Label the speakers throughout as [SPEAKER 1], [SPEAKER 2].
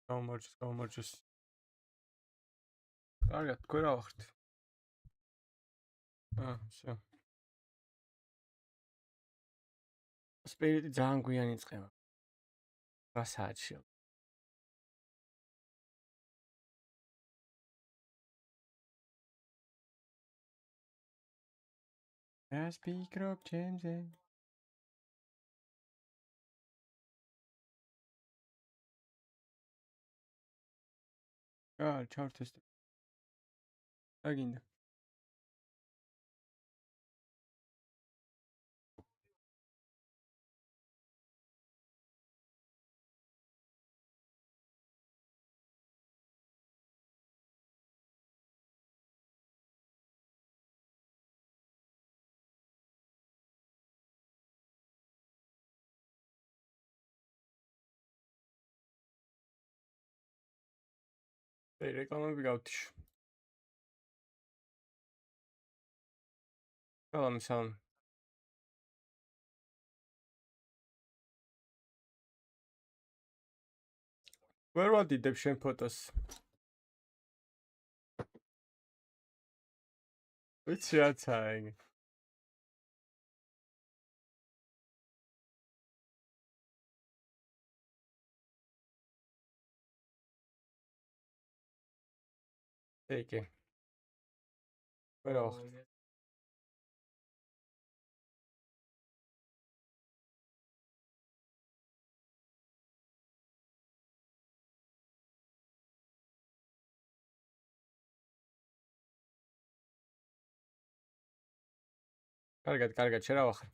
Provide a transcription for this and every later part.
[SPEAKER 1] გამარჯოს. კარგად, თქვენ რა ვახთ? Всё. სპირიტი ძალიან გვიან იწყება. 8 საათში. ეს ფიქრობ ჩემზე. ჩავთესტე. აგინდა. რეკლამები გავთიშ. სალამი. ვერ ვადიდებ შენ ფოტოს. ვიცი რაცა იგი. ეკე. ვერ ვახთ. კარგად, შენ რა ვახარ?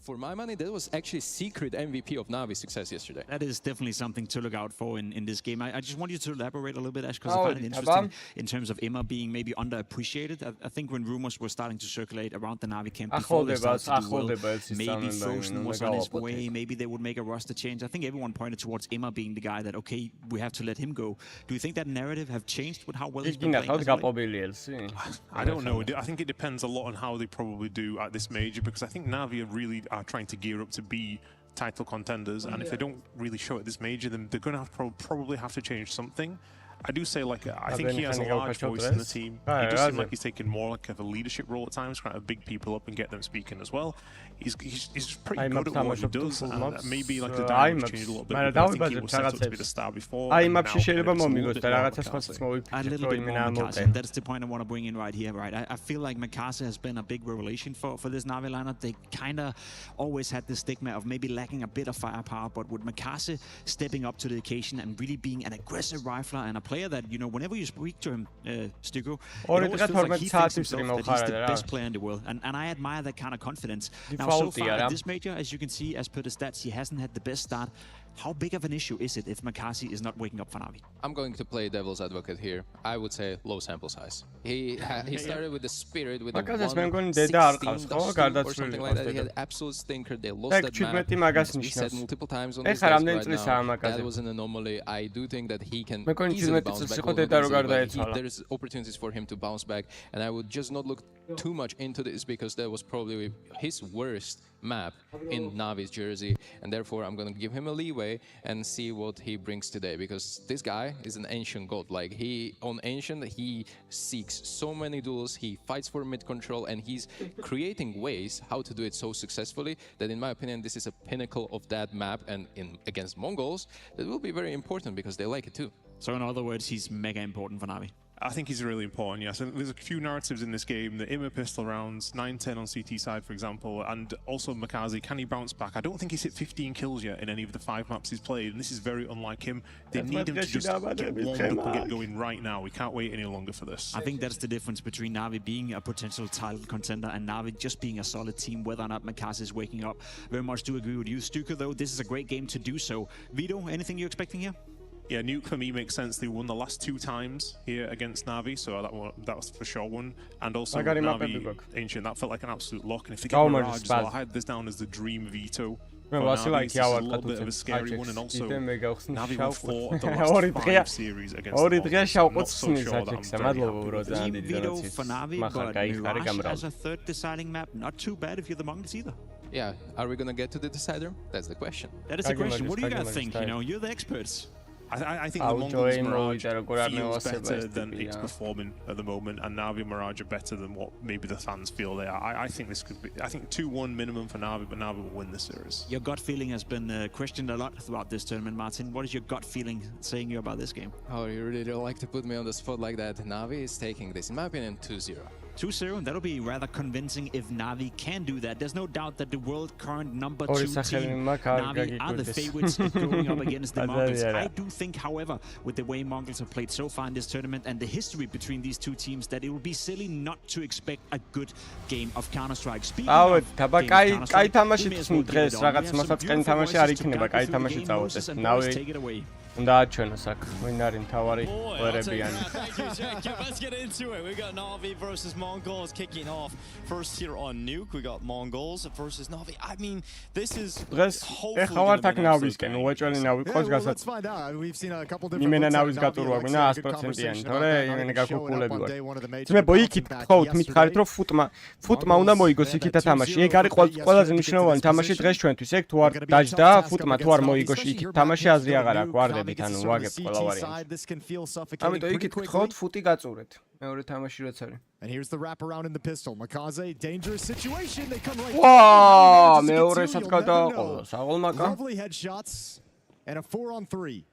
[SPEAKER 2] For my money, that was actually secret MVP of Navi's success yesterday.
[SPEAKER 3] That is definitely something to look out for in this game. I just want you to elaborate a little bit, Ash, because I find it interesting in terms of Emma being maybe underappreciated. I think when rumors were starting to circulate around the Navi camp before they started to do well, maybe Frozen was on his way, maybe they would make a roster change. I think everyone pointed towards Emma being the guy that, okay, we have to let him go. Do you think that narrative have changed with how well he's been playing?
[SPEAKER 4] I don't know. I think it depends a lot on how they probably do at this major, because I think Navi really are trying to gear up to be title contenders, and if they don't really show at this major, then they're going to have probably have to change something. I do say, like, I think he has a large voice in the team. He does seem like he's taking more like of a leadership role at times, trying to big people up and get them speaking as well. He's pretty good at what he does, and maybe like the dynamics changed a little bit. I think he was set up to be the star before.
[SPEAKER 3] A little bit Mikasa, and that's the point I want to bring in right here, right? I feel like Mikasa has been a big revelation for this Navi lineup. They kind of always had the stigma of maybe lacking a bit of firepower, but with Mikasa stepping up to the occasion and really being an aggressive rifler and a player that, you know, whenever you speak to him, Stigo, it always feels like he thinks himself that he's the best player in the world, and I admire that kind of confidence. Now, so far at this major, as you can see, as per the stats, he hasn't had the best start. How big of an issue is it if Mikasa is not waking up for Navi?
[SPEAKER 2] I'm going to play devil's advocate here. I would say low sample size. He started with the spirit, with the 1/16 or something like that. He had absolute stinker. They lost that map. We said multiple times on this right now. That was an anomaly. I do think that he can easily bounce back. There's opportunities for him to bounce back, and I would just not look too much into this, because that was probably his worst map in Navi's jersey, and therefore I'm going to give him a leeway and see what he brings today, because this guy is an ancient god. Like, on ancient, he seeks so many duels, he fights for mid control, and he's creating ways how to do it so successfully that, in my opinion, this is a pinnacle of that map, and against Mongols that will be very important because they like it too.
[SPEAKER 3] So in other words, he's mega important for Navi.
[SPEAKER 4] I think he's really important, yes. And there's a few narratives in this game. The Imma pistol rounds, 9-10 on CT side, for example, and also Makazi, can he bounce back? I don't think he's hit 15 kills yet in any of the 5 maps he's played, and this is very unlike him. They need him to just get warmed up and get going right now. We can't wait any longer for this.
[SPEAKER 3] I think that's the difference between Navi being a potential title contender and Navi just being a solid team, whether or not Makazi is waking up. Very much do agree with you, Stuka, though. This is a great game to do so. Vito, anything you're expecting here?
[SPEAKER 4] Yeah, Nuke for me makes sense. They won the last 2 times here against Navi, so that was for sure one. And also Navi Ancient, that felt like an absolute lock. And if they get Mirage as well, I had this down as the dream veto for Navi. This is a little bit of a scary one, and also Navi won 4 of the last 5 series against the Mongols. I'm not so sure that I'm very happy with this.
[SPEAKER 3] Team veto for Navi, but Mirage as a third deciding map, not too bad if you're the Mongols either.
[SPEAKER 2] Yeah, are we gonna get to the decider? That's the question.
[SPEAKER 3] That is the question. What do you guys think? You know, you're the experts.
[SPEAKER 4] I think the Mongols Mirage feels better than it's performing at the moment, and Navi Mirage are better than what maybe the fans feel they are. I think this could be, I think 2-1 minimum for Navi, but Navi will win the series.
[SPEAKER 3] Your gut feeling has been questioned a lot throughout this tournament, Martin. What is your gut feeling saying you about this game?
[SPEAKER 2] Oh, you really don't like to put me on the spot like that. Navi is taking this, in my opinion, 2-0.
[SPEAKER 3] 2-0, and that'll be rather convincing if Navi can do that. There's no doubt that the world current number 2 team, Navi, are the favorites going up against the Mongols. I do think, however, with the way Mongols have played so far in this tournament and the history between these two teams, that it would be silly not to expect a good game of Counter-Strike. Speaking of take it away.
[SPEAKER 1] Let's
[SPEAKER 5] get into it. We got Navi versus Mongols kicking off first here on Nuke. We got Mongols versus Navi. I mean, this is hopefully
[SPEAKER 1] let's find out. We've
[SPEAKER 5] seen a couple
[SPEAKER 1] different
[SPEAKER 5] this can feel suffocating. And here's the wraparound in the pistol. Makaze, dangerous situation. They come right. Lovely headshots and a 4-on-3.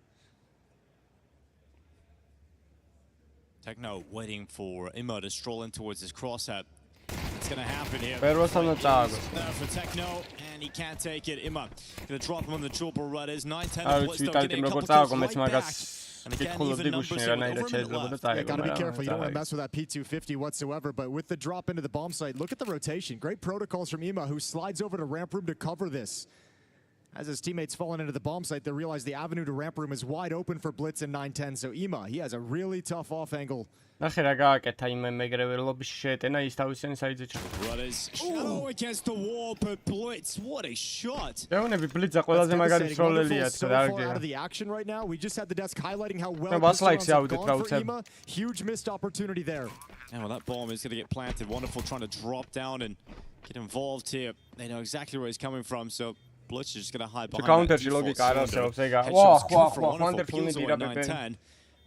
[SPEAKER 5] Techno waiting for Immo to stroll in towards his crosshead. It's gonna happen here. For Techno, and he can't take it. Immo gonna drop him on the jewel Berettas. 9-10. And again, even numbers here with over a minute left. Yeah, gotta be careful. You don't want to mess with that P250 whatsoever. But with the drop into the bomb site, look at the rotation. Great protocols from Immo, who slides over to ramp room to cover this. As his teammates falling into the bomb site, they realize the avenue to ramp room is wide open for Blitz in 9-10. So Immo, he has a really tough off angle.
[SPEAKER 1] ნახე რა გააკეთა იმ მეგრეველობის შეეტენა ის თავისანი საიძე
[SPEAKER 5] Oh, against the wall, but Blitz, what a shot!
[SPEAKER 1] ეუნები ბლიცა ყველაზე მაგარი სროლელია
[SPEAKER 5] so far out of the action right now. We just had the desk highlighting how well Immo. Huge missed opportunity there. And well, that bomb is going to get planted. Wonderful trying to drop down and get involved here. They know exactly where he's coming from, so Blitz is just going to hide behind that default.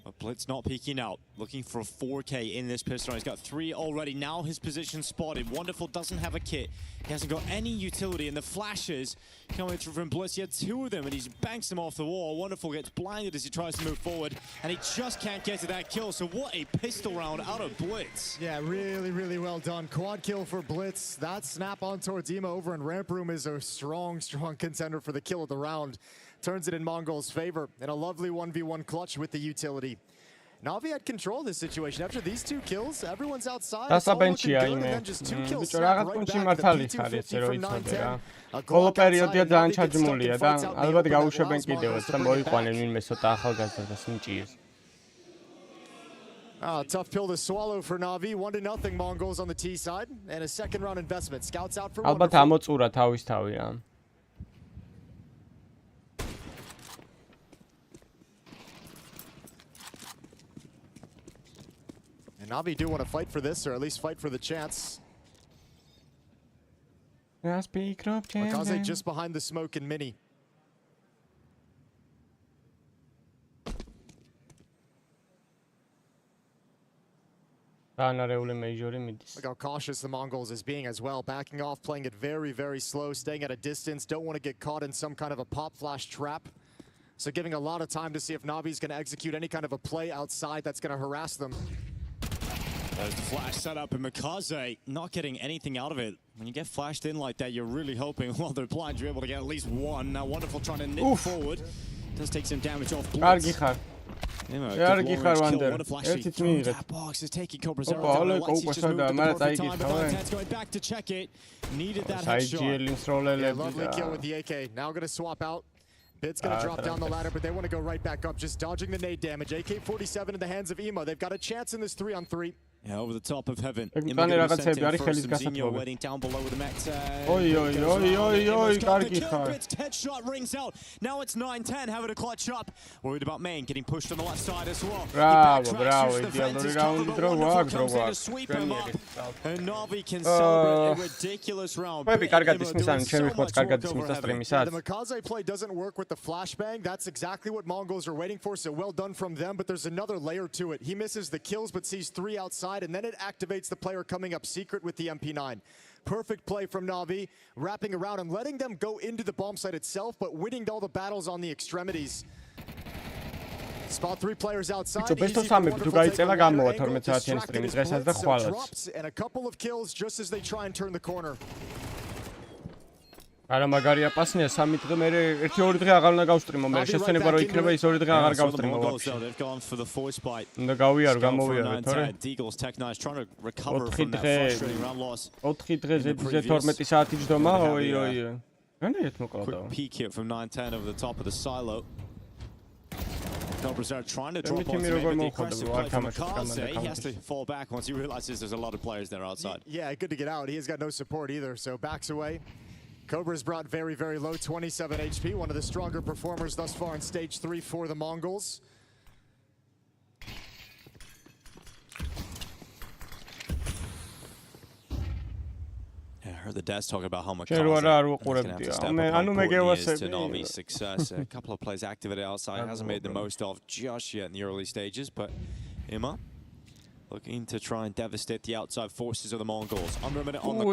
[SPEAKER 5] But Blitz not peeking out, looking for 4K in this pistol. He's got 3 already. Now his position spotted. Wonderful doesn't have a kit. He hasn't got any utility, and the flashes coming through from Blitz. He had 2 of them, and he banks them off the wall. Wonderful gets blinded as he tries to move forward, and he just can't get to that kill. So what a pistol round out of Blitz. Yeah, really, really well done. Quad kill for Blitz. That snap on towards Immo over in ramp room is a strong, strong contender for the kill of the round. Turns it in Mongols' favor, and a lovely 1v1 clutch with the utility. Navi had control of this situation. After these 2 kills, everyone's outside.
[SPEAKER 1] It's all looking good, and then just 2 kills right back to the P250 from 9-10. Ყოველ პერიოდია ძალიან ჩაჯმულია და ალბათ გაუშვებენ კიდევაც და მოიყვანენ ვინმე ცოტა ახალგაზრდას ნიჭიეს.
[SPEAKER 5] Tough pill to swallow for Navi. 1-0 Mongols on the T side, and a second round investment. Scouts out for
[SPEAKER 1] ალბათ ამოწურა თავის თავი რა.
[SPEAKER 5] Navi do want to fight for this, or at least fight for the chance. Makaze just behind the smoke and Mini. Look how cautious the Mongols is being as well. Backing off, playing it very, very slow, staying at a distance. Don't want to get caught in some kind of a pop flash trap. So giving a lot of time to see if Navi's going to execute any kind of a play outside that's going to harass them. There's the flash set up, and Makaze not getting anything out of it. When you get flashed in like that, you're really hoping, while they're blind, you're able to get at least one. Now Wonderful trying to nip forward. Does take some damage off Blitz. That box is taking Cobra's arrow down. He's just moved to the perfect time, but Valentine's going back to check it. Needed that headshot. Yeah, lovely kill with the AK. Now going to swap out. Bit's going to drop down the ladder, but they want to go right back up, just dodging the nade damage. AK-47 in the hands of Immo. They've got a chance in this 3-on-3. Yeah, over the top of heaven.
[SPEAKER 1] Oi,
[SPEAKER 5] waiting down below with the Met. Headshot rings out. Now it's 9-10, having a clutch up. Worried about Main getting pushed on the left side as well.
[SPEAKER 1] Bravo.
[SPEAKER 5] And Navi can celebrate a ridiculous round.
[SPEAKER 1] The
[SPEAKER 6] Makaze play doesn't work with the flashbang. That's exactly what Mongols are waiting for, so well done from them, but there's another layer to it. He misses the kills but sees 3 outside, and then it activates the player coming up secret with the MP9. Perfect play from Navi, wrapping around and letting them go into the bomb site itself, but winning all the battles on the extremities. Spot 3 players outside. And a couple of kills just as they try and turn the corner.
[SPEAKER 1] არა მაგარია პასნია 3 დღე მე 1-2 დღე აღარ უნდა გავსტრიმო მე შესაძლოა რომ იქნება ის 2 დღე აღარ გავსტრიმო უნდა გავიარო გამოვიარო თორე 4 დღე ზედიზე 12 საათი ჯდომა ოი რანაირად მოკლავდა
[SPEAKER 5] peek here from 9-10 over the top of the silo. Cobras are trying to drop on aggressive play from Makaze. He has to fall back once he realizes there's a lot of players there outside.
[SPEAKER 6] Yeah, good to get out. He has got no support either, so backs away. Cobra's brought very, very low, 27 HP, one of the stronger performers thus far in stage 3 for the Mongols.
[SPEAKER 5] I heard the devs talking about how much going to have to step up how important he is to Navi's success. A couple of plays activated outside, hasn't made the most of just yet in the early stages, but Ima looking to try and devastate the outside forces of the Mongols. Under a minute on the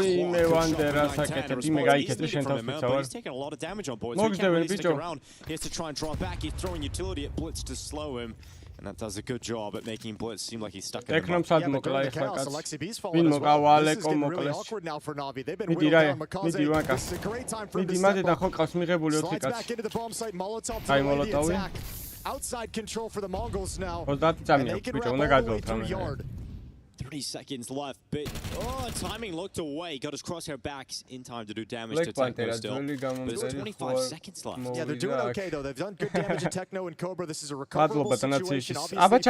[SPEAKER 5] clock. He's taking a lot of damage on board, so he can't really stick around. He has to try and draw back. He's throwing utility at Blitz to slow him. And that does a good job at making Blitz seem like he's stuck in the mud.
[SPEAKER 6] Yeah, but going to chaos, Alexi B's falling as well. This is getting really awkward now for Navi. They've been whittled down. Makaze, this is a great time for him to step up. Slides back into the bomb site. Molotov to delay the attack. Outside control for the Mongols now. And they can wrap all the way through yard.
[SPEAKER 5] 30 seconds left, but timing looked away. Got his crosshair back in time to do damage to Techno still. But it's 25 seconds left.
[SPEAKER 6] Yeah, they're doing okay though. They've done good damage to Techno and Cobra. This is a recoverable situation. Makaze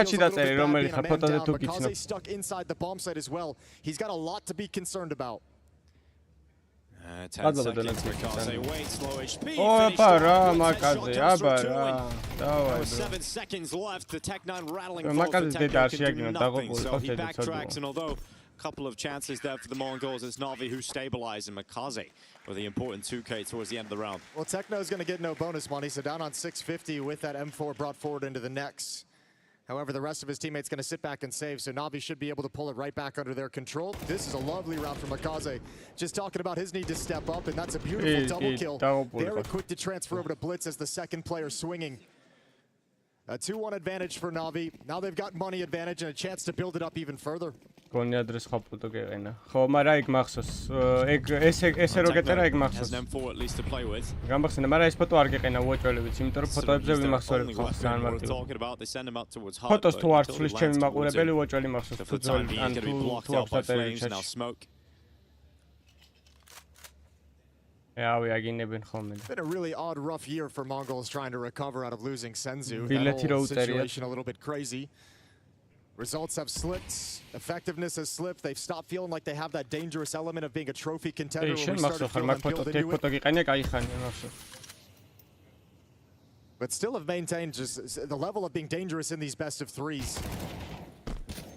[SPEAKER 6] stuck inside the bomb site as well. He's got a lot to be concerned about.
[SPEAKER 5] 10 seconds, Makaze waits, low HP. There were 7 seconds left. The Tech-9 rattling forward for Techno can do nothing, so he backtracks, and although a couple of chances there for the Mongols, it's Navi who stabilized, and Makaze with the important 2K towards the end of the round.
[SPEAKER 6] Well, Techno's going to get no bonus money, so down on 650 with that M4 brought forward into the necks. However, the rest of his teammates going to sit back and save, so Navi should be able to pull it right back under their control. This is a lovely round for Makaze. Just talking about his need to step up, and that's a beautiful double kill. Very quick to transfer over to Blitz as the second player swinging. A 2-1 advantage for Navi. Now they've got money advantage and a chance to build it up even further.
[SPEAKER 1] გონი ადრეს ხაპუტო გეყენა. ხო, მაგრამ ეგ მახსოვს. ეგ ესე რო გეტერა ეგ მახსოვს. გამახსენე, მაგრამ ეს ფოტო არ გეყენა უოჭველებიც, იმიტომ რომ ფოტოებზე ვიმახსოვრებ ხალხს ძალიან მარტივად. ფოტოს თუ არ ცვლის ჩემი მაყურებელი უოჭველი მახსოვს. თუ ძველი ან თუ აფსატერში. Yeah, we are getting a bit home.
[SPEAKER 6] Been a really odd, rough year for Mongols trying to recover out of losing Senzu. That whole situation a little bit crazy. Results have slipped. Effectiveness has slipped. They've stopped feeling like they have that dangerous element of being a trophy contender. When we started feeling them build into it. But still have maintained just the level of being dangerous in these best of threes.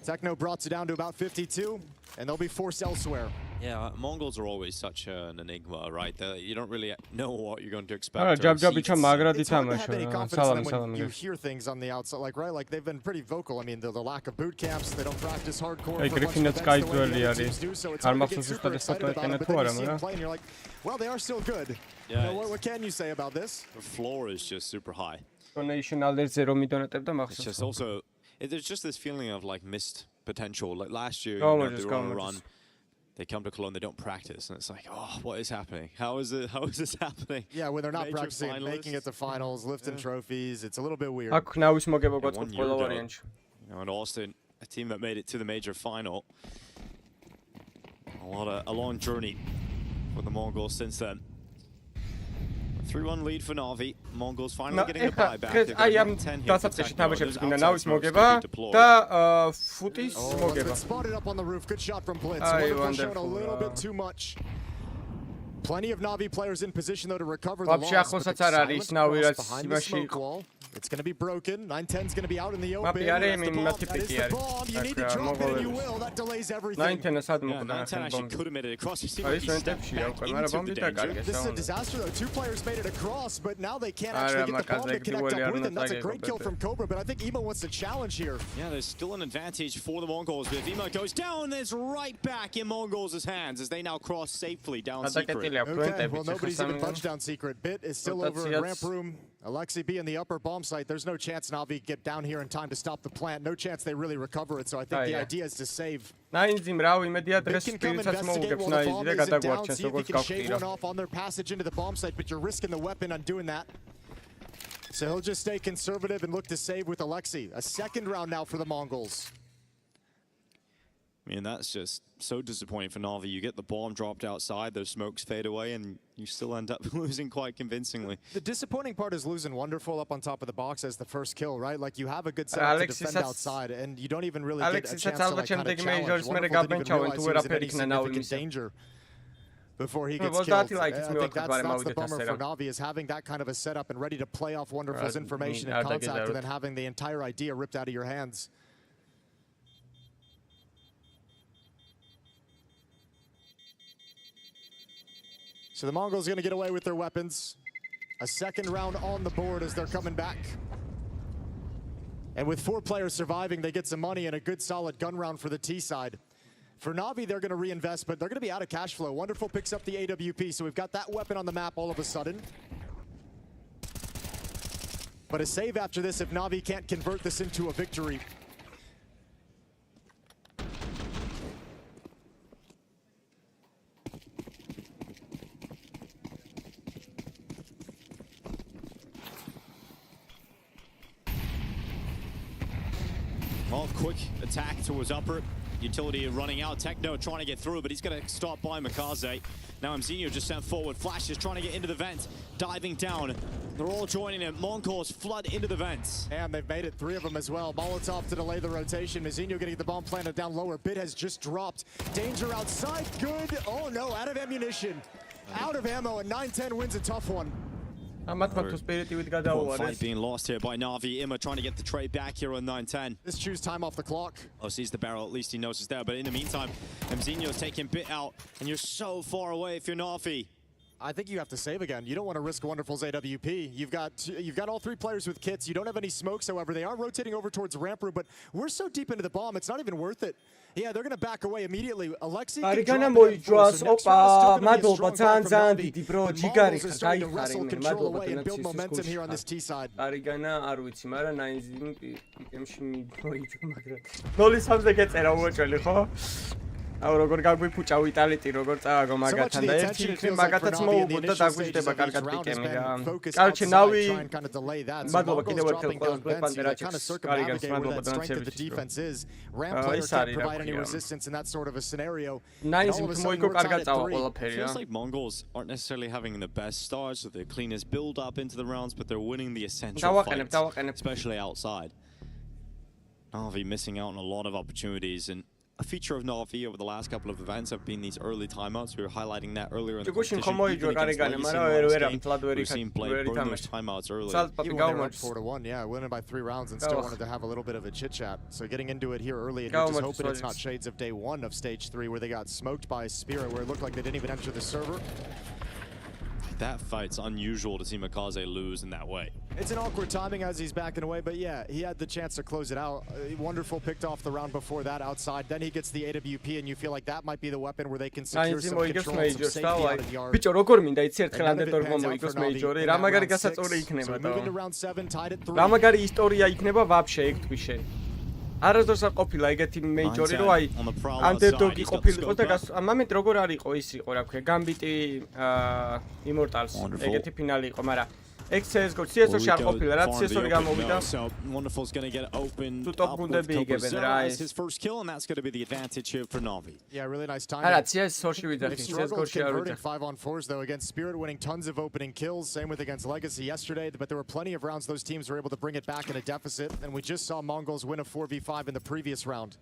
[SPEAKER 6] Techno brought it down to about 52, and they'll be forced elsewhere.
[SPEAKER 5] Yeah, Mongols are always such an enigma, right? You don't really know what you're going to expect.
[SPEAKER 6] It's hard to have any confidence when you hear things on the outside, like, right? Like, they've been pretty vocal. I mean, the lack of boot camps, they don't practice hardcore. For much of the events the way the teams do, so it's hard to get super excited about it, but then you see them play and you're like, well, they are still good.
[SPEAKER 5] Yeah,
[SPEAKER 6] what can you say about this?
[SPEAKER 5] The floor is just super high.
[SPEAKER 1] It's
[SPEAKER 5] just also, there's just this feeling of like missed potential. Like last year, they were on a run. They come to Cologne, they don't practice, and it's like, oh, what is happening? How is this happening?
[SPEAKER 6] Yeah, when they're not practicing, making it to finals, lifting trophies, it's a little bit weird.
[SPEAKER 5] And Austin, a team that made it to the major final. A long journey for the Mongols since then. 3-1 lead for Na'Vi. Mongols finally getting a buyback.
[SPEAKER 1] აი ამ დასაწყისში თამაშებს გინდა ნავის მოგება და ფუტის მოგება.
[SPEAKER 6] Spotted up on the roof. Good shot from Blitz. Wonderful shot, a little bit too much. Plenty of Na'Vi players in position though to recover the loss.
[SPEAKER 1] Ახლოსაც არ არის ნავი რაც იმაში
[SPEAKER 6] It's going to be broken. 910's going to be out in the open.
[SPEAKER 1] Mapი არის იმათი პიკი არის.
[SPEAKER 6] You need to drop it and you will. That delays everything.
[SPEAKER 1] 910-ს ad მოყდა.
[SPEAKER 5] 910 actually could have made it across.
[SPEAKER 1] This
[SPEAKER 6] is a disaster though. Two players made it across, but now they can't actually get the bomb to connect up with him. That's a great kill from Cobra, but I think Emo wants to challenge here.
[SPEAKER 5] Yeah, there's still an advantage for the Mongols, but if Emo goes down, it's right back in Mongols' hands as they now cross safely down Secret.
[SPEAKER 6] Okay, well nobody's even budged down Secret. Bit is still over in ramp room. Alexi B in the upper bomb site. There's no chance Na'Vi get down here in time to stop the plant. No chance they really recover it. So I think the idea is to save.
[SPEAKER 1] Nainzi მრავი მედია დღეს სპირიცაც მოუგებს Nainzi და გადაგვარჩენს როგორც გავხტირა.
[SPEAKER 6] One off on their passage into the bomb site, but you're risking the weapon on doing that. So he'll just stay conservative and look to save with Alexi. A second round now for the Mongols.
[SPEAKER 5] I mean, that's just so disappointing for Na'Vi. You get the bomb dropped outside, those smokes fade away, and you still end up losing quite convincingly.
[SPEAKER 6] The disappointing part is losing Wonderful up on top of the box as the first kill, right? Like, you have a good setup to defend outside, and you don't even really get a chance to like, kind of challenge. Wonderful didn't even realize he was in any significant danger before he gets killed. I think that's the bummer for Na'Vi, is having that kind of a setup and ready to play off Wonderful's information and contact, and then having the entire idea ripped out of your hands. So the Mongols are going to get away with their weapons. A second round on the board as they're coming back. And with 4 players surviving, they get some money and a good solid gun round for the T side. For Na'Vi, they're going to reinvest, but they're going to be out of cash flow. Wonderful picks up the AWP, so we've got that weapon on the map all of a sudden. But a save after this if Na'Vi can't convert this into a victory.
[SPEAKER 5] Well, quick attack towards upper. Utility running out. Techno trying to get through, but he's going to stop by Makaze. Now Mzinho just sent forward. Flash is trying to get into the vent. Diving down. They're all joining it. Mongols flood into the vents.
[SPEAKER 6] And they've made it, 3 of them as well. Molotov to delay the rotation. Mzinho getting the bomb planted down lower. Bit has just dropped. Danger outside. Good. Oh no, out of ammunition. Out of ammo, and 910 wins a tough one.
[SPEAKER 5] Fight being lost here by Na'Vi. Imma trying to get the trade back here on 910.
[SPEAKER 6] This chews time off the clock.
[SPEAKER 5] Oh, sees the barrel. At least he knows it's there. But in the meantime, Mzinho's taking Bit out, and you're so far away if you're Na'Vi.
[SPEAKER 6] I think you have to save again. You don't want to risk Wonderful's AWP. You've got all 3 players with kits. You don't have any smokes, however. They are rotating over towards ramp room, but we're so deep into the bomb, it's not even worth it. Yeah, they're going to back away immediately. Alexi can drop it in, so next round is still going to be a strong back for Na'Vi. The Mongols are starting to wrestle control away and build momentum here on this T side.
[SPEAKER 1] აუ როგორ გაგვიფუჭა ვიტალიტი როგორ წავაგო მაგათთან და ერთი იქნებ მაგათაც მოუგოთ და დაგვიჯდება კარგად პიკემი რა. კარჩე ნავი მადლობა კიდევ ერთხელ ყველას პანტერაჩის კარიგანს მადლობა დანაცებისთვის. ეს არის რა ქვია. ნაიზიმ მოიგო კარგად წავა ყველაფერი რა.
[SPEAKER 5] Feels like Mongols aren't necessarily having the best starts or the cleanest build up into the rounds, but they're winning the essential fights, especially outside. Na'Vi missing out on a lot of opportunities, and a feature of Na'Vi over the last couple of events have been these early timeouts. We were highlighting that earlier in the competition. We've seen Blade burn those timeouts early.
[SPEAKER 6] Even when they went 4-1, yeah, winning by 3 rounds and still wanted to have a little bit of a chit-chat. So getting into it here early, and you're just hoping it's not shades of day 1 of stage 3 where they got smoked by Spirit, where it looked like they didn't even enter the server.
[SPEAKER 5] That fight's unusual to see Makaze lose in that way.
[SPEAKER 6] It's an awkward timing as he's backing away, but yeah, he had the chance to close it out. Wonderful picked off the round before that outside. Then he gets the AWP, and you feel like that might be the weapon where they can secure some control and some safety out of the yard.
[SPEAKER 1] Bicho, როგორ მინდა იცი ერთხელ ანდერდორგმა მოიგოს მეიჯორი, რა მაგარი გასაწორი იქნება და
[SPEAKER 6] moving to round 7, tied at 3.
[SPEAKER 1] რა მაგარი ისტორია იქნება ვაფშე ეგ თქვი შენ. არასდროს არ ყოფილა ეგეთი მეიჯორი, რომ აი ანდერდოგი ყოფილიყო და მომენტ როგორ არ იყო ის იყო, რა ქვია, გამბიტი იმორტალს ეგეთი ფინალი იყო, მაგრამ Ეგ CS:GO CS:GO-ში არ ყოფილა რა CS:GO-ი გამოვიდა.
[SPEAKER 5] So Wonderful's going to get open.
[SPEAKER 1] Tu top გუნდები იგებენ რა ეს.
[SPEAKER 5] His first kill and that's going to be the advantage here for Navi.
[SPEAKER 6] Yeah, really nice time.
[SPEAKER 1] არა CS:GO-ში ვიძახი, CS:GO-ში არ
[SPEAKER 6] converting
[SPEAKER 1] ვიძახი.
[SPEAKER 6] 5-on-4s though against Spirit, winning tons of opening kills. Same with against Legacy yesterday, but there were plenty of rounds those teams were able to bring it back in a deficit, and we just saw Mongols win a 4v5 in the previous round.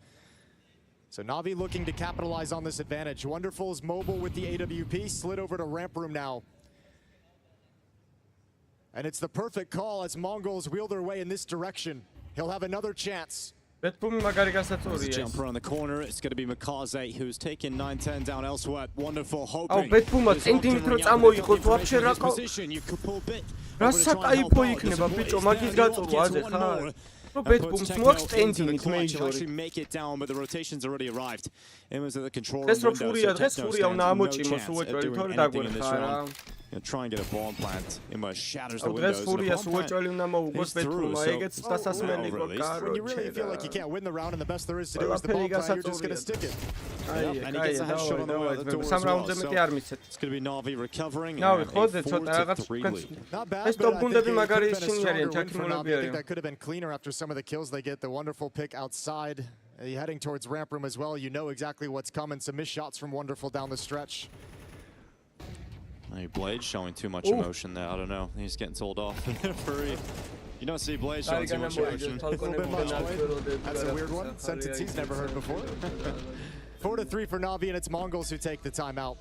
[SPEAKER 6] So Navi looking to capitalize on this advantage. Wonderful is mobile with the AWP, slid over to ramp room now. And it's the perfect call as Mongols wheel their way in this direction. He'll have another chance.
[SPEAKER 1] ბეთბუმი მაგარი გასაწორია.
[SPEAKER 5] Jumper on the corner. It's going to be Makaze who's taken 9-10 down elsewhere. Wonderful hoping.
[SPEAKER 1] აუ ბეთბუმა წინდით რო წამოიღოს ვაფშე რა ყო. რა საკაიფო იქნება ბიჭო მაგის გაწურვა აზე ხარ? რო ბეთბუმს მოაქვს წინდით მეიჯორი.
[SPEAKER 5] Make it down but the rotations already arrived. It was at the control
[SPEAKER 1] ეს რო ფურია დღეს ფურია უნდა ამოჭიმოს უეჭველი თორე დაგვერხა რა.
[SPEAKER 5] Try and get a bomb plant. Imma shatters the
[SPEAKER 1] დღეს
[SPEAKER 5] windows.
[SPEAKER 1] ფურიას უეჭველი უნდა მოუგოს ბეთბუმა ეგეც დასასმელი იყო
[SPEAKER 6] When you really feel like you can't win the round and the best there is to do is the bomb plant, you're just going to stick it.
[SPEAKER 5] And he gets a headshot on the way out the door as well. So it's going to be Navi recovering.
[SPEAKER 1] ნავი ხოდე ცოტა რაღაც
[SPEAKER 6] Not bad,
[SPEAKER 1] ეს
[SPEAKER 6] but
[SPEAKER 1] ტოპ
[SPEAKER 6] I think
[SPEAKER 1] გუნდები
[SPEAKER 6] it
[SPEAKER 1] მაგარი
[SPEAKER 6] could have been a
[SPEAKER 1] ისინი არიან,
[SPEAKER 6] stronger win for
[SPEAKER 1] ჩაქიმულები
[SPEAKER 6] Navi. I think
[SPEAKER 1] არიან.
[SPEAKER 6] that could have been cleaner after some of the kills they get. The wonderful pick outside. Heading towards ramp room as well. You know exactly what's coming. Some missed shots from Wonderful down the stretch.
[SPEAKER 5] Blade showing too much emotion there. I don't know. He's getting told off. You don't see Blade showing too much emotion.
[SPEAKER 6] A little bit much, Blade. That's a weird one. Sentence he's never heard before. 4-3 for Navi, and it's Mongols who take the timeout.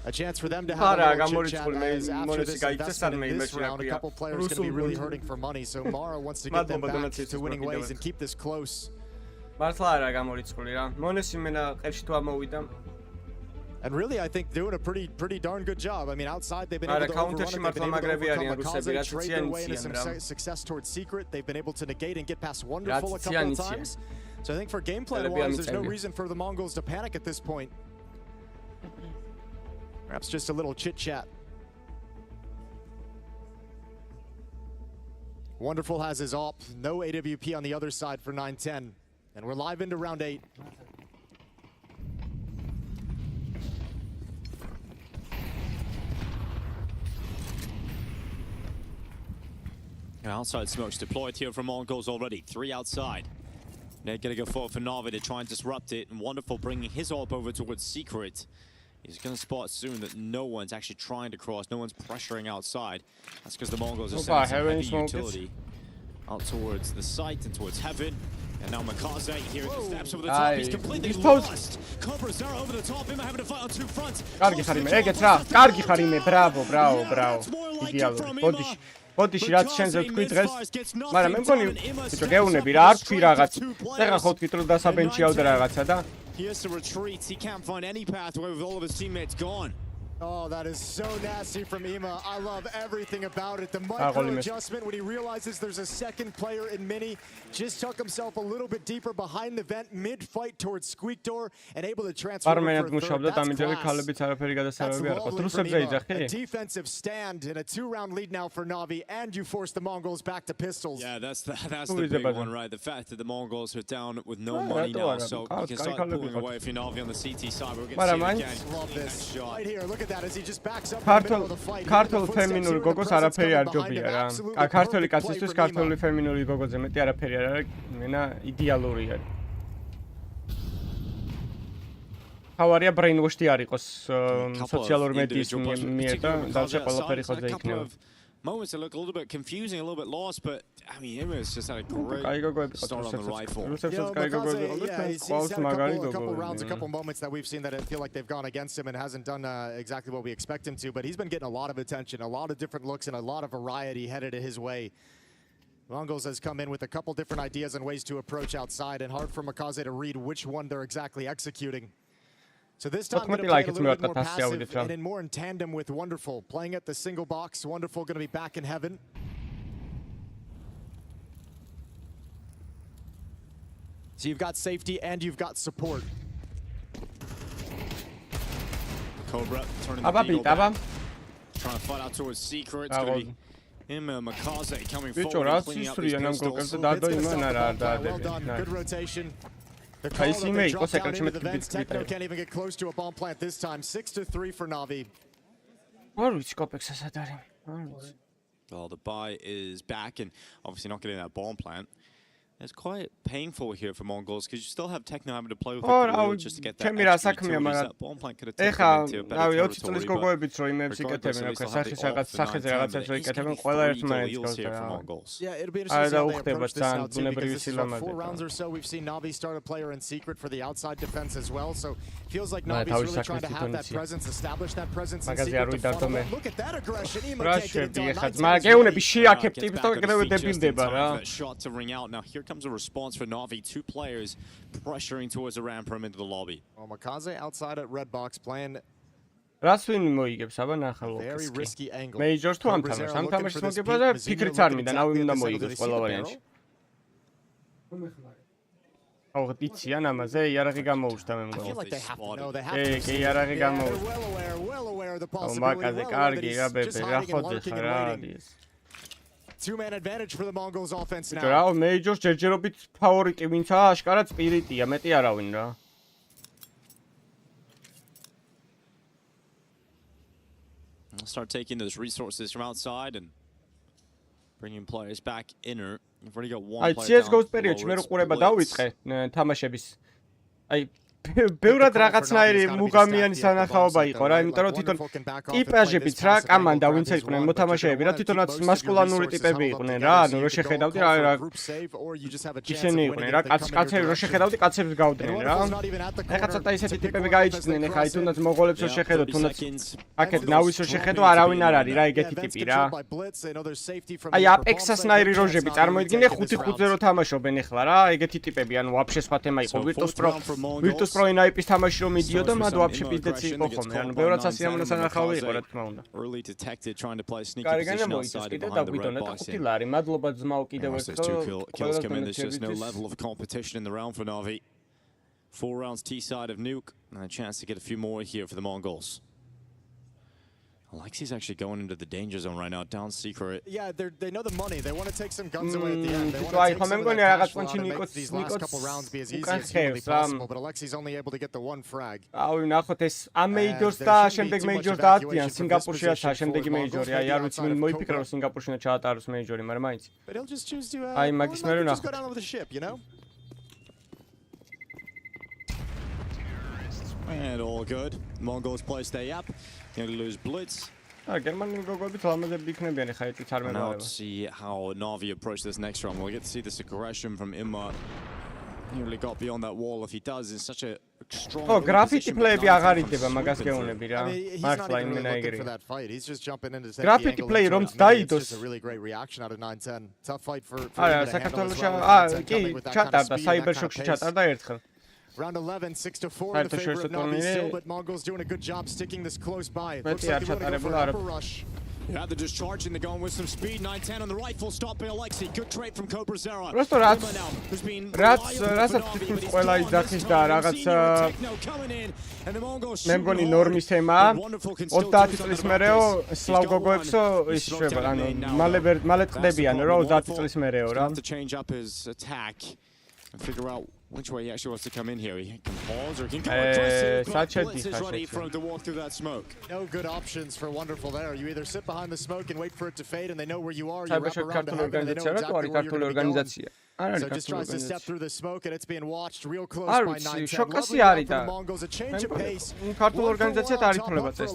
[SPEAKER 6] A chance for them to have a little chit-chat as after this investment in this round, a couple players going to be really hurting for money. So Mara wants to get them back to winning ways and keep this close.
[SPEAKER 1] მართლა არა გამორიცხული რა. მონესი მენა ყელში თუ ამოვიდა.
[SPEAKER 6] And really, I think doing a pretty darn good job. I mean, outside they've been able to overrun it. They've been able to overcome Makaze, trade their way into some success towards Secret. They've been able to negate and get past Wonderful a couple of times. So I think for gameplay-wise, there's no reason for the Mongols to panic at this point. Perhaps just a little chit-chat. Wonderful has his AWP. No AWP on the other side for 9-10. And we're live into round 8.
[SPEAKER 5] Outside smokes deployed here from Mongols already. 3 outside. They're going to go forward for Navi to try and disrupt it. And Wonderful bringing his AWP over towards Secret. He's going to spot soon that no one's actually trying to cross. No one's pressuring outside. That's because the Mongols are sending some heavy utility out towards the site and towards heaven. And now Makaze here at the steps over the top. He's completely lost. Cobra Zara over the top. Him having to fight on 2 fronts.
[SPEAKER 1] კარგი ხარ იმე, ეგეც რა. კარგი ხარ იმე. Bravo, bravo, bravo. იდეალური. ბოდიში რაც შენზე ვთქვი დღეს. მაგრამ მე მგონი ბიჭო გეუნები რა, არ თქვი რაღაც. ეხლა ხო თქვით რომ დასაბენჩიავდა რაღაცა და
[SPEAKER 5] He has to retreat. He can't find any pathway with all of his teammates gone.
[SPEAKER 6] Oh, that is so nasty from Ima. I love everything about it. The micro adjustment when he realizes there's a second player in Mini. Just tuck himself a little bit deeper behind the vent, mid-fight towards Squeak Door, and able to transfer for a third. That's lovely from Ima. A defensive stand and a 2-round lead now for Navi, and you force the Mongols back to pistols.
[SPEAKER 5] Yeah, that's the big one, right? The fact that the Mongols are down with no money now, so you can start pulling away if you're Navi on the CT side. We're going to see it again.
[SPEAKER 6] Love this. Right here, look at that as he just backs up.
[SPEAKER 1] ქართულ ფემინური გოგოს არაფერი არ ჯობია რა. ქართული კაცისთვის ქართული ფემინური გოგოზე მეტი არაფერი არ არის. მენა იდეალური არის. თავარია ბრეინვოში არ იყოს სოციალური მედიის მიერ და დავშე ყველაფერი ხოძე იქნება.
[SPEAKER 5] Moments that look a little bit confusing, a little bit lost, but I mean, Imra's just had a great start on the rifle.
[SPEAKER 6] He's had a couple rounds, a couple moments that we've seen that feel like they've gone against him and hasn't done exactly what we expect him to, but he's been getting a lot of attention, a lot of different looks, and a lot of variety headed his way. Mongols has come in with a couple different ideas and ways to approach outside, and hard for Makaze to read which one they're exactly executing. So this time going to play a little bit more passive and in more in tandem with Wonderful. Playing at the single box, Wonderful going to be back in heaven. So you've got safety and you've got support.
[SPEAKER 5] Cobra turning the Beagle back. Trying to fight out towards Secret. It's going to be him and Makaze coming forward, cleaning out these pistols.
[SPEAKER 6] Well done, good rotation. The call that they dropped down into the vents. Techno can't even get close to a bomb plant this time. 6-3 for Navi.
[SPEAKER 5] Well, the buy is back and obviously not getting that bomb plant. It's quite painful here for Mongols because you still have Techno having to play with it just to get that extra utilities. That bomb plant could have taken them into a better territory, but
[SPEAKER 6] Yeah, it'll be interesting to see how they approach this now too, because this is what 4 rounds or so. We've seen Na'Vi start a player in secret for the outside defense as well, so it feels like Na'Vi's really trying to have that presence, establish that presence in secret to follow up. Look at that aggression.
[SPEAKER 5] that shot to ring out. Now here comes a response for Na'Vi. 2 players pressuring towards the ramp from into the lobby.
[SPEAKER 6] Well, Makaze outside at red box playing
[SPEAKER 1] რას ვინ მოიგებს აბა ნახავ
[SPEAKER 6] very risky angle.
[SPEAKER 1] Major თუ ამ თამაშს ამ თამაშს მოგება და ფიქრიც არ მინდა ნავი უნდა მოიგოს ყველა ვარიანტში აუ იციან ამაზე იარაღი გამოუშთა მე მგონი კი იარაღი გამოუშთა აუ მაკაზე კარგი რა ბებე რა ხოძე ხარ რა არის
[SPEAKER 6] Two-man advantage for the Mongols offense now.
[SPEAKER 1] რა Major ჯერჯერობით ფავორიტი ვინცაა აშკარად სპირიტია მეტი არავინ რა
[SPEAKER 5] Start taking those resources from outside and bringing players back inner. You've already got one player down.
[SPEAKER 1] CS:GO-ს პერიოდში მე რო ყურება დავიწყე თამაშების აი ბევრად რაღაცნაირი მუგამიანი სანახაობა იყო რა, იმიტომ რომ თვითონ ტიპაჟებიც რა, კამანდა ვინც იყვნენ მოთამაშეები რა, თვითონაც მასკულანური ტიპები იყვნენ რა, ანუ რო შეხედავდი რა ისინი იყვნენ რა, კაცები რო შეხედავდი კაცებს გავდნენ რა. ეხლა ცოტა ისეთი ტიპები გაიჩნდნენ, ეხლა აი თუნდაც მოგოლებს რო შეხედო, თუნდაც აქეთ ნავის რო შეხედო, არავინ არ არის რა, ეგეთი ტიპი რა. აი აპექსასნაირი როჟები წარმოიდგინე 5-5-ზე რო თამაშობენ ეხლა რა, ეგეთი ტიპები, ანუ ვაფშე სხვა თემა იყო, Virtus Pro ინაიპის თამაში რომ მიდიოდა, მათ ვაფშე პიზდეცი იყო ხოლმე, ანუ ბევრად სასიამოვნო სანახავი იყო რა თქმა უნდა. კარგანა მოიწეს კიდე დაგვიდონა და 5 ლარი, მადლობა ძმაო კიდევ ერთხელ.
[SPEAKER 5] Kills come in, there's just no level of competition in the round for Na'Vi. 4 rounds T-side of Nuke, and a chance to get a few more here for the Mongols. Alexi's actually going into the danger zone right now, down secret.
[SPEAKER 6] Yeah, they know the money. They want to take some guns away at the end. They want to take some of that cash flow out and make these last couple rounds be as easy as humanly possible, but Alexi's only able to get the 1 frag.
[SPEAKER 1] აუ ნახოთ ეს ამ Majors და შემდეგ Majors დაადიან სინგაპურშია შემდეგი Major-ი. აი არ ვიცი მოიფიქრა რომ სინგაპურში უნდა ჩაატაროს Major-ი, მაგრამ მაინც.
[SPEAKER 6] But he'll just choose to
[SPEAKER 1] აი მაგის მე ვნახოთ.
[SPEAKER 6] go down with the ship, you know?
[SPEAKER 5] And all good. Mongols play stay up. Going to lose blitz.
[SPEAKER 1] გერმანული გოგოებით ლამაზები იქნებიან ხა ეტიც არ
[SPEAKER 5] Now
[SPEAKER 1] მემარება.
[SPEAKER 5] to see how Na'Vi approach this next round. We'll get to see this aggression from Imma. He really got beyond that wall. If he does, it's such a strong.
[SPEAKER 1] ო გრაფიტი პლეები აღარ იდება მაგას გეუბნები რა. მართლა იმენა ეგრე. გრაფიტი პლეი რომც დაიდოს.
[SPEAKER 6] It's a really great reaction out of 9-10. Tough fight for
[SPEAKER 1] არა საქართველოში კი ჩატარდა საიბერ შოქში ჩატარდა ერთხელ.
[SPEAKER 6] Round 11, 6-4 in the favor of Na'Vi still, but Mongols doing a good job sticking this close by. It looks like they want to go for an upper rush.
[SPEAKER 5] Yeah, they're just charging, they're going with some speed. 9-10 on the right, full stop by Alexi. Good trade from Cobra Zera.
[SPEAKER 1] Просто რასაც თვითონ ყველა იძახის და რაღაც მე მგონი ნორმის თემაა 30 წლის მერეო სლავ გოგოებსო ის შეება ანუ მალე წდებიან რა 30 წლის მერეო რა
[SPEAKER 5] to change up his attack and figure out which way he actually wants to come in here. He can pause or he can go aggressive. Blitz is ready for him to walk through that smoke.
[SPEAKER 6] No good options for Wonderful there. You either sit behind the smoke and wait for it to fade and they know where you are. You wrap around the heaven and they know exactly where you're going to be going. So just tries to step through the smoke and it's being watched real close by 9-10. Lovely round for the Mongols. A change of pace.
[SPEAKER 1] ქართულ ორგანიზაციად არ ითვლება წეს.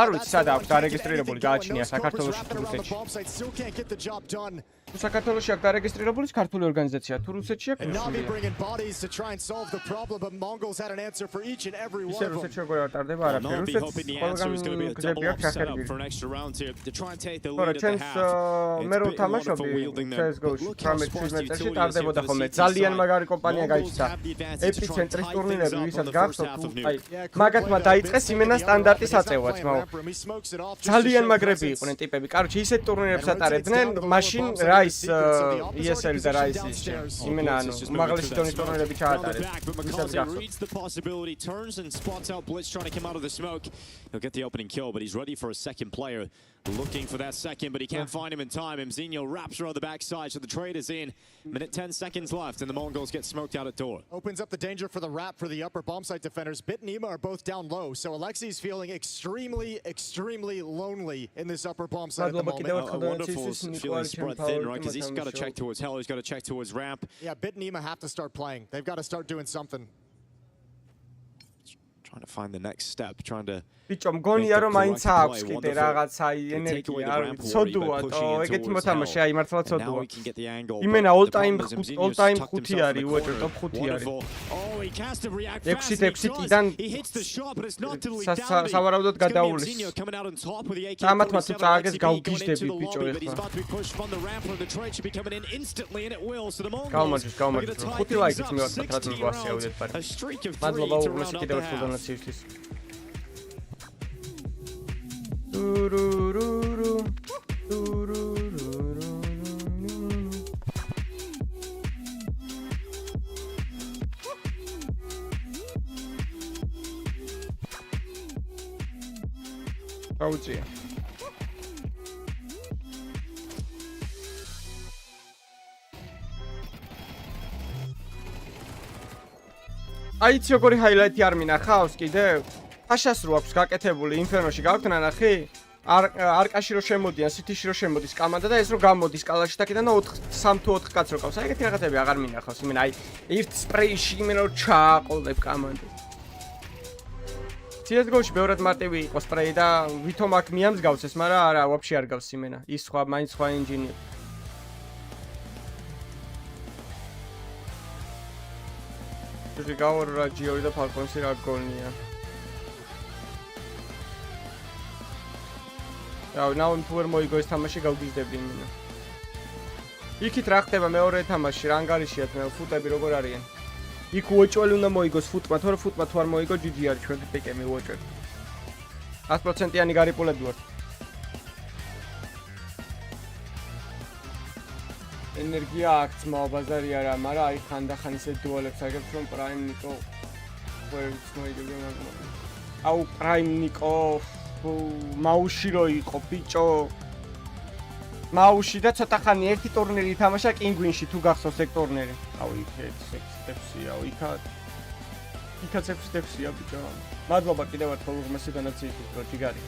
[SPEAKER 1] არ ვიცი სად აქვს დარეგისტრირებული გააჩნია საქართველოში თუ რუსეთში.
[SPEAKER 6] Still can't get the job done.
[SPEAKER 1] საქართველოში აქვს დარეგისტრირებული ქართული ორგანიზაცია თუ რუსეთში აქვს.
[SPEAKER 6] Na'Vi bringing bodies to try and solve the problem, but Mongols had an answer for each and every one of them.
[SPEAKER 1] რუსეთში როგორ არ ტარდება არაფერი.
[SPEAKER 5] Na'Vi hoping the answer is going to be a double up setup for an extra round here to try and take the lead at the half.
[SPEAKER 1] მე რო თამაშობდი CS:GO-ში 18 წელს ტარდებოდა ხოლმე ძალიან მაგარი კომპანია გაიჩნდა. ეპიცენტრის ტურნირები ვისაც გახსოვთ აი მაგათმა დაიწყეს იმენა სტანდარტის აწევაც მაო. ძალიან მაგრები იყვნენ ტიპები. კაროჩე ისეთ ტურნირებს ატარებდნენ, მაშინ რა ის ESL და რა ის იმენა ანუ უმაღლესი დონის ტურნირები ჩაატარეს. ვისაც
[SPEAKER 5] reads the possibility, turns and spots out Blitz trying to come out of the smoke. He'll get the opening kill, but he's ready for a second player. Looking for that second, but he can't find him in time. Mzinho wraps around the backside, so the trade is in. Minute 10 seconds left, and the Mongols get smoked out at door.
[SPEAKER 6] Opens up the danger for the wrap for the upper bomb site defenders. Bit and Ema are both down low, so Alexi's feeling extremely lonely in this upper bomb site at the moment.
[SPEAKER 5] A wonderful feeling spread thin, right? Because he's got to check towards hell, he's got to check towards ramp.
[SPEAKER 6] Yeah, Bit and Ema have to start playing. They've got to start doing something.
[SPEAKER 5] Trying to find the next step, trying to...
[SPEAKER 1] ბიჭო მგონია რომ მაინც აქვს კიდე რაღაცა ენერგია არ ვიცი ცოდუა ეგეთი მოთამაშე აი მართლა ცოდუა იმენა all time 5 არის უეჭო top 5 არის 6 კიდან სავარაუდოდ გადაულის ამათმა თუ წააგეს გავგიჟდები ბიჭო ეხლა გამარჯვეს 5 ლაიქით მივაწყოთ რატომ გვასიაუდეთ პარი მადლობა უღმესი კიდევ ერთხელ დონაციისთვის აუწია აიცი როგორი ჰაილაითი არ მინახავს კიდევ აშას რო აქვს გაკეთებული ინფერნოში გაქვთ ნანახი არკაში რო შემოდიან სიტიში რო შემოდის კამანდა და ეს რო გამოდის კალაში დაკიდან და 3 თუ 4 კაც რო ყავს აი ეგეთი რაღაცები აღარ მინახავს იმენ აი ერთ სპრეიში იმენ რო ჩააყოლებ კამანდა CS:GO-ში ბევრად მარტივი იყო სპრეი და ვითომ აქ მიამსგავსეს მაგრამ არა ვაფშე არ გავს იმენა ის სხვა მაინც სხვა ინჟინერი ეს გავარ რა ჯიორი და ფალკონსი რა გონია ნაუ თუ ვერ მოიგო ეს თამაში გავგიჟდები იმენა იქით რა ხდება მეორე თამაში რა ანგარიშია მე ფუტები როგორ არიან იქ უოჭველი უნდა მოიგოს ფუტმა თორე ფუტმა თუ არ მოიგო GG არის ჩვენ პიკე მივოჭველი 100%-იანი გარიპულები ვართ ენერგია აქ ძმაო ბაზარი არა მაგრამ აი ხანდახან ისე დუალებს აგებს რომ პრაიმ ნიკო ვერც მოიგებია მაგრამ აუ პრაიმ ნიკო მაუში რო იყო ბიჭო მაუში და ცოტა ხანი ერთი ტურნირი ითამაშა კინგვინში თუ გახსოვს ეგ ტურნირი აუ იქ 6 სტეპსია აუ იქა 6 სტეპსია ბიჭო მადლობა კიდევ ერთხელ უღმესი დონაციისთვის რო ჯიგარი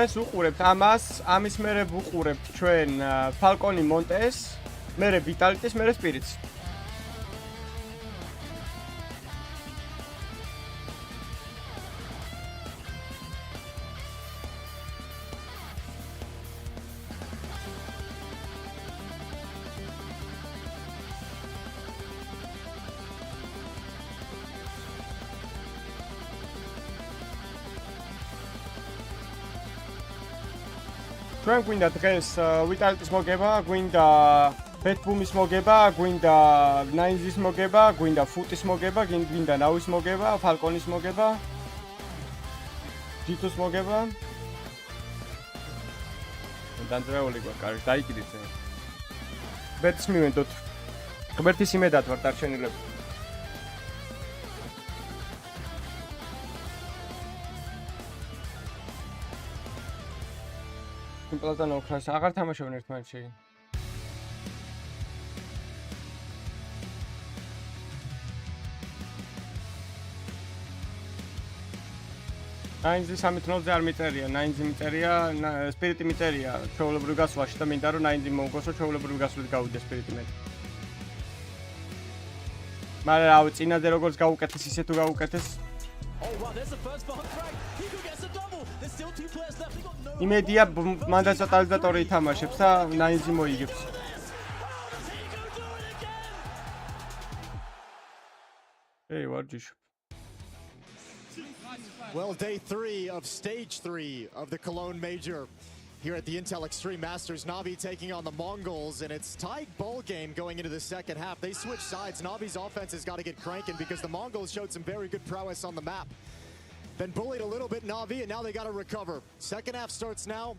[SPEAKER 1] ეს უყურებთ ამას, ამის მერე ვუყურებთ ჩვენ ფალკონი მონტეს, მერე ვიტალიტის, მერე სპირიტს. ჩვენ გვინდა დღეს ვიტალიტის მოგება, გვინდა ბეტბუმის მოგება, გვინდა ნაინზის მოგება, გვინდა ფუტის მოგება, გვინდა ნავის მოგება, ფალკონის მოგება, ჯიტუს მოგება. დანძრეული გვაქვს, დაიკიდეთ. ბეტს მივენდოთ. ღმერთის იმედად ვარ დარჩენილები. იმპლანტან ოქრას აღარ თამაშობენ ერთმანეთში. ნაინზი 3-0-ზე არ მიწერია, ნაინზი მიწერია, სპირიტი მიწერია ჩვეულებრივ გასვლაში და მინდა რომ ნაინზი მოუგოსო ჩვეულებრივ გასვლით გავიდეს სპირიტი მე. მაგრამ რავი, წინაზე როგორც გაუკეთეს, ისე თუ გაუკეთეს. იმედია მანდაც ტოტალიზატორი ითამაშებს და ნაინზი მოიგებს. Hey, ვარჯიშ.
[SPEAKER 6] Well, day 3 of stage 3 of the Cologne Major here at the Intel Extreme Masters. Navi taking on the Mongols, and it's tight ball game going into the second half. They switch sides. Navi's offense has got to get cranking because the Mongols showed some very good prowess on the map. Been bullied a little bit, Na'Vi, and now they got to recover. Second half starts now,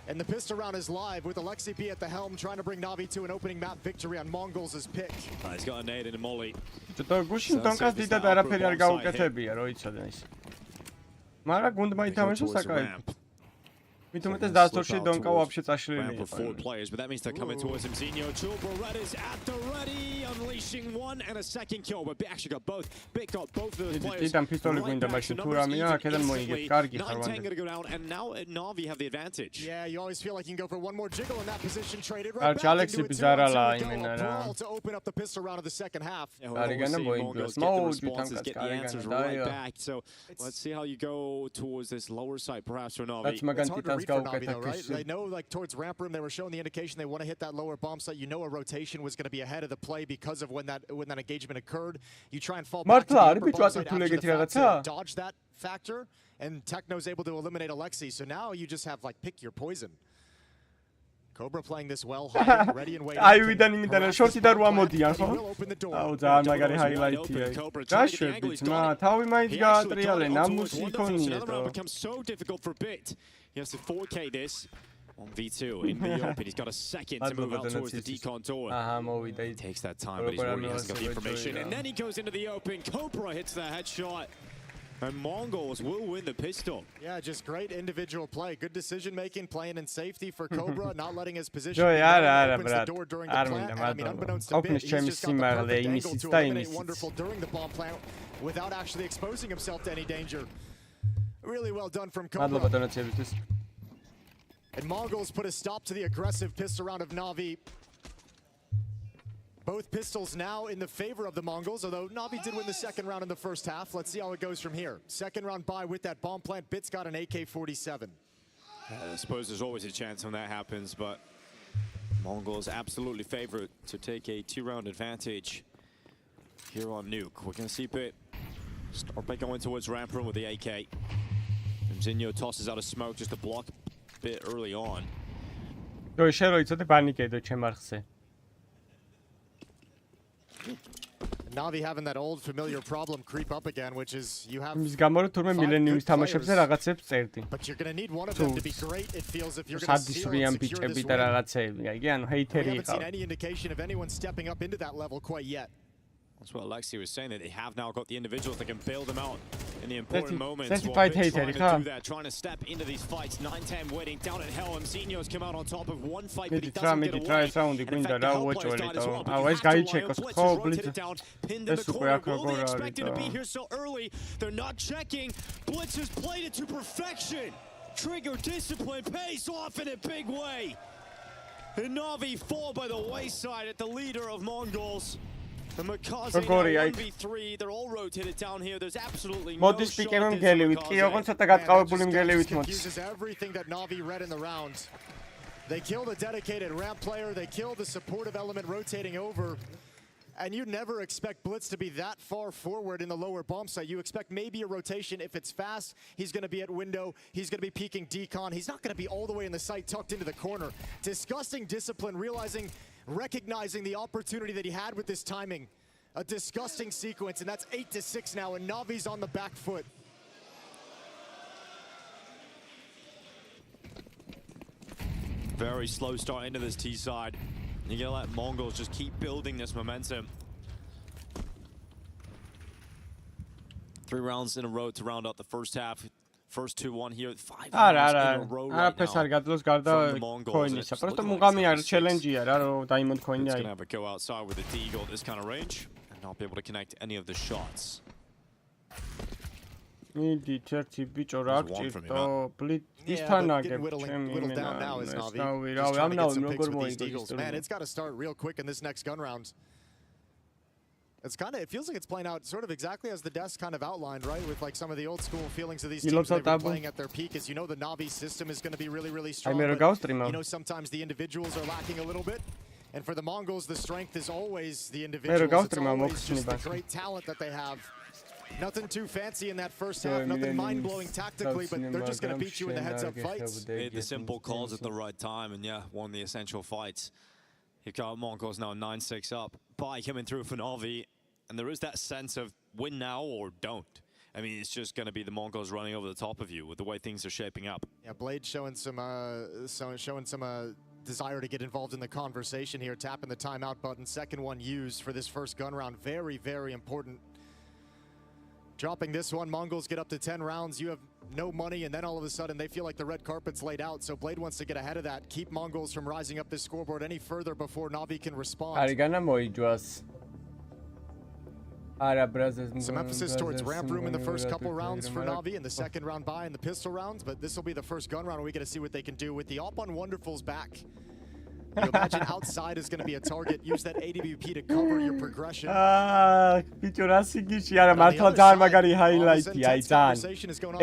[SPEAKER 6] and the pistol round is live with Alexi P at the helm, trying to bring Na'Vi to an opening map victory on Mongols' pick.
[SPEAKER 5] He's got a nade and a molly.
[SPEAKER 1] ცოტა გუშინ დონკას დიდად არაფერი არ გაუკეთებია, რო იცოდნენ ის. მაგრამ გუნდმა ითამაშა საკაი. მით უმეტეს დასწორში დონკა ვაფშე წაშლილი
[SPEAKER 5] For 4 players, but that means they're coming towards him. Zinho, Red is at the ready, unleashing one and a second kill, but actually got both. Bit got both of those players.
[SPEAKER 1] Დიდან პისტოლი გვინდა მაშინ თუ რამეა, აქედან მოიგეთ. კარგი ხარ
[SPEAKER 5] 9-10 gonna go down, and now Na'Vi have the advantage.
[SPEAKER 6] Yeah, you always feel like you can go for one more jiggle in that position, traded right back
[SPEAKER 1] Alexi
[SPEAKER 6] into it.
[SPEAKER 1] Bizarrala, იმენა რა.
[SPEAKER 6] To open up the pistol round of the second half.
[SPEAKER 1] არიგანა მოიგებს.
[SPEAKER 5] Responses, get the answers right back. So let's see how you go towards this lower side, perhaps for Na'Vi.
[SPEAKER 1] რაც მაგან ტიტანს გაუკეთა
[SPEAKER 6] right? They know, like, towards ramp room, they were showing the indication they want to hit that lower bomb site. You know a rotation was going to be ahead of the play because of when that engagement occurred. You try and fall back to the upper bomb site after the fact to dodge that factor, and Techno's able to eliminate Alexi. So now you just have, like, pick your poison. Cobra playing this well, hiding, ready and waiting.
[SPEAKER 1] აივიდან იმიდან შორტი და რვა მოდიან, ხო? აუ, ძალიან მაგარი ჰაილაიტია. გაშვებით, მა, თავი მაინც გაატრიალე, ნამუსი იქონიეთო.
[SPEAKER 5] Becomes so difficult for Bit. He has to 4K this on V2 in the open. He's got a second to move out towards the decon door.
[SPEAKER 1] He
[SPEAKER 5] takes that time, but he's worried he hasn't got the information. And then he goes into the open. Cobra hits the headshot. And Mongols will win the pistol.
[SPEAKER 6] Yeah, just great individual play. Good decision making, playing in safety for Cobra, not letting his position opens the door during the plant. I mean, unbeknownst to Bit, he's just got the perfect angle to eliminate Wonderful during the bomb plant without actually exposing himself to any danger. Really well done from Cobra. And Mongols put a stop to the aggressive pistol round of Na'Vi. Both pistols now in the favor of the Mongols, although Na'Vi did win the second round in the first half. Let's see how it goes from here. Second round bye with that bomb plant. Bit's got an AK-47.
[SPEAKER 5] I suppose there's always a chance when that happens, but Mongols absolutely favorite to take a 2-round advantage here on Nuke. We're going to see Bit start by going towards ramp room with the AK. And Zinho tosses out a smoke just to block Bit early on.
[SPEAKER 6] Na'Vi having that old familiar problem creep up again, which is you have
[SPEAKER 1] but you're
[SPEAKER 6] gonna need one of them to be great, it feels, if you're gonna seal and secure this win. We haven't seen any indication of anyone stepping up into that level quite yet.
[SPEAKER 5] That's what Alexi was saying, that they have now got the individuals that can bail them out in the important moments.
[SPEAKER 1] Fight
[SPEAKER 5] trying to do that, trying to step into these fights. 9-10 waiting down at Helm. Zinho's come out on top of one fight, but he doesn't get away. And in fact, the Hell players died as well. But you have to rely on Blitzers, rotate it down, pinned in the corner. Will they expect it to be here so early? They're not checking. Blitzers played it to perfection. Trigger discipline pays off in a big way. And Na'Vi fall by the wayside at the leader of Mongols. The Makaze now 1v3, they're all rotated down here. There's absolutely no shot at this.
[SPEAKER 6] Uses everything that Na'Vi read in the round. They kill the dedicated ramp player, they kill the supportive element rotating over. And you never expect Blitz to be that far forward in the lower bomb site. You expect maybe a rotation. If it's fast, he's going to be at window. He's going to be peeking decon. He's not going to be all the way in the site tucked into the corner. Disgusting discipline, recognizing the opportunity that he had with this timing. A disgusting sequence, and that's 8-6 now, and Na'Vi's on the back foot.
[SPEAKER 5] Very slow start into this T side. You're gonna let Mongols just keep building this momentum. 3 rounds in a row to round out the first half. First 2-1 here, 5 rounds in a row right now from the Mongols. It's gonna have a go outside with a deagle at this kind of range and not be able to connect any of the shots.
[SPEAKER 6] Man, it's got to start real quick in this next gun round. It feels like it's playing out sort of exactly as the desk kind of outlined, right? With like some of the old school feelings of these teams they've been playing at their peak. As you know, the Na'Vi system is going to be really, really strong. But, you know, sometimes the individuals are lacking a little bit. And for the Mongols, the strength is always the individuals. It's always just the great talent that they have. Nothing too fancy in that first half, nothing mind-blowing tactically, but they're just going to beat you in the heads-up fights.
[SPEAKER 5] Made the simple calls at the right time and, yeah, won the essential fights. You've got Mongols now 9-6 up. By coming through for Na'Vi, and there is that sense of win now or don't. I mean, it's just going to be the Mongols running over the top of you with the way things are shaping up.
[SPEAKER 6] Yeah, Blade showing some desire to get involved in the conversation here, tapping the timeout button. Second one used for this first gun round. Very, very important. Dropping this one, Mongols get up to 10 rounds. You have no money, and then all of a sudden they feel like the red carpet's laid out. So Blade wants to get ahead of that, keep Mongols from rising up this scoreboard any further before Na'Vi can respond. Some emphasis towards ramp room in the first couple rounds for Na'Vi, and the second round by in the pistol rounds, but this will be the first gun round where we get to see what they can do with the op on Wonderful's back. You imagine outside is going to be a target. Use that AWP to cover your progression.
[SPEAKER 1] ბიჭო არა მართლა ძალიან მაგარი ჰაილაითია აი ძალიან.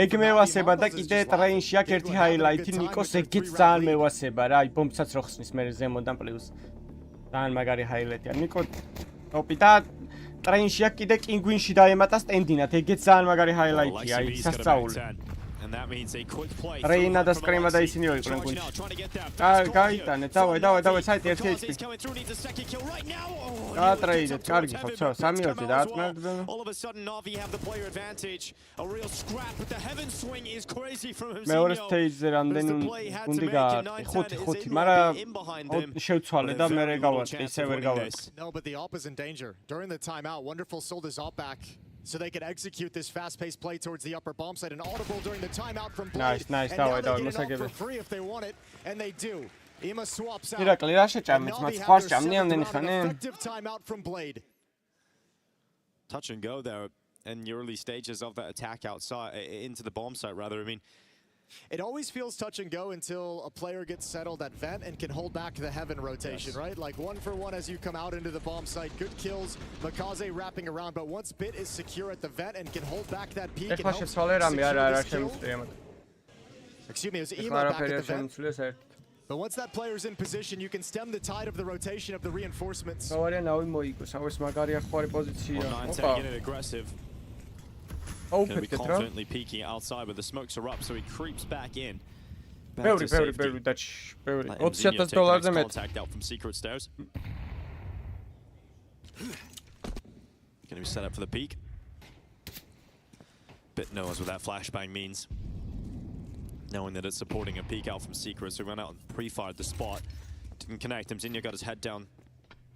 [SPEAKER 1] ეგ მევასება და კიდე ტრეინში აქ ერთი ჰაილაითი ნიკოს ეგეც ძალიან მევასება რა აი ბომბსაც რო ხსნის მე ზემოდან პლუს. ძალიან მაგარი ჰაილაითია. ნიკო ოპი და ტრეინში აქ კიდე კინგვინში დაემატა სტენდინათ. ეგეც ძალიან მაგარი ჰაილაითია აი სასწაული.
[SPEAKER 5] And that means a quick play.
[SPEAKER 1] Reina da screama da isini iqren guni. Gaitane, davai, საიტი ერთი HP. გაატრეიდეთ, კარგი ხო, ცო, 3-2 დააწმენდა.
[SPEAKER 5] All of a sudden Na'Vi have the player advantage. A real scrap, but the heaven swing is crazy from him.
[SPEAKER 1] მეორე stage-ზე რამდენი გუნდი გაარტყი? 5, მაგრამ შევცვალე და მე გავარტყი, ისე ვერ გავარტყი.
[SPEAKER 6] No, but the op is in danger. During the timeout, Wonderful sold his op back so they could execute this fast-paced play towards the upper bomb site. An audible during the timeout from Blade.
[SPEAKER 1] Nice,
[SPEAKER 6] and now they get it for free if they want it, and they do. IEM swaps out.
[SPEAKER 1] ირაკლი რა შეჭამეთ მას ხარ ჭამნი ამდენი ხანი?
[SPEAKER 6] Effective timeout from Blade.
[SPEAKER 5] Touch and go there in the early stages of that attack outside into the bomb site rather. I mean,
[SPEAKER 6] it always feels touch and go until a player gets settled at vent and can hold back the heaven rotation, right? Like 1 for 1 as you come out into the bomb site. Good kills. Makaze wrapping around, but once Bit is secure at the vent and can hold back that peak, it helps secure this kill. Excuse me, it was IEM back at the vent. But once that player's in position, you can stem the tide of the rotation of the reinforcements.
[SPEAKER 5] getting aggressive. Gonna be confidently peeking outside, but the smokes are up, so he creeps back in.
[SPEAKER 1] Very Dutch. $20,000
[SPEAKER 5] contact out from secret stairs. Gonna be set up for the peek. Bit knows what that flashbang means. Knowing that it's supporting a peek out from secret, so he went out and pre-fired the spot. Didn't connect him. Zinnia got his head down.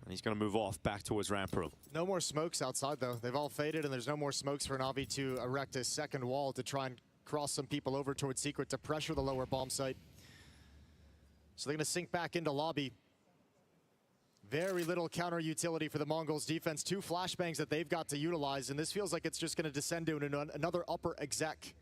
[SPEAKER 5] And he's going to move off back towards ramp room.
[SPEAKER 6] No more smokes outside, though. They've all faded, and there's no more smokes for Na'Vi to erect a second wall to try and cross some people over towards secret to pressure the lower bomb site. So they're going to sink back into lobby. Very little counter utility for the Mongols defense. 2 flashbangs that they've got to utilize, and this feels like it's just going to descend to another upper exec.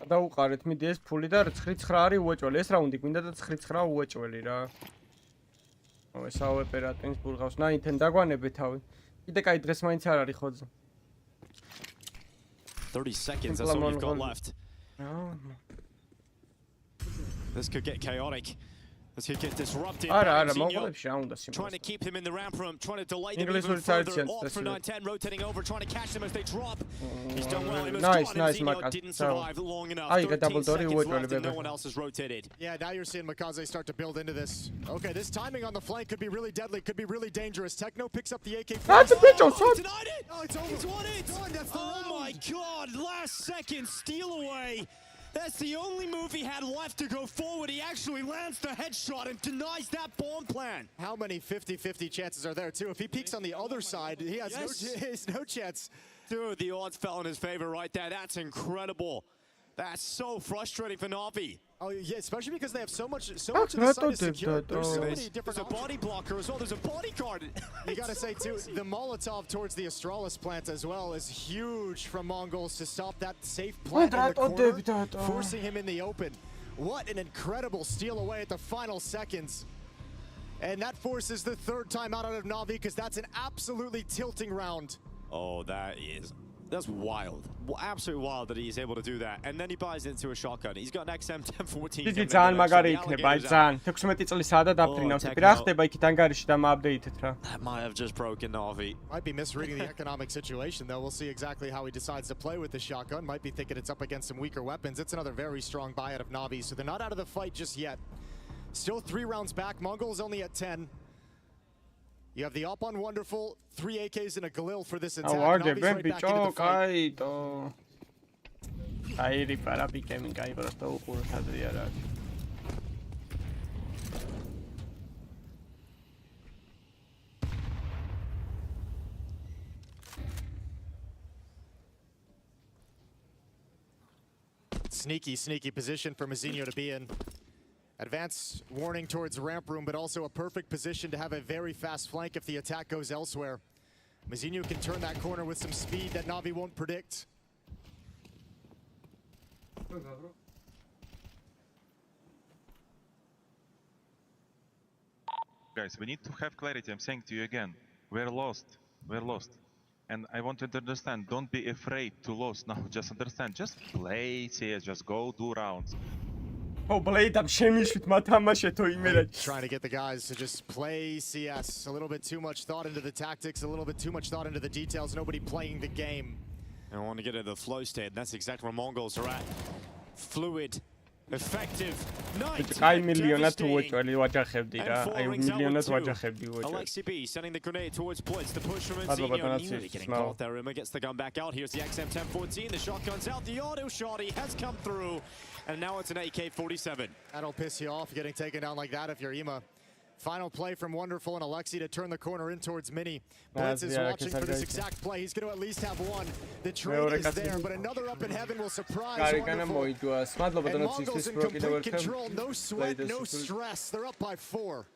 [SPEAKER 1] დაუყარეთ მიდიეს ფული და 9-9 არის უეჭველი. ეს რაუნდი გვინდა და 9-9 უეჭველი რა. ო ესა ოპერატინს ბურღავს. ნაინთენ დაგვანებე თავი. კიდე კაი დღეს მაინც არ არის ხოძე.
[SPEAKER 5] 30 seconds, that's all you've got left. This could get chaotic. This could get disrupted. Trying to keep him in the ramp room, trying to delay them even further. Off for 910, rotating over, trying to catch them as they drop. He's done well. He was
[SPEAKER 1] nice,
[SPEAKER 5] Zinio didn't survive long enough. 13 seconds left and no one else has rotated.
[SPEAKER 6] Yeah, now you're seeing Makaze start to build into this. Okay, this timing on the flank could be really deadly, could be really dangerous. Techno picks up the AK.
[SPEAKER 1] That's a bitch,
[SPEAKER 5] oh, he denied it!
[SPEAKER 6] Oh, it's over.
[SPEAKER 5] He's won it!
[SPEAKER 6] Oh
[SPEAKER 5] my god, last second steal away. That's the only move he had left to go forward. He actually lands the headshot and denies that bomb plan.
[SPEAKER 6] How many 50-50 chances are there, too? If he peeks on the other side, he has no chance.
[SPEAKER 5] Dude, the odds fell in his favor right there. That's incredible. That's so frustrating for Na'Vi.
[SPEAKER 6] Oh, yeah, especially because they have so much of the site is secured. There's so many different
[SPEAKER 5] There's a body blocker as well. There's a bodyguard.
[SPEAKER 6] You got to say, too, the Molotov towards the Astralis plant as well is huge from Mongols to stop that safe plant in the corner, forcing him in the open. What an incredible steal away at the final seconds. And that forces the 3rd time out of Na'Vi because that's an absolutely tilting round.
[SPEAKER 5] Oh, that's wild. Absolutely wild that he's able to do that. And then he buys into a shotgun. He's got an XM1014.
[SPEAKER 1] დიდი ძალიან მაგარი იქნება, აი ძალიან. 16 წლისაა და დაფრინავს. რა ხდება იქით ანგარიში და მააპდეიტეთ რა.
[SPEAKER 5] That might have just broken Na'Vi.
[SPEAKER 6] Might be misreading the economic situation though. We'll see exactly how he decides to play with the shotgun. Might be thinking it's up against some weaker weapons. It's another very strong buy out of Na'Vi, so they're not out of the fight just yet. Still 3 rounds back. Mongols only at 10. You have the up on Wonderful, 3 AKs and a Galil for this attack. Navi's right back into the fight. Sneaky position for Mazinho to be in. Advance warning towards ramp room, but also a perfect position to have a very fast flank if the attack goes elsewhere. Mazinho can turn that corner with some speed that Navi won't predict.
[SPEAKER 7] Guys, we need to have clarity. I'm saying to you again, we're lost. And I want you to understand, don't be afraid to lose now, just understand, just play CS, just go do rounds.
[SPEAKER 1] Oh, Blade, I'm შემიშვით მათამაშე თუ იმერად.
[SPEAKER 6] Trying to get the guys to just play CS. A little bit too much thought into the tactics, a little bit too much thought into the details, nobody playing the game.
[SPEAKER 5] I want to get into the flow state, and that's exactly where Mongols are at. Fluid, effective, nice.
[SPEAKER 1] I millionat უოჭველი ვაჯახებდი რა. აი millionat ვაჯახებდი უოჭველი.
[SPEAKER 5] Alexi B sending the grenade towards Blitz. The push from Mazinho nearly getting caught there. Rima gets the gun back out. Here's the XM1014. The shotgun's out. The auto shotty has come through. And now it's an AK-47.
[SPEAKER 6] That'll piss you off getting taken down like that if you're Ima. Final play from Wonderful and Alexi to turn the corner in towards Mini. Blitz is watching for this exact play. He's going to at least have one. The trade is there, but another up in heaven will surprise Wonderful. And Mongols in complete control. No sweat, no stress. They're up by 4.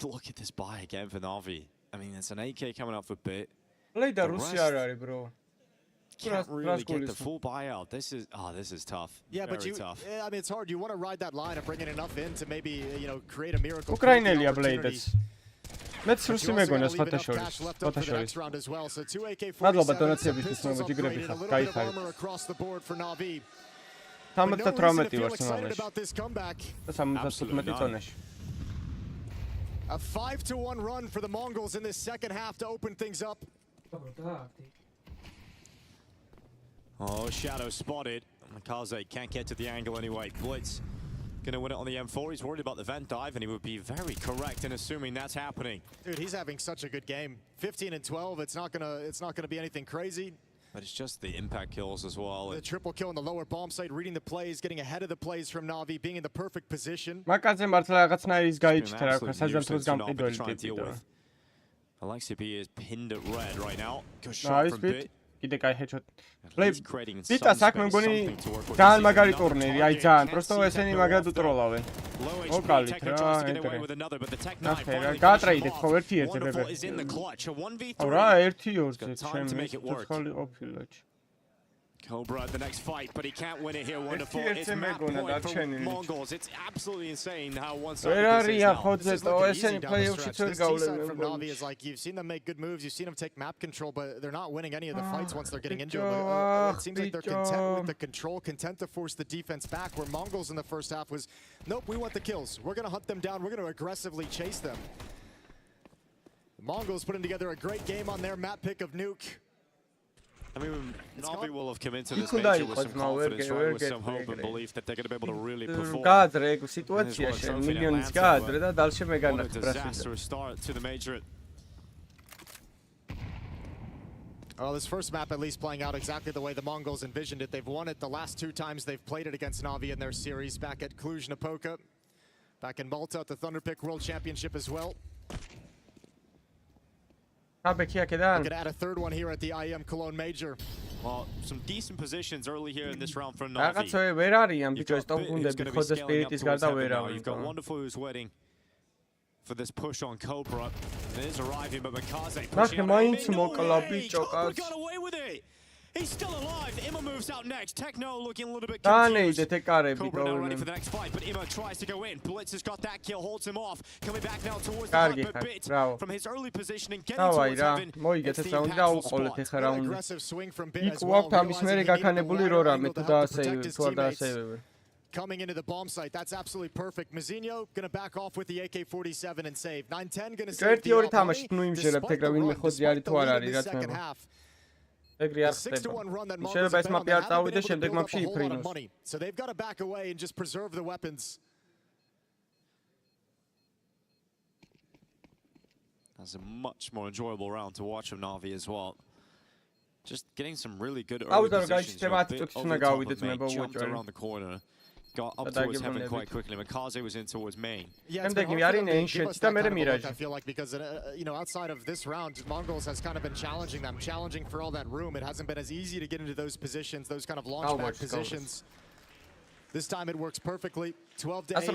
[SPEAKER 5] Look at this buy again for Navi. I mean, it's an AK coming up for Bit.
[SPEAKER 1] Bro.
[SPEAKER 5] Can't really get the full buyout. This is tough.
[SPEAKER 6] Yeah,
[SPEAKER 5] Very
[SPEAKER 6] but
[SPEAKER 5] tough.
[SPEAKER 6] I mean, it's hard. You want to ride that line of bringing enough in to maybe, create a miracle.
[SPEAKER 1] უკრაინელია Blade-ს. მეც რუსი მეგონას ფოთაშორის. მადლობა დონაციებისთვის მოგიგრები ხარ. გაიხარეთ. 78 ვარ სამაში. და 75 წონაში.
[SPEAKER 6] A 5-1 run for the Mongols in this second half to open things up.
[SPEAKER 5] Oh, Shadow spotted. Makaze can't get to the angle anyway. Blitz gonna win it on the M4. He's worried about the vent dive, and he would be very correct in assuming that's happening.
[SPEAKER 6] Dude, he's having such a good game. 15 and 12. It's not gonna be anything crazy.
[SPEAKER 5] But it's just the impact kills as well.
[SPEAKER 6] The triple kill on the lower bomb site, reading the plays, getting ahead of the plays from Navi, being in the perfect position.
[SPEAKER 1] მაკაზე მართლა რაღაცნაირი ის გაიჩნდა რა ქვია საჯამთროს გამყიდველი ტიპი.
[SPEAKER 5] Alexi B is pinned at red right now. Good shot from Bit.
[SPEAKER 1] კიდე კაი headshot. Ბიტა საქმე მგონი ძალიან მაგარი ტურნირი, აი ძალიან, просто ესენი მაგრად უტროლავენ. ოკალით რა, ეგრე. რა, გაატრაიდეთ ხო 1-1-ზე ბებე. რა, 1-2-ზე ჩემი ცოცხალი ყოფილა.
[SPEAKER 5] Cobra at the next fight, but he can't win it here. Wonderful. It's map point from Mongols. It's absolutely insane how one-sided this is now.
[SPEAKER 6] From Navi is like, you've seen them make good moves, you've seen them take map control, but they're not winning any of the fights once they're getting into it. It seems like they're content with the control, content to force the defense back, where Mongols in the first half was, nope, we want the kills. We're going to hunt them down. We're going to aggressively chase them. The Mongols putting together a great game on their map pick of Nuke.
[SPEAKER 5] I mean, Navi will have come into this major with some confidence, right? With some hope and belief that they're going to be able to really perform.
[SPEAKER 1] გაადრე სიტუაციაში, მილიონის გაადრე და დალში მეგანა
[SPEAKER 5] disaster start to the major.
[SPEAKER 6] Well, this first map at least playing out exactly the way the Mongols envisioned it. They've won it the last 2 times they've played it against Navi in their series, back at Cluj-Napoca, back in Malta at the Thunderpick World Championship as well. We could add a third one here at the IEM Cologne Major.
[SPEAKER 5] Well, some decent positions early here in this round for Navi. You've got Wonderful who's waiting for this push on Cobra. It is arriving, but Makaze pushing out. Cobra got away with it. He's still alive. Ima moves out next. Techno looking a little bit confused. Cobra now ready for the next fight, but Ima tries to go in. Blitz has got that kill, holds him off. Coming back now towards the front, but Bit from his early positioning, getting towards heaven. It's the impactful
[SPEAKER 6] Aggressive swing from Bit as well. Coming into the bomb site, that's absolutely perfect. Mazinho gonna back off with the AK-47 and save. 9-10 gonna save the second half.
[SPEAKER 1] ეგრე არ ხდება. შეიძლება ეს მაპი არ წავიდე, შემდეგ მაპში იფრინოს.
[SPEAKER 6] So they've got to back away and just preserve the weapons.
[SPEAKER 5] That's a much more enjoyable round to watch from Na'Vi as well. Just getting some really good early positions. Jumped around the corner. Got up towards heaven quite quickly. Makaze was in towards main.
[SPEAKER 6] Yeah, I feel like because outside of this round, Mongols has kind of been challenging them, challenging for all that room. It hasn't been as easy to get into those positions, those kind of launch pad positions. This time it works perfectly. 12 to 8.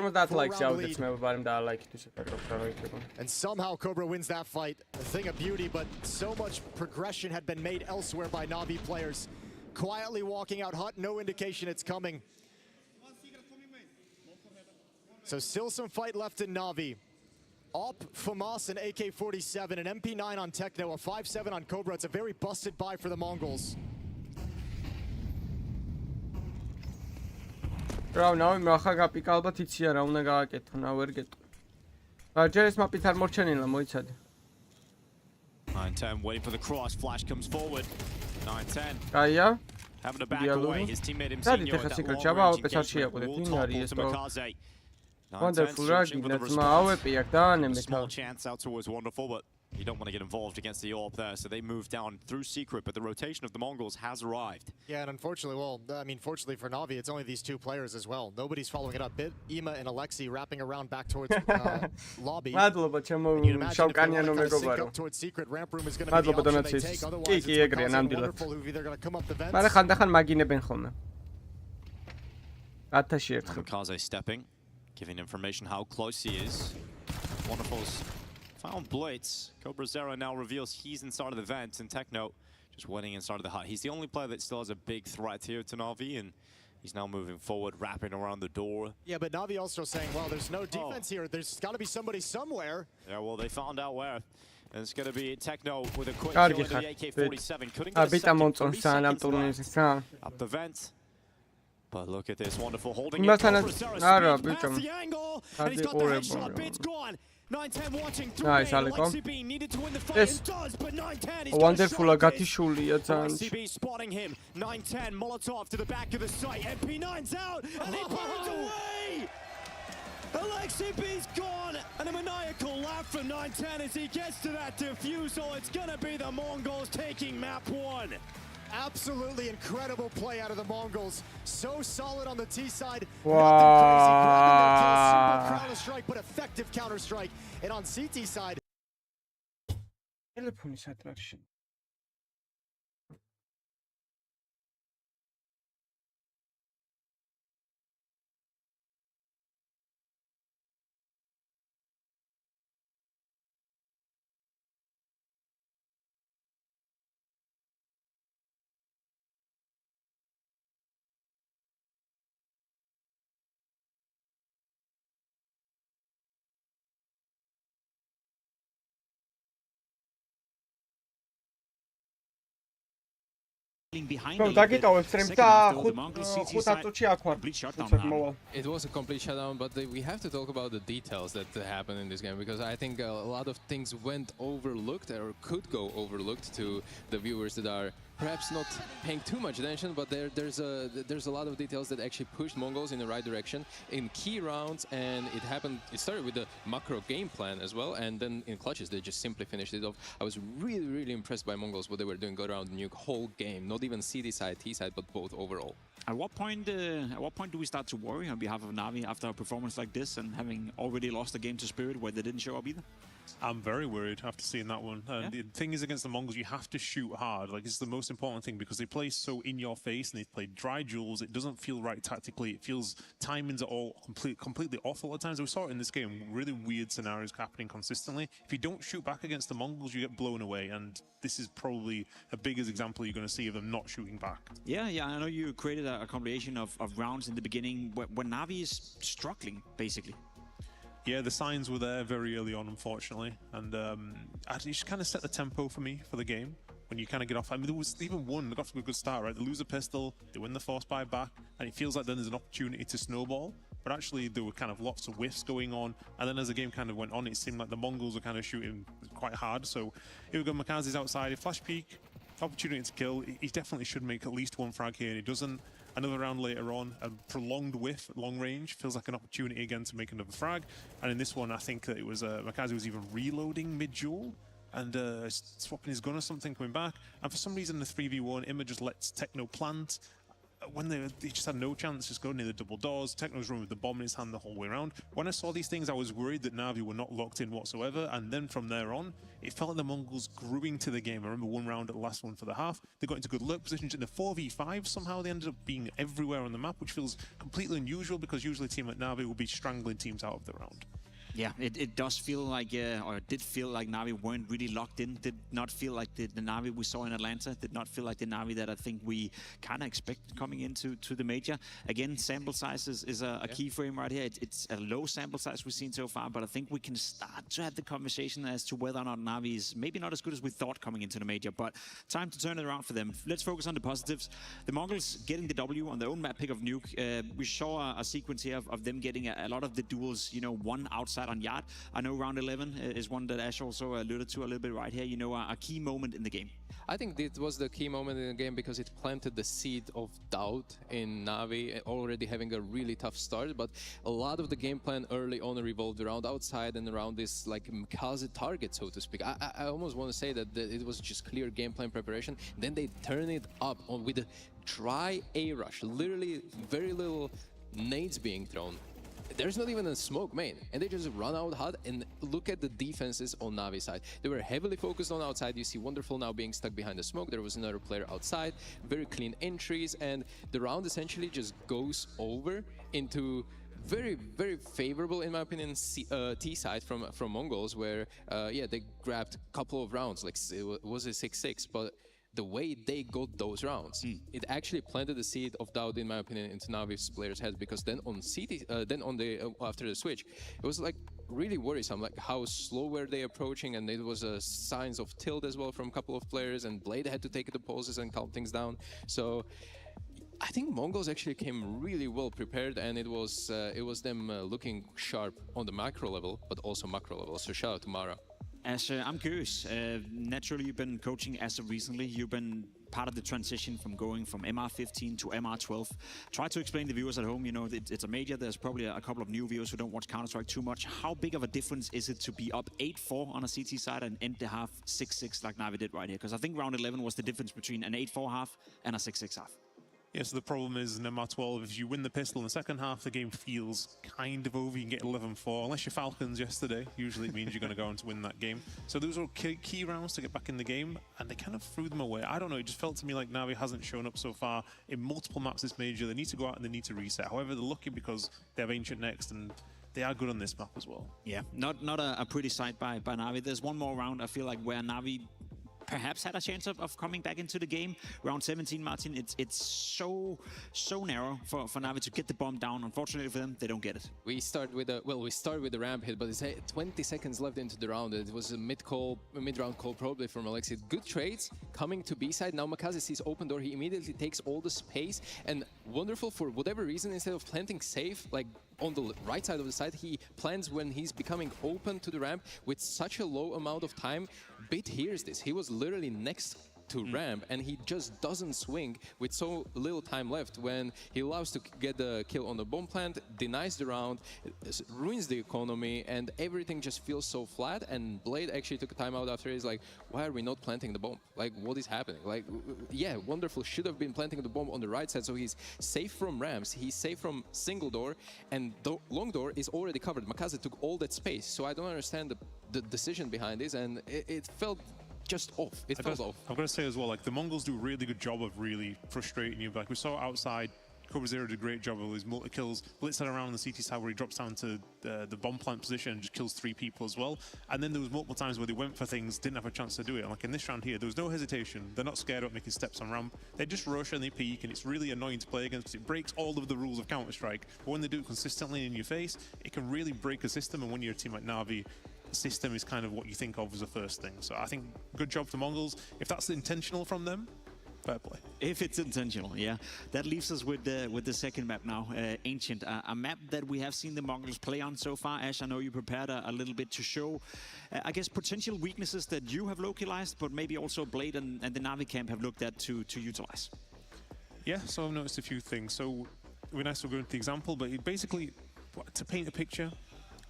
[SPEAKER 6] And somehow Cobra wins that fight. A thing of beauty, but so much progression had been made elsewhere by Na'Vi players. Quietly walking out hut, no indication it's coming. So still some fight left in Na'Vi. Op, FAMAS, and AK-47, an MP9 on Techno, a 5-7 on Cobra. It's a very busted buy for the Mongols.
[SPEAKER 1] Bravo, now I'm gonna pick up the tia around the gacket. Now we're get. Jerry's map is more channel.
[SPEAKER 5] 9-10 waiting for the cross. Flash comes forward. 9-10.
[SPEAKER 1] Kaya.
[SPEAKER 5] Having to back away. His teammate himself at the long range engagement will topple to Makaze.
[SPEAKER 1] Wonderful rugging. That's my AWP.
[SPEAKER 5] Small chance out towards Wonderful, but you don't want to get involved against the AWP there, so they move down through secret, but the rotation of the Mongols has arrived.
[SPEAKER 6] Yeah, and unfortunately, fortunately for Na'Vi, it's only these two players as well. Nobody's following it up. Ima and Alexi wrapping around back towards lobby. And you'd imagine if they sync up towards secret, ramp room is going to be the option they take. Otherwise, it's Makaze and Wonderful who've either going to come up the vents.
[SPEAKER 5] Makaze stepping, giving information how close he is. Wonderful's found Blitz. Cobra Zero now reveals he's inside of the vent, and Techno just waiting inside of the hut. He's the only player that still has a big threat here to Na'Vi, and he's now moving forward, wrapping around the door.
[SPEAKER 6] Yeah, but Na'Vi also saying, well, there's no defense here. There's got to be somebody somewhere.
[SPEAKER 5] Yeah, well, they found out where. And it's going to be Techno with a quick kill into the AK-47. Couldn't get a second, 30 seconds left. Up the vent. But look at this, Wonderful holding it. Cobra Zero speeds past the angle, and he's got the headshot. Bit's gone. 9-10 watching through Alexi needed to win the fight and does, but 9-10 is
[SPEAKER 1] wonderful
[SPEAKER 5] Alexi spotting him. 9-10 Molotov to the back of the site. MP9's out and he burns away. Alexi B's gone, and a maniacal laugh from 9-10 as he gets to that defusal. It's gonna be the Mongols taking map 1.
[SPEAKER 6] Absolutely incredible play out of the Mongols. So solid on the T side.
[SPEAKER 1] Wow.
[SPEAKER 6] Super counter strike, but effective counter strike. And on CT side.
[SPEAKER 3] Behind
[SPEAKER 1] it
[SPEAKER 2] was a complete shutdown, but we have to talk about the details that happened in this game, because I think a lot of things went overlooked or could go overlooked to the viewers that are perhaps not paying too much attention, but there's a lot of details that actually pushed Mongols in the right direction in key rounds, and it started with the macro game plan as well, and then in clutches they just simply finished it off. I was really impressed by Mongols, what they were doing, go around the nuke whole game, not even CD side, T side, but both overall.
[SPEAKER 3] At what point do we start to worry on behalf of Na'Vi after a performance like this and having already lost the game to Spirit where they didn't show up either?
[SPEAKER 4] I'm very worried after seeing that one. The thing is, against the Mongols, you have to shoot hard. Like, it's the most important thing because they play so in your face and they play dry duels. It doesn't feel right tactically. It feels timings are all completely off a lot of times. We saw it in this game. Really weird scenarios happening consistently. If you don't shoot back against the Mongols, you get blown away. And this is probably a biggest example you're going to see of them not shooting back.
[SPEAKER 3] Yeah. I know you created a combination of rounds in the beginning where Na'Vi is struggling, basically.
[SPEAKER 4] Yeah, the signs were there very early on, unfortunately, and it just kind of set the tempo for me for the game. When you kind of get off, I mean, there was even one that got to a good start, right? They lose a pistol, they win the force buy back, and it feels like then there's an opportunity to snowball. But actually, there were kind of lots of whiffs going on, and then as the game kind of went on, it seemed like the Mongols were kind of shooting quite hard. So here we go, Makaze's outside, a flash peek. opportunity to kill. He definitely should make at least one frag here, and he doesn't. Another round later on, a prolonged whiff at long range feels like an opportunity again to make another frag. And in this one, I think that it was Makaze was even reloading mid-duel and swapping his gun or something, coming back. And for some reason, the 3v1, Imma just lets Techno plant. When they just had no chance, just go near the double doors. Techno's running with the bomb in his hand the whole way around. When I saw these things, I was worried that Na'Vi were not locked in whatsoever. And then from there on, it felt like the Mongols grew into the game. I remember one round at the last one for the half. They got into good lurk positions in the 4v5. Somehow they ended up being everywhere on the map, which feels completely unusual because usually a team like Na'Vi will be strangling teams out of the round.
[SPEAKER 3] Yeah, it does feel like, or it did feel like Na'Vi weren't really locked in. Did not feel like the Na'Vi we saw in Atlanta. Did not feel like the Na'Vi that I think we kind of expect coming into the major. Again, sample size is a key frame right here. It's a low sample size we've seen so far, but I think we can start to have the conversation as to whether or not Na'Vi is maybe not as good as we thought coming into the major, but time to turn it around for them. Let's focus on the positives. The Mongols getting the W on their own map pick of Nuke. We saw a sequence here of them getting a lot of the duels, you know, one outside on Yard. I know round 11 is one that Ash also alluded to a little bit right here, you know, a key moment in the game.
[SPEAKER 2] I think it was the key moment in the game because it planted the seed of doubt in Na'Vi, already having a really tough start, but a lot of the game plan early on revolved around outside and around this like Makaze target, so to speak. I almost want to say that it was just clear game plan preparation. Then they turn it up on with a dry A rush, literally very little nades being thrown. There's not even a smoke main, and they just run out hot. And look at the defenses on Na'Vi's side. They were heavily focused on outside. You see Wonderful now being stuck behind the smoke. There was another player outside, very clean entries, and the round essentially just goes over into very, very favorable, in my opinion, T side from Mongols, where yeah, they grabbed a couple of rounds, like it was a 6-6, but the way they got those rounds, it actually planted the seed of doubt, in my opinion, into Na'Vi's players' heads, because then on CT, then on the after the switch, it was like really worrisome, like how slow were they approaching, and it was signs of tilt as well from a couple of players, and Blade had to take the pauses and calm things down. So I think Mongols actually came really well prepared, and it was them looking sharp on the macro level, but also macro level. So shout out to Mara.
[SPEAKER 3] Ash, I'm curious. Naturally, you've been coaching Acer recently. You've been part of the transition from going from MR15 to MR12. Try to explain to viewers at home, you know, it's a major. There's probably a couple of new viewers who don't watch Counter-Strike too much. How big of a difference is it to be up 8-4 on a CT side and end the half 6-6 like Na'Vi did right here? Because I think round 11 was the difference between an 8-4 half and a 6-6 half.
[SPEAKER 4] Yeah, so the problem is in MR12, if you win the pistol in the second half, the game feels kind of over. You can get 11-4, unless you're Falcons yesterday. Usually it means you're going to go on to win that game. So those are key rounds to get back in the game, and they kind of threw them away. I don't know, it just felt to me like Na'Vi hasn't shown up so far in multiple maps this major. They need to go out and they need to reset. However, they're lucky because they have Ancient next, and they are good on this map as well. Yeah,
[SPEAKER 3] not a pretty sight by Na'Vi. There's one more round, I feel like, where Na'Vi perhaps had a chance of coming back into the game. Round 17, Martin, it's so narrow for Na'Vi to get the bomb down. Unfortunately for them, they don't get it.
[SPEAKER 2] We start with the ramp hit, but it's 20 seconds left into the round. It was a mid-round call probably from Alexei. Good trades coming to B side. Now Makaze sees open door. He immediately takes all the space, and Wonderful, for whatever reason, instead of planting safe, like on the right side of the side, he plans when he's becoming open to the ramp with such a low amount of time. Bit hears this. He was literally next to ramp, and he just doesn't swing with so little time left when he allows to get the kill on the bomb plant, denies the round, ruins the economy, and everything just feels so flat. And Blade actually took a timeout after. He's like, why are we not planting the bomb? Like, what is happening? Like, yeah, Wonderful should have been planting the bomb on the right side, so he's safe from ramps, he's safe from single door, and the long door is already covered. Makaze took all that space, so I don't understand the decision behind this, and it felt just off. It felt off.
[SPEAKER 4] I've got to say as well, like, the Mongols do a really good job of really frustrating you. Like, we saw outside, Cobra Zero did a great job of his multi-kills. Blitzed around on the CT side where he drops down to the bomb plant position and just kills 3 people as well. And then there was multiple times where they went for things, didn't have a chance to do it. And like in this round here, there was no hesitation. They're not scared of making steps on ramp. They just rush and they peek, and it's really annoying to play against because it breaks all of the rules of Counter-Strike. But when they do it consistently in your face, it can really break a system. And when you're a team like Na'Vi, system is kind of what you think of as the first thing. So I think good job to Mongols. If that's intentional from them, fair play.
[SPEAKER 3] If it's intentional, yeah. That leaves us with the second map now, Ancient, a map that we have seen the Mongols play on so far. Ash, I know you prepared a little bit to show, I guess, potential weaknesses that you have localized, but maybe also Blade and the Na'Vi camp have looked at to utilize.
[SPEAKER 4] Yeah, so I've noticed a few things. So we're nice to go into the example, but basically, to paint a picture,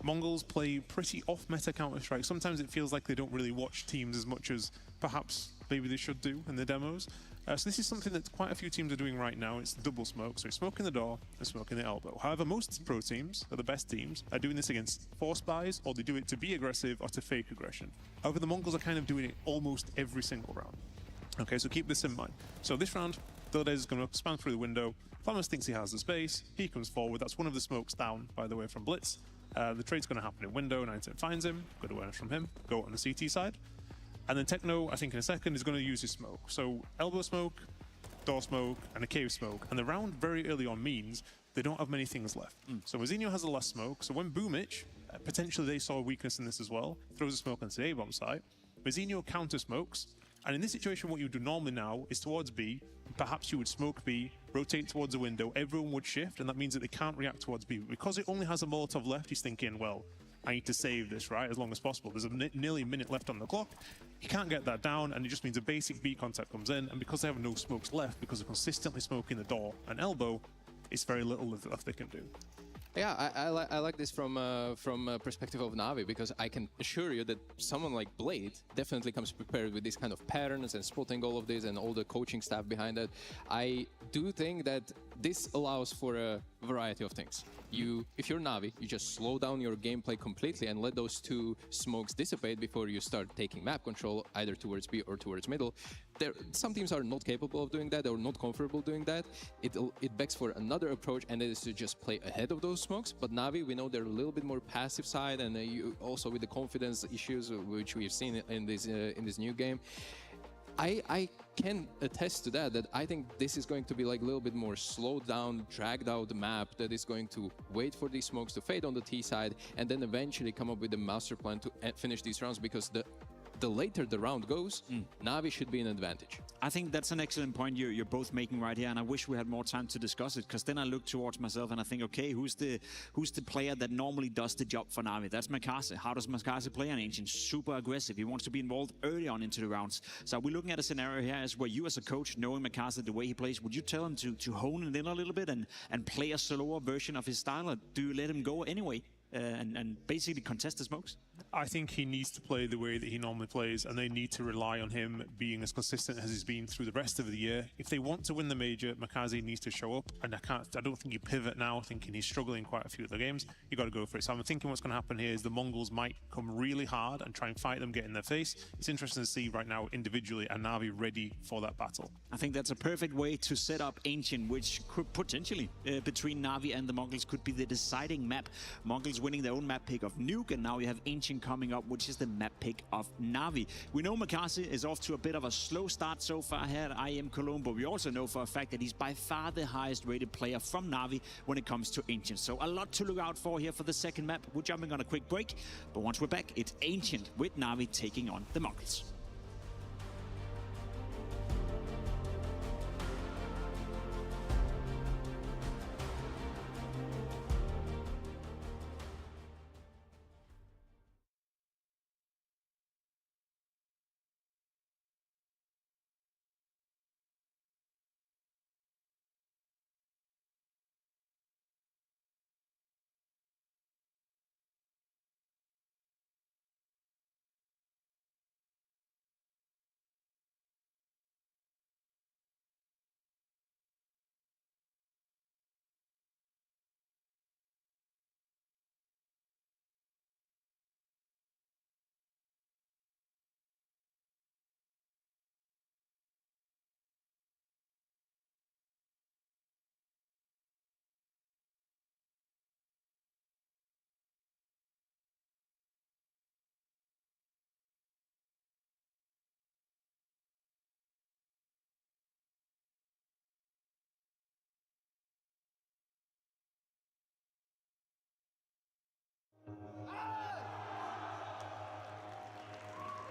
[SPEAKER 4] Mongols play pretty off-meta Counter-Strike. Sometimes it feels like they don't really watch teams as much as perhaps maybe they should do in the demos. So this is something that quite a few teams are doing right now. It's double smoke, so it's smoke in the door and smoke in the elbow. However, most pro teams, or the best teams, are doing this against force buys, or they do it to be aggressive or to fake aggression. However, the Mongols are kind of doing it almost every single round. Okay, so keep this in mind. So this round, Dildez is going to span through the window. Thomas thinks he has the space. He comes forward. That's one of the smokes down, by the way, from Blitz. The trade's going to happen in window. 910 finds him. Good awareness from him. Go on the CT side. And then Techno, I think in a second, is going to use his smoke. So elbow smoke, door smoke, and a cave smoke. And the round very early on means they don't have many things left. So Mazinho has the last smoke. So when Boomich, potentially they saw a weakness in this as well, throws a smoke onto the A-bomb site, Mazinho counter smokes. And in this situation, what you would do normally now is towards B, perhaps you would smoke B, rotate towards the window, everyone would shift, and that means that they can't react towards B. But because it only has a Molotov left, he's thinking, well, I need to save this, right, as long as possible. There's nearly a minute left on the clock. He can't get that down, and it just means a basic B contact comes in, and because they have no smokes left, because they're consistently smoking the door and elbow, it's very little that they can do.
[SPEAKER 2] Yeah, I like this from perspective of Na'Vi, because I can assure you that someone like Blade definitely comes prepared with these kind of patterns and spotting all of this and all the coaching staff behind it. I do think that this allows for a variety of things. If you're Na'Vi, you just slow down your gameplay completely and let those two smokes dissipate before you start taking map control either towards B or towards middle. Some teams are not capable of doing that or not comfortable doing that. It begs for another approach, and it is to just play ahead of those smokes. But Na'Vi, we know they're a little bit more passive side, and also with the confidence issues which we've seen in this new game. I can attest to that I think this is going to be like a little bit more slowed down, dragged out map that is going to wait for these smokes to fade on the T side and then eventually come up with a master plan to finish these rounds, because the later the round goes, Na'Vi should be in advantage.
[SPEAKER 3] I think that's an excellent point you're both making right here, and I wish we had more time to discuss it, because then I look towards myself and I think, okay, who's the player that normally does the job for Na'Vi? That's Makase. How does Makase play on Ancient? Super aggressive. He wants to be involved early on into the rounds. So we're looking at a scenario here as where you as a coach, knowing Makase the way he plays, would you tell him to hone it in a little bit and play a slower version of his style, or do you let him go anyway? And basically contest the smokes?
[SPEAKER 4] I think he needs to play the way that he normally plays, and they need to rely on him being as consistent as he's been through the rest of the year. If they want to win the major, Makaze needs to show up, and I don't think you pivot now, thinking he's struggling quite a few of the games. You got to go for it. So I'm thinking what's going to happen here is the Mongols might come really hard and try and fight them, get in their face. It's interesting to see right now individually and Na'Vi ready for that battle.
[SPEAKER 3] I think that's a perfect way to set up Ancient, which could potentially, between Na'Vi and the Mongols, could be the deciding map. Mongols winning their own map pick of Nuke, and now you have Ancient coming up, which is the map pick of Na'Vi. We know Makase is off to a bit of a slow start so far here at IEM Cologne, but we also know for a fact that he's by far the highest rated player from Na'Vi when it comes to Ancient. So a lot to look out for here for the second map. We're jumping on a quick break, but once we're back, it's Ancient with Na'Vi taking on the Mongols.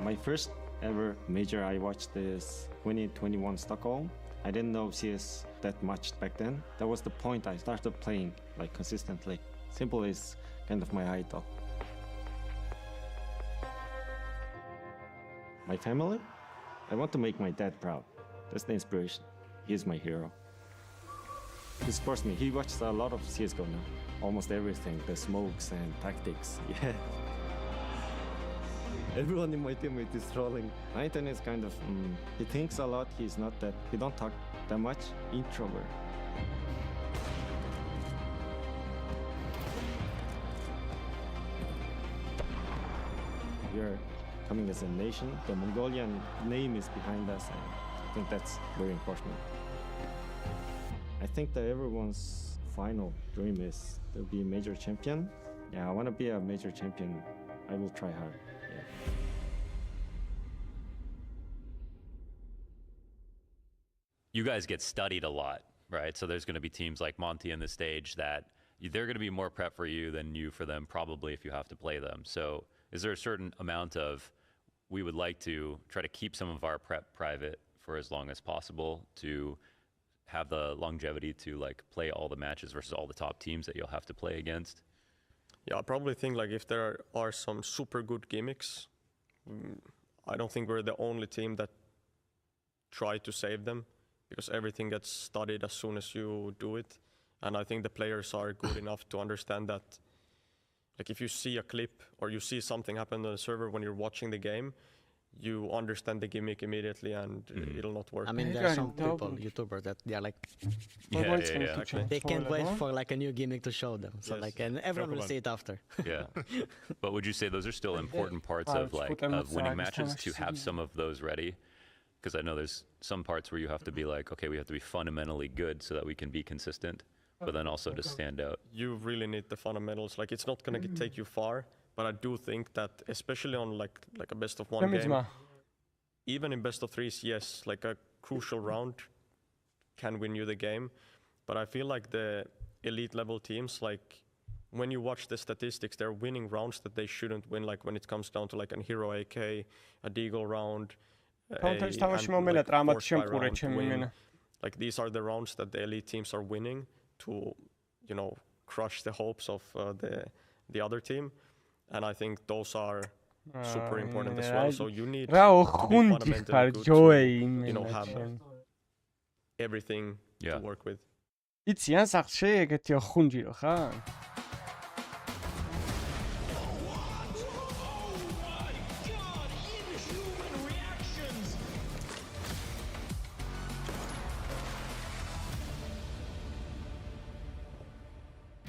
[SPEAKER 8] My first ever major I watched is 2021 Stockholm. I didn't know CS that much back then. That was the point I started playing like consistently. Simple is kind of my idol. My family? I want to make my dad proud. That's the inspiration. He's my hero. He supports me. He watches a lot of CSGO now. Almost everything, the smokes and tactics. Yeah. Everyone in my teammate is trolling. Nathan is kind of, he thinks a lot. He don't talk that much. Introvert. We are coming as a nation. The Mongolian name is behind us, and I think that's very important. I think that everyone's final dream is to be a major champion. Yeah, I want to be a major champion. I will try hard. Yeah.
[SPEAKER 9] You guys get studied a lot, right? So there's going to be teams like Monty in the stage that they're going to be more prep for you than you for them, probably, if you have to play them. So is there a certain amount of, we would like to try to keep some of our prep private for as long as possible to have the longevity to like play all the matches versus all the top teams that you'll have to play against?
[SPEAKER 10] Yeah, I probably think like if there are some super good gimmicks, I don't think we're the only team that try to save them, because everything gets studied as soon as you do it. And I think the players are good enough to understand that, like if you see a clip or you see something happen on the server when you're watching the game, you understand the gimmick immediately and it'll not work.
[SPEAKER 11] I mean, there are some people, YouTubers, that they are like, they can't wait for like a new gimmick to show them. So like, and everyone will see it after.
[SPEAKER 9] Yeah. But would you say those are still important parts of like of winning matches, to have some of those ready? Because I know there's some parts where you have to be like, okay, we have to be fundamentally good so that we can be consistent, but then also to stand out.
[SPEAKER 10] You really need the fundamentals. Like, it's not going to take you far, but I do think that especially on like a best of one game, even in best of threes, yes, like a crucial round can win you the game. But I feel like the elite level teams, like when you watch the statistics, they're winning rounds that they shouldn't win. Like when it comes down to like an Hero AK, a Deagle round, like these are the rounds that the elite teams are winning to, you know, crush the hopes of the other team. And I think those are super important as well. So you need to be fundamentally good to, you know, have everything to work with.
[SPEAKER 1] იციან სახში ეგეთი ხუნჯირო ხარ?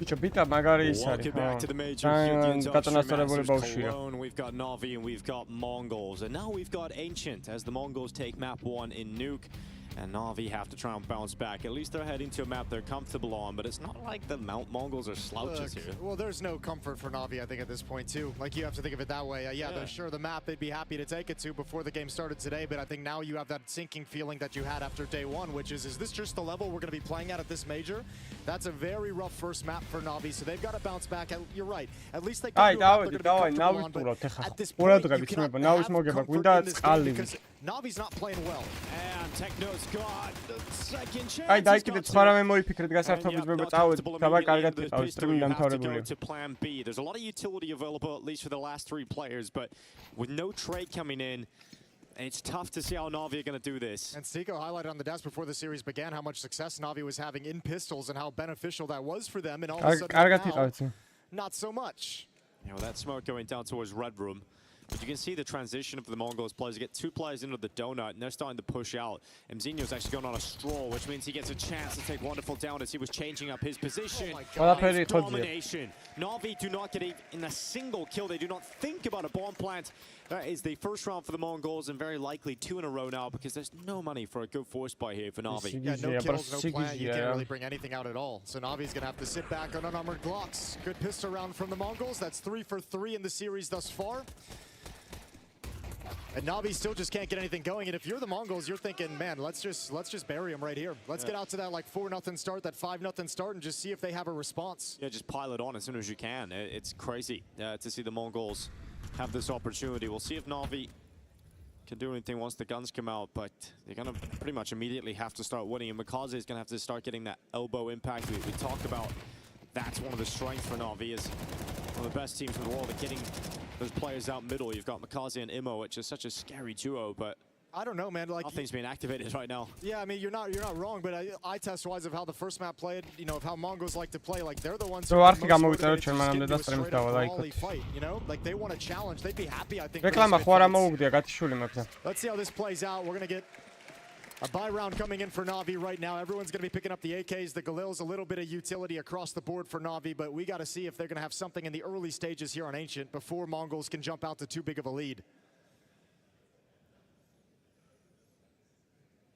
[SPEAKER 5] Welcome back to the major. We've got Na'Vi and we've got Mongols, and now we've got Ancient as the Mongols take map 1 in Nuke, and Na'Vi have to try and bounce back. At least they're heading to a map they're comfortable on, but it's not like the Mongols are slouches here.
[SPEAKER 6] Well, there's no comfort for Na'Vi, I think, at this point too. Like, you have to think of it that way. Yeah, they're sure the map they'd be happy to take it to before the game started today, but I think now you have that sinking feeling that you had after day one, which is this just the level we're going to be playing at this major? That's a very rough first map for Na'Vi, so they've got to bounce back. You're right. At least they can do a map they're going to be comfortable on, but at this point, you cannot have comfort in this game because Na'Vi's not playing well.
[SPEAKER 5] And Techno's got the second chance.
[SPEAKER 1] აი დაიკიდეთ სხვა რამე მოიფიქრეთ გასართობიძმება წავედ დაბა კარგად იყავით სტრიმი დამთავრებული.
[SPEAKER 5] To plan B. There's a lot of utility available, at least for the last 3 players, but with no trade coming in, it's tough to see how Na'Vi are going to do this.
[SPEAKER 6] And Seiko highlighted on the desk before the series began how much success Na'Vi was having in pistols and how beneficial that was for them, and all of a sudden now, not so much.
[SPEAKER 5] Yeah, well, that smoke going down towards Red Room. But you can see the transition of the Mongols players. You get 2 players into the donut, and they're starting to push out. Mzinho's actually going on a stroll, which means he gets a chance to take Wonderful down as he was changing up his position. It's domination. Na'Vi do not get in a single kill. They do not think about a bomb plant. That is the first round for the Mongols, and very likely 2 in a row now, because there's no money for a good force buy here for Na'Vi.
[SPEAKER 6] Yeah, no kills, no plan. You can't really bring anything out at all. So Na'Vi's going to have to sit back on unarmored Glocks. Good pistol round from the Mongols. That's 3 for 3 in the series thus far. And Na'Vi still just can't get anything going. And if you're the Mongols, you're thinking, man, let's just bury them right here. Let's get out to that like 4-0 start, that 5-0 start, and just see if they have a response.
[SPEAKER 5] Yeah, just pile it on as soon as you can. It's crazy to see the Mongols have this opportunity. We'll see if Na'Vi can do anything once the guns come out, but they're going to pretty much immediately have to start winning, and Makaze is going to have to start getting that elbow impact. We talked about that's one of the strengths for Na'Vi, is one of the best teams in the world at getting those players out middle. You've got Makaze and Immo, which is such a scary duo, but
[SPEAKER 6] I don't know, man. Like,
[SPEAKER 5] nothing's being activated right now.
[SPEAKER 6] Yeah, I mean, you're not wrong, but eye test wise of how the first map played, you know, of how Mongols like to play, like they're the ones who are most motivated to just get into a straight up brawly fight, you know? Like they want a challenge. They'd be happy, I think. Let's see how this plays out. We're gonna get a buy round coming in for Na'Vi right now. Everyone's gonna be picking up the AKs, the Galils, a little bit of utility across the board for Na'Vi, but we gotta see if they're gonna have something in the early stages here on Ancient before Mongols can jump out to too big of a lead.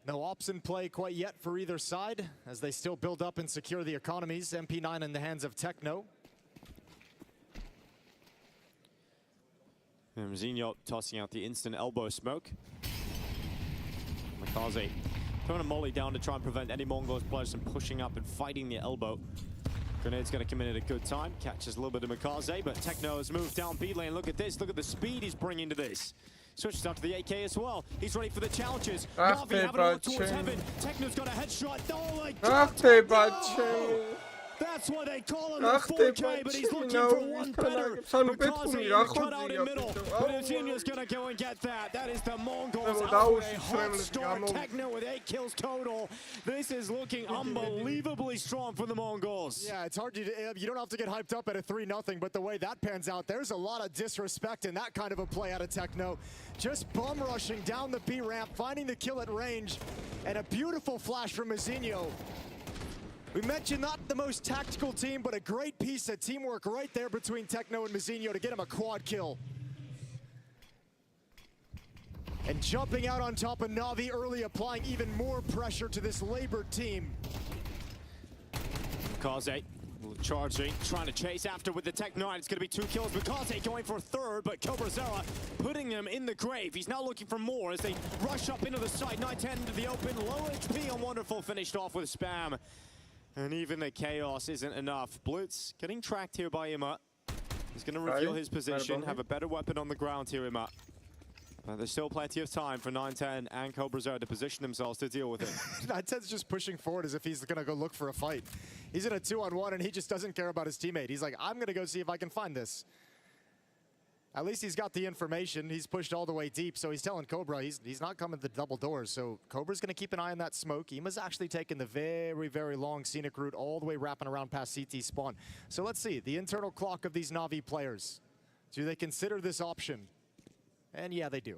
[SPEAKER 6] No ops in play quite yet for either side as they still build up and secure the economies. MP9 in the hands of Techno.
[SPEAKER 5] And Zinho tossing out the instant elbow smoke. Makaze throwing a molly down to try and prevent any Mongols players from pushing up and fighting the elbow. Grenade's going to come in at a good time. Catches a little bit of Makaze, but Techno has moved down B lane. Look at this. Look at the speed he's bringing to this. Switches out to the AK as well. He's ready for the challenges. Na'Vi having a look towards heaven. Techno's got a headshot. Oh my God! That's what they call him, the 4K, but he's looking for one better. Makaze cut out in middle, but Eugenio's gonna go and get that. That is the Mongols out with a hot start. Techno with 8 kills total. This is looking unbelievably strong for the Mongols.
[SPEAKER 6] Yeah, it's hard to, you don't have to get hyped up at a 3-0, but the way that pans out, there's a lot of disrespect in that kind of a play out of Techno. Just bum rushing down the B ramp, finding the kill at range, and a beautiful flash from Eugenio. We mentioned not the most tactical team, but a great piece of teamwork right there between Techno and Mizinho to get him a quad kill. And jumping out on top of Na'Vi early, applying even more pressure to this labored team.
[SPEAKER 5] Makaze charging, trying to chase after with the Tech 9. It's going to be 2 kills. Makaze going for a third, but Cobra Zera putting him in the grave. He's now looking for more as they rush up into the side. 9-10 into the open. Low HP on Wonderful, finished off with spam. And even the chaos isn't enough. Blitz getting tracked here by Imma. He's going to reveal his position, have a better weapon on the ground here, Imma. But there's still plenty of time for 9-10 and Cobra Zero to position themselves to deal with it.
[SPEAKER 6] 9-10's just pushing forward as if he's going to go look for a fight. He's in a 2-on-1 and he just doesn't care about his teammate. He's like, I'm going to go see if I can find this. At least he's got the information. He's pushed all the way deep, so he's telling Cobra he's not coming to the double doors. So Cobra's going to keep an eye on that smoke. Ima's actually taken the very, very long scenic route all the way wrapping around past CT spawn. So let's see, the internal clock of these Na'Vi players. Do they consider this option? And yeah, they do.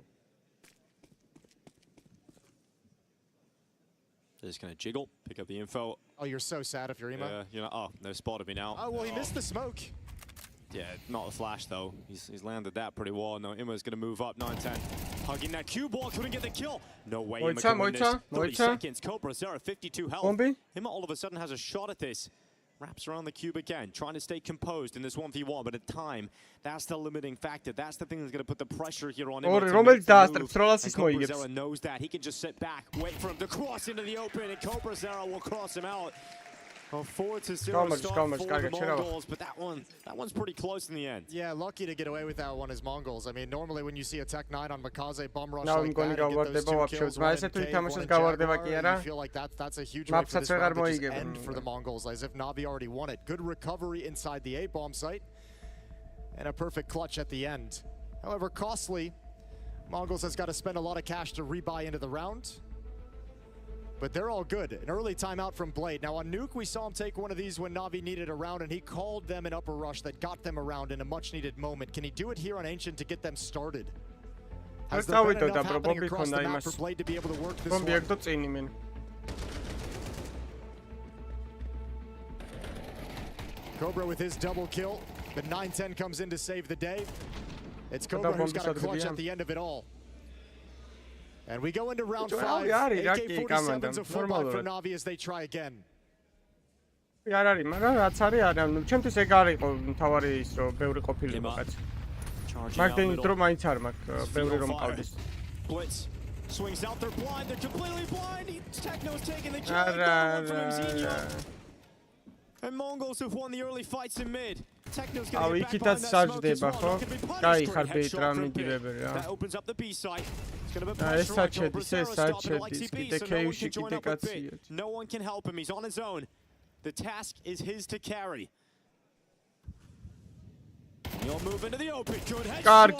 [SPEAKER 5] They're just going to jiggle, pick up the info.
[SPEAKER 6] Oh, you're so sad if you're Ima.
[SPEAKER 5] Yeah, you know, oh, they spotted me now.
[SPEAKER 6] Oh, well, he missed the smoke.
[SPEAKER 5] Yeah, not the flash, though. He's landed that pretty well. No, Imma's going to move up, 9-10. Hugging that cue ball, couldn't get the kill. No way, Imma can win this. 30 seconds, Cobra Zero, 52 health. Imma all of a sudden has a shot at this. Wraps around the cube again, trying to stay composed in this 1v1, but at time, that's the limiting factor. That's the thing that's going to put the pressure here on Imma. Cobra Zero knows that. He can just sit back, wait for him to cross into the open, and Cobra Zero will cross him out. A 4-0 start for the Mongols, but that one's pretty close in the end.
[SPEAKER 6] Yeah, lucky to get away with that one as Mongols. I mean, normally when you see a Tech 9 on Makaze bum rush like that, and get those 2 kills, one in K, one in Jaguar, you feel like that's a huge way for this round to just end for the Mongols, as if Na'Vi already won it. Good recovery inside the A-bomb site, and a perfect clutch at the end. However, costly. Mongols has got to spend a lot of cash to rebuy into the round. But they're all good. An early timeout from Blade. Now on Nuke, we saw him take one of these when Na'Vi needed a round, and he called them an upper rush that got them around in a much-needed moment. Can he do it here on Ancient to get them started? Has there been enough happening across the map for Blade to be able to work this one? Cobra with his double kill, but 9-10 comes in to save the day. It's Cobra who's got a clutch at the end of it all. And we go into round 5. AK-47's a full buy for Na'Vi as they try again.
[SPEAKER 5] Blitz swings out, they're blind, they're completely blind. Techno's taking the kill. And Mongols have won the early fights in mid. Techno's going
[SPEAKER 1] to
[SPEAKER 5] get back behind that smoke as well. Not going to be punished. Great headshot from Big. That opens up the B site. It's going to be pressure on Joe Bracero stopping it like CB, so no one can join up with Big. No one can help him. He's on his own. The task is his to carry. You'll move into the open. Good headshot.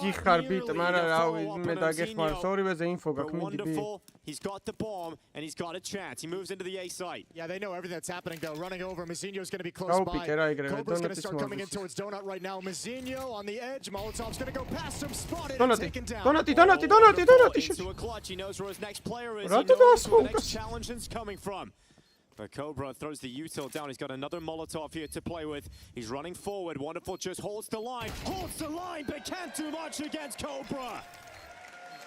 [SPEAKER 5] Wonderful. He's got the bomb and he's got a chance. He moves into the A site.
[SPEAKER 6] Yeah, they know everything that's happening though. Running over. Mazzinho's going to be close by. Cobra's going to start coming in towards Donut right now. Mazzinho on the edge. Molotov's going to go past him. Spotted and taken down.
[SPEAKER 5] Into a clutch. He knows where his next player is. He knows where the next challenge is coming from. But Cobra throws the util down. He's got another Molotov here to play with. He's running forward. Wonderful just holds the line. Holds the line, but can't do much against Cobra.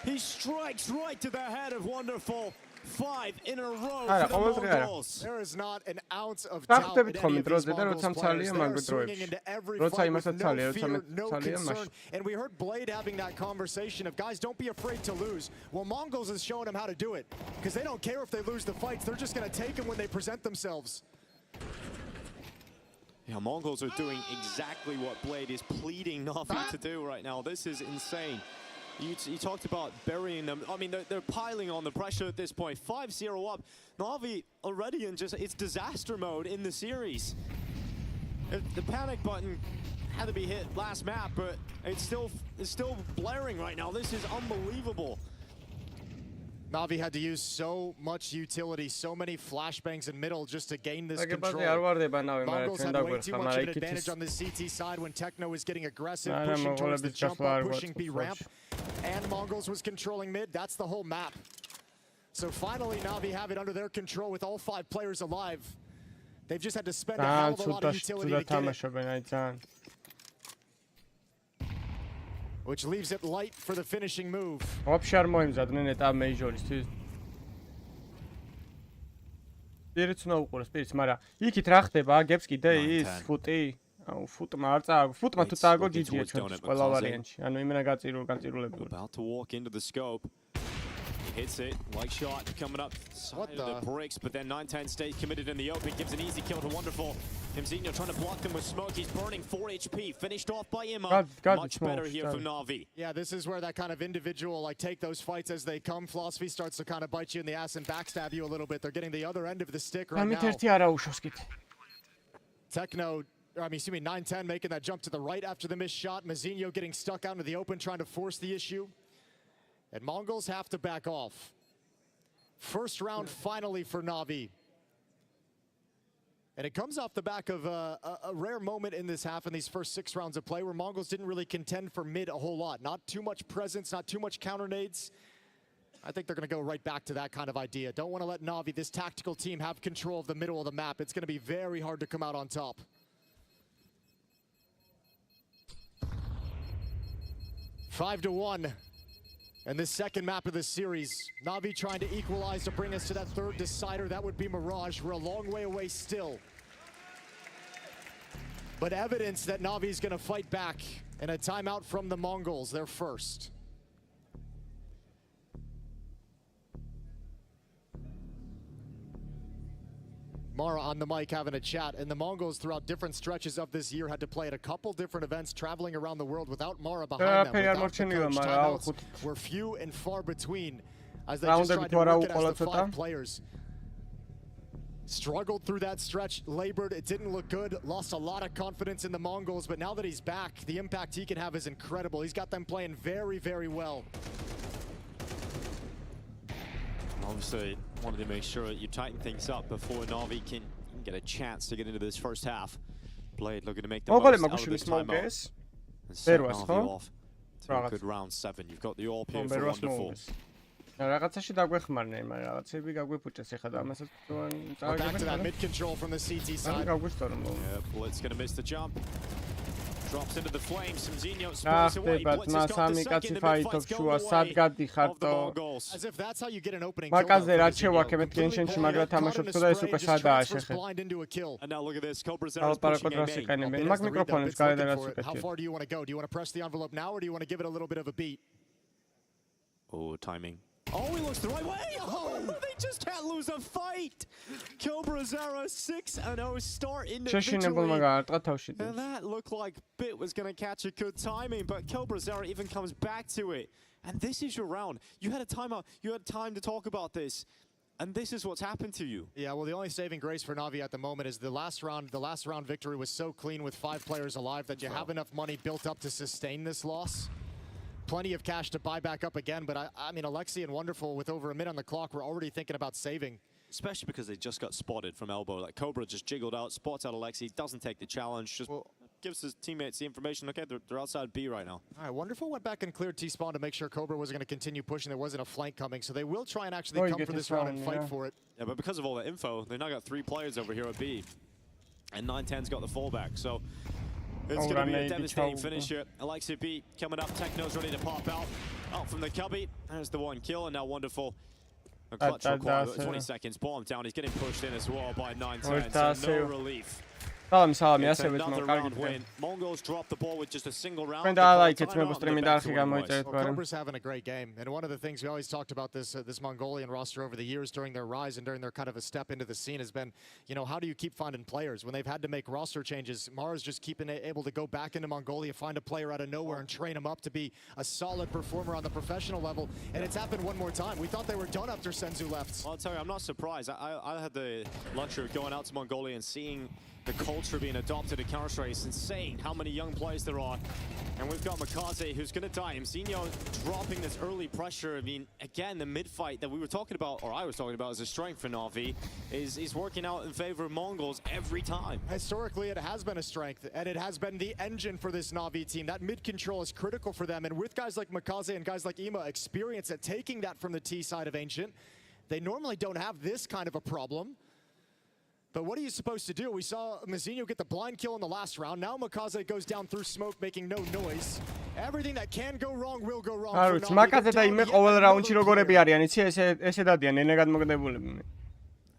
[SPEAKER 5] He strikes right to the head of Wonderful. 5 in a row for the Mongols.
[SPEAKER 6] There is not an ounce of doubt in any of these Mongols players. They are swinging into every fight with no fear, no concern. And we heard Blade having that conversation of, guys, don't be afraid to lose. Well, Mongols is showing them how to do it. Because they don't care if they lose the fights. They're just going to take them when they present themselves.
[SPEAKER 5] Yeah, Mongols are doing exactly what Blade is pleading Na'Vi to do right now. This is insane. You talked about burying them. I mean, they're piling on the pressure at this point. 5-0 up. Na'Vi already in it's disaster mode in the series. The panic button had to be hit last map, but it's still blaring right now. This is unbelievable.
[SPEAKER 6] Na'Vi had to use so much utility, so many flashbangs in middle just to gain this control. Mongols had way too much of an advantage on the CT side when Techno was getting aggressive, pushing towards the jump up, pushing B ramp. And Mongols was controlling mid. That's the whole map. So finally, Na'Vi have it under their control with all 5 players alive. They've just had to spend a hell of a lot of utility to get it. Which leaves it light for the finishing move.
[SPEAKER 1] Вообще არ მოიმზადნენ ეტაპ მეიჟორისთვის. პირიც უნდა უყუროს, პირიც, მაგრამ იქით რა ხდება? აგებს კიდე ის ფუტი? აუ, ფუტმა არ წააგო. ფუტმა თუ წააგო GG-ია ჩვენთვის ყველა ვარიანტში. ანუ იმენა განწირულებული.
[SPEAKER 5] About to walk into the scope. He hits it, like shot coming up side of the bricks, but then 9-10 stays committed in the open, gives an easy kill to Wonderful. Imzinho trying to block them with smoke. He's burning 4 HP, finished off by Imma. Much better here from Na'Vi.
[SPEAKER 6] Yeah, this is where that kind of individual, like, take those fights as they come philosophy starts to kind of bite you in the ass and backstab you a little bit. They're getting the other end of the stick right now. Techno, I mean, excuse me, 9-10 making that jump to the right after the missed shot. Mazzinho getting stuck out into the open, trying to force the issue. And Mongols have to back off. First round finally for Na'Vi. And it comes off the back of a rare moment in this half in these first 6 rounds of play where Mongols didn't really contend for mid a whole lot. Not too much presence, not too much counter nades. I think they're going to go right back to that kind of idea. Don't want to let Na'Vi, this tactical team, have control of the middle of the map. It's going to be very hard to come out on top. Five to 1. And this second map of the series, Na'Vi trying to equalize to bring us to that third decider. That would be Mirage. We're a long way away still. But evidence that Na'Vi's going to fight back. And a timeout from the Mongols, their first. Mara on the mic having a chat, and the Mongols throughout different stretches of this year had to play at a couple different events traveling around the world without Mara behind them. Without the coach, timeouts were few and far between as they just tried to work it as the 5 players. Struggled through that stretch, labored, it didn't look good, lost a lot of confidence in the Mongols, but now that he's back, the impact he can have is incredible. He's got them playing very, very well.
[SPEAKER 5] Obviously, wanted to make sure that you tighten things up before Na'Vi can get a chance to get into this first half. Blade looking to make the most out of this timeout. And set Na'Vi off to a good round 7. You've got the AWP here for Wonderful.
[SPEAKER 1] რაღაცაში დაგვეხმარნენ, მაგრამ რაღაცები გაგვიფუჭეს ეხლა და ამასაც
[SPEAKER 6] back to that mid control from the CT side.
[SPEAKER 5] Yeah, Blitz going to miss the jump. Drops into the flames. Imzinho sprays away. Blitz has got the second. The mid-fight's going of the Mongols.
[SPEAKER 6] As if that's how you get an opening
[SPEAKER 1] მაკაზე რაც შევაქებეთ გენშენში, მაგრამ თამაშობ და ეს უკვე სადაა შეხეთ.
[SPEAKER 5] And now look at this. Cobra's pushing a main.
[SPEAKER 1] მაგ მიკროფონებს გარდა რაც უკეთია.
[SPEAKER 6] How far do you want to go? Do you want to press the envelope now or do you want to give it a little bit of a beat?
[SPEAKER 5] Oh, timing. Oh, he looks the right way. Oh, they just can't lose a fight. Cobra Zara 6-0 start in the victory. And that looked like Bit was going to catch a good timing, but Cobra Zara even comes back to it. And this is your round. You had a timeout. You had time to talk about this. And this is what's happened to you.
[SPEAKER 6] Yeah, well, the only saving grace for Na'Vi at the moment is the last round victory was so clean with 5 players alive that you have enough money built up to sustain this loss. Plenty of cash to buy back up again, but I mean, Alexi and Wonderful, with over a minute on the clock, we're already thinking about saving.
[SPEAKER 5] Especially because they just got spotted from elbow. Like, Cobra just jiggled out, spots out Alexi, doesn't take the challenge, just gives his teammates the information. Okay, they're outside B right now.
[SPEAKER 6] All right, Wonderful went back and cleared T-spawn to make sure Cobra was going to continue pushing. There wasn't a flank coming, so they will try and actually come for this round and fight for it.
[SPEAKER 5] Yeah, but because of all the info, they've now got 3 players over here at B. And 9-10's got the fallback, so it's going to be a devastating finish here. Alexi B coming up, Techno's ready to pop out. Out from the cubby, there's the 1 kill, and now Wonderful. A clutch required, 20 seconds, bomb down, he's getting pushed in as well by 9-10, so no relief.
[SPEAKER 1] It's another
[SPEAKER 5] round win. Mongols dropped the ball with just a single round.
[SPEAKER 6] Cobra's having a great game, and one of the things we always talked about this Mongolian roster over the years during their rise and during their kind of a step into the scene has been, you know, how do you keep finding players when they've had to make roster changes? Mara's just keeping able to go back into Mongolia, find a player out of nowhere, and train him up to be a solid performer on the professional level. And it's happened one more time. We thought they were done after Senzu left.
[SPEAKER 5] I'll tell you, I'm not surprised. I had the luxury of going out to Mongolia and seeing the culture being adopted at Counter-Strike. It's insane how many young players there are. And we've got Makaze who's going to die. Mzinho dropping this early pressure. I mean, again, the mid-fight that we were talking about, or I was talking about as a strength for Na'Vi, is working out in favor of Mongols every time.
[SPEAKER 6] Historically, it has been a strength, and it has been the engine for this Na'Vi team. That mid-control is critical for them. And with guys like Makaze and guys like Ima experience at taking that from the T side of Ancient, they normally don't have this kind of a problem. But what are you supposed to do? We saw Mzinho get the blind kill in the last round. Now Makaze goes down through smoke, making no noise. Everything that can go wrong will go wrong.
[SPEAKER 1] Makaze და იმე ყოველ რაუნდში როგორები არიან, იცი, ესე დადიან, ენე გადმოგდებულები.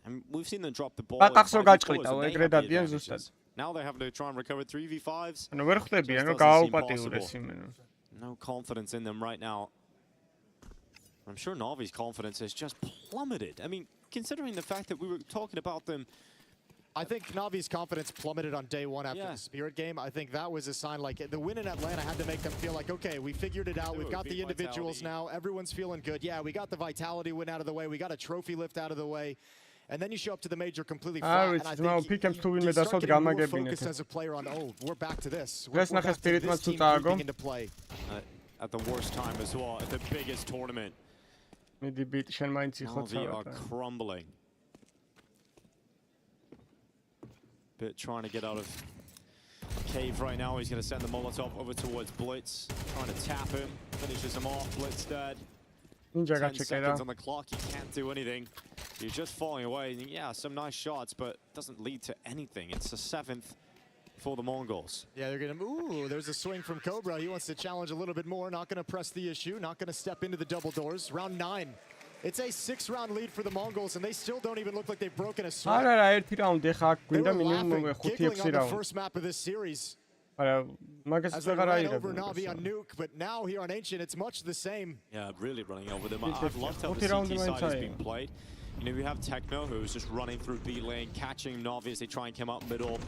[SPEAKER 5] And we've seen them drop the ball.
[SPEAKER 1] პატახსო გაჭყვითავ, ეგრე დადიან ზუსტად.
[SPEAKER 5] Now they have to try and recover 3v5s.
[SPEAKER 1] ანუ ვერ ხვდებიან, რომ გააუპატიურეს იმენ.
[SPEAKER 5] No confidence in them right now. I'm sure Na'Vi's confidence has just plummeted. I mean, considering the fact that we were talking about them,
[SPEAKER 6] I think Na'Vi's confidence plummeted on day 1 after the Spirit game. I think that was a sign, like, the win in Atlanta had to make them feel like, okay, we figured it out. We've got the individuals now. Everyone's feeling good. Yeah, we got the Vitality win out of the way. We got a trophy lift out of the way. And then you show up to the major completely flat. And I think you start getting more focused as a player on, oh, we're back to this. We're back to this team leaping into play.
[SPEAKER 5] At the worst time as well, at the biggest tournament. Na'Vi are crumbling. Bit trying to get out of cave right now. He's going to send the Molotov over towards Blitz. Trying to tap him. Finishes him off. Blitz dead. 10 seconds on the clock. He can't do anything. He's just falling away. Yeah, some nice shots, but doesn't lead to anything. It's the 7th for the Mongols.
[SPEAKER 6] Yeah, they're going to... Ooh, there's a swing from Cobra. He wants to challenge a little bit more. Not going to press the issue. Not going to step into the double doors. Round 9. It's a 6-round lead for the Mongols, and they still don't even look like they've broken a sweat. They were laughing, giggling on the first map of this series. As they ran over Na'Vi on Nuke, but now here on Ancient, it's much the same.
[SPEAKER 5] Yeah, really running over them. I've loved how the CT side has been played. You know, we have Techno, who's just running through B lane, catching Na'Vi as they try and come up middle.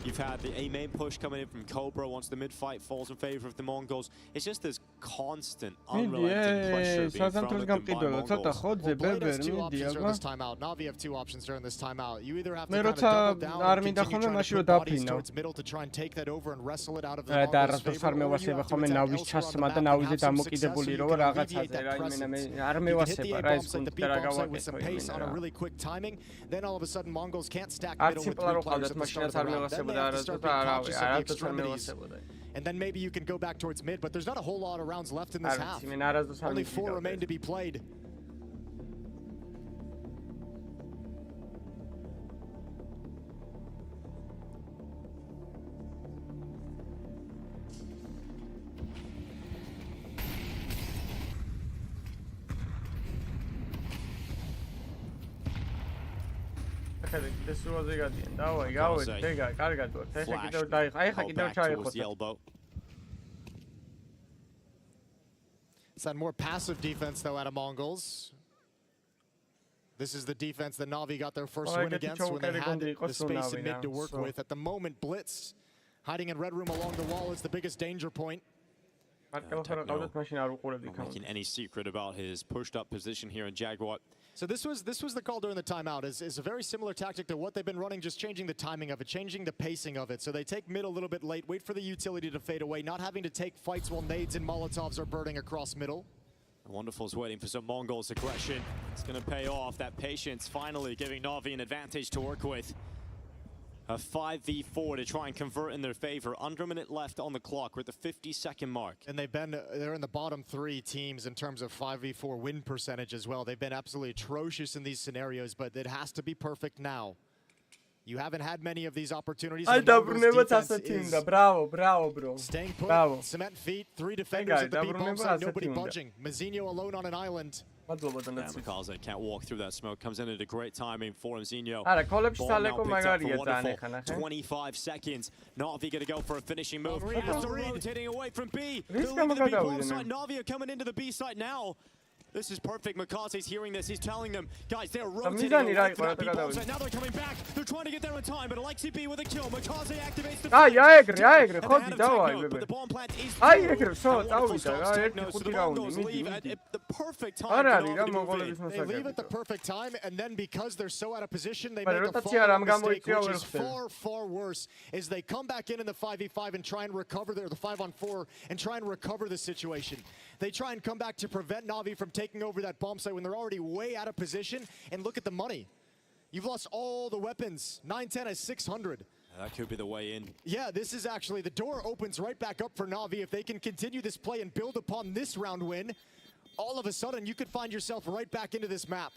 [SPEAKER 5] You've had the A main push coming in from Cobra once the mid-fight falls in favor of the Mongols. It's just this constant, unrelenting pressure being thrown at them by Mongols.
[SPEAKER 6] Well, Blade has 2 options during this timeout. Na'Vi have 2 options during this timeout. You either have to kind of double down and continue trying to put bodies towards middle to try and take that over and wrestle it out of the Mongols' favor, or you have to attack elsewhere on the map and have some success so you can alleviate that presence. You can hit the A bomb site, the B bomb site with some pace on a really quick timing, then all of a sudden Mongols can't stack middle with 3 players at the start of the round. Then they have to start being conscious of the extremities. And then maybe you can go back towards mid, but there's not a whole lot of rounds left in this half. Only 4 remain to be played.
[SPEAKER 1] This was a good thing. Давай, давай, бегай, каргай тут.
[SPEAKER 6] It's that more passive defense, though, out of Mongols. This is the defense that Na'Vi got their first win against when they had the space in mid to work with. At the moment, Blitz, hiding in red room along the wall, is the biggest danger point.
[SPEAKER 5] Making any secret about his pushed up position here in Jaguar.
[SPEAKER 6] So this was the call during the timeout. Is a very similar tactic to what they've been running, just changing the timing of it, changing the pacing of it. So they take mid a little bit late, wait for the utility to fade away, not having to take fights while nades and Molotovs are burning across middle.
[SPEAKER 5] Wonderful's waiting for some Mongols aggression. It's going to pay off. That patience finally giving Na'Vi an advantage to work with. A 5v4 to try and convert in their favor. Under a minute left on the clock. We're at the 50-second mark.
[SPEAKER 6] And they're in the bottom 3 teams in terms of 5v4 win percentage as well. They've been absolutely atrocious in these scenarios, but it has to be perfect now. You haven't had many of these opportunities.
[SPEAKER 1] Bravo, bro.
[SPEAKER 6] Staying put,
[SPEAKER 1] Bravo.
[SPEAKER 6] cement feet, 3 defenders at the B bomb site, nobody budging. Mazinho alone on an island.
[SPEAKER 5] Mikaze can't walk through that smoke. Comes in at a great timing for Mazinho. 25 seconds. Na'Vi going to go for a finishing move. Rotating away from B. Na'Vi are coming into the B site now. This is perfect. Mikaze's hearing this. He's telling them, guys, they're rotating away from that B bomb site. Now they're coming back. They're trying to get there in time, but Alexi B with a kill. Mikaze activates the
[SPEAKER 1] but
[SPEAKER 5] the bomb plant is leave at the perfect time.
[SPEAKER 6] They leave at the perfect time, and then because they're so out of position, they make a far mistake, which is far, far worse, is they come back in the 5v5 and try and recover the 5-on-4 and try and recover the situation. They try and come back to prevent Na'Vi from taking over that bomb site when they're already way out of position, and look at the money. You've lost all the weapons. 910 has 600.
[SPEAKER 5] That could be the way in.
[SPEAKER 6] Yeah, this is actually, the door opens right back up for Na'Vi. If they can continue this play and build upon this round win, all of a sudden you could find yourself right back into this map.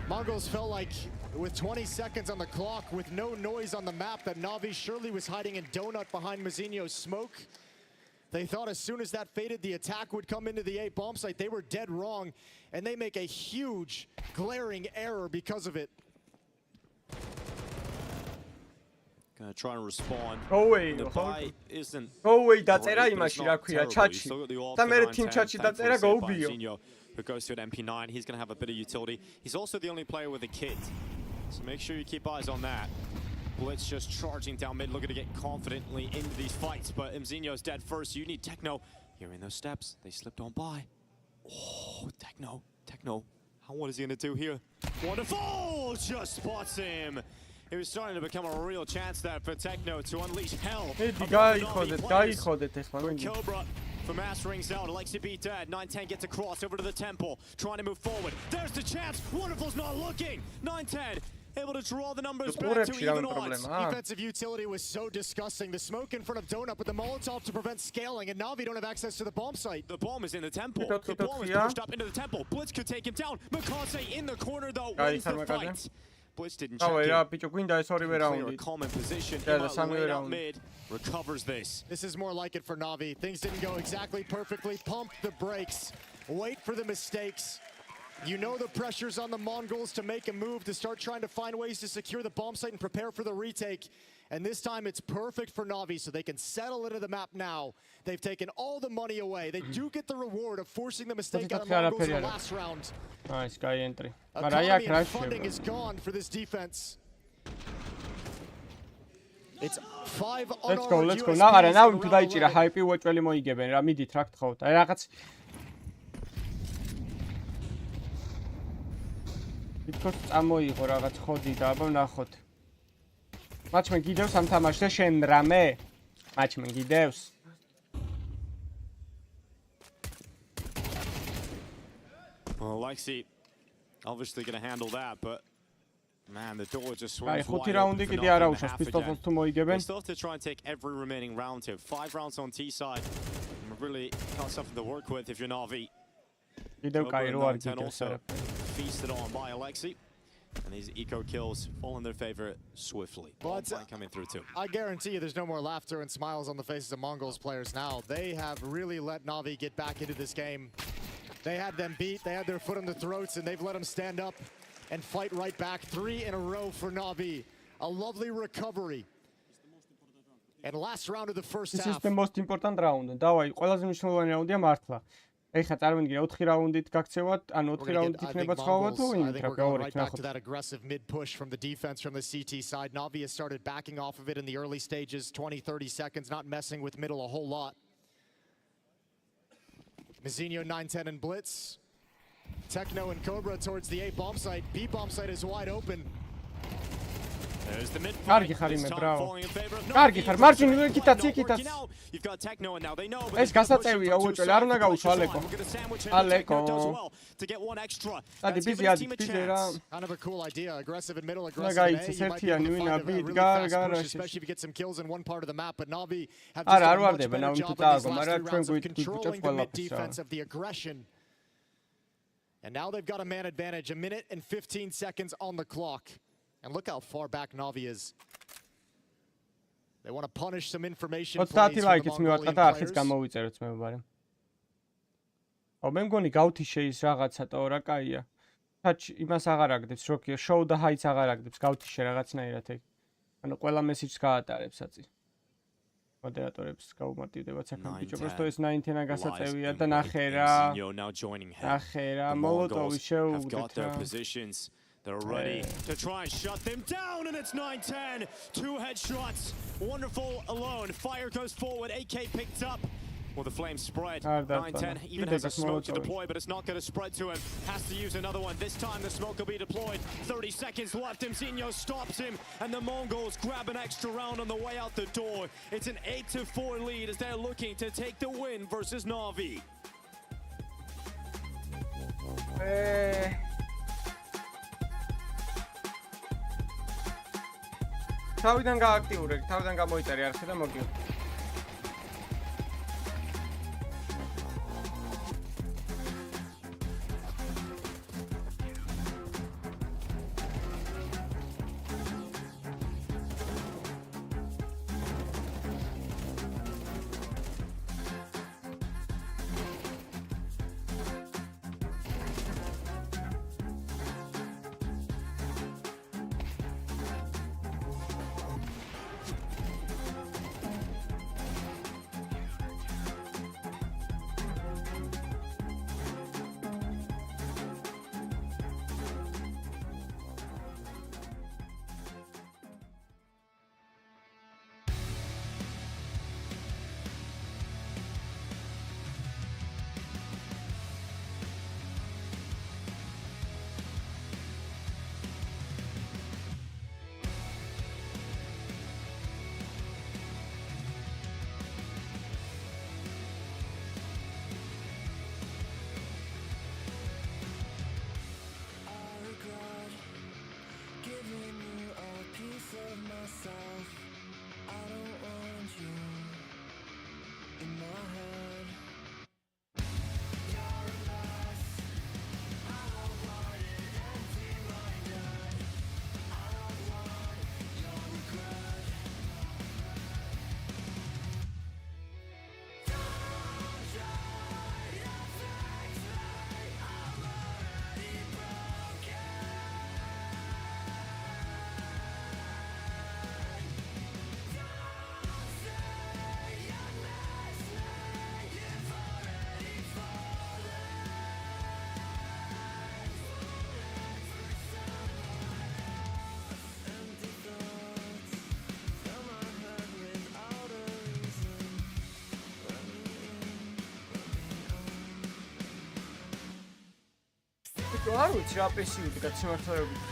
[SPEAKER 6] Mongols felt like with 20 seconds on the clock, with no noise on the map, that Na'Vi surely was hiding in donut behind Mazinho's smoke. They thought as soon as that faded, the attack would come into the A bomb site. They were dead wrong, and they make a huge, glaring error because of it.
[SPEAKER 5] Gonna try and respond.
[SPEAKER 1] Go away.
[SPEAKER 5] The buy isn't.
[SPEAKER 1] Go away.
[SPEAKER 5] Daწერა
[SPEAKER 1] იმაში რა ქვია, ჩატში. და მე team chatში დაწერა გაუბიო.
[SPEAKER 5] Who goes to an MP9. He's gonna have a bit of utility. He's also the only player with a kit, so make sure you keep eyes on that. Blitz just charging down mid, looking to get confidently into these fights, but Mazinho's dead first. You need Techno. Hearing those steps, they slipped on by. Oh, Techno. What is he gonna do here? Wonderful! Just spots him. It was starting to become a real chance there for Techno to unleash hell. For Cobra, from Ass rings out, Alexi B dead. 910 gets across over to the temple, trying to move forward. There's the chance. Wonderful's not looking. 910 able to draw the numbers back to even odds.
[SPEAKER 6] Defensive utility was so disgusting. The smoke in front of Donut with the Molotov to prevent scaling, and Na'Vi don't have access to the bomb site.
[SPEAKER 5] The bomb is in the temple. The bomb is pushed up into the temple. Blitz could take him down. Mikaze in the corner though wins the fight. Blitz didn't check it. Common position. Out mid. Recovers this.
[SPEAKER 6] This is more like it for Na'Vi. Things didn't go exactly perfectly. Pump the brakes. Wait for the mistakes. You know the pressure's on the Mongols to make a move, to start trying to find ways to secure the bomb site and prepare for the retake. And this time it's perfect for Na'Vi, so they can settle into the map now. They've taken all the money away. They do get the reward of forcing the mistake out of Mongols in the last round.
[SPEAKER 1] Nice guy entry.
[SPEAKER 6] Economy and funding is gone for this defense. It's 5 on
[SPEAKER 1] Let's go. Now თუ დაიჭირა hype უეჭველი მოიგებენ რა, მიდით რა გთხოვთ. აი რაღაც თვითონ წამოიღო რაღაც ხოდი და აბა ვნახოთ. მაჩმენ გიდევს ამ თამაშზე შენ რამე? მაჩმენ გიდევს?
[SPEAKER 5] Well, Alexi obviously going to handle that, but man, the door just swings
[SPEAKER 1] wide
[SPEAKER 5] open for
[SPEAKER 1] Na'Vi to moigeben.
[SPEAKER 5] They still have to try and take every remaining round here. 5 rounds on T side. Really got something to work with if you're Na'Vi. Also feasted on by Alexi, and these eco kills fall in their favor swiftly. But coming through too.
[SPEAKER 6] I guarantee you there's no more laughter and smiles on the faces of Mongols players now. They have really let Na'Vi get back into this game. They had them beat, they had their foot on their throats, and they've let them stand up and fight right back. 3 in a row for Na'Vi. A lovely recovery. And last round of the first
[SPEAKER 1] This is
[SPEAKER 6] half.
[SPEAKER 1] the most important round. დავაი, ყველაზე მნიშვნელოვანი რაუნდია მართლა. ეხლა წარმოგიდგენთ 4 რაუნდით გაქცევათ, ან 4 რაუნდით იქნება ცხოვა თუ იმით რა გავარეთ ნახოთ.
[SPEAKER 6] That aggressive mid push from the defense from the CT side. Navi has started backing off of it in the early stages, 20-30 seconds, not messing with middle a whole lot. Mizinho 9-10 and blitz. Techno and Cobra towards the A bomb site. B bomb site is wide open.
[SPEAKER 5] There's the mid
[SPEAKER 1] კარგი ხარ იმე, ბრავო. კარგი ხარ, მარჯინ კიტაც.
[SPEAKER 5] You've got Techno and now they know.
[SPEAKER 1] ეს გასაწევია უოჭველი, არ უნდა გაუშვა ალეკო. ალეკო.
[SPEAKER 5] To get one extra.
[SPEAKER 1] ადი ბიზი რა.
[SPEAKER 6] Kind of a cool idea. Aggressive in middle,
[SPEAKER 1] რა
[SPEAKER 6] aggressive
[SPEAKER 1] გაიცეს
[SPEAKER 6] in A.
[SPEAKER 1] ერთიანი ვინა ბიდ
[SPEAKER 6] Especially if you get some kills in one part of the map, but Navi have
[SPEAKER 1] არა,
[SPEAKER 6] just
[SPEAKER 1] არ
[SPEAKER 6] done a much
[SPEAKER 1] ვარდება,
[SPEAKER 6] better
[SPEAKER 1] ნავი თუ
[SPEAKER 6] job in these
[SPEAKER 1] წააგო,
[SPEAKER 6] last
[SPEAKER 1] მაგრამ
[SPEAKER 6] 3
[SPEAKER 1] ჩვენ
[SPEAKER 6] rounds of
[SPEAKER 1] გვიგვიჭებს
[SPEAKER 6] controlling the mid
[SPEAKER 1] ყველაფერს.
[SPEAKER 6] defense of the aggression. And now they've got a man advantage, 1 minute and 15 seconds on the clock. And look how far back Navi is. They want to punish some information plays
[SPEAKER 1] 30
[SPEAKER 6] for the
[SPEAKER 1] ლაიქიც მივატყა და არხიც
[SPEAKER 6] Mongolian players.
[SPEAKER 1] გამოვიწეროთ მე მგონი. მე მგონი გავთიშე ის რაღაცა და რა კაია. თაჩ იმას აღარ აგდებს, როკიო შოუ და ჰაიც აღარ აგდებს, გავთიშე რაღაცნაირად ეგ. ანუ ყველა მესიჯს გაატარებს აწი. მოდერატორებს გაუმარტივდებათ საქმე ბიჭო, просто ეს 9-10 გასაწევია და ნახე რა. ნახე რა, მოლოტოვი შეუგდეთ რა.
[SPEAKER 5] They're ready to try and shut them down, and it's 9-10. 2 headshots. Wonderful alone. Fire goes forward. AK picked up. Well, the flames spread. 9-10 even has a smoke to deploy, but it's not going to spread to him. Has to use another one. This time the smoke will be deployed. 30 seconds left. Mzinho stops him, and the Mongols grab an extra round on the way out the door. It's an 8-4 lead as they're looking to take the win versus Navi.
[SPEAKER 1] თავიდან გააქტიურე, თავიდან გამოიწერე არხი და მოგიო. არ ვიცი რა პესივი გაცემართლებით.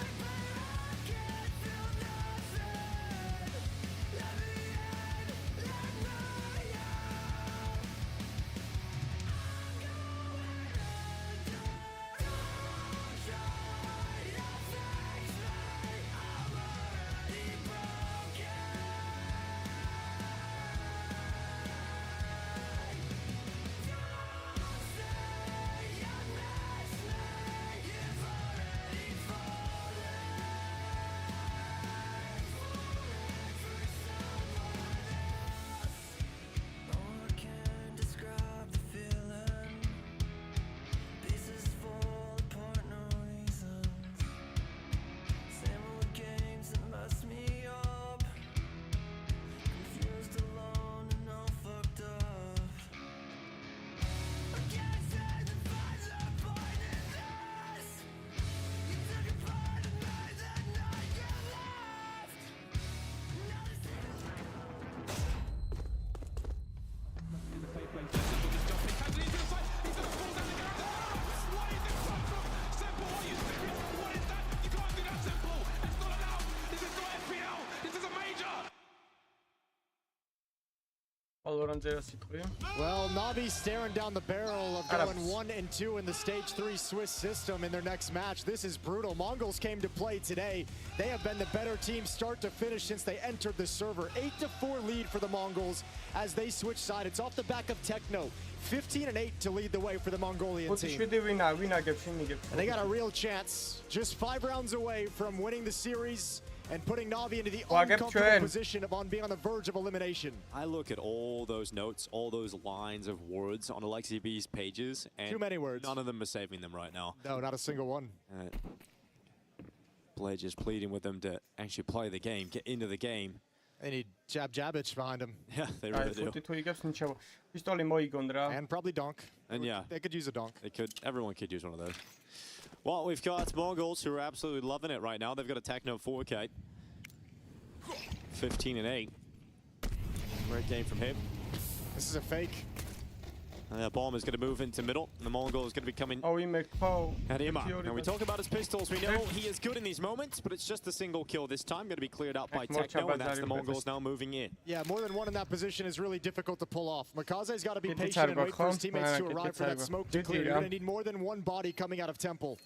[SPEAKER 6] Well, Navi staring down the barrel of going 1-2 in the Stage 3 Swiss system in their next match. This is brutal. Mongols came to play today. They have been the better team start to finish since they entered the server. 8-4 lead for the Mongols as they switch side. It's off the back of Techno. 15-8 to lead the way for the Mongolian team. And they got a real chance. Just 5 rounds away from winning the series and putting Navi into the uncomfortable position of being on the verge of elimination.
[SPEAKER 5] I look at all those notes, all those lines of words on Alexi B's pages, and
[SPEAKER 6] too many words.
[SPEAKER 5] None of them are saving them right now.
[SPEAKER 6] No, not a single one.
[SPEAKER 5] Blade just pleading with them to actually play the game, get into the game.
[SPEAKER 6] They need Jabich behind him.
[SPEAKER 5] Yeah, they really do.
[SPEAKER 6] And probably Donk.
[SPEAKER 5] And yeah,
[SPEAKER 6] they could use a Donk.
[SPEAKER 5] They could. Everyone could use one of those. Well, we've got Mongols who are absolutely loving it right now. They've got a Techno 4K. 15-8. Great game from him.
[SPEAKER 6] This is a fake.
[SPEAKER 5] And the bomb is going to move into middle. And the Mongol is going to be coming at Ima. Now we talk about his pistols. We know he is good in these moments, but it's just a single kill this time. Going to be cleared out by Techno, and that's the Mongols now moving in.
[SPEAKER 6] Yeah, more than one in that position is really difficult to pull off. Makaze's got to be patient and wait for his teammates to arrive for that smoke to clear. You're going to need more than one body coming out of Temple.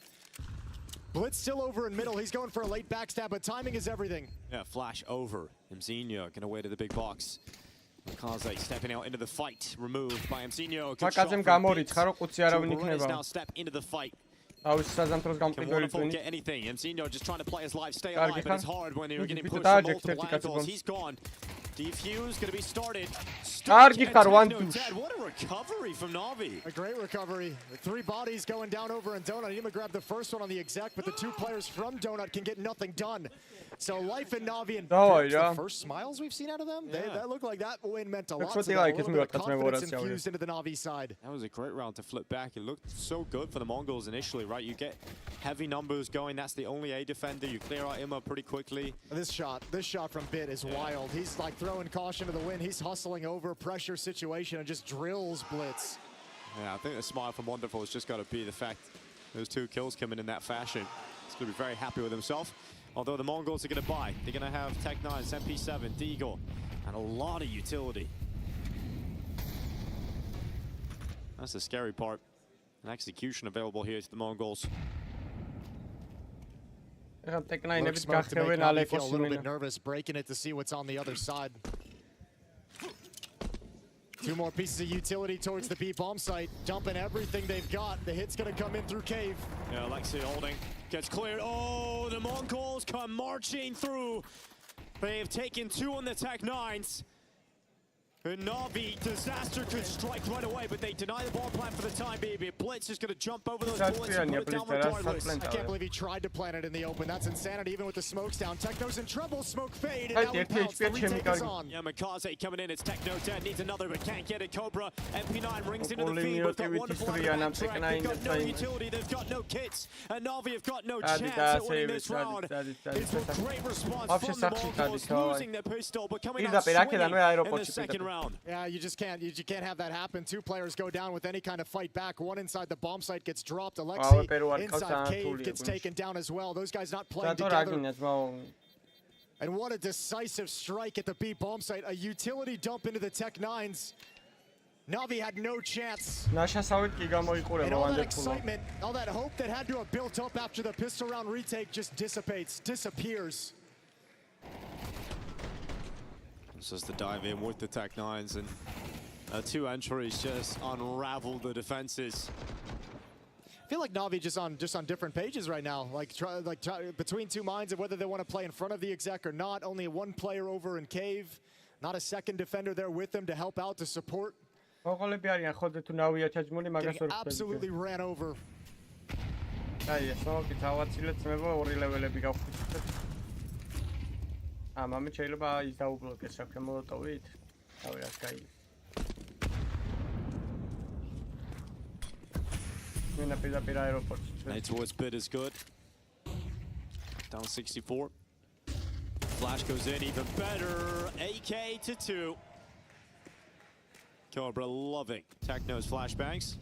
[SPEAKER 6] Blitz still over in middle. He's going for a late backstab, but timing is everything.
[SPEAKER 5] Yeah, flash over. Mzinho going to wait at the big box. Makaze stepping out into the fight. Removed by Mzinho. Is now step into the fight. Can Wonderful get anything? Mzinho just trying to play his life, stay alive, but it's hard when you're getting pushed from multiple angles. He's gone. Defuse going to be started. What a recovery from Navi.
[SPEAKER 6] A great recovery. 3 bodies going down over in Donut. He even grabbed the first one on the exec, but the 2 players from Donut can get nothing done. So life in Navi and the first smiles we've seen out of them, that looked like that win meant a lot. So a little bit of confidence infused into the Navi side.
[SPEAKER 5] That was a great round to flip back. It looked so good for the Mongols initially, right? You get heavy numbers going. That's the only A defender. You clear out Ima pretty quickly.
[SPEAKER 6] This shot from Bit is wild. He's like throwing caution to the wind. He's hustling over pressure situation and just drills Blitz.
[SPEAKER 5] Yeah, I think the smile from Wonderful has just got to be the fact those 2 kills coming in that fashion. He's going to be very happy with himself. Although the Mongols are going to buy. They're going to have Tech 9, MP7, Deagle, and a lot of utility. That's the scary part. An execution available here to the Mongols.
[SPEAKER 6] Looks to make Navi feel a little bit nervous, breaking it to see what's on the other side. 2 more pieces of utility towards the B bomb site, dumping everything they've got. The hit's gonna come in through cave.
[SPEAKER 5] Yeah, Alexi holding, gets cleared. Oh, the Mongols come marching through. They've taken 2 on the Tech 9s. And Navi, disaster could strike right away, but they deny the ball plan for the time being. Blitz is going to jump over those bullets and put it down regardless.
[SPEAKER 6] I can't believe he tried to plant it in the open. That's insanity, even with the smokes down. Techno's in trouble, smoke fade, and now he pounce. The retake is on.
[SPEAKER 5] Yeah, Makaze coming in. It's Techno dead, needs another, but can't get it. Cobra, MP9 rings into the feed. They've got wonderful track. They've got no utility, they've got no kits, and Navi have got no chance at winning this round. It's a great response from the Mongols, losing their pistol, but coming out swinging in the second round.
[SPEAKER 6] Yeah, you can't have that happen. 2 players go down with any kind of fight back. One inside the bomb site gets dropped. Alexi inside cave gets taken down as well. Those guys not playing together. And what a decisive strike at the B bomb site. A utility dump into the Tech 9s. Navi had no chance. And all that excitement, all that hope that had to have built up after the pistol round retake just dissipates, disappears.
[SPEAKER 5] This is the dive in with the Tech 9s, and 2 entries just unravel the defenses.
[SPEAKER 6] I feel like Navi just on different pages right now, like between 2 minds of whether they want to play in front of the exec or not. Only 1 player over in cave, not a second defender there with them to help out, to support. Getting absolutely ran over.
[SPEAKER 5] Night towards Bit is good. Down 64. Flash goes in, even better. AK to 2. Cobra loving Techno's flashbangs.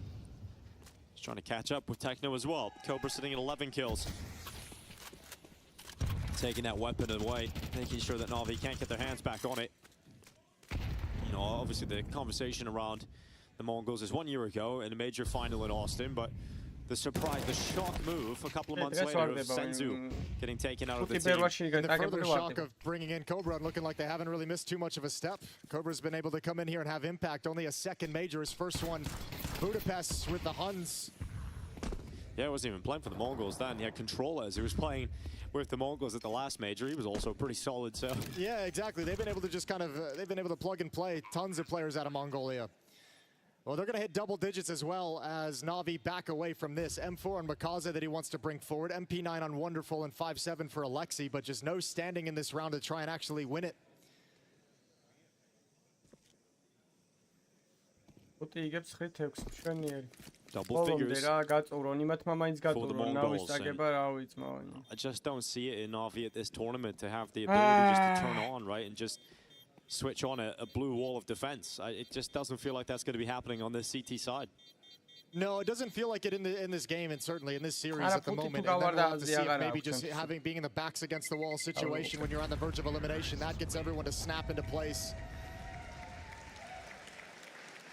[SPEAKER 5] He's trying to catch up with Techno as well. Cobra sitting at 11 kills. Taking that weapon away, making sure that Navi can't get their hands back on it. You know, obviously the conversation around the Mongols is 1 year ago in a major final in Austin, but the surprise, the shock move a couple of months later of Senzu getting taken out of the team.
[SPEAKER 6] And the further shock of bringing in Cobra and looking like they haven't really missed too much of a step. Cobra's been able to come in here and have impact. Only a second major, his first one, Budapest with the Huns.
[SPEAKER 5] Yeah, he wasn't even playing for the Mongols then. He had controllers. He was playing with the Mongols at the last major. He was also pretty solid, so.
[SPEAKER 6] Yeah, exactly. They've been able to just they've been able to plug and play tons of players out of Mongolia. Well, they're going to hit double digits as well as Na'Vi back away from this. M4 on Makaze that he wants to bring forward. MP9 on Wonderful and 5-7 for Alexi, but just no standing in this round to try and actually win it.
[SPEAKER 5] Double figures for the Mongols. I just don't see it in Na'Vi at this tournament to have the ability just to turn on, right, and just switch on a blue wall of defense. It just doesn't feel like that's going to be happening on this CT side.
[SPEAKER 6] No, it doesn't feel like it in this game, and certainly in this series at the moment. And then we'll have to see if maybe just being in the backs against the wall situation when you're on the verge of elimination, that gets everyone to snap into place.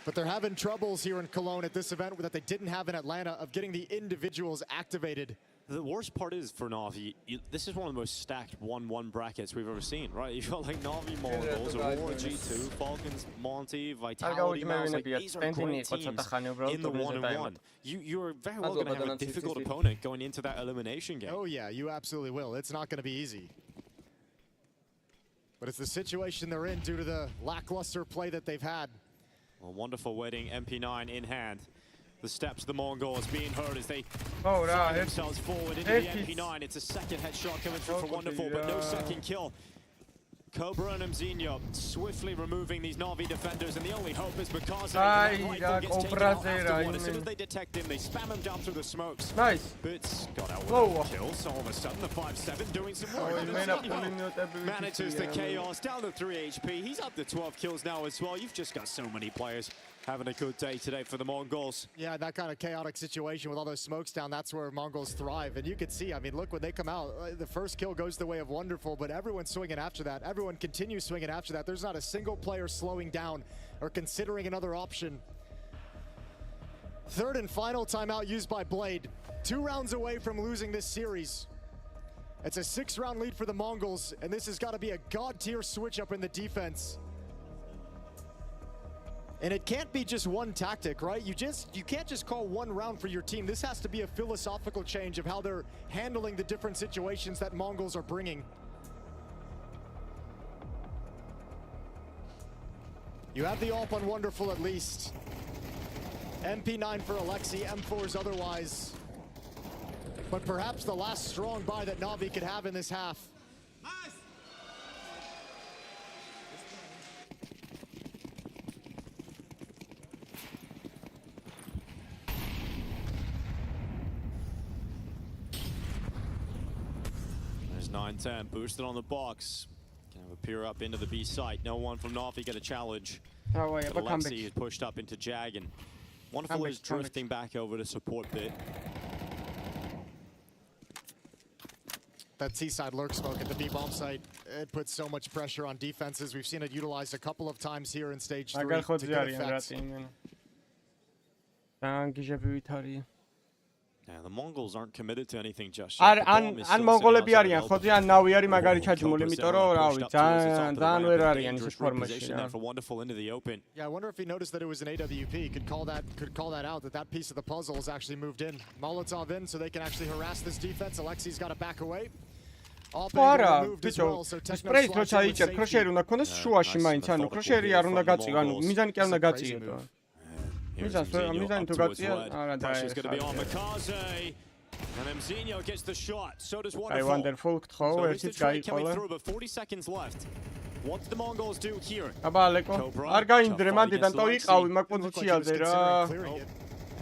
[SPEAKER 6] But they're having troubles here in Cologne at this event that they didn't have in Atlanta of getting the individuals activated.
[SPEAKER 5] The worst part is for Na'Vi, this is one of the most stacked 1-1 brackets we've ever seen, right? You've got like Na'Vi, Mongols, Aurora, G2, Falcons, Monty, Vitality, Mouse. Like, these are great teams in the 1-1. You're very well going to have a difficult opponent going into that elimination game.
[SPEAKER 6] Oh yeah, you absolutely will. It's not going to be easy. But it's the situation they're in due to the lackluster play that they've had.
[SPEAKER 5] Well, wonderful waiting, MP9 in hand. The steps of the Mongols being heard as they fire themselves forward into the MP9. It's a second headshot coming through for Wonderful, but no second kill. Cobra and Mzinho swiftly removing these Na'Vi defenders, and the only hope is Makaze. As soon as they detect him, they spam him down through the smokes.
[SPEAKER 1] Nice.
[SPEAKER 5] Boots got out with a kill, so all of a sudden the 5-7 doing some work. Manages the chaos, down to 3 HP. He's up to 12 kills now as well. You've just got so many players having a good day today for the Mongols.
[SPEAKER 6] Yeah, that kind of chaotic situation with all those smokes down, that's where Mongols thrive. And you can see, I mean, look, when they come out, the first kill goes the way of Wonderful, but everyone's swinging after that. Everyone continues swinging after that. There's not a single player slowing down or considering another option. Third and final timeout used by Blade. 2 rounds away from losing this series. It's a 6-round lead for the Mongols, and this has got to be a god-tier switch up in the defense. And it can't be just one tactic, right? You can't just call one round for your team. This has to be a philosophical change of how they're handling the different situations that Mongols are bringing. You have the AWP on Wonderful at least. MP9 for Alexi, M4s otherwise. But perhaps the last strong buy that Na'Vi could have in this half.
[SPEAKER 5] There's 9-10, boosted on the box. Can have a peer up into the B site. No one from Na'Vi get a challenge. Alexi is pushed up into Jag, and Wonderful is drifting back over to support bit.
[SPEAKER 6] That T-side lurk smoke at the B bomb site, it puts so much pressure on defenses. We've seen it utilized a couple of times here in stage 3 to good effect.
[SPEAKER 5] Yeah, the Mongols aren't committed to anything just yet.
[SPEAKER 1] ან მონღოლები არიან ხოძე ან ნავი არის მაგარი ჩაჭმული, იმიტომ რომ რავი, ძალიან ვერ არიან ის ფორმაში.
[SPEAKER 6] Yeah, I wonder if he noticed that it was an AWP. Could call that out, that piece of the puzzle has actually moved in. Molotov in so they can actually harass this defense. Alexi's got to back away.
[SPEAKER 1] არა, ბიჭო, სპრეის რო ჩაიჭერ, ქროშერი უნდა ქონდეს შუაში მაინც, ანუ ქროშერი არ უნდა გაწიო, ანუ მიზანი კი არ უნდა გაწიო.
[SPEAKER 5] Mizan to pressure's going to be on Makaze. And Mzinho gets the shot. So does Wonderful.
[SPEAKER 1] Wonderful
[SPEAKER 5] so this is coming through, but 40 seconds left. What do the Mongols do here?
[SPEAKER 1] აბალეკო. არ გაინდრე, მანდიდან ტო იყავი მაგ პოზიციაზე რა.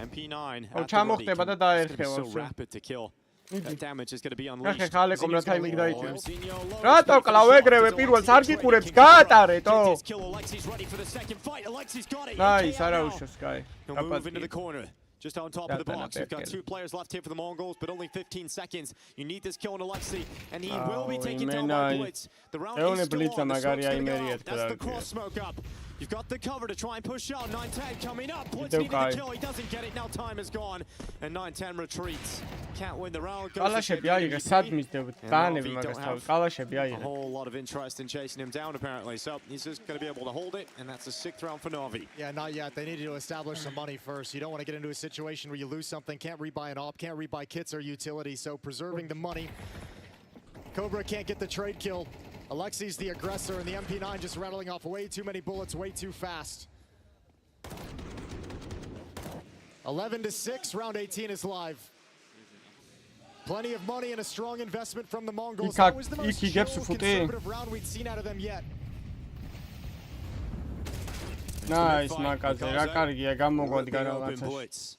[SPEAKER 5] MP9.
[SPEAKER 1] ჩამოხდება და დაერხევავს.
[SPEAKER 5] So rapid to kill. That damage is going to be unleashed.
[SPEAKER 1] ხალეკო რა ტაიმინგი დაიჭირე. რატო კლავ ეგრევე პირველს არ გიყურებს, გაატარეთო. Nice, არა უშოს, კაი.
[SPEAKER 5] He'll move into the corner. Just on top of the box. We've got 2 players left here for the Mongols, but only 15 seconds. You need this kill on Alexi, and he will be taken down by Blitz. The round is still on. The smoke's gonna be up. That's the cross smoke up. You've got the cover to try and push out. 9-10 coming up. Blitz needed the kill. He doesn't get it. Now time is gone. And 9-10 retreats. Can't win the round.
[SPEAKER 1] კალაშები აიღე, სად მისდევთ? დაანები მაგას თავი. კალაშები
[SPEAKER 5] A
[SPEAKER 1] აიღე.
[SPEAKER 5] whole lot of interest in chasing him down, apparently. So he's just going to be able to hold it, and that's the 6th round for Na'Vi.
[SPEAKER 6] Yeah, not yet. They needed to establish some money first. You don't want to get into a situation where you lose something, can't rebuy an op, can't rebuy kits or utility. So preserving the money. Cobra can't get the trade kill. Alexi's the aggressor, and the MP9 just rattling off way too many bullets, way too fast. 11-6, round 18 is live. Plenty of money and a strong investment from the Mongols. That was the most conservative round we'd seen out of them yet.
[SPEAKER 1] Nice, Makaze. რა კარგია, გამოგვადგა რაღაცა.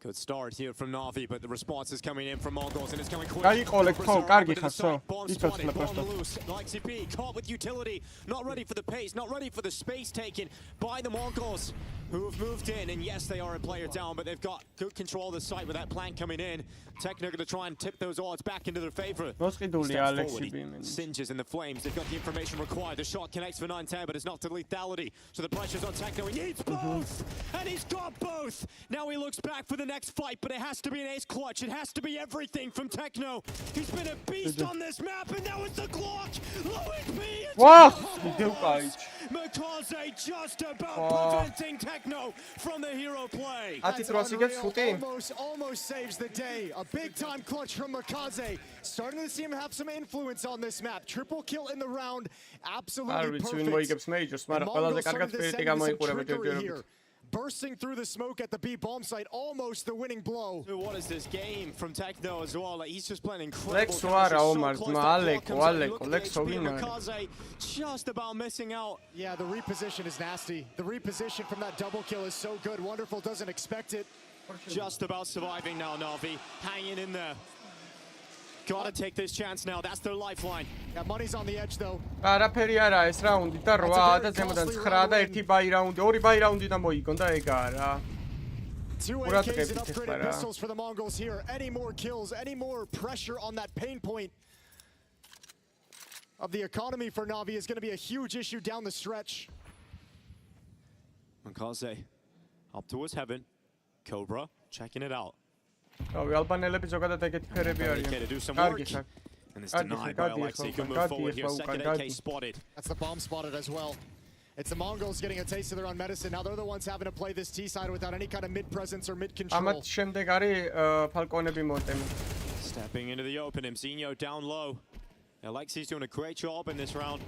[SPEAKER 5] Good start here from Na'Vi, but the response is coming in from Mongols, and it's coming quick.
[SPEAKER 1] გაიყოლე ხო, კარგი ხასო. იცოცხლე
[SPEAKER 5] просто. Lexi P caught with utility, not ready for the pace, not ready for the space taken by the Mongols, who have moved in, and yes, they are a player down, but they've got good control of the site with that plank coming in. Techno going to try and tip those odds back into their favor. Singes in the flames. They've got the information required. The shot connects for 9-10, but it's not to lethality. So the pressure's on Techno. He needs both, and he's got both. Now he looks back for the next fight, but it has to be an ace clutch. It has to be everything from Techno. He's been a beast on this map, and now it's the Glock. Low HP.
[SPEAKER 1] Wow!
[SPEAKER 5] Makaze just about preventing Techno from the hero play.
[SPEAKER 6] Almost saves the day. A big-time clutch from Makaze. Starting to see him have some influence on this map. Triple kill in the round. Absolutely perfect. Bursting through the smoke at the B bomb site, almost the winning blow.
[SPEAKER 5] So what is this game from Techno as well? Like, he's just playing incredible. Makaze just about missing out.
[SPEAKER 6] Yeah, the reposition is nasty. The reposition from that double kill is so good. Wonderful doesn't expect it.
[SPEAKER 5] Just about surviving now, Na'Vi. Hanging in there. Gotta take this chance now. That's their lifeline.
[SPEAKER 6] Yeah, money's on the edge though.
[SPEAKER 1] არაფერი არა ეს რაუნდი და 8 და ზემოდან 9 და 1 ბაი რაუნდი, 2 ბაი რაუნდი და მოიგონ და ეგ არა.
[SPEAKER 6] Two AKs and upgraded pistols for the Mongols here. Any more kills, any more pressure on that pain point of the economy for Na'Vi is going to be a huge issue down the stretch.
[SPEAKER 5] Makaze up towards heaven. Cobra checking it out.
[SPEAKER 1] ალბანელები ზოგადად ეგეთი ფერები არიან. კარგი ხარ.
[SPEAKER 5] And it's denied by Alexei. Good move forward here. Second AK spotted.
[SPEAKER 6] That's the bomb spotted as well. It's the Mongols getting a taste of their own medicine. Now they're the ones having to play this T side without any kind of mid presence or mid control.
[SPEAKER 1] ამათ შემდეგ არის ფალკონები მოტემი.
[SPEAKER 5] Stepping into the open, Mzinho down low. Alexei's doing a great job in this round.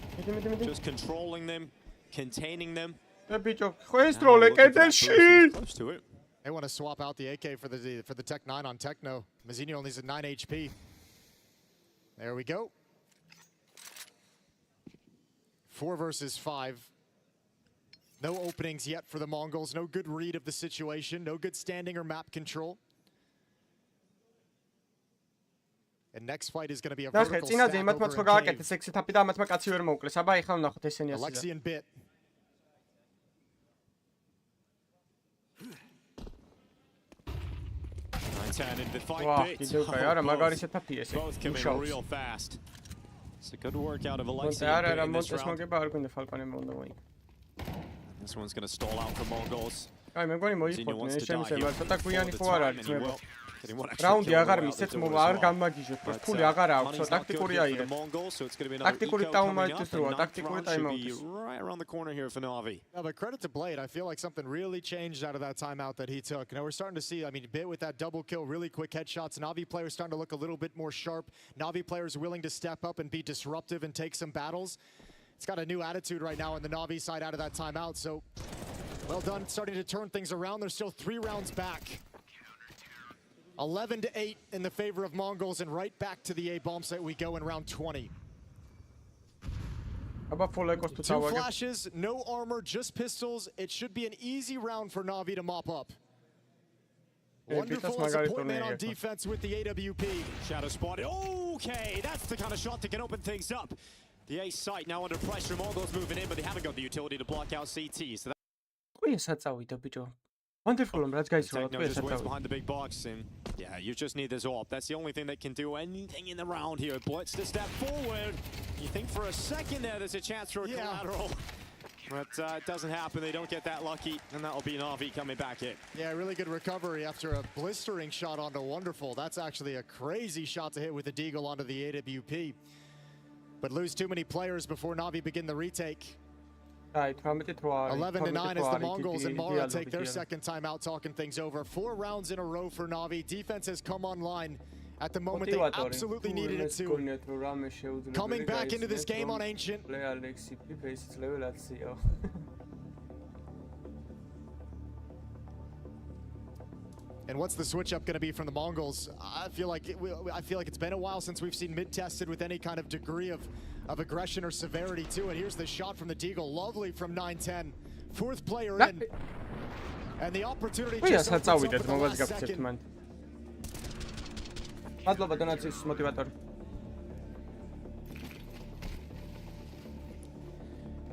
[SPEAKER 5] Just controlling them, containing them.
[SPEAKER 1] ბიჭო, ხო ეს როლე კედელში.
[SPEAKER 5] Close to it.
[SPEAKER 6] They want to swap out the AK for the Tech 9 on Techno. Mzinho only has 9 HP. There we go. 4 versus 5. No openings yet for the Mongols. No good read of the situation. No good standing or map control. And next fight is going to be a vertical stack over in cave. Alexei and Bit.
[SPEAKER 5] Into the fight. Both coming real fast. It's a good work out of Alexei in this round. This one's going to stall out for Mongols. Mzinho wants to die here before the time, and he will.
[SPEAKER 1] რაუნდი აღარ მისცეს მოვა არ გამაგიჟოთ ფული აღარ აქვს ტაქტიკური აიღე ტაქტიკური ტაიმაუტის როა ტაქტიკური ტაიმაუტის
[SPEAKER 5] right around the corner here for Na'Vi.
[SPEAKER 6] Yeah, but credit to Blade, I feel like something really changed out of that timeout that he took. Now we're starting to see, I mean, Bit with that double kill, really quick headshots. Na'Vi players starting to look a little bit more sharp. Na'Vi players willing to step up and be disruptive and take some battles. It's got a new attitude right now on the Na'Vi side out of that timeout, so well done starting to turn things around. They're still 3 rounds back. 11-8 in the favor of Mongols, and right back to the A bomb site we go in round 20. 2 flashes, no armor, just pistols. It should be an easy round for Na'Vi to mop up. Wonderful as a point man on defense with the AWP.
[SPEAKER 5] Shadow spotted. Okay, that's the kind of shot that can open things up. The A site now under pressure. Mongols moving in, but they haven't got the utility to block out CT. So
[SPEAKER 1] Wonderful,
[SPEAKER 5] Techno just waits behind the big box, and yeah, you just need this AWP. That's the only thing that can do anything in the round here. Blitz to step forward. You think for a second there, there's a chance for a collateral. But it doesn't happen. They don't get that lucky, and that'll be Na'Vi coming back in.
[SPEAKER 6] Yeah, really good recovery after a blistering shot onto Wonderful. That's actually a crazy shot to hit with the Deagle onto the AWP. But lose too many players before Na'Vi begin the retake. 11-9 as the Mongols and Mara take their second time out, talking things over. 4 rounds in a row for Na'Vi. Defense has come online at the moment they absolutely needed it to. Coming back into this game on Ancient. And what's the switch up going to be from the Mongols? I feel like it's been a while since we've seen mid tested with any kind of degree of aggression or severity to it. Here's the shot from the Deagle, lovely from 9-10. 4th player in, and the opportunity just opens up for the last second.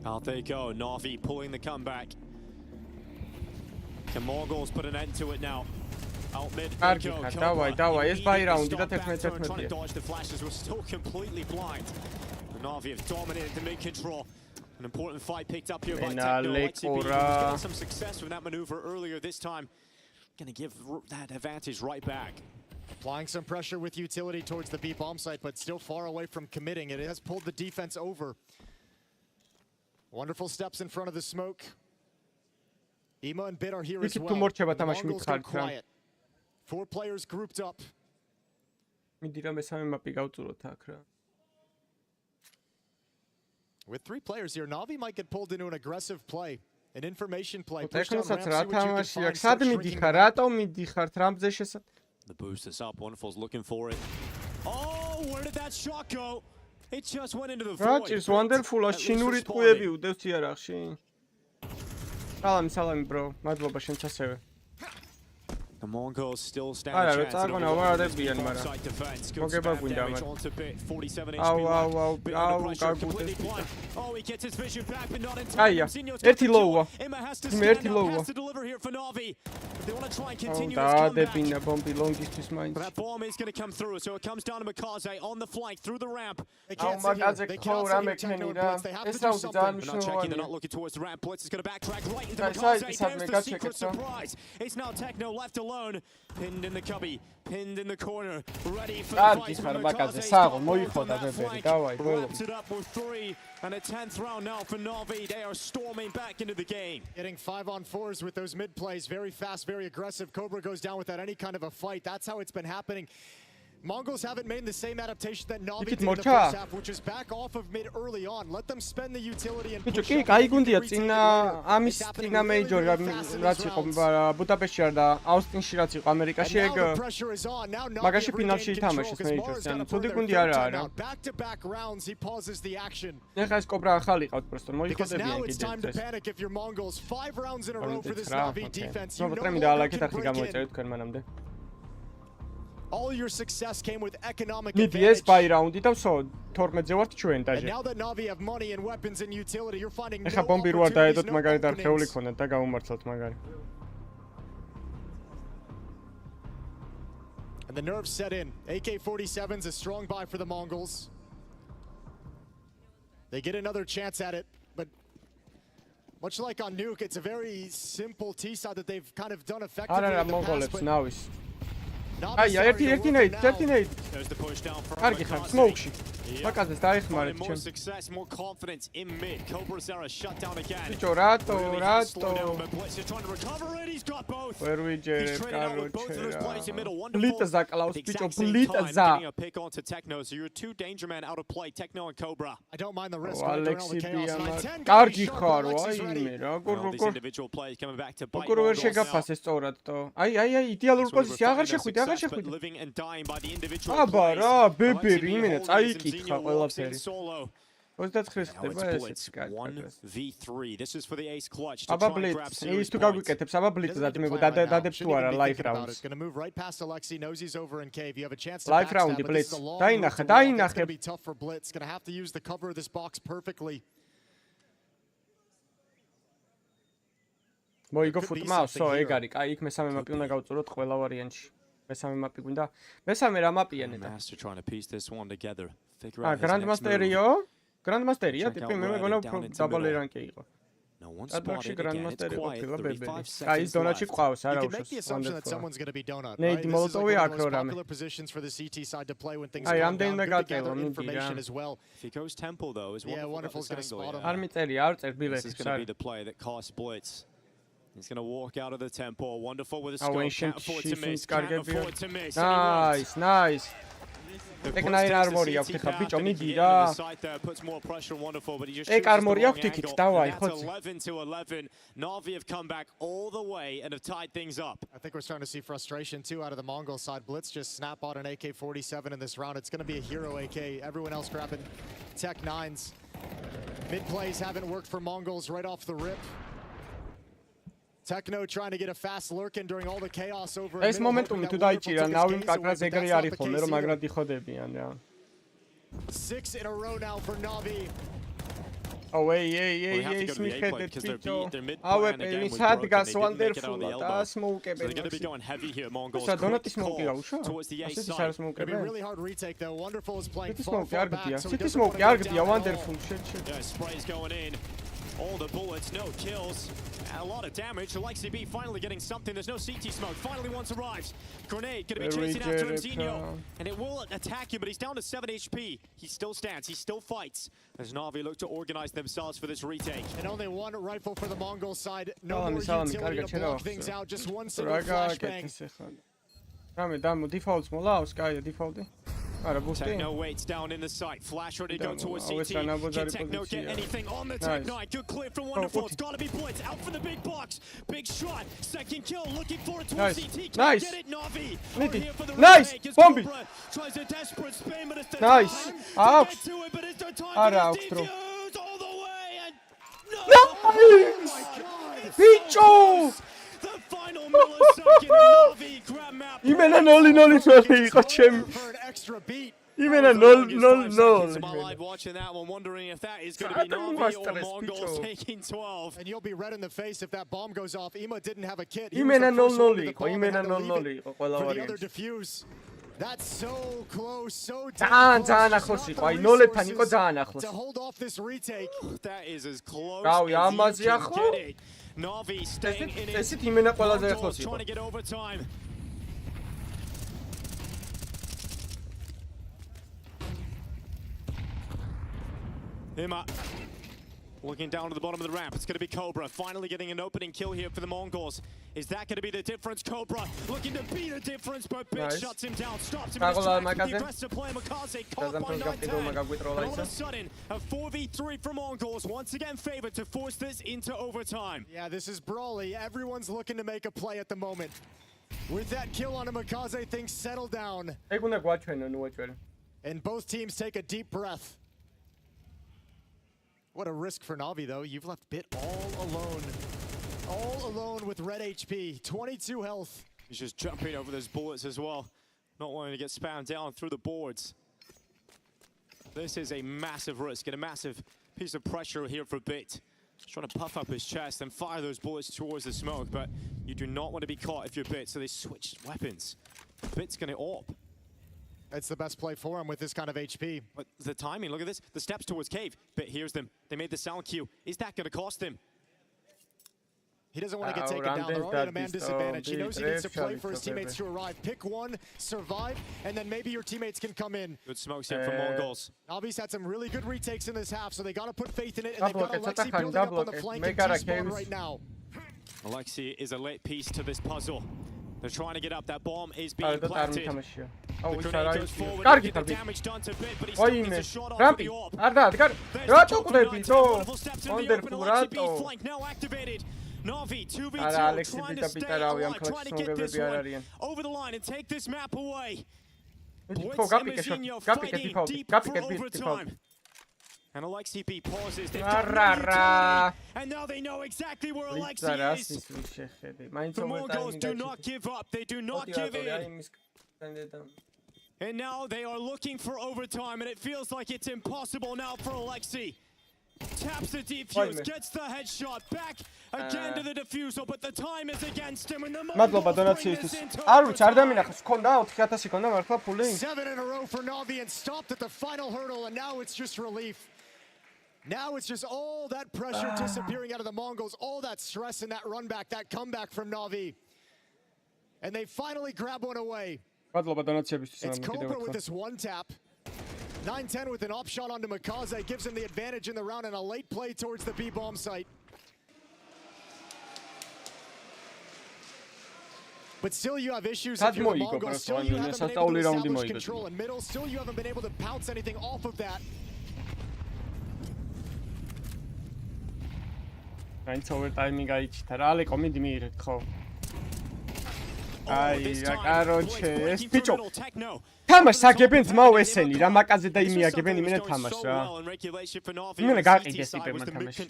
[SPEAKER 5] Out they go, Na'Vi pulling the comeback. Can Mongols put an end to it now? Out mid,
[SPEAKER 1] Trying to
[SPEAKER 5] dodge the flashes, we're still completely blind. The Na'Vi have dominated the mid control. An important fight picked up here by Techno. ITB was getting some success with that maneuver earlier this time. Gonna give that advantage right back.
[SPEAKER 6] Applying some pressure with utility towards the B bomb site, but still far away from committing. It has pulled the defense over. Wonderful steps in front of the smoke. Ema and Bit are here as well. The Mongols go quiet. 4 players grouped up. With 3 players here, Na'Vi might get pulled into an aggressive play, an information play. Push down ramp, see what you can find, start shrinking back.
[SPEAKER 5] The boost is up, Wonderful's looking for it. Oh, where did that shot go? It just went into the void.
[SPEAKER 1] It's wonderful. Შინური ტყუები უდევს იარაღში. Salami bro. მადლობა შენც ასევე.
[SPEAKER 5] The Mongols still stand a chance.
[SPEAKER 1] Oh,
[SPEAKER 5] he gets his vision back, but not in time. Emma has to deliver here for Na'Vi. They want to try and continue this comeback. But that bomb is going to come through, so it comes down to Makaze on the flank through the ramp.
[SPEAKER 6] They can't sit here. They cannot sit here, Techno and Blitz. They have to do something.
[SPEAKER 5] They're not checking, they're not looking towards the ramp. Blitz is going to backtrack right into Makaze. There's the secret surprise. It's now Techno left alone. Pinned in the cubby, pinned in the corner, ready for the fight from Makaze. Wraps it up with 3 and a 10th round now for Na'Vi. They are storming back into the game.
[SPEAKER 6] Getting 5-on-4s with those mid plays, very fast, very aggressive. Cobra goes down without any kind of a fight. That's how it's been happening. Mongols haven't made the same adaptation that Na'Vi did in the first half, which is back off of mid early on. Let them spend the utility and push up.
[SPEAKER 1] გაიგუნდია წინა ამის წინა მეიჯორი რაც იყო ბუდაპეშტში და აუსტინში რაც იყო ამერიკაში ეგ მაგაში ფინალში ითამაშეს მეიჯორს ან ცუდი გუნდი არა არა
[SPEAKER 6] back to back rounds he pauses the action.
[SPEAKER 1] ეხა ეს კობრა ახალი ყავთ პროსტო მოიხოდებიან
[SPEAKER 6] Now it's time to panic if you're Mongols. 5 rounds in a row for this Na'Vi defense.
[SPEAKER 1] ნუ ტრემიდა ალაკეთ ახი გამოიწერეთ თქვენ მანამდე
[SPEAKER 6] All your success came with economic
[SPEAKER 1] advantage. By round it also 12-ზე ვართ ჩვენ დაჟე.
[SPEAKER 6] Now that Na'Vi have money and weapons and utility, you're finding no
[SPEAKER 1] ეხა ბომბი როა დაედოთ მაგარი დარხეული ქონდათ და გამომართლოთ მაგარი.
[SPEAKER 6] And the nerves set in. AK-47's a strong buy for the Mongols. They get another chance at it, but much like on Nuke, it's a very simple T-side that they've kind of done effectively in the past, but
[SPEAKER 1] ნავის. Ay, ერთი nade. კარგი ხარ, smoke-ში. Მაკაზეს დაიხმარეთ
[SPEAKER 5] ჩემ. More success, more confidence in mid. Cobra Zara shut down again.
[SPEAKER 1] ბიჭო, რატო?
[SPEAKER 5] Blitz is trying to recover it. He's got both.
[SPEAKER 1] ვერ ვიჯერებ, კაროჩე.
[SPEAKER 5] Blitz
[SPEAKER 1] ზაკლავს, ბიჭო, Blitz-ზა.
[SPEAKER 5] A pick onto Techno, so you're 2 danger men out of play, Techno and Cobra.
[SPEAKER 6] I don't mind the risk.
[SPEAKER 1] კარგი ხარ, ვაიმე, როგორ
[SPEAKER 5] individual players coming back to bite.
[SPEAKER 1] როგორ ვერ შეგაფასე სწორად თო. აი, იდეალური პოზიცია, აღარ შეხვიდე.
[SPEAKER 5] Living and dying by the individual
[SPEAKER 1] აბა რა, ბებერი, იმენა წაიკითხა ყველაფერი. 29-ის ხდება ესეც კაცი.
[SPEAKER 5] 1v3. This is for the ace clutch to
[SPEAKER 1] try
[SPEAKER 5] and grab series.
[SPEAKER 1] ის თუ გაგვიკეთებს, აბა Blitz დადებს თუ არა live rounds.
[SPEAKER 6] Going to move right past Alexi, knows he's over in cave. You have a chance to
[SPEAKER 1] live round Blitz. დაინახე.
[SPEAKER 6] It's going to be tough for Blitz. Going to have to use the cover of this box perfectly.
[SPEAKER 1] მოიგო ფუტმა, სო ეგ არის. კაი, იქ მესამე მაპი უნდა გავწუროთ ყველა ვარიანტში. მესამე მაპი გვინდა. მესამე რა მაპია ნეტა?
[SPEAKER 5] Master trying to piece this one together.
[SPEAKER 1] Grandmaster-იო? Grandmaster-ია, ტიპი მე მეგონა დაბალი რანკი იყო. Adblock-ში Grandmaster ყოფილა ბებელი. აი ის Donut-ში ყავს, არა
[SPEAKER 6] You can make the assumption that someone's going to be Donut,
[SPEAKER 1] Nate,
[SPEAKER 6] right? This is
[SPEAKER 1] Molotov-ი
[SPEAKER 6] like one
[SPEAKER 1] აქ
[SPEAKER 6] of the
[SPEAKER 1] რო
[SPEAKER 6] most
[SPEAKER 1] რამე.
[SPEAKER 6] popular positions for the CT side to play when things
[SPEAKER 1] აი,
[SPEAKER 6] calm down.
[SPEAKER 1] ამდენიმე
[SPEAKER 6] Good to
[SPEAKER 1] გატევა,
[SPEAKER 6] gather
[SPEAKER 1] მიდი,
[SPEAKER 6] information
[SPEAKER 1] რა.
[SPEAKER 6] as well.
[SPEAKER 5] If he goes temple though, is
[SPEAKER 6] Yeah,
[SPEAKER 5] Wonderful
[SPEAKER 6] Wonderful's going to spot him.
[SPEAKER 1] არ მიწერი, არ წერ
[SPEAKER 5] This
[SPEAKER 1] ბილეთს,
[SPEAKER 5] is going to
[SPEAKER 1] არ.
[SPEAKER 5] be the play that costs Blitz. He's going to walk out of the temple. Wonderful with a
[SPEAKER 1] Oh,
[SPEAKER 5] scope.
[SPEAKER 1] ancient
[SPEAKER 5] Can't afford to
[SPEAKER 1] shit
[SPEAKER 5] miss.
[SPEAKER 1] is
[SPEAKER 5] Can't
[SPEAKER 1] კარგებია.
[SPEAKER 5] afford to miss. And he won't.
[SPEAKER 1] Nice.
[SPEAKER 5] The
[SPEAKER 1] ეგ
[SPEAKER 5] Blitz
[SPEAKER 1] ნაირ
[SPEAKER 5] takes the
[SPEAKER 1] armor-ი
[SPEAKER 5] CT
[SPEAKER 1] აქვს, ეხლა
[SPEAKER 5] path,
[SPEAKER 1] ბიჭო,
[SPEAKER 5] and he
[SPEAKER 1] მიდი
[SPEAKER 5] hit
[SPEAKER 1] რა.
[SPEAKER 5] on the side there, puts more pressure on Wonderful, but he just
[SPEAKER 1] ეგ
[SPEAKER 5] chooses the
[SPEAKER 1] armor-ი
[SPEAKER 5] wrong
[SPEAKER 1] აქვს, იქით
[SPEAKER 5] angle.
[SPEAKER 1] დავაი,
[SPEAKER 5] And that's
[SPEAKER 1] ხოცი.
[SPEAKER 5] 11 to 11. Na'Vi have come back all the way and have tied things up.
[SPEAKER 6] I think we're starting to see frustration too out of the Mongol side. Blitz just snap out an AK-47 in this round. It's going to be a hero AK. Everyone else grabbing Tech 9s. Mid plays haven't worked for Mongols right off the rip. Techno trying to get a fast lurk in during all the chaos over.
[SPEAKER 1] ეს მომენტუმი თუ დაიჭირა, ნავი მკაკრას ეგრე არ იხონდე, რომ მაგრად იხოდებიან რა.
[SPEAKER 6] 6 in a row now for Na'Vi.
[SPEAKER 1] Oh, hey, ის მიხედეთ ბიჭო. ავე, სადგას wonderful-ად ას მოუკებენ.
[SPEAKER 5] They're going to be going heavy here, Mongols.
[SPEAKER 1] Donut-ის მოუკია უშო?
[SPEAKER 5] Towards the A
[SPEAKER 1] ასეთი
[SPEAKER 5] side.
[SPEAKER 1] არის
[SPEAKER 6] It'll be a
[SPEAKER 1] მოუკებენ.
[SPEAKER 6] really hard retake though. Wonderful is playing
[SPEAKER 1] City
[SPEAKER 6] far,
[SPEAKER 1] smoke
[SPEAKER 6] far
[SPEAKER 1] არ
[SPEAKER 6] back.
[SPEAKER 1] გდია.
[SPEAKER 6] So he
[SPEAKER 1] City
[SPEAKER 6] doesn't
[SPEAKER 1] smoke
[SPEAKER 6] want to
[SPEAKER 1] არ
[SPEAKER 6] go
[SPEAKER 1] გდია,
[SPEAKER 6] down at all.
[SPEAKER 1] wonderful. Shit.
[SPEAKER 5] Yeah, sprays going in. All the bullets, no kills. A lot of damage. Alexi B finally getting something. There's no CT smoke. Finally one survives. Grenade going to be chasing after him, Zinho. And it will attack him, but he's down to 7 HP. He still stands. He still fights. As Na'Vi look to organize themselves for this retake.
[SPEAKER 6] And only one rifle for the Mongol side. No
[SPEAKER 1] Oh,
[SPEAKER 6] more
[SPEAKER 1] Salami,
[SPEAKER 6] utility to
[SPEAKER 1] კარგად
[SPEAKER 6] block
[SPEAKER 1] შეგავხსნა.
[SPEAKER 6] things out. Just one single
[SPEAKER 1] რა
[SPEAKER 6] flashbang.
[SPEAKER 1] გაკეთეს ახლა? რამე დამო default-ს მოლავს, კაია default-ი. არა, boost-ი.
[SPEAKER 5] Techno waits down in the site. Flash ready to go towards CT. Can Techno get anything on the Tech 9? Good clear from Wonderful. It's got to be Blitz. Out for the big box. Big shot. Second kill. Looking for it towards CT. Can't get it. Na'Vi.
[SPEAKER 1] Nice. Bombi.
[SPEAKER 5] Tries a desperate spin, but it's the
[SPEAKER 1] Nice.
[SPEAKER 5] time
[SPEAKER 1] აქვს.
[SPEAKER 5] to get to it, but it's the time
[SPEAKER 1] არა
[SPEAKER 5] to
[SPEAKER 1] აქვს
[SPEAKER 5] get
[SPEAKER 1] დრო.
[SPEAKER 5] defused all the way. And
[SPEAKER 1] Nice. ბიჭო!
[SPEAKER 5] the final millisecond and Na'Vi grab map.
[SPEAKER 1] იმენა 0-0 წელი იყო ჩემი.
[SPEAKER 6] For an extra beat.
[SPEAKER 1] იმენა
[SPEAKER 5] I'm
[SPEAKER 1] 0-0.
[SPEAKER 5] live watching that one, wondering if that is going to be Na'Vi or Mongols taking 12.
[SPEAKER 6] And you'll be red in the face if that bomb goes off. Ema didn't have a kit. He was
[SPEAKER 1] იმენა
[SPEAKER 6] the first one
[SPEAKER 1] 0-0
[SPEAKER 6] to the
[SPEAKER 1] იყო,
[SPEAKER 6] bomb and
[SPEAKER 1] იმენა
[SPEAKER 6] had to leave
[SPEAKER 1] 0-0
[SPEAKER 6] it
[SPEAKER 1] იყო ყველა
[SPEAKER 6] for the other
[SPEAKER 1] ვარიანტი.
[SPEAKER 6] defuse. That's so close, so
[SPEAKER 1] ძალიან ახლოს იყო, აი 0-თან იყო ძალიან ახლოს.
[SPEAKER 6] to hold off this retake.
[SPEAKER 5] That is as close
[SPEAKER 1] რავი,
[SPEAKER 5] as
[SPEAKER 1] ამაზე
[SPEAKER 5] you can
[SPEAKER 1] ახლო?
[SPEAKER 5] get it. Na'Vi staying in it.
[SPEAKER 1] ესეთ იმენა ყველაზე ახლოს
[SPEAKER 5] Mongols
[SPEAKER 1] იყო.
[SPEAKER 5] trying to get overtime. Ima looking down to the bottom of the ramp. It's going to be Cobra finally getting an opening kill here for the Mongols. Is that going to be the difference? Cobra looking to be the difference, but Big
[SPEAKER 1] Nice.
[SPEAKER 5] shuts him down, stops him in his tracks with the aggressive play. Makaze caught by 9-10. And all of a sudden, a 4v3 for Mongols, once again favored to force this into overtime.
[SPEAKER 6] Yeah, this is brawly. Everyone's looking to make a play at the moment. With that kill on a Makaze, things settle down.
[SPEAKER 1] ეგ უნდა გვაჩვენო ნუ ეჭველი.
[SPEAKER 6] And both teams take a deep breath. What a risk for Na'Vi, though. You've left Bit all alone. All alone with red HP. 22 health.
[SPEAKER 5] He's just jumping over those bullets as well. Not wanting to get spammed down through the boards. This is a massive risk and a massive piece of pressure here for Bit. He's trying to puff up his chest and fire those bullets towards the smoke, but you do not want to be caught if you're Bit, so they switched weapons. Bit's going to AWP.
[SPEAKER 6] It's the best play for him with this kind of HP.
[SPEAKER 5] But the timing, look at this. The steps towards cave. Bit hears them. They made the sound cue. Is that going to cost him?
[SPEAKER 6] He doesn't want to get taken down. They're already at a man disadvantage. He knows he needs to play for his teammates to arrive. Pick one, survive, and then maybe your teammates can come in.
[SPEAKER 5] Good smokes here from Mongols.
[SPEAKER 6] Na'Vi's had some really good retakes in this half, so they got to put faith in it, and they've got Alexi building up on the flank and T-spawn right now.
[SPEAKER 5] Alexi is a late piece to this puzzle. They're trying to get up. That bomb is being planted. The grenade goes forward. Look at the damage done to Bit, but he still gets a shot off the AWP. Wonderful steps in the open. Alexi B flank now activated. Na'Vi 2v2 trying to stay alive, trying to get this one over the line and take this map away. Blitz and Mazinho fighting deep for overtime. And Alexi B pauses. They've got no utility, and now they know exactly where Alexi is. The Mongols do not give up. They do not give in. And now they are looking for overtime, and it feels like it's impossible now for Alexi. Taps the defuse, gets the headshot, back again to the defusal, but the time is against him, and the Mongols bring this into overtime.
[SPEAKER 6] 7 in a row for Na'Vi and stopped at the final hurdle, and now it's just relief. Now it's just all that pressure disappearing out of the Mongols, all that stress in that run back, that comeback from Na'Vi. And they finally grab one away. It's Cobra with this one tap. 9-10 with an op shot onto Makaze gives him the advantage in the round and a late play towards the B-bomb site. But still you have issues if you're the Mongols. Still you haven't been able to establish control in middle. Still you haven't been able to pounce anything off of that.
[SPEAKER 1] It's overtime გაიჩიტა რა ალეკო მიდი მიირეთ ხო აი რა კაროჩე ეს ბიჭო თამაშს აგებენ ძმაო ესენი რა მაკაზე და იმი აგებენ იმენა თამაშს რა იმენა გაყიდეს ტიპებმა თამაში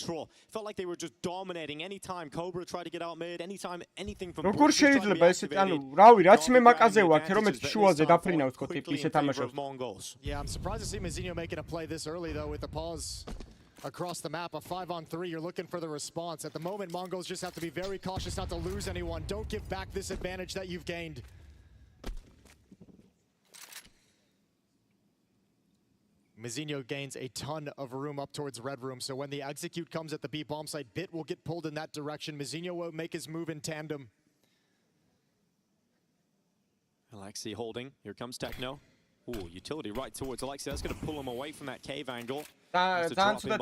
[SPEAKER 1] როგორ შეიძლება ესეთ ანუ რავი რაც მე მაკაზე ვარ რომ ეს შუაზე დაფრინავს თქო ტიპი ისე თამაშობს
[SPEAKER 6] Yeah, I'm surprised to see Mizinho making a play this early though with the pause across the map. A 5-on-3, you're looking for the response. At the moment, Mongols just have to be very cautious not to lose anyone. Don't give back this advantage that you've gained. Mizinho gains a ton of room up towards Red Room, so when the execute comes at the B bomb site, Bit will get pulled in that direction. Mizinho will make his move in tandem.
[SPEAKER 5] Alexi holding. Here comes Techno. Ooh, utility right towards Alexi. That's going to pull him away from that cave angle.
[SPEAKER 1] Knowing that's an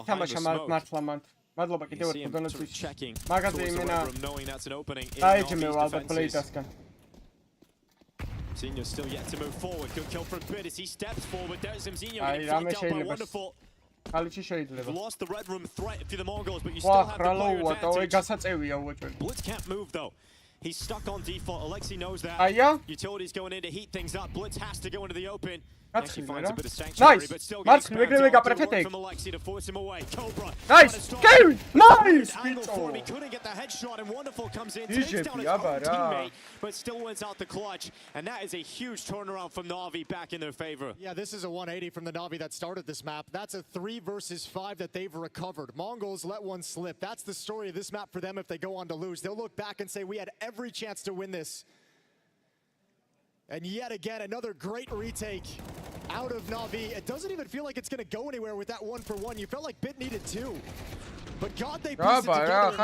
[SPEAKER 1] opening.
[SPEAKER 5] Mzinho's still yet to move forward. Good kill from Bit as he steps forward. There's Mzinho getting flanked out by Wonderful. You've lost the Red Room threat for the Mongols, but you still have the player advantage. Blitz can't move though. He's stuck on default. Alexi knows that. Utility's going in to heat things up. Blitz has to go into the open. Actually finds a bit of sanctuary, but still gets back to work from Alexi to force him away. Cobra.
[SPEAKER 1] Nice! Nice!
[SPEAKER 5] He couldn't get the headshot, and Wonderful comes in, takes down his own teammate, but still wins out the clutch. And that is a huge turnaround from Na'Vi back in their favor.
[SPEAKER 6] Yeah, this is a 180 from the Na'Vi that started this map. That's a 3 versus 5 that they've recovered. Mongols let one slip. That's the story of this map for them if they go on to lose. They'll look back and say, we had every chance to win this. And yet again, another great retake out of Na'Vi. It doesn't even feel like it's going to go anywhere with that 1-for-1. You felt like Bit needed 2. But God, they pieced it together.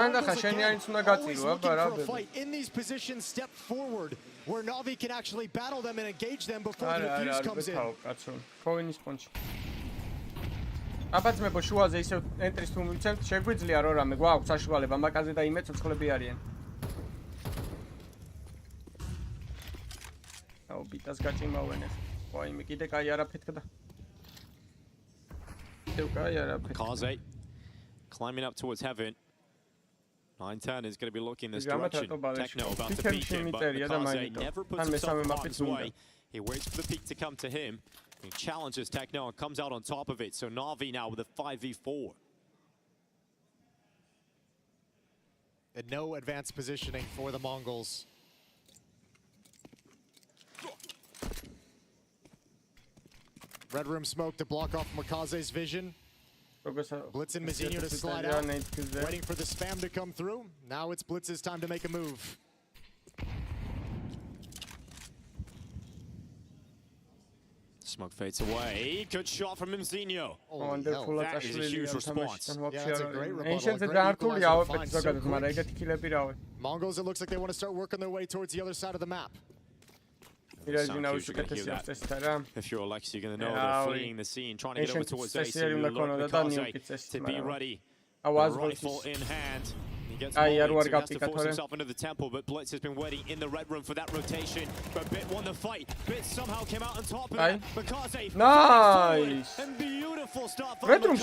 [SPEAKER 6] Always looking for a fight. In these positions, step forward, where Na'Vi can actually battle them and engage them before the defuse comes in.
[SPEAKER 1] აბაძმებო შუაზე ისევ ენტრის თუ მივცემთ შეგვიძლია რომ რამე გვაქვს საშუალება მაკაზე და იმეც ცოცხლები არიან აუ ბიტას გაჭიმავენ ეს ვაი მე კიდე კაი არაფეთქდა კიდევ კაი არაფეთქდა
[SPEAKER 5] Kaze climbing up towards heaven. 9-10 is going to be looking this direction. Techno about to peek him, but Kaze never puts himself in harm's way. He waits for the peek to come to him. He challenges Techno and comes out on top of it. So Na'Vi now with a 5v4.
[SPEAKER 6] And no advanced positioning for the Mongols. Red Room smoke to block off Makaze's vision. Blitz and Mizinho to slide out, waiting for the spam to come through. Now it's Blitz's time to make a move.
[SPEAKER 5] Smoke fades away. Good shot from Mizinho.
[SPEAKER 6] Oh,
[SPEAKER 5] that is a huge response.
[SPEAKER 6] Yeah, that's a great rebuttal. Mongols, it looks like they want to start working their way towards the other side of the map.
[SPEAKER 5] If you're Alexi, you're going to know they're fleeing the scene, trying to get over towards A, so you alert Kaze to be ready. Rifle in hand. He gets moving, so he has to force himself into the temple, but Blitz has been waiting in the Red Room for that rotation. But Bit won the fight. Bit somehow came out on top of it. Makaze
[SPEAKER 1] nice!
[SPEAKER 5] And beautiful start for
[SPEAKER 1] Red Room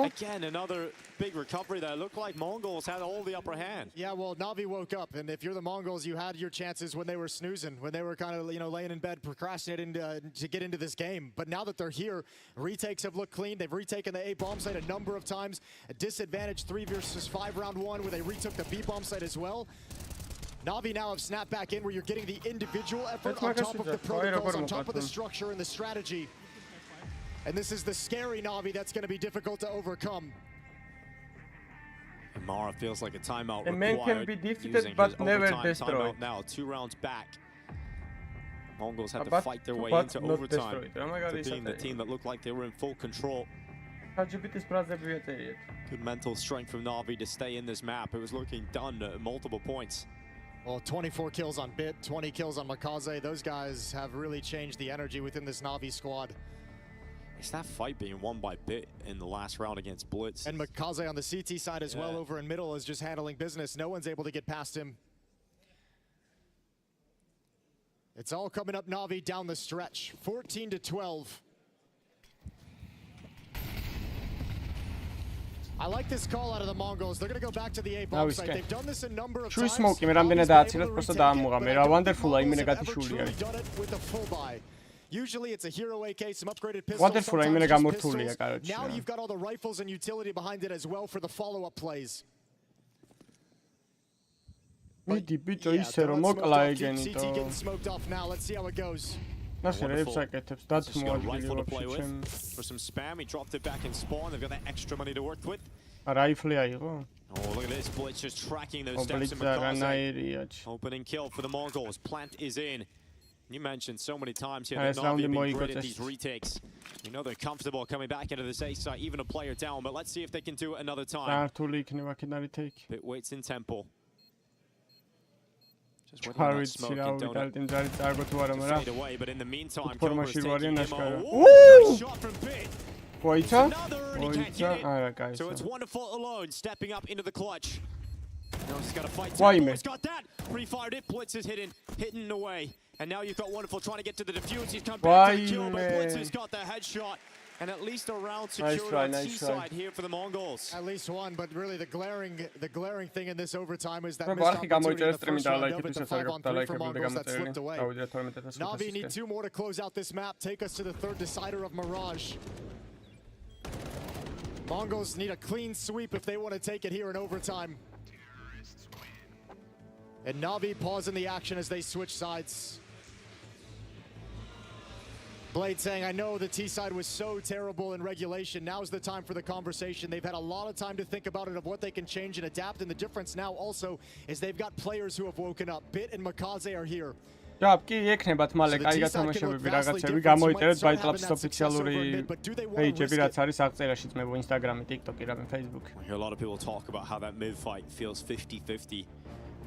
[SPEAKER 5] Again, another big recovery there. Looked like Mongols had all the upper hand.
[SPEAKER 6] Yeah, well, Na'Vi woke up, and if you're the Mongols, you had your chances when they were snoozing, when they were kind of, laying in bed, procrastinating to get into this game. But now that they're here, retakes have looked clean. They've retaken the A bomb site a number of times. A disadvantage 3 versus 5 round 1, where they retook the B bomb site as well. Na'Vi now have snapped back in, where you're getting the individual effort on top of the protocols, on top of the structure and the strategy. And this is the scary Na'Vi that's going to be difficult to overcome.
[SPEAKER 5] Mara feels like a timeout
[SPEAKER 1] a man can be defeated but never destroyed.
[SPEAKER 5] Now 2 rounds back. Mongols had to fight their way into overtime to being the team that looked like they were in full control. Good mental strength from Na'Vi to stay in this map. It was looking done at multiple points.
[SPEAKER 6] Well, 24 kills on Bit, 20 kills on Makaze. Those guys have really changed the energy within this Na'Vi squad.
[SPEAKER 5] It's that fight being won by Bit in the last round against Blitz.
[SPEAKER 6] And Makaze on the CT side as well over in middle is just handling business. No one's able to get past him. It's all coming up Na'Vi down the stretch, 14-12. I like this call out of the Mongols. They're going to go back to the A bomb site. They've done this a number of times.
[SPEAKER 1] Smoke მე რამდენი დააცილეთ просто დაამუღა. მე რა wonderful-ა იმენა გათიშული არის.
[SPEAKER 6] With a full buy. Usually it's a hero AK, some upgraded pistols.
[SPEAKER 1] Wonderful-ა იმენა გამორთულია, კაროჩი.
[SPEAKER 6] Now you've got all the rifles and utility behind it as well for the follow-up plays.
[SPEAKER 1] მიდი ბიჭო ისე რომ მოკლა ეგენიტო.
[SPEAKER 6] CT getting smoked off now. Let's see how it goes.
[SPEAKER 1] ნახე რეებს აკეთებს დათმო ადგილი
[SPEAKER 5] ვაფშე. For some spam, he dropped it back in spawn. They've got that extra money to work with.
[SPEAKER 1] Rifle აიღო.
[SPEAKER 5] Oh, look at this. Blitz just tracking those steps in Makaze. Opening kill for the Mongols. Plant is in. You mentioned so many times here that Na'Vi have been great at these retakes. You know they're comfortable coming back into this A site, even a player down, but let's see if they can do it another time. Bit waits in temple. Just waiting on that smoke and donut fade away, but in the meantime, Cobra's taking him out. Shot from Bit. Another, and he can't get it. So it's wonderful alone, stepping up into the clutch. Now he's got to fight. He's got that. Pre-fired it. Blitz is hidden away. And now you've got Wonderful trying to get to the defuse. He's come back to the kill, but Blitz has got the headshot. And at least a round secured on C-side here for the Mongols.
[SPEAKER 6] At least one, but really the glaring thing in this overtime is that missed opportunity in the first round of it, the 5-on-3 for Mongols that slipped away. Na'Vi need 2 more to close out this map, take us to the 3rd decider of Mirage. Mongols need a clean sweep if they want to take it here in overtime. And Na'Vi pausing the action as they switch sides. Blade saying, I know the T side was so terrible in regulation. Now's the time for the conversation. They've had a lot of time to think about it, of what they can change and adapt. And the difference now also is they've got players who have woken up. Bit and Makaze are here.
[SPEAKER 1] კი ექნებათ მალე კაი გათამაშებები რაღაცები გამოიწერეთ Bytelabs ოფიციალური პეიჯები რაც არის აღწერაში ძმებო Instagram-ი, TikTok-ი, რამე Facebook.
[SPEAKER 5] I hear a lot of people talk about how that mid fight feels 50-50.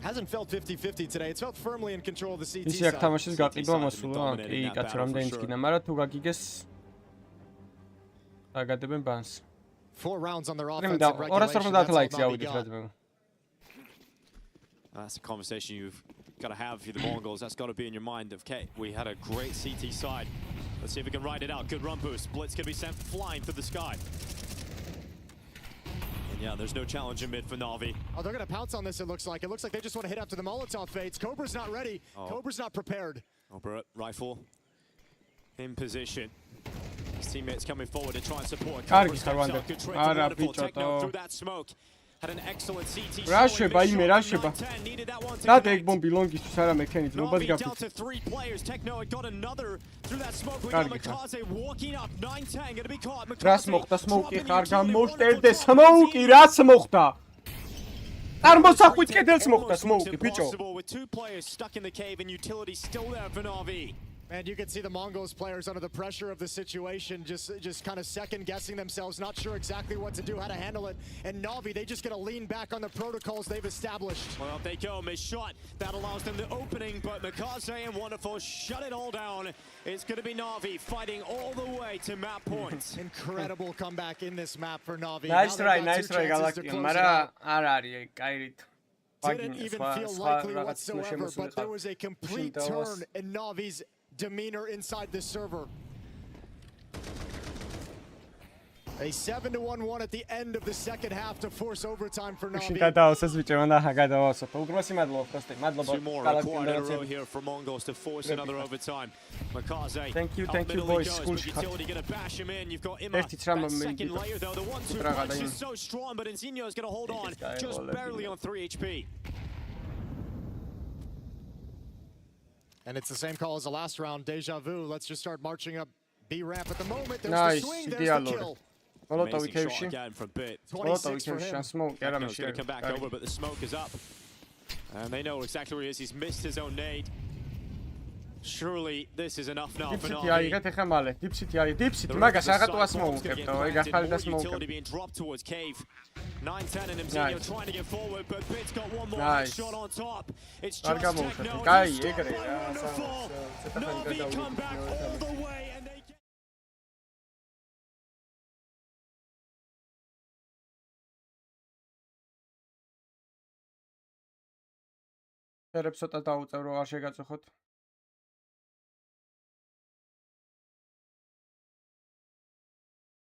[SPEAKER 6] Hasn't felt 50-50 today. It's felt firmly in control of the CT side.
[SPEAKER 1] ისე აქ თამაშის გაყიდვა მოსულა. კი, კაცო, რამდენიც კიდე, მაგრამ თუ გაგიგეს დაგადებენ ბანს.
[SPEAKER 6] 4 rounds on their offense in regulation.
[SPEAKER 1] 250 ლაიქს ავიდეთ რა ძმებო.
[SPEAKER 5] That's a conversation you've got to have for the Mongols. That's got to be in your mind of, okay, we had a great CT side. Let's see if we can ride it out. Good run boost. Blitz can be sent flying through the sky. And yeah, there's no challenge in mid for Na'Vi.
[SPEAKER 6] Oh, they're going to pounce on this, it looks like. It looks like they just want to hit after the Molotov fades. Cobra's not ready. Cobra's not prepared.
[SPEAKER 5] Cobra, rifle in position. His teammates coming forward to try and support. Cobra's got good trade. Wonderful techno through that smoke. Had an excellent CT.
[SPEAKER 1] Rasheba, ime Rasheba. That egg bomb belongs to Sarah McKenny. Nobody got
[SPEAKER 5] down to 3 players. Techno had got another through that smoke. We got Makaze walking up. 9-10 going to be caught.
[SPEAKER 1] Makaze ხარ გამოსტერდე smoke-ი რა smoke-და? არ მოსახვით კედელ smoke-და smoke-ი ბიჭო.
[SPEAKER 5] With 2 players stuck in the cave and utility still there for Na'Vi.
[SPEAKER 6] And you can see the Mongols players under the pressure of the situation, just kind of second guessing themselves, not sure exactly what to do, how to handle it. And Na'Vi, they just going to lean back on the protocols they've established.
[SPEAKER 5] Well, up they go, missed shot. That allows them the opening, but Makaze and Wonderful shut it all down. It's going to be Na'Vi fighting all the way to map points.
[SPEAKER 6] Incredible comeback in this map for Na'Vi.
[SPEAKER 1] Nice try, Galactic. Mara arari, Kairit.
[SPEAKER 6] Didn't even feel likely whatsoever, but there was a complete turn in Na'Vi's demeanor inside the server. A 7-1 at the end of the second half to force overtime for Na'Vi.
[SPEAKER 5] 2 more required in a row here for Mongols to force another overtime. Makaze.
[SPEAKER 1] Thank you, boys.
[SPEAKER 5] Utility going to bash him in. You've got him that second layer though. The 1-2 punch is so strong, but Insigno is going to hold on just barely on 3 HP.
[SPEAKER 6] And it's the same call as the last round, Deja Vu. Let's just start marching up B ramp at the moment. There's the swing, there's the kill.
[SPEAKER 5] Amazing shot again from Bit.
[SPEAKER 6] 26 for him.
[SPEAKER 5] He's going to come back over, but the smoke is up. And they know exactly where he is. He's missed his own nade. Surely this is enough now for
[SPEAKER 1] Navi. აიღეთ ახლა მალე. დიფსიტი არის, დიფსიტი. მაგას აღატუას მოუხებთ. ეგ ახალი დას მოუხებთ.
[SPEAKER 5] 9-10 and Mzinho trying to get forward, but Bit's got one more shot on top. It's just
[SPEAKER 1] techno. კაი, ეგრე რა.
[SPEAKER 5] Navi come back all the way and they get...
[SPEAKER 1] ფერებს ცოტა დაუწევ რომ არ შეგაწუხოთ.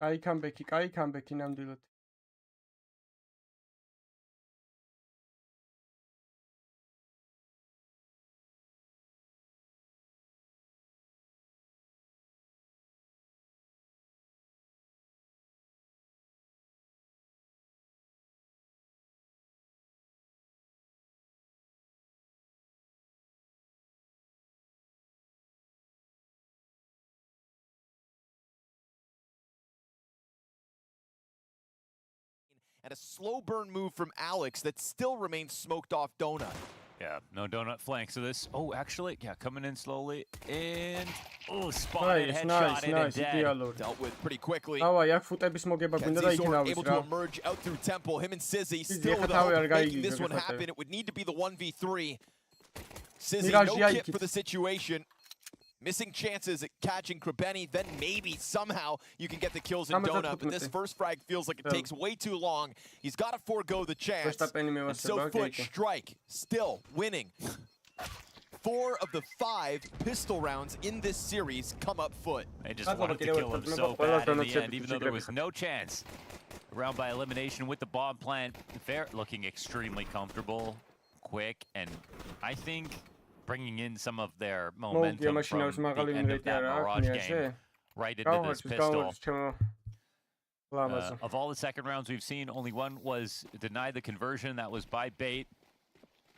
[SPEAKER 1] კაი კამბექი ნამდვილად.
[SPEAKER 12] And a slow burn move from Alex that still remains smoked off Donut.
[SPEAKER 9] Yeah, no Donut flank. So this, actually, yeah, coming in slowly. And, spotted, headshot,
[SPEAKER 1] nice.
[SPEAKER 12] Dealt with pretty quickly.
[SPEAKER 1] Kenzi's
[SPEAKER 12] able to emerge out through Temple. Him and Sizzy still with the hope of making this one happen. It would need to be the 1v3. Sizzy, no kit for the situation. Missing chances at catching Krebeni, then maybe somehow you can get the kills in Donut, but this first frag feels like it takes way too long. He's got to forego the chance. And so Foot Strike still winning. 4 of the 5 pistol rounds in this series come up Foot.
[SPEAKER 9] They just wanted to kill him so bad in the end, even though there was no chance. Round by elimination with the bomb plant. Fair looking extremely comfortable, quick, and I think bringing in some of their momentum from the end of that Mirage game right into this pistol. Of all the second rounds we've seen, only one was denied the conversion. That was by Bait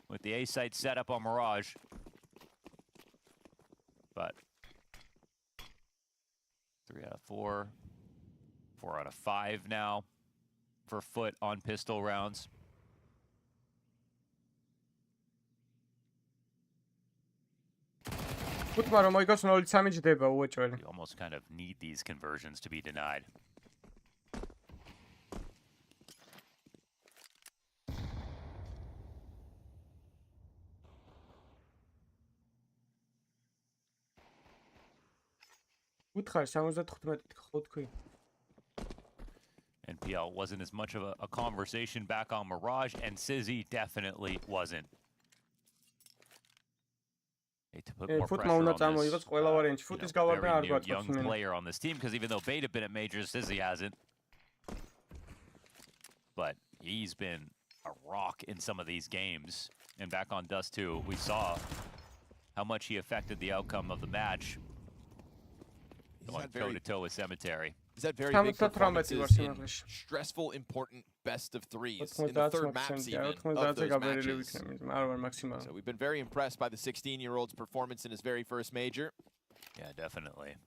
[SPEAKER 9] with the A site set up on Mirage. But 3 out of 4, 4 out of 5 now for Foot on pistol rounds.
[SPEAKER 1] You almost
[SPEAKER 9] kind of need these conversions to be denied. NPL wasn't as much of a conversation back on Mirage, and Sizzy definitely wasn't. To put more pressure on this, very new young player on this team, because even though Bait have been at majors, Sizzy hasn't. But he's been a rock in some of these games. And back on Dust 2, we saw how much he affected the outcome of the match. Going toe-to-toe with Cemetery.
[SPEAKER 12] He's had very big performances in stressful, important best of threes in the third maps even of those matches. So we've been very impressed by the 16-year-old's performance in his very first major.
[SPEAKER 9] Yeah, definitely.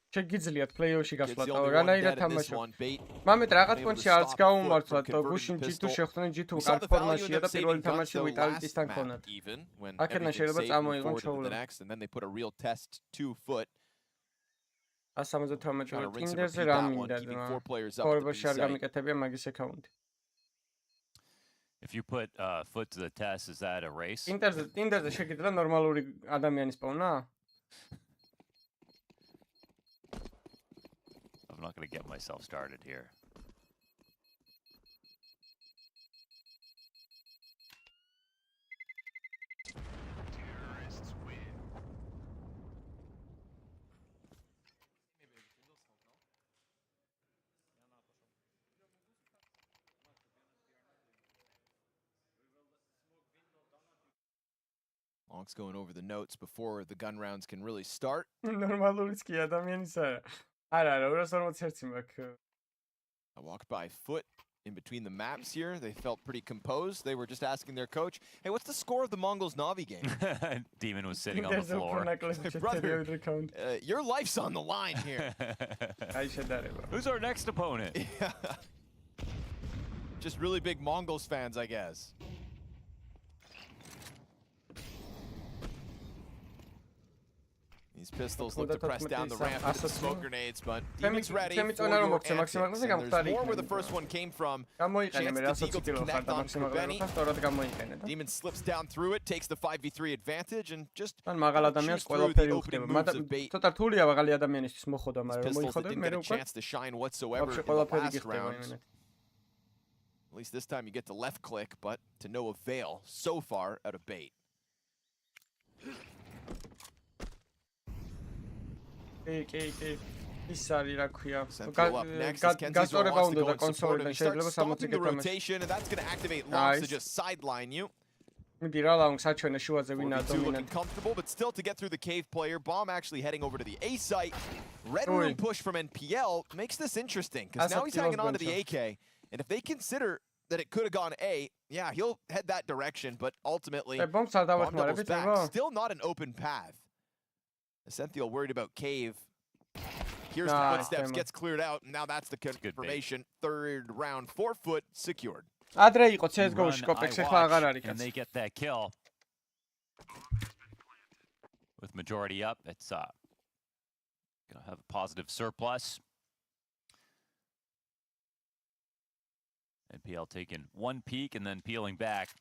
[SPEAKER 1] შეგიძლიათ პლეიოფში გასვლა და რანაირად თამაშობ. მამეთ რაღაც პონჩი არც გაუმართლა და გუშინ G2 შეხვდნენ G2 კარგ ფორმაშია და პირველი თამაში ვიტალიტისთან ქონათ. აქედან შეიძლება წამოიღონ ჩაულები.
[SPEAKER 12] And then they put a real test to Foot.
[SPEAKER 1] 178 Tinderზე რა მინდა და ფორბაში არ გამიკეთებია მაგის აკაუნტი.
[SPEAKER 9] If you put Foot to the test, is that a race?
[SPEAKER 1] Tinderზე შეგიძლია ნორმალური ადამიანის პოვნა?
[SPEAKER 9] I'm not going to get myself started here.
[SPEAKER 12] Terrorists win. Long's going over the notes before the gun rounds can really start. I walked by Foot in between the maps here. They felt pretty composed. They were just asking their coach, hey, what's the score of the Mongols Navi game?
[SPEAKER 9] Demon was sitting on the floor.
[SPEAKER 12] Brother, your life's on the line here.
[SPEAKER 9] Who's our next opponent?
[SPEAKER 12] Yeah. Just really big Mongols fans, I guess. These pistols look to press down the ramp with the smoke grenades, but Demon's ready for your antics, and there's more where the first one came from. Chance to Deagle to connect on for Benny. Demon slips down through it, takes the 5v3 advantage, and just shoots through the opening moves of Bait. These pistols that didn't get a chance to shine whatsoever in the last round. At least this time you get the left click, but to no avail so far out of Bait.
[SPEAKER 1] ის არის რა ქვია
[SPEAKER 12] გასწორება უნდა და კონსოლიდან შეიძლება 60 rotation, and that's going to activate Longs to just sideline you.
[SPEAKER 1] მიდი რა ლაუნგ საჩვენე შუაზე ვინა
[SPEAKER 12] dominant. Comfortable, but still to get through the cave player. Bomb actually heading over to the A site. Red room push from NPL makes this interesting because now he's hanging on to the AK, and if they consider that it could have gone A, yeah, he'll head that direction, but ultimately bomb doubles back. Still not an open path. Essential worried about cave. Here's the footsteps, gets cleared out, and now that's the confirmation. Third round, 4 foot secured.
[SPEAKER 1] ადრე იყო CS:GO-ში კოპექს, ახლა აღარ არის კაც.
[SPEAKER 9] And they get that kill. With majority up, it's gonna have a positive surplus. NPL taking one peek and then peeling back.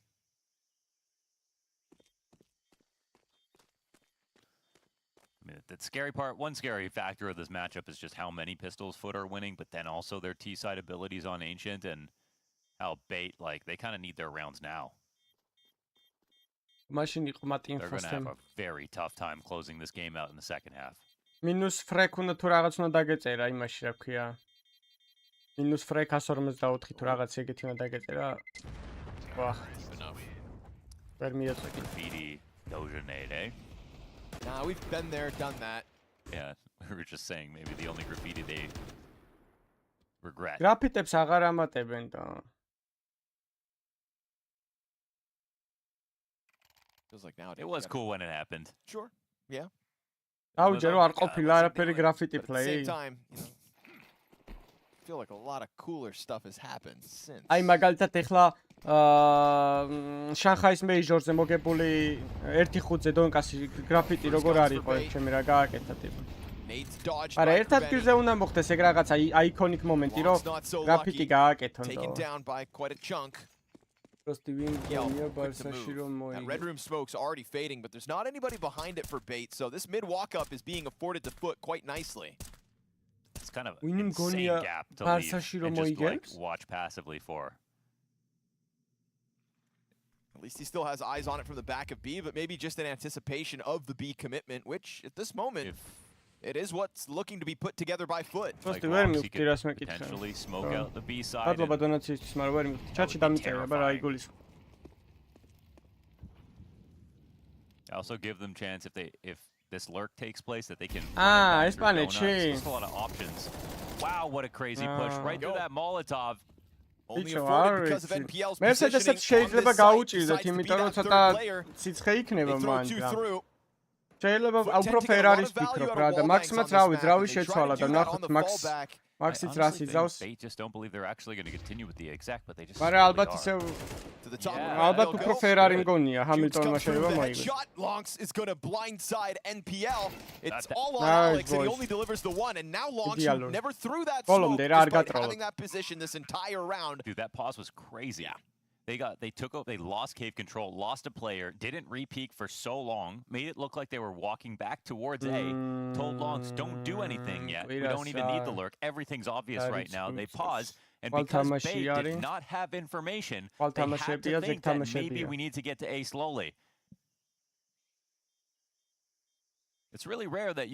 [SPEAKER 9] The scary part, one scary factor of this matchup is just how many pistols Foot are winning, but then also their T-side abilities on Ancient and how Bait, like, they kind of need their rounds now. They're going to have a very tough time closing this game out in the second half.
[SPEAKER 1] Minus frek უნდა თუ რაღაც უნდა დაგეწერა იმაში რა ქვია. Minus frek 154 თუ რაღაც ეგეთი უნდა დაგეწერა. ვახ. ვერ მიეწვე.
[SPEAKER 9] Graffiti, Doja Nade, eh?
[SPEAKER 12] Nah, we've been there, done that.
[SPEAKER 9] Yeah, we were just saying maybe the only graffiti they regret.
[SPEAKER 1] Grafitებს აღარ ამატებენ და.
[SPEAKER 12] Feels like nowadays.
[SPEAKER 9] It was cool when it happened.
[SPEAKER 12] Sure. Yeah.
[SPEAKER 1] აუჯერო არ ყოფილა არაფერი graffiti play.
[SPEAKER 12] At the same time, you know, I feel like a lot of cooler stuff has happened since.
[SPEAKER 1] აი მაგალითად ეხლა შანხაის მეიჟორზე მოგებული 1-5-ზე დონკასი გრაფიტი როგორ არის ყო ჩემი რა გააკეთა ტიპი. არა ერთ ადგილზე უნდა მოხდეს ეგ რაღაცა აიკონიკ მომენტი რომ გრაფიტი გააკეთონ და
[SPEAKER 12] That red room smoke's already fading, but there's not anybody behind it for Bait, so this mid walk-up is being afforded to Foot quite nicely.
[SPEAKER 9] It's kind of an insane gap to leave and just like watch passively for.
[SPEAKER 12] At least he still has eyes on it from the back of B, but maybe just in anticipation of the B commitment, which at this moment, it is what's looking to be put together by Foot.
[SPEAKER 9] Like he could potentially smoke out the B side. Also give them chance if this lurk takes place that they can.
[SPEAKER 1] It's
[SPEAKER 9] a lot of options. Wow, what a crazy push right through that Molotov.
[SPEAKER 12] Only afforded because of NPL's
[SPEAKER 1] positioning შეიძლება გაუჭირდეთ, იმიტომ რომ ცოტა სიცხე იქნება მან. შეიძლება უფრო ფერარის ფიქრობ რა და მაქსიმაც რავი შეცვალა და ნახოთ მაქსიც რას იძავს.
[SPEAKER 9] They just don't believe they're actually going to continue with the exact, but they just.
[SPEAKER 1] მაგრამ ალბათ ისევ ალბათ უფრო ფერარი მგონია ჰამილტონმა შეიძლება მოიგოს.
[SPEAKER 12] Shot Longs is going to blindside NPL. It's all on Alex and he only delivers the one, and now Longs never threw that smoke despite having that position this entire round.
[SPEAKER 9] Dude, that pause was crazy.
[SPEAKER 12] Yeah.
[SPEAKER 9] They lost cave control, lost a player, didn't re-peek for so long, made it look like they were walking back towards A, told Longs, don't do anything yet, we don't even need the lurk, everything's obvious right now, they pause, and because Bay did not have information, they had to think that maybe we need to get to A slowly. It's really rare that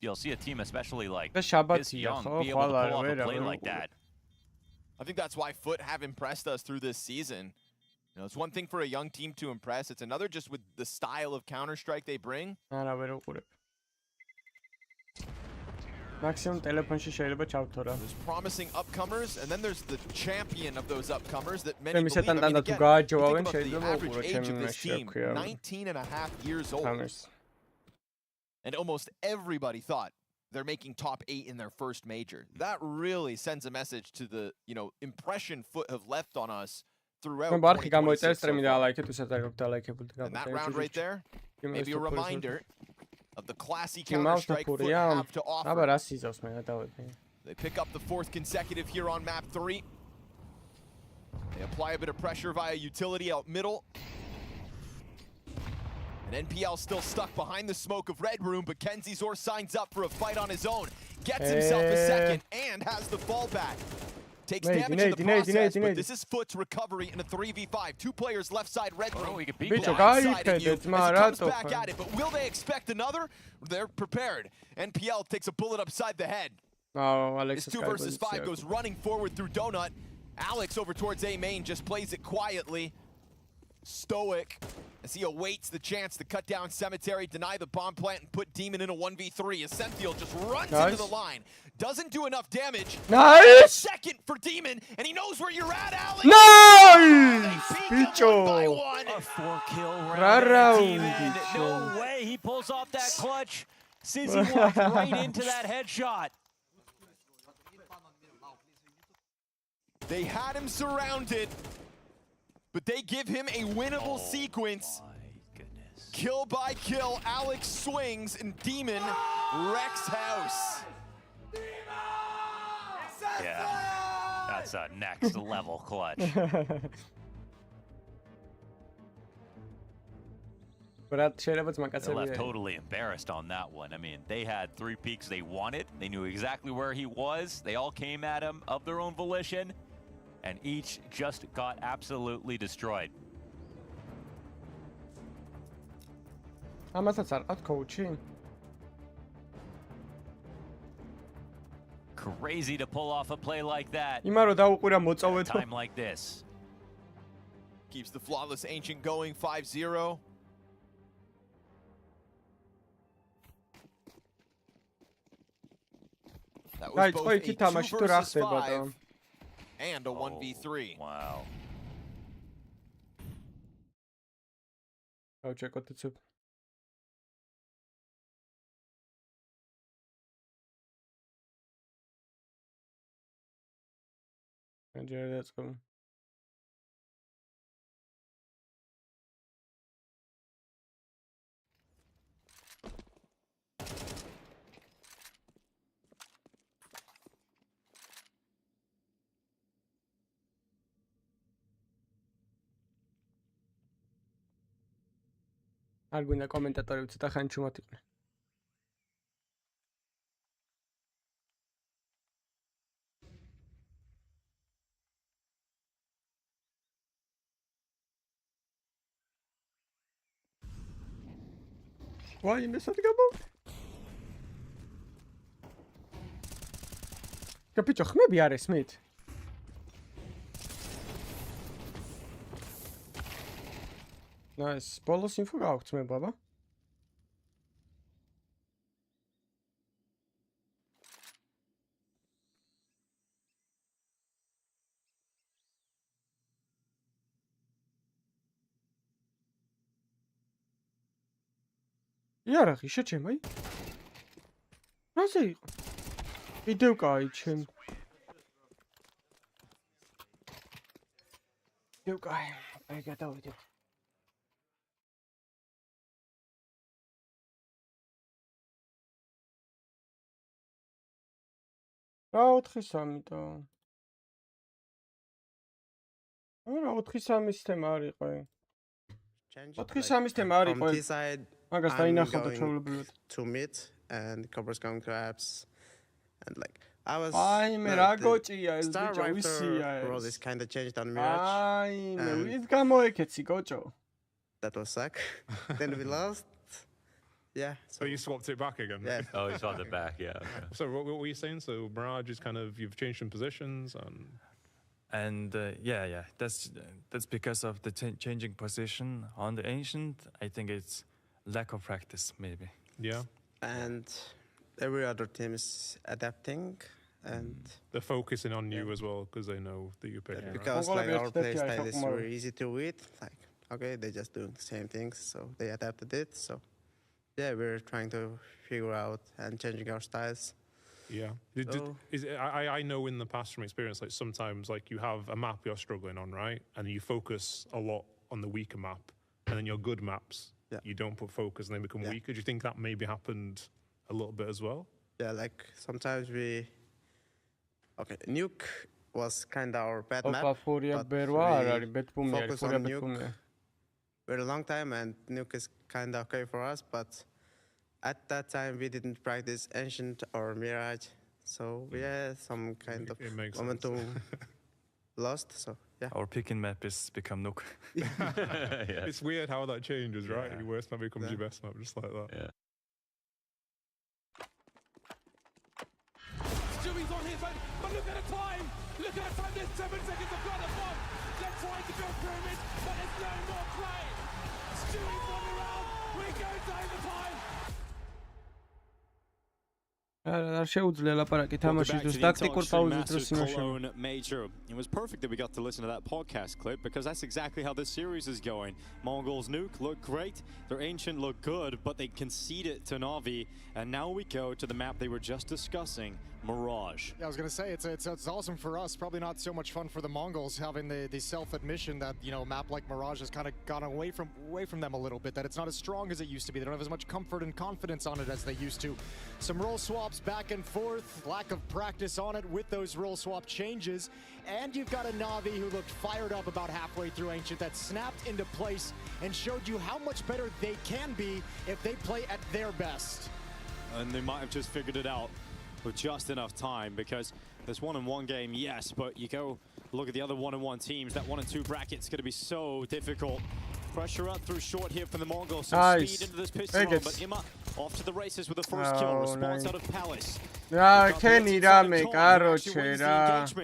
[SPEAKER 9] you'll see a team, especially like this young, be able to pull off a play like that.
[SPEAKER 12] I think that's why Foot have impressed us through this season. You know, it's one thing for a young team to impress. It's another just with the style of Counter-Strike they bring.
[SPEAKER 1] Maximum telefonში შეიძლება ჩავთორა.
[SPEAKER 12] There's promising upcomers, and then there's the champion of those upcomers that many believe.
[SPEAKER 1] I mean, again, think about the average age of this team,
[SPEAKER 12] 19 and a half years old. And almost everybody thought they're making top 8 in their first major. That really sends a message to the, impression Foot have left on us throughout 2026 so far. And that round right there, maybe a reminder of the classy Counter-Strike foot have to offer.
[SPEAKER 1] აბა
[SPEAKER 12] They pick up the 4th consecutive here on map 3. They apply a bit of pressure via utility out middle. And NPL still stuck behind the smoke of Red Room, but Kenzie Zor signs up for a fight on his own. Gets himself a second and has the fallback. Takes damage in the process, but this is Foot's recovery in a 3v5. 2 players left side Red Room. Blindsiding you as he comes back at it, but will they expect another? They're prepared. NPL takes a bullet upside the head. This 2 versus 5 goes running forward through Donut. Alex over towards A main just plays it quietly. Stoic as he awaits the chance to cut down Cemetery, deny the bomb plant, and put Demon in a 1v3 as Semphiel just runs into the line. Doesn't do enough damage.
[SPEAKER 1] Nice!
[SPEAKER 12] Second for Demon, and he knows where you're at, Alex!
[SPEAKER 1] Nice!
[SPEAKER 12] Bicho!
[SPEAKER 5] A 4-kill round. Demon, no way he pulls off that clutch. Sizzy walks right into that headshot.
[SPEAKER 12] They had him surrounded, but they give him a winnable sequence.
[SPEAKER 9] My goodness.
[SPEAKER 12] Kill by kill, Alex swings, and Demon wrecks house.
[SPEAKER 9] Yeah, that's a next level clutch. They left totally embarrassed on that one. I mean, they had 3 peaks they wanted. They knew exactly where he was. They all came at him of their own volition, and each just got absolutely destroyed. Crazy to pull off a play like that. A time like this.
[SPEAKER 12] Keeps the flawless Ancient going 5-0. That was both a 2 versus 5 and a 1v3.
[SPEAKER 9] Wow.
[SPEAKER 1] Let's go. არ გვინდა კომენტატორები ცოტა ხანი ჩუმატიყვნენ. ვაი, მე სად გამოვიდა? კაპიჩო, ხმები არ ესმით? Nice. Bolus info გაქვთ მე ბაბა? იარაღი შეჩემ აი. რაზე იყო? კიდევ კაი ჩემ. კიდევ კაი. აი გადავიდეთ. რა 4-3-და? არა 4-3 სისტემა არ იყო. 4-3 სისტემა არ იყო. მაგას დაინახავდა ჩვეულებრივად.
[SPEAKER 13] To mid and Cobras going to apps and like I was
[SPEAKER 1] აი მე რა გოჭია ეს ბიჭო ვისია ეს.
[SPEAKER 13] Role is kind of changed on Mirage.
[SPEAKER 1] აი მე ვით გამოეკეცი გოჭო.
[SPEAKER 13] That was suck. Then we lost. Yeah.
[SPEAKER 4] So you swapped it back again?
[SPEAKER 13] Yeah.
[SPEAKER 9] Oh, you swapped it back, yeah. Okay.
[SPEAKER 4] So what were you saying? So Mirage is kind of, you've changed some positions
[SPEAKER 14] and yeah, that's because of the changing position on the Ancient. I think it's lack of practice, maybe.
[SPEAKER 4] Yeah.
[SPEAKER 13] And every other team is adapting and
[SPEAKER 4] they're focusing on you as well because they know that you pick.
[SPEAKER 13] Yeah. Because like our playstyle is very easy to read. Like okay, they're just doing the same things, so they adapted it. So yeah, we're trying to figure out and changing our styles.
[SPEAKER 4] Yeah. I know in the past from experience, like sometimes like you have a map you're struggling on, right? And you focus a lot on the weaker map, and then your good maps you don't put focus and they become weaker. Do you think that maybe happened a little bit as well?
[SPEAKER 13] Yeah, like sometimes we... Okay, Nuke was kind of our bad map, but we focus on Nuke very long time, and Nuke is kind of okay for us, but at that time we didn't practice Ancient or Mirage, so we had some kind of momentum lost, so yeah.
[SPEAKER 14] Our picking map is become Nuke.
[SPEAKER 4] Yeah. It's weird how that changes, right? Your worst map becomes your best map, just like that.
[SPEAKER 9] Yeah.
[SPEAKER 15] Stewie's on his own, but look at the time! Look at the time, there's 7 seconds of blood at one! They're trying to build pyramids, but there's no more play! Stewie's on the round, we go to overtime!
[SPEAKER 1] არ შეუძლია ლაპარაკი თამაშისთვის ტაქტიკურ პაუზის დროს
[SPEAKER 5] Cologne Major. It was perfect that we got to listen to that podcast clip because that's exactly how this series is going. Mongols Nuke look great, their Ancient look good, but they conceded to Na'Vi, and now we go to the map they were just discussing, Mirage.
[SPEAKER 6] Yeah, I was going to say, it's awesome for us, probably not so much fun for the Mongols, having the self-admission that, you know, a map like Mirage has kind of gone away from them a little bit, that it's not as strong as it used to be. They don't have as much comfort and confidence on it as they used to. Some role swaps back and forth, lack of practice on it with those role swap changes, and you've got a Na'Vi who looked fired up about halfway through Ancient that snapped into place and showed you how much better they can be if they play at their best.
[SPEAKER 5] And they might have just figured it out with just enough time, because this 1-on-1 game, yes, but you go look at the other 1-on-1 teams, that 1 and 2 bracket's going to be so difficult. Pressure up through short here from the Mongols. Some speed into this pistol round, but Ima off to the races with the first kill. Response out of Palace.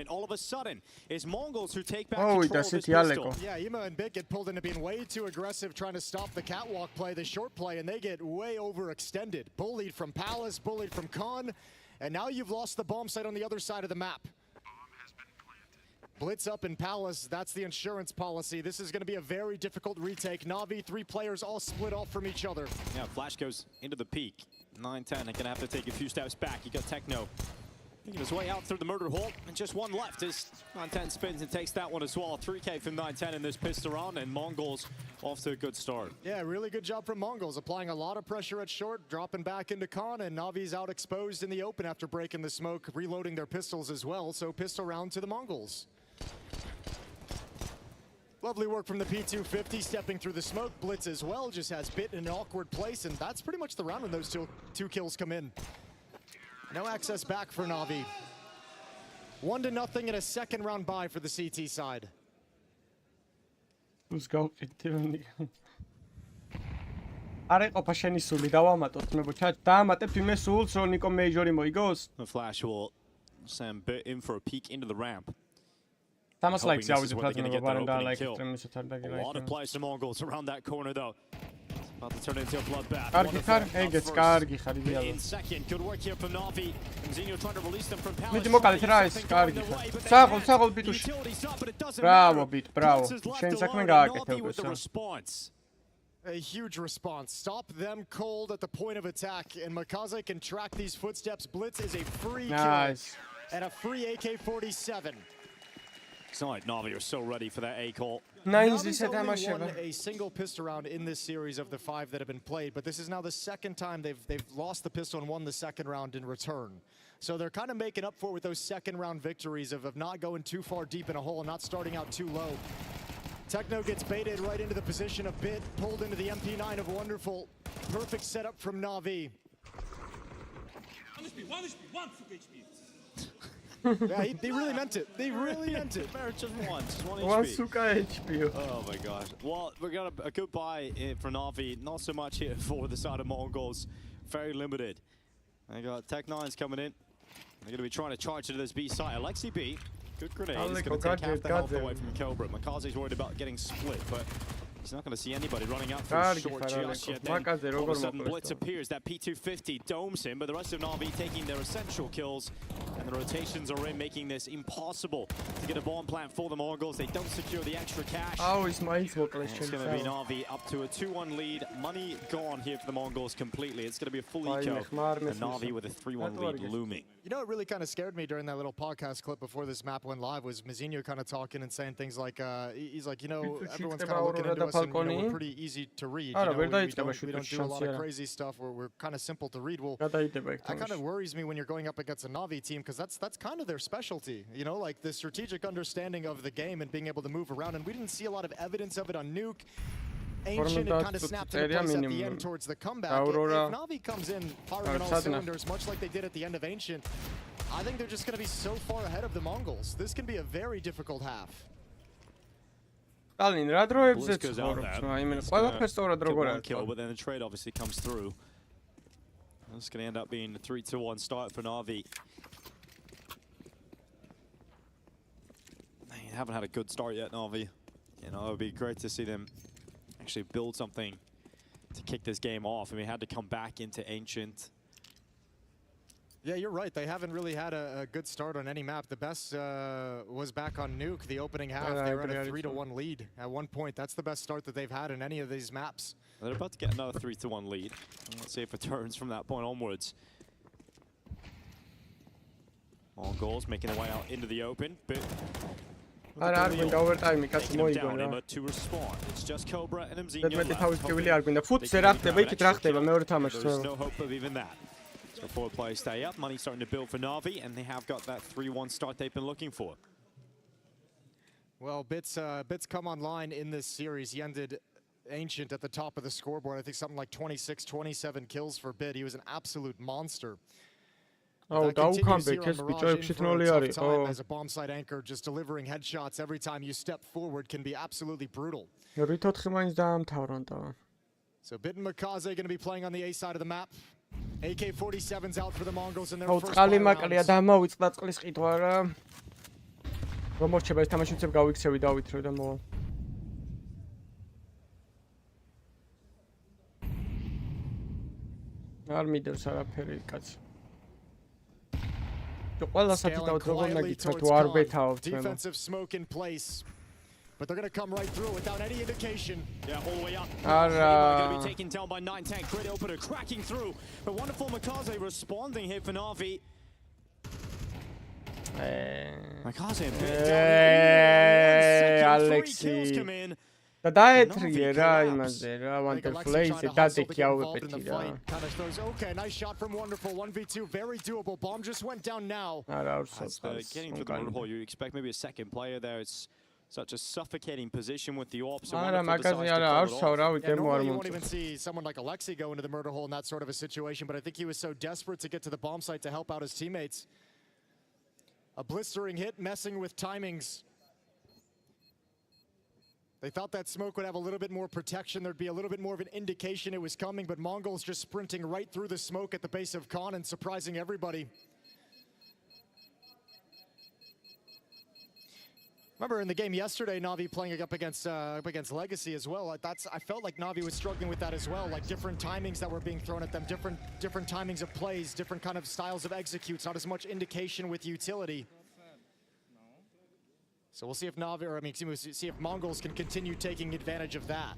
[SPEAKER 5] All of a sudden, it's Mongols who take back control of this pistol.
[SPEAKER 6] Yeah, Ima and Bit get pulled into being way too aggressive, trying to stop the catwalk play, the short play, and they get way overextended. Bullied from Palace, bullied from Khan, and now you've lost the bomb site on the other side of the map. Blitz up in Palace, that's the insurance policy. This is going to be a very difficult retake. Na'Vi, 3 players all split off from each other.
[SPEAKER 5] Yeah, Flash goes into the peak. 9-10, they're going to have to take a few steps back. You got Techno making his way out through the murder hole, and just one left as 9-10 spins and takes that one as well. 3K from 9-10 in this pistol round, and Mongols off to a good start.
[SPEAKER 6] Yeah, really good job from Mongols, applying a lot of pressure at short, dropping back into Khan, and Na'Vi's out exposed in the open after breaking the smoke, reloading their pistols as well, so pistol round to the Mongols. Lovely work from the P250, stepping through the smoke. Blitz as well, just has Bit in an awkward place, and that's pretty much the round when those two kills come in. No access back for Na'Vi. 1-0 and a second round bye for the CT side.
[SPEAKER 1] Who's going to არ ეყოფა შენი სული დავამატოთ მებო დაამატებ იმე სულს რომ ნიკო მეიჯორი მოიგოს.
[SPEAKER 5] The Flash will send Bit in for a peek into the ramp.
[SPEAKER 1] Thomas likes
[SPEAKER 5] a lot of players to Mongols around that corner though. About to turn into a bloodbath. In second, good work here from Na'Vi. Zinho trying to release them from Palace.
[SPEAKER 1] Bravo, Bit, bravo. შენ საქმე გააკეთე უკვე.
[SPEAKER 6] A huge response. Stop them cold at the point of attack, and Makaze can track these footsteps. Blitz is a free kill and a free AK-47.
[SPEAKER 5] It's not like Na'Vi are so ready for that A-call.
[SPEAKER 6] Navi's only won a single pistol round in this series of the 5 that have been played, but this is now the second time they've lost the pistol and won the second round in return. So they're kind of making up for it with those second round victories of not going too far deep in a hole and not starting out too low. Techno gets baited right into the position of Bit, pulled into the MP9 of Wonderful. Perfect setup from Na'Vi. Yeah, they really meant it. They really meant it.
[SPEAKER 5] Just once.
[SPEAKER 1] One HP.
[SPEAKER 5] Oh my gosh. Well, we got a good buy for Na'Vi. Not so much here for the side of Mongols. Very limited. They got Tech-9s coming in. They're going to be trying to charge into this B site. Alexi B, good grenade. He's going to take half the health away from Cobra. Makaze's worried about getting split, but he's not going to see anybody running out through short just yet. Then all of a sudden Blitz appears. That P250 domes him, but the rest of Na'Vi taking their essential kills. And the rotations are in, making this impossible to get a bomb plant for the Mongols. They don't secure the extra cash.
[SPEAKER 1] It's going to
[SPEAKER 5] be Na'Vi up to a 2-1 lead. Money gone here for the Mongols completely. It's going to be a full eco. And Na'Vi with a 3-1 lead looming.
[SPEAKER 6] You know what really kind of scared me during that little podcast clip before this map went live was Mizinho kind of talking and saying things like, he's like, you know, everyone's kind of looking into
[SPEAKER 1] Falconi.
[SPEAKER 6] Pretty easy to read. You know, we don't do a lot of crazy stuff. We're kind of simple to read. Well, that kind of worries me when you're going up against a Na'Vi team because that's kind of their specialty. You know, like the strategic understanding of the game and being able to move around. And we didn't see a lot of evidence of it on Nuke. Ancient, it kind of snapped into place at the end towards the comeback. If Na'Vi comes in firing on all cylinders, much like they did at the end of Ancient, I think they're just going to be so far ahead of the Mongols. This can be a very difficult half.
[SPEAKER 1] Stalin, რა დროებზე ცხოვრობს? I mean, ყველაფერს სწორად როგორ არის?
[SPEAKER 5] Kill, but then the trade obviously comes through. It's going to end up being a 3-2-1 start for Na'Vi. They haven't had a good start yet, Na'Vi. You know, it would be great to see them actually build something to kick this game off. I mean, had to come back into Ancient.
[SPEAKER 6] Yeah, you're right. They haven't really had a good start on any map. The best was back on Nuke, the opening half. They were at a 3-1 lead at one point. That's the best start that they've had in any of these maps.
[SPEAKER 5] They're about to get another 3-1 lead. Let's see if it turns from that point onwards. Mongols making their way out into the open, but to respond. It's just Cobra and Mzinho left. There's no hope of even that. So forward players stay up. Money starting to build for Na'Vi, and they have got that 3-1 start they've been looking for.
[SPEAKER 6] Well, Bits come online in this series. He ended Ancient at the top of the scoreboard. I think something like 26, 27 kills for Bit. He was an absolute monster.
[SPEAKER 1] Oh, დაუკამბე, ეს ბიჭოებში თნოლი არის. Oh,
[SPEAKER 6] as a bomb site anchor, just delivering headshots every time you step forward can be absolutely brutal.
[SPEAKER 1] რითოთხი მაინც დაამთავრონ და.
[SPEAKER 6] So Bit and Makaze going to be playing on the A side of the map. AK-47's out for the Mongols in their first
[SPEAKER 1] წყალი მაკლია დამოვიწყდა წყლის ყიდვა რა. რომ მორჩება ეს თამაში უცებ გავიქცევი დავითრო და მოვა. არ მიდევს არაფერი კაცი.
[SPEAKER 6] Defensive smoke in place, but they're going to come right through without any indication.
[SPEAKER 5] Yeah, all the way up. Going to be taken down by 9 tank. Great opener, cracking through. But wonderful Makaze responding here for Na'Vi. Makaze a bit down. Second 3 kills come in.
[SPEAKER 1] და დაეთრიე რა იმაზე რა wonderful ace დადექი ავებეთი რა.
[SPEAKER 6] Okay, nice shot from Wonderful. 1v2, very doable. Bomb just went down now.
[SPEAKER 5] Getting to the murder hole, you expect maybe a second player there. It's such a suffocating position with the ops.
[SPEAKER 6] Normally you won't even see someone like Alexi go into the murder hole in that sort of a situation, but I think he was so desperate to get to the bomb site to help out his teammates. A blistering hit, messing with timings. They thought that smoke would have a little bit more protection. There'd be a little bit more of an indication it was coming, but Mongols just sprinting right through the smoke at the base of Khan and surprising everybody. Remember in the game yesterday, Na'Vi playing up against Legacy as well. I felt like Na'Vi was struggling with that as well, like different timings that were being thrown at them, different timings of plays, different kind of styles of executes, not as much indication with utility. So we'll see if Na'Vi, or I mean, see if Mongols can continue taking advantage of that.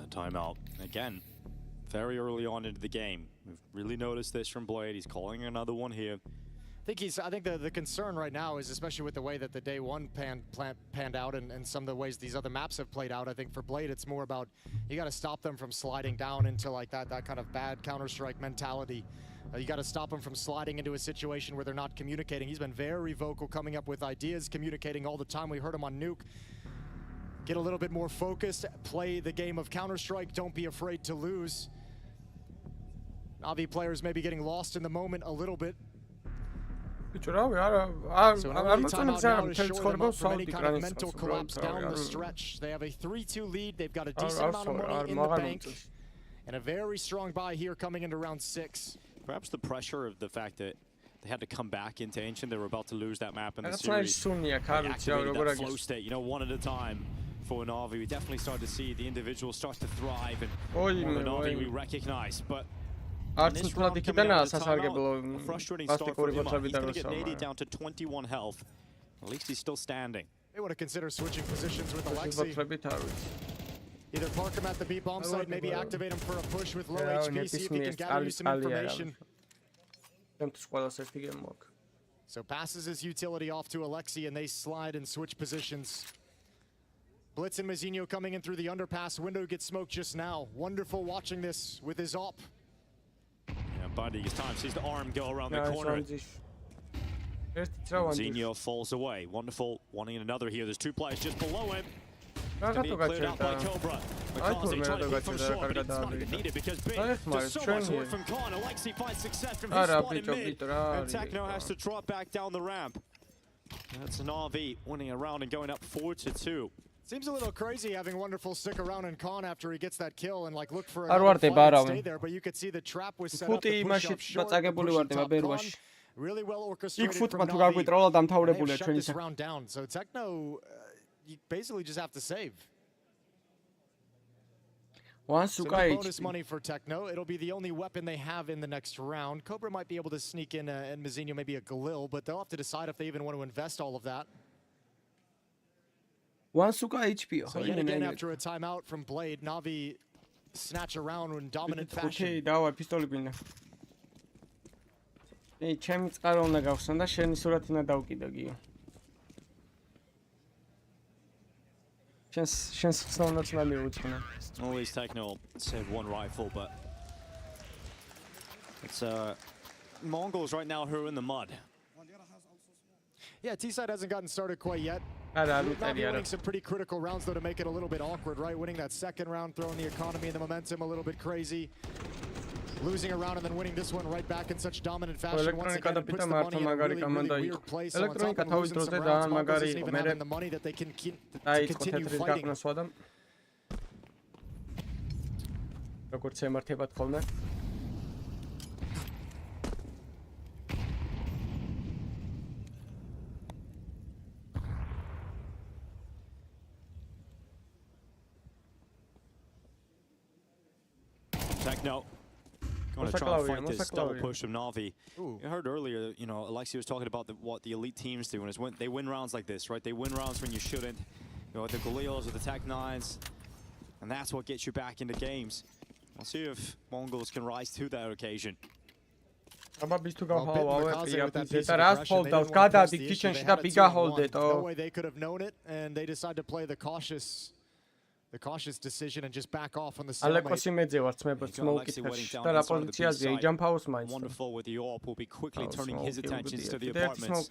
[SPEAKER 5] Timeout again, very early on into the game. We've really noticed this from Blade. He's calling another one here.
[SPEAKER 6] I think the concern right now is, especially with the way that the day one panned out and some of the ways these other maps have played out, I think for Blade it's more about you got to stop them from sliding down into like that kind of bad Counter-Strike mentality. You got to stop them from sliding into a situation where they're not communicating. He's been very vocal, coming up with ideas, communicating all the time. We heard him on Nuke. Get a little bit more focused, play the game of Counter-Strike, don't be afraid to lose. Na'Vi players may be getting lost in the moment a little bit.
[SPEAKER 1] So mental
[SPEAKER 6] collapse down the stretch. They have a 3-2 lead. They've got a decent amount of money in the bank. And a very strong buy here coming into round 6.
[SPEAKER 5] Perhaps the pressure of the fact that they had to come back into Ancient. They were about to lose that map in the series. They activated that flow state, one at a time for Na'Vi. We definitely started to see the individuals start to thrive. And Na'Vi we recognize, but frustrating start for him. He's going to get naded down to 21 health. At least he's still standing.
[SPEAKER 6] They want to consider switching positions with Alexi. Either park him at the B bomb site, maybe activate him for a push with low HP, see if he can gather you some information. So passes his utility off to Alexi, and they slide and switch positions. Blitz and Mazinho coming in through the underpass. Window gets smoked just now. Wonderful watching this with his op.
[SPEAKER 5] Yeah, biding his time, sees the arm go around the corner. Mazinho falls away. Wonderful, wanting another here. There's two players just below him. It's going to be cleared out by Cobra. McCarthy trying to hit from short, but it's not even needed because B does so much work from Khan. Alexi finds success from his spot in mid. And Techno has to drop back down the ramp. That's an RV winning a round and going up 4-2.
[SPEAKER 6] Seems a little crazy having Wonderful stick around in Khan after he gets that kill and like look for another fight and stay there, but you could see the trap was set up to push up short, pushing top Khan. Really well orchestrated from Navi. They've shut this round down, so Techno, you basically just have to save. Some bonus money for Techno. It'll be the only weapon they have in the next round. Cobra might be able to sneak in and Mazinho maybe a Galil, but they'll have to decide if they even want to invest all of that. So yet again, after a timeout from Blade, Navi snatch around in dominant fashion.
[SPEAKER 5] Always Techno save one rifle, but it's Mongols right now who are in the mud.
[SPEAKER 6] Yeah, T-side hasn't gotten started quite yet. Navi winning some pretty critical rounds though to make it a little bit awkward, right? Winning that second round, throwing the economy and the momentum a little bit crazy. Losing a round and then winning this one right back in such dominant fashion. Once again, it puts the money in a really, really weird place. So on top of losing some rounds, Mongols doesn't even have the money that they can continue fighting.
[SPEAKER 5] Techno going to try and fight this double push from Navi. You heard earlier, you know, Alexi was talking about what the elite teams do, and it's when they win rounds like this, right? They win rounds when you shouldn't. You know, with the Galils, with the Tech 9s, and that's what gets you back into games. We'll see if Mongols can rise to that occasion.
[SPEAKER 6] No way they could have known it, and they decided to play the cautious decision and just back off on the side.
[SPEAKER 5] Wonderful with the AWP will be quickly turning his attentions to the apartments.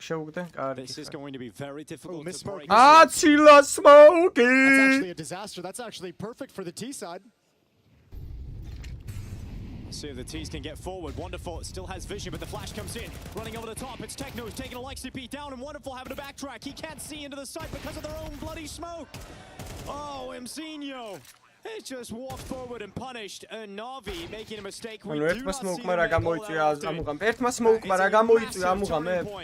[SPEAKER 5] This is going to be very difficult to break.
[SPEAKER 6] That's actually a disaster. That's actually perfect for the T side.
[SPEAKER 5] See if the T's can get forward. Wonderful still has vision, but the flash comes in. Running over the top, it's Techno who's taking Alexi beat down, and Wonderful having to backtrack. He can't see into the site because of their own bloody smoke. Oh, Mzinho. He just walked forward and punished, and Navi making a mistake. We do not see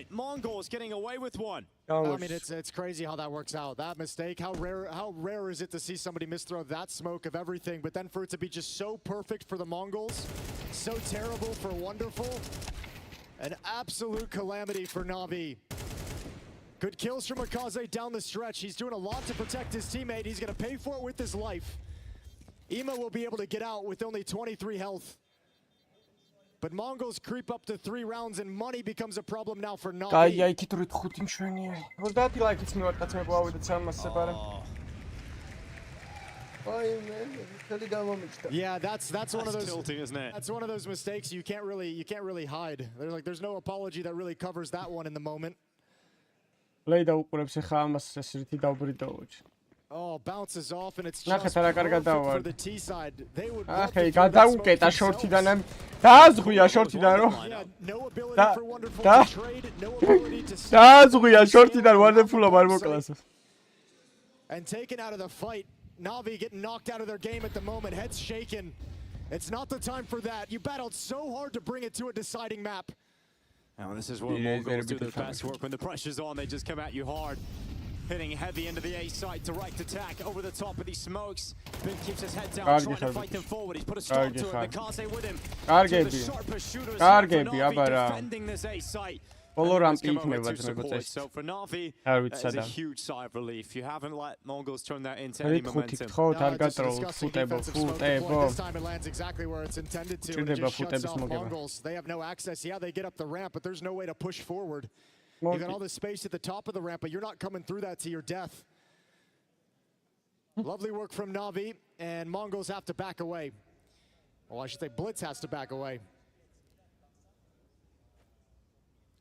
[SPEAKER 5] Mongols getting away with one.
[SPEAKER 6] I mean, it's crazy how that works out. That mistake, how rare is it to see somebody misthrow that smoke of everything, but then for it to be just so perfect for the Mongols, so terrible for Wonderful, an absolute calamity for Navi. Good kills from Akaze down the stretch. He's doing a lot to protect his teammate. He's going to pay for it with his life. Ema will be able to get out with only 23 health. But Mongols creep up to 3 rounds and money becomes a problem now for Navi. Yeah, that's one of those
[SPEAKER 5] tilting, isn't it?
[SPEAKER 6] That's one of those mistakes you can't really hide. There's no apology that really covers that one in the moment. Oh, bounces off and it's just perfect for the T side. They would love to no ability for Wonderful to trade, no ability to and taken out of the fight. Navi getting knocked out of their game at the moment, heads shaken. It's not the time for that. You battled so hard to bring it to a deciding map.
[SPEAKER 5] Now this is where Mongols do their best work. When the pressure's on, they just come at you hard. Hitting heavy into the A side, direct attack over the top of these smokes. Big keeps his head down, trying to fight them forward. He's put a stop to it. Mikaze with him. Two of the sharpest shooters for Navi defending this A site.
[SPEAKER 1] Bolo rampi
[SPEAKER 5] Come over
[SPEAKER 1] იქნება
[SPEAKER 5] to support.
[SPEAKER 1] ძმებოწეს.
[SPEAKER 5] So for Na'Vi,
[SPEAKER 1] არ ვიცი
[SPEAKER 5] it's a
[SPEAKER 1] სადამ.
[SPEAKER 5] huge sigh of relief. You haven't let Mongols turn that into any
[SPEAKER 1] რითხუთი
[SPEAKER 5] momentum.
[SPEAKER 1] გთხოვთ არ
[SPEAKER 6] No, it's just a
[SPEAKER 1] გატროლოთ
[SPEAKER 6] disgusting
[SPEAKER 1] ფუტებო
[SPEAKER 6] defensive smoke
[SPEAKER 1] ფუტებო
[SPEAKER 6] deploy. This time it lands exactly where it's intended to, and it
[SPEAKER 1] ჭირდება
[SPEAKER 6] just shuts
[SPEAKER 1] ფუტების
[SPEAKER 6] off
[SPEAKER 1] მოგება.
[SPEAKER 6] Mongols. They have no access. Yeah, they get up the ramp, but there's no way to push forward. You got all this space at the top of the ramp, but you're not coming through that to your death. Lovely work from Na'Vi, and Mongols have to back away. Well, I should say Blitz has to back away.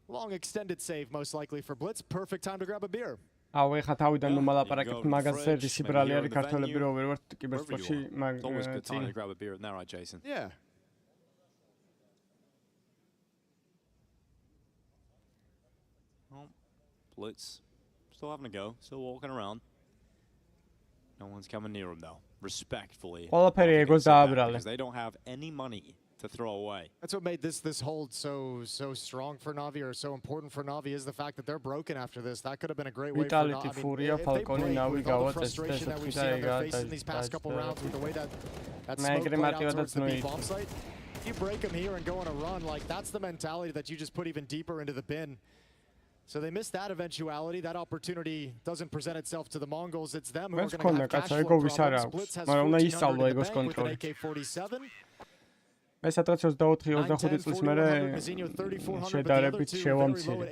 [SPEAKER 6] Long extended save, most likely for Blitz. Perfect time to grab a beer.
[SPEAKER 1] აუ ეხა თავიდან ნუ მალაპარაკებთ მაგაზე ისი ბრალი არის ქართველები რო ვერ ვართ კიბერსპორტში მაგ
[SPEAKER 5] Always good time to grab a beer, isn't that right, Jason?
[SPEAKER 6] Yeah.
[SPEAKER 5] Well, Blitz still having a go, still walking around. No one's coming near him though. Respectfully.
[SPEAKER 1] ყველაფერი ეგოს დააბრალე.
[SPEAKER 5] Because they don't have any money to throw away.
[SPEAKER 6] That's what made this hold so strong for Na'Vi, or so important for Na'Vi, is the fact that they're broken after this. That could have been a great way for Na'Vi.
[SPEAKER 1] Vitality, Furia, Falconi, Na'Vi
[SPEAKER 6] frustration that we've seen on their face in these past couple rounds with the way that smoke played out towards the B bomb site. If you break them here and go on a run, like that's the mentality that you just put even deeper into the bin. So they missed that eventuality. That opportunity doesn't present itself to the Mongols. It's them who are going to have cash flow problems. Blitz has 1,400 in the bank with an AK-47.
[SPEAKER 1] მე სადღაც 24-25 წლის მერე შედარებით შევამცირე.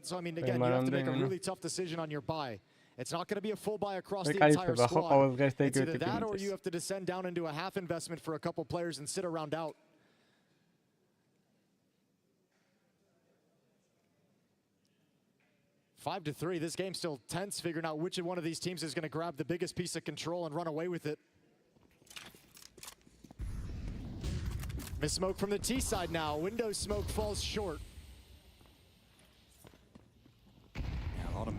[SPEAKER 6] So I mean, again, you have to make a really tough decision on your buy. It's not going to be a full buy across the entire squad. It's either that or you have to descend down into a half investment for a couple players and sit around out. Five to 3. This game's still tense, figuring out which one of these teams is going to grab the biggest piece of control and run away with it. Miss smoke from the T side now. Window smoke falls short.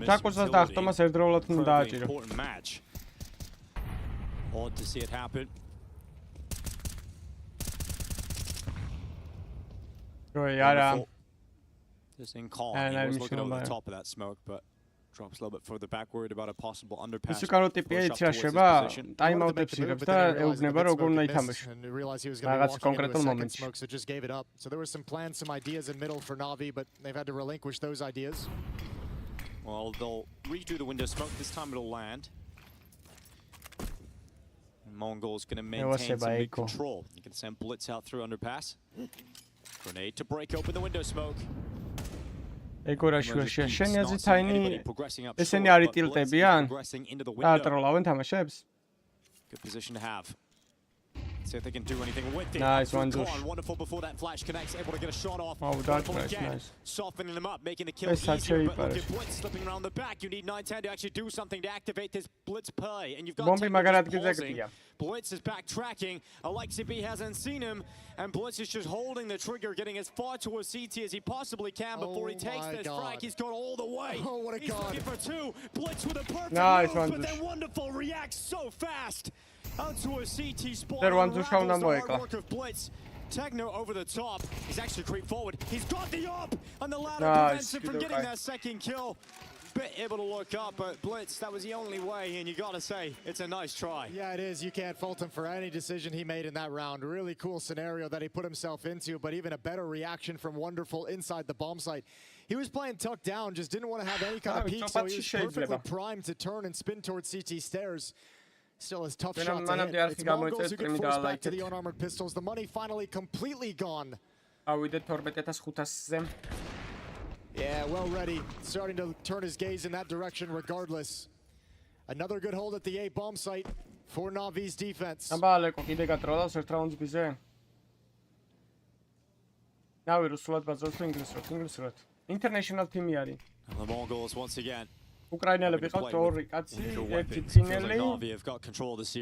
[SPEAKER 1] Ჩაკუცას დაახტომას ერთდროულად უნდა დააჭირო.
[SPEAKER 5] Important match. Odd to see it happen.
[SPEAKER 1] როი არა.
[SPEAKER 5] Just in calm. He was looking over the top of that smoke, but drops a little bit further back, worried about a possible underpass.
[SPEAKER 1] ის უკარო ტიპია იცი რა შეება, ტაიმაუტებს იღებს და ეუბნება როგორ უნდა ითამაშო. რაღაც კონკრეტულ მომენტში.
[SPEAKER 6] So just gave it up. So there were some plans, some ideas in middle for Na'Vi, but they've had to relinquish those ideas.
[SPEAKER 5] Well, they'll redo the window smoke. This time it'll land. And Mongols going to maintain some mid control. You can send Blitz out through underpass. Grenade to break open the window smoke.
[SPEAKER 1] ეგორაშუაშია შენი აზრით აინი ესენი არ იტილტებიან? დაატროლავენ თამაშებს?
[SPEAKER 5] Good position to have. See if they can do anything with it.
[SPEAKER 1] Nice one,
[SPEAKER 5] wonderful before that flash connects, able to get a shot off.
[SPEAKER 1] Oh, that's nice.
[SPEAKER 5] Softening them up, making the kill easier, but look at Blitz slipping around the back. You need 910 to actually do something to activate this Blitz play, and you've got Blitz is backtracking. Alexi B hasn't seen him, and Blitz is just holding the trigger, getting as far towards CT as he possibly can before he takes this frag. He's gone all the way.
[SPEAKER 6] Oh, what a god.
[SPEAKER 5] He's looking for two. Blitz with a perfect move, but then wonderful reacts so fast. Onto a CT spot. Work of Blitz. Techno over the top. He's actually creeped forward. He's got the up on the ladder, prevents him from getting that second kill. Bit able to look up, but Blitz, that was the only way, and you gotta say, it's a nice try.
[SPEAKER 6] Yeah, it is. You can't fault him for any decision he made in that round. Really cool scenario that he put himself into, but even a better reaction from Wonderful inside the bomb site. He was playing tucked down, just didn't want to have any kind of peek, so he was perfectly primed to turn and spin towards CT stairs. Still a tough shot to hit. It's Mongols who get forced back to the unarmored pistols. The money finally completely gone. Yeah, well ready. Starting to turn his gaze in that direction regardless. Another good hold at the A bomb site for Na'Vi's defense.
[SPEAKER 1] International team-ი არის.
[SPEAKER 5] The Mongols once again.
[SPEAKER 1] უკრაინელები ყავთ ორი კაცი, ერთი წინელი,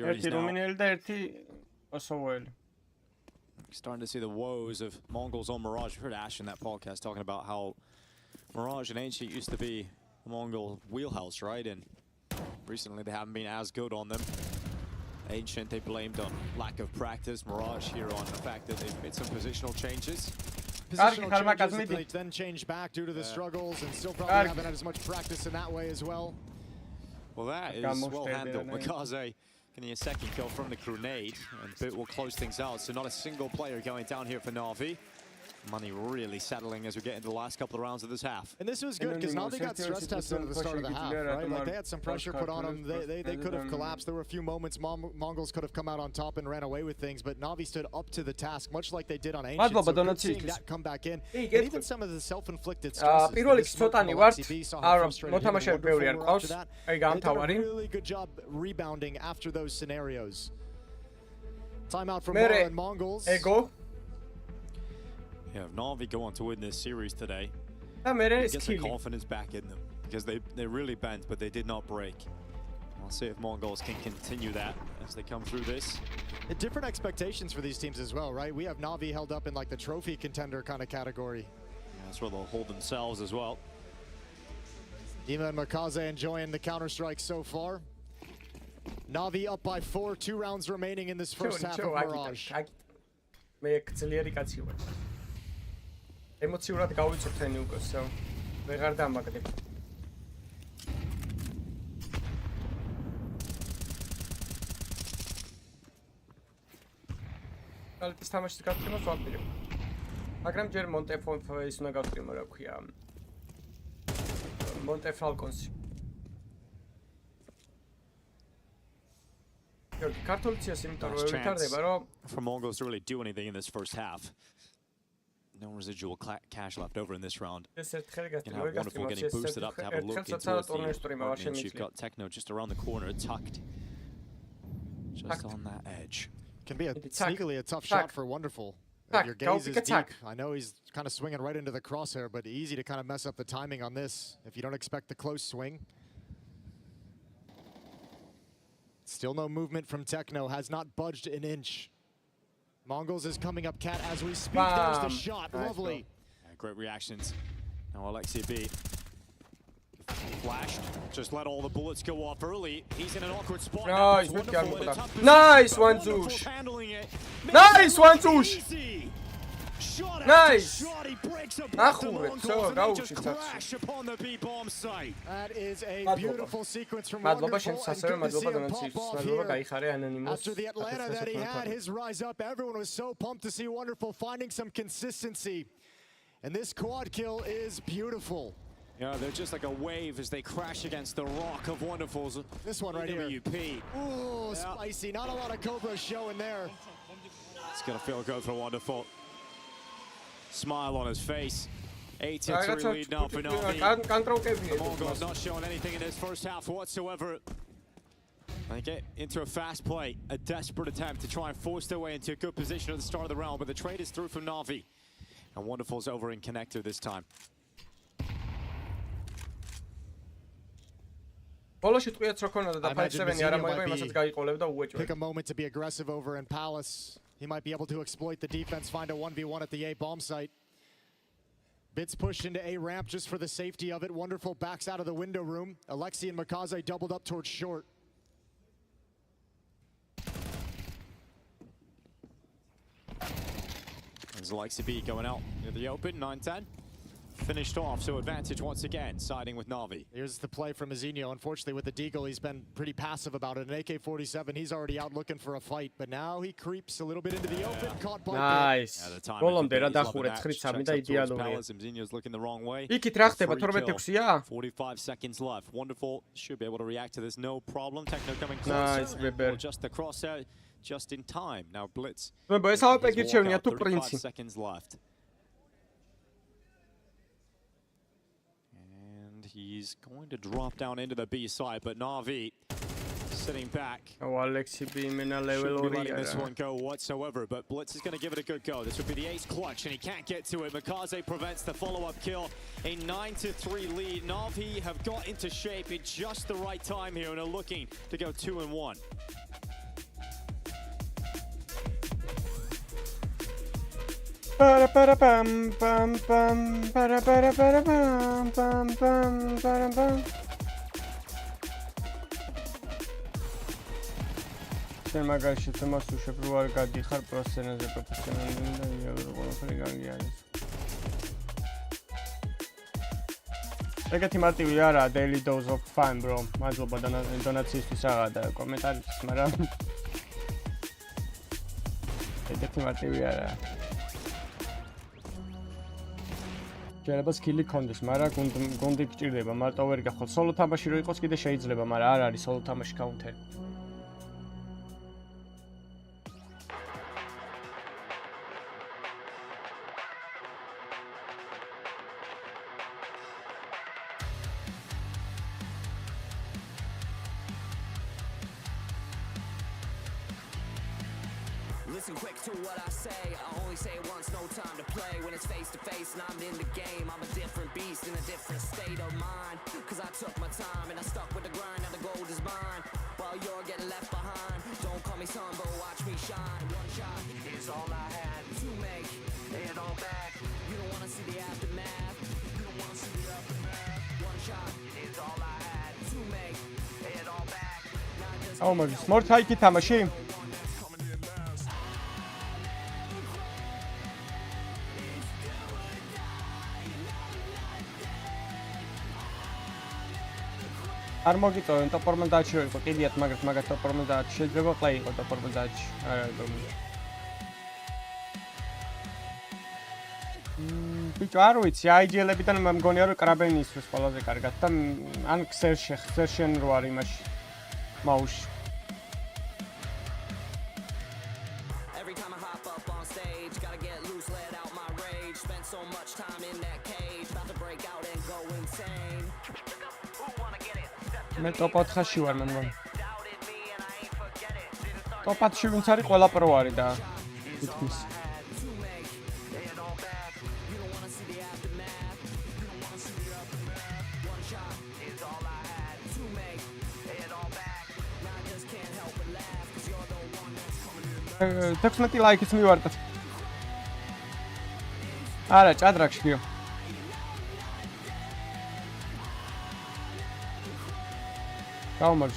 [SPEAKER 1] ერთი რუმინელი და ერთი კოსოვოელი.
[SPEAKER 5] Starting to see the woes of Mongols on Mirage. We heard Ash in that podcast talking about how Mirage and Ancient used to be a Mongol wheelhouse, right? And recently they haven't been as good on them. Ancient they blamed on lack of practice. Mirage here on the fact that they've made some positional changes.
[SPEAKER 6] Positional changes that they then changed back due to the struggles, and still probably haven't had as much practice in that way as well.
[SPEAKER 5] Well, that is well handled. Makaze getting a second kill from the grenade, and Bit will close things out. So not a single player going down here for Na'Vi. Money really settling as we get into the last couple of rounds of this half.
[SPEAKER 6] And this was good because Navi got stress tested at the start of the half, right? Like they had some pressure put on them. They could have collapsed. There were a few moments Mongols could have come out on top and ran away with things, but Navi stood up to the task, much like they did on Ancient. So good seeing that come back in. And even some of the self-inflicted stresses. Really good job rebounding after those scenarios. Timeout from Marlon Mongols.
[SPEAKER 5] Yeah, if Navi go on to win this series today,
[SPEAKER 1] get
[SPEAKER 5] some confidence back in them because they really bent, but they did not break. I'll see if Mongols can continue that as they come through this.
[SPEAKER 6] Different expectations for these teams as well, right? We have Navi held up in like the trophy contender kind of category.
[SPEAKER 5] Yeah, that's where they'll hold themselves as well.
[SPEAKER 6] Dima and Makaze enjoying the counter-strike so far. Navi up by 4, 2 rounds remaining in this first half of Mirage.
[SPEAKER 1] ემოციურად გავიცოთ თენი უკვე, so ვეღარ დამაგდებ. კალიტის თამაშის გასწრებას ვაპირებ. მაგრამ ჯერ მონტეფონს ის უნდა გავსტრიმო, რა ქვია. მონტე ფალკონსი. ქართულციას იმიტომ რომ ვითარდება, რომ
[SPEAKER 5] for Mongols to really do anything in this first half. No residual cash left over in this round.
[SPEAKER 1] You know,
[SPEAKER 5] wonderful getting boosted up to have a look into the You've got Techno just around the corner, tucked. Just on that edge.
[SPEAKER 6] Can be sneakily a tough shot for Wonderful. Your gaze is deep. I know he's kind of swinging right into the crosshair, but easy to kind of mess up the timing on this if you don't expect the close swing. Still no movement from Techno, has not budged an inch. Mongols is coming up, Cat, as we speak. There's the shot. Lovely.
[SPEAKER 5] Yeah, great reactions. Now Alexi B. Flash. Just let all the bullets go off early. He's in an awkward spot.
[SPEAKER 1] Nice one, Zush. Nice one, Zush. Nice.
[SPEAKER 6] That is a beautiful sequence from Wonderful. After the Atlanta that he had, his rise up, everyone was so pumped to see Wonderful finding some consistency. And this quad kill is beautiful.
[SPEAKER 5] Yeah, they're just like a wave as they crash against the rock of Wonderful's.
[SPEAKER 6] This one right here. Ooh, spicy. Not a lot of Cobra showing there.
[SPEAKER 5] It's gonna feel good for Wonderful. Smile on his face. 8-3 lead now for Navi. Mongols not showing anything in this first half whatsoever. They get into a fast play, a desperate attempt to try and force their way into a good position at the start of the round, but the trade is through from Navi. And Wonderful's over in connector this time.
[SPEAKER 6] Pick a moment to be aggressive over in Palace. He might be able to exploit the defense, find a 1v1 at the A bomb site. Bits pushed into A ramp just for the safety of it. Wonderful backs out of the window room. Alexi and Makaze doubled up towards short.
[SPEAKER 5] There's Alexi B going out near the open, 9-10. Finished off, so advantage once again, siding with Navi.
[SPEAKER 6] Here's the play from Azinho. Unfortunately, with the Deagle, he's been pretty passive about it. An AK-47, he's already out looking for a fight, but now he creeps a little bit into the open, caught by
[SPEAKER 1] Nice. Bolomde რა დახურეთ 9-3 და იდეალურია.
[SPEAKER 5] Azinho's looking the wrong way.
[SPEAKER 1] იქით რა ხდება 12-6-ია?
[SPEAKER 5] 45 seconds left. Wonderful should be able to react to this no problem. Techno coming closer.
[SPEAKER 1] Nice, Weber.
[SPEAKER 5] Just the crosshair, just in time. Now Blitz.
[SPEAKER 1] Weber, ეს ავე პეგირჩევნია თუ
[SPEAKER 5] 35 seconds left. He's going to drop down into the B side, but Navi sitting back.
[SPEAKER 1] Oh, Alexi B, Mina level
[SPEAKER 5] shouldn't be letting this one go whatsoever, but Blitz is going to give it a good go. This would be the ace clutch, and he can't get to it. Makaze prevents the follow-up kill. A 9-3 lead. Navi have got into shape in just the right time here and are looking to go 2-1.
[SPEAKER 1] Para para pam pam pam para para pam pam pam para pam. შენ მაგაში თემას უშვებ რო არ გადიხარ პროფესიონალზე პროფესიონალი და იარო ყველაფერი განგიარეს. ეგეთი მარტივი არა daily dose of fun bro. მადლობა დონაციისთვის აღა და კომენტარისთვის, მაგრამ ეგეთი მარტივი არა. შეიძლება სკილი კონდეს, მაგრამ გუნდი გჭირდება, მარტო ვერ გახვალ. სოლო თამაში რო იყოს კიდე შეიძლება, მაგრამ არ არის სოლო თამაში კაუნტერი.
[SPEAKER 16] Listen quick to what I say. I only say it once, no time to play. When it's face to face and I'm in the game, I'm a different beast in a different state of mind. Cause I took my time and I stuck with the grind. Now the gold is mine, while you're getting left behind. Don't call me son, but watch me shine. One shot is all I had to make it all back. You don't wanna see the aftermath. You don't wanna see the aftermath. One shot is all I had to make it all back.
[SPEAKER 1] Oh my god, smart high kit თამაში. არ მოგიწევენ ტოპ 50-ში რო იყო, კიდიათ მაგათ ტოპ 50-ში შეიძლება ყლა იყო ტოპ 50-ში. არა პრობლემა. ბიჭო, არ ვიცი, IGL-ებიდან მე მგონია რომ კრაბენი ისვის ყველაზე კარგად და ან ქსერშენ რო არის იმაში. მაუში.
[SPEAKER 16] Every time I hop up on stage, gotta get loose, let out my rage. Spent so much time in that cage, about to break out and go insane.
[SPEAKER 1] მე ტოპ 4-ში ვარ, მე მგონი. ტოპ 10-ში ვინც არის, ყველა პრო არის და თითქმის. Text ლაიქიც მივარტეთ. არა, ჭადრაკში გიო. Come on.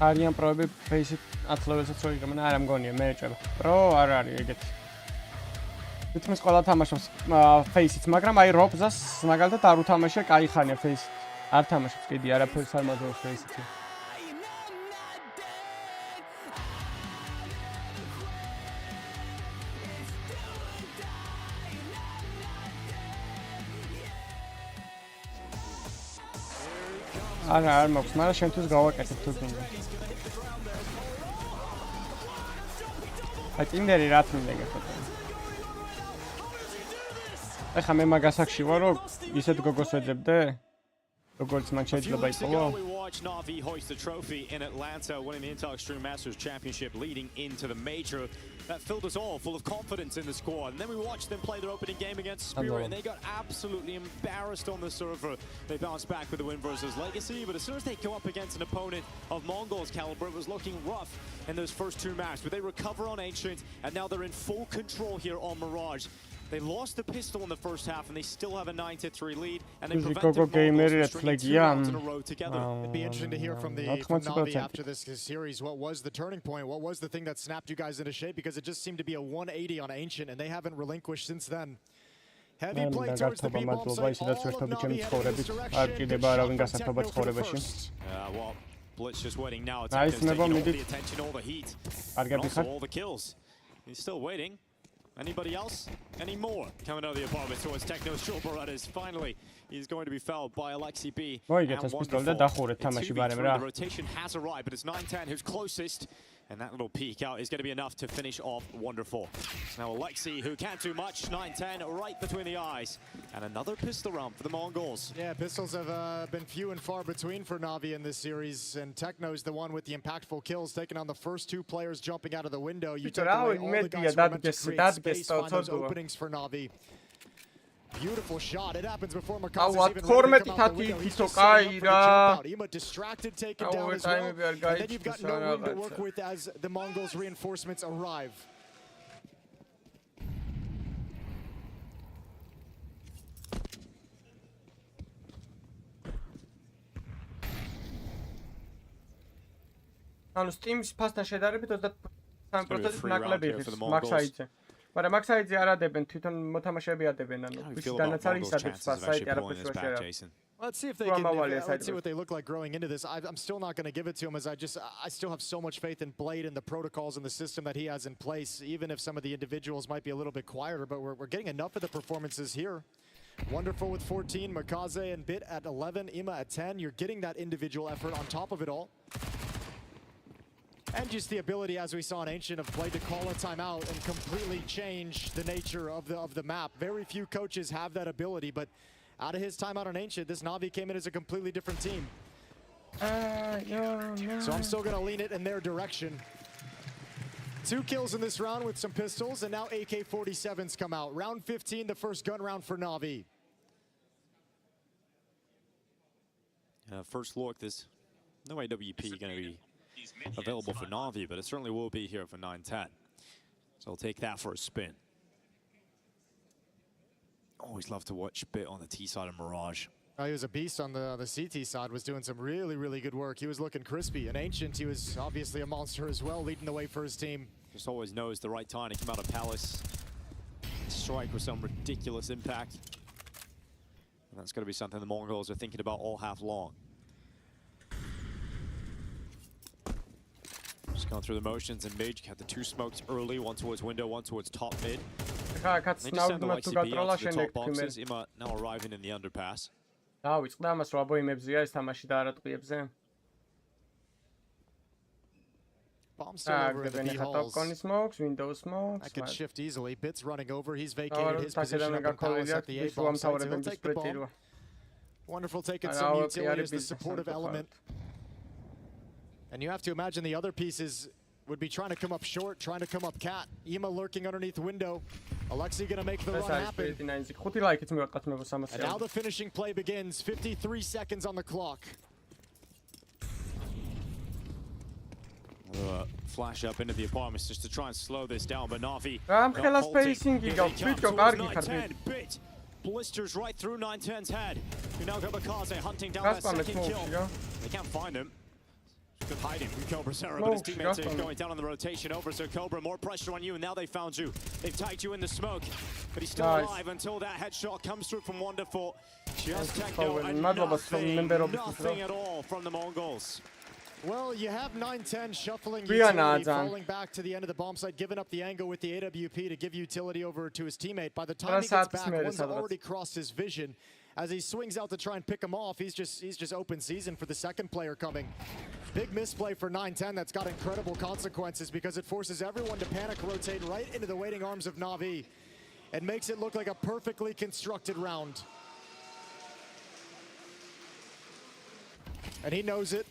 [SPEAKER 1] არიან პროები ფეისით 10 ლეველსაც რო იღებენ, არა მგონია, მე ეჭება. პრო არ არის ეგეთი. თითქმის ყველა თამაშობს ფეისით, მაგრამ აი რობზას მაგალითად არ უთამაშია, კაი ხანია ფეისით. არ თამაშობს კიდე არაფერს არ მაძლევს ფეისით. არ მაქვს, მაგრამ შენთვის გავაკეთებ თუ გინდა. აი ტინდერი რა თქმა გეხოთა. ეხა მე მაგას აქში ვარ, რომ ისეთ გოგოს ვეძებდე? როგორც მან შეიძლება იპოვო?
[SPEAKER 5] Navi hoist the trophy in Atlanta, winning the Intel Extreme Masters Championship, leading into the major. That filled us all full of confidence in the squad. And then we watched them play their opening game against Spirit, and they got absolutely embarrassed on the server. They bounced back with the win versus Legacy, but as soon as they go up against an opponent of Mongols caliber, it was looking rough in those first two matches. But they recover on Ancient, and now they're in full control here on Mirage. They lost the pistol in the first half, and they still have a 9-3 lead, and they prevented Mongols from stringing 2 rounds in a row together.
[SPEAKER 6] It'd be interesting to hear from Navi after this series. What was the turning point? What was the thing that snapped you guys into shape? Because it just seemed to be a 180 on Ancient, and they haven't relinquished since then. Heavy play towards the B-bomb site, all of Navi heading in this direction.
[SPEAKER 5] Well, Blitz just waiting now. It's taking all the attention, all the heat, and also all the kills. He's still waiting. Anybody else? Any more coming out of the apartment towards Techno's Shulbaradas. Finally, he's going to be fouled by Alexi B. The rotation has arrived, but it's 9-10 who's closest. And that little peek out is going to be enough to finish off Wonderful. Now Alexi, who can't do much, 9-10 right between the eyes. And another pistol round for the Mongols.
[SPEAKER 6] Yeah, pistols have been few and far between for Navi in this series. And Techno's the one with the impactful kills, taking on the first two players jumping out of the window. You take away all the guys who are meant to create space, find those openings for Navi. Beautiful shot. It happens before Makaze even ready to come out the window. He's just setting up for the jump out. Ima distracted, taken down as well. And then you've got no room to work with as the Mongols' reinforcements arrive.
[SPEAKER 1] ანუ Steam-ის ფასთან შედარებით 23% ნაკლები ხის Max-ide-ზე. მაგრამ Max-ide-ზე არ ადებენ, თვითონ მოთამაშეები ადებენ, ანუ ვისი განაცარი ისადებს ფასს, საიტი არაფერს ვერ შეერა.
[SPEAKER 6] Let's see if they can. Let's see what they look like growing into this. I'm still not going to give it to him, as I still have so much faith in Blade and the protocols and the system that he has in place. Even if some of the individuals might be a little bit quieter, but we're getting enough of the performances here. Wonderful with 14, Makaze and Bit at 11, Ima at 10. You're getting that individual effort on top of it all. And just the ability, as we saw in Ancient, of Blade to call a timeout and completely change the nature of the map. Very few coaches have that ability, but out of his timeout on Ancient, this Na'Vi came in as a completely different team. So I'm still going to lean it in their direction. 2 kills in this round with some pistols, and now AK-47s come out. Round 15, the first gun round for Na'Vi.
[SPEAKER 5] First look, there's no AWP going to be available for Na'Vi, but it certainly will be here for 9-10. So I'll take that for a spin. Always love to watch Bit on the T side of Mirage.
[SPEAKER 6] He was a beast on the CT side, was doing some really good work. He was looking crispy. And Ancient, he was obviously a monster as well, leading the way for his team.
[SPEAKER 5] Just always knows the right time to come out of Palace. Strike with some ridiculous impact. And that's going to be something the Mongols are thinking about all half long. Just going through the motions, and Mage had the 2 smokes early, one towards window, one towards top mid. They just send the YCB out to the top boxes. Ima now arriving in the underpass.
[SPEAKER 1] დავიწყდა ამას რა ბოიმებზია ეს თამაში და არატყვიებზე.
[SPEAKER 6] Bombs still over in the B-halls. That could shift easily. Bit's running over. He's vacated his position up in Palace at the A bomb site, so he'll take the bomb. Wonderful taking some utility as the supportive element. And you have to imagine the other pieces would be trying to come up short, trying to come up cat. Ima lurking underneath window. Alexi gonna make the run happen. And now the finishing play begins. 53 seconds on the clock.
[SPEAKER 5] Flash up into the apartments just to try and slow this down, but Na'Vi Bit blisters right through 9-10's head. You now got Makaze hunting down that second kill. They can't find him. Good hiding from Cobra Sarah, but his teammates are going down on the rotation over. So Cobra, more pressure on you, and now they found you. They've tagged you in the smoke, but he's still alive until that headshot comes through from Wonderful. Just techno and nothing at all from the Mongols.
[SPEAKER 6] Well, you have 9-10 shuffling utility, falling back to the end of the bomb site, giving up the angle with the AWP to give utility over to his teammate. By the time he gets back, one's already crossed his vision. As he swings out to try and pick him off, he's just open season for the second player coming. Big misplay for 9-10 that's got incredible consequences because it forces everyone to panic rotate right into the waiting arms of Na'Vi. It makes it look like a perfectly constructed round. And he knows it.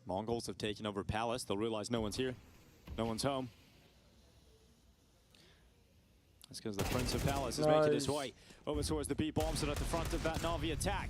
[SPEAKER 5] Mongols have taken over Palace. They'll realize no one's here. No one's home. That's because the Prince of Palace is making his way over towards the B bombs and at the front of that Na'Vi attack.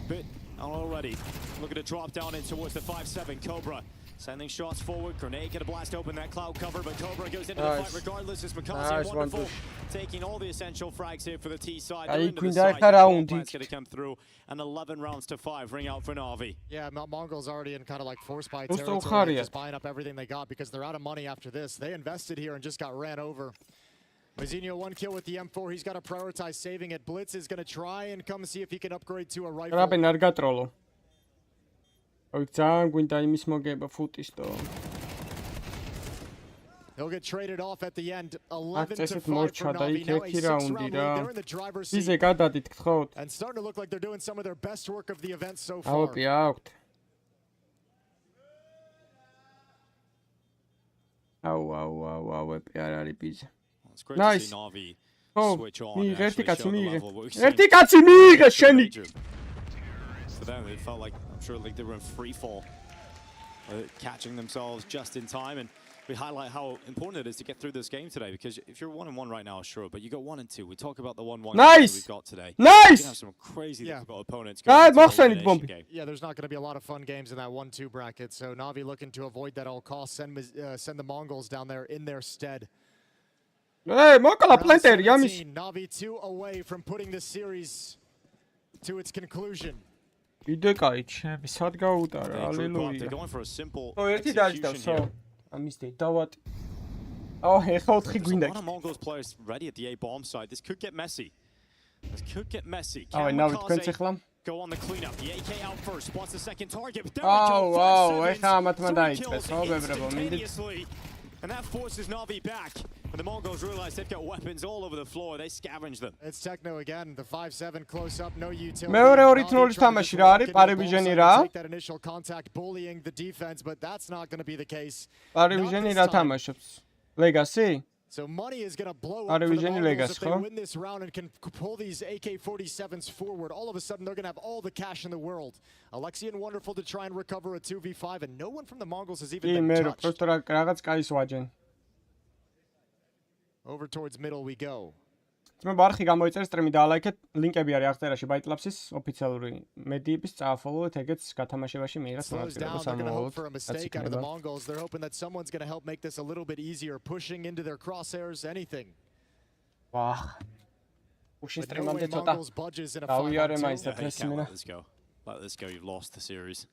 [SPEAKER 5] Bit already looking to drop down in towards the 5-7. Cobra sending shots forward. Grenade gonna blast open that cloud cover, but Cobra goes into the fight regardless. It's Makaze Wonderful taking all the essential frags here for the T side. They're into the side. Plans gonna come through, and 11 rounds to 5 ring out for Na'Vi.
[SPEAKER 6] Yeah, Mongols already in kind of like force buy territory, just buying up everything they got because they're out of money after this. They invested here and just got ran over. Mazinho 1 kill with the M4. He's got to prioritize saving it. Blitz is going to try and come see if he can upgrade to a rifle. He'll get traded off at the end. 11-5 for Na'Vi. Now a 6-round lead. They're in the driver's seat. And starting to look like they're doing some of their best work of the event so far.
[SPEAKER 5] It's great to see Na'Vi switch on. For them, it felt like, I'm sure, like they were in free fall, catching themselves just in time. And we highlight how important it is to get through this game today, because if you're 1-1 right now, sure, but you go 1-2. We talk about the 1-1 we've got today.
[SPEAKER 1] Nice.
[SPEAKER 5] You have some crazy difficult opponents.
[SPEAKER 6] Yeah, there's not going to be a lot of fun games in that 1-2 bracket. So Na'Vi looking to avoid that at all costs. Send the Mongols down there in their stead.
[SPEAKER 1] Hey,
[SPEAKER 6] Na'Vi 2 away from putting this series to its conclusion.
[SPEAKER 1] იდე კაი ჩემი სად გაუტარა ალელუია ო ერთი დაჯდავსო ამის დე დავატი Oh, ეხლა 4 გვინდა.
[SPEAKER 5] Mongols players ready at the A bomb side. This could get messy. This could get messy.
[SPEAKER 1] Oh, now it's going
[SPEAKER 5] go on the cleanup. The AK out first. Spots the second target.
[SPEAKER 1] Oh, wow. ეხლა ამათმა დაიწყეს. ობებრებო,
[SPEAKER 5] მინდით. And that forces Na'Vi back. When the Mongols realize they've got weapons all over the floor, they scavenge them.
[SPEAKER 6] It's Techno again. The 5-7 close up, no utility.
[SPEAKER 1] მეორე 2-0 თამაში რა არის? პარევიჟენი რა?
[SPEAKER 6] That initial contact bullying the defense, but that's not going to be the case.
[SPEAKER 1] პარევიჟენი რა თამაშობს? Legacy?
[SPEAKER 6] So money is going to blow up for the Mongols if they win this round and can pull these AK-47s forward. All of a sudden, they're going to have all the cash in the world. Alexian Wonderful to try and recover a 2v5, and no one from the Mongols has even been touched. Over towards middle we go.
[SPEAKER 1] მე ვარხი გამოიწერს სტრიმი დაალაიქეთ, ლინკები არის აღწერაში Bytelabs-ის ოფიციალური მედიების წააფოლოვეთ, ეგეც გათამაშებაში მიიღეს მონაწილეობას ამოვალოთ.
[SPEAKER 6] They're hoping that someone's going to help make this a little bit easier, pushing into their crosshairs, anything.
[SPEAKER 1] ვაჰ. უშინ სტრიმამდე ცოტა გავიარე მაინც და პრესი მენა.
[SPEAKER 5] Let this go. You've lost the series.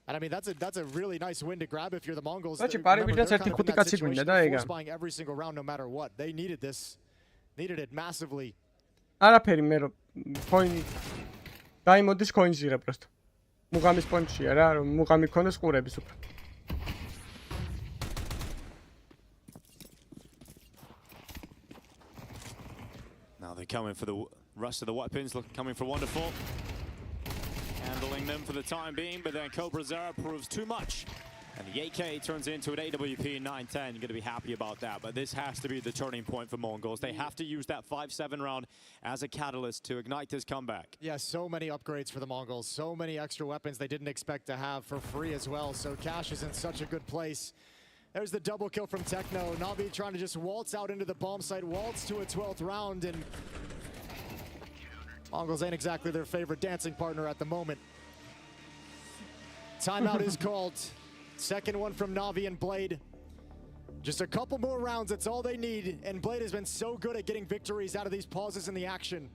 [SPEAKER 6] And I mean that's a really nice win to grab if you're the Mongols.
[SPEAKER 1] That's buying
[SPEAKER 6] every single round no matter what. They needed this. Needed it massively.
[SPEAKER 1] არაფერი მე რო point დაიმოდის coins იღე просто. მუღამის point-ია რა, რომ მუღამი ქონდეს ყურების უფრო.
[SPEAKER 5] Now they're coming for the rest of the weapons, coming for Wonderful. Handling them for the time being, but then Cobra Zera proves too much. And the AK turns into an AWP 9-10. You're going to be happy about that, but this has to be the turning point for Mongols. They have to use that 5-7 round as a catalyst to ignite this comeback.
[SPEAKER 6] Yeah, so many upgrades for the Mongols. So many extra weapons they didn't expect to have for free as well. So Cash is in such a good place. There's the double kill from Techno. Na'Vi trying to just waltz out into the bomb site, waltz to a 12th round, and Mongols ain't exactly their favorite dancing partner at the moment. Timeout is called. Second one from Na'Vi and Blade. Just a couple more rounds, that's all they need. And Blade has been so good at getting victories out of these pauses in the action.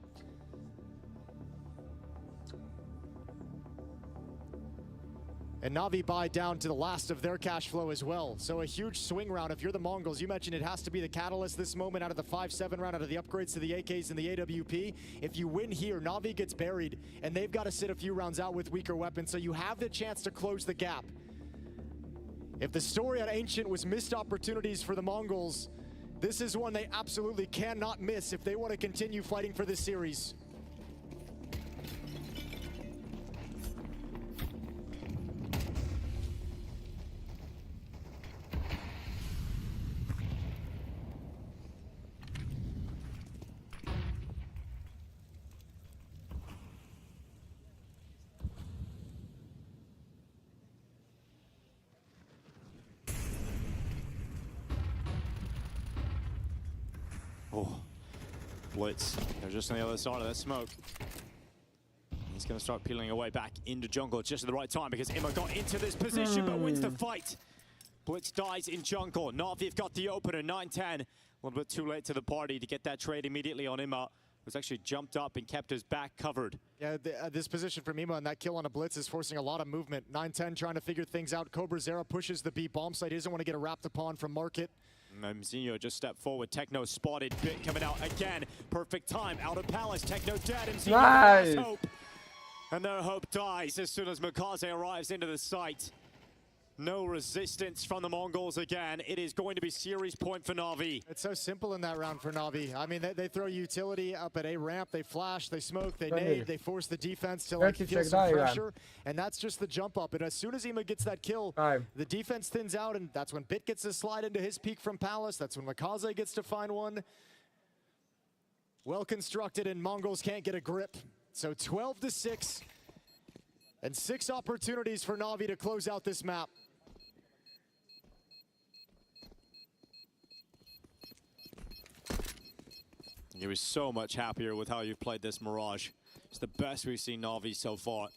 [SPEAKER 6] And Na'Vi buy down to the last of their cash flow as well. So a huge swing round. If you're the Mongols, you mentioned it has to be the catalyst this moment out of the 5-7 round, out of the upgrades to the AKs and the AWP. If you win here, Na'Vi gets buried, and they've got to sit a few rounds out with weaker weapons, so you have the chance to close the gap. If the story on Ancient was missed opportunities for the Mongols, this is one they absolutely cannot miss if they want to continue fighting for this series.
[SPEAKER 5] Oh, Blitz. They're just on the other side of that smoke. He's going to start peeling away back into jungle just at the right time because Imma got into this position but wins the fight. Blitz dies in jungle. Na'Vi have got the opener, 9-10. A little bit too late to the party to get that trade immediately on Imma. Was actually jumped up and kept his back covered.
[SPEAKER 6] Yeah, this position from Imma and that kill on a blitz is forcing a lot of movement. 9-10 trying to figure things out. Cobra Zera pushes the B bomb site. He doesn't want to get wrapped upon from Market.
[SPEAKER 5] Mzinho just stepped forward. Techno spotted. Bit coming out again. Perfect time. Out of Palace. Techno dead. Mzinho has hope. And their hope dies as soon as Makaze arrives into the site. No resistance from the Mongols again. It is going to be series point for Na'Vi.
[SPEAKER 6] It's so simple in that round for Na'Vi. I mean, they throw utility up at A ramp, they flash, they smoke, they nade, they force the defense to like feel some pressure, and that's just the jump up. And as soon as Imma gets that kill, the defense thins out, and that's when Bit gets to slide into his peak from Palace. That's when Makaze gets to find one. Well constructed, and Mongols can't get a grip. So 12-6, and 6 opportunities for Na'Vi to close out this map.
[SPEAKER 5] He was so much happier with how you've played this Mirage. It's the best we've seen Na'Vi so far.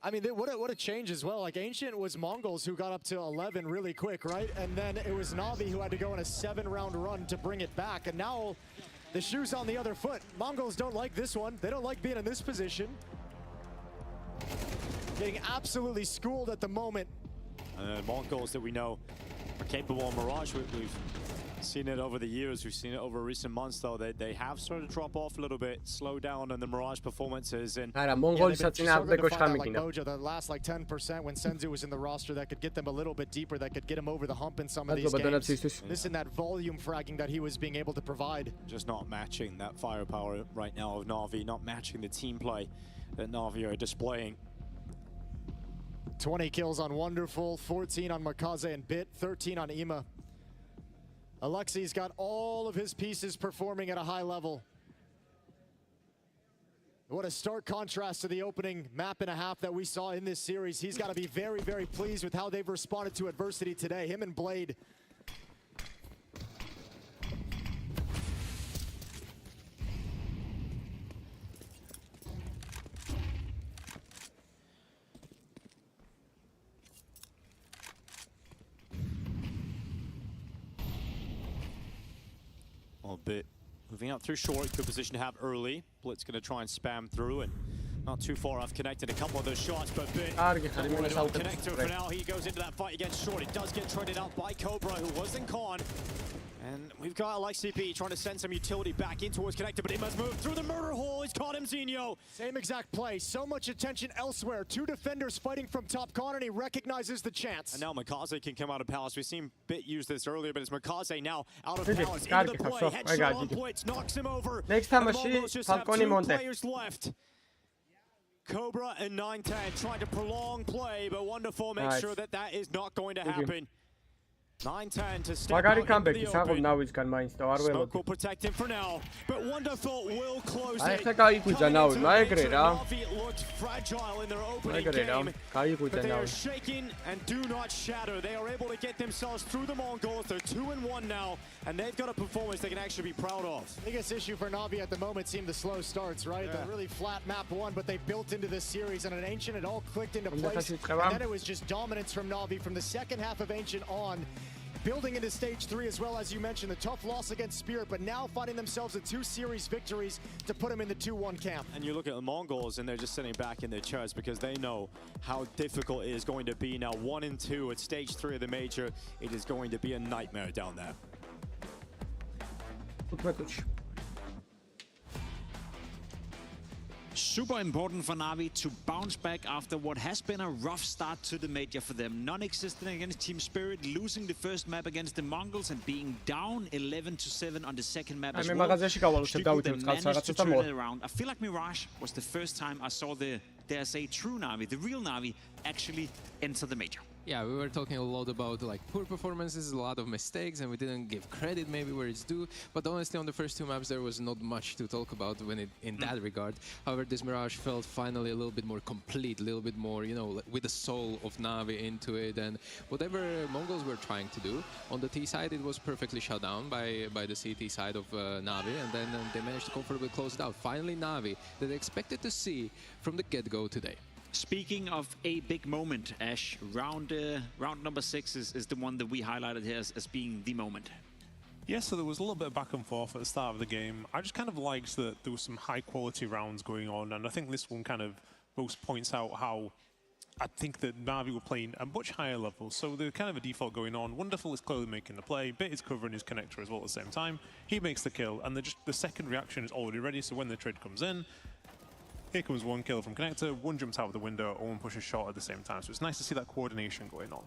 [SPEAKER 6] I mean, what a change as well. Like, Ancient was Mongols who got up to 11 really quick, right? And then it was Na'Vi who had to go on a 7-round run to bring it back. And now The shoe's on the other foot. Mongols don't like this one. They don't like being in this position. Getting absolutely schooled at the moment.
[SPEAKER 5] Mongols that we know are capable of Mirage. We've seen it over the years. We've seen it over recent months, though. They have started to drop off a little bit, slow down on the Mirage performances. And
[SPEAKER 1] the
[SPEAKER 6] last like 10% when Senzu was in the roster that could get them a little bit deeper, that could get them over the hump in some of these games. Missing that volume fragging that he was being able to provide.
[SPEAKER 5] Just not matching that firepower right now of Na'Vi, not matching the team play that Na'Vi are displaying.
[SPEAKER 6] 20 kills on Wonderful, 14 on Makaze and Bit, 13 on Ima. Alexi's got all of his pieces performing at a high level. What a stark contrast to the opening map and a half that we saw in this series. He's got to be very, very pleased with how they've responded to adversity today. Him and Blade.
[SPEAKER 5] Bit moving out through short, good position to have early. Blitz going to try and spam through and not too far off connected. A couple of those shots, but Bit connector for now. He goes into that fight against short. He does get traded out by Cobra, who was in con. And we've got LXCP trying to send some utility back in towards connector, but he must move through the murder hole. He's caught him, Zinho.
[SPEAKER 6] Same exact play. So much attention elsewhere. Two defenders fighting from top con, and he recognizes the chance.
[SPEAKER 5] And now Makaze can come out of Palace. We've seen Bit use this earlier, but it's Makaze now out of Palace. Into the play. Headshot on Blitz. Knocks him over.
[SPEAKER 1] Next time,
[SPEAKER 5] just have two players left. Cobra and 910 trying to prolong play, but Wonderful makes sure that that is not going to happen. 910 to step out into the open. Smoke will protect him for now, but Wonderful will close it. Na'Vi looked fragile in their opening game, but they are shaken and do not shatter. They are able to get themselves through the Mongols. They're 2-1 now, and they've got a performance they can actually be proud of.
[SPEAKER 6] Biggest issue for Na'Vi at the moment seemed the slow starts, right? The really flat map one, but they built into this series, and an Ancient, it all clicked into place, and then it was just dominance from Na'Vi from the second half of Ancient on. Building into stage 3 as well, as you mentioned, the tough loss against Spirit, but now finding themselves in 2 series victories to put them in the 2-1 camp.
[SPEAKER 5] And you look at the Mongols and they're just sitting back in their chairs because they know how difficult it is going to be now. 1-2 at stage 3 of the major. It is going to be a nightmare down there.
[SPEAKER 3] Super important for Na'Vi to bounce back after what has been a rough start to the major for them. Non-existent against Team Spirit, losing the first map against the Mongols and being down 11-7 on the second map as well. They managed to turn it around. I feel like Mirage was the first time I saw the, dare I say, true Na'Vi, the real Na'Vi, actually enter the major.
[SPEAKER 2] Yeah, we were talking a lot about like poor performances, a lot of mistakes, and we didn't give credit maybe where it's due. But honestly, on the first 2 maps, there was not much to talk about when in that regard. However, this Mirage felt finally a little bit more complete, a little bit more, you know, with the soul of Na'Vi into it. And whatever Mongols were trying to do, on the T side, it was perfectly shut down by the CT side of Na'Vi. And then they managed to comfortably close it out. Finally, Na'Vi, that they expected to see from the get-go today.
[SPEAKER 3] Speaking of a big moment, Ash, round number 6 is the one that we highlighted here as being the moment.
[SPEAKER 4] Yeah, so there was a little bit of back and forth at the start of the game. I just kind of liked that there was some high-quality rounds going on, and I think this one kind of most points out how I think that Na'Vi were playing a much higher level, so there's kind of a default going on. Wonderful is clearly making the play, Bit is covering his connector as well at the same time. He makes the kill, and the second reaction is already ready, so when the trade comes in, here comes one kill from connector, one jumps out of the window, or one pushes shot at the same time. So it's nice to see that coordination going on.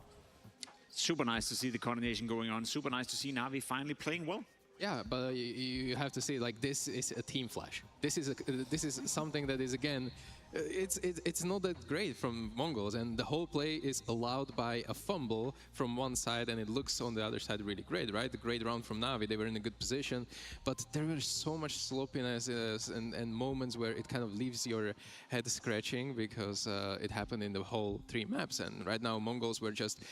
[SPEAKER 3] Super nice to see the coordination going on. Super nice to see Na'Vi finally playing well.
[SPEAKER 2] Yeah, but you have to see, like, this is a team flash. This is something that is, again, it's not that great from Mongols, and the whole play is allowed by a fumble from one side, and it looks on the other side really great, right? The great round from Na'Vi, they were in a good position, but there was so much sloppiness and moments where it kind of leaves your head scratching because it happened in the whole 3 maps, and right now Mongols were just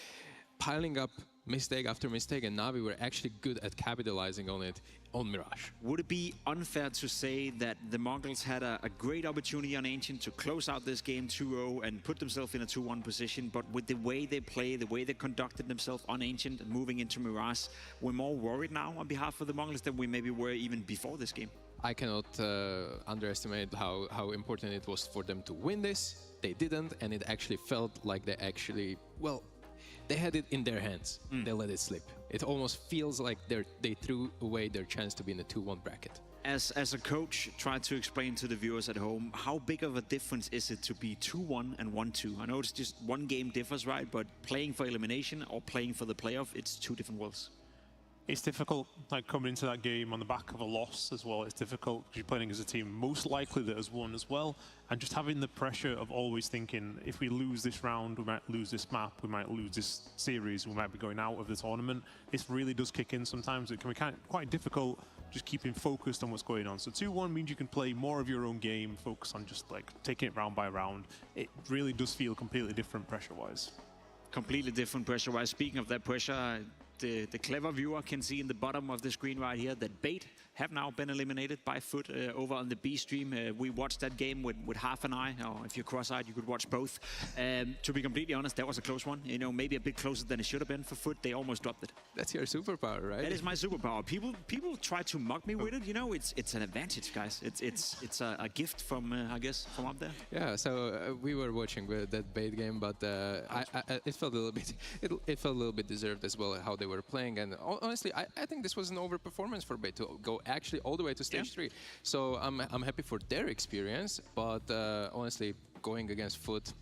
[SPEAKER 2] piling up mistake after mistake, and Navi were actually good at capitalizing on it on Mirage.
[SPEAKER 3] Would it be unfair to say that the Mongols had a great opportunity on Ancient to close out this game 2-0 and put themselves in a 2-1 position, but with the way they play, the way they conducted themselves on Ancient and moving into Mirage, we're more worried now on behalf of the Mongols than we maybe were even before this game?
[SPEAKER 2] I cannot underestimate how important it was for them to win this. They didn't, and it actually felt like they actually, well, they had it in their hands. They let it slip. It almost feels like they threw away their chance to be in the 2-1 bracket.
[SPEAKER 3] As a coach, try to explain to the viewers at home, how big of a difference is it to be 2-1 and 1-2? I know it's just one game differs, right? But playing for elimination or playing for the playoff, it's two different worlds.
[SPEAKER 4] It's difficult, like coming into that game on the back of a loss as well. It's difficult because you're playing as a team most likely that has won as well. And just having the pressure of always thinking, if we lose this round, we might lose this map, we might lose this series, we might be going out of the tournament. This really does kick in sometimes. It can be quite difficult just keeping focused on what's going on. So 2-1 means you can play more of your own game, focus on just like taking it round by round. It really does feel completely different pressure-wise.
[SPEAKER 3] Completely different pressure-wise. Speaking of that pressure, the clever viewer can see in the bottom of the screen right here that Bait have now been eliminated by Foot over on the B stream. We watched that game with half an eye, or if you're cross-eyed, you could watch both. To be completely honest, that was a close one. You know, maybe a bit closer than it should have been for Foot. They almost dropped it.
[SPEAKER 2] That's your superpower, right?
[SPEAKER 3] That is my superpower. People try to mock me with it. You know, it's an advantage, guys. It's a gift from I guess from up there.
[SPEAKER 2] Yeah. So we were watching that Bait game, but it felt a little bit it felt a little bit deserved as well how they were playing. And honestly, I think this was an overperformance for Bait to go actually all the way to stage 3. So I'm happy for their experience, but honestly, going against Foot,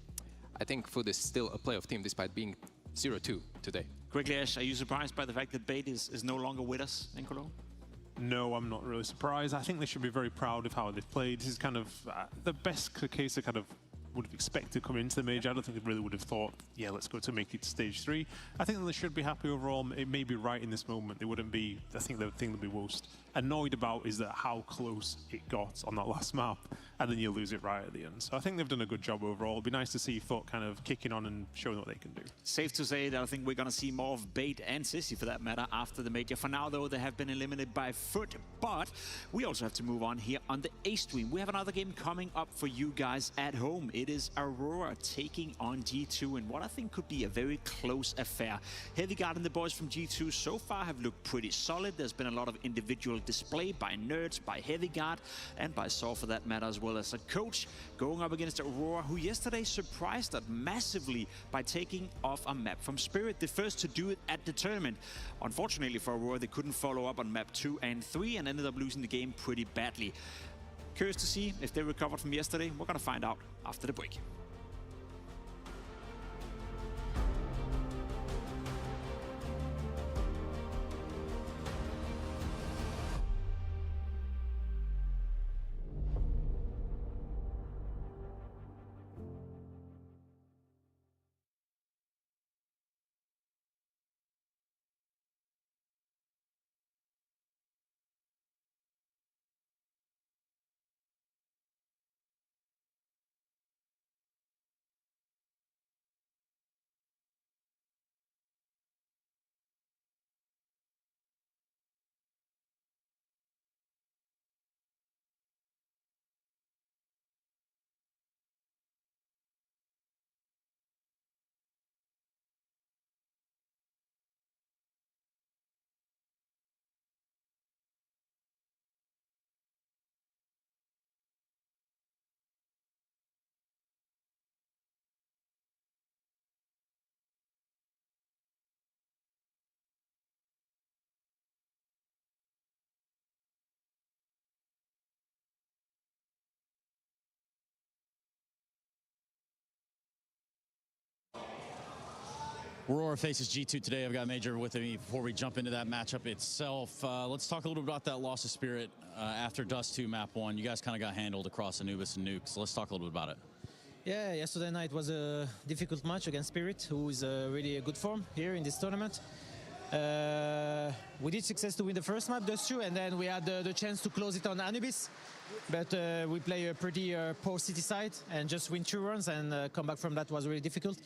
[SPEAKER 2] I think Foot is still a playoff team despite being 0-2 today.
[SPEAKER 3] Quickly, Ash, are you surprised by the fact that Bait is no longer with us in Cologne?
[SPEAKER 4] No, I'm not really surprised. I think they should be very proud of how they've played. This is kind of the best case they kind of would have expected coming into the major. I don't think they really would have thought, yeah, let's go to make it to stage 3. I think they should be happy overall. It may be right in this moment. They wouldn't be. I think the thing they'll be most annoyed about is that how close it got on that last map, and then you lose it right at the end. So I think they've done a good job overall. It'd be nice to see Foot kind of kicking on and showing what they can do.
[SPEAKER 3] Safe to say that I think we're going to see more of Bait and Sissy for that matter after the major. For now, though, they have been eliminated by Foot, but we also have to move on here on the A stream. We have another game coming up for you guys at home. It is Aurora taking on G2 in what I think could be a very close affair. Heavy Guard and the boys from G2 so far have looked pretty solid. There's been a lot of individual display by Nerds, by Heavy Guard, and by Saw for that matter, as well as a coach going up against Aurora, who yesterday surprised us massively by taking off a map from Spirit, the first to do it at the tournament. Unfortunately for Aurora, they couldn't follow up on map 2 and 3 and ended up losing the game pretty badly. Curious to see if they recovered from yesterday. We're going to find out after the break.
[SPEAKER 17] Aurora faces G2 today. I've got Major with me. Before we jump into that matchup itself, let's talk a little bit about that loss of spirit after Dust 2 map 1. You guys kind of got handled across Anubis and Nuke, so let's talk a little bit about it.
[SPEAKER 18] Yeah, yesterday night was a difficult match against Spirit, who is really a good form here in this tournament. We did success to win the first map, Dust 2, and then we had the chance to close it on Anubis. But we play a pretty poor city side and just win 2 runs and come back from that was really difficult.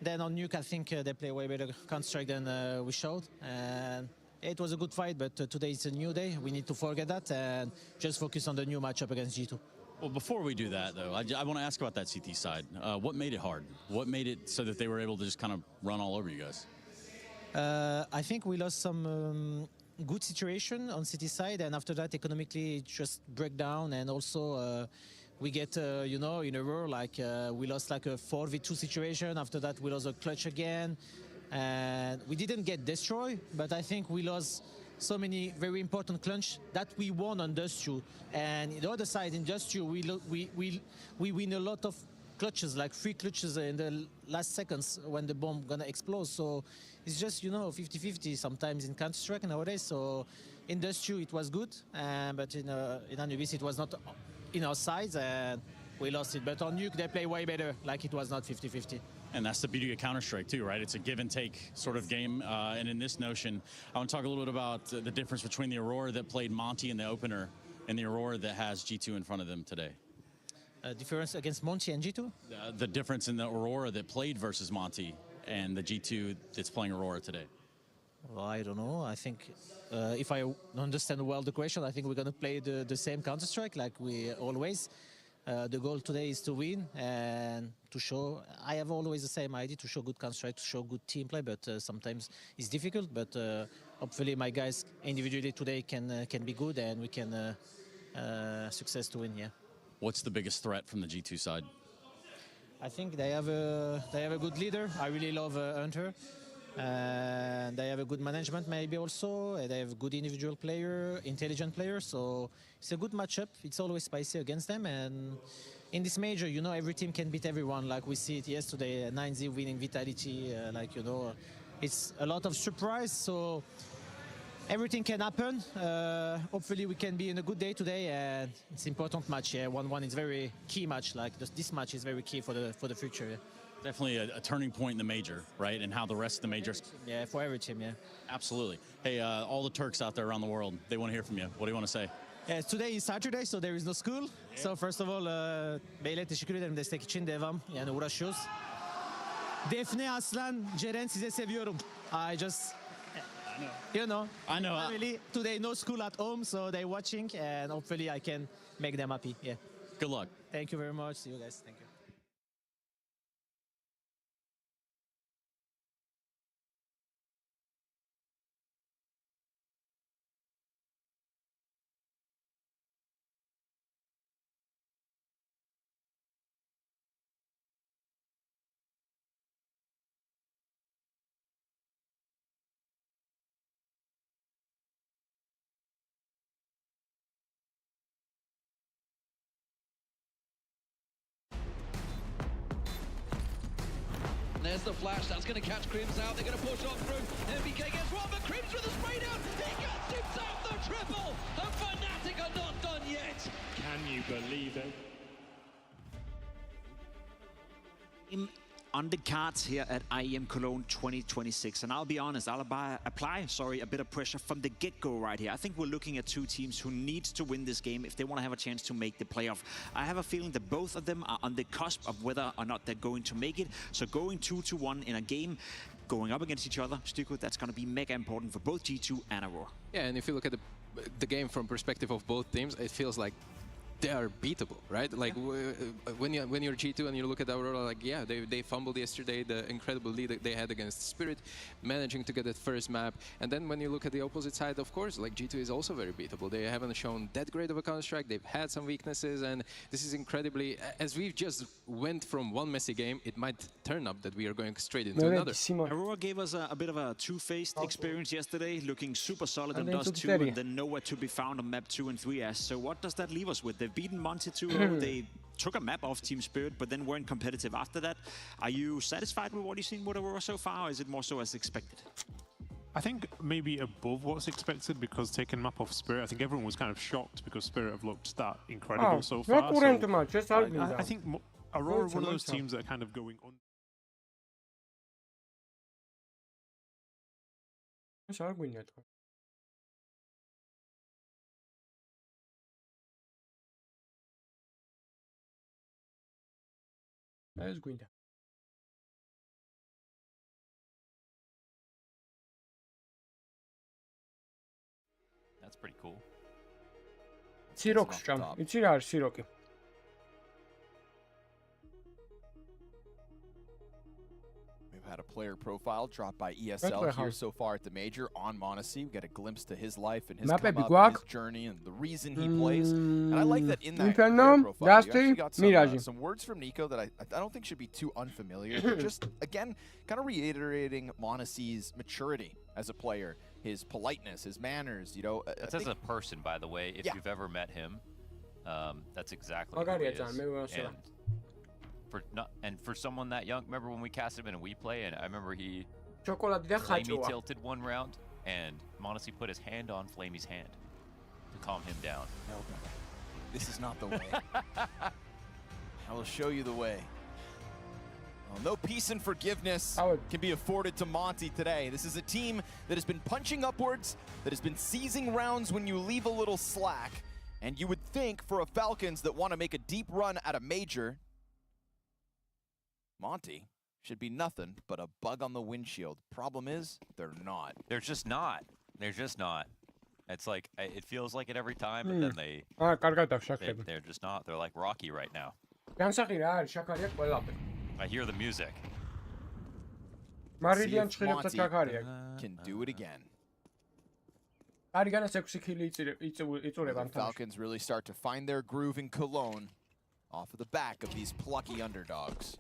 [SPEAKER 18] Then on Nuke, I think they play way better Counter-Strike than we showed. And it was a good fight, but today it's a new day. We need to forget that and just focus on the new matchup against G2.
[SPEAKER 17] Well, before we do that, though, I want to ask about that CT side. What made it hard? What made it so that they were able to just kind of run all over you guys?
[SPEAKER 18] I think we lost some good situation on CT side, and after that, economically, it just break down, and also we get, you know, in a row, like we lost like a 4v2 situation. After that, we lost a clutch again, and we didn't get destroyed, but I think we lost so many very important clutch that we won on Dust 2. And the other side, in Dust 2, we win a lot of clutches, like 3 clutches in the last seconds when the bomb gonna explode. So it's just, you know, 50-50 sometimes in Counter-Strike nowadays. So in Dust 2 it was good, but in Anubis it was not in our sides, and we lost it. But on Nuke they play way better, like it was not 50-50.
[SPEAKER 17] And that's the beauty of Counter-Strike too, right? It's a give and take sort of game. And in this notion, I want to talk a little bit about the difference between the Aurora that played Monty in the opener and the Aurora that has G2 in front of them today.
[SPEAKER 18] Difference against Monty and G2?
[SPEAKER 17] The difference in the Aurora that played versus Monty and the G2 that's playing Aurora today.
[SPEAKER 18] Well, I don't know. I think if I understand well the question, I think we're going to play the same Counter-Strike like we always. The goal today is to win and to show. I have always the same idea, to show good Counter-Strike, to show good team play, but sometimes it's difficult. But hopefully my guys individually today can be good, and we can success to win. Yeah.
[SPEAKER 17] What's the biggest threat from the G2 side?
[SPEAKER 18] I think they have a good leader. I really love Hunter. And they have a good management maybe also. They have a good individual player, intelligent player. So it's a good matchup. It's always spicy against them. And in this major, you know, every team can beat everyone. Like we see it yesterday, 9-0 winning Vitality. Like, you know, it's a lot of surprise. So everything can happen. Hopefully we can be in a good day today. And it's an important match. Yeah, 1-1 is very key match. Like this match is very key for the future. Yeah.
[SPEAKER 17] Definitely a turning point in the major, right? And how the rest of the majors.
[SPEAKER 18] Yeah, for every team, yeah.
[SPEAKER 17] Absolutely. Hey, all the Turks out there around the world, they want to hear from you. What do you want to say?
[SPEAKER 18] Yeah, today is Saturday, so there is no school. Yeah. So first of all, Beyler teşekkür ederim destek için, devam. Yani uğraşıyoruz. Defne, Aslan, Ceren, size seviyorum. I just, you know.
[SPEAKER 17] I know.
[SPEAKER 18] Family, today no school at home, so they're watching, and hopefully I can make them happy. Yeah.
[SPEAKER 17] Good luck.
[SPEAKER 18] Thank you very much. See you guys. Thank you.
[SPEAKER 19] There's the flash, that's going to catch Crims out, they're going to push on through, MBK gets one, but Crims with a spray down, he gets himself the triple, and Fnatic are not done yet.
[SPEAKER 20] Can you believe it?
[SPEAKER 3] On the cards here at IEM Cologne 2026, and I'll be honest, I'll apply a bit of pressure from the get-go right here. I think we're looking at 2 teams who need to win this game if they want to have a chance to make the playoff. I have a feeling that both of them are on the cusp of whether or not they're going to make it. So going 2-1 in a game, going up against each other, Stuco, that's going to be mega important for both G2 and Aurora.
[SPEAKER 2] Yeah, and if you look at the game from perspective of both teams, it feels like they are beatable, right? Like when you're G2 and you look at Aurora, like they fumbled yesterday, the incredible lead that they had against Spirit, managing to get that first map. And then when you look at the opposite side, of course, like G2 is also very beatable. They haven't shown that great of a Counter-Strike. They've had some weaknesses, and this is incredibly. As we've just went from one messy game, it might turn up that we are going straight into another.
[SPEAKER 3] Aurora gave us a bit of a two-faced experience yesterday, looking super solid on Dust 2, and then nowhere to be found on map 2 and 3S. So what does that leave us with? They've beaten Monty 2-0. They took a map off Team Spirit, but then weren't competitive after that. Are you satisfied with what you've seen with Aurora so far, or is it more so as expected?
[SPEAKER 4] I think maybe above what's expected, because taking map off Spirit, I think everyone was kind of shocked because Spirit have looked that incredible so far. So I think Aurora are one of those teams that are kind of going on.
[SPEAKER 1] Ez გვინდა.
[SPEAKER 9] pretty cool.
[SPEAKER 1] Siroks jam. Იცი რა არის სიროკი?
[SPEAKER 12] Had a player profile dropped by ESL here so far at the major on Monacy. We get a glimpse to his life and his come up, his journey, and the reason he plays. And I like that in that player profile, you actually got some words from Nico that I don't think should be too unfamiliar. But just, again, kind of reiterating Monacy's maturity as a player, his politeness, his manners, you know.
[SPEAKER 9] That's as a person, by the way. If you've ever met him, that's exactly who he is. And for someone that young, remember when we cast him in a We Play, and I remember he Flamey tilted one round, and Monacy put his hand on Flamey's hand to calm him down.
[SPEAKER 12] No, this is not the way. I will show you the way. Well, no peace and forgiveness can be afforded to Monty today. This is a team that has been punching upwards, that has been seizing rounds when you leave a little slack, and you would think for a Falcons that want to make a deep run at a major, Monty should be nothing but a bug on the windshield. Problem is, they're not.
[SPEAKER 9] They're just not. They're just not. It's like, it feels like it every time, but then they're just not. They're like Rocky right now. I hear the music.
[SPEAKER 12] See if Monty can do it again. The Falcons really start to find their groove in Cologne off of the back of these plucky underdogs.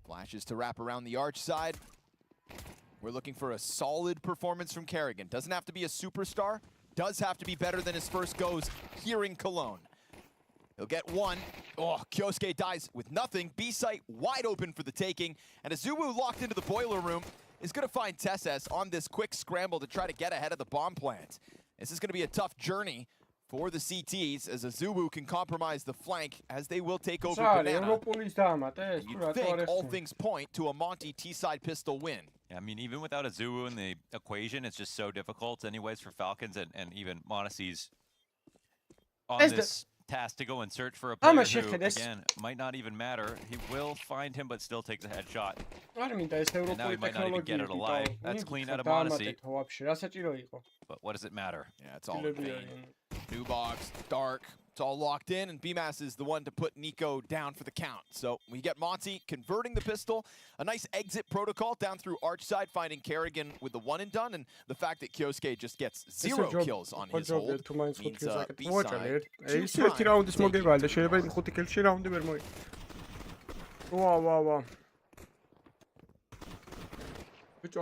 [SPEAKER 12] Flashes to wrap around the arch side. We're looking for a solid performance from Kerrigan. Doesn't have to be a superstar. Does have to be better than his first goes here in Cologne. He'll get one. Oh, Kyosuke dies with nothing. B-site wide open for the taking. And Azubu locked into the boiler room is going to find Tesses on this quick scramble to try to get ahead of the bomb plant. This is going to be a tough journey for the CTs, as Azubu can compromise the flank, as they will take over Banana. You'd think all things point to a Monty T-side pistol win.
[SPEAKER 9] Yeah, I mean, even without Azubu in the equation, it's just so difficult anyways for Falcons and even Monacy's on this task to go and search for a player who, again, might not even matter. He will find him, but still take the headshot. And now he might not even get it alive. That's clean out of Monacy. But what does it matter?
[SPEAKER 12] Yeah, it's all in vain. New box, dark, it's all locked in, and BMAS is the one to put Nico down for the count. So we get Monty converting the pistol, a nice exit protocol down through arch side, finding Kerrigan with the one and done, and the fact that Kyosuke just gets 0 kills on his hold means B-side. Just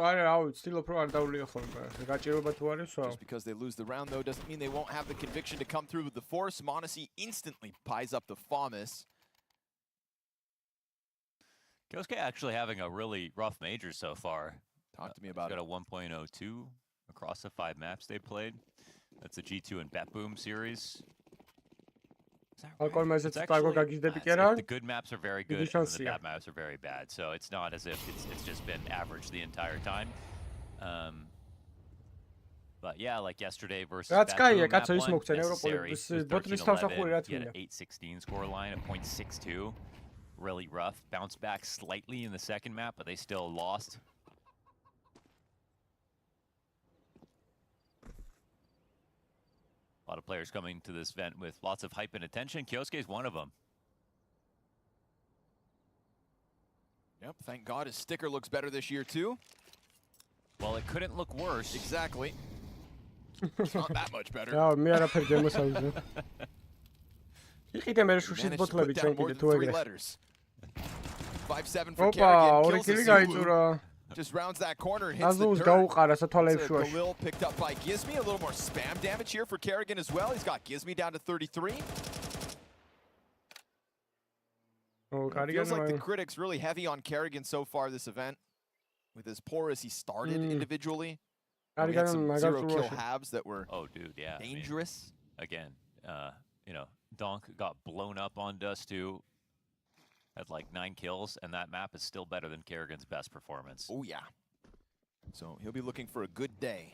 [SPEAKER 12] because they lose the round, though, doesn't mean they won't have the conviction to come through with the force. Monacy instantly pies up the FAMAS.
[SPEAKER 9] Kyosuke actually having a really rough major so far.
[SPEAKER 12] Talk to me about it.
[SPEAKER 9] Got a 1.02 across the 5 maps they played. That's the G2 and Bet Boom series. The good maps are very good, and the bad maps are very bad. So it's not as if it's just been average the entire time. But yeah, like yesterday versus map 1, necessary. 13-11, he had an 8-16 score line, a .62. Really rough. Bounced back slightly in the second map, but they still lost. A lot of players coming to this event with lots of hype and attention. Kyosuke is one of them.
[SPEAKER 12] Yep, thank God his sticker looks better this year too.
[SPEAKER 9] Well, it couldn't look worse.
[SPEAKER 12] Exactly. It's not that much better. Three letters. 5-7 for Kerrigan. Kills Azubu. Just rounds that corner, hits the dirt. Khalil picked up by Gizmi. A little more spam damage here for Kerrigan as well. He's got Gizmi down to 33. It feels like the critics really heavy on Kerrigan so far this event. With as poor as he started individually. We had some 0-kill halves that were dangerous.
[SPEAKER 9] I mean, again, you know, Donk got blown up on Dust 2. Had like 9 kills, and that map is still better than Kerrigan's best performance.
[SPEAKER 12] Oh yeah. So he'll be looking for a good day.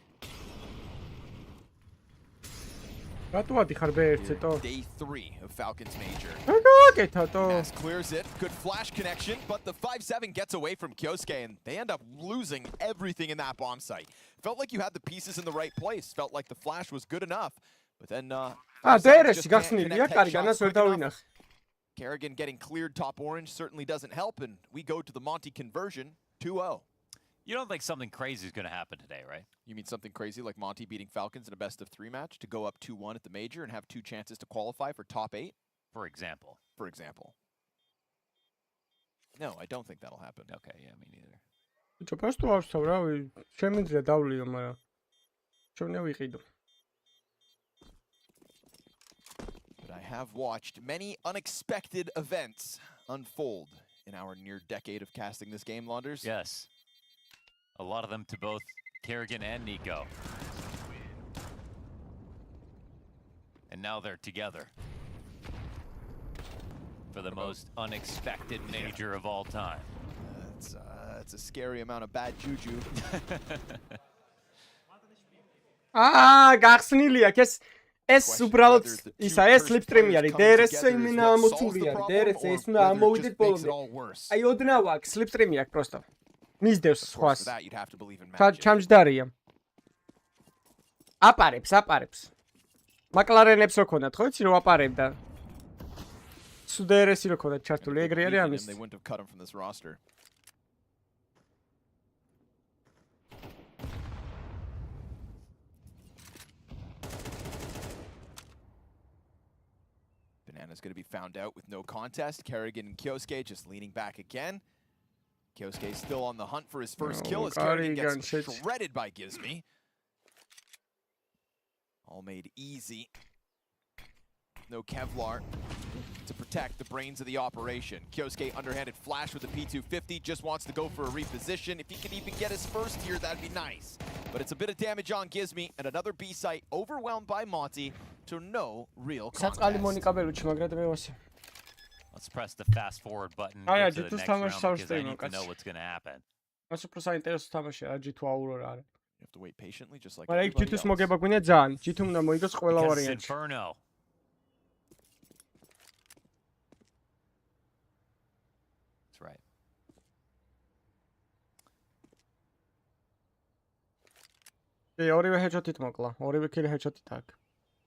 [SPEAKER 1] რატო ადიხარ B1-ო?
[SPEAKER 12] Day 3 of Falcons Major.
[SPEAKER 1] გაკეთათო.
[SPEAKER 12] Mass clears it. Good flash connection, but the 5-7 gets away from Kyosuke, and they end up losing everything in that bomb site. Felt like you had the pieces in the right place. Felt like the flash was good enough, but then
[SPEAKER 1] დერესი გახსნილია, კარი განას ვერ დავინახე.
[SPEAKER 12] Kerrigan getting cleared top orange certainly doesn't help, and we go to the Monty conversion, 2-0.
[SPEAKER 9] You don't think something crazy is going to happen today, right?
[SPEAKER 12] You mean something crazy like Monty beating Falcons in a best-of-3 match to go up 2-1 at the major and have 2 chances to qualify for top 8?
[SPEAKER 9] For example.
[SPEAKER 12] For example. No, I don't think that'll happen.
[SPEAKER 9] Okay, yeah, me neither.
[SPEAKER 1] Čo просто ავსთავ რა, შემიძლია დავლიო, მაგრამ შევნა ვიყიდო.
[SPEAKER 12] But I have watched many unexpected events unfold in our near decade of casting this game, Launders.
[SPEAKER 9] Yes. A lot of them to both Kerrigan and Nico. And now they're together for the most unexpected major of all time.
[SPEAKER 12] That's a scary amount of bad juju.
[SPEAKER 1] გახსნილია ეს უბრალოდ ისა ეს სლიპსტრიმი არის DRS იმენა ამოცული არის DRS ეს უნდა ამოვიდეთ ბოლომდე აი ოდნავ აქვს სლიპსტრიმი აქვს პროსტო მისდევს სხვას ჩამჯდარია აპარებს მაკლარენებს რო ქონდათ ხო იცი რო აპარებდა სუ DRS-ი რო ქონდათ ჩართული ეგრე არის ამის
[SPEAKER 12] Banana's going to be found out with no contest. Kerrigan and Kyosuke just leaning back again. Kyosuke still on the hunt for his first kill as Kerrigan gets shredded by Gizmi. All made easy. No Kevlar to protect the brains of the operation. Kyosuke underhanded flash with the P250, just wants to go for a reposition. If he could even get his first here, that'd be nice. But it's a bit of damage on Gizmi, and another B site overwhelmed by Monty to no real contest.
[SPEAKER 9] Let's press the fast forward button. Get to the next round because I need to know what's going to happen.
[SPEAKER 12] You have to wait patiently, just like
[SPEAKER 1] everybody else.
[SPEAKER 9] Inferno. That's right.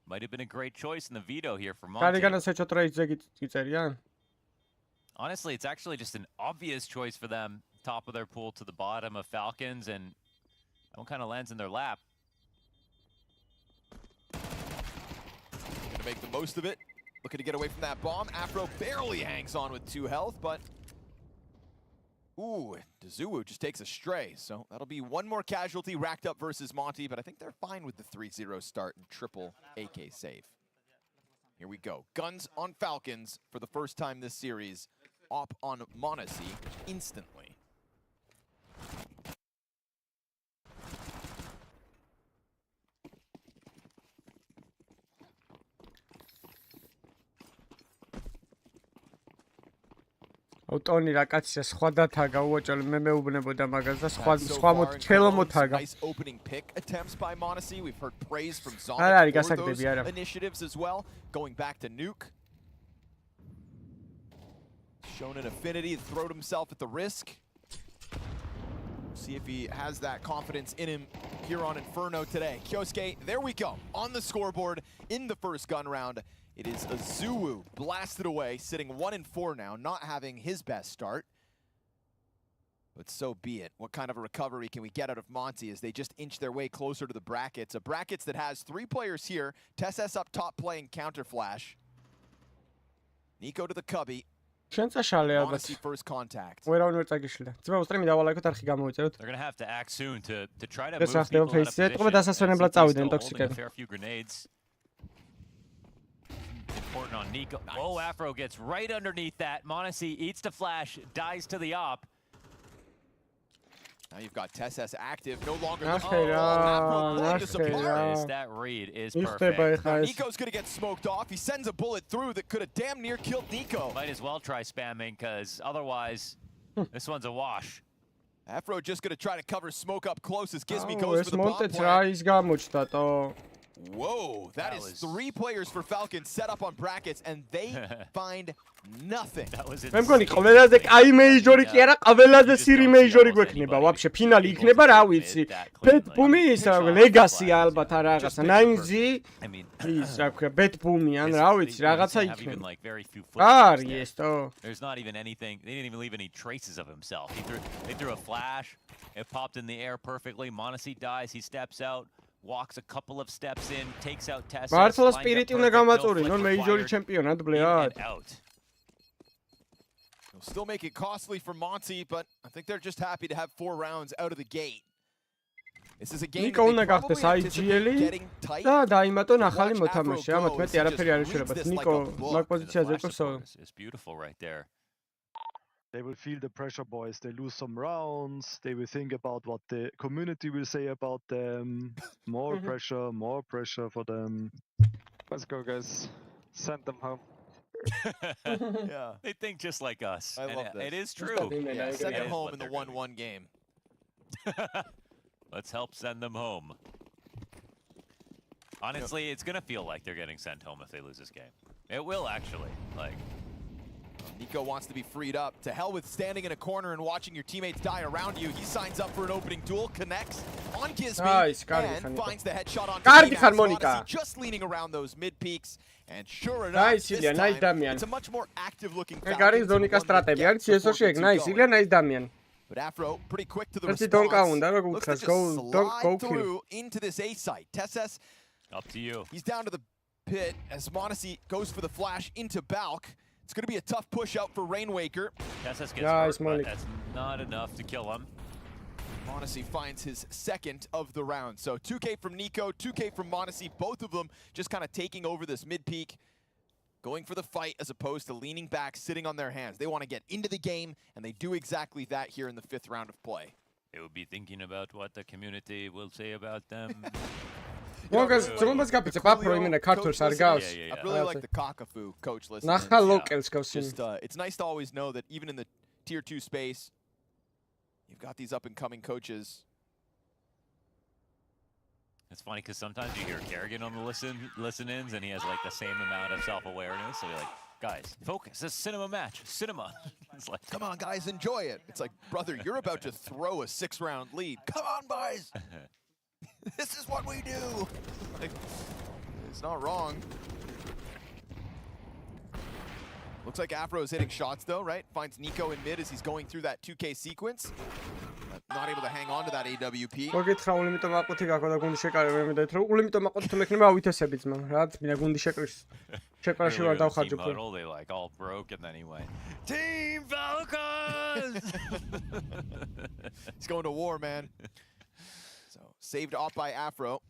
[SPEAKER 9] Might have been a great choice in the veto here for Monty. Honestly, it's actually just an obvious choice for them. Top of their pool to the bottom of Falcons, and that one kind of lands in their lap.
[SPEAKER 12] Gonna make the most of it. Looking to get away from that bomb. Afro barely hangs on with 2 health, but ooh, Dezuwu just takes a stray. So that'll be one more casualty racked up versus Monty, but I think they're fine with the 3-0 start and triple AK save. Here we go. Guns on Falcons for the first time this series. Op on Monacy instantly.
[SPEAKER 1] Tony რა კაცია სხვა დათაგა უოჭალ მე მეუბნებოდა მაგას და სხვა მოთხელო მოთაგა.
[SPEAKER 12] Nice opening pick attempts by Monacy. We've heard praise from Zombie for those initiatives as well. Going back to Nuke. Shown an affinity to throw himself at the risk. See if he has that confidence in him here on Inferno today. Kyosuke, there we go. On the scoreboard in the first gun round. It is Azuwu blasted away, sitting 1-4 now, not having his best start. But so be it. What kind of a recovery can we get out of Monty as they just inch their way closer to the brackets? A brackets that has 3 players here. Tess up top playing counter flash. Nico to the cubby. Monacy first contact.
[SPEAKER 9] They're going to have to act soon to try to move people out of position. Holding a fair few grenades. Important on Nico. Nice. Oh, Afro gets right underneath that. Monacy eats the flash, dies to the op.
[SPEAKER 12] Now you've got Tess active, no longer
[SPEAKER 9] That read is perfect.
[SPEAKER 12] Now Nico's gonna get smoked off. He sends a bullet through that could have damn near killed Nico.
[SPEAKER 9] Might as well try spamming, because otherwise, this one's a wash.
[SPEAKER 12] Afro just gonna try to cover smoke up close as Gizmi goes for the bomb Whoa, that is 3 players for Falcons set up on brackets, and they find nothing.
[SPEAKER 1] მე მგონი ყველაზე კაი მეიჟორი კი არა, ყველაზე სირი მეიჟორი გვექნება. ვაფშე ფინალი იქნება, რა ვიცი. Bet Boom-ი ის ლეგასი ალბათ არა რაღაცა 9Z. ის რა ქვია, Bet Boom-ი ან რა ვიცი, რაღაცა იქნება. არის ეს თო.
[SPEAKER 9] There's not even anything. They didn't even leave any traces of himself. They threw a flash. It popped in the air perfectly. Monesi dies. He steps out. Walks a couple of steps in, takes out Tessa.
[SPEAKER 1] Bartolo Spiriti უნდა გამაწურინონ მეიჯორი ჩემპიონად ბლეად.
[SPEAKER 12] They'll still make it costly for Monty, but I think they're just happy to have 4 rounds out of the gate. This is a game
[SPEAKER 1] Niko უნდა გახდეს IGL-ი და დაიმატონ ახალი მოთამაშე. ამათ მეტი არაფერი არ შეერებათ. Niko მაგ პოზიციაზე იყოს.
[SPEAKER 9] It's beautiful right there.
[SPEAKER 21] They will feel the pressure, boys. They lose some rounds. They will think about what the community will say about them. More pressure for them. Let's go, guys. Send them home.
[SPEAKER 9] Yeah, they think just like us.
[SPEAKER 12] I love this.
[SPEAKER 9] It is true.
[SPEAKER 12] Yeah, send them home in the 1-1 game.
[SPEAKER 9] Let's help send them home. Honestly, it's gonna feel like they're getting sent home if they lose this game. It will actually. Like.
[SPEAKER 12] Nico wants to be freed up. To hell with standing in a corner and watching your teammates die around you. He signs up for an opening duel, connects on Gizmi, and finds the headshot on Monica. Just leaning around those mid peaks. And sure enough, this time, it's a much more active-looking Falcons. But Afro, pretty quick to the response. Looks to just slide through into this A site. Tesses,
[SPEAKER 9] up to you.
[SPEAKER 12] He's down to the pit as Monesi goes for the flash into Balk. It's going to be a tough push out for Rainwaker.
[SPEAKER 9] Tesses gets hurt, but that's not enough to kill him.
[SPEAKER 12] Monesi finds his second of the round. So 2K from Nico, 2K from Monesi, both of them just kind of taking over this mid-peak, going for the fight as opposed to leaning back, sitting on their hands. They want to get into the game, and they do exactly that here in the 5th round of play.
[SPEAKER 9] They will be thinking about what the community will say about them.
[SPEAKER 12] I really like the Kakafu coach list. It's nice to always know that even in the tier 2 space, you've got these up-and-coming coaches.
[SPEAKER 9] It's funny because sometimes you hear Kerrigan on the listen-ins, and he has like the same amount of self-awareness. So you're like, guys, focus. This is cinema match. Cinema. It's like,
[SPEAKER 12] come on, guys, enjoy it. It's like, brother, you're about to throw a 6-round lead. Come on, boys. This is what we do. Like, it's not wrong. Looks like Afro is hitting shots though, right? Finds Nico in mid as he's going through that 2K sequence. Not able to hang on to that AWP.
[SPEAKER 9] They like all broke and then he went, Team Falcons!
[SPEAKER 12] He's going to war, man. So saved off by Afro.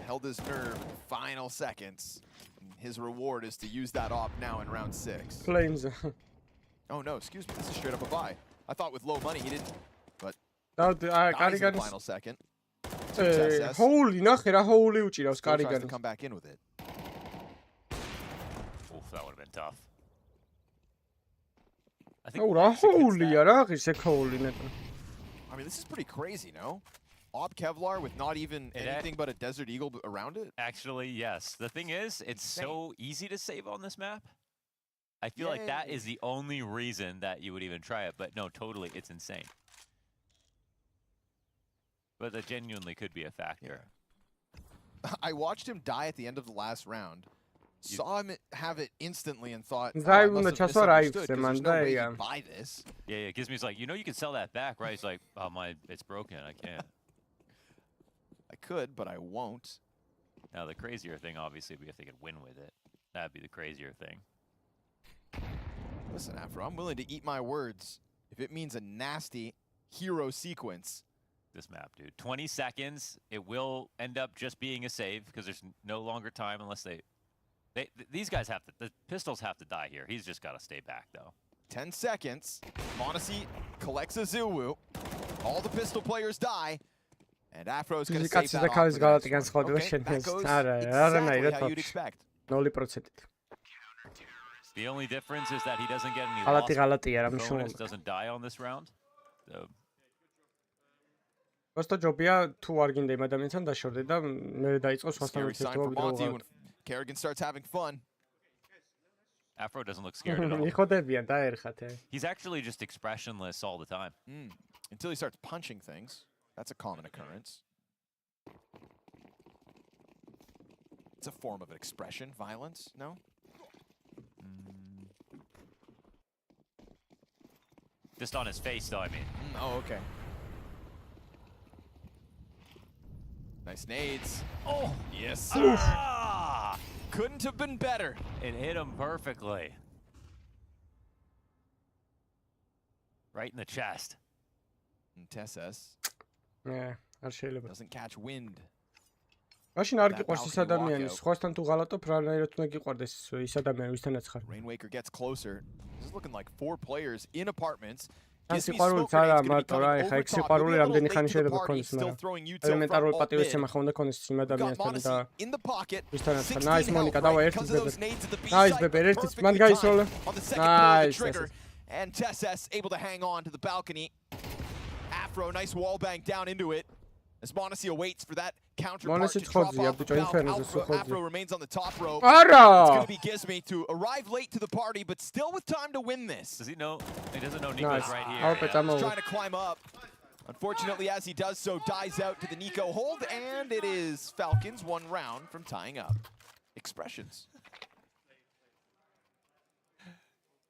[SPEAKER 12] Held his nerve final seconds. His reward is to use that op now in round 6.
[SPEAKER 1] Flames.
[SPEAKER 12] Oh no, excuse me. This is straight up a buy. I thought with low money he didn't, but
[SPEAKER 1] dies
[SPEAKER 12] in the final second.
[SPEAKER 1] Holy, holy uchiros
[SPEAKER 12] Carrigan to come back in with it.
[SPEAKER 9] Oof, that would have been tough. I
[SPEAKER 1] think holy,
[SPEAKER 12] I mean, this is pretty crazy, no? Ob Kevlar with not even anything but a Desert Eagle around it?
[SPEAKER 9] Actually, yes. The thing is, it's so easy to save on this map. I feel like that is the only reason that you would even try it. But no, totally, it's insane. But that genuinely could be a factor.
[SPEAKER 12] Yeah. I watched him die at the end of the last round. Saw him have it instantly and thought,
[SPEAKER 1] oh,
[SPEAKER 12] I must have misunderstood, there's no way you buy this.
[SPEAKER 9] Yeah, Gizmi's like, you know you can sell that back, right? He's like, oh, it's broken, I can't.
[SPEAKER 12] I could, but I won't.
[SPEAKER 9] Now, the crazier thing, obviously, would be if they could win with it. That'd be the crazier thing.
[SPEAKER 12] Listen, Afro, I'm willing to eat my words if it means a nasty hero sequence.
[SPEAKER 9] This map, dude. 20 seconds. It will end up just being a save because there's no longer time unless these guys have to, the pistols have to die here. He's just got to stay back, though.
[SPEAKER 12] 10 seconds. Monesi collects a Zilwu. All the pistol players die. And Afro's going to save that off. Okay, that goes exactly how you'd expect.
[SPEAKER 9] The only difference is that he doesn't get any loss bonus, doesn't die on this round. So.
[SPEAKER 1] Просто ჯობია თუ არ გინდა იმ ადამიანთან დაშორდე და მე დაიწყო სხვასთან ურთიერთობა.
[SPEAKER 12] Kerrigan starts having fun.
[SPEAKER 9] Afro doesn't look scared at all.
[SPEAKER 1] იხოდებიან დაერხათ.
[SPEAKER 9] He's actually just expressionless all the time.
[SPEAKER 12] Until he starts punching things. That's a common occurrence. It's a form of expression, violence, no?
[SPEAKER 9] Just on his face, though, I mean.
[SPEAKER 12] Oh, okay. Nice nades.
[SPEAKER 9] Oh!
[SPEAKER 12] Yes, sir. Couldn't have been better.
[SPEAKER 9] It hit him perfectly. Right in the chest.
[SPEAKER 12] And Tesses
[SPEAKER 1] doesn't
[SPEAKER 12] catch wind.
[SPEAKER 1] მაშინ არ გიყვარს ის ადამიანი, სხვასთან თუ ღალატობ, რანაირად უნდა გიყვარდეს ის ადამიანი, ვისთანაც ხარ.
[SPEAKER 12] Rainwaker gets closer. This is looking like 4 players in apartments.
[SPEAKER 1] სიყვარულიც არა მარტო რა, ეხა ეგ სიყვარული რამდენი ხანი შეიძლება გქონდეს, მაგრამ ელემენტარული პატივისცემა ხომ უნდა გქონდეს იმ ადამიანთან და ვისთანაც ხარ. ნაის მონიკა, დავა ერთის ბებერ. ნაის ბებერ, ერთის მან გაისროლა. ნაის.
[SPEAKER 12] And Tesses able to hang on to the balcony. Afro, nice wall bang down into it. As Monacy awaits for that counterpart to drop off. Afro remains on the top rope. It's going to be Gizmi to arrive late to the party, but still with time to win this.
[SPEAKER 9] Does he know? He doesn't know Nico's right here.
[SPEAKER 12] He's trying to climb up. Unfortunately, as he does so, dies out to the Nico hold, and it is Falcons 1 round from tying up. Expressions.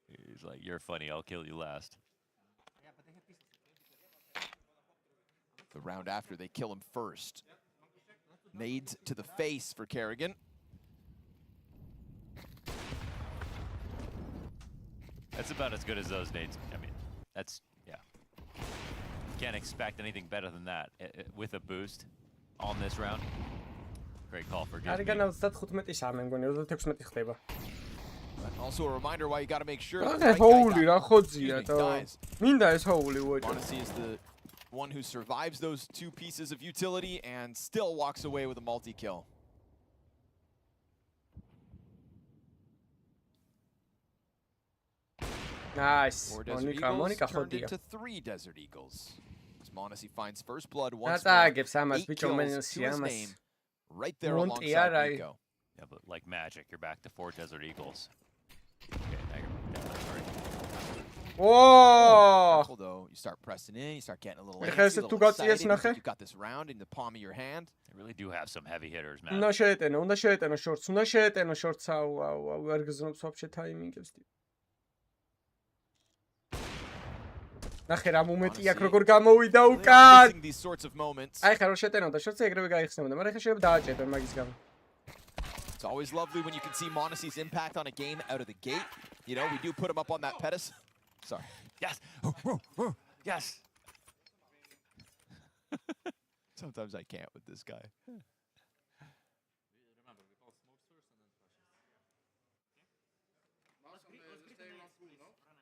[SPEAKER 9] He's like, you're funny, I'll kill you last.
[SPEAKER 12] The round after, they kill him first. Nades to the face for Kerrigan.
[SPEAKER 9] That's about as good as those nades. I mean, that's, yeah. Can't expect anything better than that with a boost on this round. Great call for Gizmi.
[SPEAKER 12] Also a reminder why you got to make sure that Monacy is the one who survives those 2 pieces of utility and still walks away with a multi-kill.
[SPEAKER 1] Nice.
[SPEAKER 12] 4 Desert Eagles turned into 3 Desert Eagles. As Monacy finds first blood once more. 8 kills to his name. Right there alongside Nico.
[SPEAKER 9] Yeah, but like magic, you're back to 4 Desert Eagles. Okay,
[SPEAKER 1] Oh!
[SPEAKER 12] Though you start pressing in, you start getting a little excited. You got this round in the palm of your hand.
[SPEAKER 9] They really do have some heavy hitters, man.
[SPEAKER 1] უნდა შეეტენო shorts, უნდა შეეტენო shorts. აუ, ვერ გზნობს вообще timing-ებს. ნახე რა მომენტი აქ როგორ გამოვიდა უკან. აი ხა რო შეეტენოდა shorts ეგრევე გაიხსნებოდა, მაგრამ ეხა შეიძლება დააჭედო მაგის გამო.
[SPEAKER 12] It's always lovely when you can see Monacy's impact on a game out of the gate. You know, we do put him up on that pedestal. Sorry.
[SPEAKER 9] Yes. Yes.
[SPEAKER 12] Sometimes I can't with this guy.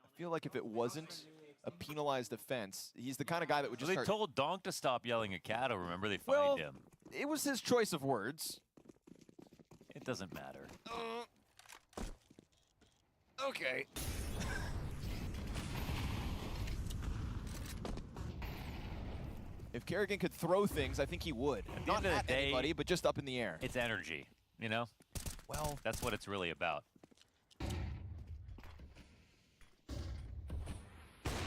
[SPEAKER 12] I feel like if it wasn't a penalized offense, he's the kind of guy that would just
[SPEAKER 9] They told Donk to stop yelling at Kato. Remember, they fined him.
[SPEAKER 12] It was his choice of words.
[SPEAKER 9] It doesn't matter.
[SPEAKER 12] Okay. If Kerrigan could throw things, I think he would. Not at anybody, but just up in the air.
[SPEAKER 9] It's energy, you know?
[SPEAKER 12] Well,
[SPEAKER 9] that's what it's really about.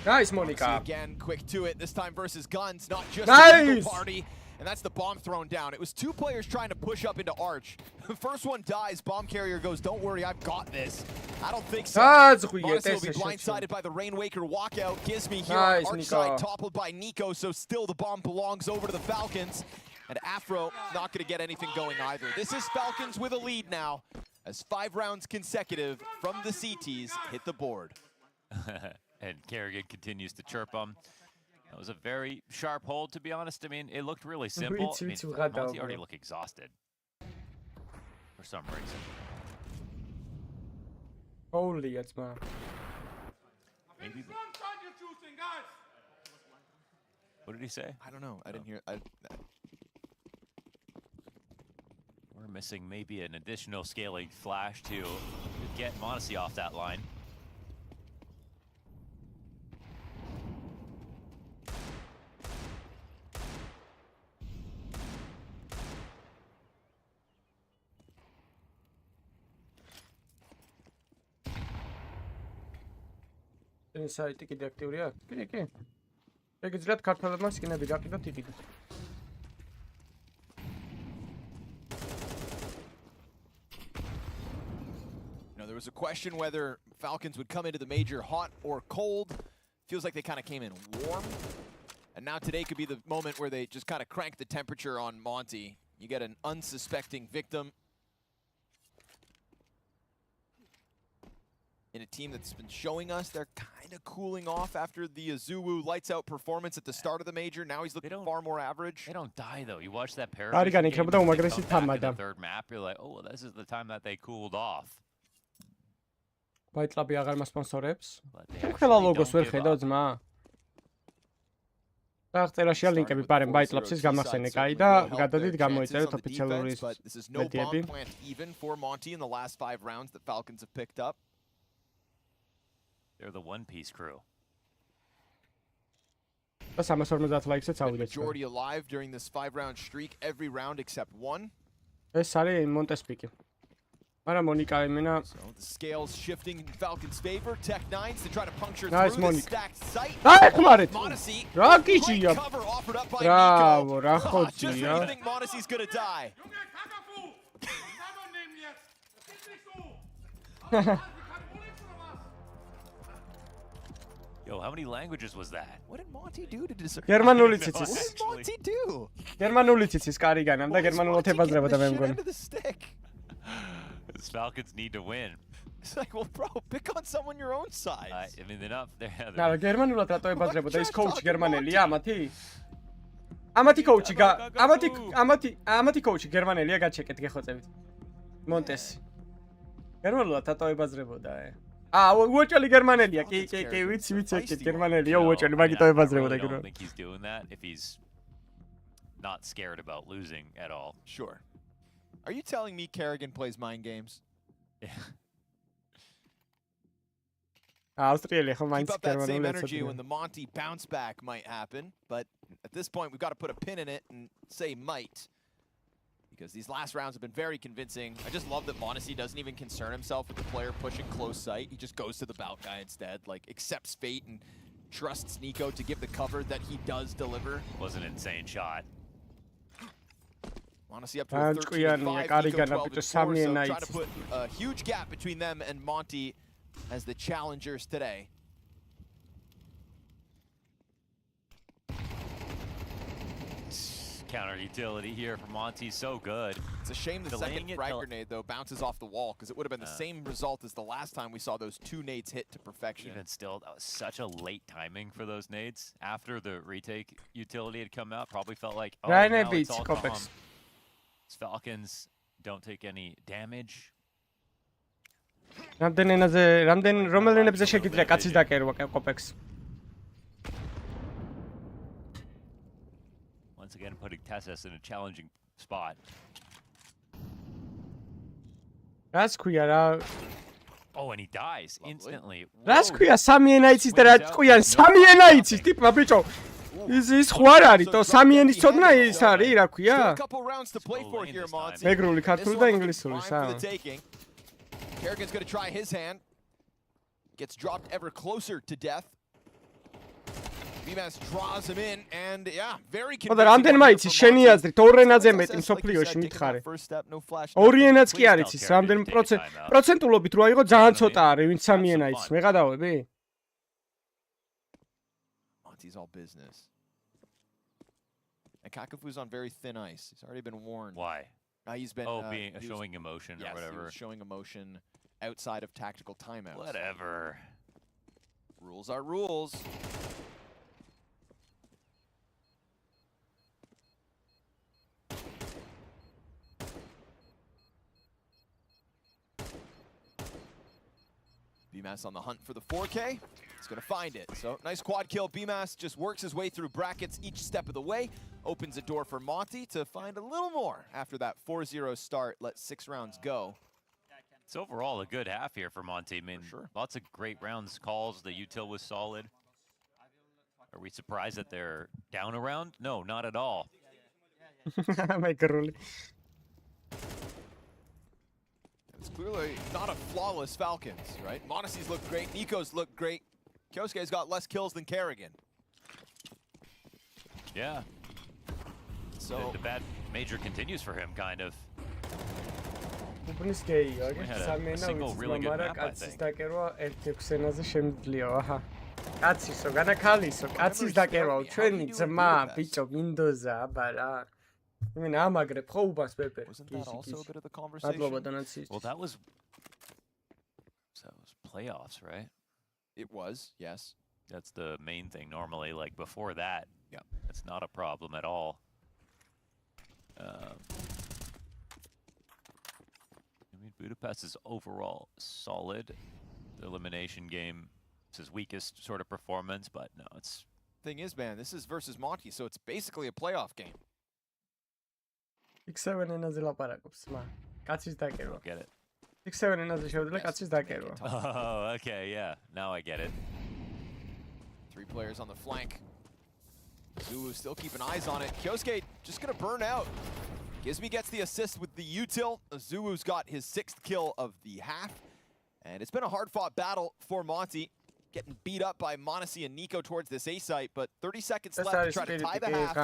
[SPEAKER 1] Nice, Monica.
[SPEAKER 12] Again, quick to it. This time versus guns, not just a single party. And that's the bomb thrown down. It was 2 players trying to push up into Arch. The first one dies. Bomb carrier goes, don't worry, I've got this. I don't think so. Monacy will be blindsided by the Rainwaker walkout. Gizmi here on Arch side, toppled by Nico, so still the bomb belongs over to the Falcons. And Afro not going to get anything going either. This is Falcons with a lead now, as 5 rounds consecutive from the CTs hit the board.
[SPEAKER 9] And Kerrigan continues to chirp him. That was a very sharp hold, to be honest. I mean, it looked really simple. I mean, Monty already looked exhausted for some reason.
[SPEAKER 1] Holy, it's man.
[SPEAKER 9] Maybe. What did he say?
[SPEAKER 12] I don't know. I didn't hear.
[SPEAKER 9] We're missing maybe an additional scaling flash to get Monacy off that line.
[SPEAKER 1] საიტი კიდე აქტიურია? კი. ეგეძლათ ქართველებმა სკინები გაყიდოთ იყიდოთ.
[SPEAKER 12] There was a question whether Falcons would come into the major hot or cold. Feels like they kind of came in warm. And now today could be the moment where they just kind of crank the temperature on Monty. You get an unsuspecting victim in a team that's been showing us they're kind of cooling off after the Azuwu lights out performance at the start of the major. Now he's looking far more average.
[SPEAKER 9] They don't die though. You watch that pair.
[SPEAKER 1] The
[SPEAKER 9] third map, you're like, oh, well, this is the time that they cooled off.
[SPEAKER 1] Bytelabs აღარ მასპონსორებს. უხელა ლოგოს ვერ ხედავ ძმა. აღწერაშია ლინკები პარემ Bytelabs-ის გამახსენე კაი და გადადით გამოიწერეთ ოფიციალური მედიები.
[SPEAKER 12] Even for Monty in the last 5 rounds that Falcons have picked up.
[SPEAKER 9] They're the one-piece crew.
[SPEAKER 1] და 350 ლაიქსაც ავიდეთ.
[SPEAKER 12] Majority alive during this 5-round streak every round except one.
[SPEAKER 1] ეს არის მონტეს პიკი. Mara Monica,
[SPEAKER 12] so the scales shifting in Falcons' favor. Tech 9s to try to puncture
[SPEAKER 1] nice
[SPEAKER 12] through
[SPEAKER 1] Monica.
[SPEAKER 12] the stacked site.
[SPEAKER 1] Modesty. Great
[SPEAKER 12] cover offered up by
[SPEAKER 1] Bravo,
[SPEAKER 12] Nico. Just when you think Modesty's gonna die.
[SPEAKER 9] Yo, how many languages was that?
[SPEAKER 12] What did Monty do to deserve?
[SPEAKER 1] Germanuli
[SPEAKER 12] What did Monty do?
[SPEAKER 1] Germanuli ციცის კარიგან ამ და გერმანულად ებაზრებოდა მე მგონი.
[SPEAKER 9] The Falcons need to win.
[SPEAKER 12] It's like, well, bro, pick on someone your own size.
[SPEAKER 9] I mean, they're not.
[SPEAKER 1] Nah, გერმანულად რატო ებაზრებოდა ის coach გერმანელია ამათი? ამათი coach ამათი coach გერმანელია გაჩეკეთ გეხოცებით. მონტესი. გერმანულად რატო ებაზრებოდა? უოჭელი გერმანელია. კი, ვიცი გერმანელია უოჭელი, მაგით ებაზრებოდა
[SPEAKER 9] I don't think he's doing that if he's not scared about losing at all.
[SPEAKER 12] Sure. Are you telling me Kerrigan plays mind games?
[SPEAKER 9] Yeah.
[SPEAKER 12] Keep up that same energy when the Monty bounce back might happen, but at this point we've got to put a pin in it and say might, because these last rounds have been very convincing. I just love that Modesty doesn't even concern himself with the player pushing close sight. He just goes to the bout guy instead, like accepts fate and trusts Nico to give the cover that he does deliver.
[SPEAKER 9] Was an insane shot.
[SPEAKER 12] Honestly, up to a 13-5, Nico 12-4, so trying to put a huge gap between them and Monty as the challengers today.
[SPEAKER 9] Counter utility here for Monty, so good.
[SPEAKER 12] It's a shame the second frag grenade, though, bounces off the wall, because it would have been the same result as the last time we saw those 2 nades hit to perfection.
[SPEAKER 9] Even still, that was such a late timing for those nades. After the retake utility had come out, probably felt like, oh, now it's all calm. Falcons don't take any damage.
[SPEAKER 1] Once again,
[SPEAKER 9] putting Tessus in a challenging spot.
[SPEAKER 1] That's queer.
[SPEAKER 9] Oh, and he dies instantly.
[SPEAKER 1] That's queer. Samienaitsis და რა queer. Samienaitsis ტიპმა ბიჭო. ის ხوار არის თო სამიანის ცოდნა ის არის რა ქვია? მეგრული ქართული და ინგლისური სა.
[SPEAKER 12] Kerrigan's going to try his hand. Gets dropped ever closer to death. Bimas draws him in and yeah, very convincing.
[SPEAKER 1] და რამდენმა იცის შენი აზრით ორენაზე მეტი მსოფლიოში მითხარე. ორენაც კი არ იცის, რამდენ პროცენტულობით რო აიღო ძალიან ცოტა არის, ვინც სამიანა იცის. მე გადავები?
[SPEAKER 12] Monty's all business. And Kakafu's on very thin ice. He's already been warned.
[SPEAKER 9] Why?
[SPEAKER 12] He's been
[SPEAKER 9] showing emotion or whatever.
[SPEAKER 12] He was showing emotion outside of tactical timeouts.
[SPEAKER 9] Whatever.
[SPEAKER 12] Rules are rules. BMAS on the hunt for the 4K. He's going to find it. So nice quad kill. BMAS just works his way through brackets each step of the way. Opens a door for Monty to find a little more after that 4-0 start. Let 6 rounds go.
[SPEAKER 9] It's overall a good half here for Monty. I mean, lots of great rounds calls. The util was solid. Are we surprised that they're down a round? No, not at all.
[SPEAKER 12] It's clearly not a flawless Falcons, right? Modesty's look great. Nico's look great. Kyosuke's got less kills than Kerrigan.
[SPEAKER 9] Yeah.
[SPEAKER 12] So
[SPEAKER 9] the bad major continues for him, kind of.
[SPEAKER 1] Ubnis gay,
[SPEAKER 9] We had a single really good map, I think.
[SPEAKER 1] დაკერვა 1-6-ზე შემიძლია, აჰა. კაცისო, განაქალისო, კაცის დაკერვა, ჩვენი ძმა, ბიჭო, Windows-ა, აბა რა. იმენ ამაგრებ ხო უბანს პეპერი. მადლობა დონაციის.
[SPEAKER 9] Well, that was playoffs, right?
[SPEAKER 12] It was, yes.
[SPEAKER 9] That's the main thing normally. Like before that,
[SPEAKER 12] yeah,
[SPEAKER 9] it's not a problem at all. I mean, Budapest is overall solid. The elimination game is his weakest sort of performance, but no, it's...
[SPEAKER 12] Thing is, man, this is versus Monty, so it's basically a playoff game.
[SPEAKER 1] X7 ენაზე ლაპარაკობს, მა. კაცის დაკერვა.
[SPEAKER 9] Get it.
[SPEAKER 1] X7 ენაზე შევდრე კაცის დაკერვა.
[SPEAKER 9] Oh, okay, yeah. Now I get it.
[SPEAKER 12] 3 players on the flank. Zulu still keeping eyes on it. Kyosuke just gonna burn out. Gizmi gets the assist with the util. Zulu's got his 6th kill of the half. And it's been a hard-fought battle for Monty. Getting beat up by Monasi and Nico towards this A site, but 30 seconds left to try to tie the half.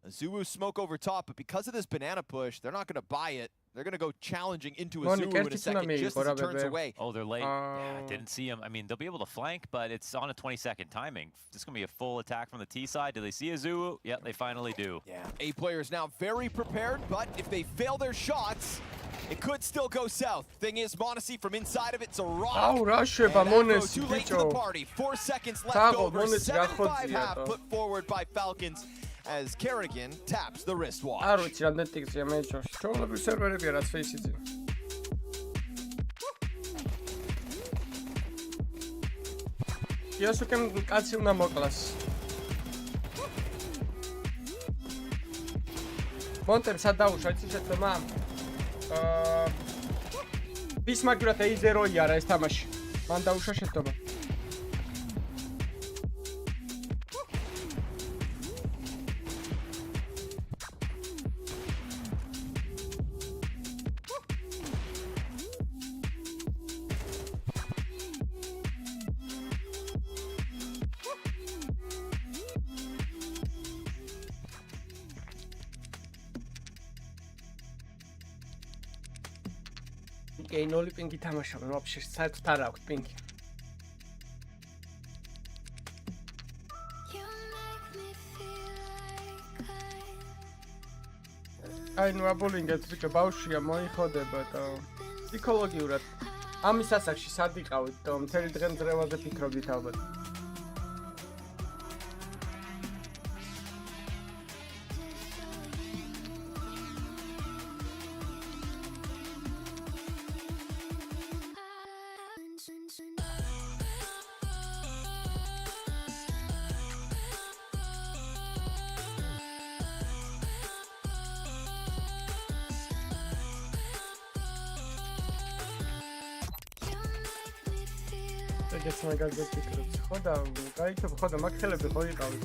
[SPEAKER 12] Zulu smoke over top, but because of this banana push, they're not gonna buy it. They're going to go challenging into a Zulu in a second just as it turns away.
[SPEAKER 9] Oh, they're late. Yeah, didn't see him. I mean, they'll be able to flank, but it's on a 20-second timing. This is going to be a full attack from the T side. Do they see a Zulu? Yep, they finally do.
[SPEAKER 12] Yeah, A players now very prepared, but if they fail their shots, it could still go south. Thing is, Monasi from inside of it's a rock.
[SPEAKER 1] Oh, rush it, Monasi.
[SPEAKER 12] Too late to the party. 4 seconds left over. 7-5 half put forward by Falcons as Kerrigan taps the wristwatch.
[SPEAKER 1] არ ვიცი რამდენი ტიქზია მეჯორში. ჩვეულებრივი სერვერებია რაც ფეისიძი. იასუკემ კაცი უნდა მოკლას. მონტემ სად დაუშვა იცი შეთქმა? ბისმარკურად A0-ია რა ეს თამაში. მან დაუშვა შეთქმა. ნოლი პინგი თამაშობენ, ვაფშე საერთოდ არ აქვს პინგი. აი ნუ აბოლინგეთ ბიჭო ბავშვია მოიხოდება და ფსიქოლოგიურად ამის ასაკში სად იყავით და მთელი დღე მძრევაზე ფიქრობდით ალბათ. ეგეც მაგაზე ფიქრობთ, ხო და გაიქებ ხო და მაგ ხელები ხო იყავით.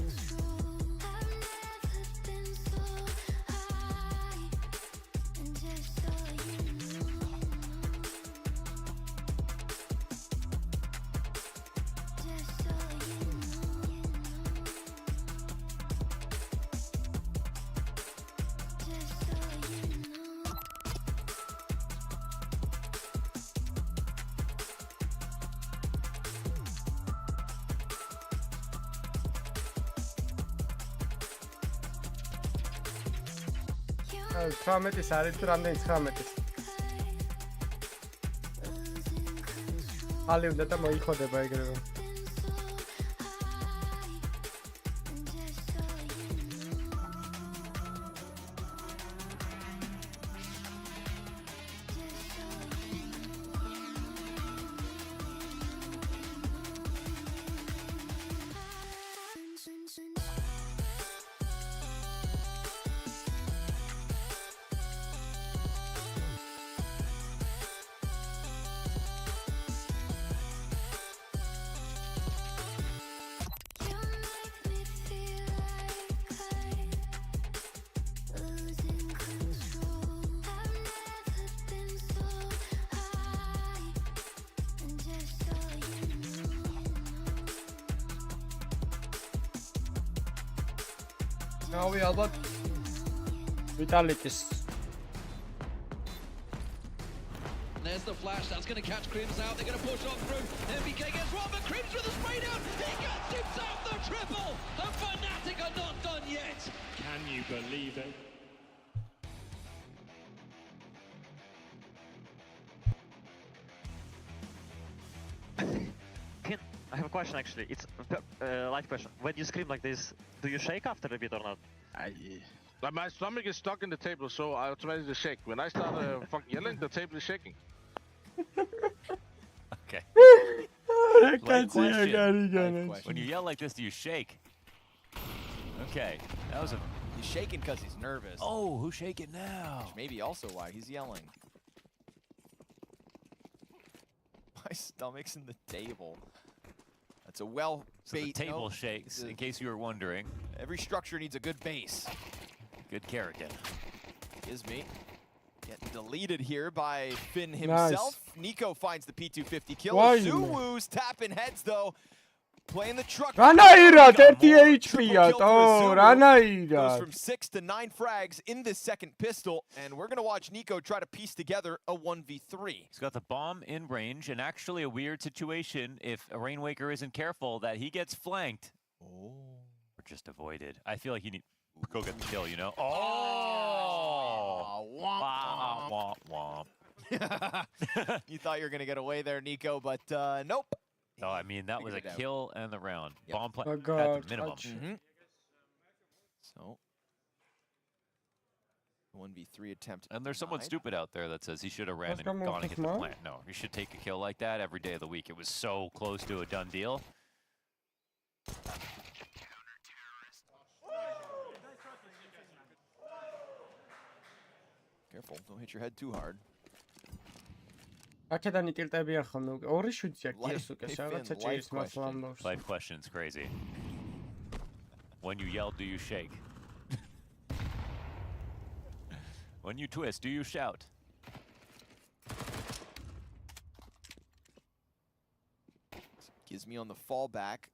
[SPEAKER 1] Trameti არის თუ რამდენი 19-ის. ალევდა და მოიხოდება ეგრევე. Now we albert Vitalitis.
[SPEAKER 19] There's the flash, that's going to catch Crims out, they're going to push on through, MBK gets one, but Crims with a spray down, he gets himself the triple, and Fnatic are not done yet!
[SPEAKER 20] Can you believe it?
[SPEAKER 7] I have a question actually, it's a light question. When you scream like this, do you shake after a bit or not?
[SPEAKER 22] Like my stomach is stuck in the table, so I automatically shake. When I start fucking yelling, the table is shaking.
[SPEAKER 9] Okay.
[SPEAKER 1] I can't see again.
[SPEAKER 9] When you yell like this, do you shake? Okay, that was a...
[SPEAKER 12] He's shaking because he's nervous.
[SPEAKER 9] Oh, who's shaking now?
[SPEAKER 12] Which may be also why he's yelling. My stomach's in the table. That's a well bait.
[SPEAKER 9] So the table shakes, in case you were wondering.
[SPEAKER 12] Every structure needs a good base.
[SPEAKER 9] Good Kerrigan.
[SPEAKER 12] Is me. Getting deleted here by Finn himself. Nice. Nico finds the P250 kill. Zuwu's tapping heads though. Playing the truck.
[SPEAKER 1] Ranaira 30 HP. Oh, Ranaira.
[SPEAKER 12] Goes from 6 to 9 frags in this second pistol, and we're gonna watch Nico try to piece together a 1v3.
[SPEAKER 9] He's got the bomb in range, and actually a weird situation if a Rainwaker isn't careful that he gets flanked.
[SPEAKER 12] Oh.
[SPEAKER 9] Or just avoided. I feel like you need to go get the kill, you know? Oh!
[SPEAKER 12] Womp, womp. You thought you were gonna get away there, Nico, but nope.
[SPEAKER 9] No, I mean, that was a kill and the round.
[SPEAKER 12] Yep.
[SPEAKER 9] Bomb play at the minimum.
[SPEAKER 12] So, 1v3 attempt.
[SPEAKER 9] And there's someone stupid out there that says he should have ran and gone and hit the plant. No, you should take a kill like that every day of the week. It was so close to a done deal.
[SPEAKER 12] Careful, don't hit your head too hard.
[SPEAKER 1] Life
[SPEAKER 9] question's crazy. When you yell, do you shake? When you twist, do you shout?
[SPEAKER 12] Gives me on the fallback.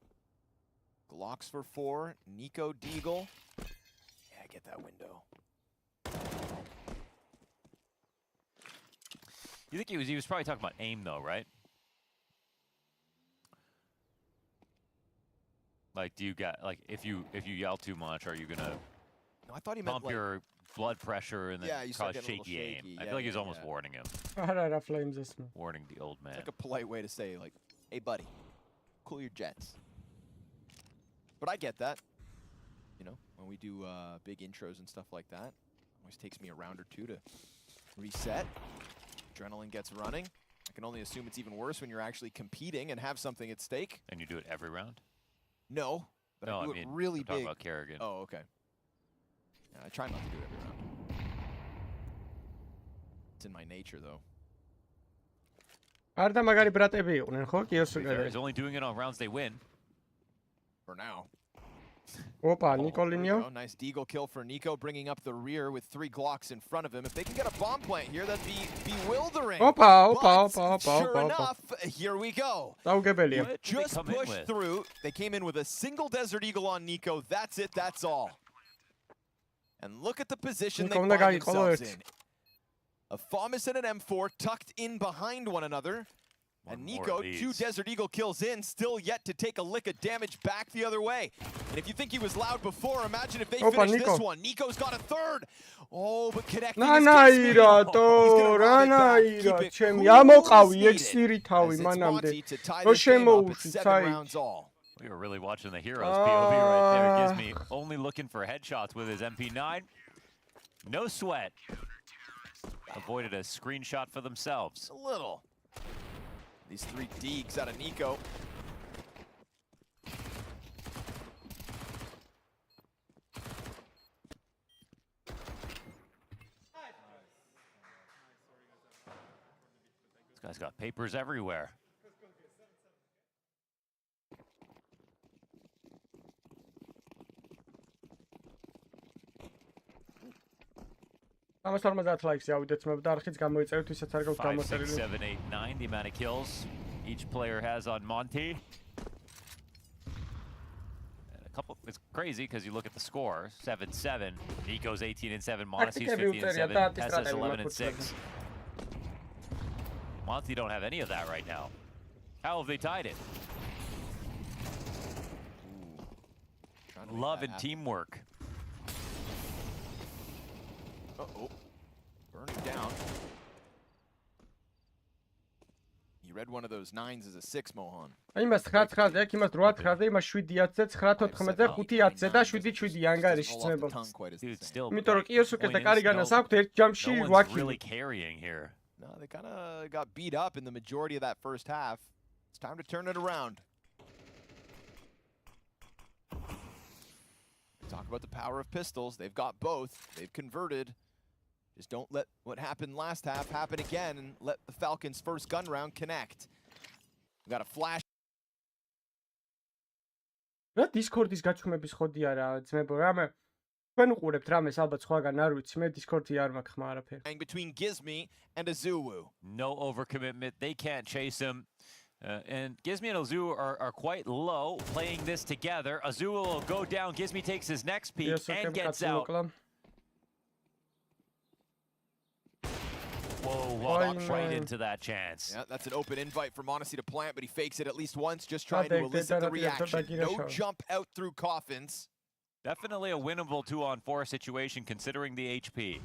[SPEAKER 12] Glocks for 4. Nico Deagle. Yeah, get that window.
[SPEAKER 9] You think he was probably talking about aim though, right? Like, do you get like if you yell too much, are you gonna
[SPEAKER 12] I thought he meant
[SPEAKER 9] pump
[SPEAKER 12] like,
[SPEAKER 9] your blood pressure and then cause shaky aim? I feel like he's almost warning him. Warning the old man.
[SPEAKER 12] It's like a polite way to say like, hey buddy, cool your jets. But I get that. You know, when we do big intros and stuff like that, it always takes me a round or two to reset. Adrenaline gets running. I can only assume it's even worse when you're actually competing and have something at stake.
[SPEAKER 9] And you do it every round?
[SPEAKER 12] No, but I do it really big.
[SPEAKER 9] I'm talking about Kerrigan.
[SPEAKER 12] Oh, okay. Yeah, I try not to do it every round. It's in my nature, though.
[SPEAKER 9] He's only doing it on rounds they win.
[SPEAKER 12] For now.
[SPEAKER 1] Opa, Nicolinho.
[SPEAKER 12] Nice Deagle kill for Nico, bringing up the rear with 3 Glocks in front of him. If they can get a bomb plant here, that'd be bewildering.
[SPEAKER 1] Opa.
[SPEAKER 12] Sure enough, here we go. Just pushed through. They came in with a single Desert Eagle on Nico. That's it, that's all. And look at the position they find themselves in. A FAMAS and an M4 tucked in behind one another. And Nico, 2 Desert Eagle kills in, still yet to take a lick of damage back the other way. And if you think he was loud before, imagine if they finish this one. Nico's got a 3rd. Oh, but connecting is
[SPEAKER 1] Ranaira,
[SPEAKER 9] We were really watching the heroes POV right there. Gives me only looking for headshots with his MP9. No sweat. Avoided a screenshot for themselves.
[SPEAKER 12] A little. These 3 deegs out of Nico.
[SPEAKER 9] This guy's got papers everywhere.
[SPEAKER 1] Amას 50 ლაიქს ავიდეთ მე არხიც გამოიწერეთ ვისაც არ გაქვს
[SPEAKER 9] 5, 6, 7, 8, 9 the amount of kills each player has on Monty. And a It's crazy because you look at the score, 7-7. Nico's 18-7, Monty's 15-7, Tessa's 11-6. Monty don't have any of that right now. How have they tied it? Love and teamwork.
[SPEAKER 12] Uh-oh. Burning down. You read one of those 9s as a 6, Mohan.
[SPEAKER 1] იმას 9-9-ზე, აქ იმას 8-9-ზე, იმას 7-10-ზე, 9-14-ზე, 5-10-ზე და 7-7 ანგარიში ძმებო. იმიტომ რომ კიოსუკეს და კარიგანას აქვთ ერთ ჯამში 8
[SPEAKER 9] really carrying here.
[SPEAKER 12] No, they kind of got beat up in the majority of that first half. It's time to turn it around. Talk about the power of pistols. They've got both. They've converted. Just don't let what happened last half happen again and let the Falcons' first gun round connect. We got a flash.
[SPEAKER 1] რა Discord-ის გაჩვენების ხოდი არა ძმებო, რამე თქვენ უყურებთ რამეს ალბათ სხვაგან არ ვიცი, მე Discord-ი არ მაქვს ხმა არაფერი.
[SPEAKER 12] Between Gizmi and Azuwu.
[SPEAKER 9] No overcommitment. They can't chase him. And Gizmi and Azuwu are quite low playing this together. Azuwu will go down. Gizmi takes his next peek and gets out. Whoa, walked right into that chance.
[SPEAKER 12] Yeah, that's an open invite for Monty to plant, but he fakes it at least once, just trying to elicit the reaction. No jump out through coffins.
[SPEAKER 9] Definitely a winnable 2-on-4 situation considering the HP.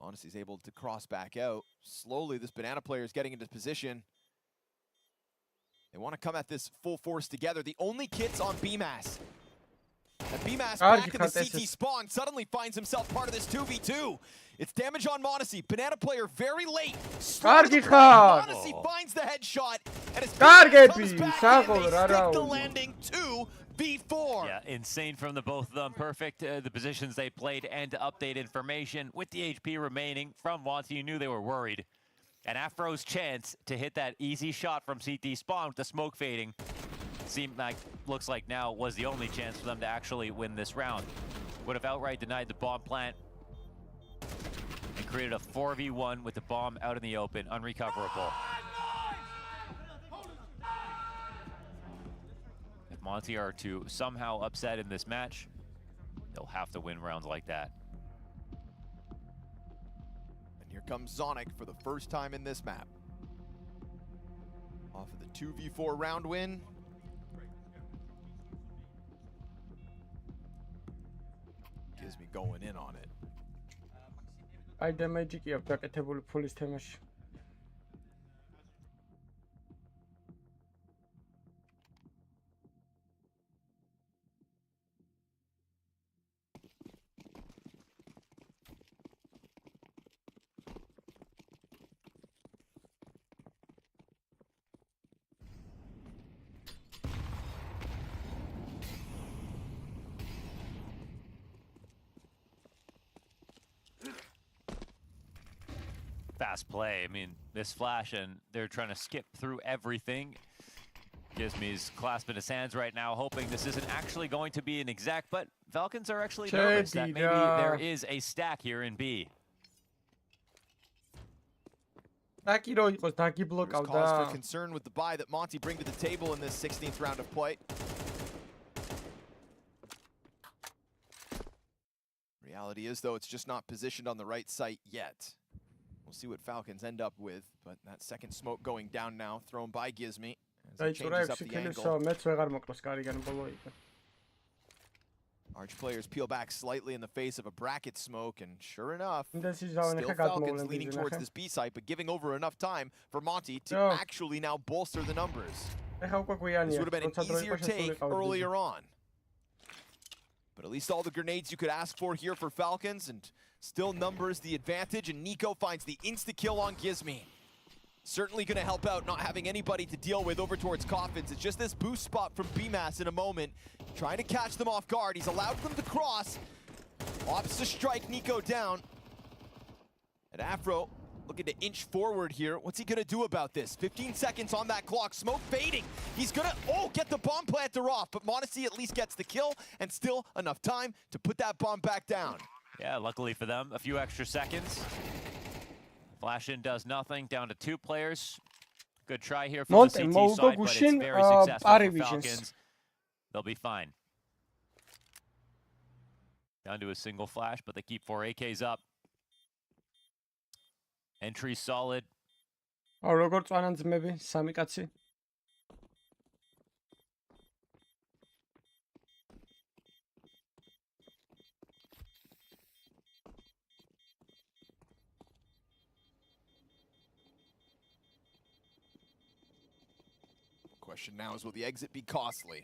[SPEAKER 12] Monty's able to cross back out. Slowly, this Banana player is getting into position. They want to come at this full force together. The only kits on BMAS. And BMAS back in the CT spawn suddenly finds himself part of this 2v2. It's damage on Monty. Banana player very late. Monty finds the headshot. And it's comes back in and they stick the landing 2v4.
[SPEAKER 9] Yeah, insane from the both of them. Perfect the positions they played and to update information. With the HP remaining from Monty, you knew they were worried. And Afro's chance to hit that easy shot from CT spawn with the smoke fading looks like now was the only chance for them to actually win this round. Would have outright denied the bomb plant and created a 4v1 with the bomb out in the open, unrecoverable. If Monty are to somehow upset in this match, they'll have to win rounds like that.
[SPEAKER 12] Here comes Zonic for the first time in this map. Off of the 2v4 round win. Gives me going in on it.
[SPEAKER 1] I damage კი აქვს გაკეთებული ფულის თემაში.
[SPEAKER 9] Fast play. I mean, this flash, and they're trying to skip through everything. Gizmi's clasping his hands right now, hoping this isn't actually going to be an exact, but Falcons are actually nervous that maybe there is a stack here in B.
[SPEAKER 12] There's cause for concern with the buy that Monty bring to the table in this 16th round of play. Reality is, though, it's just not positioned on the right site yet. We'll see what Falcons end up with, but that second smoke going down now, thrown by Gizmi. As he changes up the angle. Arch players peel back slightly in the face of a bracket smoke, and sure enough, still Falcons leaning towards this B site, but giving over enough time for Monty to actually now bolster the numbers. This would have been an easier take earlier on. But at least all the grenades you could ask for here for Falcons, and still numbers the advantage, and Nico finds the insta-kill on Gizmi. Certainly going to help out not having anybody to deal with over towards Coffins. It's just this boost spot from BMAS in a moment. Trying to catch them off guard. He's allowed them to cross. Opts to strike Nico down. And Afro looking to inch forward here. What's he going to do about this? 15 seconds on that clock. Smoke fading. He's going to, get the bomb planter off. But Monty at least gets the kill, and still enough time to put that bomb back down.
[SPEAKER 9] Yeah, luckily for them, a few extra seconds. Flash in does nothing, down to 2 players. Good try here from the CT side, but it's very successful for Falcons. They'll be fine. Down to a single flash, but they keep 4 AKs up. Entry solid.
[SPEAKER 1] Oh, როგორ წვანან ძმები, სამი კაცი.
[SPEAKER 12] Question now is, will the exit be costly?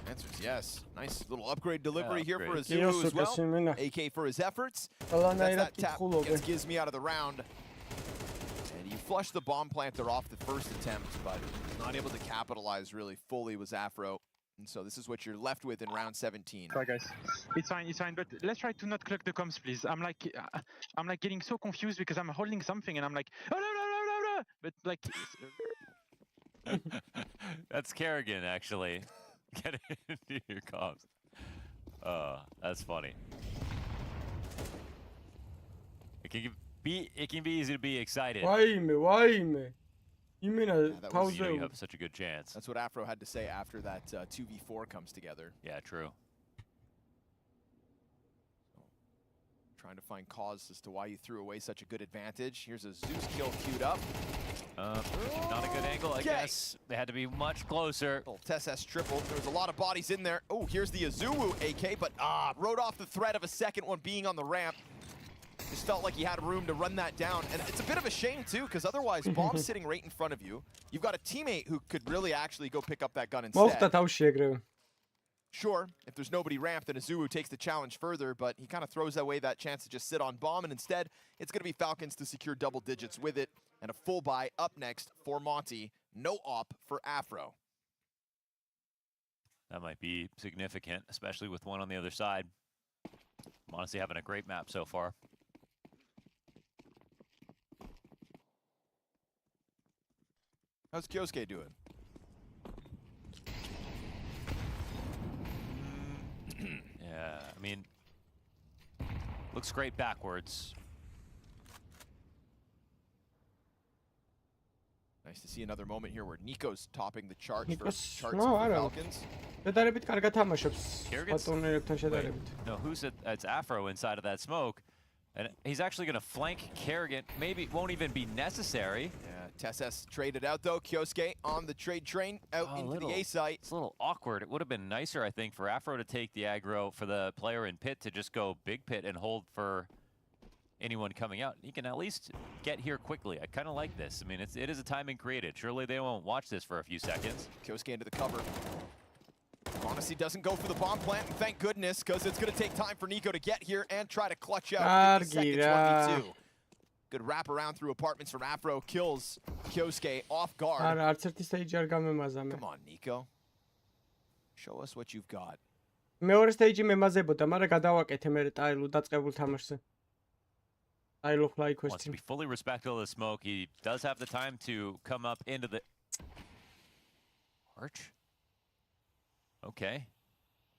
[SPEAKER 12] Answer is yes. Nice little upgrade delivery here for Azumu as well. AK for his efforts. That's that tap, gets Gizmi out of the round. And you flush the bomb planter off the first attempt, but not able to capitalize really fully was Afro. And so this is what you're left with in round 17.
[SPEAKER 8] Sorry guys, it's fine, but let's try to not clock the comms, please. I'm like getting so confused because I'm holding something and I'm like, oh no, but like.
[SPEAKER 9] That's Kerrigan, actually. Get into your comms. That's funny. It can be easy to be excited.
[SPEAKER 1] Why? You
[SPEAKER 9] have such a good chance.
[SPEAKER 12] That's what Afro had to say after that 2v4 comes together.
[SPEAKER 9] Yeah, true.
[SPEAKER 12] Trying to find cause as to why you threw away such a good advantage. Here's a Zeus kill queued up.
[SPEAKER 9] Not a good angle, I guess. They had to be much closer.
[SPEAKER 12] TESS triple. There was a lot of bodies in there. Oh, here's the Azumu AK, but wrote off the threat of a second one being on the ramp. Just felt like he had room to run that down. And it's a bit of a shame, too, because otherwise, bomb's sitting right in front of you. You've got a teammate who could really actually go pick up that gun instead. Sure, if there's nobody ramped, then Azumu takes the challenge further, but he kind of throws away that chance to just sit on bomb, and instead, it's going to be Falcons to secure double digits with it, and a full buy up next for Monty. No op for Afro.
[SPEAKER 9] That might be significant, especially with one on the other side. Honestly, having a great map so far.
[SPEAKER 12] How's Kyosuke doing?
[SPEAKER 9] Yeah, I mean, looks great backwards.
[SPEAKER 12] Nice to see another moment here where Nico's topping the charts for Falcons.
[SPEAKER 9] No, who's it? It's Afro inside of that smoke. And he's actually going to flank Kerrigan. Maybe it won't even be necessary.
[SPEAKER 12] Yeah, TESS traded out, though. Kyosuke on the trade train out into the A site.
[SPEAKER 9] It's a little awkward. It would have been nicer, I think, for Afro to take the aggro, for the player in pit to just go big pit and hold for anyone coming out. He can at least get here quickly. I kind of like this. I mean, it is a timing created. Surely they won't watch this for a few seconds.
[SPEAKER 12] Kyosuke into the cover. Honestly, doesn't go for the bomb plant, and thank goodness, because it's going to take time for Nico to get here and try to clutch out in the second 22. Good wrap around through apartments from Afro, kills Kyosuke off guard. Come on, Nico. Show us what you've got.
[SPEAKER 1] მეორე stage მემაზებოდა, მაგრამ გადავაკეთე მე ტაილუ დაწყებულ თამაშზე. ტაილუ ხლაი question.
[SPEAKER 9] Wants to be fully respectful of the smoke. He does have the time to come up into the arch. Okay.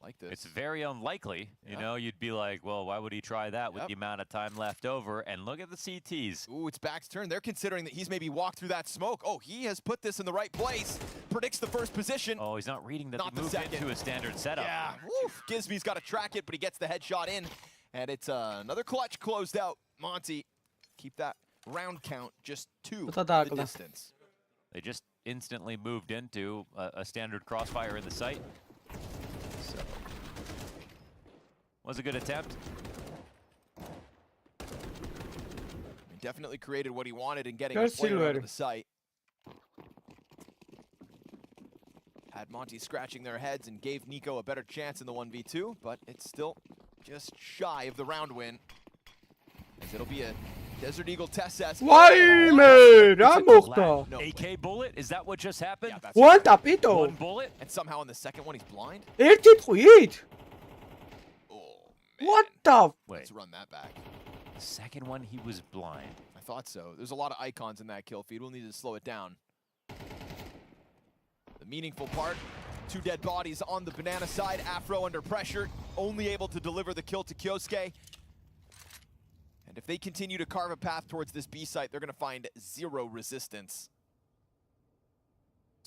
[SPEAKER 12] Like this.
[SPEAKER 9] It's very unlikely. Yeah. You know, you'd be like, well, why would he try that with the amount of time left over? And look at the CTs.
[SPEAKER 12] Ooh, it's back's turn. They're considering that he's maybe walked through that smoke. Oh, he has put this in the right place. Predicts the first position.
[SPEAKER 9] Oh, he's not reading that they moved into a standard setup.
[SPEAKER 12] Yeah. Oof. Gizmi's got to track it, but he gets the headshot in. And it's another clutch closed out. Monty, keep that round count just 2 the distance.
[SPEAKER 9] They just instantly moved into a standard crossfire in the site. So, was a good attempt.
[SPEAKER 12] He definitely created what he wanted in getting a player out of the site. Had Monty scratching their heads and gave Nico a better chance in the 1v2, but it's still just shy of the round win. As it'll be a Desert Eagle TESS.
[SPEAKER 9] AK bullet? Is that what just happened?
[SPEAKER 1] One
[SPEAKER 9] bullet?
[SPEAKER 12] And somehow in the second one he's blind?
[SPEAKER 1] What the?
[SPEAKER 9] Wait.
[SPEAKER 12] Let's run that back.
[SPEAKER 9] The second one he was blind.
[SPEAKER 12] I thought so. There's a lot of icons in that kill feed. We'll need to slow it down. The meaningful part, 2 dead bodies on the banana side. Afro under pressure, only able to deliver the kill to Kyosuke. And if they continue to carve a path towards this B site, they're going to find 0 resistance.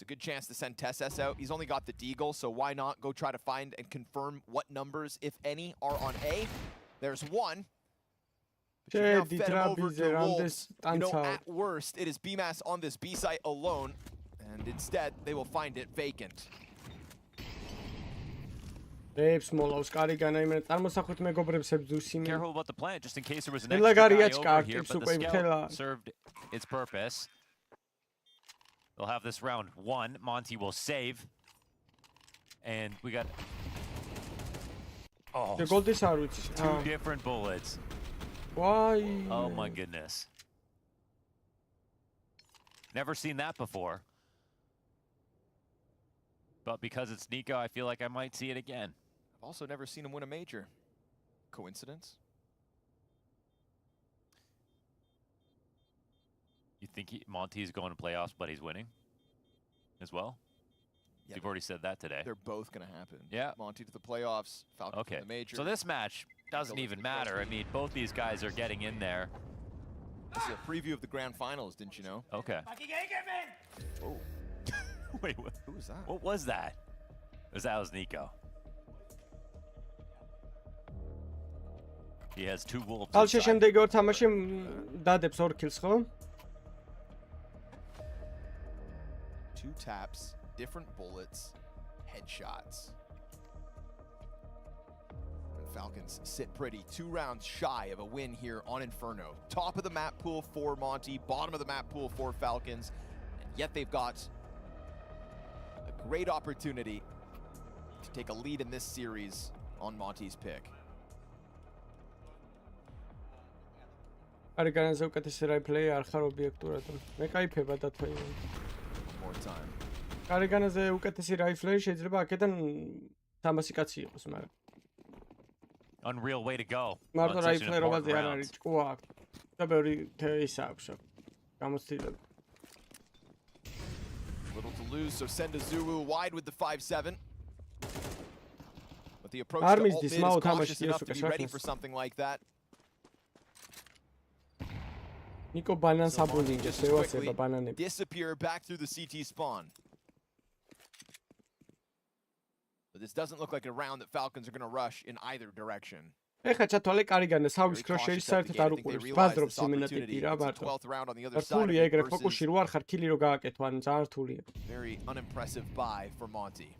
[SPEAKER 12] It's a good chance to send Tesses out. He's only got the Deagle, so why not go try to find and confirm what numbers, if any, are on A. There's one. But you now fed him over to Wolves. You know, at worst, it is BMAS on this B site alone, and instead, they will find it vacant.
[SPEAKER 9] Careful about the plant, just in case there was an extra guy over here, but the scout served its purpose. They'll have this round 1. Monty will save. And we got... Oh, 2 different bullets.
[SPEAKER 1] Why?
[SPEAKER 9] Oh my goodness. Never seen that before. But because it's Nico, I feel like I might see it again.
[SPEAKER 12] I've also never seen him win a major. Coincidence?
[SPEAKER 9] You think Monty's going to playoffs, but he's winning as well? Yeah, you've already said that today.
[SPEAKER 12] They're both going to happen.
[SPEAKER 9] Yeah.
[SPEAKER 12] Monty to the playoffs, Falcon to the major.
[SPEAKER 9] So this match doesn't even matter. I mean, both these guys are getting in there.
[SPEAKER 12] This is a preview of the grand finals, didn't you know?
[SPEAKER 9] Okay.
[SPEAKER 12] Oh.
[SPEAKER 9] Wait,
[SPEAKER 12] who was that?
[SPEAKER 9] What was that? That was Nico. He has 2 wolves.
[SPEAKER 1] Alshe შემდეგი ორ თამაში დადებს 2 kills, ხო?
[SPEAKER 12] 2 taps, different bullets, headshots. And Falcons sit pretty. 2 rounds shy of a win here on Inferno. Top of the map pool for Monty, bottom of the map pool for Falcons, and yet they've got a great opportunity to take a lead in this series on Monty's pick.
[SPEAKER 1] არიგანაზე უკეთესი რაიფლეი არ ხარ ობიექტურად. მე кайფება დათვეია.
[SPEAKER 12] More time.
[SPEAKER 1] არიგანაზე უკეთესი რაიფლეი შეიძლება აქედან 300 კაცი იყოს, მაგრამ
[SPEAKER 9] Unreal way to go.
[SPEAKER 1] მარტო რაიფლერობაზე არ არის ჭკუა. და ბევრი ის აქვს. გამოცდილება.
[SPEAKER 12] Little to lose, so send a Zulu wide with the 5-7. But the approach to
[SPEAKER 1] Army's
[SPEAKER 12] ult mid is cautious enough to be ready for something like that.
[SPEAKER 1] Nico banans abundinges, ევასება ბანანები.
[SPEAKER 12] Disappear back through the CT spawn. But this doesn't look like a round that Falcons are going to rush in either direction.
[SPEAKER 1] ეხა ჩათვალე კარიგანე საურის ქროშეში საერთოდ არ უყურებს. ბაზრობს იმინატი პირა მარტო. რთულია ეგრე ფოკუსში რო არ ხარ ქილი რო გააკეთო, ან ძალიან რთულია.
[SPEAKER 12] Very unimpressive buy for Monty.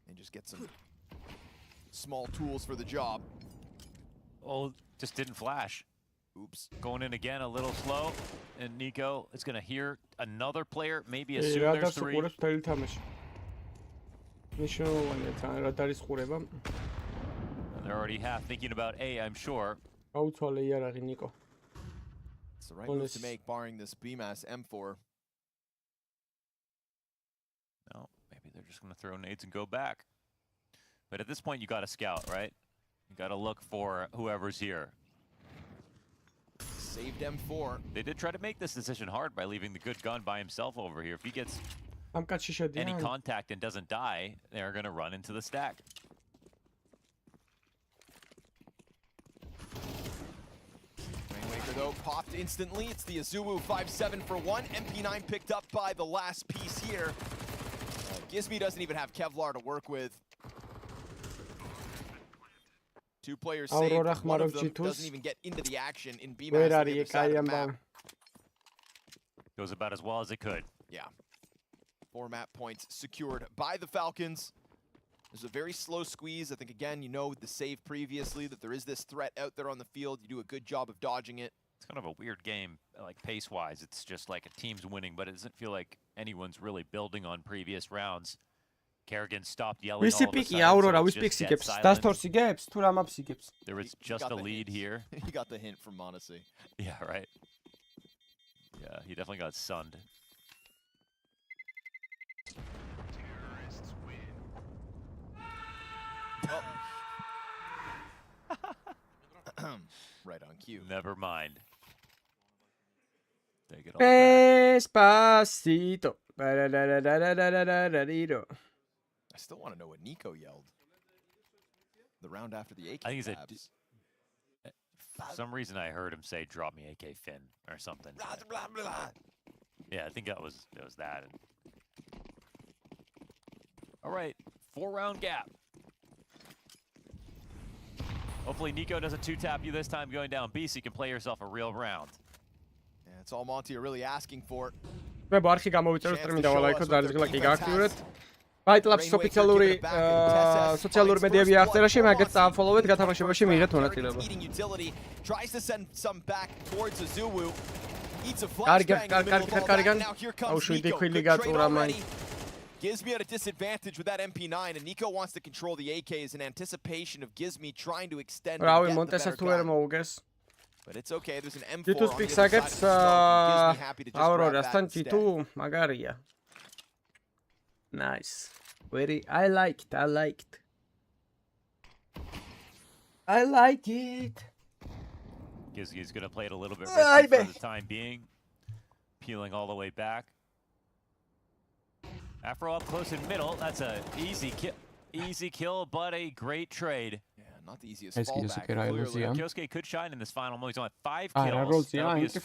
[SPEAKER 12] And just get some small tools for the job.
[SPEAKER 9] Oh, just didn't flash.
[SPEAKER 12] Oops.
[SPEAKER 9] Going in again a little slow, and Nico is going to hear another player, maybe assume there's 3. And they're already half thinking about A, I'm sure.
[SPEAKER 12] It's the right move to make, barring this BMAS M4.
[SPEAKER 9] No, maybe they're just going to throw nades and go back. But at this point, you got to scout, right? You got to look for whoever's here.
[SPEAKER 12] Saved M4.
[SPEAKER 9] They did try to make this decision hard by leaving the good gun by himself over here. If he gets any contact and doesn't die, they're going to run into the stack.
[SPEAKER 12] Rainwaker, though, popped instantly. It's the Azuwu 5-7 for 1. MP9 picked up by the last piece here. Gizmi doesn't even have Kevlar to work with. 2 players saved. One of them doesn't even get into the action in BMAS on the other side of the map.
[SPEAKER 9] Goes about as well as it could.
[SPEAKER 12] Yeah. 4 map points secured by the Falcons. There's a very slow squeeze. I think, again, you know with the save previously that there is this threat out there on the field. You do a good job of dodging it.
[SPEAKER 9] It's kind of a weird game, like pace-wise. It's just like a team's winning, but it doesn't feel like anyone's really building on previous rounds. Kerrigan stopped yelling all of a sudden, so it's just dead silence. There was just a lead here.
[SPEAKER 12] He got the hint from Monty.
[SPEAKER 9] Yeah, right. Yeah, he definitely got sunned.
[SPEAKER 12] Right on cue.
[SPEAKER 9] Never mind. Take it all
[SPEAKER 1] Despacito.
[SPEAKER 12] I still want to know what Nico yelled. The round after the AK.
[SPEAKER 9] I think he said, for some reason I heard him say, "Drop me AK Finn" or something.
[SPEAKER 12] Blah, blah, blah.
[SPEAKER 9] Yeah, I think it was that. All right, 4-round gap. Hopefully Nico doesn't two-tap you this time going down B, so you can play yourself a real round.
[SPEAKER 12] Yeah, it's all Monty are really asking for.
[SPEAKER 1] მე ბარხი გამოვიწერო სტრიმი და ვალაიქო ძალისგლა კი გააქტიურეთ. Bytelabs სოციალური მედიები აღწერაში მაგეთ წააფოლოვეთ გათამაშებაში მიიღეთ მონაწილეობა.
[SPEAKER 12] Tries to send some back towards Azuwu. Eats a
[SPEAKER 1] flashbang.
[SPEAKER 12] Gizmi at a disadvantage with that MP9, and Nico wants to control the AKs in anticipation of Gizmi trying to extend and get the better gun. But it's okay, there's an M4 on the other side of the Gizmi happy to just grab that instead.
[SPEAKER 1] Nice. I liked. I like it.
[SPEAKER 9] Gizmi's gonna play it a little bit risky for the time being. Peeling all the way back. Afro up close in middle. That's a easy kill, but a great trade.
[SPEAKER 12] Yeah, not the easiest fallback.
[SPEAKER 9] Kyosuke could shine in this final moment. He's only 5 kills. That'll be his fifth.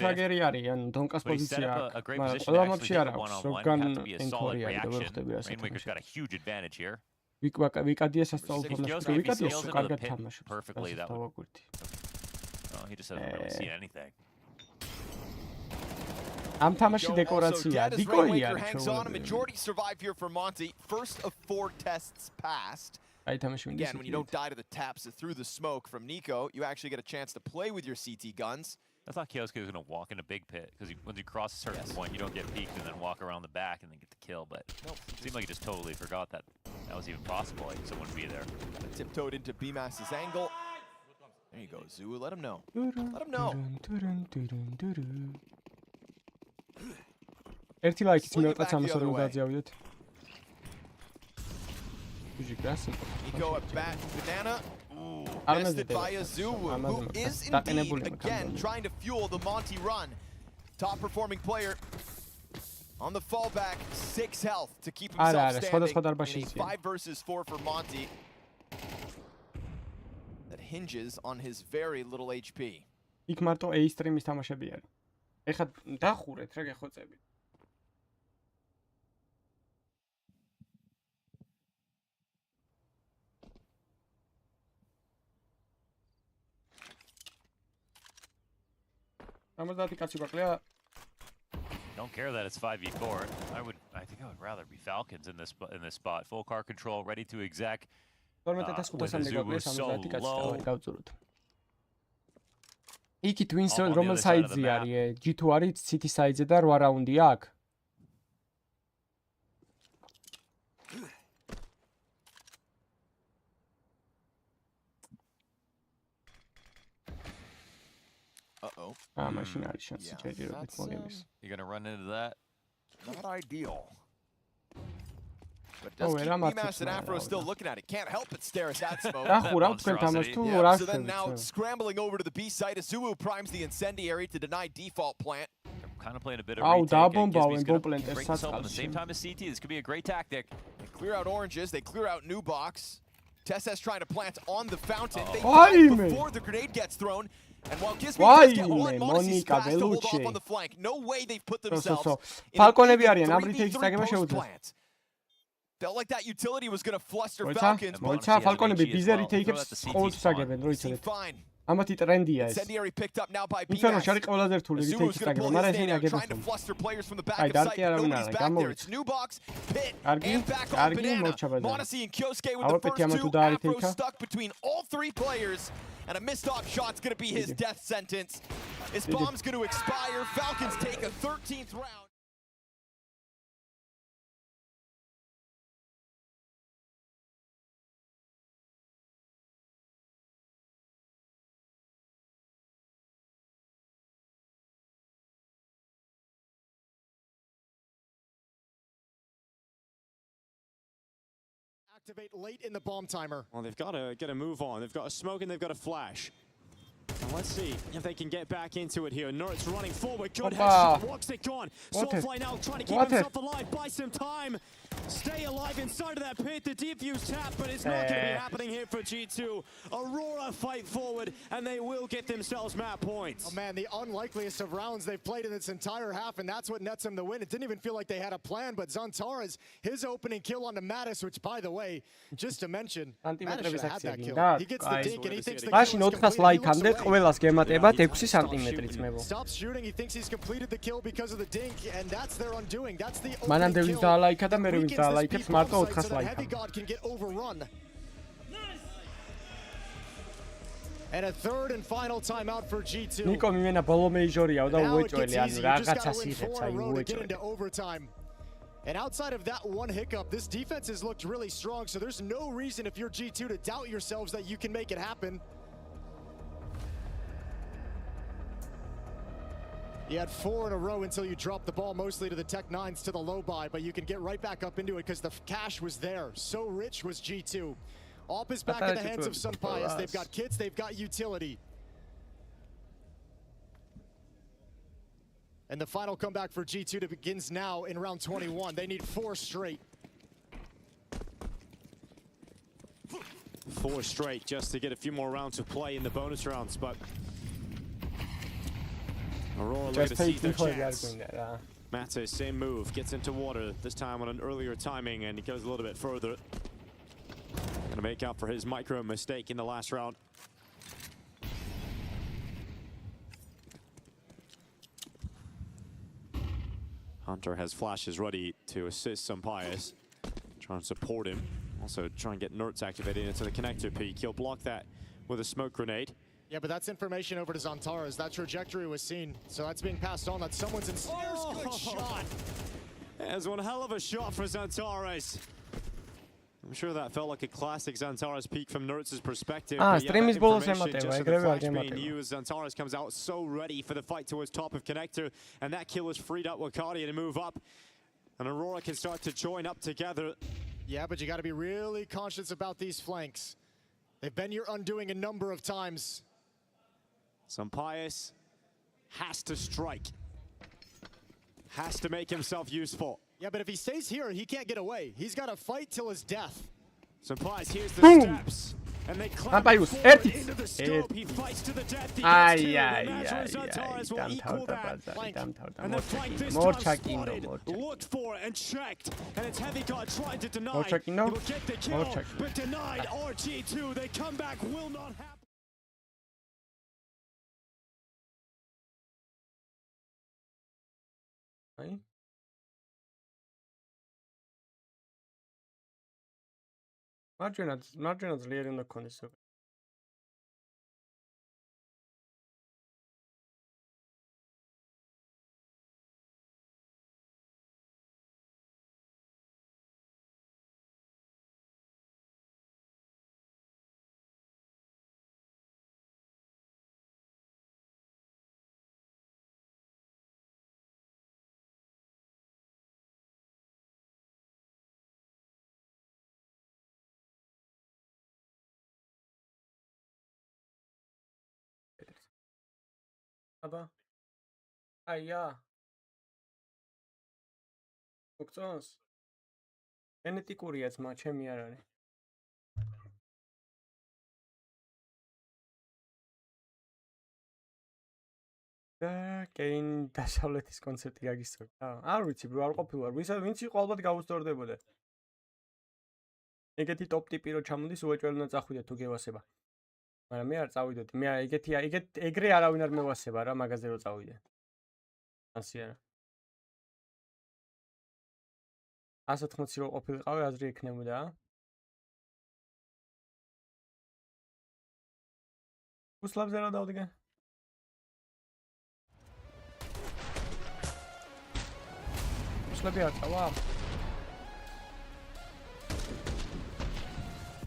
[SPEAKER 9] But he set up a great position to actually take a one-on-one. It has to be a solid reaction. Rainmaker's got a huge advantage here. Kyosuke sails into the pit perfectly. That would. Oh, he just hasn't really seen anything.
[SPEAKER 1] ამ თამაში დეკორაცია დიკოი არის
[SPEAKER 12] hangs on. A majority survive here for Monty. First of 4 tests passed. Again, when you don't die to the taps through the smoke from Nico, you actually get a chance to play with your CT guns.
[SPEAKER 9] I thought Kyosuke was going to walk in a big pit, because once you cross a certain point, you don't get peeked and then walk around the back and then get the kill, but it seemed like he just totally forgot that was even possible, like someone would be there.
[SPEAKER 12] Tiptoed into B-Mass's angle. There you go, Zuu, let him know. Let him know.
[SPEAKER 1] ერთი ლაიქით მივეყოთ ამასო რომ დაძიავდეთ.
[SPEAKER 12] Nico at bat, banana. Bested by Azuwu, who is indeed again trying to fuel the Monty run. Top performing player on the fallback, 6 health to keep himself standing in a 5 versus 4 for Monty. That hinges on his very little HP.
[SPEAKER 1] იქ მარტო A stream-ის თამაშები არის. ეხლა დახურეთ რა გეხოცებით.
[SPEAKER 9] Don't care that it's 5v4. I think I would rather be Falcons in this spot. Full car control, ready to exec. With Azuwu so low.
[SPEAKER 1] Iki twin zone რომელ საიძე არის? G2 არის City საიძე და 8 რაუნდია აქ.
[SPEAKER 12] Uh-oh.
[SPEAKER 1] მაშინ არის შანსი ჯერჯერობით მოგემის.
[SPEAKER 9] You're going to run into that?
[SPEAKER 12] Not ideal. But does keep B-Mass and Afro still looking at it. Can't help but stare at that smoke. So then now scrambling over to the B site, Azuwu primes the incendiary to deny default plant.
[SPEAKER 9] Kind of playing a bit of retake. Gizmi's going to break himself at the same time as CT. This could be a great tactic.
[SPEAKER 12] They clear out oranges. They clear out new box. Tessa's trying to plant on the fountain. They before the grenade gets thrown. And while Gizmi does get one, Monty's fast to hold off on the flank. No way they've put themselves in a 3v3 post-plant. Felt like that utility was going to fluster Falcons.
[SPEAKER 1] Falconები ბიზერი თეიქებს ყოველთვის აგებენ, რო იცოდეთ. ამათი ტრენდია ეს.
[SPEAKER 12] Incendiary picked up now by
[SPEAKER 1] Inferno შარი ყველაზე რთული თეიქის აგება, მაგრამ ესენი აგებენ. აი, დარტი არავინ არ არის, გამოვიდა. კარგი, მოჩაბადა. ავაპეთი ამათუ დაარითეიქა.
[SPEAKER 12] Stuck between all 3 players. And a missed off shot's going to be his death sentence. His bomb's going to expire. Falcons take a 13th round.
[SPEAKER 6] Activate late in the bomb timer.
[SPEAKER 5] Well, they've got to get a move on. They've got a smoke and they've got a flash. Let's see if they can get back into it here. Nurt's running forward. Good headshot. Walks it gone. Soulfly now trying to keep himself alive. Buy some time. Stay alive inside of that pit. The defuse tap, but it's not going to be happening here for G2. Aurora fight forward, and they will get themselves map points.
[SPEAKER 6] Oh man, the unlikeliest of rounds they've played in this entire half, and that's what nets them the win. It didn't even feel like they had a plan, but Zantares, his opening kill onto Mattis, which by the way, just to mention, Mattis should have had that kill. He gets the dink and he thinks the kill is complete. He stops shooting, he thinks he's completed the kill because of the dink, and that's their undoing. That's the opening kill. So that Heavy God can get overrun. And a third and final timeout for G2.
[SPEAKER 1] Niko მივენა ბოლო მეიჟორია და უეჭველი, ანუ რაღაცას იღებს, აი
[SPEAKER 6] ueჭველი. Overtime. And outside of that one hiccup, this defense has looked really strong, so there's no reason if you're G2 to doubt yourselves that you can make it happen. You had 4 in a row until you dropped the ball mostly to the Tech 9s to the low buy, but you can get right back up into it because the cash was there. So rich was G2. Op is back in the hands of Sunpius. They've got kits, they've got utility. And the final comeback for G2 begins now in round 21. They need 4 straight.
[SPEAKER 5] 4 straight just to get a few more rounds of play in the bonus rounds, but Aurora looking to seize their chance. Mattis, same move, gets into water, this time on an earlier timing, and he goes a little bit further. Gonna make up for his micro mistake in the last round. Hunter has flashes ready to assist Sunpius. Trying to support him. Also try and get Nertz activated into the connector peak. He'll block that with a smoke grenade.
[SPEAKER 6] Yeah, but that's information over to Zantares. That trajectory was seen, so that's being passed on. That someone's in snares. Good shot.
[SPEAKER 5] There's one hell of a shot for Zantares. I'm sure that felt like a classic Zantares peak from Nertz's perspective.
[SPEAKER 1] Stream is balls
[SPEAKER 5] Zantares comes out so ready for the fight towards top of connector, and that kill has freed up Wakadia to move up. And Aurora can start to join up together.
[SPEAKER 6] Yeah, but you got to be really conscious about these flanks. They've been your undoing a number of times.
[SPEAKER 5] Sunpius has to strike. Has to make himself useful.
[SPEAKER 6] Yeah, but if he stays here, he can't get away. He's got to fight till his death.
[SPEAKER 5] Sunpius, here's the steps. And they climb forward into the scope. He fights to the death. He gets 2. And that's where Zantares will equal that flank. And the flank this time spotted, looked for and checked. And it's Heavy God trying to deny. He will get the kill, but denied. RG2, they come back, will not happen.
[SPEAKER 1] მარჯვენა ძლიერი უნდა გქონდეს. აბა აია მოგწონს გენეტიკურია ძმა ჩემი არ არის და კეინ დასავლეთის კონცერტი გაგისწორდა არ ვიცი ბრო არ ყოფილვარ ვინც იყო ალბათ გაუსწორდებოდა ეგეთი ტოპ ტიპი რო ჩამოდის უეჭველი უნდა წახვიდე თუ გევასება მაგრამ მე არ წავიდოდი მე ეგრე არავინ არ მევასება რა მაგაზე რო წავიდე ასე არა 180 რო ყოფილიყავი აზრი ექნებოდა უსლაბზე რა დავდგე უსლაბი არ წავა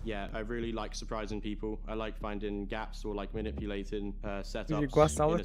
[SPEAKER 10] Yeah, I really like surprising people. I like finding gaps or like manipulating setups in a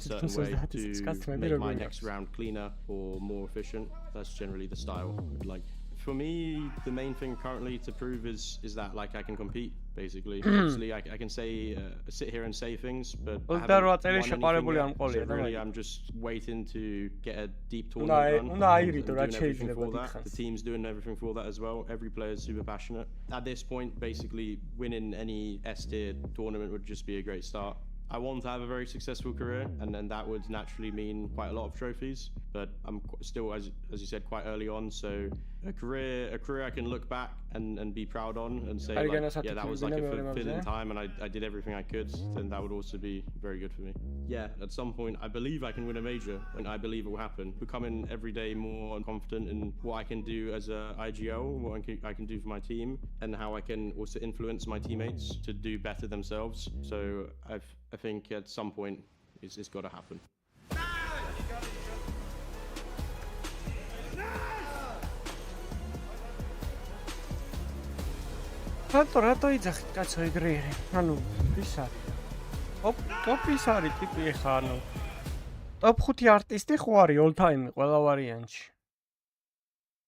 [SPEAKER 10] certain way to make my next round cleaner or more efficient. That's generally the style. Like For me, the main thing currently to prove is that like I can compete. Basically, obviously, I can say sit here and say things, but I haven't won anything yet, so really, I'm just waiting to get a deep tournament run and doing everything for that. The team's doing everything for that as well. Every player's super passionate. At this point, basically, winning any S-tier tournament would just be a great start. I want to have a very successful career, and then that would naturally mean quite a lot of trophies. But I'm still, as you said, quite early on. So a career I can look back and be proud on and say, like, yeah, that was like a fulfilling time, and I did everything I could. Then that would also be very good for me. Yeah, at some point, I believe I can win a major, and I believe it will happen. Becoming every day more confident in what I can do as a IGL, what I can do for my team, and how I can also influence my teammates to do better themselves. So I think at some point it's got to happen.
[SPEAKER 1] რატო იძახით კაცო ეგრეერე? ანუ ის არის. ტოპის არის ტიპი ხა, ანუ ტოპ 5 არტისტი ხო არის all time ყველა ვარიანტში.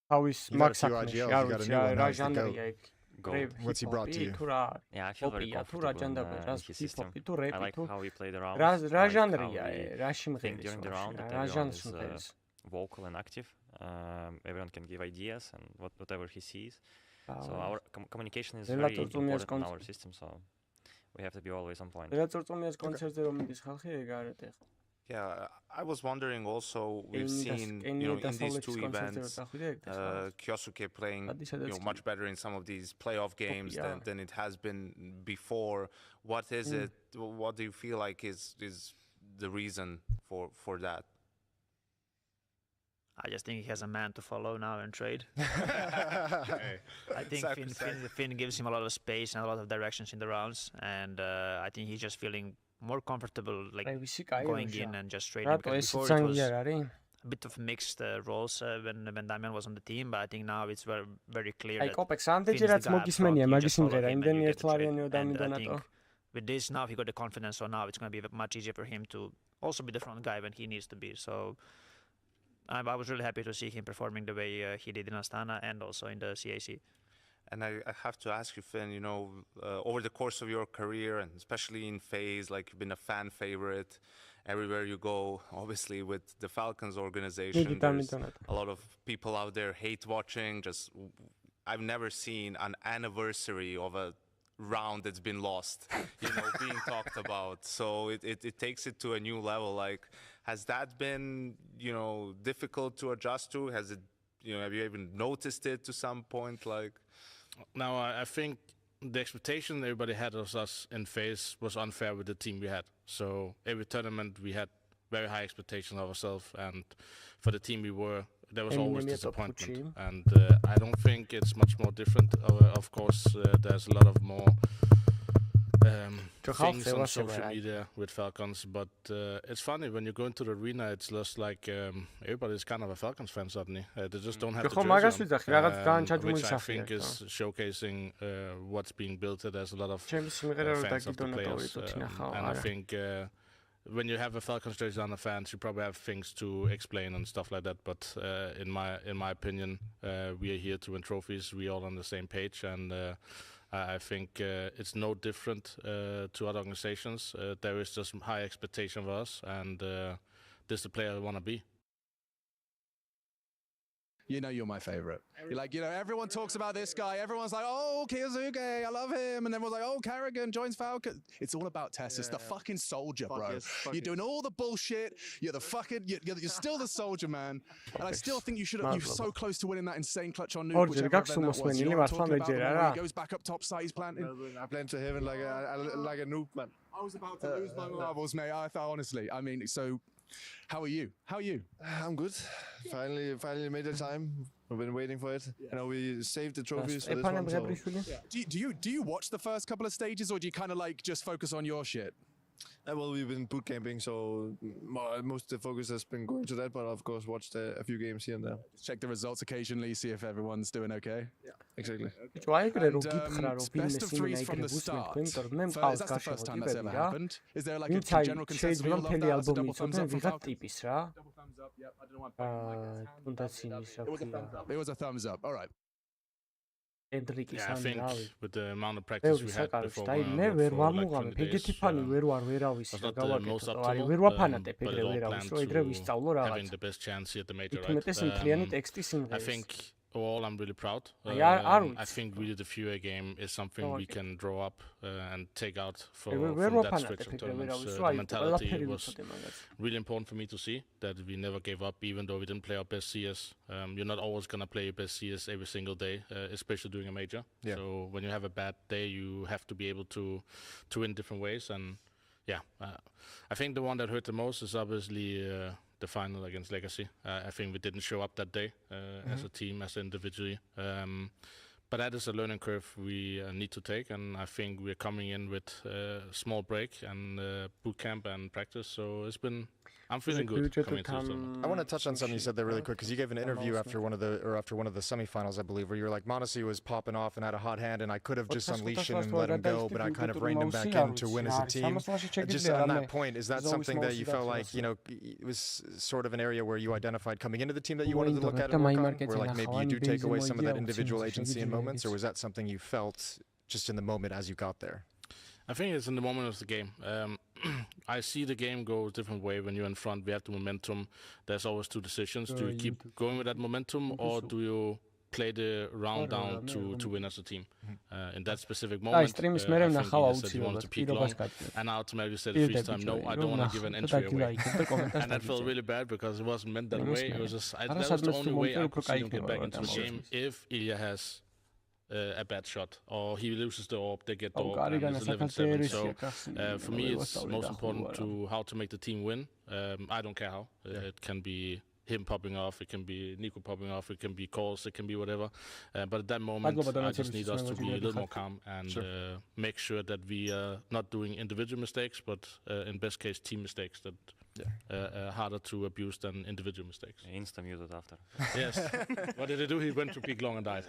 [SPEAKER 1] თავის მაქსაკში არ ვიცი რა ჟანრია ეგ.
[SPEAKER 6] What's he brought to you?
[SPEAKER 9] Yeah, I feel very comfortable in his system. I like how he played around.
[SPEAKER 1] რა ჟანრია? რაში
[SPEAKER 9] მღერის? During the round, everyone is vocal and active. Everyone can give ideas and whatever he sees. So our communication is very important in our system, so we have to be always on point.
[SPEAKER 11] Yeah, I was wondering also, we've seen, in these two events, Kyosuke playing, much better in some of these playoff games than it has been before. What is it? What do you feel like is the reason for that?
[SPEAKER 13] I just think he has a man to follow now and trade. I think Finn gives him a lot of space and a lot of directions in the rounds, and I think he's just feeling more comfortable, like going in and just trading. Because before it was a bit of mixed roles when Damian was on the team, but I think now it's very clear that Finn's the guy up front, you just follow him and you get the trade. And I think with this now he got the confidence, so now it's going to be much easier for him to also be the front guy when he needs to be. So I was really happy to see him performing the way he did in Astana and also in the CAC.
[SPEAKER 11] And I have to ask you, Finn, over the course of your career, and especially in FaZe, like, you've been a fan favorite everywhere you go. Obviously, with the Falcons organization, there's a lot of people out there hate watching. I've never seen an anniversary of a round that's been lost, being talked about. So it takes it to a new level. Like, has that been, difficult to adjust to? Has it, have you even noticed it to some point? Like,
[SPEAKER 22] now I think the expectation everybody had of us in FaZe was unfair with the team we had. So every tournament we had very high expectations of ourselves, and for the team we were, there was always disappointment. And I don't think it's much more different. Of course, there's a lot of more things on social media with Falcons, but it's funny when you go into the arena, it's just like everybody's kind of a Falcons fan suddenly. They just don't have the jersey on, which I think is showcasing what's being built. There's a lot of fans of the players, and I think when you have a Falcons jersey on the fans, you probably have things to explain and stuff like that. But in my opinion, we are here to win trophies. We're all on the same page, and I think it's no different to other organizations. There is just high expectation of us, and this is the player I want to be.
[SPEAKER 23] You're my favorite. You're like, everyone talks about this guy. Everyone's like, oh, Kiyosuke, I love him. And everyone's like, oh, Carrigan joins Falcon. It's all about Tess. It's the fucking soldier, bro. You're doing all the bullshit. You're the fucking, you're still the soldier, man. And I still think you're so close to winning that insane clutch on Nuke, whichever event that was. You know what I'm talking about? The one where he goes back up top side, he's planting.
[SPEAKER 24] I plan to heaven like a noob, man.
[SPEAKER 23] I was about to lose my marbles, mate. I thought, honestly, I mean, so how are you?
[SPEAKER 24] I'm good. Finally made the time. We've been waiting for it. We saved the trophies for this one. So.
[SPEAKER 23] Do you watch the first couple of stages, or do you kind of like just focus on your shit?
[SPEAKER 24] Well, we've been boot camping, so most of the focus has been going to that, but of course watched a few games here and there.
[SPEAKER 23] Check the results occasionally, see if everyone's doing okay.
[SPEAKER 24] Yeah, exactly.
[SPEAKER 23] And best of threes from the start. Is that the first time that's ever happened? Is there like a general consensus we all love that? That's a double thumbs up from Falcon? Double thumbs up, yep. I don't know why I'm it was a thumbs up, all right.
[SPEAKER 22] Yeah, I think with the amount of practice we had before, for like 20 days, was not the most optimal, but it all planned to having the best chance here at the major, right? I think overall I'm really proud. I think really the FUA game is something we can draw up and take out from that stretch of tournaments. The mentality was really important for me to see, that we never gave up even though we didn't play our best CS. You're not always going to play your best CS every single day, especially doing a major. Yeah. So when you have a bad day, you have to be able to win different ways. And yeah, I think the one that hurt the most is obviously the final against Legacy. I think we didn't show up that day as a team, as individually. But that is a learning curve we need to take, and I think we're coming in with a small break and boot camp and practice. So I'm feeling good coming into this tournament.
[SPEAKER 6] I want to touch on something you said there really quick, because you gave an interview after one of the semifinals, I believe, where you were like, m0NESY was popping off and had a hot hand, and I could have just unleashed him and let him go, but I kind of reined him back in to win as a team. Just on that point, is that something that you felt like, you know, it was sort of an area where you identified coming into the team that you wanted to look at and work on, where like maybe you do take away some of that individual agency in moments, or was that something you felt just in the moment as you got there?
[SPEAKER 22] I think it's in the moment of the game. I see the game go a different way when you're in front. We have the momentum. There's always two decisions. Do you keep going with that momentum, or do you play the round down to win as a team? In that specific moment, I think he said he wanted to peak long, and I automatically said the first time, no, I don't want to give an entry away. And that felt really bad because it wasn't meant that way. It was just, that was the only way I could see him get back into the game if Ilya has a bad shot, or he loses the orb, they get the orb, and it's 11-7. So for me, it's most important to how to make the team win. I don't care how. It can be him popping off, it can be Nico popping off, it can be calls, it can be whatever. But at that moment, I just need us to be a little more calm and make sure that we are not doing individual mistakes, but in best case, team mistakes that harder to abuse than individual mistakes.
[SPEAKER 9] Insta-muted after.
[SPEAKER 22] Yes. What did he do? He went to peak long and died.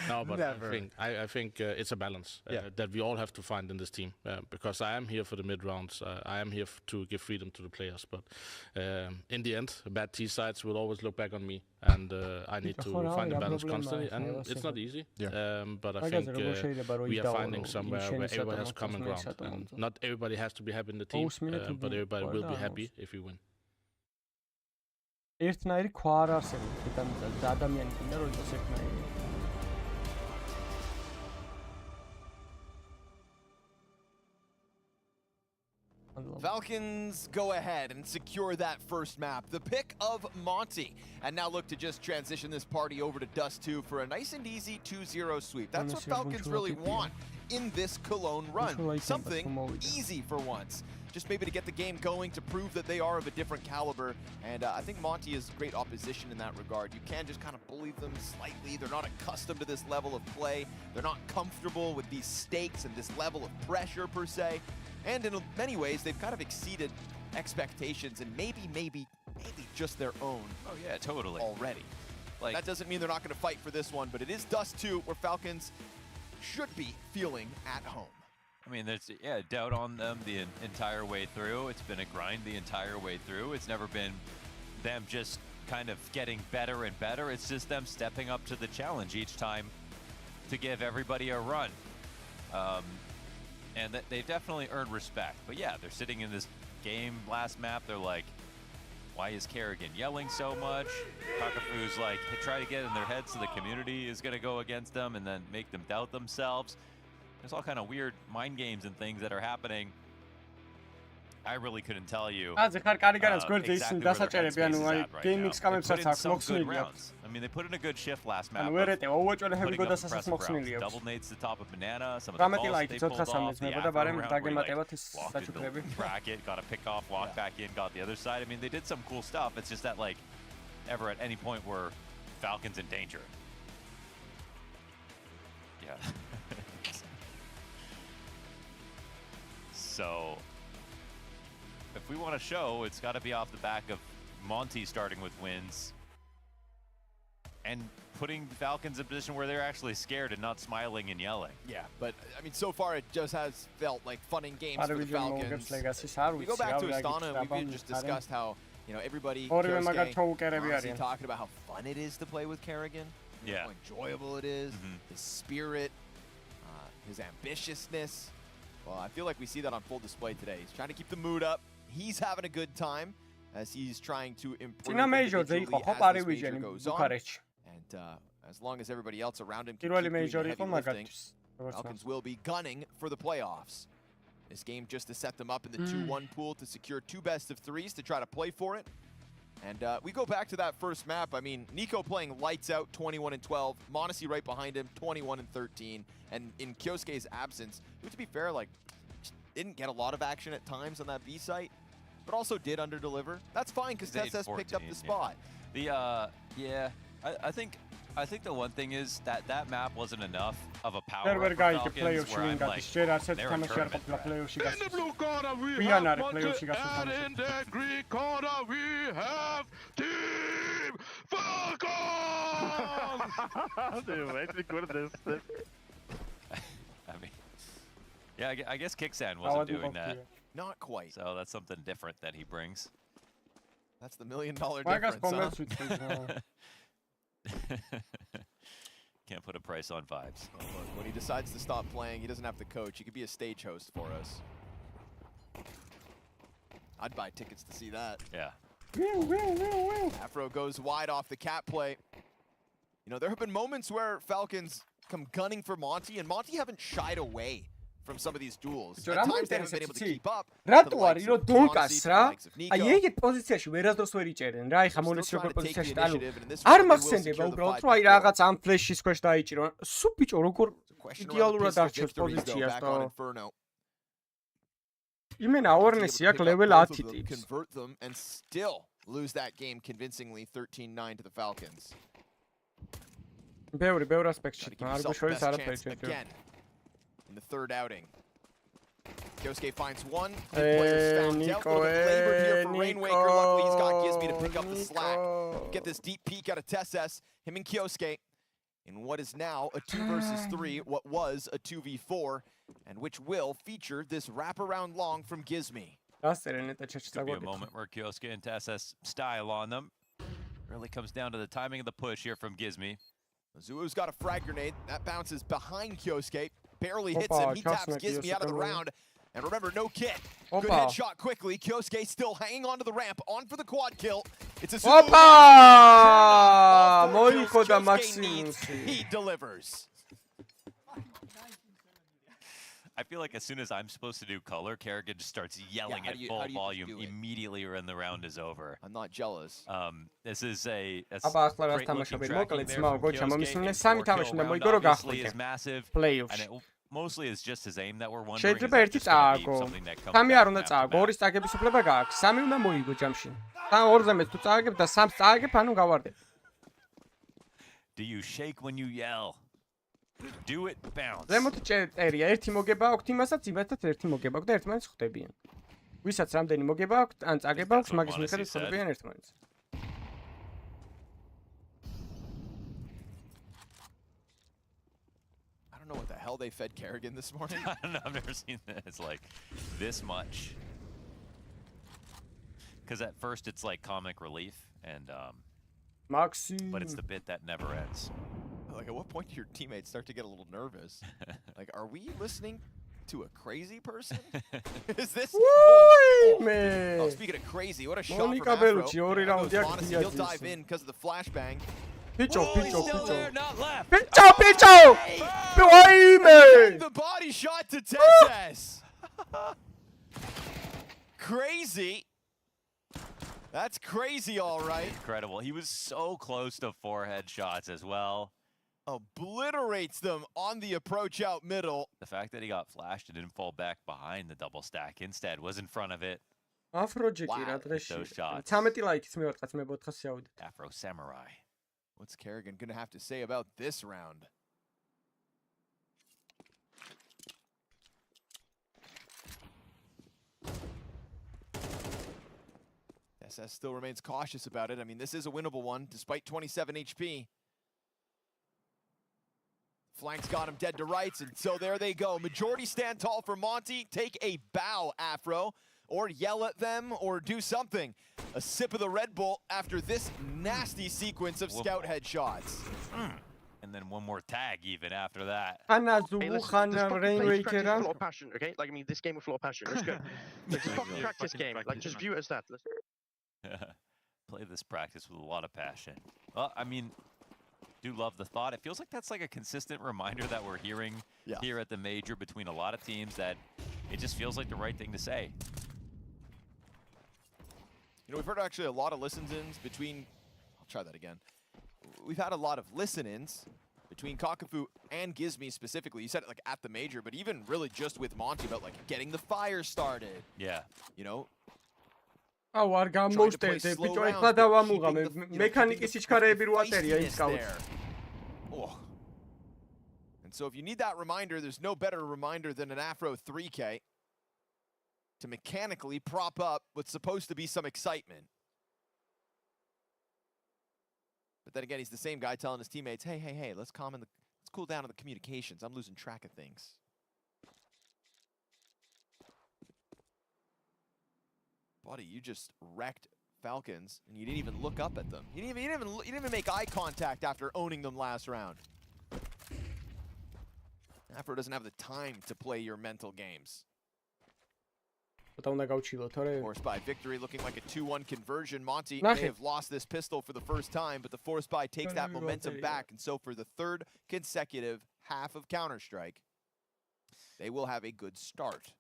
[SPEAKER 22] No, but I think it's a balance that we all have to find in this team, because I am here for the mid rounds. I am here to give freedom to the players, but in the end, bad T sides will always look back on me, and I need to find a balance constantly, and it's not easy. But I think we are finding somewhere where everybody has common ground, and not everybody has to be happy in the team, but everybody will be happy if we win.
[SPEAKER 1] ერთნაირი ქვა არ არსებობს დედამიწაზე და ადამიანი კიდე რომ იყოს ერთნაირი.
[SPEAKER 12] Falcons go ahead and secure that first map, the pick of Monty, and now look to just transition this party over to Dust 2 for a nice and easy 2-0 sweep. That's what Falcons really want in this Cologne run, something easy for once. Just maybe to get the game going, to prove that they are of a different caliber, and I think Monty is great opposition in that regard. You can just kind of bully them slightly. They're not accustomed to this level of play. They're not comfortable with these stakes and this level of pressure per se. And in many ways, they've kind of exceeded expectations and maybe just their own.
[SPEAKER 14] Oh yeah, totally.
[SPEAKER 12] Already. Like, that doesn't mean they're not going to fight for this one, but it is Dust 2 where Falcons should be feeling at home.
[SPEAKER 14] I mean, there's doubt on them the entire way through. It's been a grind the entire way through. It's never been them just kind of getting better and better. It's just them stepping up to the challenge each time to give everybody a run. And they've definitely earned respect. But yeah, they're sitting in this game last map. They're like, why is Kerrigan yelling so much? Kakafu's like, try to get in their head so the community is going to go against them and then make them doubt themselves. There's all kind of weird mind games and things that are happening. I really couldn't tell you exactly where the headspace is at right now. They put in some good rounds. I mean, they put in a good shift last map. Putting up impressive rounds. Double nades to top of Banana. Some of the balls they pulled off. The Afro round where he like walked in the bracket, got a pick off, walked back in, got the other side. I mean, they did some cool stuff. It's just that, like, ever at any point where Falcons in danger. Yeah. So, if we want to show, it's got to be off the back of Monty starting with wins and putting the Falcons in a position where they're actually scared and not smiling and yelling.
[SPEAKER 12] Yeah, but I mean, so far it just has felt like fun and games for the Falcons. We go back to Astana, we've just discussed how, you know, everybody, talking about how fun it is to play with Kerrigan. how enjoyable it is, his spirit, his ambitiousness. Well, I feel like we see that on full display today. He's trying to keep the mood up. He's having a good time as he's trying to improve individually as this major goes on. And as long as everybody else around him can keep doing the heavy lifting, Falcons will be gunning for the playoffs. This game just to set them up in the 2-1 pool to secure 2 best-of-3s to try to play for it. And we go back to that first map. I mean, Nico playing lights out, 21-12. m0NESY right behind him, 21-13. And in Kyosuke's absence, who, to be fair, like, didn't get a lot of action at times on that B site, but also did underdeliver. That's fine because TSS picked up the spot.
[SPEAKER 14] I think the one thing is that that map wasn't enough of a power up for Falcons where I'm like, they're in tournament right now.
[SPEAKER 19] In the blue corner we have Monte, and in the green corner we have Team Falcons!
[SPEAKER 7] Dude, way too good at this.
[SPEAKER 14] I mean, yeah, I guess Kicksan wasn't doing that.
[SPEAKER 12] Not quite.
[SPEAKER 14] So that's something different that he brings.
[SPEAKER 12] That's the $1 million difference, huh?
[SPEAKER 14] Can't put a price on vibes.
[SPEAKER 12] Oh, look, when he decides to stop playing, he doesn't have to coach. He could be a stage host for us. I'd buy tickets to see that.
[SPEAKER 14] Yeah.
[SPEAKER 12] Afro goes wide off the cat play. You know, there have been moments where Falcons come gunning for Monty, and Monty haven't shied away from some of these duels. At times they haven't been able to keep up.
[SPEAKER 1] რატო არის რომ დონკას რა? აი ეგეთ პოზიციაში ვერასდროს ვერ იჭერენ რა. ეხა მოლეს როგორ პოზიციაში ანუ არ მახსენდება უბრალოდ რომ აი რაღაც ამ ფლეშის ქვეშ დაიჭირო. სუ ბიჭო როგორ იდეალურად არჩევს პოზიციას და იმენა awareness-ი აქვს level 10 ტიპს.
[SPEAKER 12] Convert them and still lose that game convincingly 13-9 to the Falcons.
[SPEAKER 1] ბევრი ასპექტში არ გუშორის არაფერი.
[SPEAKER 12] Again. In the third outing. Kyosuke finds one. Players found out. A little bit labored here for Rainwaker. Luckily, he's got Gizmy to pick up the slack. Get this deep peek out of TSS. Him and Kyosuke in what is now a 2 versus 3, what was a 2v4, and which will feature this wraparound long from Gizmy.
[SPEAKER 14] Could be a moment where Kyosuke and TSS style on them. Really comes down to the timing of the push here from Gizmy.
[SPEAKER 12] Zuu's got a frag grenade. That bounces behind Kyosuke. Barely hits him. He taps Gizmy out of the round. And remember, no kit. Good headshot quickly. Kyosuke still hanging onto the ramp. On for the quad kill. It's a He delivers.
[SPEAKER 14] I feel like as soon as I'm supposed to do color, Kerrigan just starts yelling at full volume immediately when the round is over.
[SPEAKER 12] I'm not jealous.
[SPEAKER 14] This is a
[SPEAKER 1] great looking tracking
[SPEAKER 14] is massive. And it mostly is just his aim that we're wondering.
[SPEAKER 1] შეიძლება ერთი წააგო. სამი არ უნდა წააგო, ორი წააგების უფლება გააქვს. სამი უნდა მოიგო ჯამში. და ორზე მეც თუ წააგებ და სამს წააგებ, ანუ გავარდებ.
[SPEAKER 14] Do you shake when you yell? Do it bounce.
[SPEAKER 1] ზემოთ წერია, ერთი მოგება აქვს იმასაც, იმათაც ერთი მოგება აქვს და ერთმანეთს ხვდებიან. ვისაც რამდენი მოგება აქვს, ან წაგება აქვს, მაგის მიხედვით ხვდებიან ერთმანეთს.
[SPEAKER 12] I don't know what the hell they fed Kerrigan this morning.
[SPEAKER 14] I don't know, I've never seen this like this much. Because at first it's like comic relief and but it's the bit that never ends.
[SPEAKER 12] Like, at what point do your teammates start to get a little nervous? Like, are we listening to a crazy person? Is this?
[SPEAKER 1] Man.
[SPEAKER 12] Oh, speaking of crazy, what a shot from Afro. m0NESY, he'll dive in because of the flashbang.
[SPEAKER 1] Picho.
[SPEAKER 14] Not left.
[SPEAKER 1] Picho.
[SPEAKER 12] The body shot to TSS. Crazy. That's crazy, all right.
[SPEAKER 14] Incredible. He was so close to 4 headshots as well.
[SPEAKER 12] Obliterates them on the approach out middle.
[SPEAKER 14] The fact that he got flashed and didn't fall back behind the double stack, instead was in front of it.
[SPEAKER 1] Afro
[SPEAKER 14] Samurai.
[SPEAKER 12] What's Kerrigan gonna have to say about this round? SS still remains cautious about it. I mean, this is a winnable one, despite 27 HP. Flank's got him dead to rights, and so there they go. Majority stand tall for Monty. Take a bow, Afro, or yell at them, or do something. A sip of the Red Bull after this nasty sequence of scout headshots.
[SPEAKER 14] then one more tag even after that.
[SPEAKER 1] Hey, let's practice
[SPEAKER 15] floor passion, okay? Like, I mean, this game with floor passion. Let's go. Let's just fucking practice game. Like, just view it as that. Let's...
[SPEAKER 14] Play this practice with a lot of passion. Well, I mean, do love the thought. It feels like that's like a consistent reminder that we're hearing here at the Major between a lot of teams, that it just feels like the right thing to say.
[SPEAKER 12] You know, we've heard actually a lot of listen-ins between... I'll try that again. We've had a lot of listen-ins between Kakafu and Gizmi specifically. You said it like at the Major, but even really just with Monty about like getting the fire started.
[SPEAKER 14] Yeah.
[SPEAKER 12] You know?
[SPEAKER 1] აუ არ გამოვშტერდე ბიჭო ეხლა დავამუღამე მექანიკის სიჩქარეები რო ატერია ის კაუც.
[SPEAKER 12] And so if you need that reminder, there's no better reminder than an Afro 3K to mechanically prop up what's supposed to be some excitement. But then again, he's the same guy telling his teammates, hey, let's cool down on the communications. I'm losing track of things. Buddy, you just wrecked Falcons, and you didn't even look up at them. You didn't even make eye contact after owning them last round. Afro doesn't have the time to play your mental games. Force by victory, looking like a 2-1 conversion. Monty may have lost this pistol for the first time, but the Force by takes that momentum back, and so for the third consecutive half of Counter-Strike, they will have a good start.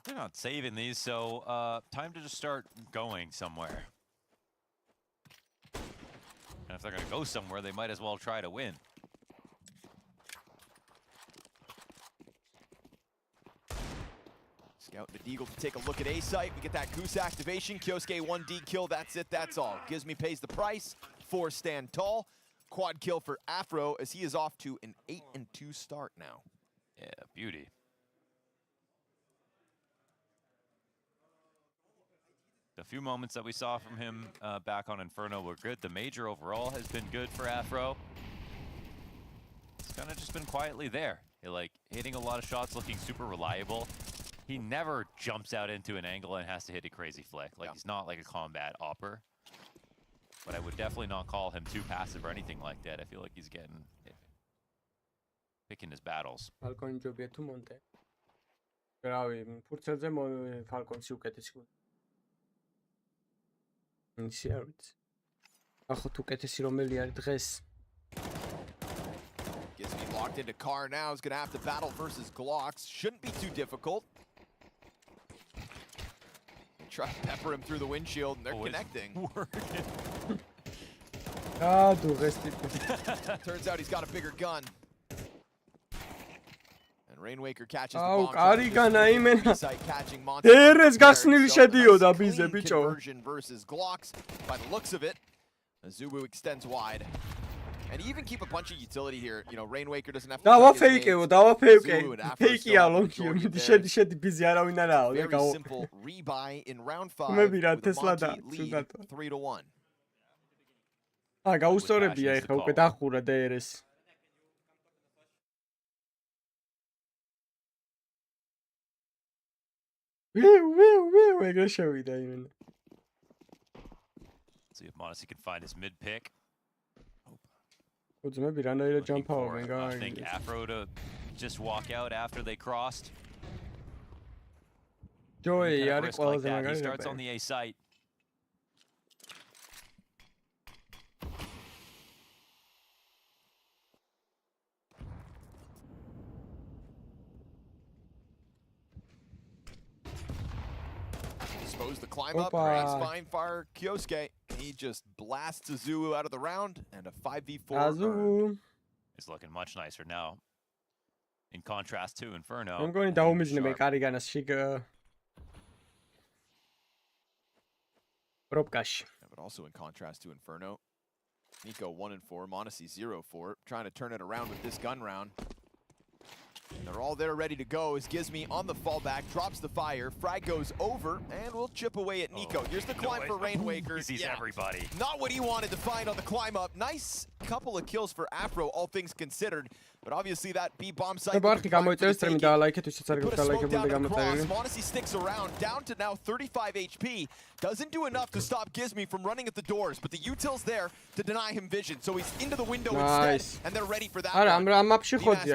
[SPEAKER 14] They're not saving these, so time to just start going somewhere. And if they're going to go somewhere, they might as well try to win.
[SPEAKER 12] Scout the Deagle to take a look at A site. We get that Goose activation. Kyosuke 1D kill. That's it. That's all. Gizmi pays the price. 4 stand tall. Quad kill for Afro as he is off to an 8-2 start now.
[SPEAKER 14] Yeah, beauty. The few moments that we saw from him back on Inferno were good. The Major overall has been good for Afro. It's kind of just been quietly there. Like hitting a lot of shots, looking super reliable. He never jumps out into an angle and has to hit a crazy flick. Like he's not like a combat opper. But I would definitely not call him too passive or anything like that. I feel like he's picking his battles.
[SPEAKER 1] Falcon ჯობია თუ მონტე. რავი, ფურცელზე Falcon-ი უკეთესი. ისე არ ვიცი. ახოთ უკეთესი რომელი არის დღეს.
[SPEAKER 12] Gizmi locked into car now. Is going to have to battle versus Glocks. Shouldn't be too difficult. Try to pepper him through the windshield, and they're connecting. Turns out he's got a bigger gun. And Rainwaker catches the bomb. Catching conversion versus Glocks. By the looks of it, Azubu extends wide. And even keep a bunch of utility here. You know, Rainwaker doesn't have to. Very simple rebuy in round 5. With a Monty lead 3-1.
[SPEAKER 1] გაუსწორებია ეხლა უკვე დახურა DRS. ეგრე შევიდა იმენა.
[SPEAKER 14] See if Monty can find his mid pick.
[SPEAKER 1] Jump over.
[SPEAKER 14] I think Afro to just walk out after they crossed.
[SPEAKER 1] Joey,
[SPEAKER 14] he starts on the A site.
[SPEAKER 12] Exposed the climb up, great spine fire, Kyosuke. He just blasts Azubu out of the round, and a 5v4.
[SPEAKER 14] It's looking much nicer now. In contrast to Inferno.
[SPEAKER 1] I'm going down with the Carrigan as Robkash.
[SPEAKER 12] But also in contrast to Inferno. Nico 1-4, Monacy 0-4. Trying to turn it around with this gun round. They're all there ready to go as Gizmi on the fallback, drops the fire, frag goes over, and we'll chip away at Nico. Here's the climb for Rainwaker.
[SPEAKER 14] He sees everybody.
[SPEAKER 12] Not what he wanted to find on the climb up. Nice couple of kills for Afro, all things considered. But obviously that B bomb site.
[SPEAKER 1] Monesi
[SPEAKER 12] sticks around, down to now 35 HP. Doesn't do enough to stop Gizmi from running at the doors, but the util's there to deny him vision. So he's into the window instead, and they're ready for that one.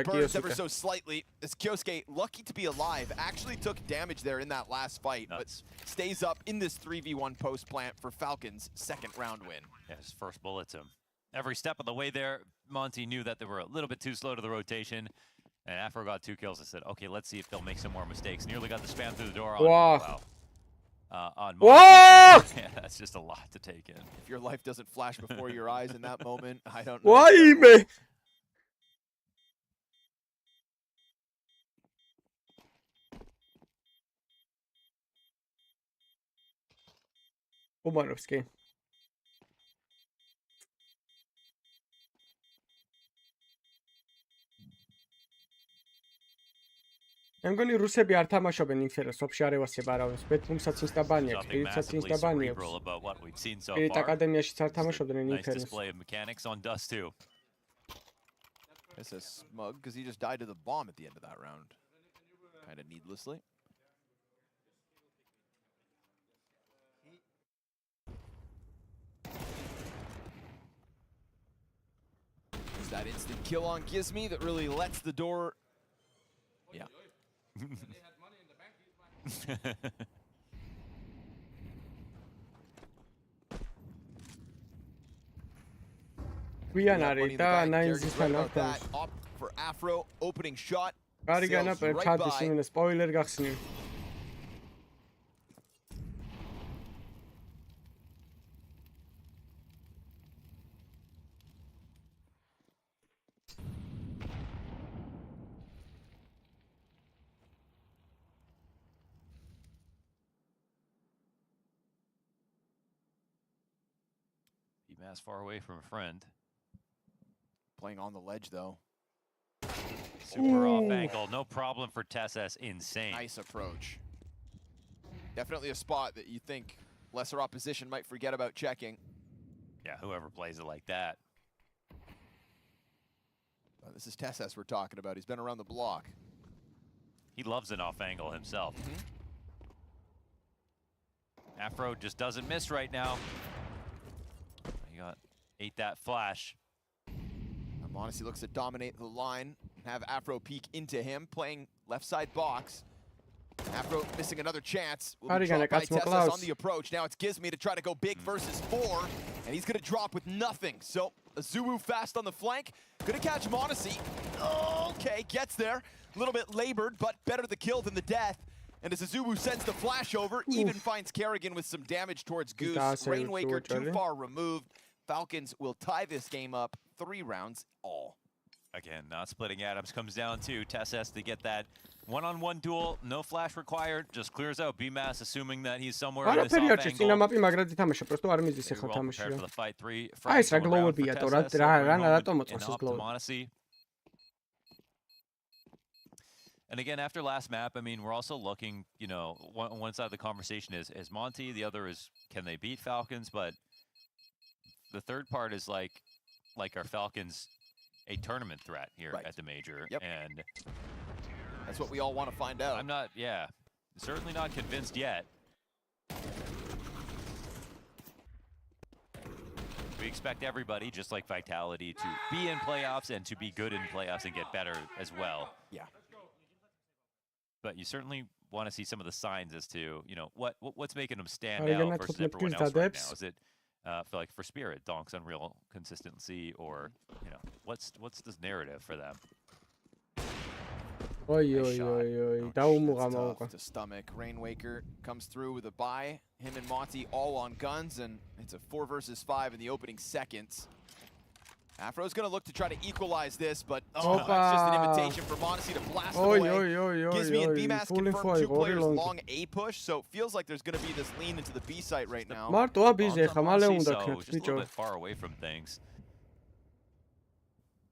[SPEAKER 12] Burns ever so slightly. As Kyosuke, lucky to be alive, actually took damage there in that last fight, but stays up in this 3v1 post plant for Falcons' second round win.
[SPEAKER 14] Yeah, his first bullet to him. Every step of the way there, Monty knew that they were a little bit too slow to the rotation, and Afro got 2 kills. I said, okay, let's see if they'll make some more mistakes. Nearly got the spam through the door on on Monty. Yeah, that's just a lot to take in.
[SPEAKER 12] If your life doesn't flash before your eyes in that moment, I don't know.
[SPEAKER 1] Umanovski. მე მგონი რუსები არ თამაშობენ ინფეროს, вообще არ ევასება არავის. ბეთბუმსაც ინსტაბანი აქვს, პირიცაც ინსტაბანი აქვს. პირით აკადემიაშიც არ თამაშობდნენ ინფეროს.
[SPEAKER 12] This is smug because he just died to the bomb at the end of that round. Kind of needlessly. Is that instant kill on Gizmi that really lets the door. Yeah.
[SPEAKER 1] Vianari da 9-ისთან აღდგა.
[SPEAKER 12] For Afro opening shot.
[SPEAKER 1] გარიგანა პერჩადის იმენ სპოილერ გახსნი.
[SPEAKER 14] Mass far away from a friend.
[SPEAKER 12] Playing on the ledge though.
[SPEAKER 14] Super off angle, no problem for Tessas. Insane.
[SPEAKER 12] Nice approach. Definitely a spot that you think lesser opposition might forget about checking.
[SPEAKER 14] Yeah, whoever plays it like that.
[SPEAKER 12] This is Tessas we're talking about. He's been around the block.
[SPEAKER 14] He loves an off angle himself. Afro just doesn't miss right now. Ate that flash.
[SPEAKER 12] Monesi looks to dominate the line and have Afro peek into him, playing left side box. Afro missing another chance. Will be dropped by Tessas on the approach. Now it's Gizmi to try to go big versus 4, and he's going to drop with nothing. So Azuu fast on the flank. Going to catch Monesi. Okay, gets there. A little bit labored, but better the kill than the death. And as Azuu sends the flash over, even finds Kerrigan with some damage towards Goose. Rainwaker too far removed. Falcons will tie this game up 3 rounds all.
[SPEAKER 14] Again, not splitting Adams comes down to Tessas to get that one-on-one duel. No flash required. Just clears out B-Mass, assuming that he's somewhere in this off angle. Prepared for the fight. 3 frags around for Tessas. And again, after last map, I mean, we're also looking, you know, one side of the conversation is Monty, the other is can they beat Falcons, but the third part is like our Falcons a tournament threat here at the Major. And
[SPEAKER 12] that's what we all want to find out.
[SPEAKER 14] I'm not, certainly not convinced yet. We expect everybody, just like Vitality, to be in playoffs and to be good in playoffs and get better as well.
[SPEAKER 12] Yeah.
[SPEAKER 14] But you certainly want to see some of the signs as to, you know, what's making them stand out versus everyone else right now. Is it for Spirit, Donk's unreal consistency, or you know, what's this narrative for them?
[SPEAKER 12] To stomach. Rainwaker comes through with a buy. Him and Monty all on guns, and it's a 4 versus 5 in the opening seconds. Afro's going to look to try to equalize this, but it's just an invitation for Monesi to blast away. Gizmi and B-Mass confirmed 2 players long A push, so it feels like there's going to be this lean into the B site right now.
[SPEAKER 14] Just a little bit far away from things.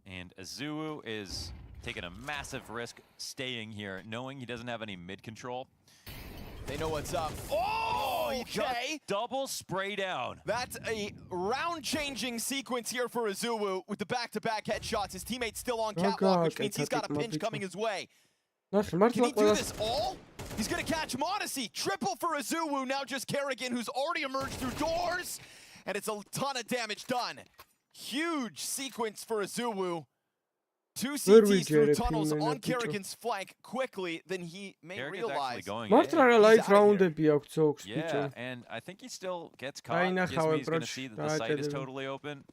[SPEAKER 14] And Azuu is taking a massive risk staying here, knowing he doesn't have any mid control.
[SPEAKER 12] They know what's up. Oh, okay.
[SPEAKER 14] Double spray down.
[SPEAKER 12] That's a round-changing sequence here for Azuwu with the back-to-back headshots. His teammate's still on catwalk, which means he's got a pinch coming his way. Can he do this all? He's going to catch Modesty. Triple for Azuwu. Now just Kerrigan, who's already emerged through doors. And it's a ton of damage done. Huge sequence for Azuwu. 2 CTs through tunnels on Kerrigan's flank quickly than he may realize.
[SPEAKER 14] Yeah, and I think he still gets caught. Gizmi's going to see that the site is totally open.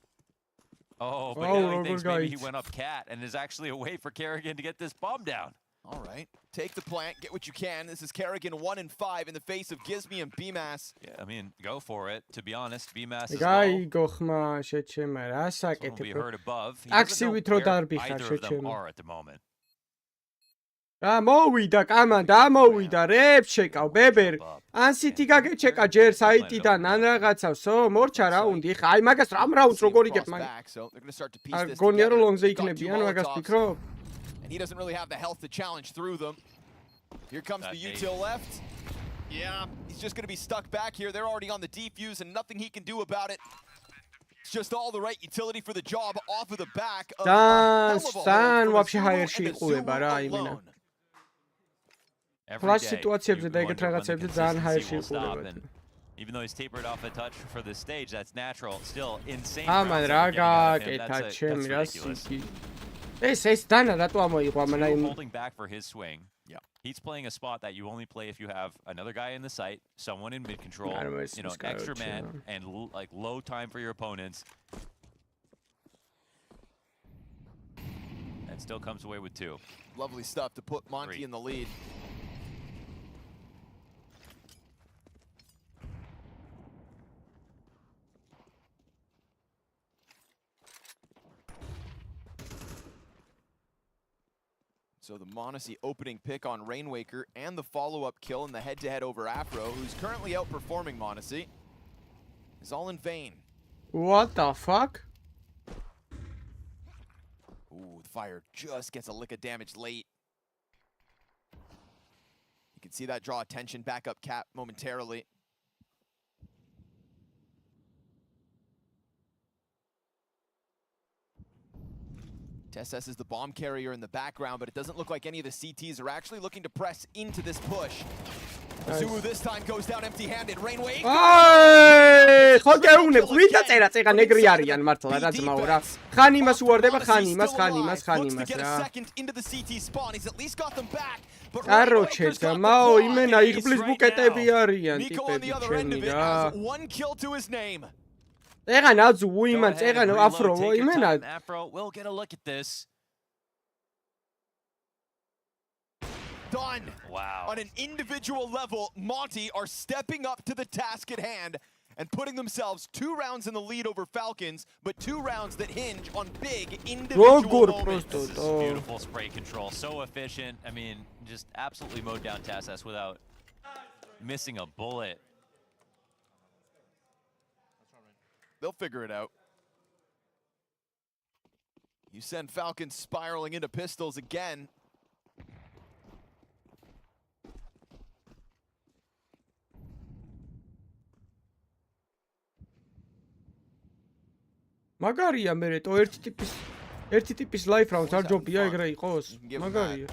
[SPEAKER 14] Oh, but now he thinks maybe he went up cat and is actually a way for Kerrigan to get this bomb down.
[SPEAKER 12] All right, take the plant, get what you can. This is Kerrigan 1 and 5 in the face of Gizmi and BMAS.
[SPEAKER 14] Yeah, I mean, go for it. To be honest, BMAS is
[SPEAKER 1] low.
[SPEAKER 14] Will be heard above. He doesn't know where either of them are at the moment.
[SPEAKER 1] მოვიდა კამანდა, ამოვიდა, რეებს შეკავ, ბებერ. ან სიტი გაგეჩეკა ჯერ საიტიდან, ან რაღაცავსო, მორჩა რაუნდი. ხა აი მაგას რამ რაუნდს როგორ იგებ მაგ. გონია რომ ლონგზე იქნებიან, მაგას ფიქრობ?
[SPEAKER 12] And he doesn't really have the health to challenge through them. Here comes the util left. Yeah, he's just going to be stuck back here. They're already on the defuse and nothing he can do about it. It's just all the right utility for the job off of the back of
[SPEAKER 1] Stan вообще ჰაერში იყურება რა იმენა. Flash სიტუაციებზე და ეგეთ რაღაცებზე ძალიან ჰაერში იყურება.
[SPEAKER 14] Even though he's tapered off a touch for this stage, that's natural. Still insane.
[SPEAKER 1] ამან რა გაკეთა ჩემი რა სიკი. ეს დანა რატო ამოიყვა მან აი
[SPEAKER 14] holding back for his swing. Yeah. He's playing a spot that you only play if you have another guy in the site, someone in mid control, you know, an extra man and like low time for your opponents. And still comes away with 2.
[SPEAKER 12] Lovely stuff to put Monty in the lead. So the Monacy opening pick on Rainwaker and the follow-up kill in the head-to-head over Afro, who's currently outperforming Monacy, is all in vain.
[SPEAKER 1] What the fuck?
[SPEAKER 12] Ooh, the fire just gets a lick of damage late. You can see that draw attention back up cap momentarily. SS is the bomb carrier in the background, but it doesn't look like any of the CTs are actually looking to press into this push. Azuwu this time goes down empty-handed. Rainway.
[SPEAKER 1] აი, ხო გეუბნებ, ვინ დაწერა წეგა ნეგრი არიან მართლა რა ძმაო რა. ხან იმას უვარდება, ხან იმას რა.
[SPEAKER 12] Into the CT spawn. He's at least got them back.
[SPEAKER 1] კაროჩე, მაო იმენა იღბლის ბუკეტები არიან ტიპები ჩემი რა.
[SPEAKER 12] One kill to his name.
[SPEAKER 1] Egan Azuwu imans, egan Afro, imena.
[SPEAKER 14] Afro, we'll get a look at this.
[SPEAKER 12] Done.
[SPEAKER 14] Wow.
[SPEAKER 12] On an individual level, Monty are stepping up to the task at hand and putting themselves 2 rounds in the lead over Falcons, but 2 rounds that hinge on big individual moments.
[SPEAKER 14] This is beautiful spray control, so efficient. I mean, just absolutely mowed down TSS without missing a bullet.
[SPEAKER 12] They'll figure it out. You send Falcons spiraling into pistols again.
[SPEAKER 1] მაგარია მე რეტო ერთი ტიპის life rounds არ ჯობია ეგრე იყოს. მაგარია.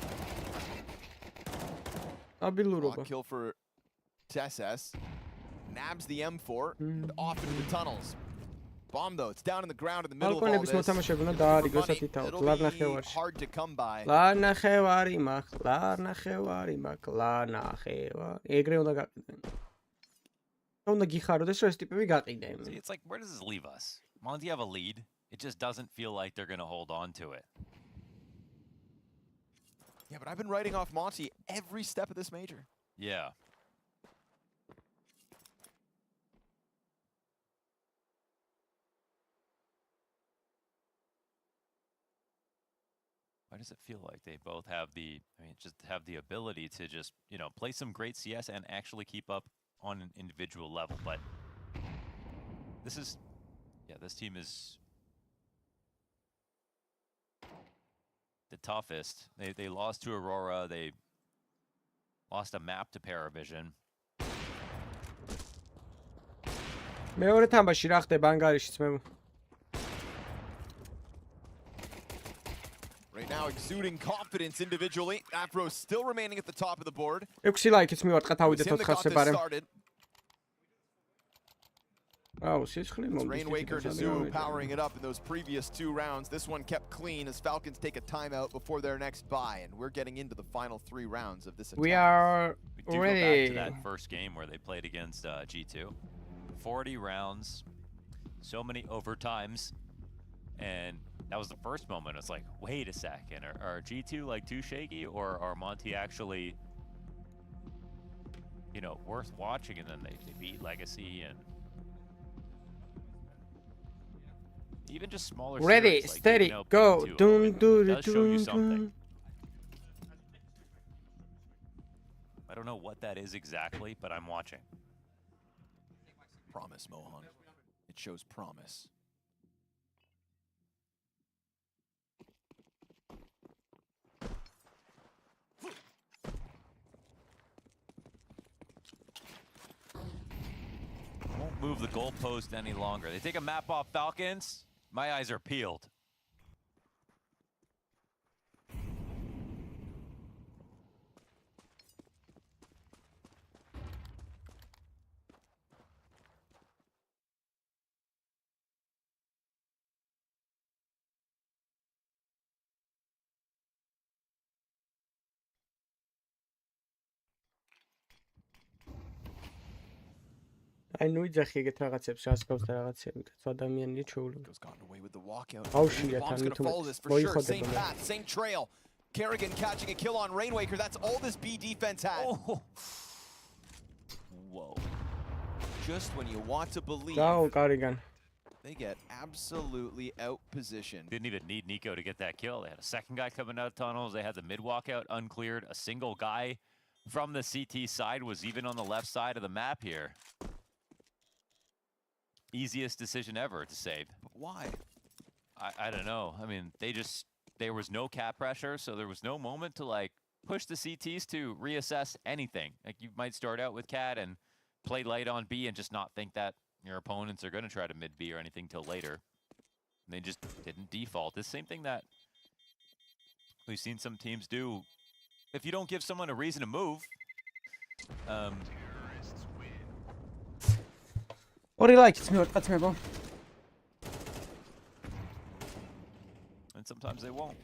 [SPEAKER 1] სტაბილურობა.
[SPEAKER 12] Kill for TSS. Nabs the M4 and off into the tunnels. Bomb though, it's down in the ground in the middle of all this. It'll be hard to come by.
[SPEAKER 1] ლანახევარი მაგ, ეგრე უნდა გაყიდე. უნდა გიხაროდეს რომ ეს ტიპები გაყიდე.
[SPEAKER 14] See, it's like, where does this leave us? Monty have a lead. It just doesn't feel like they're going to hold on to it.
[SPEAKER 12] Yeah, but I've been writing off Monty every step of this major.
[SPEAKER 14] Yeah. Why does it feel like they both have the, just have the ability to just, play some great CS and actually keep up on an individual level? But this is, this team is the toughest. They lost to Aurora. They lost a map to Paravision.
[SPEAKER 1] მეორე თამაში რა ხდება ანგარიშიც მე
[SPEAKER 12] Right now exuding confidence individually. Afro still remaining at the top of the board.
[SPEAKER 1] 6 ლაიქიც მივარტყა თავიდე 400-ზე ბარემ. Oh,
[SPEAKER 12] Rainwaker and Zoo powering it up in those previous 2 rounds. This one kept clean as Falcons take a timeout before their next bye, and we're getting into the final 3 rounds of this attack.
[SPEAKER 1] We are
[SPEAKER 14] We do
[SPEAKER 1] ready.
[SPEAKER 14] go back to that first game where they played against G2. 40 rounds, so many overtimes, and that was the first moment. It's like, wait a second, are G2 like too shaky, or are Monty actually, you know, worth watching? And then they beat Legacy and even just smaller.
[SPEAKER 1] Ready,
[SPEAKER 14] series, like
[SPEAKER 1] steady, go. Dun, dun,
[SPEAKER 14] does show you
[SPEAKER 1] dun,
[SPEAKER 14] something.
[SPEAKER 1] dun.
[SPEAKER 14] I don't know what that is exactly, but I'm watching.
[SPEAKER 12] Promise, Mohan. It shows promise.
[SPEAKER 14] Won't move the goalpost any longer. They take a map off Falcons. My eyes are peeled.
[SPEAKER 1] I know exactly ეგეთ რაღაცებს ასკავს და რაღაცები კაც ადამიანია ჩაული.
[SPEAKER 12] Bomb's gonna follow this for sure. Same path, same trail. Kerrigan catching a kill on Rainwaker. That's all this B defense had.
[SPEAKER 14] Oh. Whoa.
[SPEAKER 12] Just when you want to believe.
[SPEAKER 1] Go, Kerrigan.
[SPEAKER 12] They get absolutely out-positioned.
[SPEAKER 14] Didn't even need Nico to get that kill. They had a second guy coming out of tunnels. They had the mid-walkout uncleared. A single guy from the CT side was even on the left side of the map here. Easiest decision ever to save.
[SPEAKER 12] Why?
[SPEAKER 14] I don't know. I mean, there was no cap pressure, so there was no moment to like push the CTs to reassess anything. Like you might start out with Cat and play light on B and just not think that your opponents are going to try to mid B or anything till later. They just didn't default. The same thing that we've seen some teams do. If you don't give someone a reason to move,
[SPEAKER 1] ორი ლაიქიც მივარტყა ძმებო.
[SPEAKER 14] and sometimes they won't.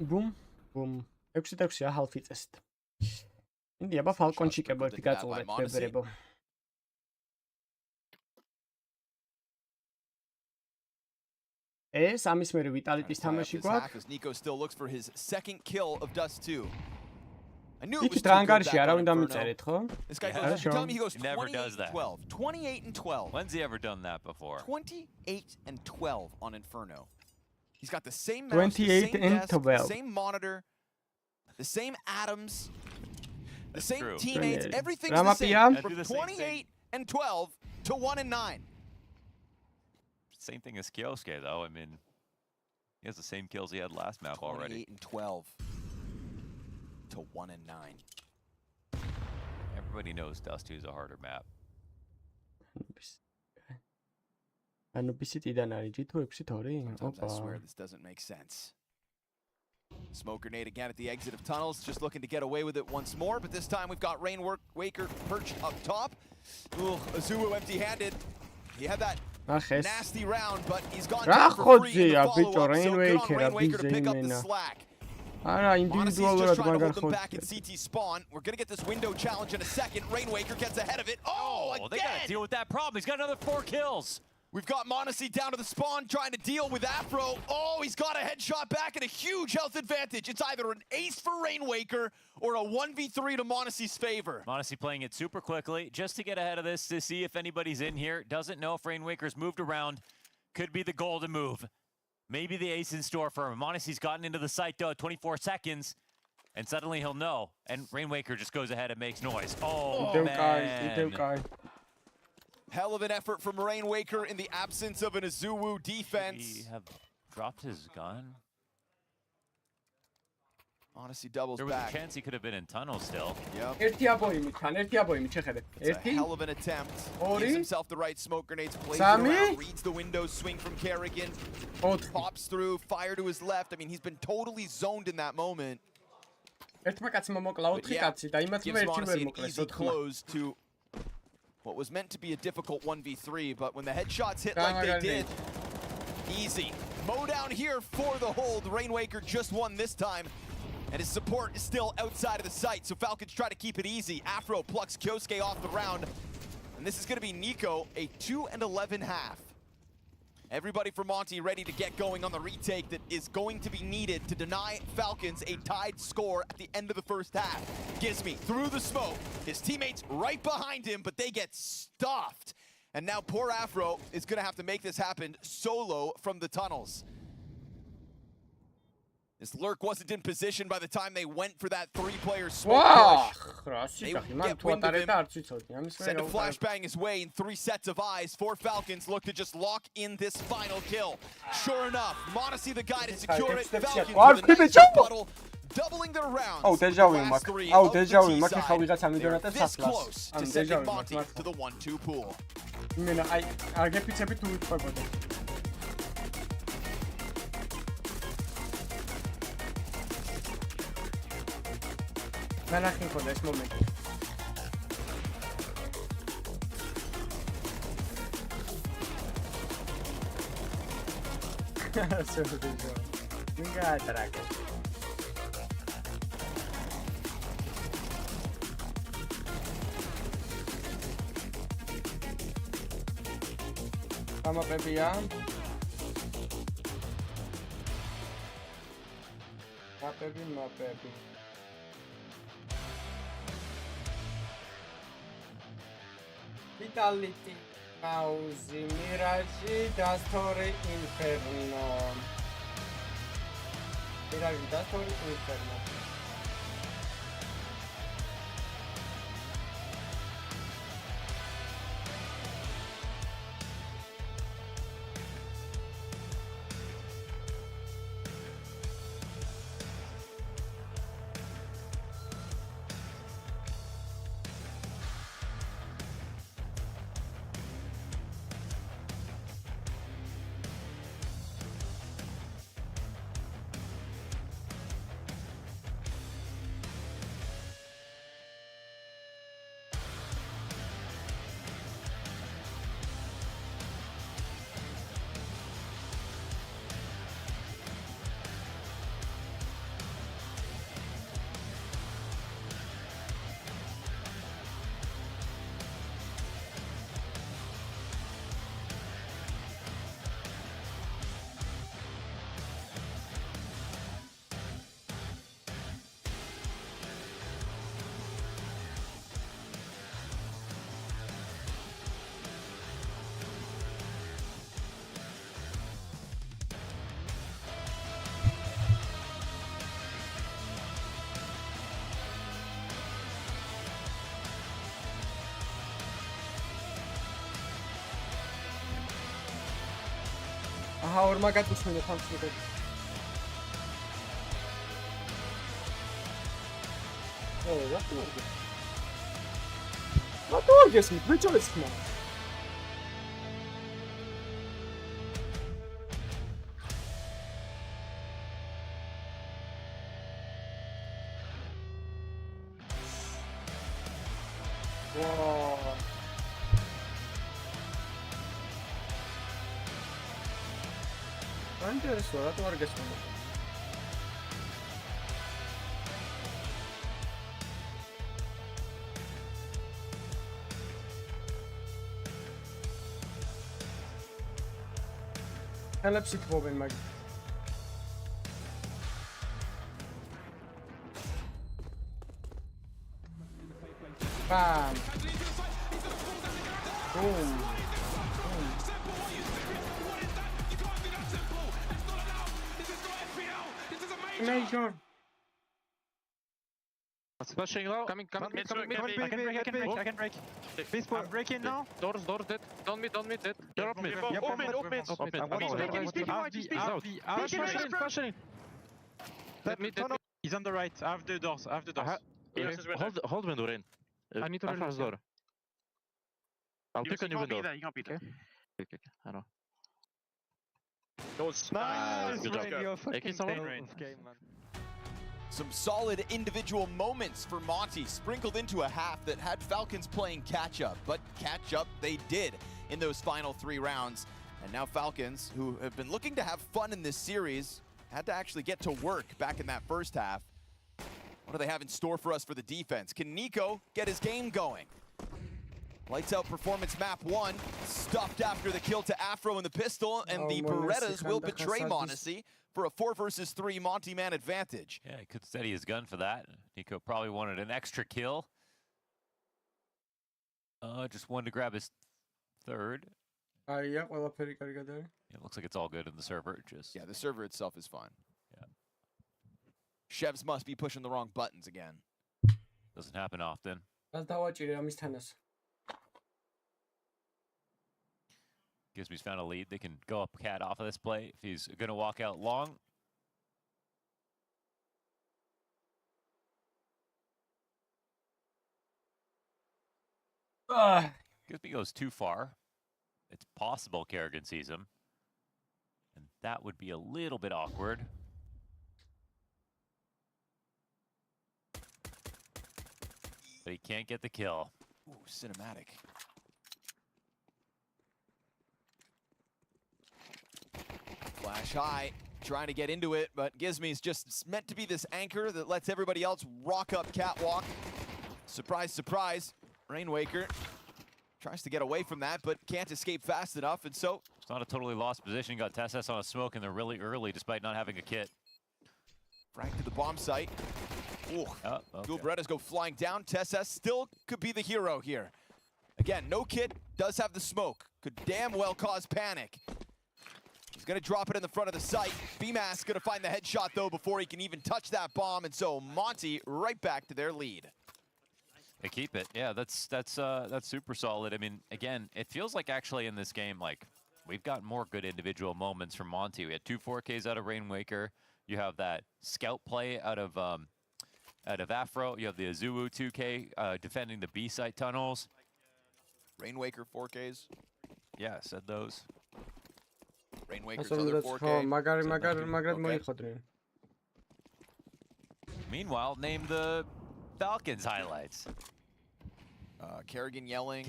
[SPEAKER 1] Boom, boom. 6-6 ახალ ფიწესით. ინდი აბა ფალკონში კებო ერთი გაწურეთ ბებერებო. ეს ამის მერე ვიტალიტის თამაში გვაქვს.
[SPEAKER 12] Nico still looks for his second kill of Dust 2. I knew
[SPEAKER 1] it was too good back on
[SPEAKER 12] This guy goes, tell me he goes
[SPEAKER 14] 28-12.
[SPEAKER 12] 28-12.
[SPEAKER 14] When's he ever done that before?
[SPEAKER 12] 28-12 on Inferno. He's got the same mouse,
[SPEAKER 1] 28
[SPEAKER 12] the same
[SPEAKER 1] and
[SPEAKER 12] desk,
[SPEAKER 1] 12.
[SPEAKER 12] the same monitor, the same atoms, the same teammates, everything's the same. From 28-12 to 1-9.
[SPEAKER 14] Same thing as Kyosuke though. I mean, he has the same kills he had last map already.
[SPEAKER 12] 28-12 to 1-9.
[SPEAKER 14] Everybody knows Dust 2 is a harder map.
[SPEAKER 1] ანუ BCT-დან არის G2 6-2.
[SPEAKER 12] I swear this doesn't make sense. Smoke grenade again at the exit of tunnels, just looking to get away with it once more, but this time we've got Rainwaker perched up top. Ooh, Azuo empty-handed. He had that nasty round, but he's gone down for free in the follow-up, so good on Rainwaker to pick up the slack. Monesi's just trying to hold them back in CT spawn. We're going to get this window challenge in a second. Rainwaker gets ahead of it. Oh, again!
[SPEAKER 14] They got to deal with that problem. He's got another 4 kills.
[SPEAKER 12] We've got Monesi down to the spawn trying to deal with Afro. Oh, he's got a headshot back and a huge health advantage. It's either an ace for Rainwaker or a 1v3 to Monesi's favor.
[SPEAKER 14] Monesi playing it super quickly just to get ahead of this, to see if anybody's in here. Doesn't know if Rainwaker's moved around. Could be the golden move. Maybe the ace in store for him. Monesi's gotten into the site though, 24 seconds. And suddenly he'll know. And Rainwaker just goes ahead and makes noise. Oh, man.
[SPEAKER 12] Hell of an effort from Rainwaker in the absence of an Azuo defense.
[SPEAKER 14] We have dropped his gun.
[SPEAKER 12] Honestly, doubles
[SPEAKER 14] there was
[SPEAKER 12] back.
[SPEAKER 14] a chance he could have been in tunnel still.
[SPEAKER 12] Yep.
[SPEAKER 1] It's
[SPEAKER 12] a hell of an attempt. Gives himself the right smoke grenades, plays it
[SPEAKER 1] Sammy?
[SPEAKER 12] around, reads the window, swing from Kerrigan, pops through, fire to his left. I mean, he's been totally zoned in that moment. Gives Monty an easy close to what was meant to be a difficult 1v3, but when the headshots hit like they did, easy. Mow down here for the hold. Rainwaker just won this time. And his support is still outside of the site, so Falcons try to keep it easy. Afro plucks Kyosuke off the round. And this is going to be Nico, a 2-11 half. Everybody from Monty ready to get going on the retake that is going to be needed to deny Falcons a tied score at the end of the first half. Gizmy through the smoke. His teammates right behind him, but they get stuffed. And now poor Afro is going to have to make this happen solo from the tunnels. This Lurk wasn't in position by the time they went for that three-player smoke push. They get wind of him, send a flashbang his way in 3 sets of eyes. 4 Falcons look to just lock in this final kill. Sure enough, Monty the guy to secure it. Falcons with a nice puddle, doubling their rounds.
[SPEAKER 1] Oh, déjà vu, Mac. Oh, déjà vu, Mac. How we got some
[SPEAKER 12] They're this close to sending Monty to the 1-2 pool.
[SPEAKER 1] I get pitch a bit too quick. Man, I think for this moment. So we got that. Come up, baby, yeah. My baby, my baby. Vitality, Pauzi, Mirage, Dastori, Inferno. Mirage, Dastori, Inferno. Aha, orma gatmuşum tam şurada. Oh, what the? What the jest mi? Wyciągnę z kma. Wow. Bence sonra da geçmedi. Help sit Boben mag. Bam. Boom. Major.
[SPEAKER 8] Pushing low. Coming. I can break. I'm breaking now.
[SPEAKER 2] Doors dead. Don't mid it. They're up mid.
[SPEAKER 8] Open mid. Pushing. He's on the right. I have the doors.
[SPEAKER 2] Hold window in.
[SPEAKER 8] I need to release
[SPEAKER 2] door. I'll pick a new window.
[SPEAKER 15] You can't be there.
[SPEAKER 2] Okay. I know.
[SPEAKER 15] Nice.
[SPEAKER 2] Good job.
[SPEAKER 12] Some solid individual moments for Monty, sprinkled into a half that had Falcons playing catch-up, but catch-up they did in those final 3 rounds. And now Falcons, who have been looking to have fun in this series, had to actually get to work back in that first half. What do they have in store for us for the defense? Can Nico get his game going? Lights out performance map 1, stuffed after the kill to Afro in the pistol, and the Berettas will betray Monacy for a 4 versus 3 Monty man advantage.
[SPEAKER 14] Yeah, he could steady his gun for that. Nico probably wanted an extra kill. Just wanted to grab his 3rd.
[SPEAKER 1] Yeah, it
[SPEAKER 14] looks like it's all good in the server.
[SPEAKER 12] Yeah, the server itself is fine. Yeah. Chevs must be pushing the wrong buttons again.
[SPEAKER 14] Doesn't happen often. Gizmy's found a lead. They can go up cat off of this play if he's going to walk out long. Gizmy goes too far. It's possible Kerrigan sees him. And that would be a little bit awkward. But he can't get the kill.
[SPEAKER 12] Ooh, cinematic. Flash high, trying to get into it, but Gizmy's just meant to be this anchor that lets everybody else rock up catwalk. Surprise, surprise. Rainwaker tries to get away from that, but can't escape fast enough, and so...
[SPEAKER 14] It's not a totally lost position. Got Tesses on a smoke, and they're really early despite not having a kit.
[SPEAKER 12] Frank to the bomb site. Ooh, Dual Berettas go flying down. Tesses still could be the hero here. Again, no kit, does have the smoke. Could damn well cause panic. He's gonna drop it in the front of the site. BMAS gonna find the headshot though before he can even touch that bomb, and so Monty right back to their lead.
[SPEAKER 14] They keep it. Yeah, that's super solid. I mean, again, it feels like actually in this game, like we've got more good individual moments from Monty. We had 2 4Ks out of Rainwaker. You have that scout play out of Afro. You have the Azuwu 2K defending the B site tunnels.
[SPEAKER 12] Rainwaker 4Ks.
[SPEAKER 14] Yeah, said those.
[SPEAKER 12] Rainwaker's other 4K.
[SPEAKER 1] Okay.
[SPEAKER 14] Meanwhile, name the Falcons highlights.
[SPEAKER 12] Kerrigan yelling.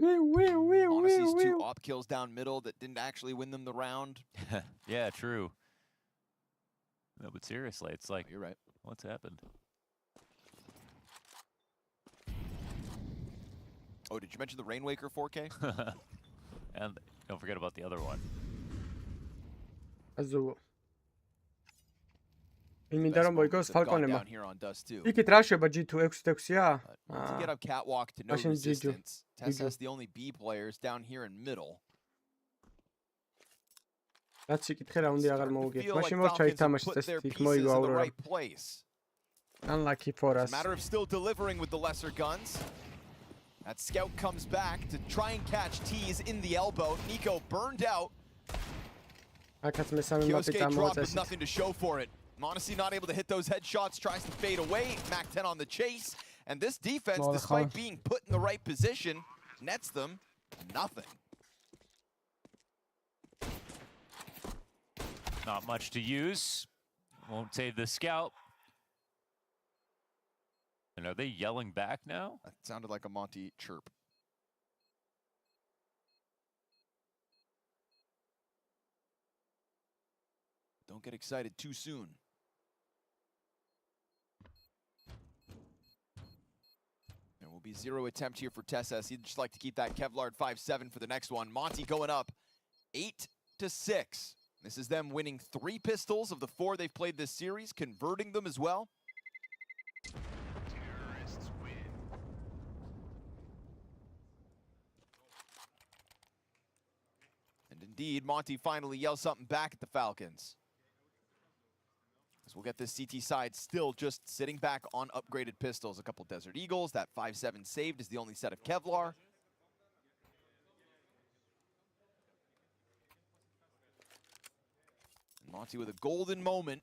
[SPEAKER 12] Monacy's 2 op kills down middle that didn't actually win them the round.
[SPEAKER 14] Yeah, true. No, but seriously, it's like,
[SPEAKER 12] you're right.
[SPEAKER 14] What's happened?
[SPEAKER 12] Oh, did you mention the Rainwaker 4K?
[SPEAKER 14] And don't forget about the other one.
[SPEAKER 1] Azuwu. Მინდა რომ მოიგოს Falcon-ებმა. იქით რა შვება G2 6-6-ია?
[SPEAKER 12] To get up catwalk to no resistance. Tesses the only B players down here in middle.
[SPEAKER 1] რაც იკითხე რა უნდა აღარ მოუგეთ. მაშინ მორჩა ითამაშეს ეს იქ მოიგო Aurora. Unlucky for us.
[SPEAKER 12] It's a matter of still delivering with the lesser guns. That scout comes back to try and catch T's in the elbow. Nico burned out. Kyosuke dropped with nothing to show for it. Monacy not able to hit those headshots, tries to fade away. Mac 10 on the chase. And this defense, despite being put in the right position, nets them nothing.
[SPEAKER 14] Not much to use. Won't save the scout. And are they yelling back now?
[SPEAKER 12] That sounded like a Monty chirp. Don't get excited too soon. There will be 0 attempt here for Tesses. He'd just like to keep that Kevlar 5-7 for the next one. Monty going up 8-6. This is them winning 3 pistols of the 4 they've played this series, converting them as well. And indeed, Monty finally yells something back at the Falcons. we'll get this CT side still just sitting back on upgraded pistols. A couple Desert Eagles. That 5.7 saved is the only set of Kevlar. Monty with a golden moment.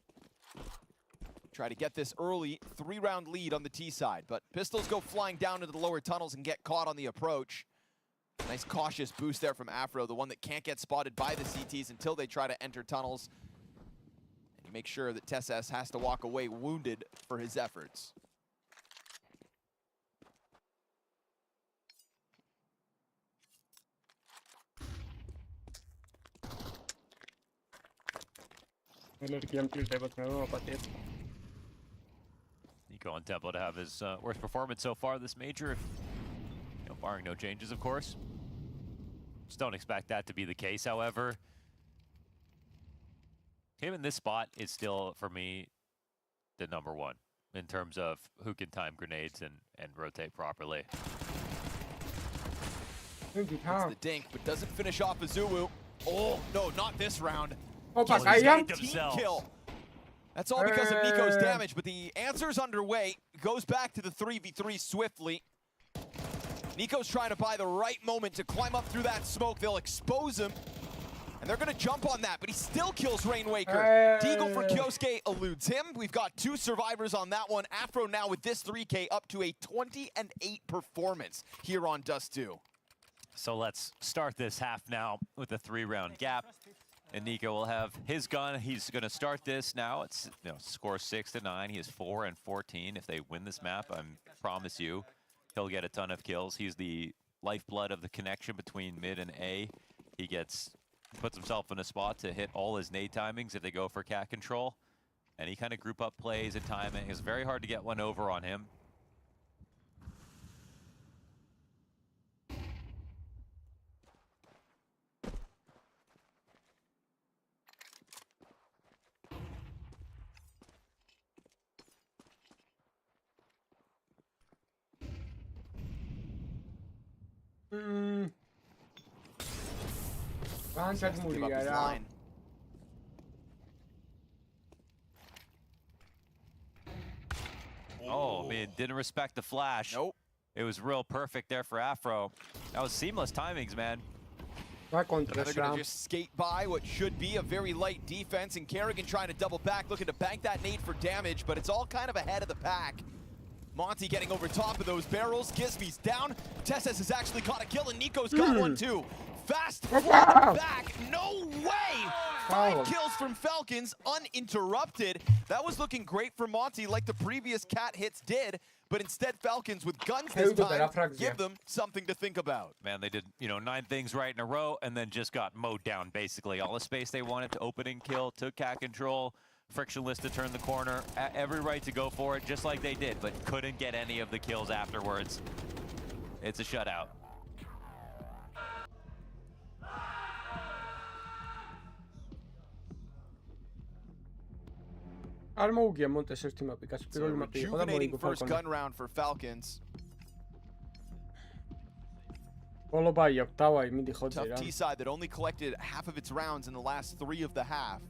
[SPEAKER 12] Try to get this early 3-round lead on the T side, but pistols go flying down into the lower tunnels and get caught on the approach. Nice cautious boost there from Afro, the one that can't get spotted by the CTs until they try to enter tunnels. And you make sure that Tesses has to walk away wounded for his efforts.
[SPEAKER 14] Nico on tempo to have his worst performance so far this major, if, you know, barring no changes, of course. Just don't expect that to be the case, however. Him in this spot is still, for me, the #1 in terms of who can time grenades and rotate properly.
[SPEAKER 12] It's the dink, but doesn't finish off Azulu. Oh, no, not this round.
[SPEAKER 1] IEM
[SPEAKER 12] Kill. That's all because of Nico's damage, but the answer's underway. Goes back to the 3v3 swiftly. Nico's trying to buy the right moment to climb up through that smoke. They'll expose him, and they're going to jump on that, but he still kills Rainwaker. Deagle for Kyosuke eludes him. We've got 2 survivors on that one. Afro now with this 3K up to a 20-8 performance here on Dust 2.
[SPEAKER 14] So let's start this half now with a 3-round gap. And Nico will have his gun. He's going to start this now. It's, you know, score 6-9. He is 4 and 14. If they win this map, I promise you, he'll get a ton of kills. He's the lifeblood of the connection between mid and A. He puts himself in a spot to hit all his nade timings if they go for cat control. Any kind of group up plays and timing. It's very hard to get one over on him. Oh, man, didn't respect the flash.
[SPEAKER 12] Nope.
[SPEAKER 14] It was real perfect there for Afro. That was seamless timings, man.
[SPEAKER 12] They're going to just skate by what should be a very light defense, and Kerrigan trying to double back, looking to bank that nade for damage, but it's all kind of ahead of the pack. Monty getting over top of those barrels. Gizmi's down. Tesses has actually caught a kill, and Nico's got one too. Fast back. No way! 5 kills from Falcons, uninterrupted. That was looking great for Monty, like the previous cat hits did, but instead Falcons with guns this time give them something to think about.
[SPEAKER 14] Man, they did, you know, 9 things right in a row and then just got mowed down, basically. All the space they wanted to open and kill, took cat control, frictionless to turn the corner, every right to go for it, just like they did, but couldn't get any of the kills afterwards. It's a shutout.
[SPEAKER 12] Rejuvenating first gun round for Falcons. Tough T side that only collected half of its rounds in the last 3 of the half.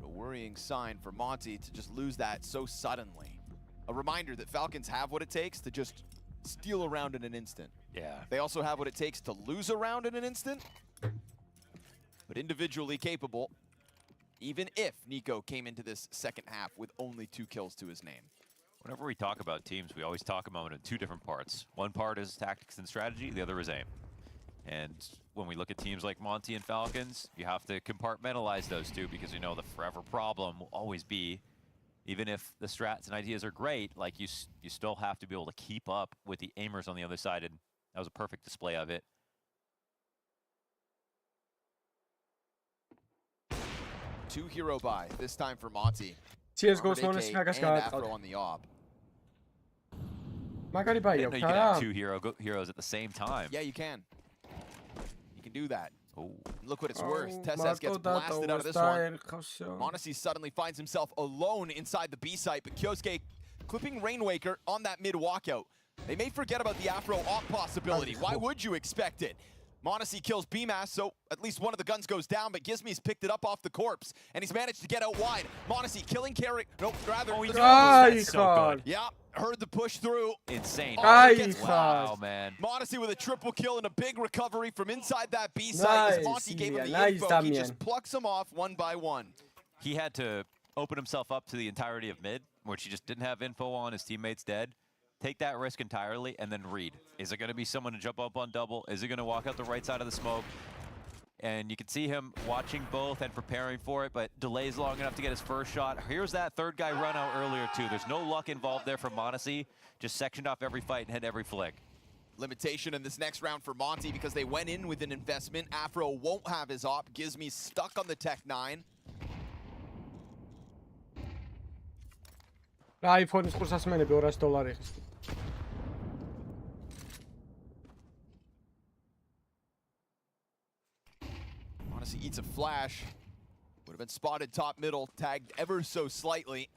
[SPEAKER 12] A worrying sign for Monty to just lose that so suddenly. A reminder that Falcons have what it takes to just steal a round in an instant.
[SPEAKER 14] Yeah.
[SPEAKER 12] They also have what it takes to lose a round in an instant, but individually capable, even if Nico came into this second half with only 2 kills to his name.
[SPEAKER 14] Whenever we talk about teams, we always talk about it in 2 different parts. One part is tactics and strategy, the other is aim. And when we look at teams like Monty and Falcons, you have to compartmentalize those 2 because you know the forever problem will always be, even if the strats and ideas are great, like you still have to be able to keep up with the aimers on the other side, and that was a perfect display of it.
[SPEAKER 12] Two hero buy, this time for Monty.
[SPEAKER 1] CSGO-ს მონესხაგას გააწყალ.
[SPEAKER 12] on the op.
[SPEAKER 1] მაგარი ბაია,
[SPEAKER 14] you can have 2 heroes at the same time.
[SPEAKER 12] Yeah, you can. You can do that. Oh, look what it's worth. Tesses gets blasted out of this one. Monesi suddenly finds himself alone inside the B site, but Kyosuke clipping Rainwaker on that mid walkout. They may forget about the Afro op possibility. Why would you expect it? Monacy kills BMAS, so at least one of the guns goes down, but Gizmi's picked it up off the corpse, and he's managed to get out wide. Monacy killing Carrick. Nope, rather.
[SPEAKER 14] Oh, that's so good.
[SPEAKER 12] Yeah, heard the push through.
[SPEAKER 14] Insane.
[SPEAKER 12] Wow,
[SPEAKER 14] man.
[SPEAKER 12] Monacy with a triple kill and a big recovery from inside that B site. As Monty gave him the info, he just plucks them off one by one.
[SPEAKER 14] He had to open himself up to the entirety of mid, which he just didn't have info on. His teammate's dead. Take that risk entirely and then read. Is it going to be someone to jump up on double? Is it going to walk out the right side of the smoke? And you can see him watching both and preparing for it, but delays long enough to get his first shot. Here's that third guy run out earlier too. There's no luck involved there for Monacy. Just sectioned off every fight and hit every flick.
[SPEAKER 12] Limitation in this next round for Monty because they went in with an investment. Afro won't have his op. Gizmi's stuck on the Tech 9.
[SPEAKER 1] iPhone-ის ყურსასმენები $200 ხის.
[SPEAKER 12] Monacy eats a flash. Would have been spotted top middle, tagged ever so slightly.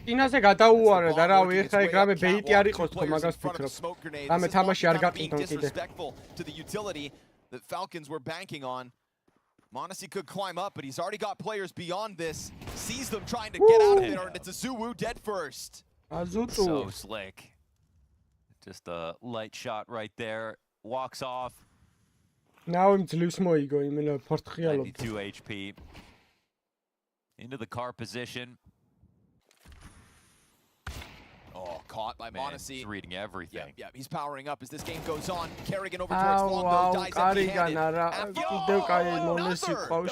[SPEAKER 1] ინაზე გადაუარე და რავი, ეხლა ეგ რამე ბეიტი არ იყოს თქო, მაგას ვფიქრობ. რამე თამაში არ გაყიდონ კიდე.
[SPEAKER 12] To the utility that Falcons were banking on. Monacy could climb up, but he's already got players beyond this. Sees them trying to get out of there, and it's a Zuwu dead first.
[SPEAKER 14] So slick. Just a light shot right there. Walks off.
[SPEAKER 1] Now I'm ძლივს მოიგო იმენა ფორტხიალობ.
[SPEAKER 14] 92 HP. Into the car position.
[SPEAKER 12] Oh, caught by Monacy.
[SPEAKER 14] He's reading everything.
[SPEAKER 12] Yeah, he's powering up as this game goes on. Kerrigan over towards Longo, dies empty-handed.
[SPEAKER 14] Don't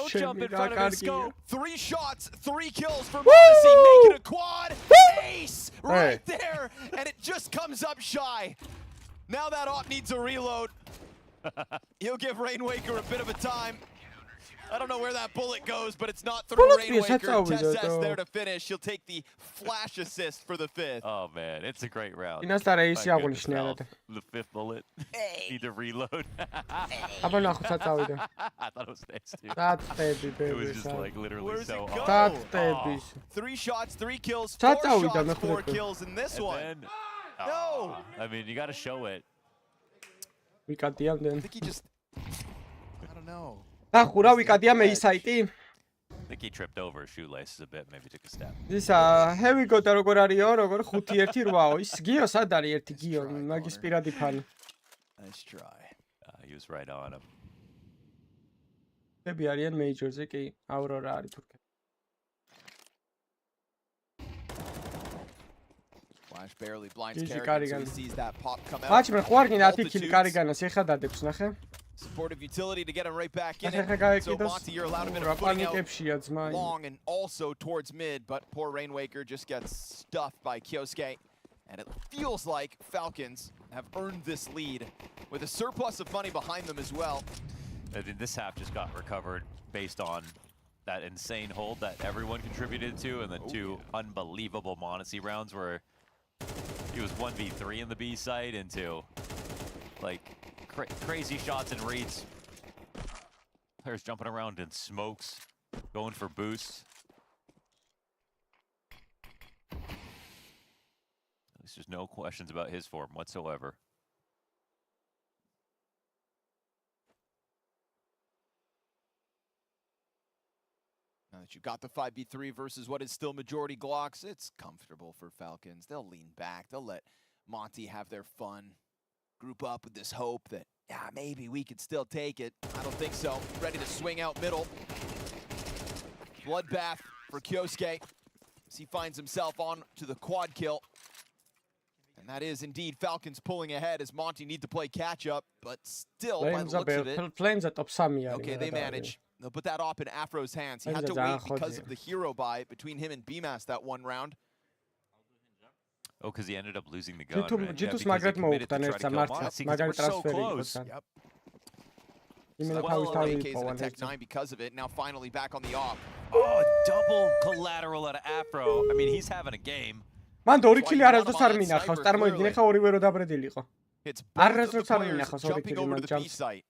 [SPEAKER 14] jump in front of his scope.
[SPEAKER 12] 3 shots, 3 kills for Monacy, making a quad. Ace right there, and it just comes up shy. Now that op needs a reload. He'll give Rainwaker a bit of a time. I don't know where that bullet goes, but it's not through Rainwaker. Tess there to finish. He'll take the flash assist for the 5th.
[SPEAKER 14] Oh, man. It's a great round.
[SPEAKER 1] The
[SPEAKER 14] 5th bullet. Need to reload.
[SPEAKER 1] I thought
[SPEAKER 14] it was nice, too. It was just like literally so
[SPEAKER 12] awesome. 3 shots, 3 kills, 4 shots, 4 kills in this one. No!
[SPEAKER 14] I mean, you got to show it.
[SPEAKER 1] We got the end.
[SPEAKER 12] I think he just... I don't know.
[SPEAKER 14] I think he tripped over his shoelaces a bit, maybe took a step.
[SPEAKER 1] This here we go. როგორ არისო, როგორ 5-1 8-ო. ის გიო სად არის ერთი გიო, მაგის პირადი ფანი.
[SPEAKER 12] Nice try.
[SPEAKER 14] He was right on him.
[SPEAKER 1] Maybe IEM Major-ზე კი Aurora არის თურქეთი.
[SPEAKER 12] Flash barely blinds Kerrigan, so he sees that pop come out.
[SPEAKER 1] Watch, ხო არ გინდა 10 kill Kerrigan-ს ეხა დადებს, ნახე.
[SPEAKER 12] Supportive utility to get him right back in it. So Monty, you're allowed a bit of footing out long and also towards mid, but poor Rainwaker just gets stuffed by Kyosuke. And it feels like Falcons have earned this lead with a surplus of money behind them as well.
[SPEAKER 14] I mean, this half just got recovered based on that insane hold that everyone contributed to, and the 2 unbelievable Monacy rounds where he was 1v3 in the B site into like crazy shots and reads. Players jumping around in smokes, going for boosts. At least there's no questions about his form whatsoever.
[SPEAKER 12] Now that you've got the 5v3 versus what is still majority Glocks, it's comfortable for Falcons. They'll lean back. They'll let Monty have their fun. Group up with this hope that, yeah, maybe we could still take it. I don't think so. Ready to swing out middle. Bloodbath for Kyosuke as he finds himself on to the quad kill. And that is indeed Falcons pulling ahead as Monty need to play catch up, but still, by the looks of it,
[SPEAKER 1] Flames at top Sami.
[SPEAKER 12] Okay, they manage. They'll put that op in Afro's hands. He had to wait because of the hero buy between him and BMAS that one round.
[SPEAKER 14] Oh, because he ended up losing the gun. Right?
[SPEAKER 1] Jitus magret მოუხდა ერთსა მართლა, მაგარი ტრანსფერი იყო.
[SPEAKER 12] The Tech 9 because of it. Now finally back on the op.
[SPEAKER 14] Oh, double collateral out of Afro. I mean, he's having a game.
[SPEAKER 1] Man 2 kill არასდროს არ მინახავს. წარმოიდგინე ხა ორივე რო დაბრედილი იყო. არასდროს არ მინახავს 2 kill მან ჯამს.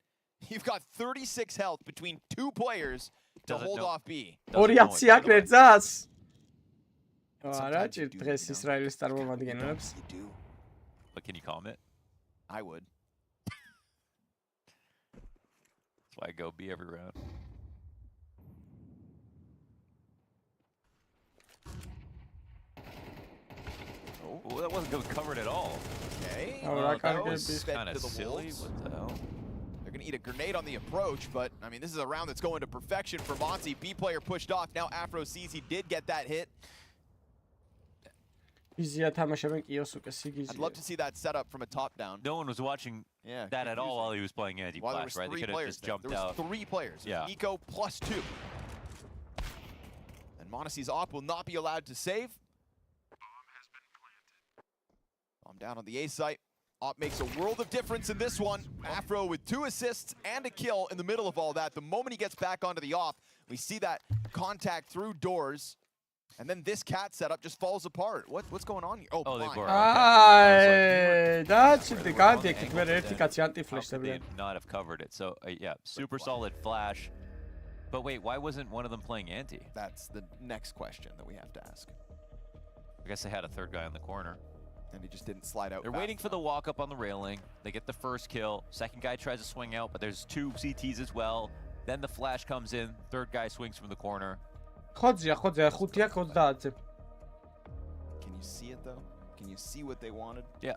[SPEAKER 12] You've got 36 health between 2 players to hold off B.
[SPEAKER 1] ორიაცი აკრეთ ძას. არა, ჭირ დღეს ისრაელის წარმომადგენლებს.
[SPEAKER 14] But can you comment?
[SPEAKER 12] I would.
[SPEAKER 14] why I go B every round. Oh, that wasn't covered at all.
[SPEAKER 12] Okay.
[SPEAKER 1] that
[SPEAKER 12] was
[SPEAKER 14] kind of silly. What the hell?
[SPEAKER 12] They're going to eat a grenade on the approach, but, I mean, this is a round that's going to perfection for Monty. B player pushed off. Now Afro sees he did get that hit. I'd love to see that setup from a top down.
[SPEAKER 14] No one was watching that at all while he was playing anti-flash, right? They could have just jumped out.
[SPEAKER 12] There was 3 players.
[SPEAKER 14] Yeah.
[SPEAKER 12] Nico plus 2. And Monacy's op will not be allowed to save. Bomb down on the A site. Op makes a world of difference in this one. Afro with 2 assists and a kill in the middle of all that. The moment he gets back onto the op, we see that contact through doors. And then this cat setup just falls apart. What's going on here? Oh,
[SPEAKER 14] they were.
[SPEAKER 1] That's the guy that
[SPEAKER 14] not have covered it. So yeah, super solid flash. But wait, why wasn't one of them playing anti?
[SPEAKER 12] That's the next question that we have to ask.
[SPEAKER 14] I guess they had a third guy in the corner.
[SPEAKER 12] And he just didn't slide out.
[SPEAKER 14] They're waiting for the walk up on the railing. They get the first kill. Second guy tries to swing out, but there's 2 CTs as well. Then the flash comes in. Third guy swings from the corner.
[SPEAKER 12] Can you see it though? Can you see what they wanted?
[SPEAKER 14] Yeah.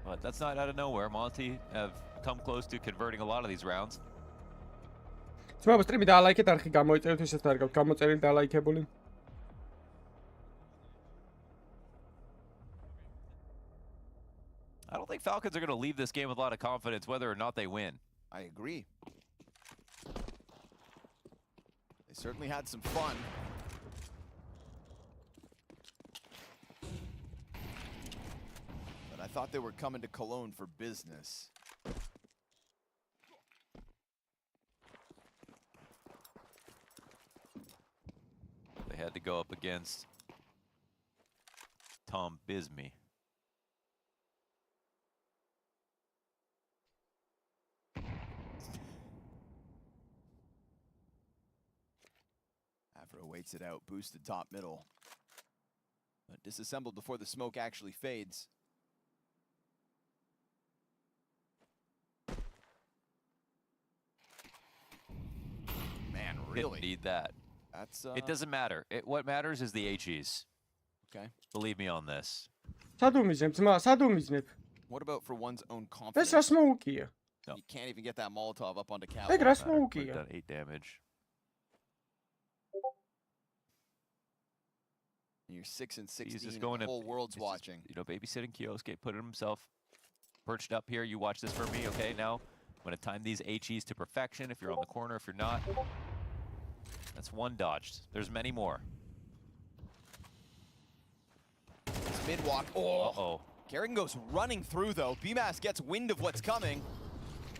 [SPEAKER 14] But that's not out of nowhere. Monty have come close to converting a lot of these rounds.
[SPEAKER 1] I don't think
[SPEAKER 14] Falcons are going to leave this game with a lot of confidence whether or not they win.
[SPEAKER 12] I agree. They certainly had some fun. But I thought they were coming to Cologne for business.
[SPEAKER 14] They had to go up against Tom Bisbee.
[SPEAKER 12] Afro waits it out, boosted top middle. But disassembled before the smoke actually fades. Man, really?
[SPEAKER 14] Didn't need that.
[SPEAKER 12] That's
[SPEAKER 14] It doesn't matter. What matters is the HEs.
[SPEAKER 12] Okay.
[SPEAKER 14] Believe me on this.
[SPEAKER 12] What about for one's own confidence?
[SPEAKER 14] No.
[SPEAKER 12] You can't even get that Molotov up onto Cal.
[SPEAKER 14] Done 8 damage.
[SPEAKER 12] You're 6 and 16.
[SPEAKER 14] He's just going
[SPEAKER 12] the whole world's watching.
[SPEAKER 14] You know, babysitting Kiosuke, putting himself perched up here. You watch this for me, okay? Now, I'm going to time these HEs to perfection. If you're on the corner, if you're not. That's 1 dodged. There's many more.
[SPEAKER 12] It's mid-walk.
[SPEAKER 14] Uh-oh.
[SPEAKER 12] Kerrigan goes running through, though. BMAS gets wind of what's coming.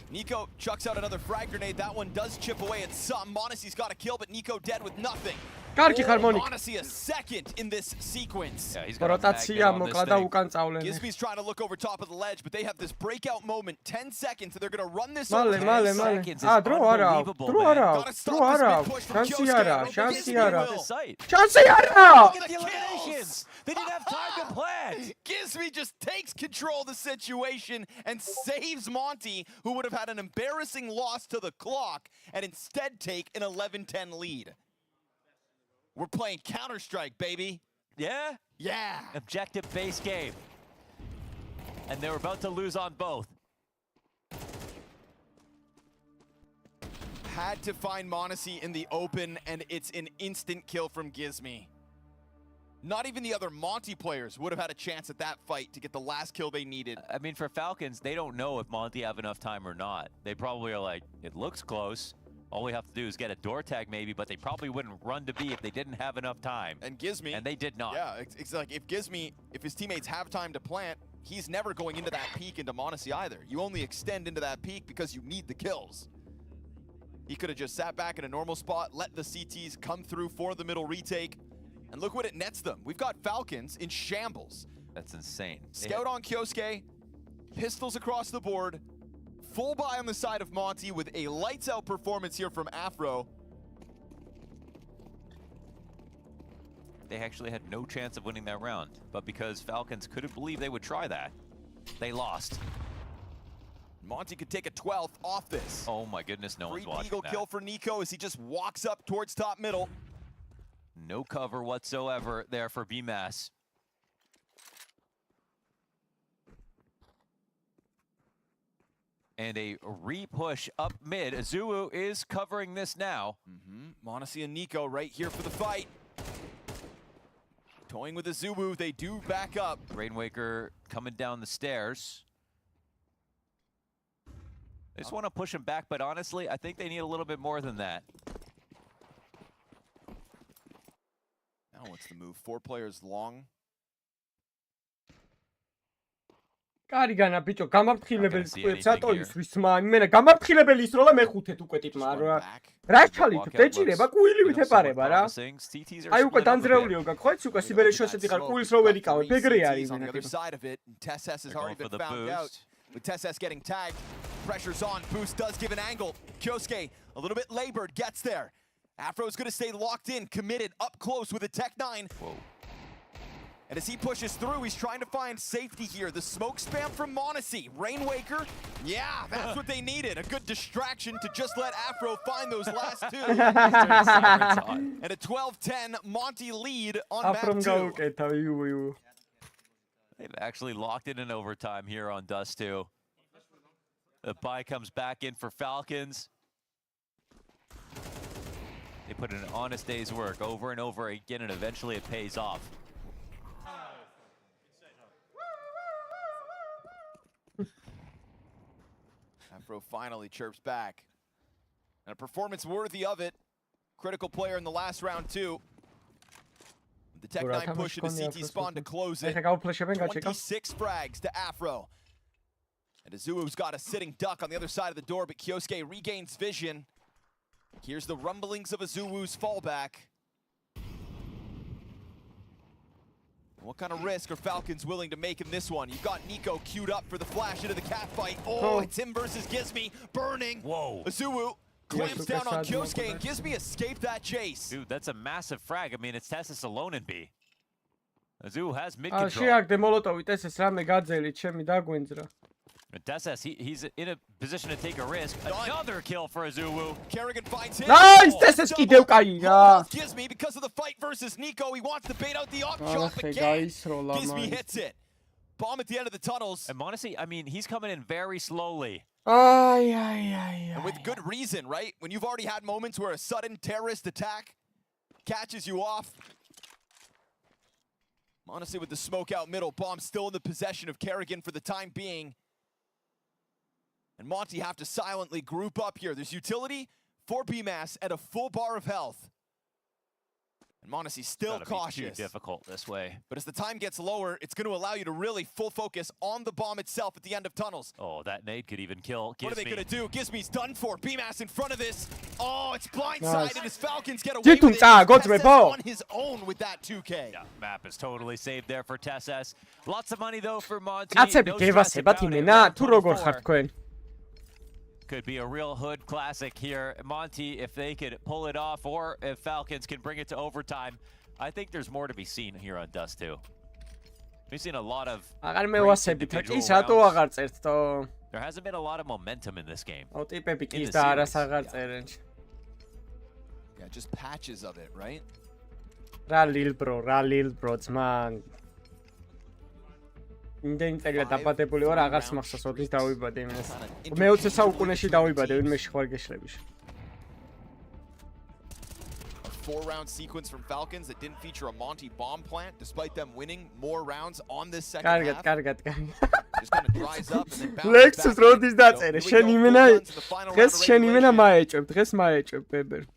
[SPEAKER 12] Nico chucks out another frag grenade. That one does chip away at some. Monacy's got a kill, but Nico dead with nothing. Monacy a second in this sequence.
[SPEAKER 14] Yeah, he's got
[SPEAKER 12] Gizby's trying to look over top of the ledge, but they have this breakeout moment. 10 seconds, and they're going to run this over. 10 seconds is unbelievable, man. Gotta stop this mid-push from Kiosuke.
[SPEAKER 14] Look at the eliminations. They didn't have time to plan.
[SPEAKER 12] Gizby just takes control of the situation and saves Monty, who would have had an embarrassing loss to the clock, and instead take an 11-10 lead. We're playing Counter-Strike, baby.
[SPEAKER 14] Yeah?
[SPEAKER 12] Yeah.
[SPEAKER 14] Objective-based game. And they were about to lose on both.
[SPEAKER 12] Had to find Monacy in the open, and it's an instant kill from Gizmy. Not even the other Monty players would have had a chance at that fight to get the last kill they needed.
[SPEAKER 14] I mean, for Falcons, they don't know if Monty have enough time or not. They probably are like, it looks close. All we have to do is get a door tag maybe, but they probably wouldn't run to B if they didn't have enough time.
[SPEAKER 12] And Gizmy.
[SPEAKER 14] And they did not.
[SPEAKER 12] Yeah, it's like if Gizmy, if his teammates have time to plant, he's never going into that peak into Monacy either. You only extend into that peak because you need the kills. He could have just sat back in a normal spot, let the CTs come through for the middle retake, and look what it nets them. We've got Falcons in shambles.
[SPEAKER 14] That's insane.
[SPEAKER 12] Scout on Kiosuke, pistols across the board, full buy on the side of Monty with a lights out performance here from Afro.
[SPEAKER 14] They actually had no chance of winning that round, but because Falcons couldn't believe they would try that, They lost.
[SPEAKER 12] Monty could take a 12th off this.
[SPEAKER 14] Oh my goodness, no one's watching
[SPEAKER 12] Eagle
[SPEAKER 14] that.
[SPEAKER 12] kill for Nico as he just walks up towards top middle.
[SPEAKER 14] No cover whatsoever there for BMAS. And a re-push up mid. Azuwu is covering this now.
[SPEAKER 12] Monty and Nico right here for the fight. Toying with Azuwu, they do back up.
[SPEAKER 14] Rainwaker coming down the stairs. They just want to push him back, but honestly, I think they need a little bit more than that.
[SPEAKER 12] Now what's the move? 4 players long.
[SPEAKER 1] კარიგანა ბიჭო, გამაფრთხილებელი ტყვეებს ატოვის ვისმა, იმენა გამაფრთხილებელი ის როლა მეხუთეთ უკვე ტიპმა რა. რა ჩალით დეჭირება კუილივით ეპარება რა. აი უკვე დანძრეულიო გაქვს, ხო იცი უკვე სიბერეში შესეთი ხარ კუილს რო ვერ იკავე, ფეგრე არის იმენა.
[SPEAKER 12] TSS has already been found out. With TSS getting tagged, pressure's on. Boost does give an angle. Kyosuke, a little bit labored, gets there. Afro's gonna stay locked in, committed, up close with a Tech 9.
[SPEAKER 14] Whoa.
[SPEAKER 12] And as he pushes through, he's trying to find safety here. The smoke spam from Monty. Rainwaker, yeah, that's what they needed. A good distraction to just let Afro find those last 2. And a 12-10 Monty lead on map 2.
[SPEAKER 14] They've actually locked it in overtime here on Dust 2. The buy comes back in for Falcons. They put in an honest day's work over and over again, and eventually it pays off.
[SPEAKER 12] Afro finally chirps back. And a performance worthy of it. Critical player in the last round too. The Tech 9 push into CT spawn to close it. 26 frags to Afro. And Azuu's got a sitting duck on the other side of the door, but Kyosuke regains vision. Here's the rumblings of Azuu's fallback. What kind of risk are Falcons willing to make in this one? You've got Nico queued up for the flash into the cat fight. Oh, it's him versus Gizmi. Burning.
[SPEAKER 14] Whoa.
[SPEAKER 12] Azuwu clamps down on Kyosuke, and Gizmi escaped that chase.
[SPEAKER 14] Dude, that's a massive frag. I mean, it's TSS alone in B. Azuwu has mid control.
[SPEAKER 1] შეაგდე მოლოტოვი TSS რამე გაძელით, ჩემი დაგვენძრა.
[SPEAKER 14] TSS, he's in a position to take a risk. Another kill for Azuwu.
[SPEAKER 12] Kerrigan finds him.
[SPEAKER 1] Nice! TSS კიდევ კაი რა.
[SPEAKER 12] Gizmi, because of the fight versus Nico, he wants to bait out the op shot, but can't. Gizmi hits it. Bomb at the end of the tunnels.
[SPEAKER 14] And Monty, I mean, he's coming in very slowly.
[SPEAKER 12] And with good reason, right? When you've already had moments where a sudden terrorist attack catches you off. Monty with the smoke out middle. Bomb still in the possession of Kerrigan for the time being. And Monty have to silently group up here. There's utility, 4 BMAS, and a full bar of health. And Monty still cautious.
[SPEAKER 14] Too difficult this way.
[SPEAKER 12] But as the time gets lower, it's going to allow you to really full focus on the bomb itself at the end of tunnels.
[SPEAKER 14] Oh, that nade could even kill Gizmi.
[SPEAKER 12] What are they going to do? Gizmi's done for. BMAS in front of this. Oh, it's blindsided as Falcons get away with it. TSS on his own with that 2K.
[SPEAKER 14] Yeah, map is totally saved there for TSS. Lots of money though for Monty.
[SPEAKER 1] კაცები გევასებათ იმენა, თუ როგორ ხართ თქვენ?
[SPEAKER 14] Could be a real hood classic here. Monty, if they could pull it off, or if Falcons can bring it to overtime, I think there's more to be seen here on Dust 2. We've seen a lot of individual rounds. There hasn't been a lot of momentum in this game.
[SPEAKER 12] Yeah, just patches of it, right?
[SPEAKER 1] რა lil bro, ძმან. იმდენი წელია დაბადებული ვარ, აღარც მახსოვს ოდის დავიბადე იმას. მე-20 საუკუნეში დავიბადე, ვინმე ხარ გეშლებიშ.
[SPEAKER 12] A 4-round sequence from Falcons that didn't feature a Monty bomb plant, despite them winning more rounds on this second half.
[SPEAKER 1] კარგად.
[SPEAKER 12] Just kind of dries up and then bounces
[SPEAKER 1] Lexus როდის დაწერე? შენ იმენა დღეს შენ იმენა მაეჭვებ, დღეს მაეჭვებ ბებერ.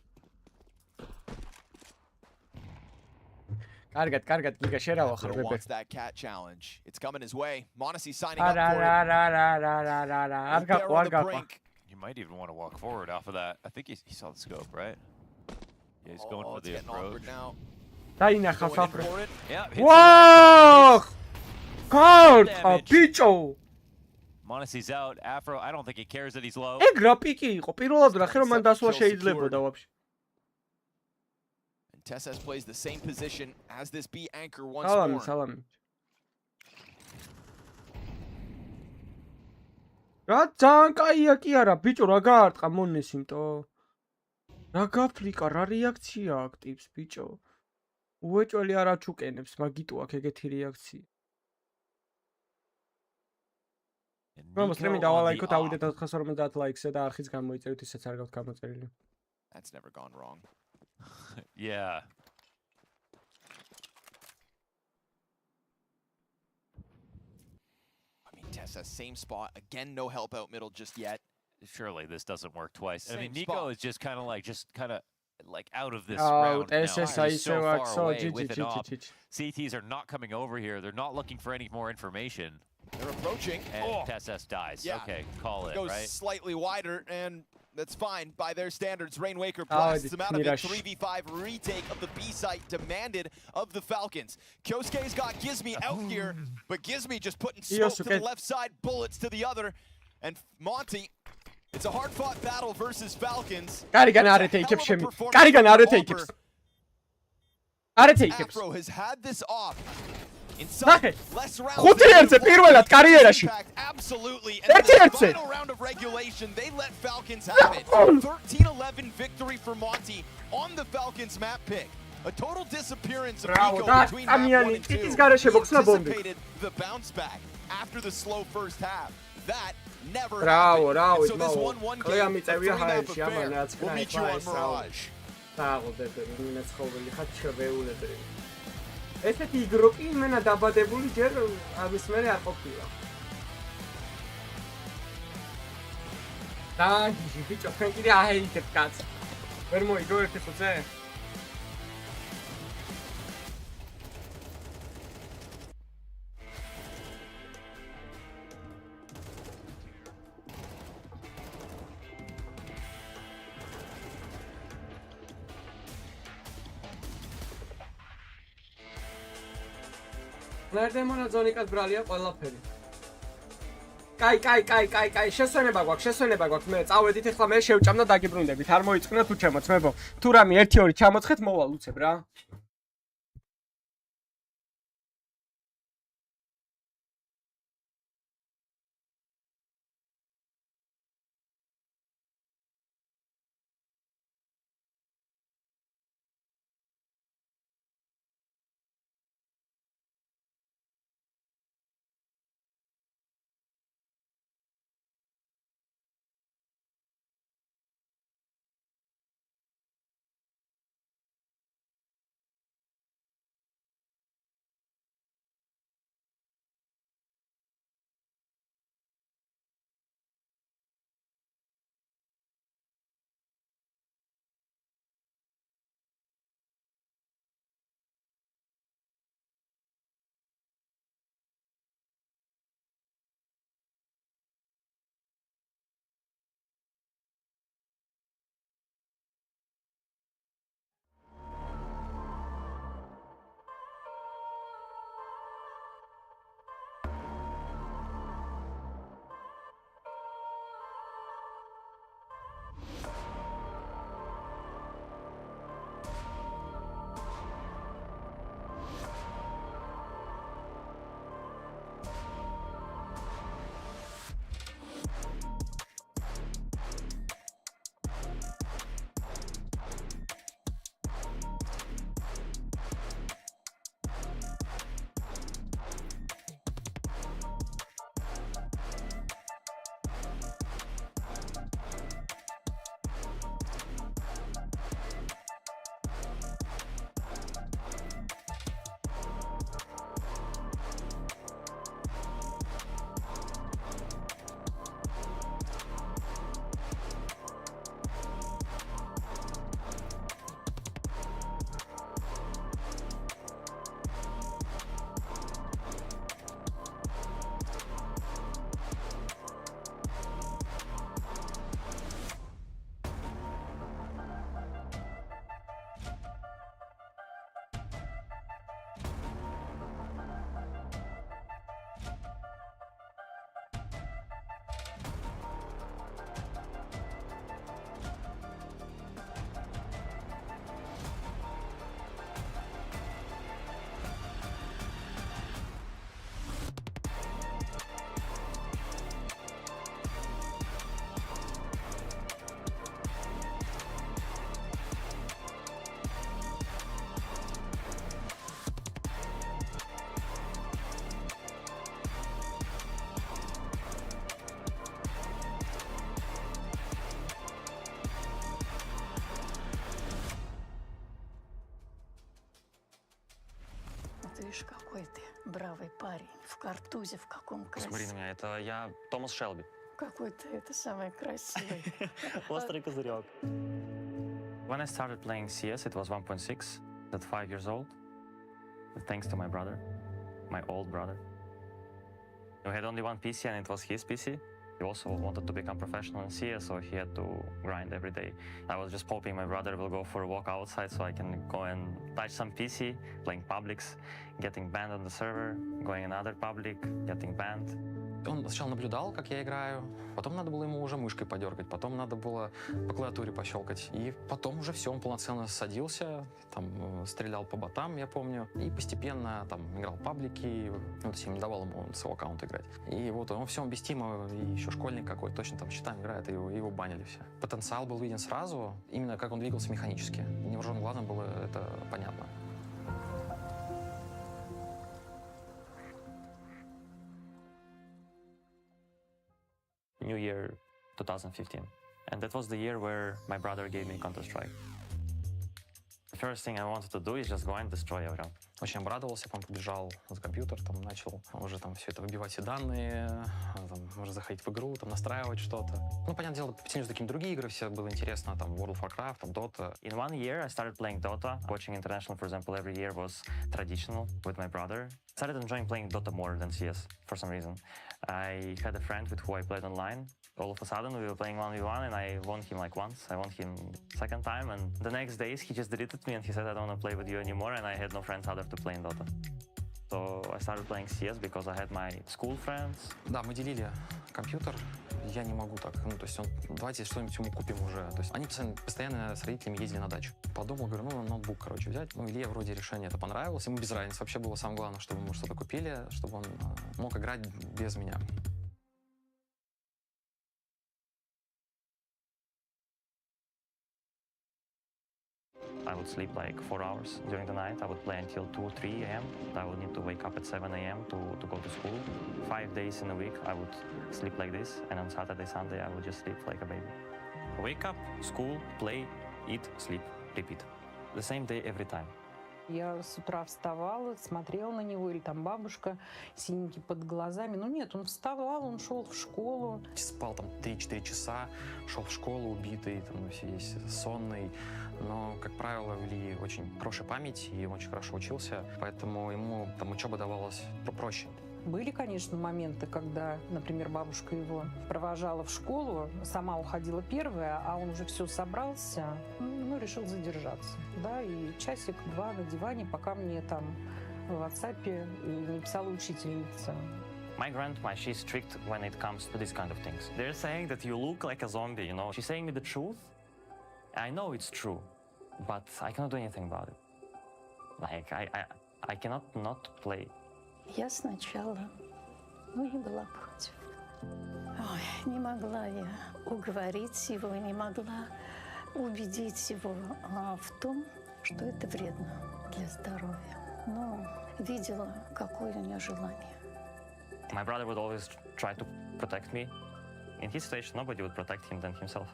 [SPEAKER 1] კარგად, გიგა შერავა ხარ ბებერ.
[SPEAKER 12] Wants that cat challenge. It's coming his way. Monty signing up for it.
[SPEAKER 1] არ გაყვა.
[SPEAKER 14] You might even want to walk forward off of that. I think he saw the scope, right? Yeah, he's going for the approach.
[SPEAKER 1] დაინახა საფრე.
[SPEAKER 14] Yeah.
[SPEAKER 1] Whoa! God, ბიჭო.
[SPEAKER 14] Monty's out. Afro, I don't think he cares that he's low.
[SPEAKER 1] ეგ რა პიკი იყო? პირველად რა ხე რომ მან დასვა შეიძლებოდა ვაფშე.
[SPEAKER 12] TSS plays the same position as this B anchor once more.
[SPEAKER 1] Salami. რა ძალიან კაია კი არა ბიჭო რა გაარტყა მონესიმტო რა გაფრიკა რა რეაქცია აქვს ტიპს ბიჭო უეჭველი არ აჩუკენებს მაგიტო აქ ეგეთი რეაქცია რომ სტრიმი დავალაიქოთ ავიდეთ 450 ლაიქსა და არხიც გამოიწეროთ ისაც არ გაქვთ გამოწერილი
[SPEAKER 12] That's never gone wrong.
[SPEAKER 14] Yeah.
[SPEAKER 12] I mean, Tessa, same spot. Again, no help out middle just yet.
[SPEAKER 14] Surely this doesn't work twice. I mean,
[SPEAKER 12] Same
[SPEAKER 14] Nico
[SPEAKER 12] spot.
[SPEAKER 14] is just kind of like out of this round now. He's so far away with it off. CTs are not coming over here. They're not looking for any more information.
[SPEAKER 12] They're approaching.
[SPEAKER 14] And Tess dies.
[SPEAKER 12] Yeah.
[SPEAKER 14] Okay, call it,
[SPEAKER 12] Goes
[SPEAKER 14] right?
[SPEAKER 12] slightly wider, and that's fine by their standards. Rainwaker blasts him out of it. 3v5 retake of the B site demanded of the Falcons. Kyosuke's got Gizmi out here, but Gizmi just putting smoke to the left side, bullets to the other. And Monty, it's a hard-fought battle versus Falcons.
[SPEAKER 1] Karigan არეթեյքებს შემი. Karigan არეթეյքებს. Არეթეյքებს.
[SPEAKER 12] Afro has had this off.
[SPEAKER 1] ნახე. 5 ერთზე პირველად კარიერაში.
[SPEAKER 12] Absolutely.
[SPEAKER 1] ერთი ერთზე.
[SPEAKER 12] Final round of regulation, they let Falcons have it. 13-11 victory for Monty on the Falcons map pick. A total disappearance of Nico between map 1 and 2. He anticipated the bounce back after the slow first half. That never happened. So this 1-1 game, the three-map affair, will meet you on Mirage.
[SPEAKER 1] ესეთი იგროკი იმენა დაბადებული ჯერ ამის მერე არ ყოფილა. დაიჯი ბიჭო, თქვენ კიდე აჰეიტებ კაც. ვერ მოიგო ერთი ხუთზე? ნერდემონა ზონიკას ბრალია ყველაფერი. კაი, შესვენება გვაქვს, მე წავედით ახლა მე შევჭამ და დაგიბრუნდებით. არ მოიწვნეთ თუ ჩემო, ძმებო. თუ რამე 1-2 ჩამოცხეთ, მოვალ უცებ რა.
[SPEAKER 3] красивый парень, в картузе, в каком
[SPEAKER 16] Посмотри на меня, это я Томас Шелби.
[SPEAKER 3] Какой ты, это самый красивый.
[SPEAKER 16] Острый козырек. When I started playing CS, it was 1.6, at 5 years old, thanks to my brother, my old brother. We had only one PC and it was his PC. He also wanted to become professional in CS, so he had to grind every day. I was just hoping my brother will go for a walk outside so I can go and touch some PC, playing publics, getting banned on the server, going another public, getting banned. Он сначала наблюдал, как я играю, потом надо было ему уже мышкой подергать, потом надо было по клавиатуре пощелкать. И потом уже все, он полноценно садился, там, стрелял по ботам, я помню, и постепенно там играл паблики, вот я не давал ему своего аккаунта играть. И вот он все, он без тима, и еще школьник какой, точно там счетами играет, и его банили все. Потенциал был виден сразу, именно как он двигался механически. Невооруженным глазом было это понятно. New Year 2015. And that was the year where my brother gave me Counter-Strike. The first thing I wanted to do is just go and destroy everyone. Очень обрадовался, потом побежал за компьютер, там начал уже там все это выбивать все данные, там, может заходить в игру, там настраивать что-то. Ну, понятное дело, потянулись такие другие игры, все было интересно, там World of Warcraft, там Dota. In 1 year I started playing Dota. Watching international, for example, every year was traditional with my brother. Started enjoying playing Dota more than CS for some reason. I had a friend with who I played online. All of a sudden, we were playing 1v1 and I won him like once. I won him second time, and the next days he just deleted me and he said, I don't want to play with you anymore, and I had no friends other to play in Dota. So I started playing CS because I had my school friends. Да, мы делили компьютер. Я не могу так. Ну, то есть он, давайте что-нибудь ему купим уже. То есть они постоянно с родителями ездили на дачу. Подумал, говорю, ну, ноутбук, короче, взять. Ну, Илье вроде решение это понравилось. Ему без разницы вообще было самое главное, чтобы мы что-то купили, чтобы он мог играть без меня. I would sleep like 4 hours during the night. I would play until 2 or 3 a.m. I would need to wake up at 7 a.m. to go to school. 5 days in a week, I would sleep like this. And on Saturday, Sunday, I would just sleep like a baby. Wake up, school, play, eat, sleep, repeat. The same day every time.
[SPEAKER 17] Я с утра вставала, смотрела на него, или там бабушка, синяки под глазами. Ну нет, он вставал, он шел в школу.
[SPEAKER 16] Спал там 3-4 часа, шел в школу убитый, там весь сонный. Но, как правило, у Ильи очень хорошая память, и он очень хорошо учился, поэтому ему там учеба давалась проще.
[SPEAKER 17] Были, конечно, моменты, когда, например, бабушка его провожала в школу, сама уходила первая, а он уже все собрался, ну, решил задержаться. Да, и часик-два на диване, пока мне там в WhatsApp не писала учительница.
[SPEAKER 16] My grandma, she's strict when it comes to these kind of things. They're saying that you look like a zombie, you know. She's saying me the truth. I know it's true, but I cannot do anything about it. Like, I cannot not play.
[SPEAKER 3] Я сначала, не была против. Ой, не могла я уговорить его, не могла убедить его в том, что это вредно для здоровья. Но видела, какое у него желание.
[SPEAKER 16] My brother would always try to protect me. In his stage, nobody would protect him than himself.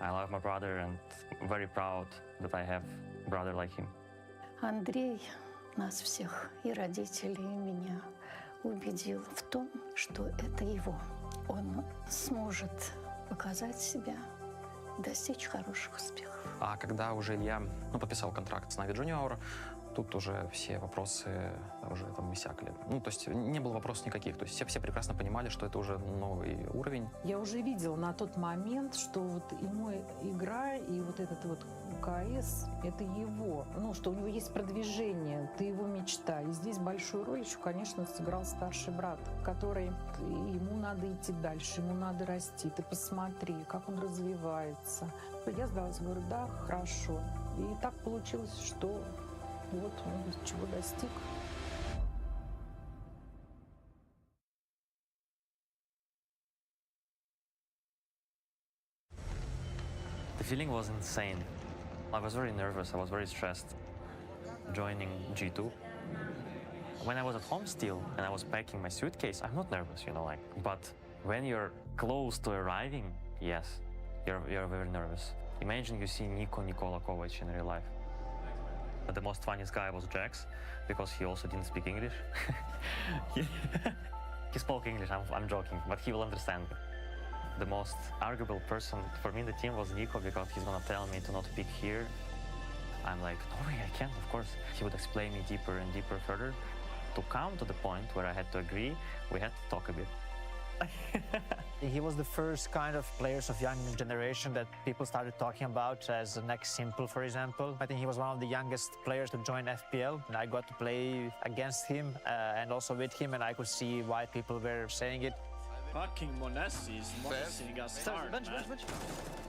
[SPEAKER 16] I love my brother and I'm very proud that I have a brother like him.
[SPEAKER 3] Андрей нас всех, и родителей, и меня, убедил в том, что это его. Он сможет показать себя, достичь хороших успехов.
[SPEAKER 16] А когда уже я подписал контракт с Na'Vi Junior, тут уже все вопросы уже там иссякли. Ну, то есть не было вопросов никаких. То есть все прекрасно понимали, что это уже новый уровень.
[SPEAKER 17] Я уже видела на тот момент, что вот ему игра и вот этот вот КС — это его. Ну, что у него есть продвижение, это его мечта. И здесь большую роль еще, конечно, сыграл старший брат, который ему надо идти дальше, ему надо расти. Ты посмотри, как он развивается. Я сдалась, говорю, да, хорошо. И так получилось, что вот он чего достиг.
[SPEAKER 16] The feeling was insane. I was very nervous, I was very stressed joining G2. When I was at home still and I was packing my suitcase, I'm not nervous, you know, like, but when you're close to arriving, yes, you're very nervous. Imagine you see Nikola Kovac in real life. The most funniest guy was Jax, because he also didn't speak English. He spoke English, I'm joking, but he will understand. The most arguable person for me in the team was Nico, because he's gonna tell me to not pick here. I'm like, no way, I can't, of course. He would explain me deeper and deeper further. To come to the point where I had to agree, we had to talk a bit.
[SPEAKER 13] He was the first kind of players of young generation that people started talking about as the next Simple, for example. I think he was one of the youngest players to join FPL, and I got to play against him and also with him, and I could see why people were saying it.
[SPEAKER 4] Fucking Monesti is monessing us hard, man.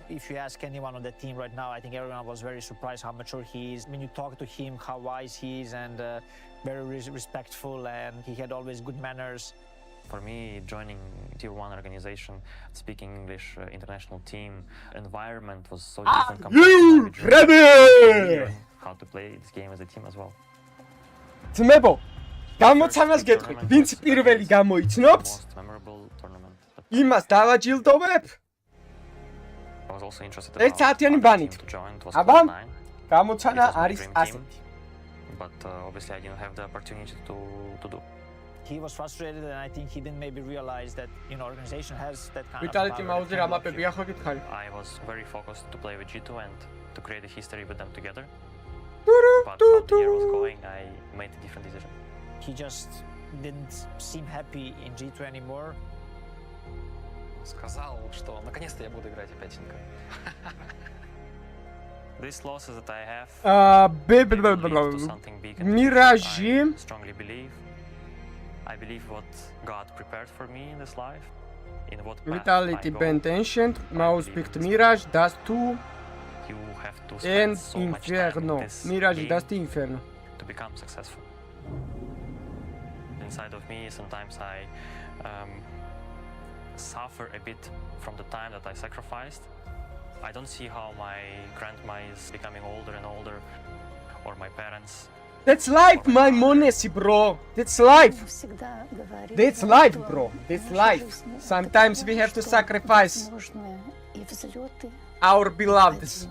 [SPEAKER 13] If you ask anyone on the team right now, I think everyone was very surprised how mature he is. When you talk to him, how wise he is, and very respectful, and he had always good manners.
[SPEAKER 16] For me, joining Tier 1 organization, speaking English, international team, environment was so different compared to
[SPEAKER 1] ready?
[SPEAKER 16] How to play this game as a team as well.
[SPEAKER 1] ძმებო, გამოცანას გეტყვით, ვინც პირველი გამოიცნობთ? იმას დავაჯილდოვებ? ერთ საათიანი ბანით. აბა, გამოცანა არის ასეთი.
[SPEAKER 16] But obviously I didn't have the opportunity to do.
[SPEAKER 13] He was frustrated, and I think he didn't maybe realize that, you know, organization has that kind
[SPEAKER 1] Vitality
[SPEAKER 13] of
[SPEAKER 1] mouse რამაპებია ხო გითხარი?
[SPEAKER 16] I was very focused to play with G2 and to create a history with them together. But how the year was going, I made a different decision.
[SPEAKER 13] He just didn't seem happy in G2 anymore.
[SPEAKER 16] Сказал, что наконец-то я буду играть опятенько. These losses that I have lead to something big and I strongly believe. I believe what God prepared for me in this life, in what path
[SPEAKER 1] Vitality
[SPEAKER 16] I go.
[SPEAKER 1] banned Ancient, Mouse picked Mirage, Dust 2,
[SPEAKER 16] You have to
[SPEAKER 1] and
[SPEAKER 16] spend so much time in
[SPEAKER 1] Inferno.
[SPEAKER 16] this
[SPEAKER 1] Mirage,
[SPEAKER 16] game
[SPEAKER 1] Dust, Inferno.
[SPEAKER 16] to become successful. Inside of me, sometimes I suffer a bit from the time that I sacrificed. I don't see how my grandma is becoming older and older, or my parents.
[SPEAKER 1] That's life, my monesi, bro. That's life. That's life, bro. That's life. Sometimes we have to sacrifice our beloveds.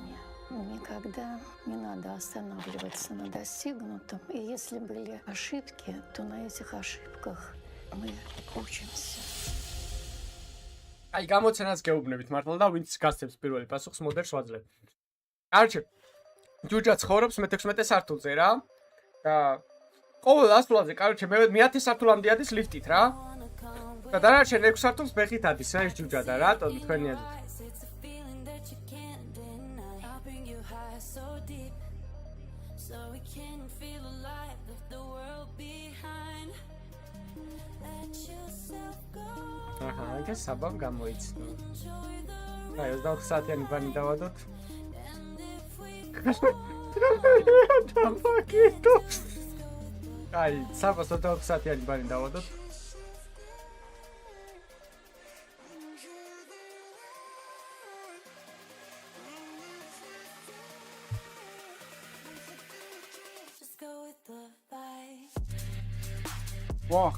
[SPEAKER 3] Никогда не надо останавливаться на достигнутом. И если были ошибки, то на этих ошибках мы учимся.
[SPEAKER 1] აი, გამოცანას გეუბნებით მართლა და ვინც გასცემს პირველი პასუხს მოდერს ვაძლევ. კარჩე. ჯუჯა ცხოვრობს მე-16 სართულზე რა. და ყოველ ასულაზე, კარჩე, მე 10 სართულამდე ადის ლიფტით რა. და დანარჩენ 6 სართულს ფეხით ადის რა ეს ჯუჯა და რატო თქვენი აზრით? აჰა, ეს საბამ გამოიცნო. აი, 24 საათიანი ბანი დავადოთ. აი, საბას 24 საათიანი ბანი დავადოთ. ვა.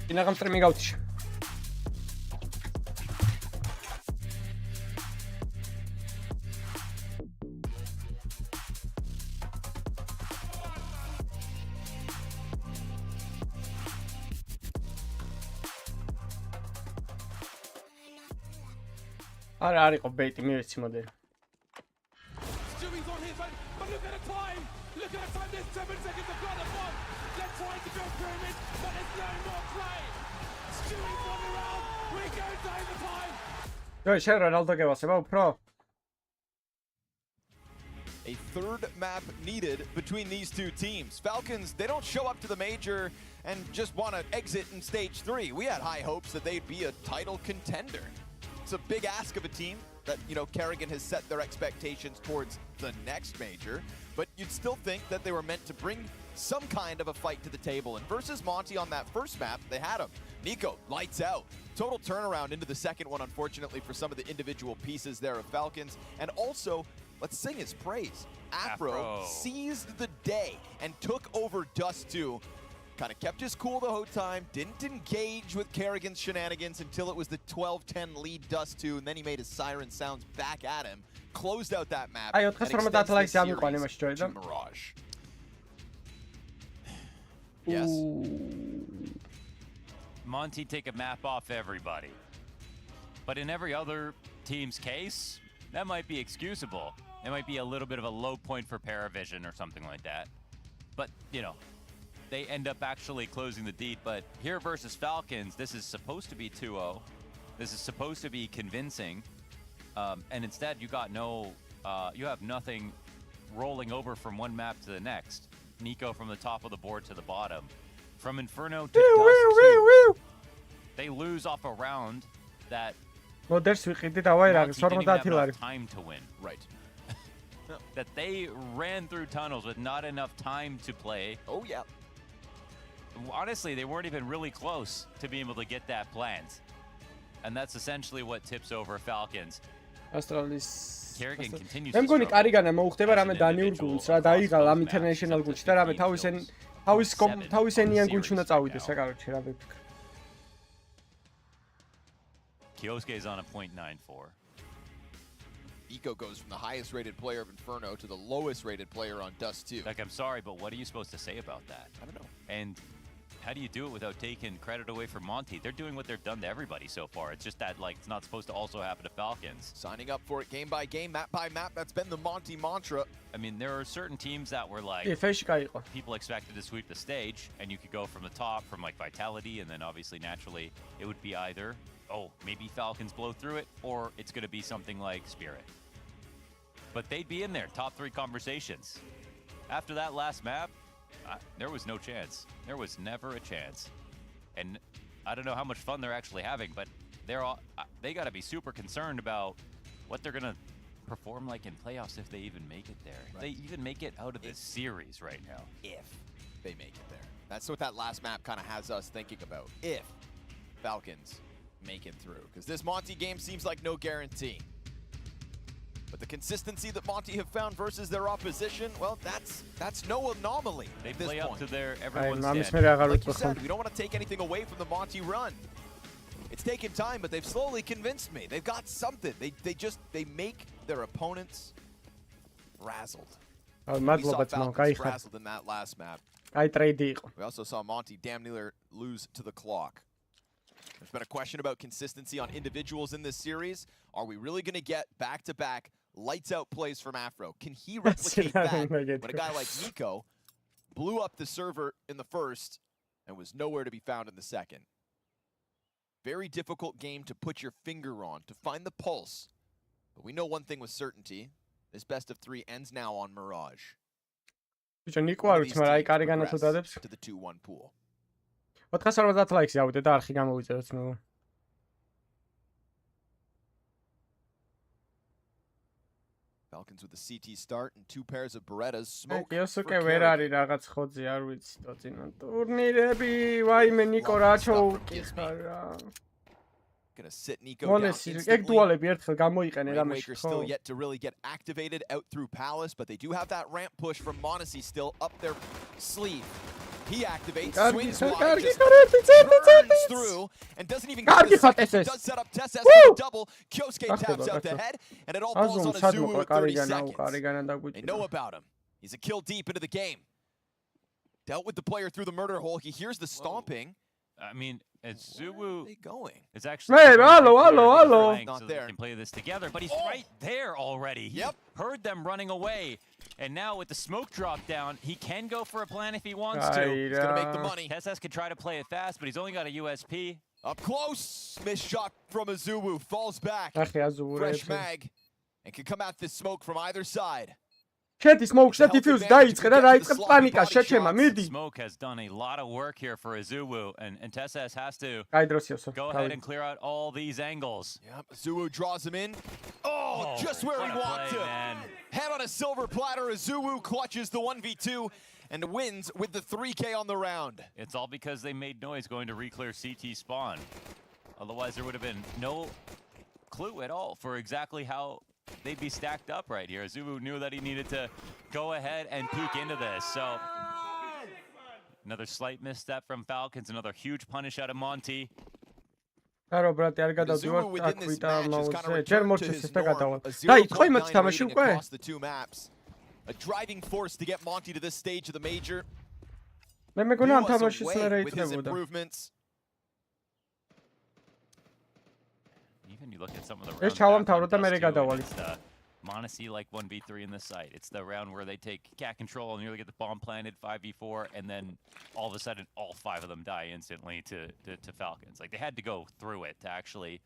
[SPEAKER 1] ინაღამ სტრიმი გავთიშე. არა არ იყო ბეიტი, მივეცი მოდელი. ჯოი, შენ რონალდო გევასება უფრო?
[SPEAKER 12] A third map needed between these two teams. Falcons, they don't show up to the major and just want to exit in stage 3. We had high hopes that they'd be a title contender. It's a big ask of a team that, you know, Kerrigan has set their expectations towards the next major, but you'd still think that they were meant to bring some kind of a fight to the table. And versus Monty on that first map, they had him. Nico, lights out. Total turnaround into the second one, unfortunately, for some of the individual pieces there of Falcons. And also, let's sing his praise. Afro seized the day and took over Dust 2. Kind of kept his cool the whole time, didn't engage with Kerrigan's shenanigans until it was the 12-10 lead Dust 2, and then he made his siren sounds back at him, closed out that map, and extends this series to Mirage. Yes.
[SPEAKER 14] Monty take a map off everybody. But in every other team's case, that might be excusable. It might be a little bit of a low point for Paravision or something like that. But, you know, they end up actually closing the deed. But here versus Falcons, this is supposed to be 2-0. This is supposed to be convincing. And instead, you got you have nothing rolling over from one map to the next. Nico from the top of the board to the bottom. From Inferno to Dust 2. They lose off a round that Monty didn't have time to win.
[SPEAKER 12] Right.
[SPEAKER 14] That they ran through tunnels with not enough time to play.
[SPEAKER 12] Oh, yeah.
[SPEAKER 14] Honestly, they weren't even really close to being able to get that planned. And that's essentially what tips over Falcons. Kerrigan continues to struggle.
[SPEAKER 1] კარიგანა მოუხდება რამე დანიურ გუნდს რა დაიღალა ამ ინტერნეშნალ გუნდში და რამე თავის ენიან გუნდში უნდა წავიდეს რა კაროჩე რა ვიფიქრ.
[SPEAKER 14] Kyosuke is on a .94.
[SPEAKER 12] Nico goes from the highest rated player of Inferno to the lowest rated player on Dust 2.
[SPEAKER 14] Like, I'm sorry, but what are you supposed to say about that?
[SPEAKER 12] I don't know.
[SPEAKER 14] And how do you do it without taking credit away from Monty? They're doing what they've done to everybody so far. It's just that, like, it's not supposed to also happen to Falcons.
[SPEAKER 12] Signing up for it game by game, map by map. That's been the Monty mantra.
[SPEAKER 14] I mean, there are certain teams that were like, people expected to sweep the stage, and you could go from the top, from like Vitality, and then obviously naturally it would be either, oh, maybe Falcons blow through it, or it's going to be something like Spirit. But they'd be in there, top 3 conversations. After that last map, there was no chance. There was never a chance. And I don't know how much fun they're actually having, but they got to be super concerned about what they're going to perform like in playoffs if they even make it there. Right. They even make it out of this series right now.
[SPEAKER 12] If they make it there. That's what that last map kind of has us thinking about. If Falcons make it through. Because this Monty game seems like no guarantee. But the consistency that Monty have found versus their opposition, well, that's no anomaly.
[SPEAKER 14] They
[SPEAKER 12] at this
[SPEAKER 14] play
[SPEAKER 12] point.
[SPEAKER 14] up to their everyone's
[SPEAKER 12] Like you said, we don't want to take anything away from the Monty run. It's taken time, but they've slowly convinced me. They've got something. They make their opponents frazzled. We saw Falcons frazzled in that last map. We also saw Monty damn near lose to the clock. There's been a question about consistency on individuals in this series. Are we really going to get back-to-back lights-out plays from Afro? Can he replicate that when a guy like Nico blew up the server in the first and was nowhere to be found in the second? Very difficult game to put your finger on, to find the pulse. But we know one thing with certainty. This best of 3 ends now on Mirage.
[SPEAKER 1] To the
[SPEAKER 12] 2-1 pool.
[SPEAKER 1] 450 ლაიქს ავიდე და არხი გამოვიწეროთ ნუ.
[SPEAKER 12] Falcons with the CT start and 2 pairs of Berettas. Smoke.
[SPEAKER 1] Kyosuke ვერ არის რაღაც ხოძე, არ ვიცი თოძინა. ტურნირები, ვაიმე ნიკო რა ჩოუკიხარ რა.
[SPEAKER 12] Gonna sit Nico down instantly. Still yet to really get activated out through Palace, but they do have that ramp push from Monacy still up their sleeve. He activates, swings wide, just turns through, and doesn't even get the second. Does set up Tess for the double. Kyosuke taps out the head, and it all falls on Azuwu with 30 seconds. They know about him. He's a kill deep into the game. Dealt with the player through the murder hole. He hears the stomping.
[SPEAKER 14] I mean, Azuwu is actually
[SPEAKER 12] not there.
[SPEAKER 14] They can play this together, but he's right there already. He heard them running away, and now with the smoke drop down, he can go for a plan if he wants to.
[SPEAKER 12] He's gonna make the money.
[SPEAKER 14] Tesses could try to play it fast, but he's only got a USP.
[SPEAKER 12] Up close, missed shot from Azuwu, falls back. Fresh mag, and can come at this smoke from either side.
[SPEAKER 14] Smoke has done a lot of work here for Azuwu, and Tesses has to go ahead and clear out all these angles.
[SPEAKER 12] Yep, Azuwu draws him in. Oh, just where he wanted him. Head on a silver platter, Azuwu clutches the 1v2 and wins with the 3K on the round.
[SPEAKER 14] It's all because they made noise going to re-clear CT spawn. Otherwise, there would have been no clue at all for exactly how they'd be stacked up right here. Azuwu knew that he needed to go ahead and peek into this. So Another slight misstep from Falcons, another huge punish out of Monty.
[SPEAKER 1] Άρα ბრატი არ გადავდივართ აქ ვიტა მაუზე. ჯერ მორჩეს ეს და გადავალ. და იყო იმათ თამაში უკვე?
[SPEAKER 12] A driving force to get Monty to this stage of the major.
[SPEAKER 1] მე მეგონა ამ თამაშის მერე იწლებოდა.
[SPEAKER 14] Even you look at some of the
[SPEAKER 1] ეს ჩავამთავრო და მერე გადავალ.
[SPEAKER 14] Monty like 1v3 in this site. It's the round where they take cat control and nearly get the bomb planted 5v4, and then all of a sudden all 5 of them die instantly to Falcons. Like they had to go through it to actually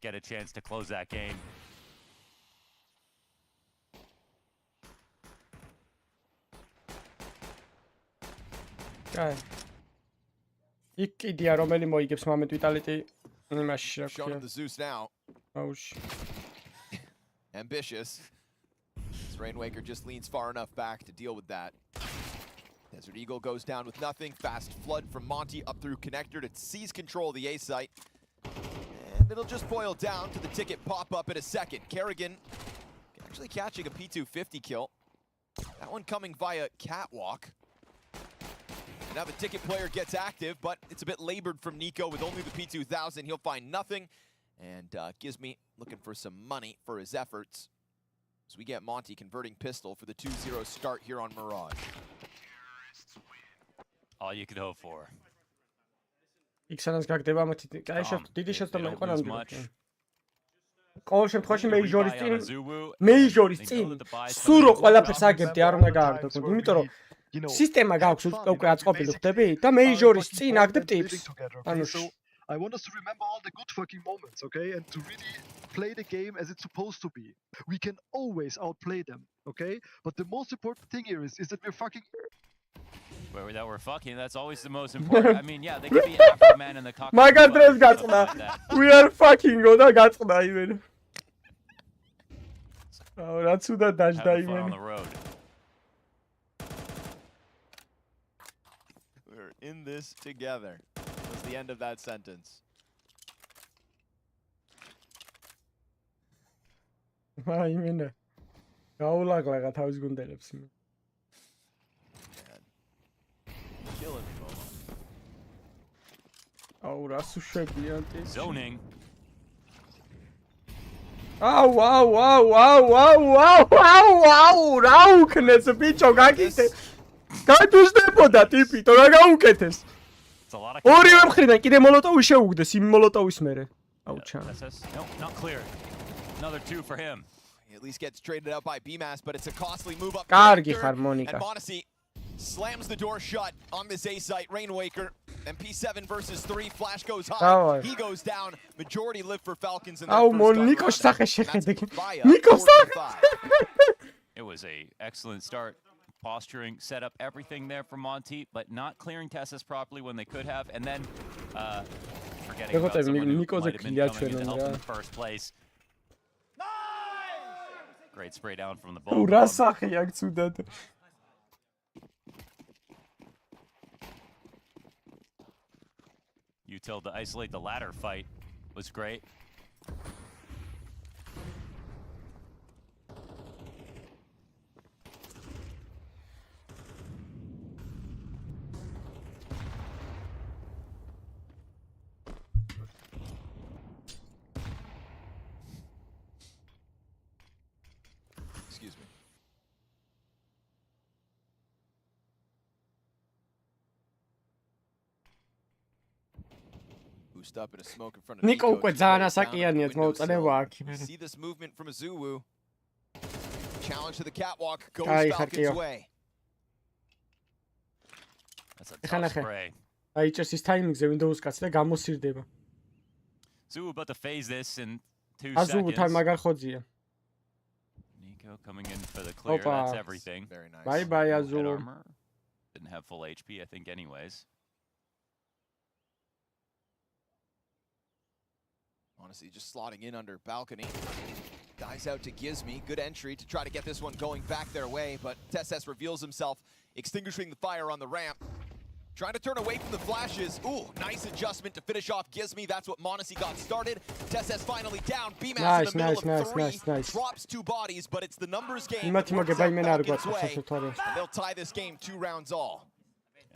[SPEAKER 14] get a chance to close that game.
[SPEAKER 1] Okay. იქ კიდია რომელი მოიგებს მომენტ ვიტალიტი იმაში რა ქვია.
[SPEAKER 12] Showing the Zeus now.
[SPEAKER 1] აუში.
[SPEAKER 12] Ambitious. This Rainwaker just leans far enough back to deal with that. Desert Eagle goes down with nothing. Fast flood from Monty up through connector to seize control of the A site. And it'll just boil down to the ticket pop up in a second. Kerrigan actually catching a P250 kill. That one coming via catwalk. Now the ticket player gets active, but it's a bit labored from Nico with only the P2000. He'll find nothing. And Gizmi looking for some money for his efforts. As we get Monty converting pistol for the 2-0 start here on Mirage.
[SPEAKER 14] All you could hope for.
[SPEAKER 1] X-ს გაგდება მათი დიდი შეცდომა იყო ნამდვილად. ყოველ შემთხვევაში მეიჟორის წინ სურო ყველაფერს აგებდი არ უნდა გაარდოთ. იმიტომ რომ სისტემა გაქვს უკვე აწყობილი ხდები და მეიჟორის წინ აგდებ ტიპს. ანუ
[SPEAKER 5] I want us to remember all the good fucking moments, okay? And to really play the game as it's supposed to be. We can always outplay them, okay? But the most important thing here is that we're fucking...
[SPEAKER 14] That we're fucking, that's always the most important. I mean, yeah, they could be after man in the cockpit.
[SPEAKER 1] My God, we are fucking go, that got even. Oh, that's who that dash
[SPEAKER 14] dive on the road.
[SPEAKER 12] We're in this together. Was the end of that sentence.
[SPEAKER 1] I mean, გაულაგლაგა თავის გუნდელებს.
[SPEAKER 12] Killing me, Bobo.
[SPEAKER 1] Oh, რას უშვებიან ეს?
[SPEAKER 14] Zoning.
[SPEAKER 1] Wow, რა უკნეს ბიჭო გაგიტე. გაგუშდებოდა ტიპიტო რა გაუკეთეს? ორივე მხრიდან კიდე მოლოტოვი შეუგდეს იმ მოლოტოვის მერე. აუჩა.
[SPEAKER 14] No, not clear. Another 2 for him.
[SPEAKER 12] He at least gets traded out by BMAS, but it's a costly move up.
[SPEAKER 1] კარგი ხარ მონიკა.
[SPEAKER 12] And Monty slams the door shut on this A site. Rainwaker and P7 versus 3. Flash goes high. He goes down. Majority live for Falcons in the
[SPEAKER 14] It was a excellent start. Posturing, set up everything there for Monty, but not clearing Tessus properly when they could have, and then forgetting about someone who might have been coming in to help in the first place. Great spray down from the ball. Util to isolate the ladder fight was great.
[SPEAKER 12] Excuse me. Boost up in a smoke in front of
[SPEAKER 1] Nico უკვე ძალიან ასაკიანიათ მოუწედება აქ.
[SPEAKER 12] See this movement from Azuwu. Challenge to the catwalk goes Falcon's way.
[SPEAKER 14] That's a tough spray.
[SPEAKER 1] აიჭეს ის ტაიმინგზე Windows კაცი და გამოსირდება.
[SPEAKER 14] Azuwu about to phase this in 2 seconds.
[SPEAKER 1] Azuwu თან მაგარ ხოძია.
[SPEAKER 14] Nico coming in for the clear. That's everything.
[SPEAKER 12] Very nice.
[SPEAKER 1] Bye Azuwu.
[SPEAKER 14] Didn't have full HP, I think, anyways.
[SPEAKER 12] Honestly, just slotting in under balcony. Dies out to Gizmi. Good entry to try to get this one going back their way, but Tessus reveals himself, extinguishing the fire on the ramp. Trying to turn away from the flashes. Ooh, nice adjustment to finish off Gizmi. That's what Monty got started. Tessus finally down. BMAS in the middle of 3. Drops 2 bodies, but it's the numbers game. And they'll tie this game 2 rounds all.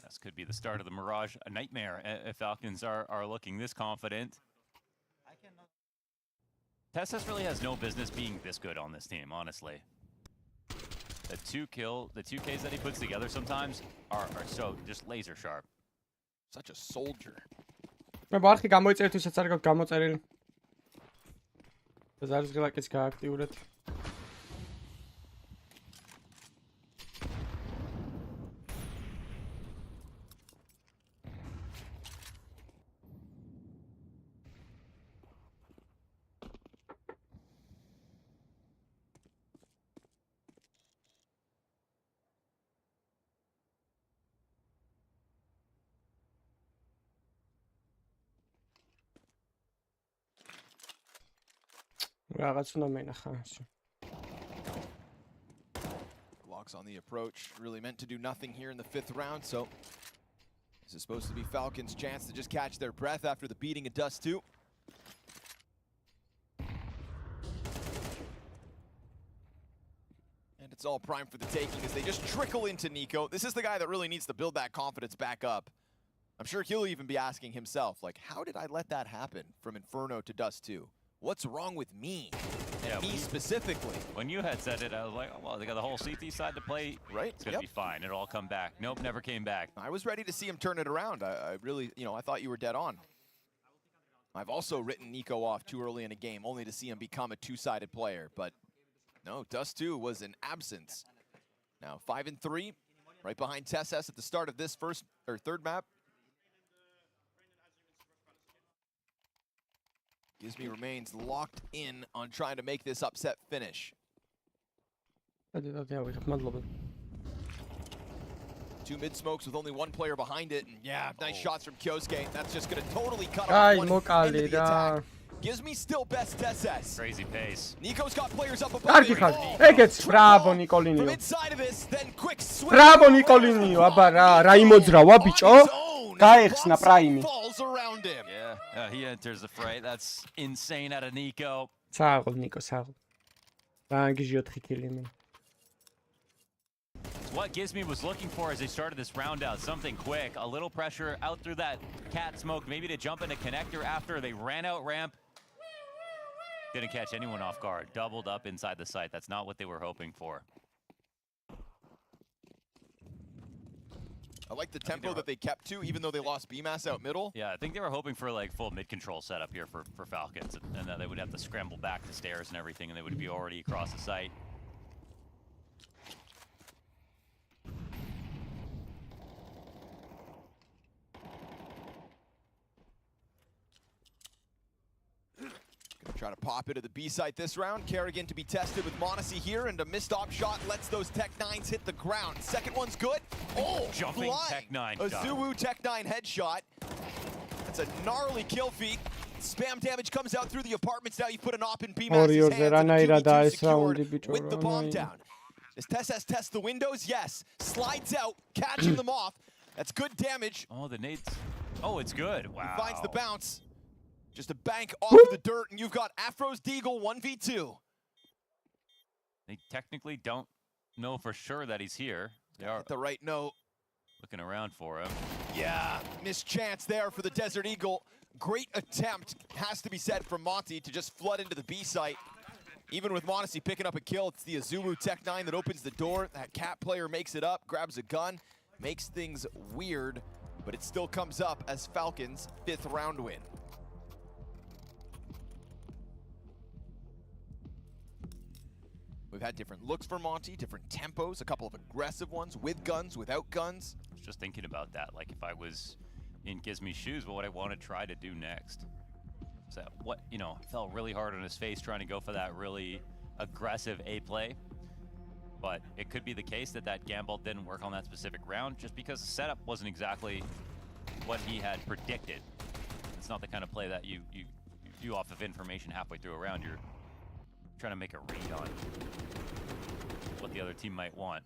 [SPEAKER 14] This could be the start of the Mirage, a nightmare if Falcons are looking this confident. TeSeS really has no business being this good on this team, honestly. The 2Ks that he puts together sometimes are so just laser sharp.
[SPEAKER 12] Such a soldier.
[SPEAKER 1] მე ვარხი გამოიწერეთ ვისაც არ გაქვს გამოწერილი. ეს არის გლაკის გააქტიურეთ.
[SPEAKER 12] Locks on the approach, really meant to do nothing here in the 5th round, so this is supposed to be Falcons' chance to just catch their breath after the beating of Dust 2. And it's all prime for the taking as they just trickle into Nico. This is the guy that really needs to build that confidence back up. I'm sure he'll even be asking himself, like, how did I let that happen from Inferno to Dust 2? What's wrong with me?
[SPEAKER 14] Yeah,
[SPEAKER 12] me specifically.
[SPEAKER 14] When you had said it, I was like, oh, well, they got the whole CT side to play.
[SPEAKER 12] Right.
[SPEAKER 14] It's going to be fine. It'll all come back. Nope, never came back.
[SPEAKER 12] I was ready to see him turn it around. I really, I thought you were dead on. I've also written Nico off too early in a game, only to see him become a two-sided player. But no, Dust 2 was an absence. Now 5-3, right behind TeSeS at the start of this 3rd map. Gizmi remains locked in on trying to make this upset finish. 2 mid smokes with only 1 player behind it, and yeah, nice shots from Kyosuke. That's just going to totally cut off one end of the attack. Gizmi still best TeSeS.
[SPEAKER 14] Crazy pace.
[SPEAKER 12] Nico's got players up above him.
[SPEAKER 1] Bravo, Nicolinio.
[SPEAKER 12] From inside of this, then quick switch.
[SPEAKER 1] Bravo, Nicolinio. აბა რა იმოძრავა ბიჭო? გაიხსნა პრაიმი.
[SPEAKER 12] Falls around him.
[SPEAKER 14] Yeah, he enters the fray. That's insane out of Nico.
[SPEAKER 1] Საღოლ, Nico, საღოლ. Rangigi 4 kg მე.
[SPEAKER 14] What Gizmi was looking for as they started this round out, something quick, a little pressure out through that cat smoke, maybe to jump into connector after they ran out ramp. Didn't catch anyone off guard, doubled up inside the site. That's not what they were hoping for.
[SPEAKER 12] I like the tempo that they kept to, even though they lost B-Mass out middle.
[SPEAKER 14] Yeah, I think they were hoping for like full mid-control setup here for Falcons, and that they would have to scramble back the stairs and everything, and they would be already across the site.
[SPEAKER 12] Try to pop it at the B site this round. Kerrigan to be tested with Monacy here, and a missed op shot lets those Tech-9s hit the ground. Second one's good. Oh,
[SPEAKER 14] jumping Tech-9.
[SPEAKER 12] A Zuwu Tech-9 headshot. That's a gnarly kill feat. Spam damage comes out through the apartments. Now you put an op in B-Mass's hands, and a 2v2 secured with the bomb down. Does TeSeS test the windows? Yes. Slides out, catching them off. That's good damage.
[SPEAKER 14] Oh, the nades. Oh, it's good. Wow.
[SPEAKER 12] He finds the bounce. Just a bank off of the dirt, and you've got Afro's Deagle 1v2.
[SPEAKER 14] They technically don't know for sure that he's here. They are
[SPEAKER 12] at the right note.
[SPEAKER 14] Looking around for him.
[SPEAKER 12] Yeah, missed chance there for the Desert Eagle. Great attempt, has to be said, from Monty to just flood into the B site. Even with Monacy picking up a kill, it's the Azulu Tech-9 that opens the door. That cat player makes it up, grabs a gun, makes things weird, but it still comes up as Falcons' 5th round win. We've had different looks for Monty, different tempos, a couple of aggressive ones, with guns, without guns.
[SPEAKER 14] I was just thinking about that. Like, if I was in Gizmi's shoes, what would I want to try to do next? So, what, fell really hard on his face trying to go for that really aggressive A play. But it could be the case that gamble didn't work on that specific round just because the setup wasn't exactly what he had predicted. It's not the kind of play that you do off of information halfway through a round. You're trying to make a read on what the other team might want.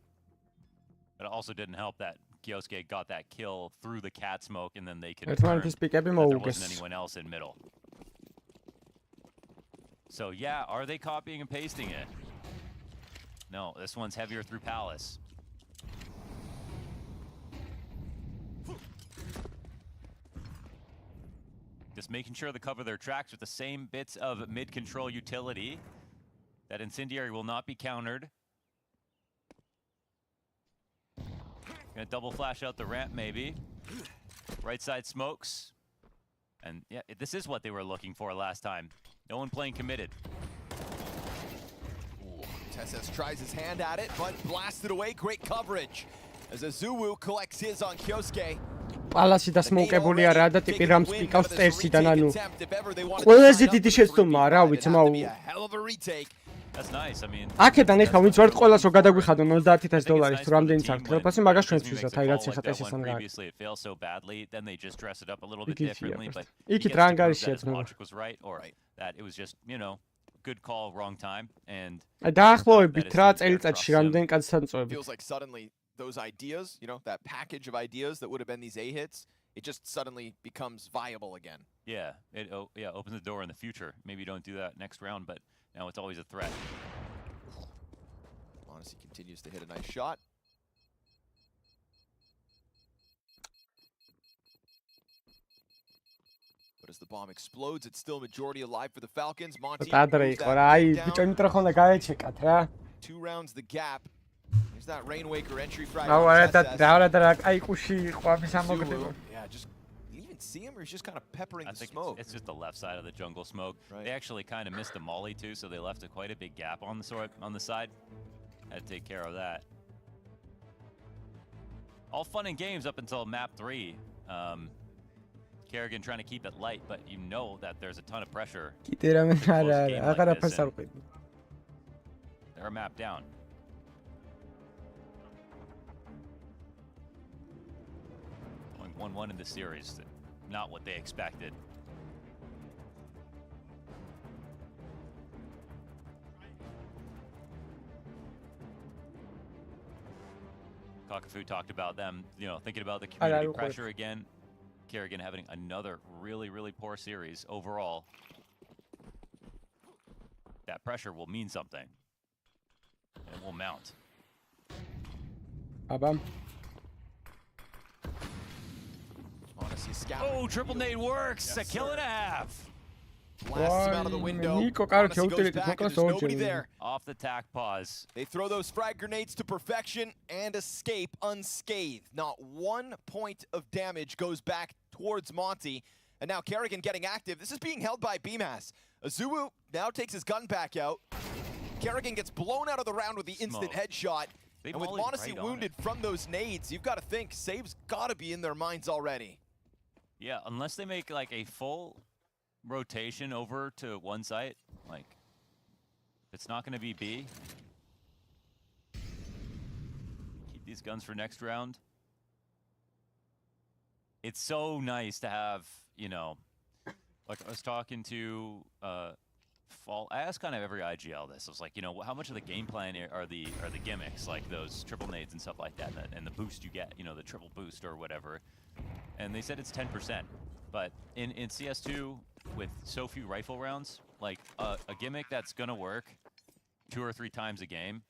[SPEAKER 14] But it also didn't help that Kyosuke got that kill through the cat smoke, and then they could turn, there wasn't anyone else in middle. So yeah, are they copying and pasting it? No, this one's heavier through Palace. Just making sure they cover their tracks with the same bits of mid-control utility. That incendiary will not be countered. Gonna double flash out the ramp maybe. Right side smokes. And yeah, this is what they were looking for last time. No one playing committed.
[SPEAKER 12] Tesses tries his hand at it, but blasted away. Great coverage as Azuwu collects his on Kyosuke.
[SPEAKER 1] პალასი დასმოუკებულია რა და ტიპი რამს პიკავს წერსიდან, ანუ ყველაზე დიდი შეცდომა რა ვიცი, მაუ
[SPEAKER 14] That's nice. I mean,
[SPEAKER 1] აქედან ეხლა ვინც ვართ ყველას რო გადაგვიხადონ $30,000 თუ რამდენი წარქმელს, ასე მაგას ჩვენც ვიზათ, აი რაც ეხლა წესისგან რა.
[SPEAKER 14] It fails so badly, then they just dress it up a little bit differently, but
[SPEAKER 1] იქით რა ანგარიშია ძმობა.
[SPEAKER 14] logic was right or that it was just, you know, good call, wrong time and
[SPEAKER 1] აი დაახლოებით რა წელიწადში რამდენი კაცთან წვევი.
[SPEAKER 12] Feels like suddenly those ideas, you know, that package of ideas that would have been these A hits, it just suddenly becomes viable again.
[SPEAKER 14] Yeah, it opens the door in the future. Maybe you don't do that next round, but now it's always a threat.
[SPEAKER 12] Honestly, continues to hit a nice shot. But as the bomb explodes, it's still majority alive for the Falcons. Monty. 2 rounds the gap. There's that Rainwaker entry frag. Yeah, just even see him or he's just kind of peppering the smoke.
[SPEAKER 14] It's just the left side of the jungle smoke. Right. They actually kind of missed the molly too, so they left quite a big gap on the side. Had to take care of that. All fun and games up until map 3. Kerrigan trying to keep it light, but you know that there's a ton of pressure. They're a map down. Going 1-1 in the series, not what they expected. Kakafu talked about them, you know, thinking about the community pressure again. Kerrigan having another really, really poor series overall. That pressure will mean something. It will mount. Oh, triple nade works! Yes, a kill and a half!
[SPEAKER 12] Blasts him out of the window. Nobody there.
[SPEAKER 14] Off the tack pause.
[SPEAKER 12] They throw those frag grenades to perfection and escape unscathed. Not 1 point of damage goes back towards Monty. And now Kerrigan getting active. This is being held by BMAS. Azuwu now takes his gun back out. Kerrigan gets blown out of the round with the instant headshot. And with Monacy wounded from those nades, you've got to think save's got to be in their minds already.
[SPEAKER 14] Yeah, unless they make like a full rotation over to one site, like it's not going to be B. Keep these guns for next round. It's so nice to have, you know, like I was talking to Fall. I asked kind of every IGL this. I was like, you know, how much of the game plan are the gimmicks, like those triple nades and stuff like that, and the boost you get, you know, the triple boost or whatever. And they said it's 10%. But in CS2, with so few rifle rounds, like a gimmick that's gonna work 2 or 3 times a game,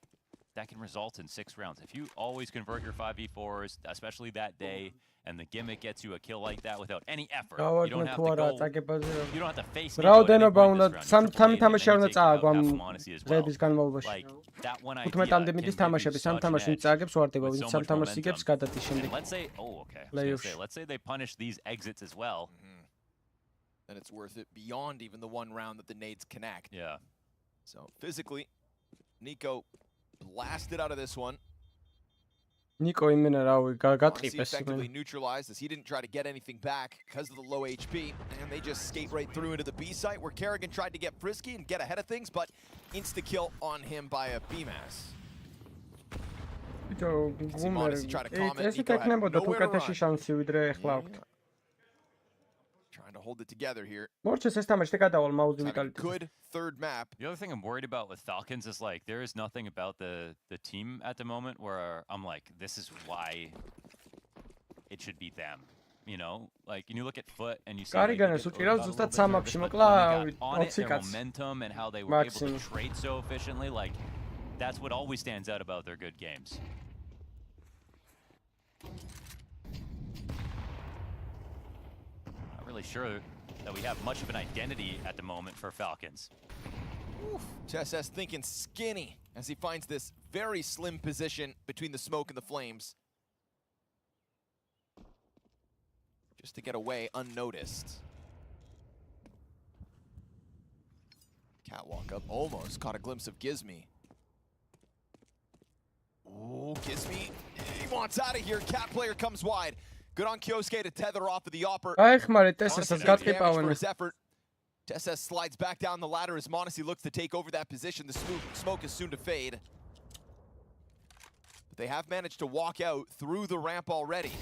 [SPEAKER 14] that can result in 6 rounds. If you always convert your 5v4s, especially that day, and the gimmick gets you a kill like that without any effort, you don't have to go, you don't have to face me. Like that one idea let's say, oh okay, let's say they punish these exits as well.
[SPEAKER 12] Then it's worth it beyond even the 1 round that the nades connect.
[SPEAKER 14] Yeah.
[SPEAKER 12] So physically, Nico blasted out of this one.
[SPEAKER 1] Nico
[SPEAKER 12] effectively neutralized as he didn't try to get anything back because of the low HP, and they just skate right through into the B site where Kerrigan tried to get frisky and get ahead of things, but insta-kill on him by a BMAS. Trying to hold it together here. Good third map.
[SPEAKER 14] The other thing I'm worried about with Falcons is like there is nothing about the team at the moment where I'm like, this is why it should be them. You know, like you look at Foot and you see like, on it, their momentum and how they were able to trade so efficiently. Like that's what always stands out about their good games. Not really sure that we have much of an identity at the moment for Falcons.
[SPEAKER 12] Oof. TSS thinking skinny as he finds this very slim position between the smoke and the flames. Just to get away unnoticed. Catwalk up, almost caught a glimpse of Gizmi. Ooh, Gizmi, he wants out of here. Cat player comes wide. Good on Kyosuke to tether off of the opper. TSS slides back down the ladder as Monesi looks to take over that position. The smoke is soon to fade. But they have managed to walk out through the ramp already.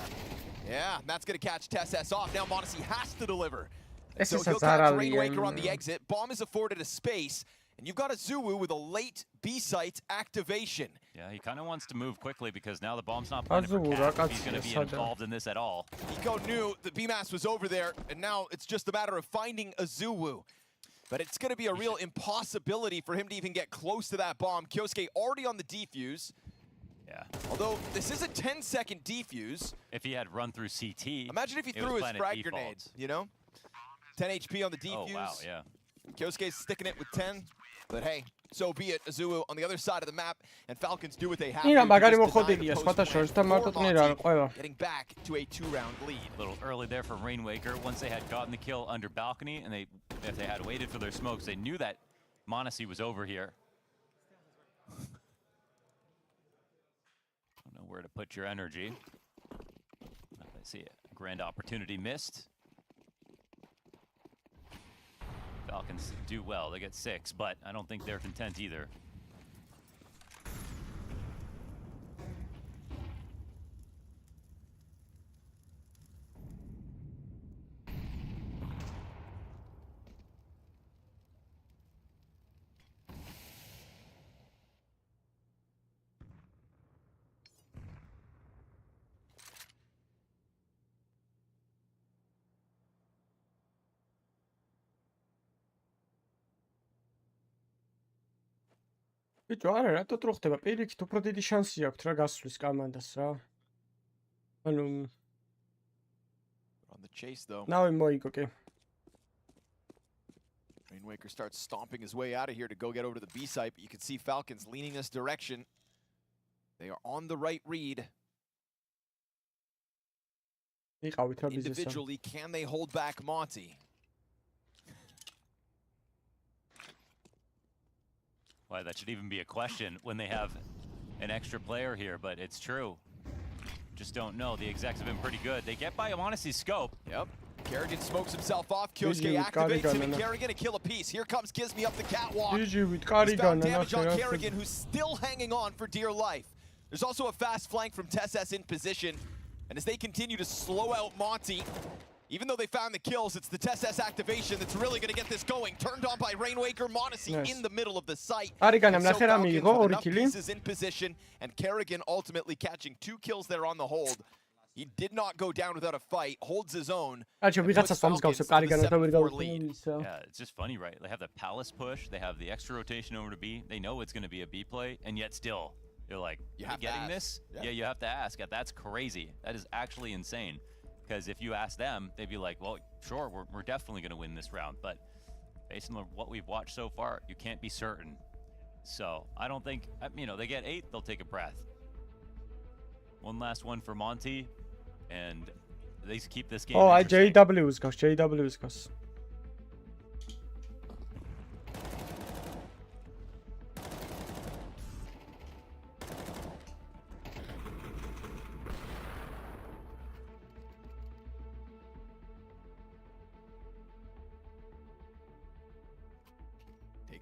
[SPEAKER 12] Yeah, and that's going to catch TSS off. Now Monesi has to deliver. So he'll catch Rainwaker on the exit. Bomb is afforded a space. And you've got a Zuu with a late B-site activation.
[SPEAKER 14] Yeah, he kind of wants to move quickly because now the bomb's not planted for Cat. He's going to be involved in this at all.
[SPEAKER 12] Nico knew the B-Mass was over there, and now it's just a matter of finding a Zuu. But it's going to be a real impossibility for him to even get close to that bomb. Kyosuke already on the defuse.
[SPEAKER 14] Yeah.
[SPEAKER 12] Although this is a 10-second defuse.
[SPEAKER 14] If he had run through CT,
[SPEAKER 12] imagine if he threw his frag grenade, you know? 10 HP on the defuse.
[SPEAKER 14] Oh, wow, yeah.
[SPEAKER 12] Kyosuke's sticking it with 10. But hey, so be it. Azuu on the other side of the map, and Falcons do what they have to. Getting back to a 2-round lead.
[SPEAKER 14] A little early there for Rainwaker. Once they had gotten the kill under balcony, and if they had waited for their smokes, they knew that Monesi was over here. Don't know where to put your energy. I see a grand opportunity missed. Falcons do well, they get 6, but I don't think they're content either.
[SPEAKER 1] ბიჭო, არა, რატო ტრო ხდება? პირიქით უფრო დიდი შანსი აქვს რა გასვლის კომანდას რა. ანუ
[SPEAKER 12] on the chase though.
[SPEAKER 1] ნავი მოიგო კი.
[SPEAKER 12] Rainwaker starts stomping his way out of here to go get over to the B site, but you can see Falcons leaning this direction. They are on the right read. Individually, can they hold back Monty?
[SPEAKER 14] Why, that should even be a question when they have an extra player here, but it's true. Just don't know. The execs have been pretty good. They get by Monesi's scope.
[SPEAKER 12] Yep. Kerrigan smokes himself off. Kyosuke activates him, and Kerrigan a kill apiece. Here comes Gizmi up the catwalk. He's found damage on Kerrigan, who's still hanging on for dear life. There's also a fast flank from TSS in position. And as they continue to slow out Monty, even though they found the kills, it's the TSS activation that's really going to get this going. Turned on by Rainwaker, Monesi in the middle of the site. And so Falcons with enough pieces in position, and Kerrigan ultimately catching 2 kills there on the hold. He did not go down without a fight, holds his own.
[SPEAKER 1] Yeah, it's
[SPEAKER 14] just funny, right? They have the Palace push, they have the extra rotation over to B, they know it's going to be a B play, and yet still, they're like,
[SPEAKER 12] you
[SPEAKER 14] are you getting this? Yeah, you have to ask. That's crazy. That is actually insane. Because if you ask them, they'd be like, well, sure, we're definitely going to win this round. But based on what we've watched so far, you can't be certain. So I don't think, you know, they get 8, they'll take a breath. One last one for Monty, and they keep this game.
[SPEAKER 1] Oh, JW's gosh.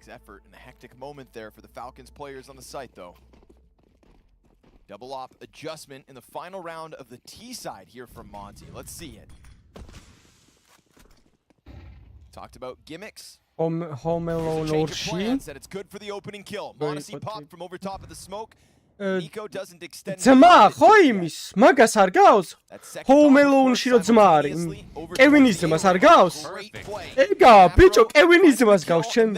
[SPEAKER 12] Effort and a hectic moment there for the Falcons players on the site though. Double op adjustment in the final round of the T side here from Monty. Let's see it. Talked about gimmicks.
[SPEAKER 1] Home alone
[SPEAKER 12] said it's good for the opening kill. Monesi popped from over top of the smoke. Nico doesn't extend.
[SPEAKER 1] Dzma, ხო იმის, მაგას არ გავს? Home alone-ში რო ძმა არის. კევინის ძმას არ გავს? ეგა, ბიჭო, კევინის ძმას გავს ჩემ.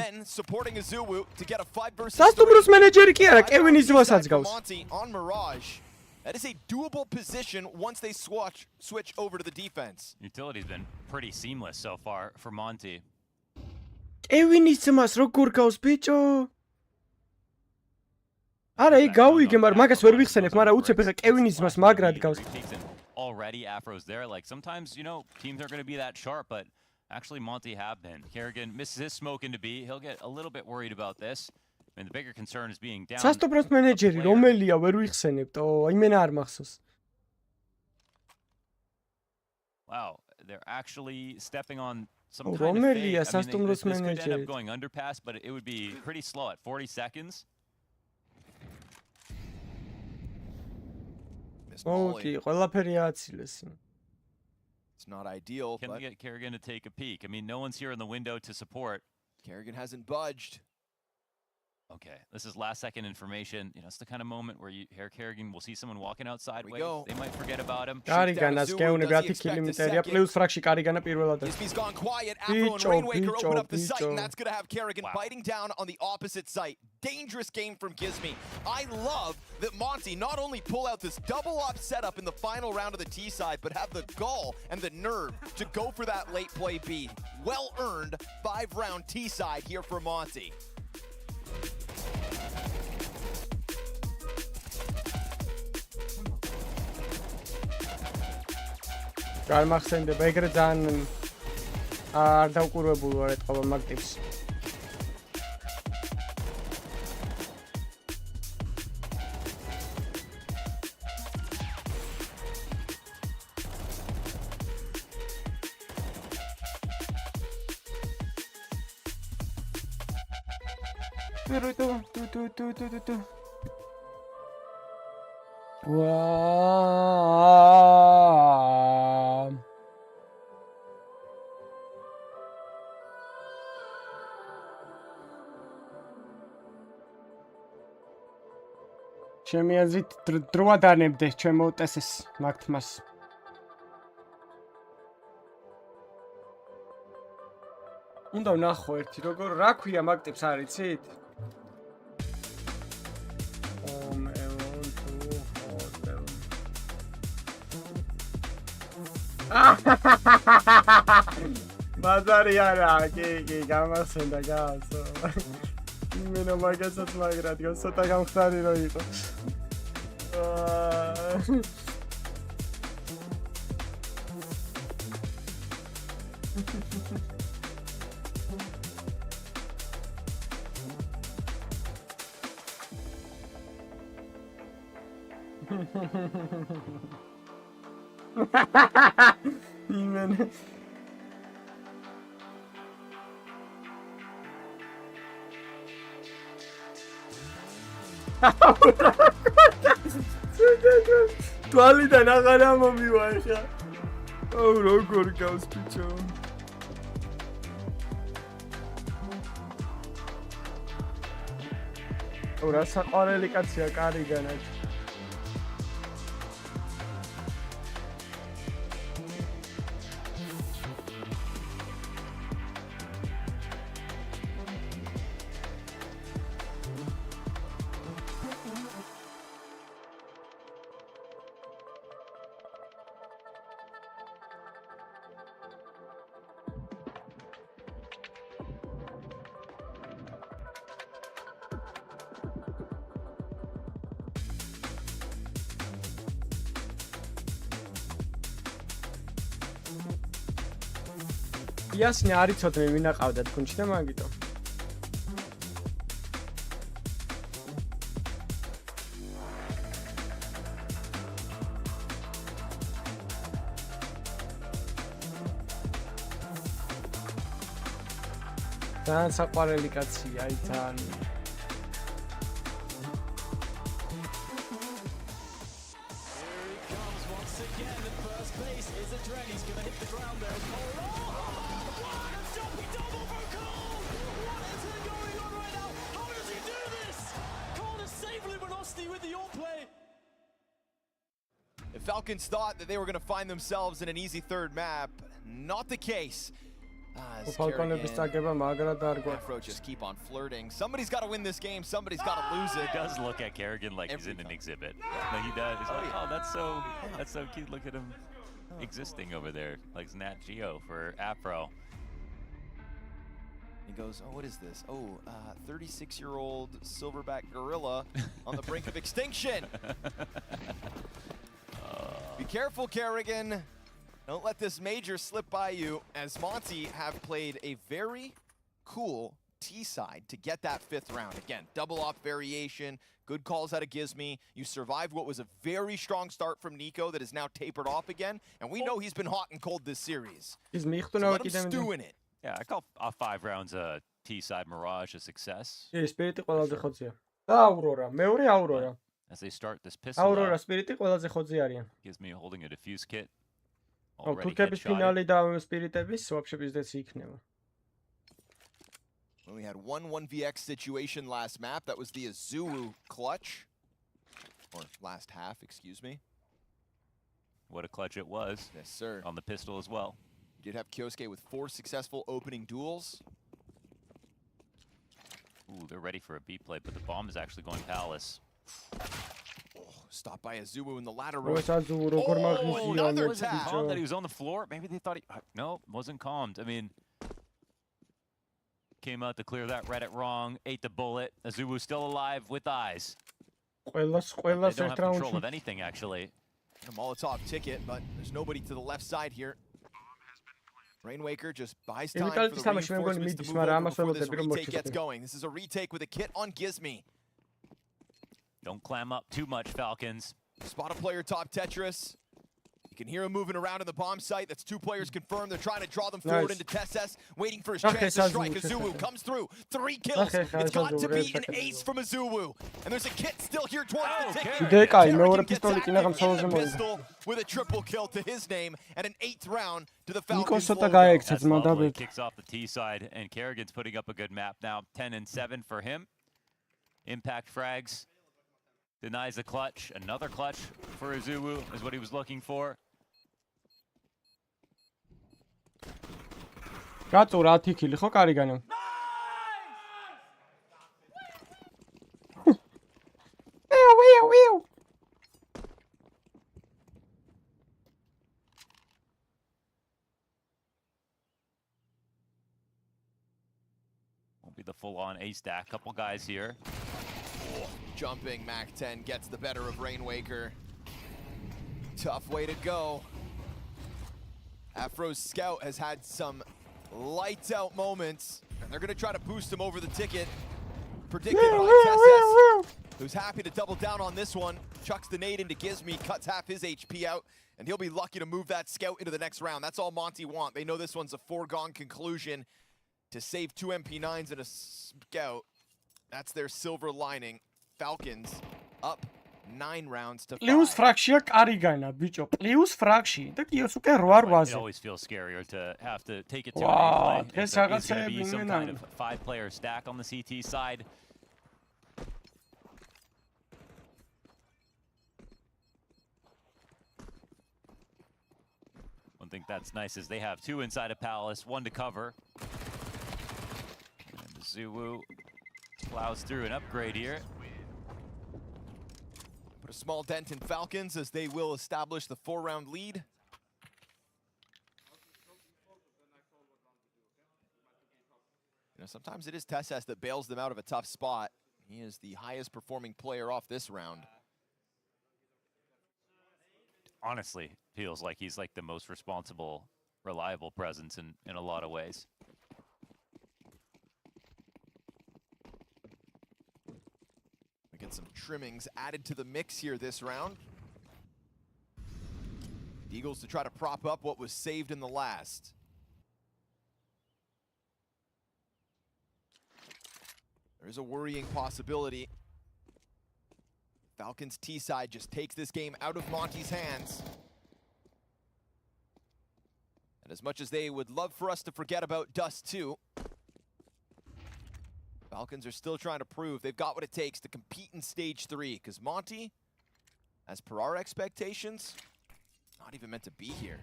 [SPEAKER 1] სასტუმროს მენეჯერი კი არა, კევინის ძმასაც გავს.
[SPEAKER 12] That is a doable position once they switch over to the defense.
[SPEAKER 14] Utility's been pretty seamless so far for Monty.
[SPEAKER 1] Evinis mas როგორ გავს ბიჭო? არა, იქ გავიგე, მაგრამ მაგას ვერ ვიხსენებ, მაგრამ უცებ ეხა კევინის მას მაგრად გავს.
[SPEAKER 14] Already Afro's there. Like sometimes, you know, teams are going to be that sharp, but actually Monty have been. Kerrigan misses his smoke into B. He'll get a little bit worried about this. I mean, the bigger concern is being down.
[SPEAKER 1] სასტოპროს მენეჯერი რომელია ვერ ვიხსენებთ? იმენ არ მახსოვს.
[SPEAKER 14] Wow, they're actually stepping on some kind of fade. I mean, this could end up going underpass, but it would be pretty slow at 40 seconds.
[SPEAKER 1] Okay, ყველაფერი ააცილეს.
[SPEAKER 12] It's not ideal.
[SPEAKER 14] Can we get Kerrigan to take a peek? I mean, no one's here in the window to support.
[SPEAKER 12] Kerrigan hasn't budged.
[SPEAKER 14] Okay, this is last second information. You know, it's the kind of moment where Kerrigan will see someone walking outside. They might forget about him.
[SPEAKER 1] Karigana გეუნები 10 კილომეტრია პლუს ფრაგში Karigana პირველად.
[SPEAKER 12] He's gone quiet. Afro and Rainwaker open up the site, and that's going to have Kerrigan biting down on the opposite site. Dangerous game from Gizmi. I love that Monty not only pull out this double-up setup in the final round of the T side, but have the gall and the nerve to go for that late play B. Well-earned 5-round T side here for Monty.
[SPEAKER 1] გამახსენდება ეგრე ძალიან არ დავკურვებული ვარ ეთყობა მაგ ტიპს. Wow. ჩემი აზრით დროა დანებდეს ჩემო ტესეს მაგთმას. უნდა ვნახო ერთი როგორ რა ქვია მაგ ტიპს არ იცით? ბაზარი არა, კი, გამახსენდა გასო. იმენო მაგასაც მაგრად გასო, ცოტა გამხდარი რო იყო. იმენ თვალიდან აღარ ამომივა ხა. აუ როგორ გავს ბიჭო. აუ რა საყვარელი კაცია Karigana. იასნე არ იცოდნენ ვინ აყავდა თქონჩი და მაგიტო. ძალიან საყვარელი კაცია, აი ძალიან.
[SPEAKER 12] Falcons thought that they were going to find themselves in an easy third map. Not the case. Afro just keep on flirting. Somebody's got to win this game. Somebody's got to lose it.
[SPEAKER 14] He does look at Kerrigan like he's in an exhibit. No, he does. He's like, oh, that's so cute. Look at him existing over there, like Nat Geo for Afro.
[SPEAKER 12] He goes, oh, what is this? Oh, 36-year-old silverback gorilla on the brink of extinction. Be careful, Kerrigan. Don't let this major slip by you, as Monty have played a very cool T-side to get that 5th round. Again, double off variation, good calls out of Gizmi. You survived what was a very strong start from Nico that is now tapered off again, and we know he's been hot and cold this series. So let him stew in it.
[SPEAKER 14] Yeah, I call 5 rounds a T-side Mirage a success.
[SPEAKER 1] As
[SPEAKER 14] they start this pistol out,
[SPEAKER 1] gives
[SPEAKER 14] me holding a diffuse kit.
[SPEAKER 1] თურქების ფინალი და სპირიტების вообще пиздец იქნება.
[SPEAKER 12] We had 1-1vx situation last map. That was the Azuu clutch. Or last half, excuse me.
[SPEAKER 14] What a clutch it was.
[SPEAKER 12] Yes, sir.
[SPEAKER 14] On the pistol as well.
[SPEAKER 12] You did have Kyosuke with 4 successful opening duels.
[SPEAKER 14] Ooh, they're ready for a B play, but the bomb is actually going Palace.
[SPEAKER 12] Stopped by Azuu in the ladder room.
[SPEAKER 14] Oh, another tap. That he was on the floor. Maybe they thought he... No, wasn't calmed. I mean, came out to clear that, read it wrong, ate the bullet. Azuu still alive with eyes. They don't have control of anything, actually.
[SPEAKER 12] A Molotov ticket, but there's nobody to the left side here. Rainwaker just buys time for the reinforcements to move over before this retake gets going. This is a retake with a kit on Gizmi.
[SPEAKER 14] Don't clam up too much, Falcons.
[SPEAKER 12] Spot a player top Tetris. You can hear him moving around in the bomb site. That's 2 players confirmed. They're trying to draw them forward into Tesses, waiting for his chance to strike. Azuu comes through. 3 kills. It's got to be an ace from Azuu. And there's a kit still here towards the ticket. Kerrigan gets accurate in the pistol with a triple kill to his name and an 8th round to the Falcons.
[SPEAKER 14] That's lovely. Kicks off the T side, and Kerrigan's putting up a good map now. 10-7 for him. Impact frags. Denies a clutch. Another clutch for Azuu is what he was looking for.
[SPEAKER 1] გაწურა 10 კილი ხო კარიგანო? ვიუ.
[SPEAKER 14] Won't be the full-on A stack. Couple guys here.
[SPEAKER 12] Jumping Mac 10 gets the better of Rainwaker. Tough way to go. Afro's scout has had some lights out moments, and they're going to try to boost him over the ticket. Predicted by Tesses, who's happy to double down on this one. Chucks the nade into Gizmi, cuts half his HP out, and he'll be lucky to move that scout into the next round. That's all Monty want. They know this one's a foregone conclusion. To save 2 MP9s and a scout, that's their silver lining. Falcons up 9 rounds to 5.
[SPEAKER 1] Plus fractia კარიგანა ბიჭო. Plus fractia. და კიოს უკვე 8-8-ზე.
[SPEAKER 14] It always feels scarier to have to take it to a replay.
[SPEAKER 1] It's
[SPEAKER 14] going to be some kind of 5-player stack on the CT side. One thing that's nice is they have 2 inside of Palace, 1 to cover. And Azuu plows through an upgrade here.
[SPEAKER 12] Put a small dent in Falcons as they will establish the 4-round lead. You know, sometimes it is Tesses that bails them out of a tough spot. He is the highest performing player off this round.
[SPEAKER 14] Honestly, feels like he's like the most responsible, reliable presence in a lot of ways.
[SPEAKER 12] We get some trimmings added to the mix here this round. Eagles to try to prop up what was saved in the last. There's a worrying possibility. Falcons T-side just takes this game out of Monty's hands. And as much as they would love for us to forget about Dust 2, Falcons are still trying to prove they've got what it takes to compete in Stage 3, because Monty, as per our expectations, not even meant to be here.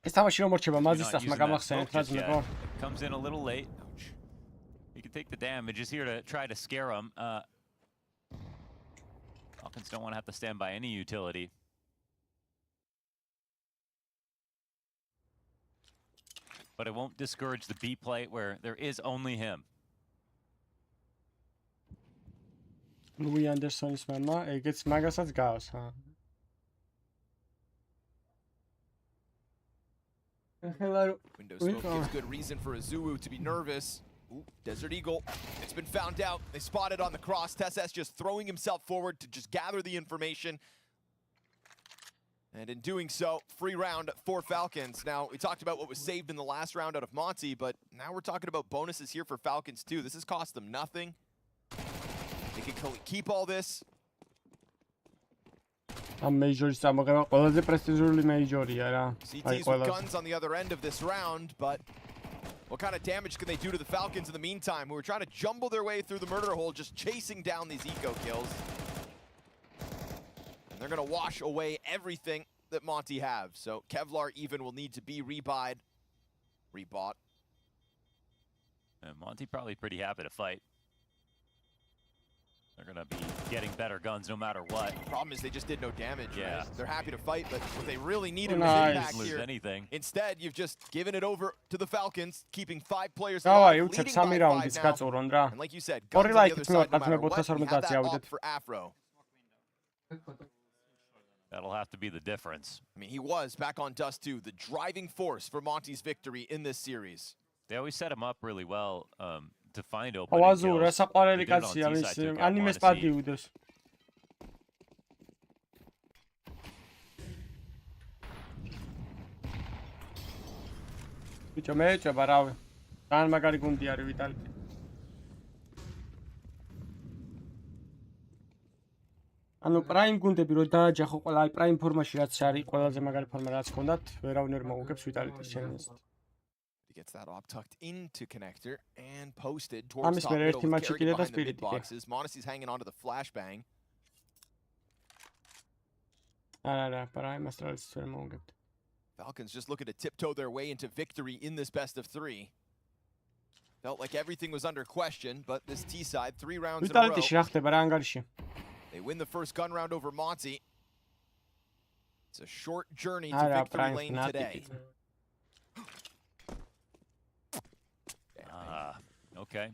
[SPEAKER 1] ეს თამაში რომ მორჩება მაზისას მაგამახსენეთ რაც მეკო.
[SPEAKER 14] Comes in a little late. He can take the damage. Is here to try to scare him. Falcons don't want to have to stand by any utility. But it won't discourage the B play where there is only him.
[SPEAKER 1] Louis Anderson's mama, egets magaსაც გავს, ჰა.
[SPEAKER 12] Window smoke gives good reason for Azuu to be nervous. Ooh, Desert Eagle, it's been found out. They spotted on the cross. TeSS just throwing himself forward to just gather the information. And in doing so, free round for Falcons. Now, we talked about what was saved in the last round out of Monty, but now we're talking about bonuses here for Falcons too. This has cost them nothing. They can keep all this.
[SPEAKER 1] Major-ის ამოღება ყველაზე პრესტიჟული major-ია რა.
[SPEAKER 12] CTs with guns on the other end of this round, but what kind of damage can they do to the Falcons in the meantime, who are trying to jumble their way through the murder hole, just chasing down these eco kills? And they're going to wash away everything that Monty have. So Kevlar even will need to be rebought.
[SPEAKER 14] And Monty probably pretty happy to fight. They're going to be getting better guns no matter what.
[SPEAKER 12] Problem is they just did no damage.
[SPEAKER 14] Yeah.
[SPEAKER 12] Right? They're happy to fight, but what they really needed was impact here.
[SPEAKER 14] Anything.
[SPEAKER 12] Instead, you've just given it over to the Falcons, keeping 5 players
[SPEAKER 1] alive,
[SPEAKER 12] leading by 5 now. And like you said, guns on the other side, no matter what, we have that up for Afro.
[SPEAKER 14] That'll have to be the difference.
[SPEAKER 12] I mean, he was back on Dust 2, the driving force for Monty's victory in this series.
[SPEAKER 14] They always set him up really well to find opening kills.
[SPEAKER 1] რა საყვარელი კაცია მის ანიმეს პატიუდეს. ბიჭო მეეჭება რავი. ძალიან მაგარი გუნდი არის ვიტალიტი. ანუ პრაიმ გუნდები რო დააჯახო ყველა აი პრაიმ ფორმაში რაც არის ყველაზე მაგარი ფორმა რაც ჰქონდათ, ვერავინ ვერ მოუგებს ვიტალიტის ჩემს.
[SPEAKER 12] Gets that op tucked into connector and posted towards top middle with Kerrigan behind the mid boxes. Monasty's hanging onto the flashbang. Falcons just looking to tiptoe their way into victory in this best of 3. Felt like everything was under question, but this T side 3 rounds in a row. They win the first gun round over Monty. It's a short journey to victory lane today.
[SPEAKER 14] Okay.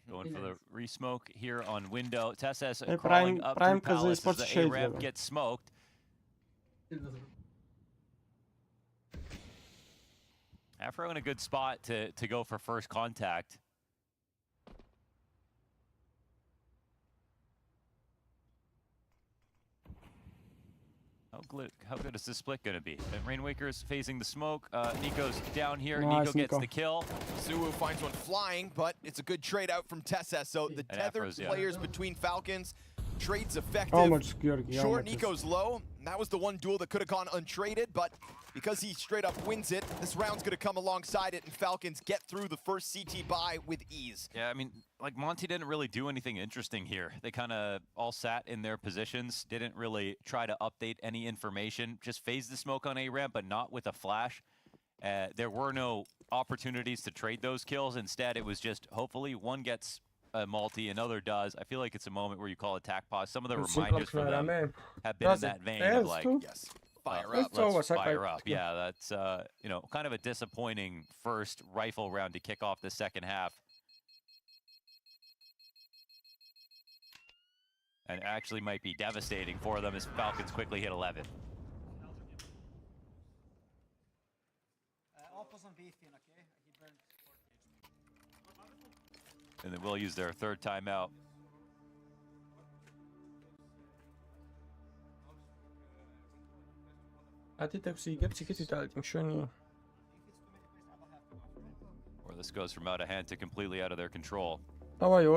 [SPEAKER 1] Going
[SPEAKER 14] for the re-smoke here on window. TeSS crawling up through Palace as the A-ramp gets smoked. Afro in a good spot to go for first contact. How good is this split going to be? And Rainwaker's phasing the smoke. Nico's down here. Nico gets the kill.
[SPEAKER 12] Suwu finds one flying, but it's a good trade out from TeSS. So the tethered players between Falcons, trades effective. Short Nico's low. That was the one duel that could have gone untraded, but because he straight up wins it, this round's going to come alongside it, and Falcons get through the first CT buy with ease.
[SPEAKER 14] Yeah, I mean, like Monty didn't really do anything interesting here. They kind of all sat in their positions, didn't really try to update any information, just phased the smoke on A-ramp, but not with a flash. There were no opportunities to trade those kills. Instead, it was just hopefully one gets a multi, another does. I feel like it's a moment where you call attack pause. Some of the reminders from them have been in that vein of like,
[SPEAKER 12] yes, fire up.
[SPEAKER 14] Let's fire up. Yeah, that's you know, kind of a disappointing first rifle round to kick off the second half. And actually might be devastating for them as Falcons quickly hit 11. And then we'll use their third timeout.
[SPEAKER 1] Or
[SPEAKER 14] this goes from out of hand to completely out of their control.
[SPEAKER 1] Only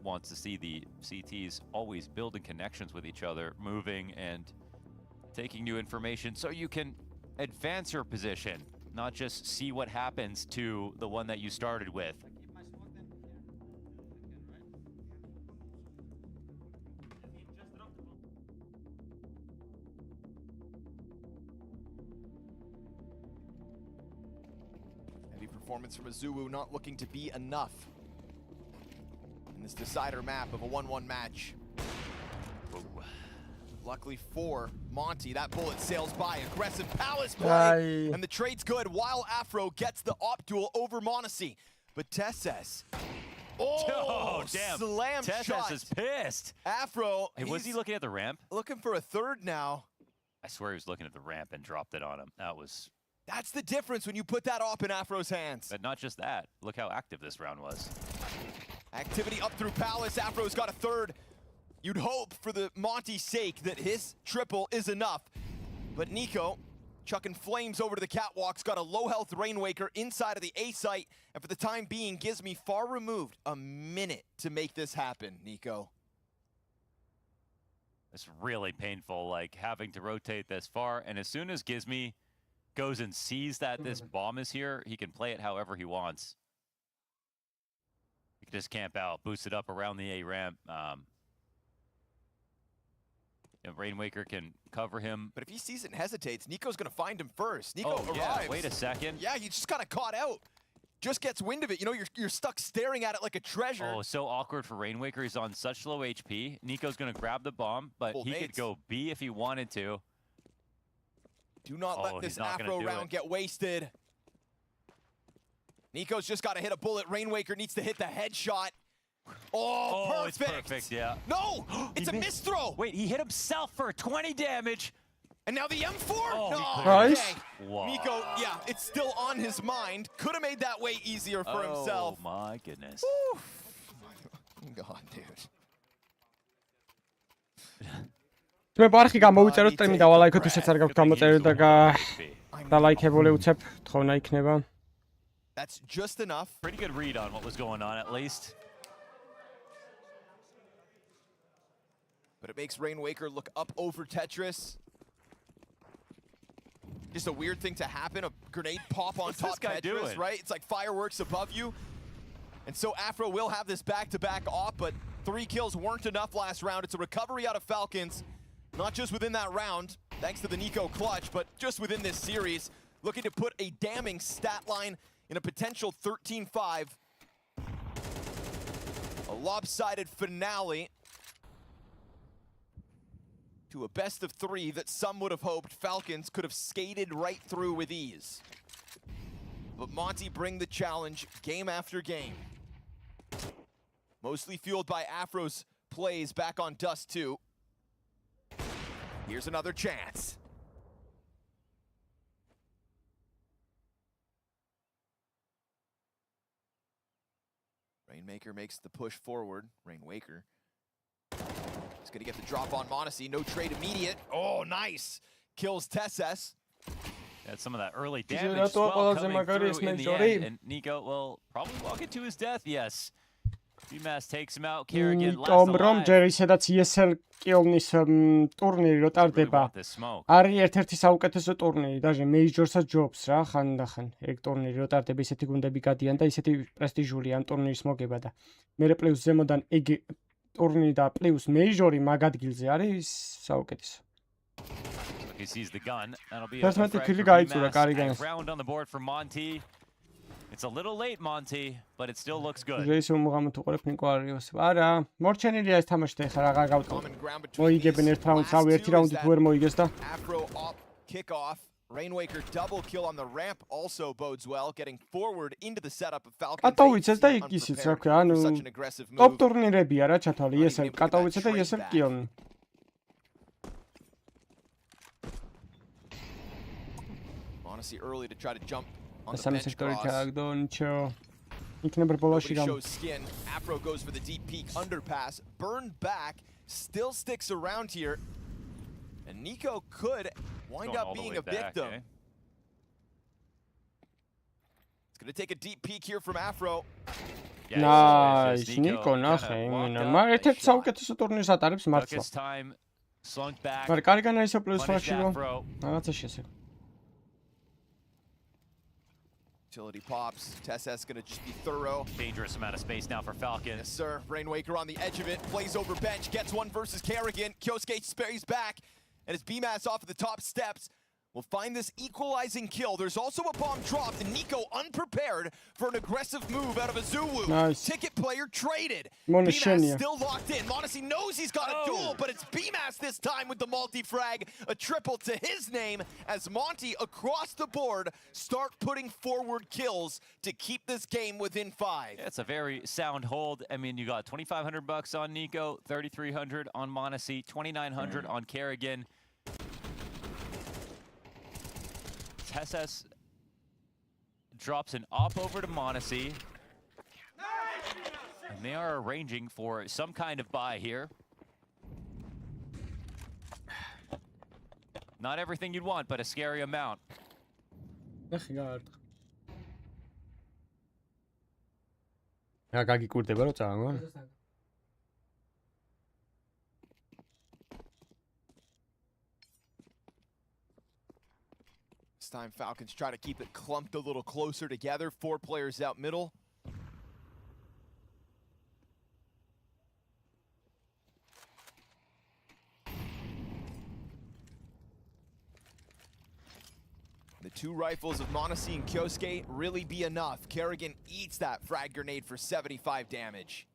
[SPEAKER 14] wants to see the CTs always building connections with each other, moving and taking new information so you can advance your position. not just see what happens to the one that you started with.
[SPEAKER 12] Heavy performance from Azuwu, not looking to be enough in this decider map of a 1-1 match. Luckily for Monty, that bullet sails by. Aggressive Palace play, and the trade's good while Afro gets the op duel over Monacy. But Tesses,
[SPEAKER 14] damn!
[SPEAKER 12] Slam
[SPEAKER 14] Tesses
[SPEAKER 12] shot.
[SPEAKER 14] is pissed.
[SPEAKER 12] Afro,
[SPEAKER 14] Hey, was he looking at the ramp?
[SPEAKER 12] Looking for a third now.
[SPEAKER 14] I swear he was looking at the ramp and dropped it on him.
[SPEAKER 12] That's the difference when you put that op in Afro's hands.
[SPEAKER 14] But not just that. Look how active this round was.
[SPEAKER 12] Activity up through Palace. Afro's got a third. You'd hope for the Monty's sake that his triple is enough. But Nico, chucking flames over to the catwalks, got a low health Rainwaker inside of the A site, and for the time being gives me far removed a minute to make this happen, Nico.
[SPEAKER 14] It's really painful, like having to rotate this far, and as soon as Gizmy goes and sees that this bomb is here, he can play it however he wants. He can just camp out, boost it up around the A ramp. Rainwaker can cover him.
[SPEAKER 12] But if he sees it and hesitates, Nico's gonna find him first. Nico arrives.
[SPEAKER 14] Yeah, wait a second.
[SPEAKER 12] Yeah, he just kind of caught out. Just gets wind of it. You know, you're stuck staring at it like a treasure.
[SPEAKER 14] Oh, so awkward for Rainwaker. He's on such low HP. Nico's gonna grab the bomb, but he could go B if he wanted to.
[SPEAKER 12] Do not let this Afro round get wasted. Nico's just got to hit a bullet. Rainwaker needs to hit the headshot. Oh, perfect.
[SPEAKER 14] It's perfect, yeah.
[SPEAKER 12] No, it's a misthrow.
[SPEAKER 14] Wait, he hit himself for 20 damage.
[SPEAKER 12] And now the M4?
[SPEAKER 14] Oh,
[SPEAKER 12] nice.
[SPEAKER 14] Okay. Wow.
[SPEAKER 12] Nico, yeah, it's still on his mind. Could have made that way easier for himself.
[SPEAKER 14] Oh, my goodness.
[SPEAKER 12] Woo. God, dude.
[SPEAKER 1] მე პარხი გამოვიწეროთ სტრიმი დავალაიქოთ ვისაც არ გაქვთ გამოწერილი და დალაიქებული უცებ თხოვნა იქნება.
[SPEAKER 12] That's just enough.
[SPEAKER 14] Pretty good read on what was going on at least.
[SPEAKER 12] But it makes Rainwaker look up over Tetris. Just a weird thing to happen, a grenade pop on top Tetris, right? It's like fireworks above you. And so Afro will have this back-to-back op, but 3 kills weren't enough last round. It's a recovery out of Falcons, not just within that round, thanks to the Nico clutch, but just within this series, looking to put a damning stat line in a potential 13-5. A lopsided finale to a best of 3 that some would have hoped Falcons could have skated right through with ease. But Monty bring the challenge game after game. Mostly fueled by Afro's plays back on Dust 2. Here's another chance. Rainmaker makes the push forward. Rainwaker. He's gonna get the drop on Monacy. No trade immediate. Oh, nice. Kills Tesses.
[SPEAKER 14] Had some of that early damage as well coming through in the end. And Nico will probably walk it to his death, yes. BMAS takes him out. Kerrigan last alive.
[SPEAKER 1] რომ ჯერ ისედაც ESL კილნის ტურნირი რო ტარდება. არის ერთ-ერთი საუკეთესო ტურნირი, даже Major-საც ჯობს რა, ხანდახან. ეგ ტურნირი რო ტარდება, ისეთი გუნდები გადიან და ისეთი პრესტიჟული ამ ტურნირის მოგება და მერე პლუს ზემოდან ეგ ტურნირი და პლუს Major-ი მაგ адგილზე არის საუკეთესო.
[SPEAKER 14] He sees the gun. That'll be
[SPEAKER 1] a
[SPEAKER 14] round on the board for Monty. It's a little late, Monty, but it still looks good.
[SPEAKER 1] არა, მორჩენილია ეს თამაში ხა რა გავტყო. მოიგებენ ერთ რაუნდს, რავი ერთი რაუნდით ვერ მოიგეს და
[SPEAKER 12] Afro op kickoff. Rainwaker double kill on the ramp also bodes well, getting forward into the setup of Falcons.
[SPEAKER 1] კატოვიცეს და იქ ისიც რა ქვია, ანუ ტოპ ტურნირებია რა ჩათვალე, ESL კატოვიცე და ESL კიოლნი.
[SPEAKER 12] Honestly, early to try to jump on the
[SPEAKER 1] bench cross.
[SPEAKER 12] Shows skin. Afro goes for the deep peak underpass. Burned back. Still sticks around here. And Nico could wind up being a victim. It's going to take a deep peek here from Afro.
[SPEAKER 1] Nice. Nico ნახე, მაგრამ ერთ-ერთ საუკეთესო ტურნირს ატარებს მართლა. მაგრამ კარგან აისო პლუს ფაში რომ რაღაცა შესე.
[SPEAKER 12] Utility pops. TSS gonna just be thorough.
[SPEAKER 14] Dangerous amount of space now for Falcon.
[SPEAKER 12] Yes, sir. Rainwaker on the edge of it. Plays over bench. Gets one versus Kerrigan. Kyosuke sprays back. And it's BMAS off of the top steps. Will find this equalizing kill. There's also a bomb dropped, and Nico unprepared for an aggressive move out of a Zuwu.
[SPEAKER 1] Nice.
[SPEAKER 12] Ticket player traded.
[SPEAKER 1] Monishenia.
[SPEAKER 12] BMAS still locked in. Monesi knows he's got a duel, but it's BMAS this time with the multi-frag. A triple to his name as Monty across the board start putting forward kills to keep this game within 5.
[SPEAKER 14] Yeah, it's a very sound hold. I mean, you got $2,500 on Nico, $3,300 on Monesi, $2,900 on Kerrigan. TSS drops an op over to Monesi. And they are arranging for some kind of buy here. Not everything you'd want, but a scary amount.
[SPEAKER 12] This time Falcons try to keep it clumped a little closer together. 4 players out middle. The 2 rifles of Monesi and Kyosuke really be enough. Kerrigan eats that frag grenade for 75 damage.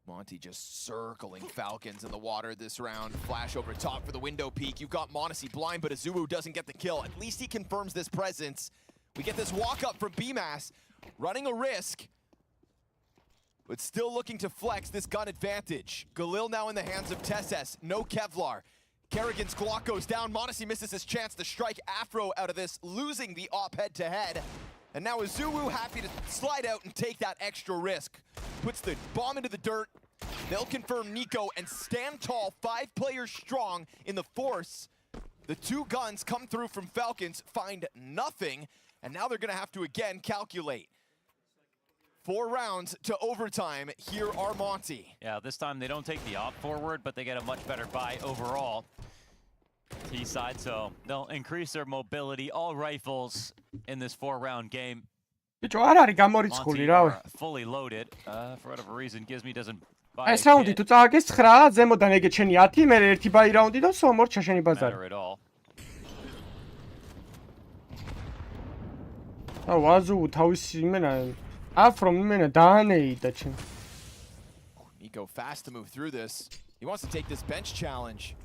[SPEAKER 12] Monty just circling Falcons in the water this round. Flash over top for the window peek. You've got Monesi blind, but Azuwu doesn't get the kill. At least he confirms this presence. We get this walk up from BMAS, running a risk, but still looking to flex this gun advantage. Galil now in the hands of TSS. No Kevlar. Kerrigan's Glock goes down. Monesi misses his chance to strike Afro out of this, losing the op head-to-head. And now Azuwu happy to slide out and take that extra risk. Puts the bomb into the dirt. They'll confirm Nico and stand tall, 5 players strong in the force. The 2 guns come through from Falcons, find nothing, and now they're gonna have to again calculate. 4 rounds to overtime. Here are Monty.
[SPEAKER 14] Yeah, this time they don't take the op forward, but they get a much better buy overall. T-side, so they'll increase their mobility. All rifles in this 4-round game. Monty are fully loaded. For whatever reason, Gizmi doesn't buy a
[SPEAKER 1] raunდი თუ წააგეს 9, ზემოდან ეგეთ შენი 10, მე 1 ბაი რაუნდი და სომორ ჩაშენი ბაზარი.
[SPEAKER 14] Matter at all.
[SPEAKER 1] ვაზუ თავისი იმენა Afro იმენა დაანეიდა ჩემ.
[SPEAKER 12] Nico fast to move through this. He wants to take this bench challenge.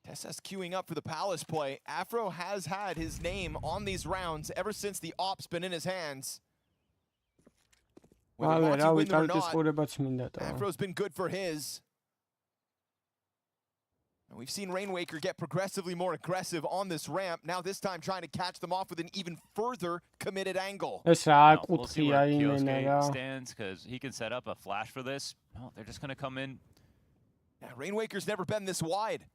[SPEAKER 12] TSS queuing up for the Palace play. Afro has had his name on these rounds ever since the op's been in his hands. Whether Monty win them or not, Afro's been good for his. And we've seen Rainwaker get progressively more aggressive on this ramp. Now this time trying to catch them off with an even further committed angle.
[SPEAKER 14] We'll see where Kyosuke stands, because he can set up a flash for this. No, they're just going to come in.
[SPEAKER 12] Yeah, Rainwaker's never been this wide.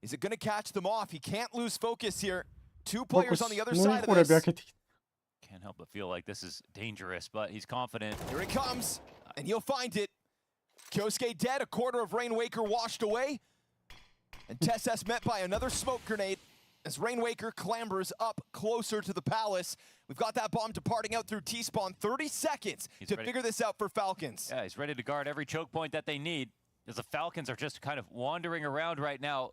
[SPEAKER 12] Is it going to catch them off? He can't lose focus here. 2 players on the other side of this.
[SPEAKER 14] Can't help but feel like this is dangerous, but he's confident.
[SPEAKER 12] Here he comes, and he'll find it. Kyosuke dead, a quarter of Rainwaker washed away. And TSS met by another smoke grenade as Rainwaker clambers up closer to the Palace. We've got that bomb departing out through T-spawn. 30 seconds to figure this out for Falcons.
[SPEAKER 14] Yeah, he's ready to guard every choke point that they need, as the Falcons are just kind of wandering around right now,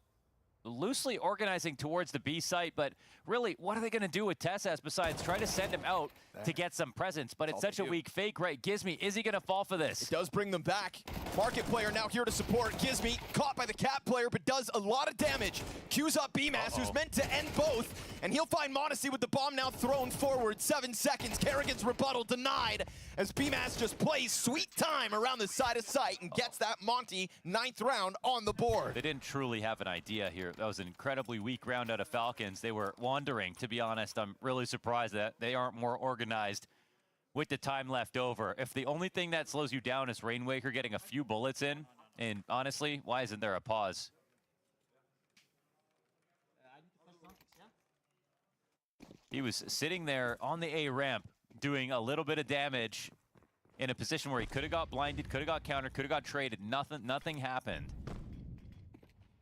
[SPEAKER 14] loosely organizing towards the B site, but really, what are they going to do with TSS besides try to send him out to get some presence? But it's such a weak fake, right? Gizmi, is he going to fall for this?
[SPEAKER 12] It does bring them back. Market player now here to support. Gizmi caught by the Cap player, but does a lot of damage. Queues up BMAS, who's meant to end both, and he'll find Monesi with the bomb now thrown forward. 7 seconds. Kerrigan's rebuttal denied as BMAS just plays sweet time around the side of sight and gets that Monty 9th round on the board.
[SPEAKER 14] They didn't truly have an idea here. That was an incredibly weak round out of Falcons. They were wandering, to be honest. I'm really surprised that they aren't more organized with the time left over. If the only thing that slows you down is Rainwaker getting a few bullets in, and honestly, why isn't there a pause? He was sitting there on the A ramp doing a little bit of damage, in a position where he could have got blinded, could have got countered, could have got traded. Nothing happened.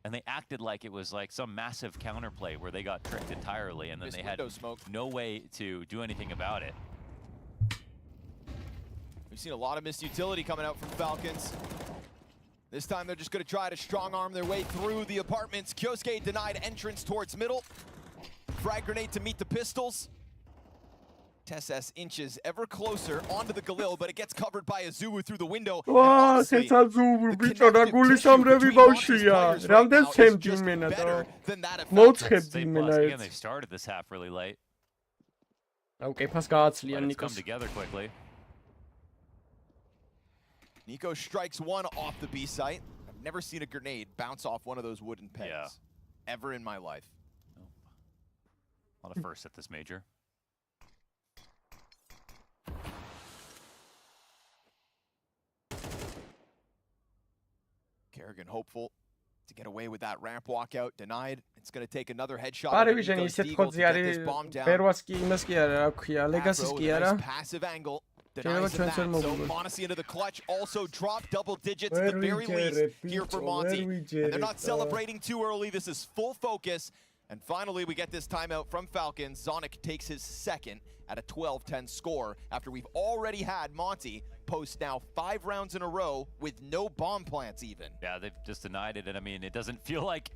[SPEAKER 14] And they acted like it was like some massive counterplay where they got tricked entirely, and then they had no way to do anything about it.
[SPEAKER 12] We've seen a lot of missed utility coming out from Falcons. This time they're just going to try to strong arm their way through the apartments. Kyosuke denied entrance towards middle. Frag grenade to meet the pistols. Tess inches ever closer onto the Galil, but it gets covered by Azubu through the window.
[SPEAKER 1] Wow, it's Azubu, bicho, da guli samrevi baushia. Ramdes tempt imena da. Motskhebdi imena.
[SPEAKER 14] Again, they started this half really late.
[SPEAKER 1] Okay, pas gaaclien Nikos.
[SPEAKER 14] Come together quickly.
[SPEAKER 12] Nico strikes one off the B site. I've never seen a grenade bounce off one of those wooden pegs ever in my life.
[SPEAKER 14] A lot of firsts at this major.
[SPEAKER 12] Kerrigan hopeful to get away with that ramp walkout. Denied. It's going to take another headshot.
[SPEAKER 1] Parevisheni isეთ ხოძი არის ბერვას კი იმას კი არა, რა ქვია, ლეგასის კი არა.
[SPEAKER 12] Passive angle. Denies him that. So Monty into the clutch. Also dropped double digits at the very least here for Monty. And they're not celebrating too early. This is full focus. And finally, we get this timeout from Falcons. Zonic takes his second at a 12-10 score after we've already had Monty post now 5 rounds in a row with no bomb plants even.
[SPEAKER 14] Yeah, they've just denied it. And I mean, it doesn't feel like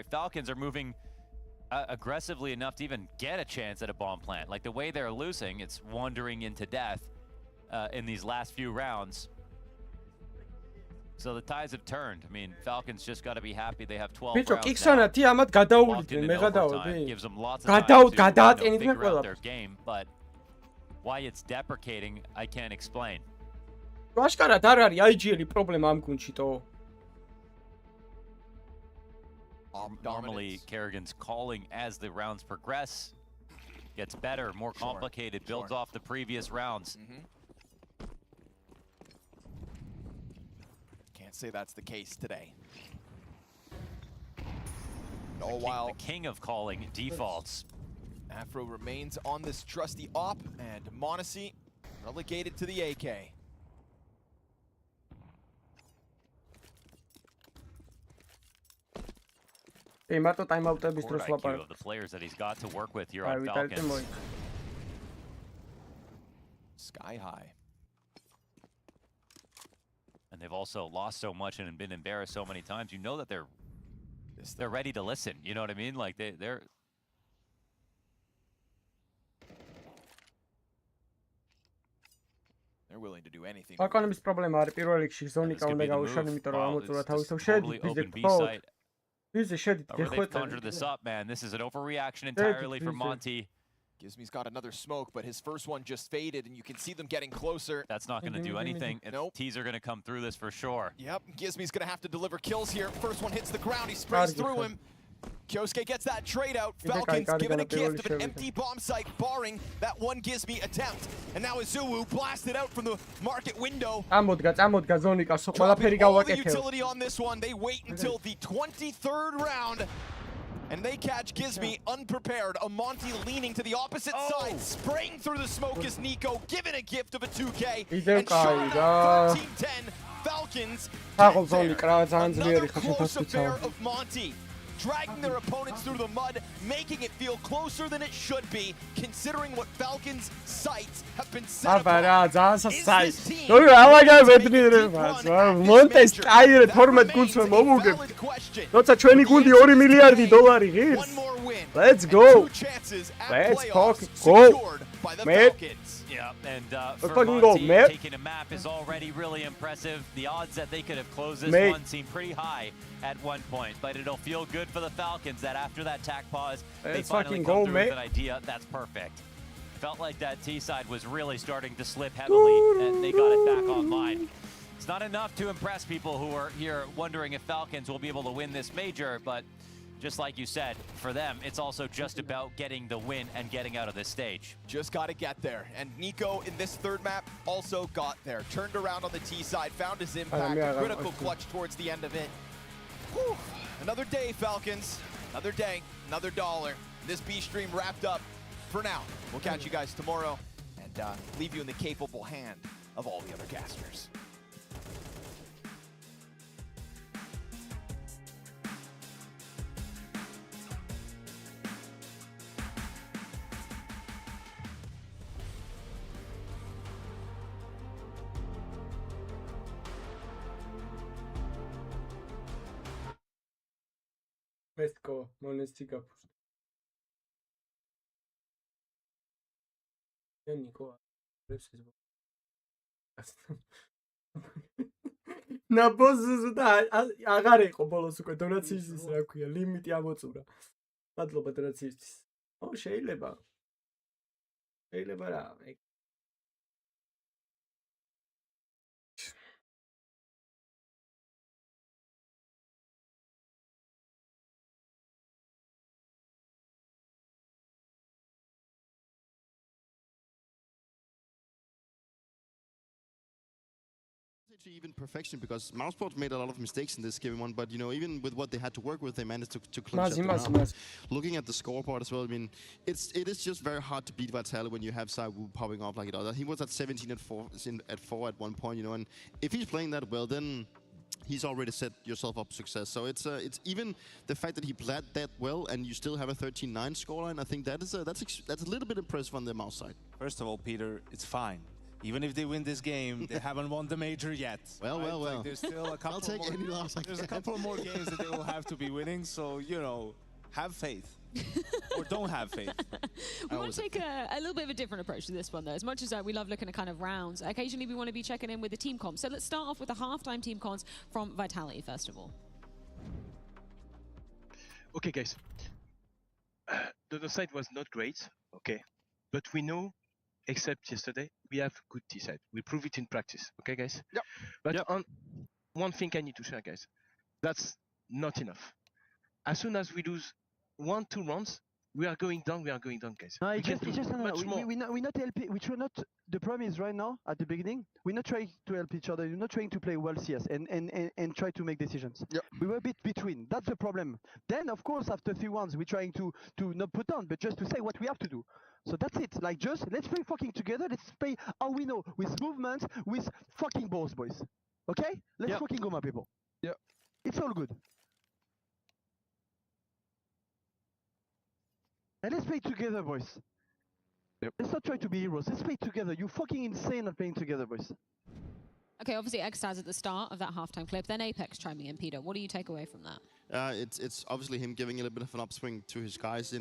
[SPEAKER 14] Falcons are moving aggressively enough to even get a chance at a bomb plant. Like the way they're losing, it's wandering into death in these last few rounds. So the tides have turned. I mean, Falcons just got to be happy they have 12 rounds.
[SPEAKER 1] Kiksonati ამათ გადაუვლიდნენ, მე გადავდი.
[SPEAKER 14] Gives them lots of time to
[SPEAKER 1] გადაატენიდნენ
[SPEAKER 14] figure out their game, but why it's deprecating, I can't explain.
[SPEAKER 1] ვაშკარად არ არის IGL-ი პრობლემა ამ გუნდში თო.
[SPEAKER 14] Normally, Kerrigan's calling as the rounds progress. Gets better, more complicated, builds off the previous rounds.
[SPEAKER 12] Can't say that's the case today.
[SPEAKER 14] The king of calling defaults.
[SPEAKER 12] Afro remains on this trusty op, and Monacy relegated to the AK.
[SPEAKER 1] მარტო ტაიმაუტების დროს
[SPEAKER 14] lაპარაკ. Of the players that he's got to work with here on Falcons.
[SPEAKER 12] Sky high.
[SPEAKER 14] And they've also lost so much and been embarrassed so many times. You know that they're ready to listen. You know what I mean? Like they're
[SPEAKER 12] willing to do anything.
[SPEAKER 1] Falcons პრობლემა არის პირველ რიგში ზონიკა უნდა გაუშვან, იმიტომ რომ ამოწურა თავისთავად შედი ბიზნეს.
[SPEAKER 14] They've conjured this up, man. This is an overreaction entirely from Monty.
[SPEAKER 12] Gizmy's got another smoke, but his first one just faded, and you can see them getting closer.
[SPEAKER 14] That's not going to do anything. T's are going to come through this for sure.
[SPEAKER 12] Yep, Gizmy's going to have to deliver kills here. First one hits the ground, he sprays through him. Kyosuke gets that trade out. Falcons given a gift of an empty bomb site, barring that one Gizmy attempt. And now Azubu blasted out from the market window.
[SPEAKER 1] წამოდგა ზონიკა, ყველაფერი
[SPEAKER 12] all the utility on this one. They wait until the 23rd round. And they catch Gizmy unprepared. Amonte leaning to the opposite side. Spraying through the smoke is Nico, given a gift of a 2K. And shot 13-10. Falcons another close affair of Monty. Dragging their opponents through the mud, making it feel closer than it should be, considering what Falcons' sites have been set upon. Is this team
[SPEAKER 1] taking a valid
[SPEAKER 12] question?
[SPEAKER 1] One
[SPEAKER 12] more win.
[SPEAKER 1] Let's go.
[SPEAKER 12] Two chances at
[SPEAKER 1] Let's
[SPEAKER 12] playoffs
[SPEAKER 1] go.
[SPEAKER 12] secured by the Falcons.
[SPEAKER 14] Yeah, and for Monty, taking a map is already really impressive. The odds that they could have closed this one seem pretty high at one point, but it'll feel good for the Falcons that after that tack pause, they finally come through with an idea that's perfect. Felt like that T side was really starting to slip heavily, and they got it back online. It's not enough to impress people who are here wondering if Falcons will be able to win this major, but just like you said, for them, it's also just about getting the win and getting out of this stage.
[SPEAKER 12] Just got to get there. And Nico in this third map also got there. Turned around on the T side, found his impact, a critical clutch towards the end of it. Whew. Another day, Falcons. Another day, another dollar. This B stream wrapped up for now. We'll catch you guys tomorrow. And and leave you in the capable hand of all the other casters.
[SPEAKER 1] Let's go. Monestiga push. Nico. ნაბოზს და აღარ იყო ბოლოს უკვე დონაციის ის რა ქვია ლიმიტი ამოწურა. მადლობა დონაციისთვის. შეიძლება რა.
[SPEAKER 10] Even perfection, because Mousesports made a lot of mistakes in this game one, but even with what they had to work with, they managed to clinch up. Looking at the scoreboard as well, I mean, it is just very hard to beat Bytelabs when you have Saiwu popping off like it does. He was at 17 at 4 at one point, and if he's playing that well, then he's already set yourself up for success. So it's even the fact that he played that well and you still have a 13-9 scoreline. I think that's a little bit impressive on the mouse side.
[SPEAKER 11] First of all, Peter, it's fine. Even if they win this game, they haven't won the major yet.
[SPEAKER 10] Well.
[SPEAKER 11] Like, there's still a couple.
[SPEAKER 10] I'll take any loss.
[SPEAKER 11] There's a couple more games that they will have to be winning. So have faith, or don't have faith.
[SPEAKER 18] We want to take a little bit of a different approach to this one, though. As much as we love looking at kind of rounds, occasionally we want to be checking in with the team comps. So let's start off with the halftime team comps from Bytelabs first of all.
[SPEAKER 15] Okay, guys. The side was not great. Okay, but we know. Except yesterday, we have good T-side. We prove it in practice. Okay, guys?
[SPEAKER 5] Yep.
[SPEAKER 15] But on one thing I need to share, guys. That's not enough. As soon as we lose 1-2 rounds, we are going down, guys.
[SPEAKER 20] No, we're not helping. We try not. The problem is right now, at the beginning, we're not trying to help each other. You're not trying to play well CS and try to make decisions.
[SPEAKER 5] Yep.
[SPEAKER 20] We were a bit between. That's the problem. Then, of course, after 3 rounds, we're trying to not put on, but just to say what we have to do. So that's it. Like, just let's play fucking together. Let's play how we know, with movement, with fucking balls, boys. Okay? Let's fucking go, my people.
[SPEAKER 5] Yeah.
[SPEAKER 20] It's all good. And let's play together, boys.
[SPEAKER 5] Yep.
[SPEAKER 20] Let's not try to be heroes. Let's play together. You're fucking insane at playing together, boys.
[SPEAKER 18] Okay, obviously Extaz at the start of that halftime clip, then Apex chiming in. Peter, what do you take away from that?
[SPEAKER 10] It's obviously him giving a little bit of an upswing to his guys,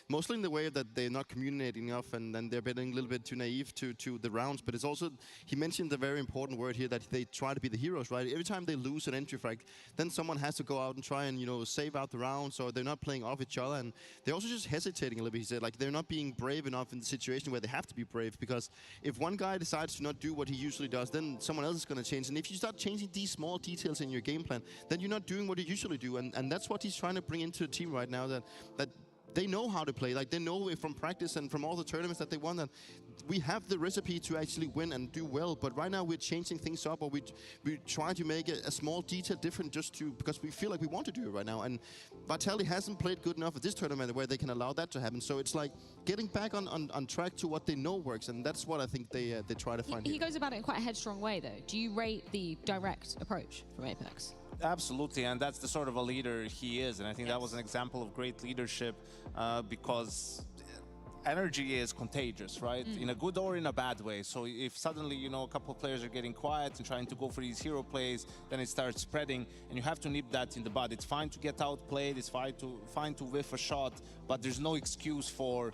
[SPEAKER 10] mostly in the way that they're not communicating enough, and then they're getting a little bit too naive to the rounds. But it's also, he mentioned the very important word here, that they try to be the heroes, right? Every time they lose an entry frag, then someone has to go out and try and save out the round, so they're not playing off each other, and they're also just hesitating a little bit. He said, like, they're not being brave enough in the situation where they have to be brave, because if one guy decides to not do what he usually does, then someone else is going to change. And if you start changing these small details in your game plan, then you're not doing what you usually do, and that's what he's trying to bring into the team right now, that they know how to play. Like, they know from practice and from all the tournaments that they won that we have the recipe to actually win and do well. But right now we're changing things up, or we try to make a small detail different because we feel like we want to do it right now. And Bytelabs hasn't played good enough at this tournament where they can allow that to happen. So it's like getting back on track to what they know works, and that's what I think they try to find.
[SPEAKER 18] He goes about it in quite a headstrong way, though. Do you rate the direct approach from Apex?
[SPEAKER 11] Absolutely, and that's the sort of a leader he is, and I think that was an example of great leadership because energy is contagious, right? In a good or in a bad way. So if suddenly, a couple of players are getting quiet and trying to go for these hero plays, then it starts spreading, and you have to nip that in the bud. It's fine to get outplayed, it's fine to whiff a shot, but there's no excuse for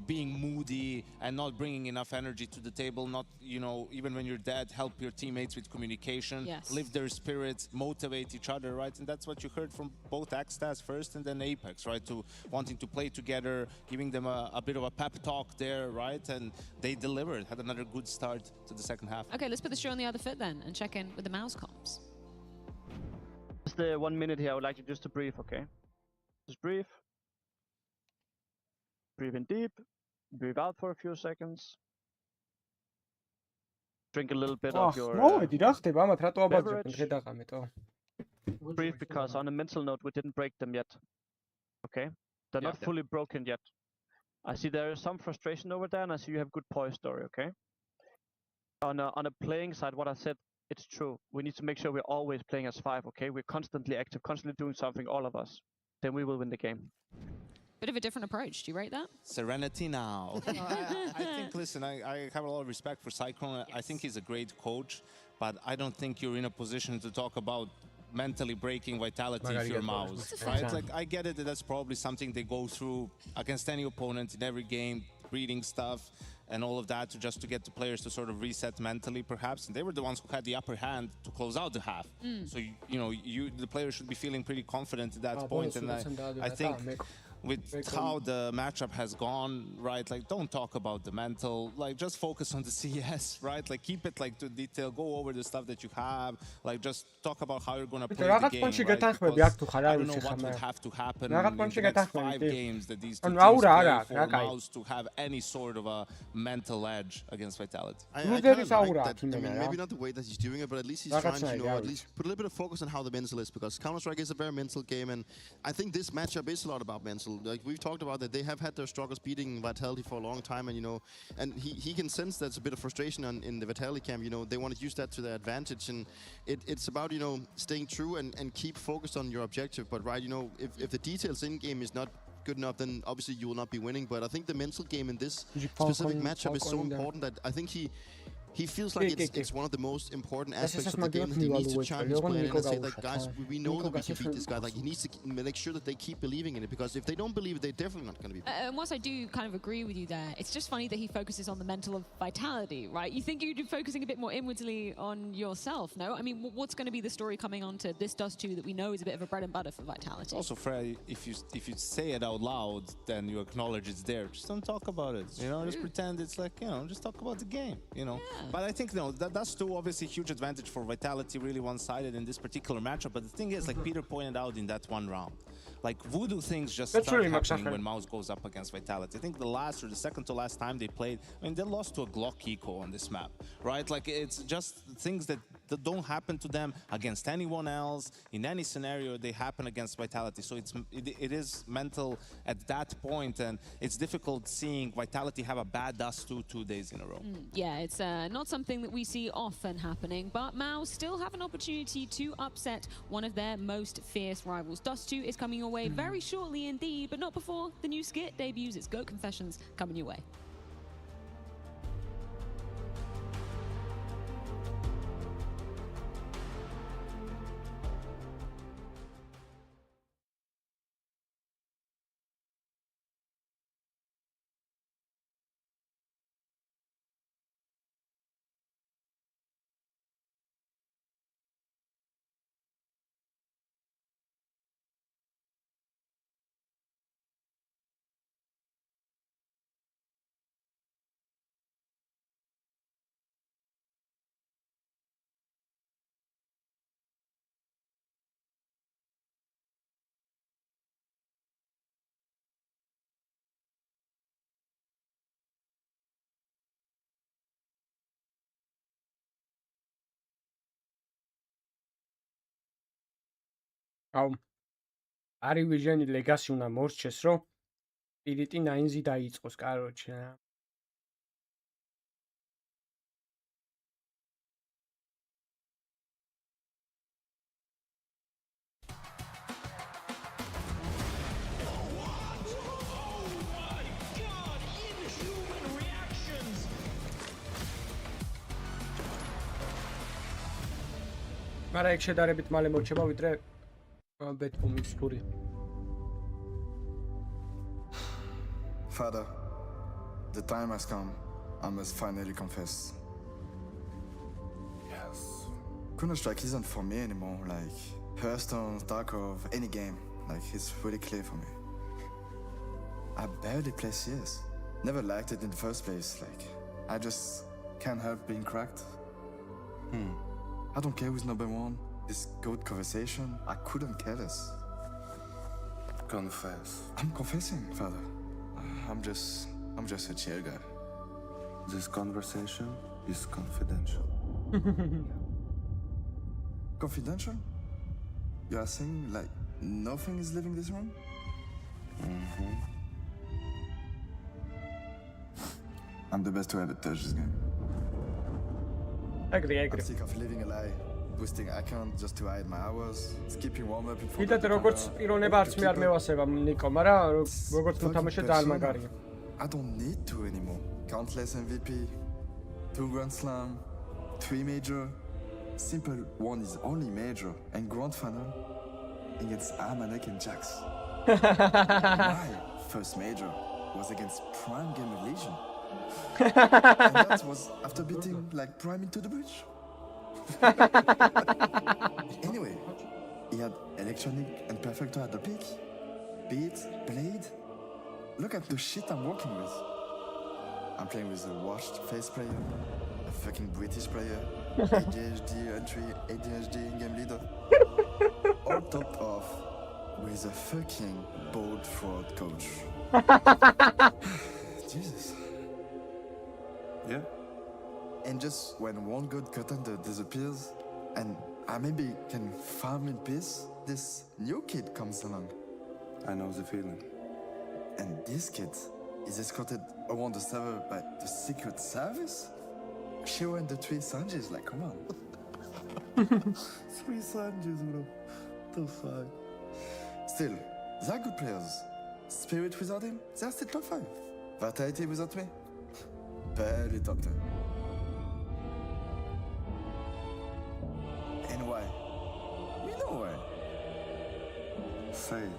[SPEAKER 11] being moody and not bringing enough energy to the table, not, even when you're dead, help your teammates with communication, lift their spirits, motivate each other, right? And that's what you heard from both Extaz first and then Apex, right? To wanting to play together, giving them a bit of a pep talk there, right? And they delivered, had another good start to the second half.
[SPEAKER 18] Okay, let's put the shoe on the other foot then and check in with the mouse comps.
[SPEAKER 21] Just 1 minute here, I would like you just to breathe, okay? Just breathe. Breathe in deep, breathe out for a few seconds. Drink a little bit of your beverage. Breathe, because on a mental note, we didn't break them yet. Okay? They're not fully broken yet. I see there is some frustration over there, and I see you have good poise story, okay? On a playing side, what I said, it's true. We need to make sure we're always playing as 5, okay? We're constantly active, constantly doing something, all of us. Then we will win the game.
[SPEAKER 18] Bit of a different approach. Do you rate that?
[SPEAKER 11] Serenity now. I think, listen, I have a lot of respect for Cyclone. Yes. I think he's a great coach, but I don't think you're in a position to talk about mentally breaking Vitality if you're Mouse, right? Like, I get it that that's probably something they go through against any opponent in every game, reading stuff and all of that just to get the players to sort of reset mentally, perhaps. And they were the ones who had the upper hand to close out the half. So, the players should be feeling pretty confident at that point. And I think with how the matchup has gone, right, like, don't talk about the mental, like, just focus on the CS, right? Like, keep it, like, to detail, go over the stuff that you have, like, just talk about how you're going to play the game, right? Because I don't know what would have to happen in the next 5 games that these two teams play for Mouse to have any sort of a mental edge against Vitality.
[SPEAKER 10] I kind of like that. I mean, maybe not the way that he's doing it, but at least he's trying to, at least put a little bit of focus on how the mental is, because Counter-Strike is a very mental game, and I think this matchup is a lot about mental. Like, we've talked about that, they have had their struggles beating Vitality for a long time, and and he can sense that's a bit of frustration in the Vitality camp. They want to use that to their advantage, and it's about staying true and keep focused on your objective. But right, if the details in game is not good enough, then obviously you will not be winning. But I think the mental game in this specific matchup is so important that I think he feels like it's one of the most important aspects of the game that he needs to chime his plan in and say, like, guys, we know that we can beat this guy. Like, he needs to make sure that they keep believing in it, because if they don't believe it, they're definitely not going to be.
[SPEAKER 18] And whilst I do kind of agree with you there, it's just funny that he focuses on the mental of Vitality, right? You think you'd be focusing a bit more inwardly on yourself, no? I mean, what's going to be the story coming on to this Dust 2 that we know is a bit of a bread and butter for Vitality?
[SPEAKER 11] Also, Fred, if you say it out loud, then you acknowledge it's there. Just don't talk about it, just pretend it's like, just talk about the game, Yeah. But I think, that's still obviously a huge advantage for Vitality, really one-sided in this particular matchup. But the thing is, like Peter pointed out in that one round, like, voodoo things just start happening when Mouse goes up against Vitality. I think the last or the second to last time they played, I mean, they lost to a Glock Eco on this map, right? Like, it's just things that don't happen to them against anyone else. In any scenario, they happen against Vitality. So it is mental at that point, and it's difficult seeing Vitality have a bad Dust 2 days in a row.
[SPEAKER 18] Yeah, it's not something that we see often happening, but Mouse still have an opportunity to upset one of their most fierce rivals. Dust 2 is coming your way very shortly indeed, but not before the new skit debuts. It's Goat Confessions coming your way.
[SPEAKER 1] Arivision Legacy უნდა მორჩეს, რომ პირიტი 9-ი დაიწყოს, კაროჩე. მაგრამ ეგ შედარებით მალე მორჩება, ვიდრე ბეთბუმის ფური.
[SPEAKER 6] Father, the time has come. I must finally confess. Yes. Counter-Strike isn't for me anymore. Like Hearthstone, Tarkov, any game. Like, it's really clear for me. I barely play CS. Never liked it in the first place. Like, I just can't help being cracked. I don't care who's number one. This good conversation, I couldn't care less.
[SPEAKER 9] Confess.
[SPEAKER 6] I'm confessing, Father. I'm just a chill guy.
[SPEAKER 9] This conversation is confidential.
[SPEAKER 6] Confidential? You are saying like nothing is leaving this room? I'm the best to ever touch this game.
[SPEAKER 1] Agree.
[SPEAKER 6] I'm sick of living a lie, boosting account just to hide my hours, skipping warm up in front
[SPEAKER 1] კიდევ როგორც პიროვნება არც მე არ მევასება ნიკო, მაგრამ როგორც მოთამაშე ძალიან მაგარია.
[SPEAKER 6] I don't need to anymore. Countless MVP, 2 Grand Slam, 3 Major. Simple one is only Major and Grand Final against Armanek and Jax. My first Major was against Prime Game of Legion. And that was after beating like Prime into the bridge. Anyway, he had Electronic and Perfecto at the peak. Beat, Blade. Look at the shit I'm working with. I'm playing with a washed face player, a fucking British player, ADHD entry, ADHD game leader. All topped off with a fucking bold fraud coach. Jesus.
[SPEAKER 9] Yeah.
[SPEAKER 6] And just when one good contender disappears, and I maybe can farm in peace, this new kid comes along.
[SPEAKER 9] I know the feeling.
[SPEAKER 6] And this kid is escorted around the server by the Secret Service? Shiro and the 3 Sanjis, like, come on.
[SPEAKER 9] 3 Sanjis, bro. The fuck?
[SPEAKER 6] Still, they're good players. Spirit without him, they're still top 5. Vitality without me, barely top 10. And why? You know why.
[SPEAKER 9] Say it.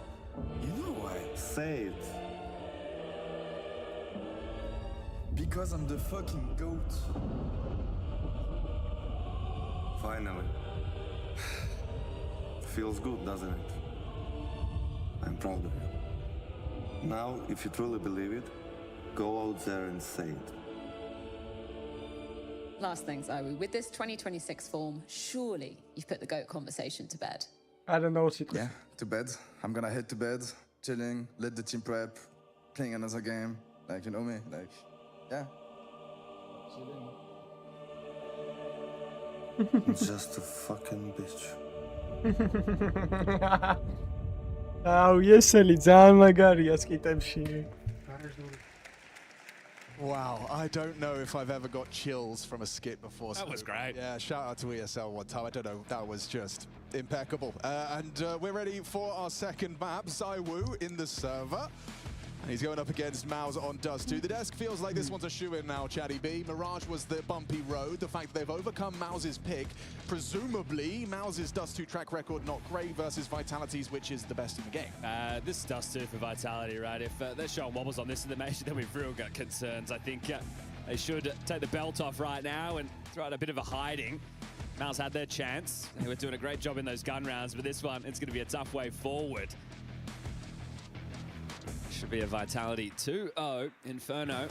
[SPEAKER 6] You know why.
[SPEAKER 9] Say it.
[SPEAKER 6] Because I'm the fucking GOAT.
[SPEAKER 9] Finally. Feels good, doesn't it? I'm proud of you. Now, if you truly believe it, go out there and say it.
[SPEAKER 18] Last things, Iwu. With this 2026 form, surely you've put the GOAT conversation to bed.
[SPEAKER 1] I don't know what it is.
[SPEAKER 6] Yeah, to bed. I'm gonna head to bed, chilling, let the team prep, playing another game. Like, you know me, like, yeah.
[SPEAKER 9] Just a fucking bitch.
[SPEAKER 1] აუ, ესელი ძალიან მაგარია სკიტებში.
[SPEAKER 12] Wow, I don't know if I've ever got chills from a skit before.
[SPEAKER 19] That was great.
[SPEAKER 12] Yeah, shout out to ESL one time. I don't know, that was just impeccable. And we're ready for our second map, Zaiwu in the server. And he's going up against Mouse on Dust 2. The desk feels like this one's a shoe-in now, Chatty B. Mirage was the bumpy road. The fact that they've overcome Mouse's pick. Presumably, Mouse's Dust 2 track record not great versus Vitality's, which is the best in the game.
[SPEAKER 19] This is Dust 2 for Vitality, right? If they're showing wobbles on this in the Major, then we've real got concerns. I think they should take the belt off right now and throw out a bit of a hiding. Mouse had their chance. They were doing a great job in those gun rounds, but this one, it's going to be a tough way forward. Should be a Vitality 2-0. Inferno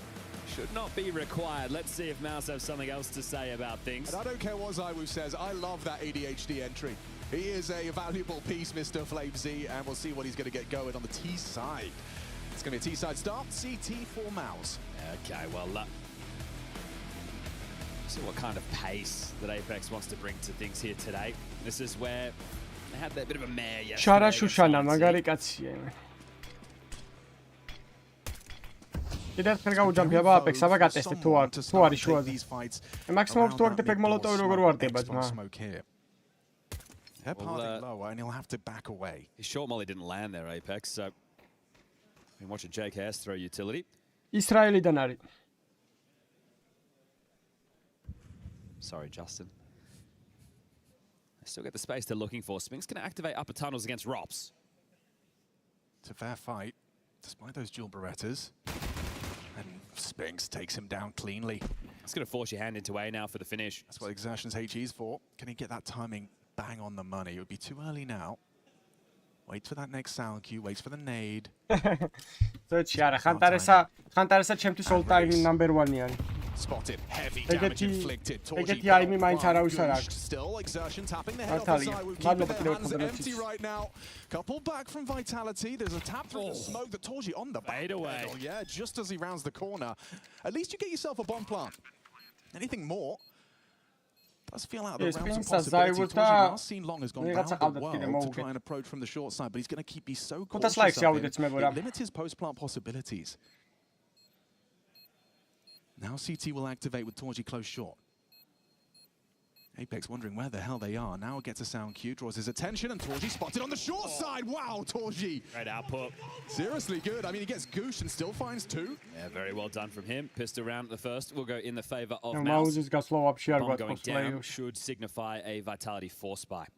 [SPEAKER 19] should not be required. Let's see if Mouse have something else to say about things.
[SPEAKER 12] And I don't care what Zaiwu says, I love that ADHD entry. He is a valuable piece, Mr. FlameZ, and we'll see what he's going to get going on the T side. It's going to be a T side start, CT for Mouse.
[SPEAKER 19] Okay, well, see what kind of pace that Apex wants to bring to things here today. This is where they had that bit of a mare yesterday.
[SPEAKER 1] Shara Shushana, magari katsia. Კიდევ ხელ გაუჯამფება Apex, აბა გატესტე თუ არის შუაზე. Maximum თუ აქ დეფეკ მოლოტოვი როგორ ვარდება ძმა.
[SPEAKER 12] They're parting lower and he'll have to back away.
[SPEAKER 19] His short molly didn't land there, Apex, so been watching JKS throw utility.
[SPEAKER 1] ისრაელიდან არის.
[SPEAKER 19] Sorry, Justin. They still get the space they're looking for. Spink's going to activate upper tunnels against Rops.
[SPEAKER 12] It's a fair fight, despite those dual Berettas. And Spinks takes him down cleanly.
[SPEAKER 19] It's going to force your hand into A now for the finish.
[SPEAKER 12] That's what Exertion's HE's for. Can he get that timing bang on the money? It would be too early now. Waits for that next sound cue, waits for the nade.
[SPEAKER 1] Search არა, ხანტარესა ჩემთვის all time number 1-ი არის.
[SPEAKER 12] Spotted, heavy damage inflicted.
[SPEAKER 1] ეგეთი აიმი მაინც არავის არ აქვს.
[SPEAKER 12] Still, Exertion tapping the head off the Zaiwu, keeping their hands empty right now. Couple back from Vitality. There's a tap through the smoke that Torji on the back.
[SPEAKER 19] Away.
[SPEAKER 12] Yeah, just as he rounds the corner. At least you get yourself a bomb plant. Anything more? Does feel out of the realms of possibility. Torji last seen long has gone round the world to try and approach from the short side, but he's going to be so cautious of him. It limits his post-plant possibilities.
[SPEAKER 7] Now CT will activate with Torji close short. Apex wondering where the hell they are. Now gets a sound cue, draws his attention, and Torji spotted on the short side. Wow, Torji.
[SPEAKER 19] Great output.
[SPEAKER 7] Seriously good. I mean, he gets gooshed and still finds two.
[SPEAKER 19] Yeah, very well done from him. Pistol round at the first will go in the favor of
[SPEAKER 1] No,
[SPEAKER 19] Mouse.
[SPEAKER 1] Mouse's got slow up share.
[SPEAKER 19] Bomb going down should signify a Vitality force buy.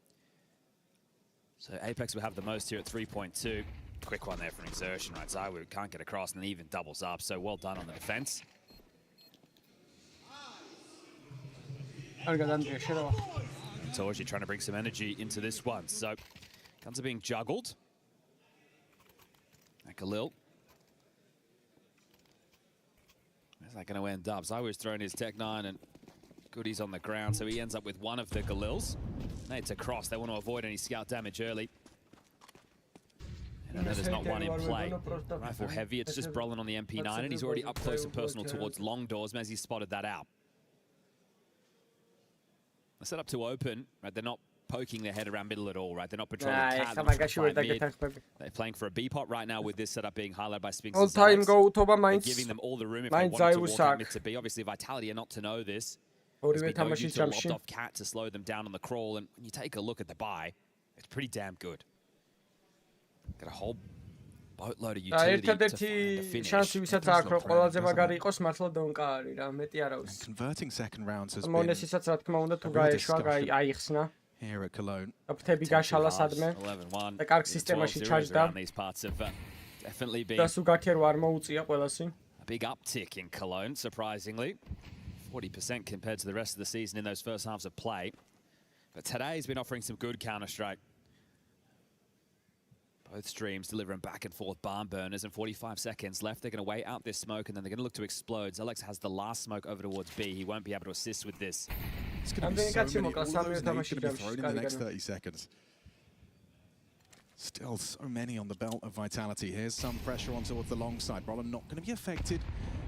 [SPEAKER 19] So Apex will have the most here at 3.2. Quick one there from Exertion, right? Zywu can't get across and even doubles up. So well done on the defense. Torji trying to bring some energy into this one. So guns are being juggled. Khalil. Where's that going to end up? Zywu is throwing his Tech 9 and goodies on the ground. So he ends up with one of the Galils. Nades across. They want to avoid any scout damage early. And I know there's not one in play. Rifle heavy. It's just Brolin on the MP9, and he's already up close and personal towards long doors. Mezzi spotted that out. They're set up to open, right? They're not poking their head around middle at all, right? They're not patrolling cat, they're playing for a B-pot right now with this setup being highlighted by Spinks and Alex. Giving them all the room if they wanted to walk out mid to B. Obviously, Vitality are not to know this. There's been no use to lopped off cat to slow them down on the crawl, and when you take a look at the buy, it's pretty damn good. Got a whole boatload of utility to find the finish.
[SPEAKER 7] Converting second rounds has been really discussion here at Cologne.
[SPEAKER 19] 11-1. Around these parts have definitely been a big uptick in Cologne, surprisingly. 40% compared to the rest of the season in those first halves of play. But today's been offering some good Counter-Strike. Both streams delivering back and forth barn burners, and 45 seconds left. They're going to wait out this smoke, and then they're going to look to explode. Zelex has the last smoke over towards B. He won't be able to assist with this.
[SPEAKER 7] It's going to be so many, all those nades going to be thrown in the next 30 seconds. Still so many on the belt of Vitality. Here's some pressure on towards the long side. Brolin not going to be affected.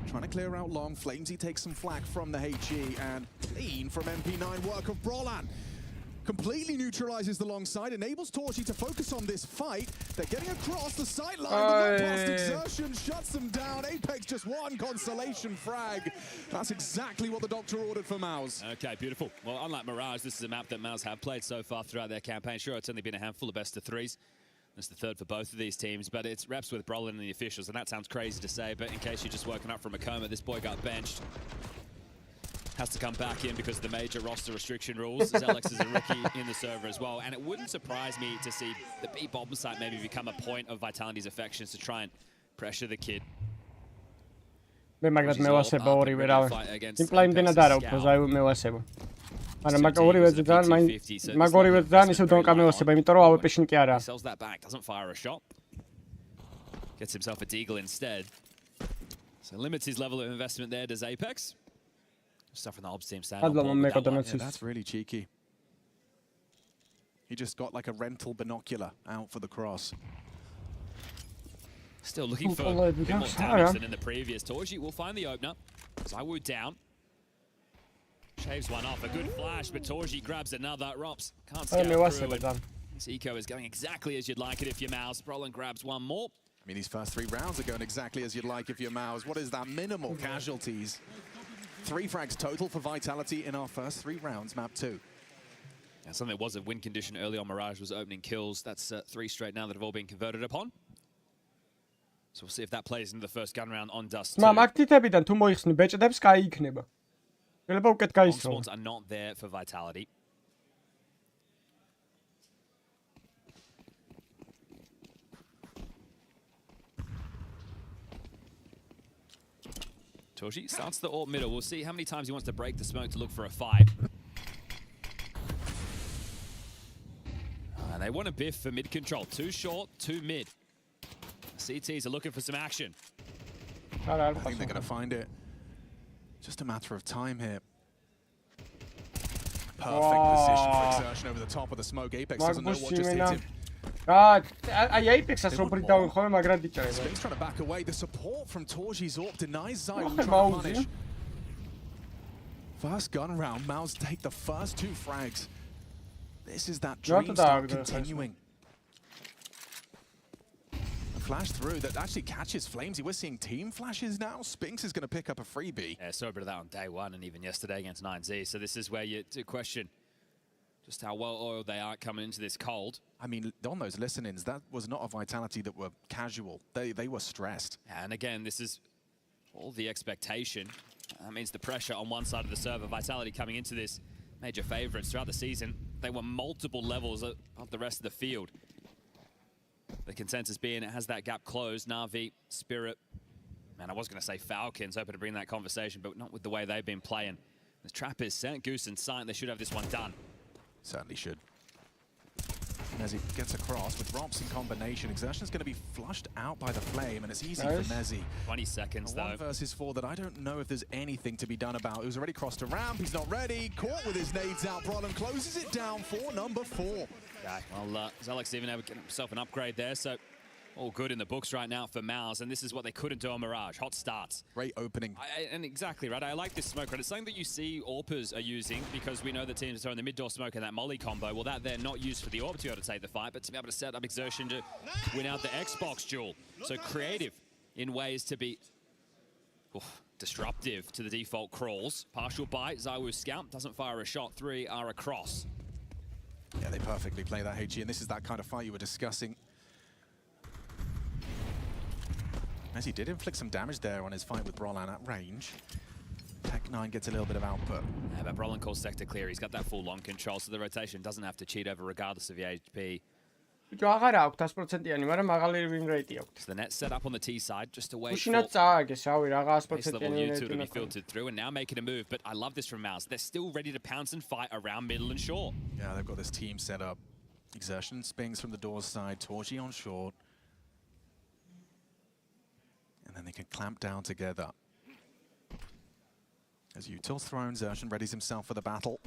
[SPEAKER 7] Trying to clear out long. Flamesy takes some flak from the HE, and clean from MP9 work of Brolin. Completely neutralizes the long side, enables Torji to focus on this fight. They're getting across the sight line, but no past Exertion shuts them down. Apex just one consolation frag. That's exactly what the doctor ordered for Mouse.
[SPEAKER 19] Okay, beautiful. Well, unlike Mirage, this is a map that Mouse have played so far throughout their campaign. Sure, it's only been a handful of best of threes. That's the third for both of these teams, but it's reps with Brolin and the officials, and that sounds crazy to say, but in case you're just woken up from a coma, this boy got benched. Has to come back in because of the major roster restriction rules. Alex is a rookie in the server as well, and it wouldn't surprise me to see the B bomb site maybe become a point of Vitality's affections to try and pressure the kid.
[SPEAKER 1] მე მაგათ მევასება ორივე რავი. იმპლაი იმდენად არა უფრო ზაივ მევასება. მაგრამ მაგ ორივეზე ძალიან მაგ ორივეზე ძალიან ისევ დონკა მევასება, იმიტომ რომ AWP-შინ კი არა.
[SPEAKER 19] Sells that back, doesn't fire a shot. Gets himself a deagle instead. So limits his level of investment there, does Apex. Stuff from the Obs team stand.
[SPEAKER 7] Yeah, that's really cheeky. He just got like a rental binocular out for the cross.
[SPEAKER 19] Still looking for a bit more damage than in the previous. Torji will find the opener. Zywu down. Shaves one off. A good flash, but Torji grabs another. Rops can't scale through it. This eco is going exactly as you'd like it if you're Mouse. Brolin grabs one more.
[SPEAKER 7] I mean, these first 3 rounds are going exactly as you'd like if you're Mouse. What is that? Minimal casualties. 3 frags total for Vitality in our first 3 rounds, map 2.
[SPEAKER 19] Yeah, something that was a win condition early on Mirage was opening kills. That's 3 straight now that have all been converted upon. So we'll see if that plays into the first gun round on Dust 2.
[SPEAKER 1] მაგთითებიდან თუ მოიხსნი ბეჭდებს კაი იქნება. შეიძლება უკეთ გაისროლო.
[SPEAKER 19] Spawns are not there for Vitality. Torji starts the alt middle. We'll see how many times he wants to break the smoke to look for a fight. They want a biff for mid control. 2 short, 2 mid. CTs are looking for some action.
[SPEAKER 7] I think they're going to find it. Just a matter of time here. Perfect position for Exertion over the top of the smoke. Apex doesn't know what just hit him.
[SPEAKER 1] აი Apex-ას როგორ დავიხმე, მაგრამ დიჭერე.
[SPEAKER 7] Spinks trying to back away. The support from Torji's AWP denies Zywu trying to punish. First gun round, Mouse take the first 2 frags. This is that dream start continuing. A flash through that actually catches Flamesy. We're seeing team flashes now. Spinks is going to pick up a freebie.
[SPEAKER 19] Yeah, saw a bit of that on day one and even yesterday against 9Z. So this is where you question just how well oiled they are coming into this cold.
[SPEAKER 7] I mean, on those listen-ins, that was not a Vitality that were casual. They were stressed.
[SPEAKER 19] And again, this is all the expectation. That means the pressure on one side of the server. Vitality coming into this major favorites throughout the season. They were multiple levels of the rest of the field. The consensus being it has that gap closed. Na'Vi, Spirit, man, I was going to say Falcons, hoping to bring that conversation, but not with the way they've been playing. The trap is set, Goose in sight, they should have this one done.
[SPEAKER 7] Certainly should. Mezzi gets across with Robs in combination. Exertion's going to be flushed out by the flame, and it's easy for Mezzi.
[SPEAKER 19] 20 seconds, though.
[SPEAKER 7] 1 versus 4 that I don't know if there's anything to be done about. He's already crossed a ramp. He's not ready. Caught with his nades out. Brolin closes it down for number 4.
[SPEAKER 19] Okay, well, Zelex even able to get himself an upgrade there, so all good in the books right now for Mouse, and this is what they couldn't do on Mirage. Hot starts.
[SPEAKER 7] Great opening.
[SPEAKER 19] And exactly, right? I like this smoke, right? It's something that you see AWPers are using because we know that teams are throwing the mid-door smoke and that molly combo. Well, that they're not used for the AWP to be able to take the fight, but to be able to set up Exertion to win out the Xbox duel. So creative in ways to be disruptive to the default crawls. Partial bite, Zywoo Scout doesn't fire a shot. 3 are across.
[SPEAKER 7] Yeah, they perfectly play that HE, and this is that kind of fight you were discussing. Messi did inflict some damage there on his fight with Brolin at range. Tech9 gets a little bit of output.
[SPEAKER 19] Yeah, but Brolin calls sector clear. He's got that full long control, so the rotation doesn't have to cheat over regardless of the HP.
[SPEAKER 1] So
[SPEAKER 19] the net set up on the T side, just to wait for
[SPEAKER 1] base level
[SPEAKER 19] U2 to be filtered through, and now making a move. But I love this from Mouse. They're still ready to pounce and fight around middle and short.
[SPEAKER 7] Yeah, they've got this team set up. Exertion spings from the doors side, Torgy on short. And then they can clamp down together. As Util's thrown, Exertion readies himself for the battle.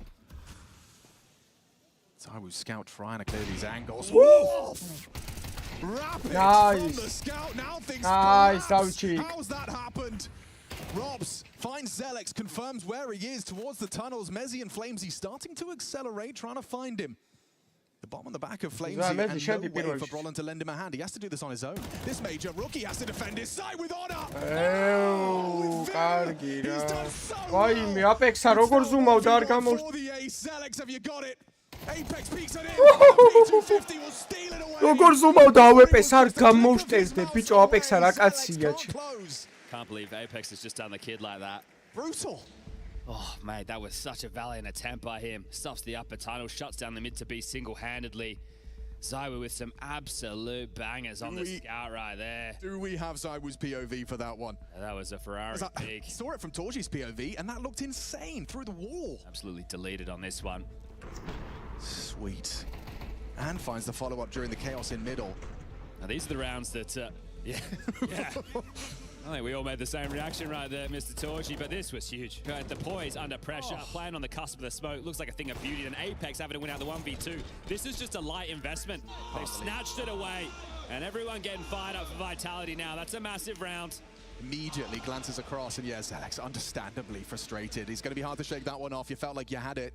[SPEAKER 7] Zywoo Scout trying to clear these angles. Rapid from the Scout, now things
[SPEAKER 1] nice,
[SPEAKER 7] how's that happened? Robs finds Zelex, confirms where he is towards the tunnels. Mezzi and Flamesy starting to accelerate, trying to find him. The bomb on the back of Flamesy, and no way for Brolin to lend him a hand. He has to do this on his own. This major rookie has to defend his side with honor.
[SPEAKER 1] Oh, კარგი რა. ვაიმე, აპექსა როგორ ზუმავდა არ გამოუშ.
[SPEAKER 7] For the ace, Zelex, have you got it? Apex peeks it in. P250 will steal it away.
[SPEAKER 1] როგორ ზუმავდა აპექს არ გამოუშტერდე, ბიჭო, აპექსა რა კაცია.
[SPEAKER 19] Can't believe Apex has just done the kid like that.
[SPEAKER 7] Brutal.
[SPEAKER 19] Oh, mate, that was such a valiant attempt by him. Stops the upper tunnel, shuts down the mid to B single-handedly. Zywoo with some absolute bangers on the Scout right there.
[SPEAKER 7] Do we have Zywoo's POV for that one?
[SPEAKER 19] That was a Ferrari pig.
[SPEAKER 7] Saw it from Torgy's POV, and that looked insane through the wall.
[SPEAKER 19] Absolutely deleted on this one.
[SPEAKER 7] Sweet. And finds the follow-up during the chaos in middle.
[SPEAKER 19] Now, these are the rounds that, yeah. I think we all made the same reaction right there, Mr. Torgy, but this was huge. The poise under pressure, playing on the cusp of the smoke, looks like a thing of beauty. And Apex having to win out the 1v2. This is just a light investment. They've snatched it away, and everyone getting fired up for Vitality now. That's a massive round.
[SPEAKER 7] Immediately glances across, and yes, Alex, understandably frustrated. He's going to be hard to shake that one off. You felt like you had it.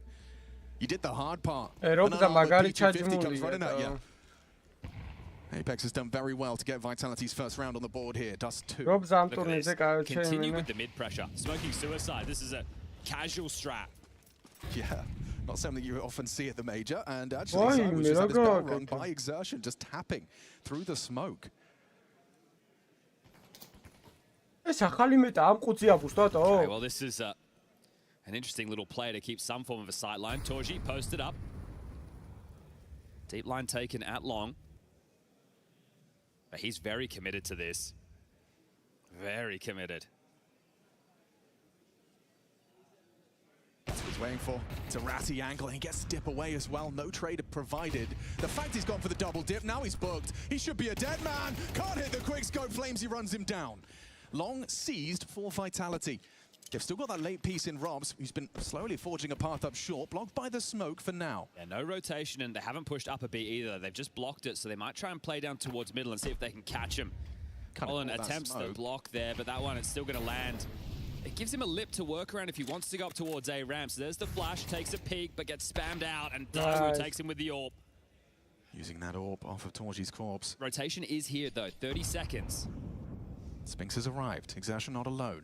[SPEAKER 7] You did the hard part. P250 comes running at you. Apex has done very well to get Vitality's first round on the board here. Does 2.
[SPEAKER 19] Continue with the mid pressure. Smoking suicide. This is a casual strat.
[SPEAKER 7] Yeah, not something you often see at the major. And actually, Zywoo just had his bell rung by Exertion, just tapping through the smoke.
[SPEAKER 19] Okay, well, this is an interesting little play to keep some form of a sight line. Torgy posted up. Deep line taken at long. But he's very committed to this. Very committed.
[SPEAKER 7] That's what he's waiting for. It's a ratty angle, and he gets to dip away as well. No trade provided. The fact he's gone for the double dip, now he's booked. He should be a dead man. Can't hit the quick scope. Flamesy runs him down. Long seized for Vitality. They've still got that late piece in Robs, who's been slowly forging a path up short, blocked by the smoke for now.
[SPEAKER 19] Yeah, no rotation, and they haven't pushed up a beat either. They've just blocked it, so they might try and play down towards middle and see if they can catch him. Colin attempts the block there, but that one, it's still going to land. It gives him a lip to work around if he wants to go up towards A ramp. So there's the flash, takes a peek, but gets spammed out, and Zywoo takes him with the AWP.
[SPEAKER 7] Using that orb off of Torji's corpse.
[SPEAKER 19] Rotation is here though, 30 seconds.
[SPEAKER 7] Spinks has arrived. Exertion not alone.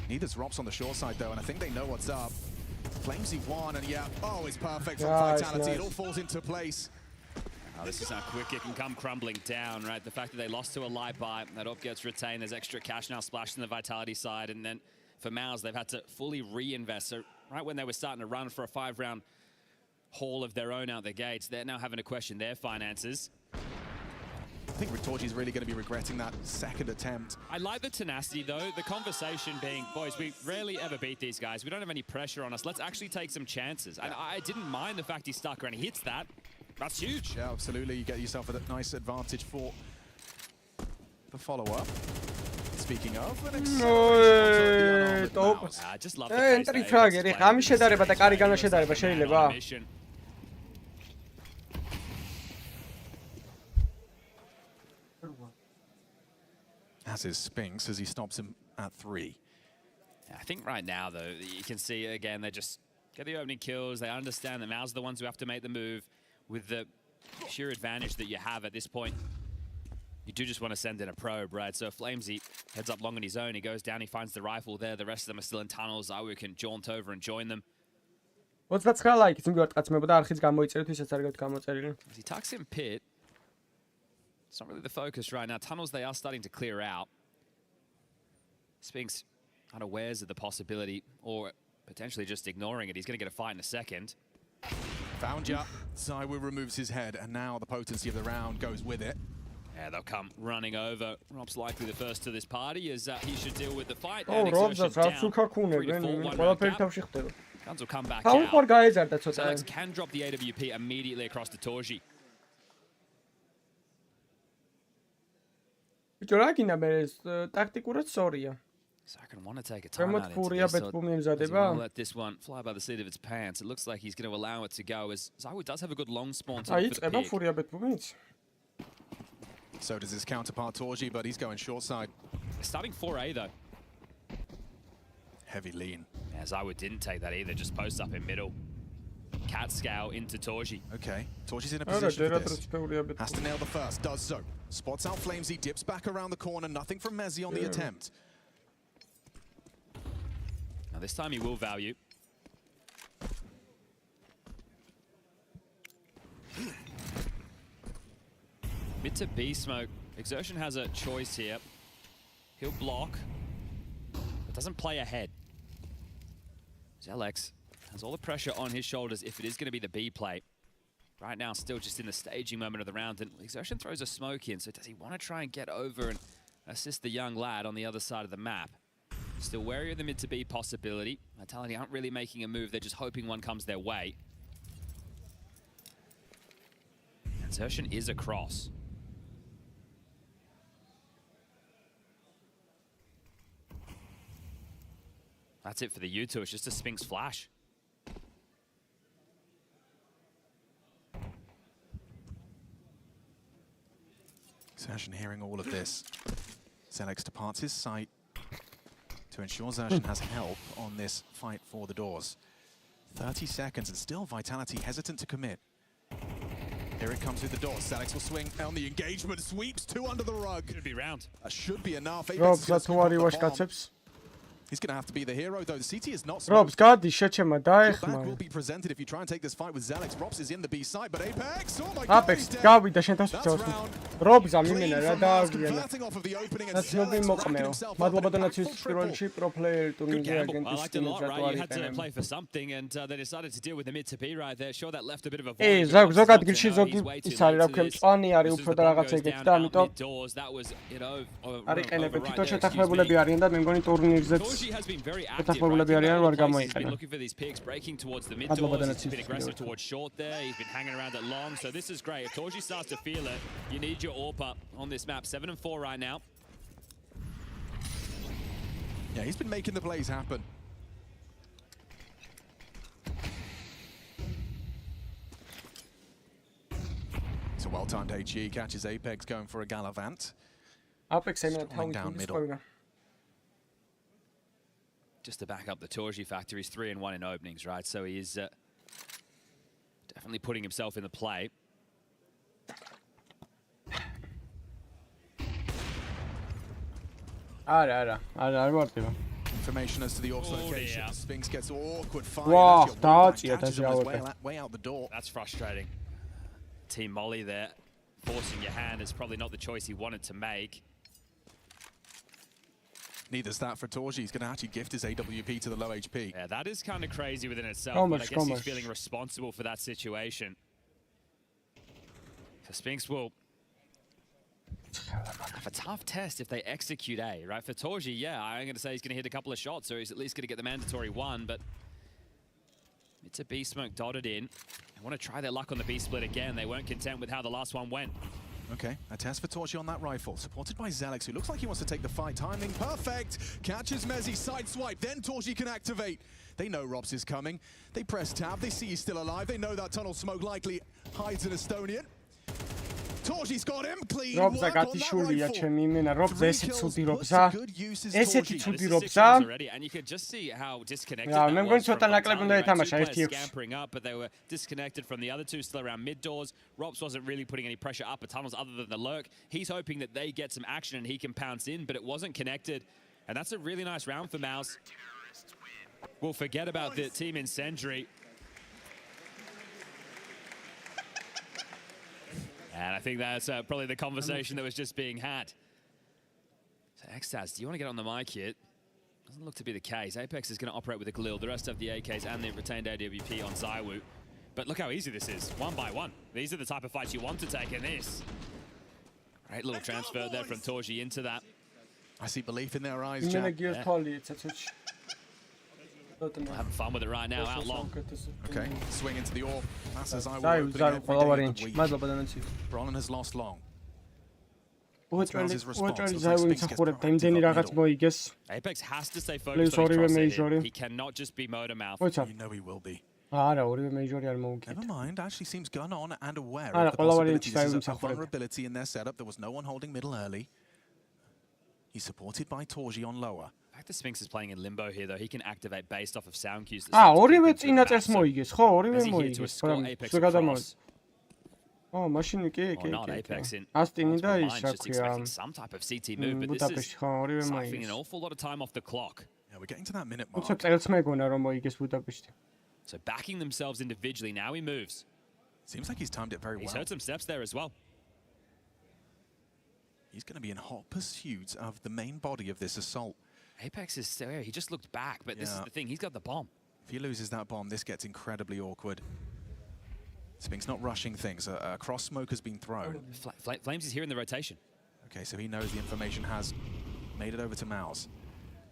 [SPEAKER 7] Neither's Rops on the shore side though, and I think they know what's up. Flamesy won, and yeah, oh, it's perfect from Vitality. It all falls into place.
[SPEAKER 19] Oh, this is how quick it can come crumbling down, right? The fact that they lost to a light buy, that up gets retained. There's extra cash now splashed in the Vitality side, and then for Mouse, they've had to fully reinvest. So right when they were starting to run for a 5-round haul of their own out the gates, they're now having to question their finances.
[SPEAKER 7] I think Torji's really going to be regretting that second attempt.
[SPEAKER 19] I like the tenacity, though. The conversation being, boys, we rarely ever beat these guys. We don't have any pressure on us. Let's actually take some chances. And I didn't mind the fact he stuck around. He hits that. That's huge.
[SPEAKER 7] Yeah, absolutely. You get yourself a nice advantage for the follow-up. Speaking of, an acceleration.
[SPEAKER 19] I just love the pace
[SPEAKER 1] entry frag-ი, ხა ამის შედარება და კარი განაშედარება შეიძლება?
[SPEAKER 7] As is Spinks as he stops him at 3.
[SPEAKER 19] I think right now, though, you can see, again, they just get the opening kills. They understand that Mao's the ones who have to make the move with the sheer advantage that you have at this point. You do just want to send in a probe, right? So Flamesy heads up long on his own. He goes down, he finds the rifle there. The rest of them are still in tunnels. Zawu can jaunt over and join them.
[SPEAKER 1] 29 ლაიქით მივიღოთ კაცმებოდა არხიც გამოიწერეთ, ვისაც არ გაქვთ გამოწერილი.
[SPEAKER 19] He tucks in pit. It's not really the focus right now. Tunnels, they are starting to clear out. Spinks unawares of the possibility, or potentially just ignoring it. He's going to get a fight in a second.
[SPEAKER 7] Found ya. Zawu removes his head, and now the potency of the round goes with it.
[SPEAKER 19] Yeah, they'll come running over. Rob's likely the first to this party, as he should deal with the fight.
[SPEAKER 1] Oh, Rob's that's super cool.
[SPEAKER 19] Guns will come back out. Alex can drop the AWP immediately across to Torji.
[SPEAKER 1] Bicho რა გინდა მე ტაქტიკურად სწორია.
[SPEAKER 19] Sarkin want to take a time out into this, so doesn't want to let this one fly by the seat of its pants. It looks like he's going to allow it to go, as Zawu does have a good long spawn for the pick.
[SPEAKER 7] So does his counterpart Torji, but he's going short side.
[SPEAKER 19] Starting 4A though.
[SPEAKER 7] Heavy lean.
[SPEAKER 19] Yeah, Zawu didn't take that either, just post up in middle. Cat scowl into Torji.
[SPEAKER 7] Okay, Torji's in a position for this. Has to nail the first, does so. Spots out Flamesy, dips back around the corner, nothing from Mezzi on the attempt.
[SPEAKER 19] Now this time he will value. Mid to B smoke. Exertion has a choice here. He'll block, but doesn't play ahead. Zelex has all the pressure on his shoulders if it is going to be the B play. Right now, still just in the staging moment of the round, and Exertion throws a smoke in, so does he want to try and get over and assist the young lad on the other side of the map? Still wary of the mid to B possibility. Vitality aren't really making a move, they're just hoping one comes their way. Exertion is across. That's it for the U2, it's just a Spinks flash.
[SPEAKER 7] Zarshan hearing all of this. Zelex departs his sight to ensure Zarshan has help on this fight for the doors. 30 seconds and still Vitality hesitant to commit. Here it comes through the door. Zelex will swing on the engagement, sweeps 2 under the rug.
[SPEAKER 19] Should be round.
[SPEAKER 7] That should be enough.
[SPEAKER 1] Rob's that's what he was kacebs.
[SPEAKER 7] He's going to have to be the hero, though. The CT is not.
[SPEAKER 1] Rob's got the shit in my
[SPEAKER 7] back will be presented if you try and take this fight with Zelex. Robs is in the B side, but Apex. Oh my God.
[SPEAKER 1] Apex, გავიდა შენ თავს. Rob's ამიმენა რა დააგვიანა. That's not been მოყმეო. მადლობა დონაციის პირველში პროფლეიერ ტურნირზე აგენტის
[SPEAKER 19] right? You had to play for something, and they decided to deal with the mid to B right there. Sure, that left a bit of a void.
[SPEAKER 1] Ey, ზოგ ადგილში ზოგი ის არის რა ვქო, მწვანე არის უფრო და რაღაცა ეგეთი და ამიტომ არის ყენები თვითონ შეთანხმებულები არიან და მე მგონი ტურნირზეც
[SPEAKER 19] has been very active.
[SPEAKER 1] Right?
[SPEAKER 19] He's been looking for these picks, breaking towards the mid doors. He's been aggressive towards short there. He's been hanging around at long. So this is great. If Torji starts to feel it, you need your AWP up on this map. 7 and 4 right now.
[SPEAKER 7] Yeah, he's been making the plays happen. It's a well-timed HE, catches Apex going for a Gallivant.
[SPEAKER 1] Apex
[SPEAKER 7] down middle.
[SPEAKER 19] Just to back up the Torji factor, he's 3 and 1 in openings, right? So he is definitely putting himself in the play.
[SPEAKER 1] არა მარტივა.
[SPEAKER 7] Information as to the Orcs location.
[SPEAKER 19] Yeah.
[SPEAKER 7] Spinks gets awkward fire.
[SPEAKER 1] Wow,
[SPEAKER 7] Catches him his way out the door.
[SPEAKER 19] That's frustrating. Team Molly there, forcing your hand is probably not the choice he wanted to make.
[SPEAKER 7] Neither's that for Torji. He's going to actually gift his AWP to the low HP.
[SPEAKER 19] Yeah, that is kind of crazy within itself, but I guess he's feeling responsible for that situation. So Spinks will have a tough test if they execute A, right? For Torji, yeah, I'm going to say he's going to hit a couple of shots, or he's at least going to get the mandatory one, but it's a B smoke dotted in. They want to try their luck on the B split again. They weren't content with how the last one went.
[SPEAKER 7] Okay, a test for Torji on that rifle, supported by Zelix, who looks like he wants to take the fight. Timing perfect, catches Mezzi, sideswipe, then Torji can activate. They know Robs is coming. They press tab, they see he's still alive. They know that tunnel smoke likely hides an Estonian. Torji's got him, clean work on that rifle.
[SPEAKER 1] ესეთი ცუდი რობზა.
[SPEAKER 19] And you could just see how disconnected
[SPEAKER 1] Yeah,
[SPEAKER 19] that
[SPEAKER 1] I'm
[SPEAKER 19] was
[SPEAKER 1] going
[SPEAKER 19] from
[SPEAKER 1] to nakleb უნდა
[SPEAKER 19] Two
[SPEAKER 1] ეთამაშა
[SPEAKER 19] players
[SPEAKER 1] 1-6.
[SPEAKER 19] scampering up, but they were disconnected from the other two still around mid doors. Robs wasn't really putting any pressure up at tunnels other than the lurk. He's hoping that they get some action and he can pounce in, but it wasn't connected. And that's a really nice round for Mouse. We'll forget about the team incendiary. And I think that's probably the conversation that was just being had. So Extaz, do you want to get on the mic here? Doesn't look to be the case. Apex is going to operate with a Galil. The rest of the AKs and the retained AWP on Zywoo. But look how easy this is, one by one. These are the type of fights you want to take in this. Great little transfer there from Torji into that.
[SPEAKER 7] I see belief in their eyes, Jack.
[SPEAKER 19] Having fun with it right now, out long.
[SPEAKER 7] Okay, swing into the AWP. Passes Brolin has lost long.
[SPEAKER 19] Apex has to stay focused on his crosshair. He cannot just be motor mouth.
[SPEAKER 7] You know he will be. Never mind, actually seems gun on and aware of the possibilities of vulnerability in their setup. There was no one holding middle early. He's supported by Torji on lower.
[SPEAKER 19] The fact that Spinks is playing in limbo here, though, he can activate based off of sound cues.
[SPEAKER 1] ორივე წინა წერს მოიგეს, ხო? ორივე მოიგეს. გადამოვიდა. მაშინ კი. ასტინი და ის რა ქვია.
[SPEAKER 19] Some type of CT move, but this is siphoning an awful lot of time off the clock.
[SPEAKER 7] Yeah, we're getting to that minute mark.
[SPEAKER 1] წელს მეგონა რომ მოიგეს ბუდაპეშტი.
[SPEAKER 19] So backing themselves individually, now he moves.
[SPEAKER 7] Seems like he's timed it very well.
[SPEAKER 19] He's heard some steps there as well.
[SPEAKER 7] He's going to be in hot pursuit of the main body of this assault.
[SPEAKER 19] Apex is still here. He just looked back, but this is the thing. He's got the bomb.
[SPEAKER 7] If he loses that bomb, this gets incredibly awkward. Spinks not rushing things. A cross smoke has been thrown.
[SPEAKER 19] Flames is here in the rotation.
[SPEAKER 7] Okay, so he knows the information has made it over to Mouse.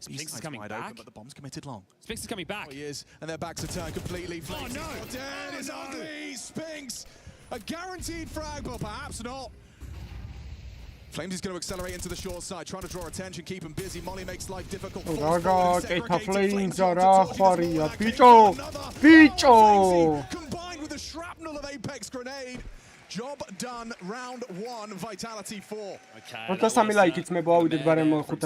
[SPEAKER 19] Spinks is coming back.
[SPEAKER 7] Open, but the bomb's committed long.
[SPEAKER 19] Spinks is coming back.
[SPEAKER 7] Oh, he is, and their backs are turned completely. Flames dead is ugly. Spinks, a guaranteed frag, but perhaps not. Flames is going to accelerate into the short side, trying to draw attention, keep him busy. Molly makes life difficult.
[SPEAKER 1] Flames are Picho!
[SPEAKER 7] Combined with the shrapnel of Apex grenade. Job done, round one, Vitality 4.
[SPEAKER 19] Okay.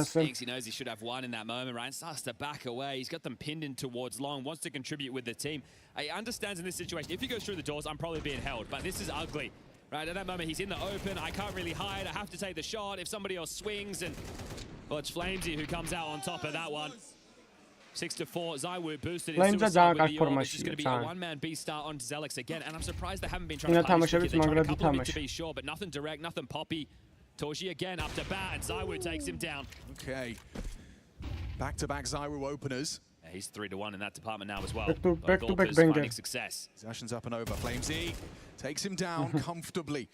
[SPEAKER 19] Spinks, he knows he should have one in that moment, right? And starts to back away. He's got them pinned in towards long, wants to contribute with the team. He understands in this situation, if he goes through the doors, I'm probably being held, but this is ugly. Right, at that moment, he's in the open. I can't really hide. I have to take the shot. If somebody else swings, and well, it's Flamesy who comes out on top of that one. 6-4, Zywoo boosted into a start with the AWP. It's just going to be a one-man B-star on Zelix again, and I'm surprised they haven't been trying to punish it. They're trying a couple of it to be sure, but nothing direct, nothing poppy. Torji again up to bat, and Zywoo takes him down.
[SPEAKER 7] Okay, back-to-back Zywoo openers.
[SPEAKER 19] Yeah, he's 3-1 in that department now as well.
[SPEAKER 1] Back-to-back finding
[SPEAKER 7] success. Possession's up and over. Flamesy takes him down comfortably.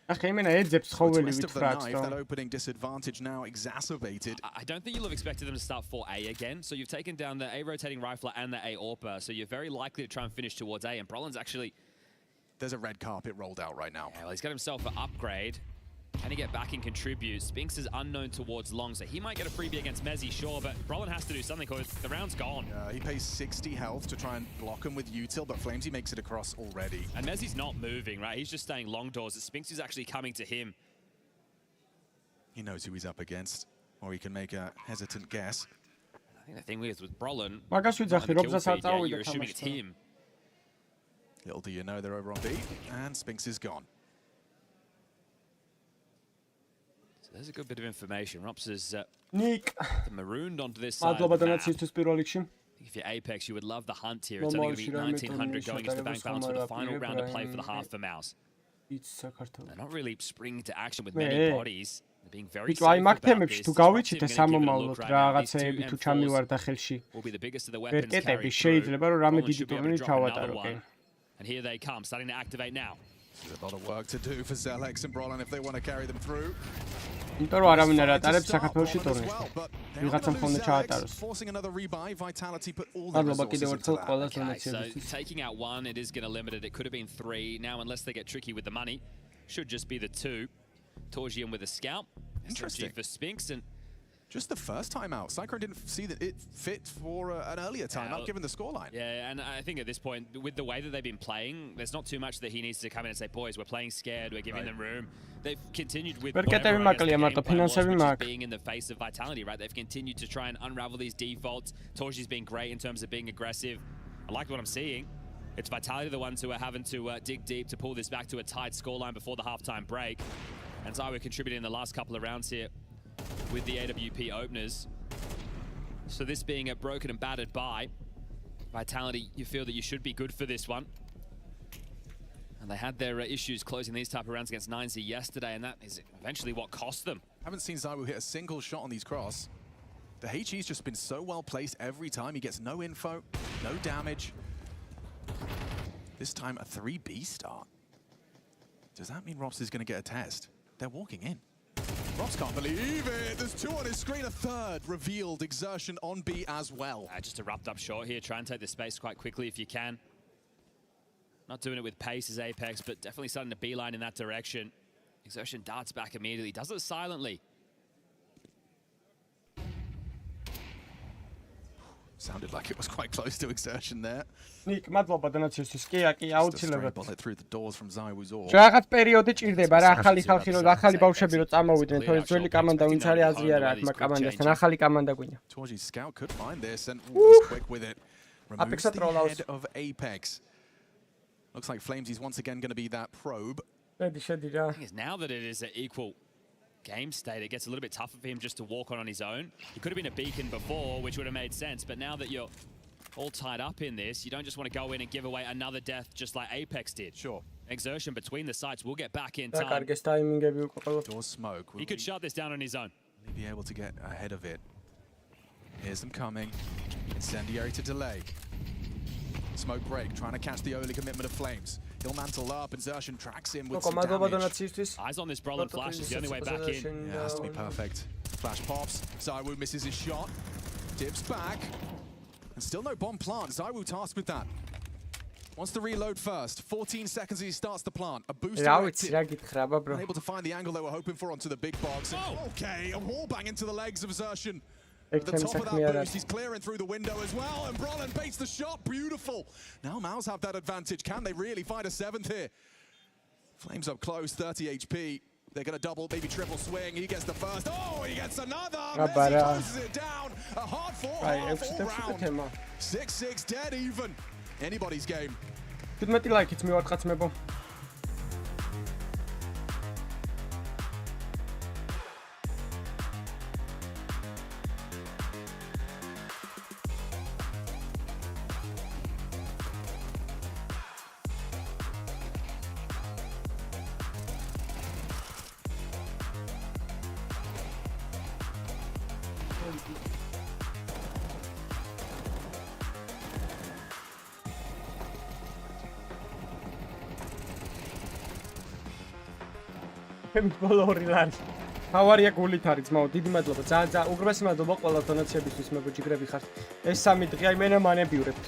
[SPEAKER 7] That opening disadvantage now exacerbated.
[SPEAKER 19] I don't think you'll have expected them to start 4A again. So you've taken down the A rotating rifler and the A AWPer. So you're very likely to try and finish towards A. And Brolin's actually...
[SPEAKER 7] There's a red carpet rolled out right now.
[SPEAKER 19] Yeah, well, he's got himself an upgrade. Can he get back and contribute? Spinks is unknown towards long, so he might get a freebie against Mezzi, sure, but Brolin has to do something because the round's gone.
[SPEAKER 7] He pays 60 health to try and block him with util, but Flamesy makes it across already.
[SPEAKER 19] And Mezzi's not moving, right? He's just staying long doors. Spinks is actually coming to him.
[SPEAKER 7] He knows who he's up against, or he can make a hesitant guess.
[SPEAKER 19] I think the thing is with Brolin, you're assuming it's him.
[SPEAKER 7] Little do you know they're over on B, and Spinks is gone.
[SPEAKER 19] There's a good bit of information. Rops is
[SPEAKER 1] Nick
[SPEAKER 19] marooned onto this side.
[SPEAKER 1] მადლობა დონაციისთვის პირველ რიგში.
[SPEAKER 19] If you're Apex, you would love the hunt here. It's only going to be 1900 going into the bank balance for the final round to play for the half for Mouse. They're not really springing to action with many bodies. They're being very safe about this.
[SPEAKER 1] თუ გავიჩით ეს ამომავლოთ რაღაცეები თუ ჩამივარდა ხელში. ვერკეტები შეიძლება რომ რამე დიდი ტურნირი ჩავატარო კი.
[SPEAKER 19] And here they come, starting to activate now.
[SPEAKER 7] There's a lot of work to do for Zelex and Brolin if they want to carry them through.
[SPEAKER 1] იმიტომ რომ არავინ არ ატარებს საქართველოში ტურნირს. ვიღაცამ ხოლმე ჩაატაროს.
[SPEAKER 7] Forcing another rebuy, Vitality put all the
[SPEAKER 1] მადლობა კიდევ ერთხელ ყველა
[SPEAKER 19] So
[SPEAKER 1] დონაციებისთვის.
[SPEAKER 19] taking out one, it is going to limit it. It could have been 3. Now, unless they get tricky with the money, should just be the 2. Torgian with a scout.
[SPEAKER 7] Interesting.
[SPEAKER 19] SMG for Spinks and
[SPEAKER 7] just the first time out. Cyclone didn't see that it fit for an earlier timeout given the scoreline.
[SPEAKER 19] Yeah, and I think at this point, with the way that they've been playing, there's not too much that he needs to come in and say, boys, we're playing scared, we're giving them room. They've continued with whatever, I guess, the game plan was, which is being in the face of Vitality, right? They've continued to try and unravel these defaults. Torgi's been great in terms of being aggressive. I like what I'm seeing. It's Vitality the ones who are having to dig deep to pull this back to a tight scoreline before the halftime break. And Zywo contributing in the last couple of rounds here with the AWP openers. So this being a broken and battered bye, Vitality, you feel that you should be good for this one. And they had their issues closing these type of rounds against 9Z yesterday, and that is eventually what cost them.
[SPEAKER 7] Haven't seen Zywo hit a single shot on these cross. The HE's just been so well placed every time. He gets no info, no damage. This time a 3B start. Does that mean Rops is going to get a test? They're walking in. Rops can't believe it. There's 2 on his screen. A third revealed. Exertion on B as well.
[SPEAKER 19] Just to wrap up short here. Try and take the space quite quickly if you can. Not doing it with pace as Apex, but definitely starting to beeline in that direction. Exertion darts back immediately. Does it silently.
[SPEAKER 7] Sounded like it was quite close to Exertion there.
[SPEAKER 1] Nick, მადლობა დონაციისთვის. კი, აუცილებლად.
[SPEAKER 7] Bullet through the doors from Zywo's all.
[SPEAKER 1] რაღაც პერიოდი ჭირდება რა ახალი ხალხი რო ახალი ბავშვები რო წამოვიდნენ, თორე ძველი კომანდა ვინც არის აზრი არა აქვს მაგ კომანდასთან, ახალი კომანდა გვინდა.
[SPEAKER 7] Torgi's scout could find this and was quick with it. Removes the head of Apex. Looks like Flamesy's once again going to be that probe.
[SPEAKER 1] შედი რა.
[SPEAKER 19] Now that it is an equal game state, it gets a little bit tougher for him just to walk on his own. He could have been a beacon before, which would have made sense, but now that you're all tied up in this, you don't just want to go in and give away another death just like Apex did.
[SPEAKER 7] Sure.
[SPEAKER 19] Exertion between the sites will get back in time.
[SPEAKER 7] Door smoke.
[SPEAKER 19] He could shut this down on his own.
[SPEAKER 7] Will he be able to get ahead of it? Here's them coming. Incendiary to delay. Smoke break, trying to catch the early commitment of Flames. He'll mantle up, Exertion tracks him with some damage.
[SPEAKER 19] Eyes on this Brolin flash is the only way back in.
[SPEAKER 7] Yeah, it has to be perfect. Flash pops, Zywo misses his shot, dips back, and still no bomb plant. Zywo tasked with that. Wants to reload first. 14 seconds as he starts the plant. A boost unable to find the angle they were hoping for onto the big box. Okay, a wall bang into the legs of Exertion. At the top of that boost, he's clearing through the window as well, and Brolin baits the shot, beautiful. Now Mouse have that advantage. Can they really find a 7th here? Flames up close, 30 HP. They're going to double, maybe triple swing. He gets the first. Oh, he gets another. Messi closes it down. A hard 4-half all round. 6-6, dead even. Anybody's game.
[SPEAKER 1] 15 ლაიქით მივარტყაცმებო. ბოლორი ლარი. ავარია გულით არის ძმაო, დიდი მადლობა. ძალიან უგრმესი მადლობა ყველა დონაციებისთვის, მეგოჯიგრები ხართ. ეს 3 დღე აი მენა მანებიურებთ.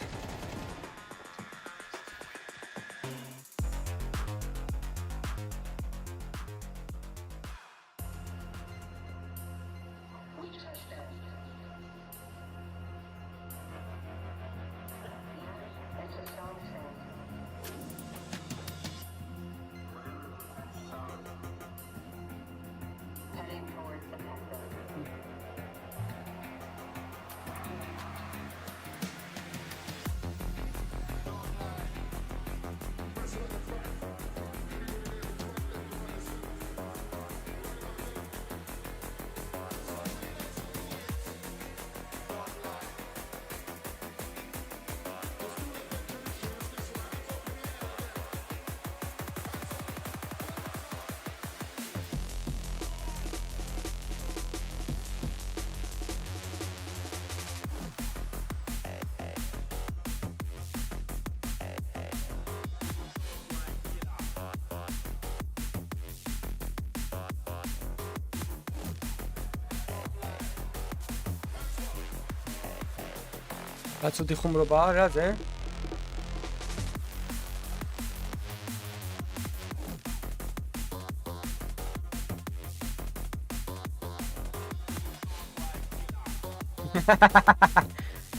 [SPEAKER 1] Აცუდი ხუმრობაა რაზე?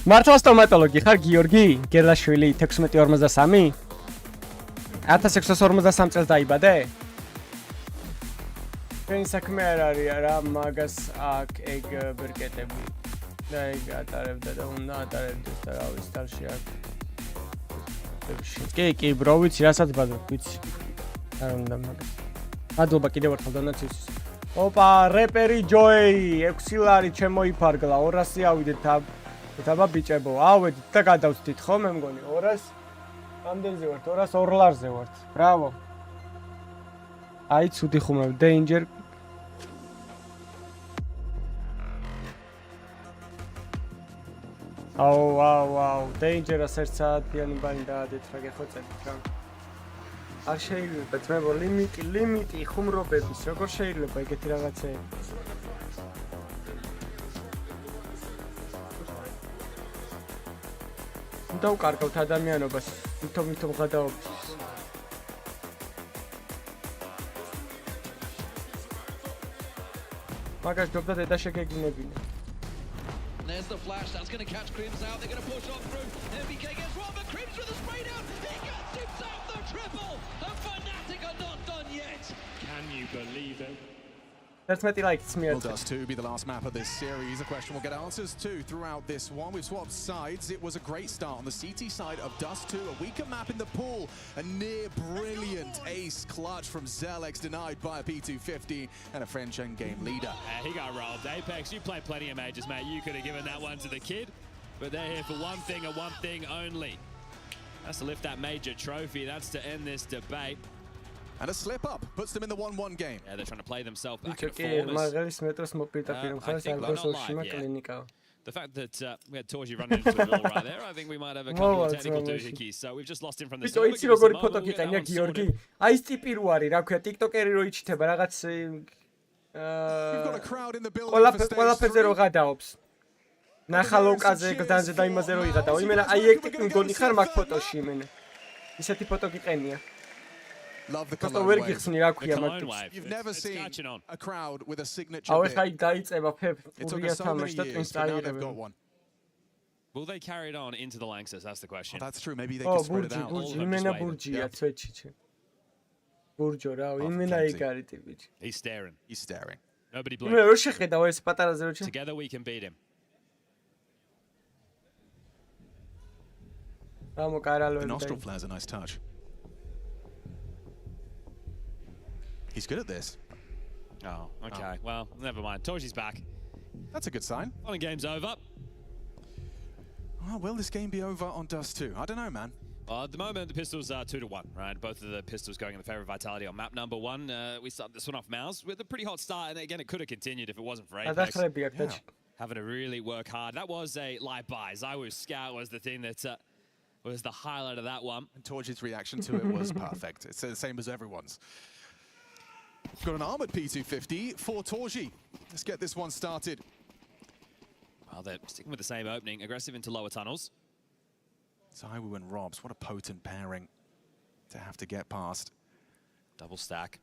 [SPEAKER 1] მართლა სტომატოლოგი ხარ გიორგი? გელაშვილი 16:43? 1653 წელს დაიბადე? ჩვენი საქმე არ არის რა მაგას აქ ეგ ბერკეტები და ეგ ატარებდა და უნდა ატარებდეს და რა ვიცი თალში აქ კი ბრო ვიცი რასაც ბადო ვიცი არ უნდა მაგას მადლობა კიდევ ერთხელ დონაციის ოპა რეპერი ჯოი 6 ლარი შემოიფარგლა 200 ავიდეთ დაბა ბიჭებო ავედით და გადავწდით ხო მე მგონი 200 ამდენზე ვართ 202 ლარზე ვართ ბრავო აი ცუდი ხუმრობ danger აუ danger-ას ერთ საათიანი ბანი დაადეთ რა გეხოცებით რა არ შეიძლება ძმებო ლიმიტი ხუმრობების როგორ შეიძლება ეგეთი რაღაცეები უნდა უკარგავთ ადამიანობას თვითონ გადაოფის მაგას ჯობდა დედა შეგეგინებინა
[SPEAKER 8] There's the flash, that's going to catch Crims out, they're going to push on through, MBK gets one, but Crims with a spray down, he gets himself the triple, and Fnatic are not done yet!
[SPEAKER 4] Can you believe it?
[SPEAKER 1] Let's make it like it's me.
[SPEAKER 7] Will Dust 2 be the last map of this series? A question we'll get answers to throughout this one. We've swapped sides. It was a great start on the CT side of Dust 2. A weaker map in the pool. A near brilliant ace clutch from Zelex, denied by a P250 and a French endgame leader.
[SPEAKER 19] He got rolled. Apex, you played plenty of majors, mate. You could have given that one to the kid. But they're here for one thing and one thing only. That's to lift that major trophy. That's to end this debate.
[SPEAKER 7] And a slip up puts them in the 1-1 game.
[SPEAKER 19] Yeah, they're trying to play themselves back in
[SPEAKER 1] performance.
[SPEAKER 19] The fact that we had Torji running into the wall right there, I think we might have a couple of technical doohickeys. So we've just lost him from the server.
[SPEAKER 1] იცი როგორი ფოტო გიყენია გიორგი? აი ეს ტიპი რო არის, რა ქვია, TikTok-ერი რო იჩითება რაღაც ყველაფერზე რო გადაობს. ნახალოკაზე, გზანზე და იმაზე რო იღადაო. იმენა აი ეგ ტიპი მგონი ხარ მაგ ფოტოში იმენა. ისეთი ფოტო გიყენია.
[SPEAKER 7] Love the
[SPEAKER 1] Cologne wave.
[SPEAKER 7] You've never seen a crowd with a signature
[SPEAKER 1] bit.
[SPEAKER 7] It took us so many years, but now they've got one.
[SPEAKER 19] Will they carry it on into the Lanxess? That's the question.
[SPEAKER 7] That's true. Maybe they can spread it out.
[SPEAKER 19] He's staring.
[SPEAKER 7] He's staring.
[SPEAKER 19] Nobody blinks. Together we can beat him.
[SPEAKER 7] The nostril flare's a nice touch. He's good at this.
[SPEAKER 19] Oh, okay. Well, never mind. Torji's back.
[SPEAKER 7] That's a good sign.
[SPEAKER 19] Well, the game's over.
[SPEAKER 7] Well, will this game be over on Dust 2? I don't know, man.
[SPEAKER 19] At the moment, the pistols are 2-1, right? Both of the pistols going in the favor of Vitality on map number 1. We start this one off Mouse with a pretty hot start, and again, it could have continued if it wasn't for Apex. Having to really work hard. That was a live buy. Zywu Scout was the thing that was the highlight of that one.
[SPEAKER 7] And Torji's reaction to it was perfect. It's the same as everyone's. Got an armored P250 for Torji. Let's get this one started.
[SPEAKER 19] Well, they're sticking with the same opening. Aggressive into lower tunnels.
[SPEAKER 7] Zywu and Robs, what a potent pairing to have to get past.
[SPEAKER 19] Double stack.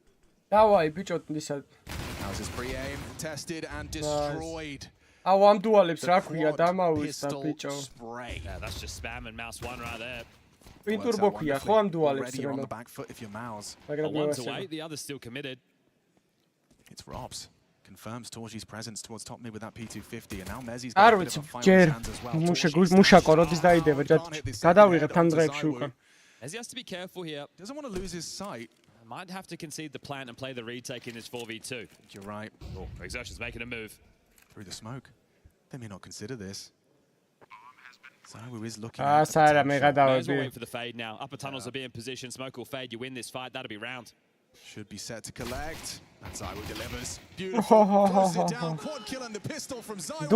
[SPEAKER 7] How's his pre-aim? Tested and destroyed. Pistol spray.
[SPEAKER 19] Yeah, that's just spam and Mouse 1 right there.
[SPEAKER 7] Already on the back foot if you're Mouse.
[SPEAKER 19] One to 8, the other's still committed.
[SPEAKER 7] It's Robs. Confirms Torji's presence towards top mid with that P250, and now Mezi's got a bit of a fight on his hands as well.
[SPEAKER 19] Mezi has to be careful here.
[SPEAKER 7] Doesn't want to lose his sight.
[SPEAKER 19] Might have to concede the plant and play the retake in this 4v2.
[SPEAKER 7] You're right.
[SPEAKER 19] Oh, Exertion's making a move.
[SPEAKER 7] Through the smoke. They may not consider this. Zywu is looking
[SPEAKER 19] May as well wait for the fade now. Upper tunnels will be in position. Smoke will fade. You win this fight. That'll be round.
[SPEAKER 7] Should be set to collect. And Zywu delivers. Beautiful. Closes it down. Quad kill and the pistol from Zywu.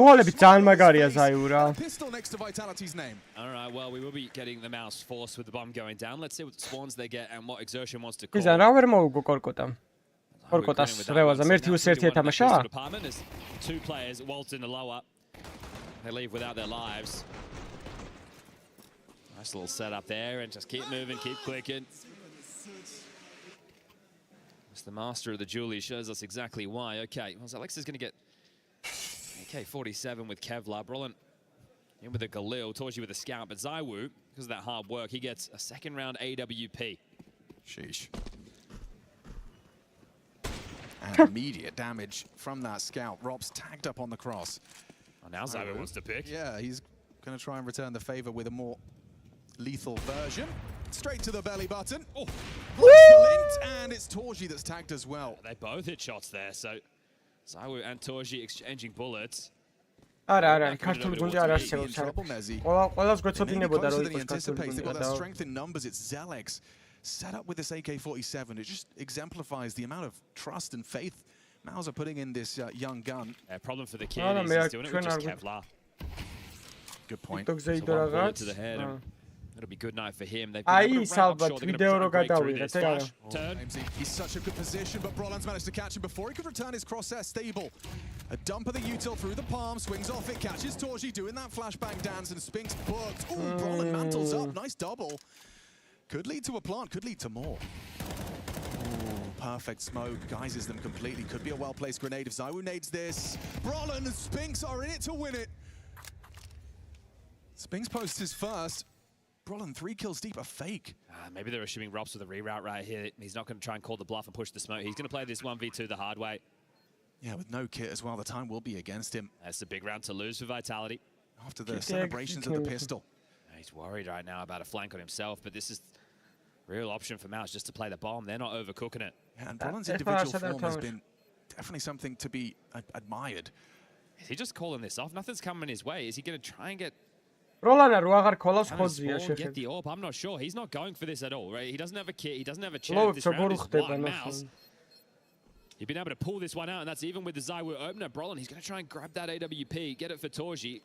[SPEAKER 7] Pistol next to Vitality's name.
[SPEAKER 19] All right, well, we will be getting the Mouse force with the bomb going down. Let's see what spawns they get and what Exertion wants to call. Two players waltz in the lower. They leave without their lives. Nice little setup there, and just keep moving, keep clicking. It's the master of the duel. He shows us exactly why. Okay, well, Alex is going to get AK-47 with Kevlar. Brolin in with a Galil, Torji with a Scout, but Zaiwu, because of that hard work, he gets a second round AWP.
[SPEAKER 7] Sheesh. And immediate damage from that Scout. Rob's tagged up on the cross.
[SPEAKER 19] Oh, now Zaiwu wants to pick.
[SPEAKER 7] Yeah, he's going to try and return the favor with a more lethal version. Straight to the belly button. Oh, the lint, and it's Torji that's tagged as well.
[SPEAKER 19] They both hit shots there, so Zaiwu and Torji exchanging bullets.
[SPEAKER 1] არა, ქართული გუნდი არ არსებობს. ყველას გვეცოდინებოდა რომ იყოს ქართული გუნდი.
[SPEAKER 7] They've got that strength in numbers. It's Zelex set up with this AK-47. It just exemplifies the amount of trust and faith Maus are putting in this young gun.
[SPEAKER 19] Problem for the kid is he's doing it with just Kevlar.
[SPEAKER 7] Good point.
[SPEAKER 19] So one bullet to the head. It'll be good night for him. They've
[SPEAKER 1] He's such
[SPEAKER 7] a good position, but Brolan's managed to catch him before he could return his crosshair stable. A dump of the util through the palm, swings off it, catches Torji doing that flashbang dance, and Spinks booked. Ooh, Brolan mantles up, nice double. Could lead to a plant, could lead to more. Ooh, perfect smoke, guises them completely. Could be a well-placed grenade if Zaiwu nades this. Brolan and Spinks are in it to win it. Spinks posts his first. Brolan 3 kills deep, a fake.
[SPEAKER 19] Maybe they're assuming Robs with a reroute right here. He's not going to try and call the bluff and push the smoke. He's going to play this 1v2 the hard way.
[SPEAKER 7] Yeah, with no kit as well, the time will be against him.
[SPEAKER 19] That's a big round to lose for Vitality.
[SPEAKER 7] After the celebrations of the pistol.
[SPEAKER 19] He's worried right now about a flank on himself, but this is a real option for Maus just to play the bomb. They're not overcooking it.
[SPEAKER 7] Yeah, and Brolan's individual form has been definitely something to be admired.
[SPEAKER 19] Is he just calling this off? Nothing's coming his way. Is he going to try and get... Get the AWP. I'm not sure. He's not going for this at all, right? He doesn't have a kit. He doesn't have a chance. This round is won. Maus. You've been able to pull this one out, and that's even with the Zaiwu opener. Brolin, he's going to try and grab that AWP, get it for Torji.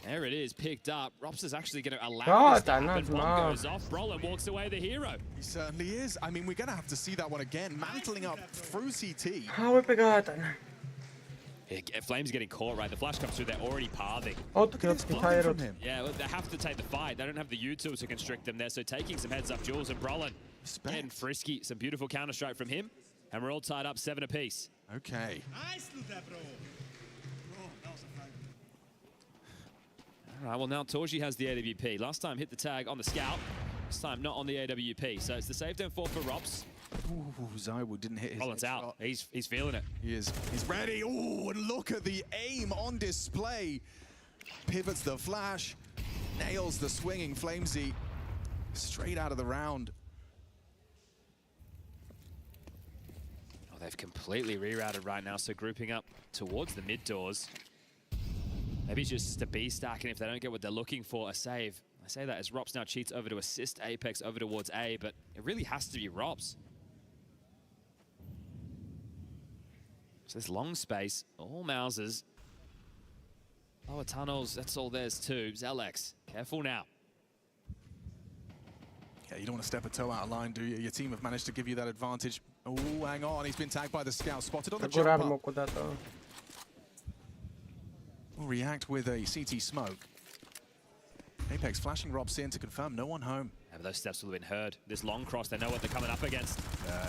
[SPEAKER 19] There it is, picked up. Rops is actually going to allow this to happen. Bomb goes off. Brolin walks away the hero.
[SPEAKER 7] He certainly is. I mean, we're going to have to see that one again. Mantling up through CT.
[SPEAKER 19] Flame's getting caught, right? The flash comes through, they're already pathing. Yeah, well, they have to take the fight. They don't have the U-tools to constrict them there, so taking some heads-up duels, and Brolin getting frisky. Some beautiful counter-strike from him, and we're all tied up 7 apiece.
[SPEAKER 7] Okay.
[SPEAKER 19] All right, well, now Torji has the AWP. Last time hit the tag on the Scout. This time not on the AWP. So it's the save down 4 for Rops.
[SPEAKER 7] Ooh, Zaiwu didn't hit his
[SPEAKER 19] Rollins out. He's feeling it.
[SPEAKER 7] He is. He's ready. Ooh, and look at the aim on display. Pivots the flash. Nails the swinging Flamesy. Straight out of the round.
[SPEAKER 19] Oh, they've completely rerouted right now, so grouping up towards the mid doors. Maybe it's just a B stack, and if they don't get what they're looking for, a save. I say that as Rops now cheats over to assist Apex over towards A, but it really has to be Rops. So this long space, all Mauses. Lower tunnels, that's all there's too. Zelex, careful now.
[SPEAKER 7] Yeah, you don't want to step a toe out of line, do you? Your team have managed to give you that advantage. Oh, hang on, he's been tagged by the Scout, spotted on the jump up. Will react with a CT smoke. Apex flashing Robs in to confirm no one home.
[SPEAKER 19] Yeah, but those steps will have been heard. This long cross, they know what they're coming up against.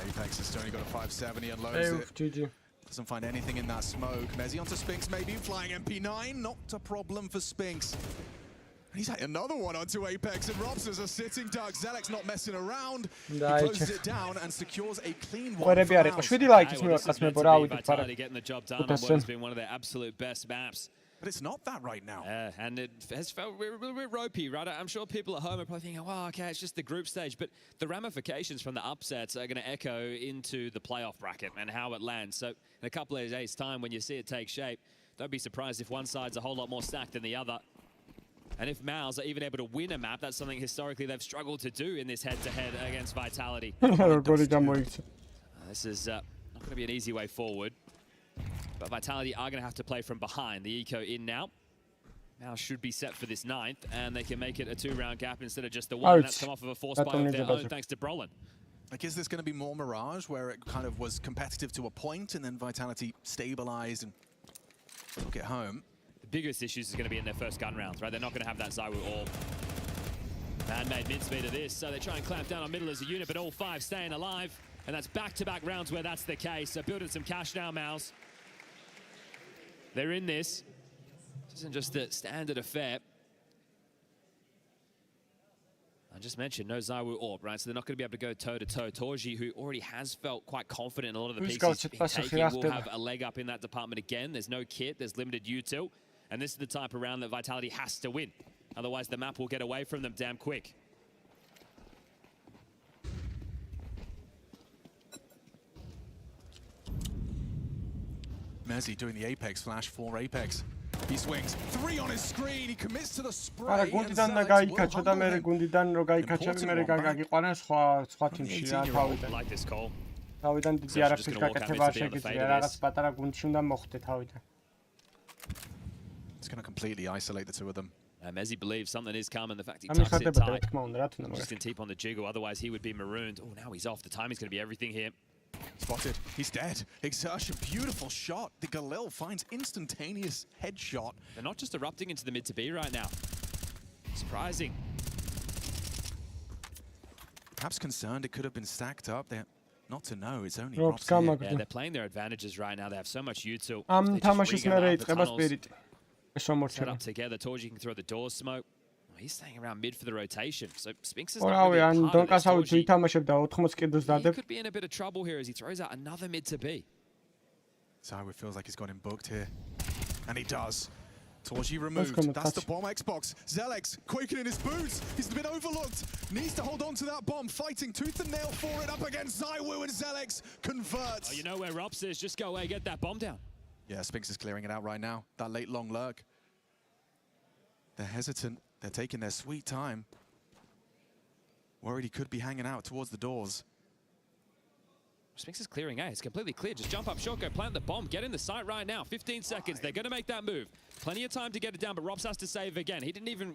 [SPEAKER 7] Apex has only got a 570, unloads it.
[SPEAKER 1] GG.
[SPEAKER 7] Doesn't find anything in that smoke. Mezzi onto Spinks, maybe flying MP9. Not a problem for Spinks. And he's had another one onto Apex, and Robs is a sitting duck. Zelex not messing around. He closes it down and secures a clean one.
[SPEAKER 1] Getting
[SPEAKER 19] the job done on what has been one of their absolute best maps.
[SPEAKER 7] But it's not that right now.
[SPEAKER 19] And it has felt a little bit ropey, right? I'm sure people at home are probably thinking, well, okay, it's just the group stage. But the ramifications from the upsets are going to echo into the playoff bracket and how it lands. So in a couple of days' time, when you see it take shape, don't be surprised if one side's a whole lot more stacked than the other. And if Maus are even able to win a map, that's something historically they've struggled to do in this head-to-head against Vitality. This is not going to be an easy way forward. But Vitality are going to have to play from behind. The eco in now. Maus should be set for this 9th, and they can make it a 2-round gap instead of just the 1. That's come off of a force buy of their own, thanks to Brolin.
[SPEAKER 7] Like, is this going to be more Mirage, where it kind of was competitive to a point, and then Vitality stabilized and took it home?
[SPEAKER 19] The biggest issues is going to be in their first gun rounds, right? They're not going to have that Zywoo orb. Man-made mid-speed of this, so they try and clamp down on middle as a unit, but all 5 staying alive. And that's back-to-back rounds where that's the case. So building some cash now, Mouse. They're in this. This isn't just the standard affair. I just mentioned no Zywoo orb, right? So they're not going to be able to go toe-to-toe. Torji, who already has felt quite confident in a lot of the pieces he's been taking, will have a leg up in that department again. There's no kit, there's limited util. And this is the type of round that Vitality has to win. Otherwise, the map will get away from them damn quick.
[SPEAKER 7] Mezzi doing the Apex flash for Apex. He swings 3 on his screen. He commits to the spray.
[SPEAKER 1] არა გუნდიდან და გაიქაჩო და მე გუნდიდან რო გაიქაჩები მე გაგიყვანა სხვა თიმში რა თავიდან. თავიდან დიდი არაფრის გაკეთება არ შეგიძლია რაღაც პატარა გუნდში უნდა მოხდე თავიდან.
[SPEAKER 7] It's going to completely isolate the two of them.
[SPEAKER 19] Mezzi believes something is coming. The fact he tucks it tight. Just in deep on the jiggle, otherwise he would be marooned. Oh, now he's off. The timing's going to be everything here.
[SPEAKER 7] Spotted. He's dead. Exertion. Beautiful shot. The Galil finds instantaneous headshot.
[SPEAKER 19] They're not just erupting into the mid to B right now. Surprising.
[SPEAKER 7] Perhaps concerned it could have been stacked up. They're not to know. It's only
[SPEAKER 19] yeah, they're playing their advantages right now. They have so much util. Set up together. Torji can throw the door smoke. Oh, he's staying around mid for the rotation. So Spinks is not really a part of this. He could be in a bit of trouble here as he throws out another mid to B.
[SPEAKER 7] Zywoo feels like he's got him booked here. And he does. Torji removed. That's the bomb Xbox. Zelex quaking in his boots. He's been overlooked. Needs to hold on to that bomb. Fighting tooth and nail for it up against Zywoo, and Zelex converts.
[SPEAKER 19] Oh, you know where Rops is. Just go away, get that bomb down.
[SPEAKER 7] Yeah, Spinks is clearing it out right now. That late long lurk. They're hesitant. They're taking their sweet time. Worried he could be hanging out towards the doors.
[SPEAKER 19] Spinks is clearing A. It's completely clear. Just jump up short, go plant the bomb. Get in the site right now. 15 seconds. They're going to make that move. Plenty of time to get it down, but Robs has to save again. He didn't even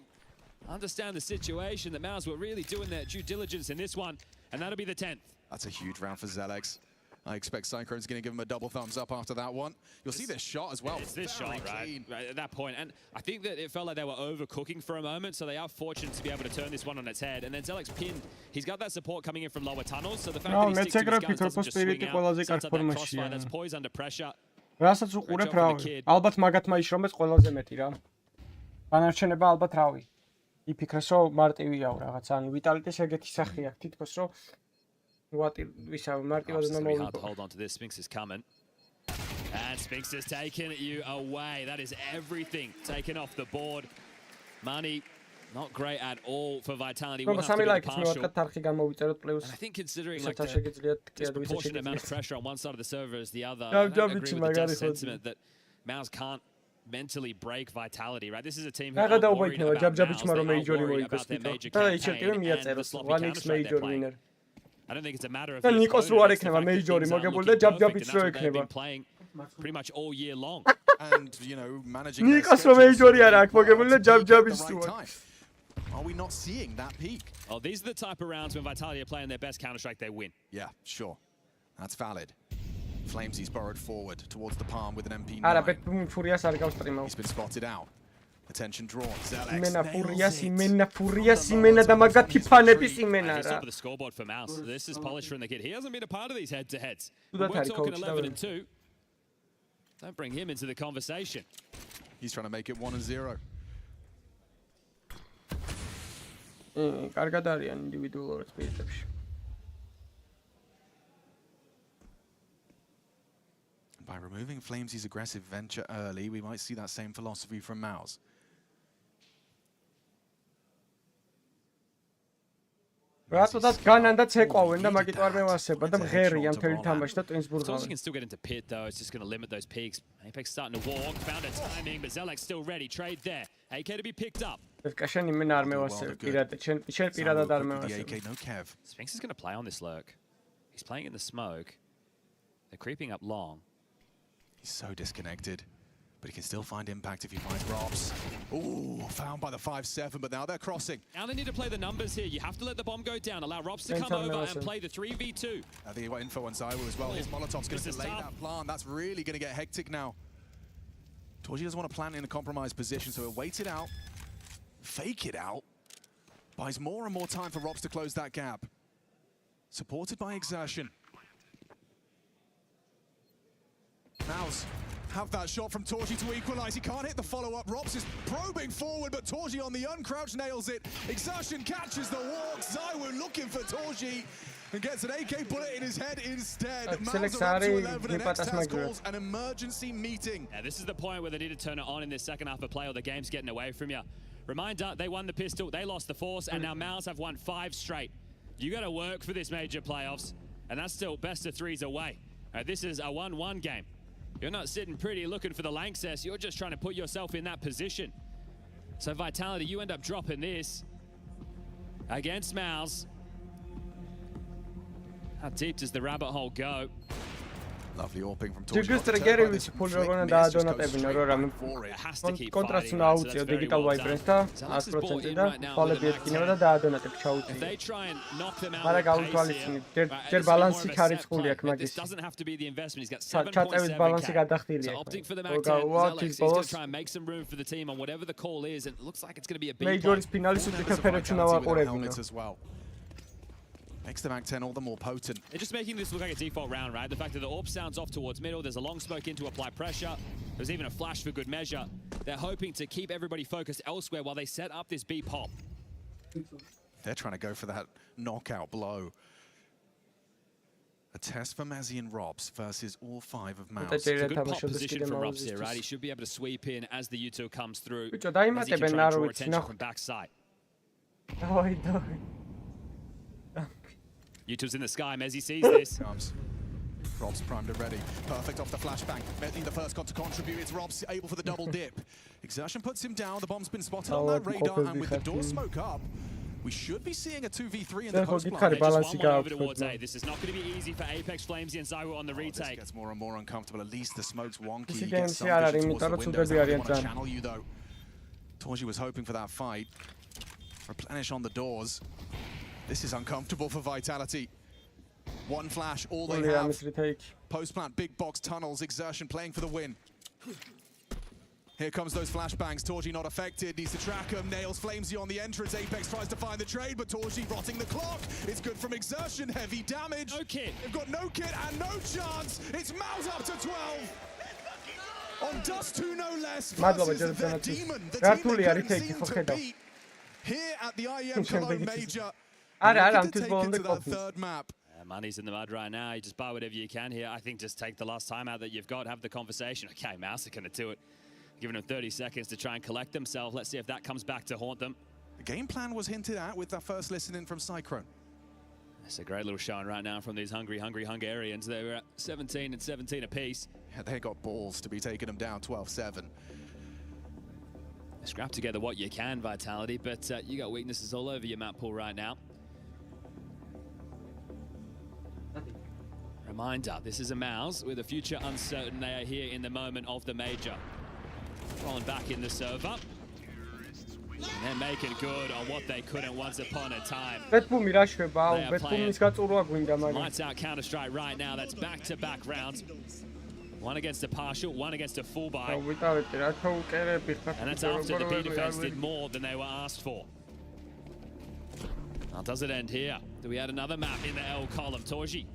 [SPEAKER 19] understand the situation. The Mouse were really doing their due diligence in this one, and that'll be the 10th.
[SPEAKER 7] That's a huge round for Zelex. I expect Cyclone's going to give him a double thumbs up after that one. You'll see this shot as well.
[SPEAKER 19] It's this shot, right at that point. And I think that it felt like they were overcooking for a moment, so they are fortunate to be able to turn this one on its head. And then Zelex pinned. He's got that support coming in from lower tunnels, so the fact that he sticks to his guns doesn't just swing out, sets up that crossfire that's poised under pressure.
[SPEAKER 1] რასაც უყურებ რავი. ალბათ მაგათმა იშრომეს ყველაზე მეტი რა. განარჩენება ალბათ რავი. იფიქრეს რომ მარტივიაო რაღაც, ანუ ვიტალიტეს ეგეთი სახე აქვს თითქოს რომ what is our market was
[SPEAKER 19] really hard to hold on to this. Spinks is coming. And Spinks has taken you away. That is everything taken off the board. Money, not great at all for Vitality. We'll have to do partial. And I think considering like the disproportionate amount of pressure on one side of the server as the other, I don't agree with the sentiment that Mouse can't mentally break Vitality, right? This is a team who are worried about Mouse. They are worried about their major campaign and the sloppy counter-strike they're playing. I don't think it's a matter of
[SPEAKER 1] Nikos რო არ ექნება მეიჯორი მოგებული და ჯაბჯაბიც რო ექნება
[SPEAKER 19] pretty much all year long.
[SPEAKER 7] And you know, managing
[SPEAKER 1] Nikos რო მეიჯორი არ აქვს მოგებული და ჯაბჯაბიც რო
[SPEAKER 7] Are we not seeing that peak?
[SPEAKER 19] Oh, these are the type of rounds when Vitality are playing their best Counter-Strike, they win.
[SPEAKER 7] Yeah, sure. That's valid. Flamesy's burrowed forward towards the palm with an MP9.
[SPEAKER 1] არა ფურიას არ გავს ტრიმაუ.
[SPEAKER 7] He's been spotted out. Attention drawn. Zelex.
[SPEAKER 1] Imena furias, imena და მაგათი ფანების იმენა რა.
[SPEAKER 19] Over the scoreboard for Mouse. This is polished from the kid. He hasn't been a part of these head-to-heads. We're talking 11 and 2. Don't bring him into the conversation.
[SPEAKER 7] He's trying to make it 1-0.
[SPEAKER 1] კარგად არიან ინდივიდუალურ სპეისებში.
[SPEAKER 7] By removing Flamesy's aggressive venture early, we might see that same philosophy from Mouse.
[SPEAKER 1] რატოდაც განან და ცეკვავენ და მაგით არ მევასება და მღერია მთელი თამაში და ტვინს ბურღავენ.
[SPEAKER 19] He can still get into pit though. It's just going to limit those peaks. Apex starting to walk. Found a timing, but Zelex still ready. Trade there. AK to be picked up.
[SPEAKER 1] კაშანი მენ არ მევასებ პირადად. შენ პირადად არ მევასებ.
[SPEAKER 19] Spinks is going to play on this lurk. He's playing in the smoke. They're creeping up long.
[SPEAKER 7] He's so disconnected. But he can still find impact if he finds Robs. Ooh, found by the 5-7, but now they're crossing.
[SPEAKER 19] Now they need to play the numbers here. You have to let the bomb go down, allow Robs to come over and play the 3v2.
[SPEAKER 7] I think he got info on Zywoo as well. His Molotov's going to delay that plan. That's really going to get hectic now. Torji doesn't want to plant in a compromised position, so he'll wait it out, fake it out, buys more and more time for Robs to close that gap. Supported by Exertion. Mouse have that shot from Torji to equalize. He can't hit the follow-up. Robs is probing forward, but Torji on the uncrouch nails it. Exertion catches the walk. Zywoo looking for Torji and gets an AK bullet in his head instead. Mouse are up to 11 and X-Taz calls an emergency meeting.
[SPEAKER 19] Yeah, this is the point where they need to turn it on in this second half of play or the game's getting away from you. Reminder, they won the pistol, they lost the force, and now Mouse have won 5 straight. You got to work for this major playoffs, and that's still best of 3s away. This is a 1-1 game. You're not sitting pretty looking for the Lanxess, you're just trying to put yourself in that position. So Vitality, you end up dropping this against Mouse. How deep does the rabbit hole go?
[SPEAKER 7] Lovely AWPing from Torji.
[SPEAKER 1] Ჯგის ტრიგერების ფული როგორ უნდა დაადონატებინა, რომ რამე კონტრასტს უნდა აუწიო Digital Vibrance და 100% და ხვალები ეთქინება და დაადონატებ ჩაუწიო. არა გაუთვალისწინებ, ჯერ ბალანსი ხარიცხული აქვს მაგის. ჩაწევის ბალანსი გადახდილია. გაუვათ ის ბოლოს. Major-ის ფინალის უკეთ ფერებს უნდა ვაყურებინო.
[SPEAKER 7] Makes the Mag-10 all the more potent.
[SPEAKER 19] They're just making this look like a default round, right? The fact that the AWP sounds off towards middle, there's a long smoke in to apply pressure. There's even a flash for good measure. They're hoping to keep everybody focused elsewhere while they set up this B pop.
[SPEAKER 7] They're trying to go for that knockout blow. A test for Mazzy and Robs versus all 5 of Mouse.
[SPEAKER 19] It's a good pop position from Robs here, right? He should be able to sweep in as the Util comes through.
[SPEAKER 1] He can try and draw attention
[SPEAKER 19] from backside.
[SPEAKER 1] Doi.
[SPEAKER 19] Util's in the sky, Mezzy sees this.
[SPEAKER 7] Robs primed and ready. Perfect off the flashbang. Mezzy the first got to contribute. It's Robs able for the double dip. Exertion puts him down. The bomb's been spotted on that radar, and with the door smoke up, we should be seeing a 2v3 in the coast plan.
[SPEAKER 19] This is not going to be easy for Apex, Flamesy, and Zywoo on the retake.
[SPEAKER 7] This gets more and more uncomfortable. At least the smoke's wonky.
[SPEAKER 1] This
[SPEAKER 7] You get some vision towards the windows. They want to channel you, though. Torji was hoping for that fight. Replenish on the doors. This is uncomfortable for Vitality. One flash, all they have. Post-plant, big box tunnels, Exertion playing for the win. Here comes those flashbangs. Torji not affected, needs to track him. Nails Flamesy on the entrance. Apex tries to find the trade, but Torji rotting the clock. It's good from Exertion, heavy damage.
[SPEAKER 19] No kit.
[SPEAKER 7] They've got no kit and no chance. It's Mouse up to 12. On Dust 2 no less versus their demon. The team they couldn't seem to beat. Here at the IEM Cologne Major. Looking to take it to that third map.
[SPEAKER 19] Money's in the mud right now. You just buy whatever you can here. I think just take the last time out that you've got, have the conversation. Okay, Mouse are going to do it. Giving them 30 seconds to try and collect themselves. Let's see if that comes back to haunt them.
[SPEAKER 7] The game plan was hinted at with that first listening from Cyclone.
[SPEAKER 19] It's a great little showing right now from these hungry Hungarians. They were at 17 and 17 apiece.
[SPEAKER 7] Yeah, they got balls to be taking them down 12-7.
[SPEAKER 19] Scrap together what you can, Vitality, but you got weaknesses all over your map pool right now. Reminder, this is a Mouse with a future uncertain. They are here in the moment of the major. Rolling back in the server. And they're making good on what they couldn't once upon a time. Lights out Counter-Strike right now. That's back-to-back rounds. One against a partial, one against a full buy. And that's after the B defense did more than they were asked for. Now, does it end here? Do we add another map in the L column? Torji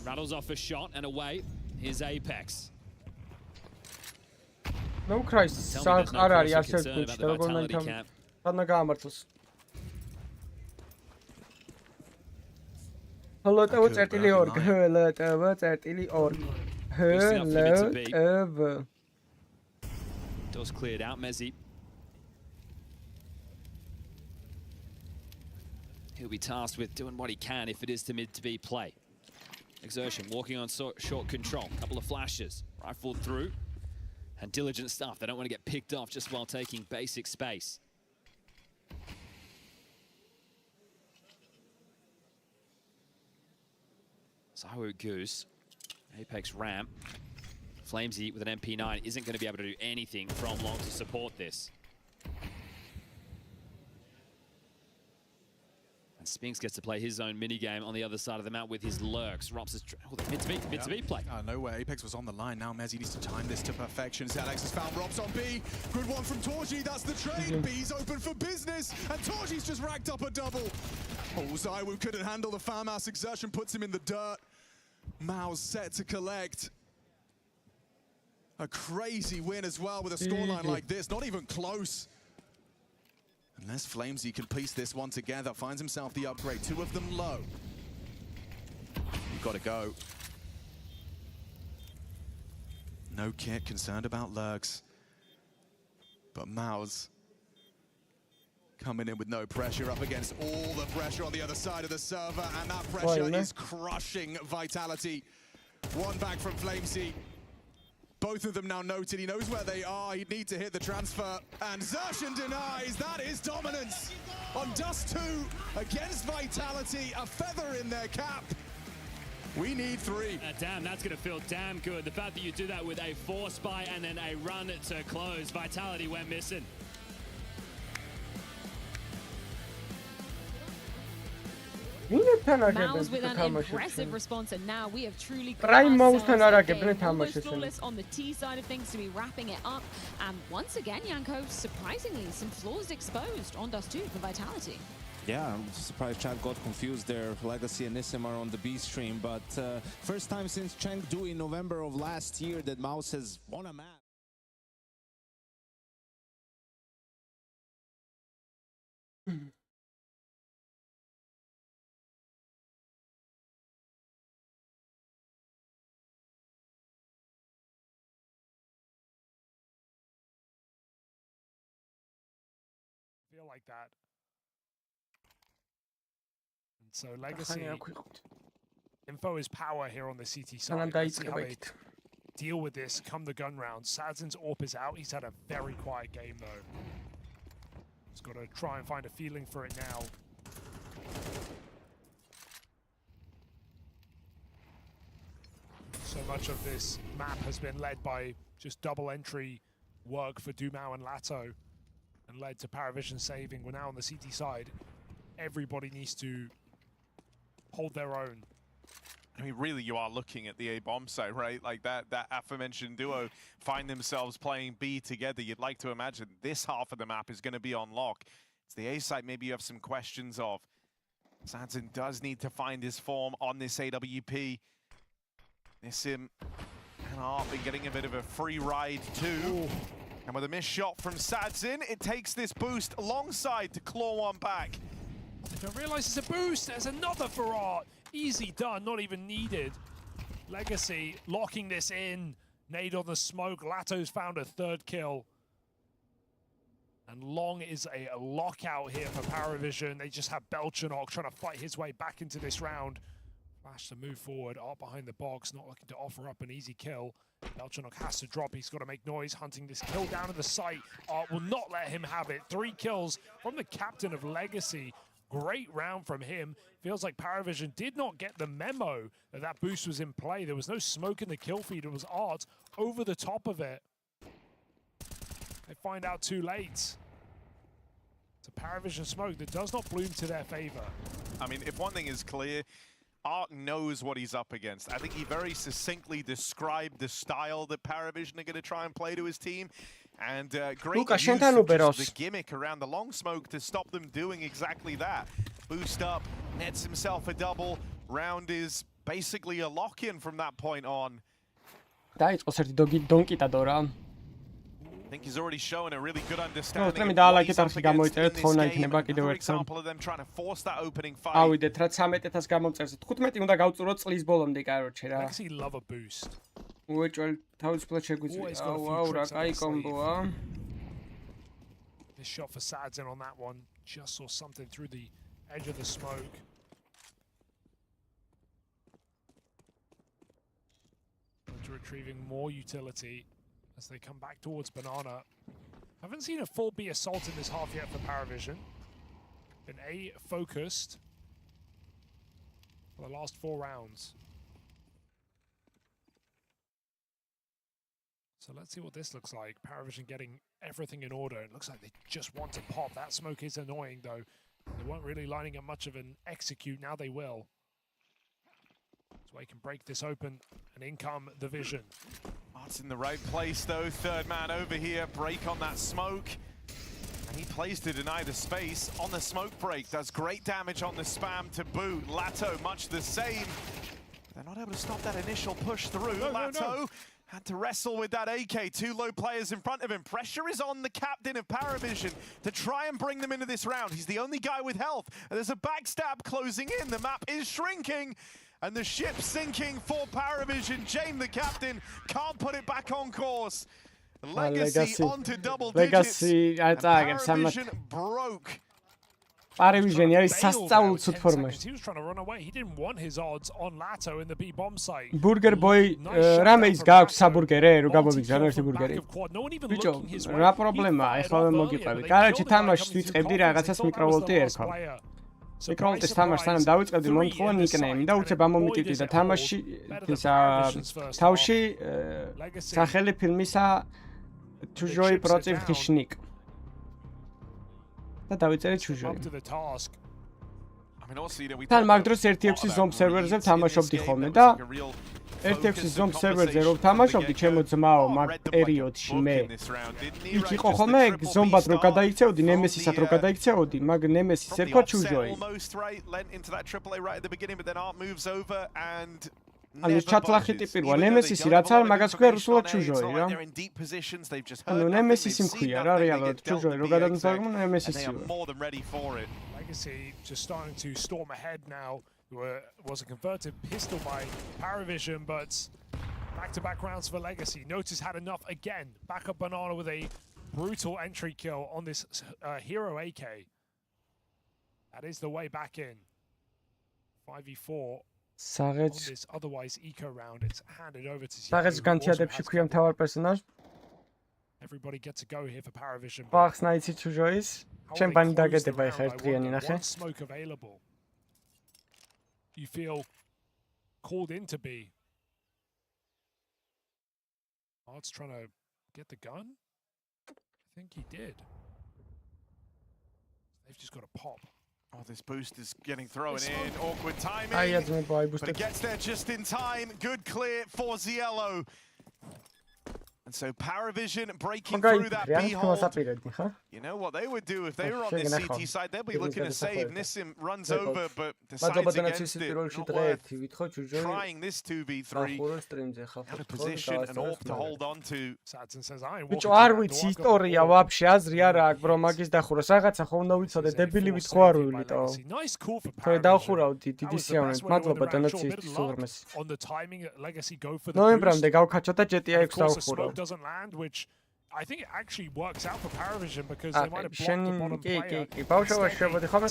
[SPEAKER 19] rattles off a shot, and away is Apex.
[SPEAKER 1] No Christ, არ არის ასეთ გუჩი და როგორ უნდა თანა გაამართლოს. HLTV წერტილი 2 HLTV წერტილი 2 HLTV.
[SPEAKER 19] Doors cleared out, Mezzy. He'll be tasked with doing what he can if it is to mid-to-B play. Exertion walking on short control. Couple of flashes. Rifled through. And diligent stuff. They don't want to get picked off just while taking basic space. Zywoo Goose. Apex ramp. Flamesy with an MP9 isn't going to be able to do anything from long to support this. And Spinks gets to play his own minigame on the other side of the map with his lurks. Rops is mid to B play.
[SPEAKER 7] Nowhere. Apex was on the line. Now Mezzi needs to time this to perfection. Zalex has found Rops on B. Good one from Torji. That's the trade. B's open for business. And Torji's just racked up a double. Zywoo couldn't handle the farmhouse exertion. Puts him in the dirt. Mao's set to collect. A crazy win as well with a scoreline like this. Not even close. Unless Flamesy can piece this one together, finds himself the upgrade, 2 of them low. You've got to go. No kit, concerned about lurks. But Mao's coming in with no pressure, up against all the pressure on the other side of the server, and that pressure is crushing Vitality. One back from Flamesy. Both of them now noted, he knows where they are, he'd need to hit the transfer, and Zershan denies, that is dominance on Dust 2 against Vitality, a feather in their cap. We need 3.
[SPEAKER 19] Damn, that's going to feel damn good. The fact that you do that with a force buy and then a run to close, Vitality went missing.
[SPEAKER 18] Mouse with an impressive response, and now we have truly got almost flawless on the T side of things to be wrapping it up. And once again, Yanko, surprisingly, some flaws exposed on Dust 2 for Vitality.
[SPEAKER 2] Yeah, I'm surprised Chad got confused there. Legacy and Nissim are on the B stream, but first time since Chengdu in November of last year that Mouse has won a map.
[SPEAKER 22] Feel like that. And so Legacy info is power here on the CT side. Let's see how they deal with this come the gun round. Sadzin's AWP is out. He's had a very quiet game though. He's got to try and find a feeling for it now. So much of this map has been led by just double entry work for Dumao and Lato, and led to Paravision saving. We're now on the CT side. Everybody needs to hold their own.
[SPEAKER 23] I mean, really, you are looking at the A-bomb side, right? Like that aforementioned duo find themselves playing B together. You'd like to imagine this half of the map is going to be on lock. It's the A side maybe you have some questions of. Sadzin does need to find his form on this AWP. Nissim and Art been getting a bit of a free ride too. Ooh. And with a missed shot from Sadzin, it takes this boost alongside to claw one back.
[SPEAKER 22] I don't realize it's a boost. There's another for Art. Easy done, not even needed. Legacy locking this in. Nade on the smoke. Lato's found a 3rd kill. And Long is a lockout here for Paravision. They just have Belchanok trying to fight his way back into this round. Flash to move forward. Art behind the box, not looking to offer up an easy kill. Belchanok has to drop. He's got to make noise, hunting this kill down to the site. Art will not let him have it. 3 kills from the captain of Legacy. Great round from him. Feels like Paravision did not get the memo that that boost was in play. There was no smoke in the kill feed. It was Art over the top of it. They find out too late. It's a Paravision smoke that does not bloom to their favor.
[SPEAKER 23] I mean, if one thing is clear, Art knows what he's up against. I think he very succinctly described the style that Paravision are going to try and play to his team. And great use of the gimmick around the long smoke to stop them doing exactly that. Boost up, nets himself a double. Round is basically a lock-in from that point on. I think he's already shown a really good understanding of what he's up against in this game. Another example of them trying to force that opening fight.
[SPEAKER 1] ავიდეთ, რაც 13-ას გამომწერს. 15 უნდა გავწურო წლის ბოლომდე, კაროჩე რა.
[SPEAKER 22] Legacy love a boost.
[SPEAKER 1] უეჭველი თავისუფლად შეგვიძლია. აუ, რა კაი კომბოა.
[SPEAKER 22] This shot for Sadzin on that one. Just saw something through the edge of the smoke. But retrieving more utility as they come back towards Banana. Haven't seen a full B assault in this half yet for Paravision. Been A focused for the last 4 rounds. So let's see what this looks like. Paravision getting everything in order. It looks like they just want to pop. That smoke is annoying though. They weren't really lining up much of an execute. Now they will. So he can break this open and in come the vision.
[SPEAKER 23] Mart's in the right place though. Third man over here. Break on that smoke. And he plays to deny the space on the smoke break. Does great damage on the spam to boot. Lato much the same. They're not able to stop that initial push through. Lato had to wrestle with that AK. Two low players in front of him. Pressure is on the captain of Paravision to try and bring them into this round. He's the only guy with health. And there's a backstab closing in. The map is shrinking. And the ship's sinking for Paravision. James, the captain, can't put it back on course. Legacy onto double digits.
[SPEAKER 1] Legacy,
[SPEAKER 23] Paravision broke.
[SPEAKER 1] Paravision არის სასწაულ ცუდ ფორმაში.
[SPEAKER 22] He was trying to run away. He didn't want his odds on Lato in the B bomb site.
[SPEAKER 1] Burger boy, რამე ის გააქვს საბურგერე, რო გამოვიგზავნო ერთი ბურგერი. ბიჭო, რა პრობლემაა? ეხლა მოგიყვები. გარაჯი თამაშს ვიწყებდი რაღაცას მიკროვოლტი ერქვა. მიკროვოლტის თამაშს სანამ დავიწყებდი, მომთხოვა ნიკნეიმი და უცებ ამომიტიტი და თამაში თავში სახელი ფილმისა ჩუჟოი პროტივ ხიშნიკ. და დავიწერე ჩუჟოი. თან მაგ დროს 1.6 ზომ სერვერზე ვთამაშობდი ხოლმე და 1.6 ზომ სერვერზე რო ვთამაშობდი ჩემო ძმაო მაგ პერიოდში მე იქ იყო ხოლმე ზომბად რო გადაიქცეოდი ნემესისად რო გადაიქცეოდი მაგ ნემესის ერქვა ჩუჟოი ანუ ჩათლახი ტიპირვა ნემესისი რაც არის მაგას ქვია რუსულად ჩუჟოი რა ანუ ნემესისი მქვია რა რეალურად ჩუჟოი რო გადადმოგვი ნემესისი
[SPEAKER 22] Legacy just starting to storm ahead now. Was a converted pistol by Paravision, but back-to-back rounds for Legacy. Notice had enough again. Back up Banana with a brutal entry kill on this hero AK. That is the way back in. 5v4. On this otherwise eco round, it's handed over to
[SPEAKER 1] Sagets განთიადებში ქვია მთავარ პერსონაჟს.
[SPEAKER 22] Everybody gets to go here for Paravision.
[SPEAKER 1] Ბახს ნაიცი ჩუჟოის. ჩემ ბანი დაგედება ეხა ერთდღიანი ნახე.
[SPEAKER 22] Smoke available. You feel called in to be. Art's trying to get the gun. I think he did. They've just got a pop.
[SPEAKER 23] Oh, this boost is getting thrown in. Awkward timing. But it gets there just in time. Good clear for Ziello. And so Paravision breaking through that B-hold. You know what they would do if they were on this CT side? They'd be looking to save. Nissim runs over, but decides against it. Not worth trying this 2v3. Out of position and AWP to hold on to.
[SPEAKER 1] ბიჭო არ ვიცი ისტორია ვაფშე აზრი არა აქვს ბრო მაგის დახუროს რაღაცა ხო უნდა ვიცოდე დებილი ვითხოვ არ ვილიტო ხო დავხურავდი დიდი სიამოვნებით მადლობა დანაციის სულღმეს ნოემბრამდე გავქაჩო და GTA 6 დავხურავ
[SPEAKER 22] doesn't land, which I think it actually works out for Paravision because they might have blocked the bottom player.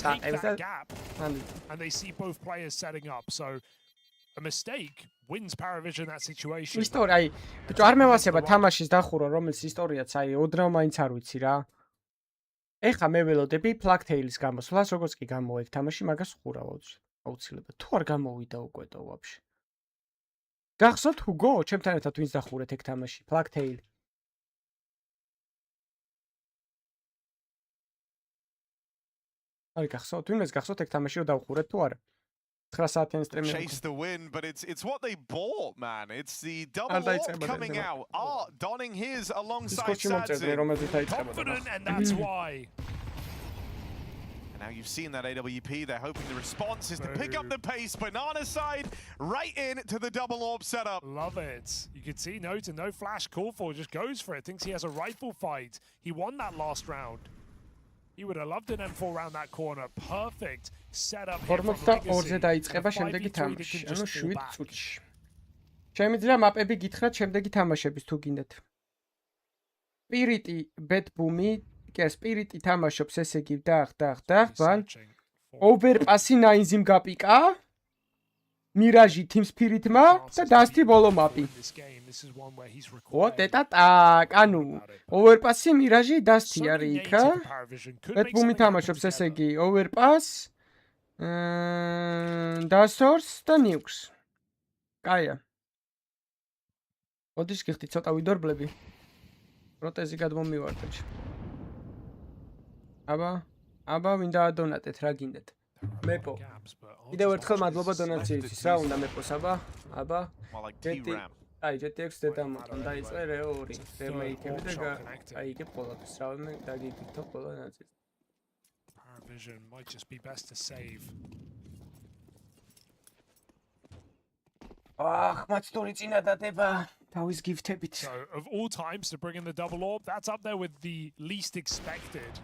[SPEAKER 22] Take that gap, and they see both players setting up. So a mistake wins Paravision that situation.
[SPEAKER 1] ისტორია, აი, ბიჭო არ მევასება თამაშის დახურო, რომელიც ისტორიაც აი ოდნავ მაინც არ ვიცი რა. ეხა მე ველოდები Plugtail-ის გამოსვლას, როგორც კი გამოვექ თამაში, მაგას ხურავ აუცილებლად. თუ არ გამოვიდა უკვეთო ვაფშე. გახსოვთ ჰუგო, ჩემთან ერთად ვინც დახურეთ ეგ თამაში, Plugtail. აი გახსოვთ, ვინმეს გახსოვთ ეგ თამაში რომ დავხურეთ თუ არა? 9 საათიანი სტრიმი.
[SPEAKER 23] Chase the win, but it's what they bought, man. It's the double AWP coming out. Art donning his alongside Sadzin.
[SPEAKER 22] Confident, and that's why.
[SPEAKER 23] Now you've seen that AWP, they're hoping the response is to pick up the pace. Banana side, right in to the double AWP setup.
[SPEAKER 22] Love it. You can see no flash call for, just goes for it. Thinks he has a rifle fight. He won that last round. He would have loved an M4 around that corner. Perfect setup here from Legacy.
[SPEAKER 1] 42-ზე დაიწყება შემდეგი თამაში. ანუ 7 წუთში. შემიძლია მაპები გითხრათ შემდეგი თამაშების თუ გინდათ. Spirit Bad Boom-ი კი სპირიტი თამაშობს ესე იგი ბალ ოვერპასი 9-ზე გაპიკა მირაჟი Team Spirit-მა და დასტი ბოლო მაპი ო ტეტატა კანუ ოვერპასი მირაჟი დასტი არის იქ ბეთბუმი თამაშობს ესე იგი ოვერპას დასორს და ნიუქს კაია ოდის გიხდი ცოტა ვიდორბლები პროტეზი გადმომივარდეთ აბა აბა მინდა ადონატეთ რა გინდათ. მეპო. კიდევ ერთხელ მადლობა დონაციისთვის რა უნდა მეპოს აბა. აი GTX დედამოთან დაიწყე რე2 რემეიკები და აიგებ ყველაფერს რა მე დაგიგითო ყველა ნაწილი.
[SPEAKER 22] Vision might just be best to save.
[SPEAKER 1] მაცტური წინა დადება თავის გიფთებით.
[SPEAKER 22] So of all times to bring in the double orb, that's up there with the least expected.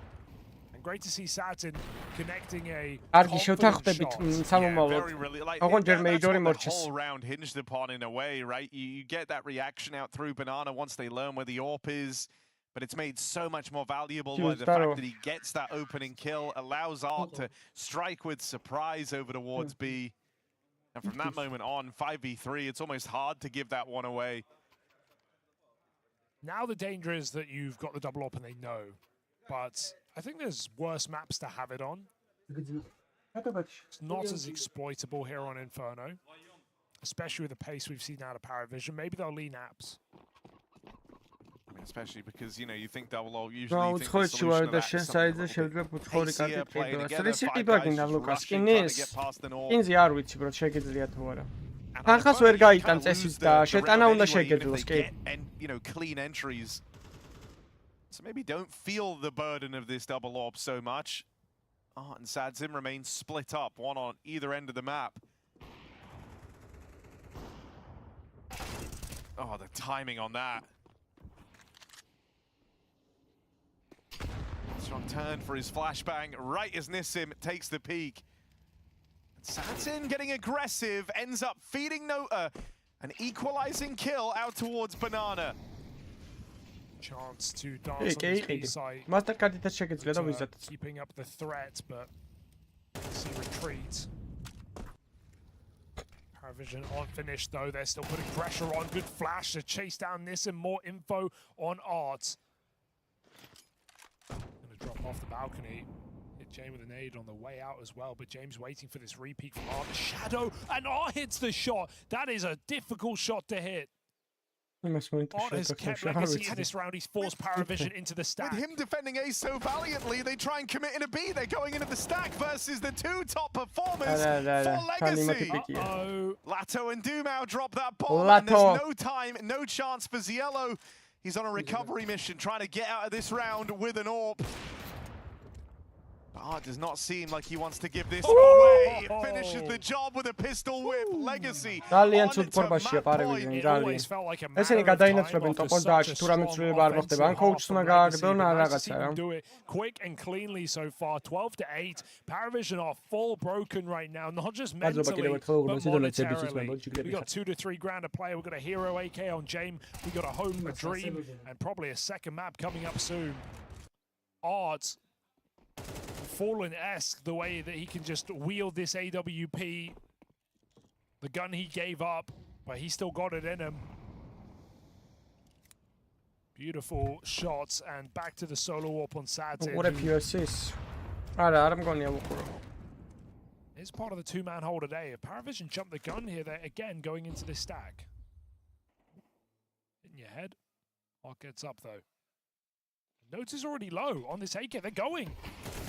[SPEAKER 22] And great to see Satin connecting a
[SPEAKER 1] კარგი შევთანხმდებით სამომავლოდ. ოღონდ ჯერ მეიჯორი მორჩეს.
[SPEAKER 23] The whole round hinged upon in a way, right? You get that reaction out through Banana once they learn where the AWP is. But it's made so much more valuable by the fact that he gets that opening kill, allows Art to strike with surprise over towards B. And from that moment on, 5v3, it's almost hard to give that one away.
[SPEAKER 22] Now the danger is that you've got the double up and they know. But I think there's worse maps to have it on. It's not as exploitable here on Inferno. Especially with the pace we've seen out of Paravision. Maybe they'll lean apps.
[SPEAKER 23] Especially because, you know, you think double ult usually think the solution of that is something
[SPEAKER 1] Pacier playing together, 5 guys just rushing, trying to get past an orb. Inzi არ ვიცი bro, შეგიძლია თუ არა. თანხას ვერ გაიტან წესით და შეტანა უნდა შეგეძლოს, კი.
[SPEAKER 23] And, you know, clean entries. So maybe don't feel the burden of this double orb so much. And Sadzim remains split up, one on either end of the map. Oh, the timing on that. Strong turn for his flashbang, right as Nissim takes the peak. Sadzin getting aggressive, ends up feeding Nota, an equalizing kill out towards Banana.
[SPEAKER 22] Chance to dance on his B-side.
[SPEAKER 1] Keeping
[SPEAKER 22] up the threat, but see retreat. Paravision on finish though, they're still putting pressure on. Good flash to chase down Nissim, more info on Art. Drop off the balcony, hit James with an aid on the way out as well, but James waiting for this repeat from Art. Shadow, and Art hits the shot. That is a difficult shot to hit. Art has kept Legacy in this round. He's forced Paravision into the stack.
[SPEAKER 23] With him defending A so valiantly, they try and commit in a B. They're going into the stack versus the two top performers for Legacy. Lato and Dumao drop that bomb, and there's no time, no chance for Ziello. He's on a recovery mission, trying to get out of this round with an AWP. Art does not seem like he wants to give this away. Finishes the job with a pistol whip. Legacy.
[SPEAKER 1] ძალიან ცუდ ფორმაშია პარევიჟენ, ძალიან. ესენი გადაინაცვლებენ ტოპ დააში, თუ რამე ცვლილება არ მოხდება. ან coach-მა გააგდონ ან რაღაცა რა.
[SPEAKER 22] Do it quick and cleanly so far. 12-8. Paravision are full broken right now, not just mentally, but monetarily. We got 2 to 3 grand a player. We've got a hero AK on James. We got a home, a dream, and probably a second map coming up soon. Art. Fallen-esque, the way that he can just wield this AWP. The gun he gave up, but he still got it in him. Beautiful shots, and back to the solo warp on Satin.
[SPEAKER 1] What a PSS. I'm going to
[SPEAKER 22] It's part of the two-man hold today. If Paravision jumped the gun here, they're again going into this stack. In your head. Art gets up, though. Notice already low on this AK. They're going.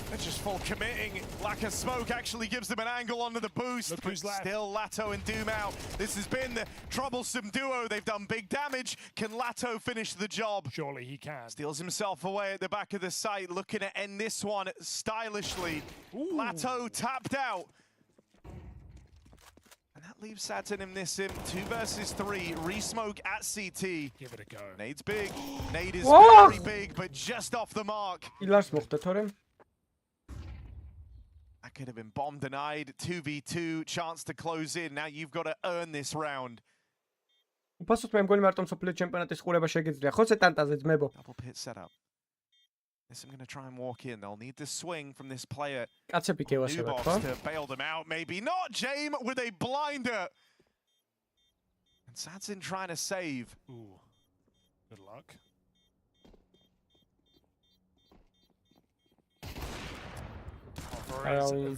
[SPEAKER 23] They're just full committing. Lack of smoke actually gives them an angle onto the boost.
[SPEAKER 22] Look who's left.
[SPEAKER 23] Still Lato and Dumao. This has been the troublesome duo. They've done big damage. Can Lato finish the job?
[SPEAKER 22] Surely he can.
[SPEAKER 23] Steals himself away at the back of the site, looking to end this one stylishly.
[SPEAKER 22] Ooh.
[SPEAKER 23] Lato tapped out. And that leaves Satin in this 2 versus 3. Resmoke at CT.
[SPEAKER 22] Give it a go.
[SPEAKER 23] Nade's big. Nade is very big, but just off the mark. That could have been bomb denied. 2v2, chance to close in. Now you've got to earn this round.
[SPEAKER 1] Double
[SPEAKER 23] pit setup. I'm going to try and walk in. They'll need the swing from this player.
[SPEAKER 1] Nubox
[SPEAKER 23] to bail them out. Maybe not. James with a blinder. And Sadzin trying to save.
[SPEAKER 22] Ooh. Good luck.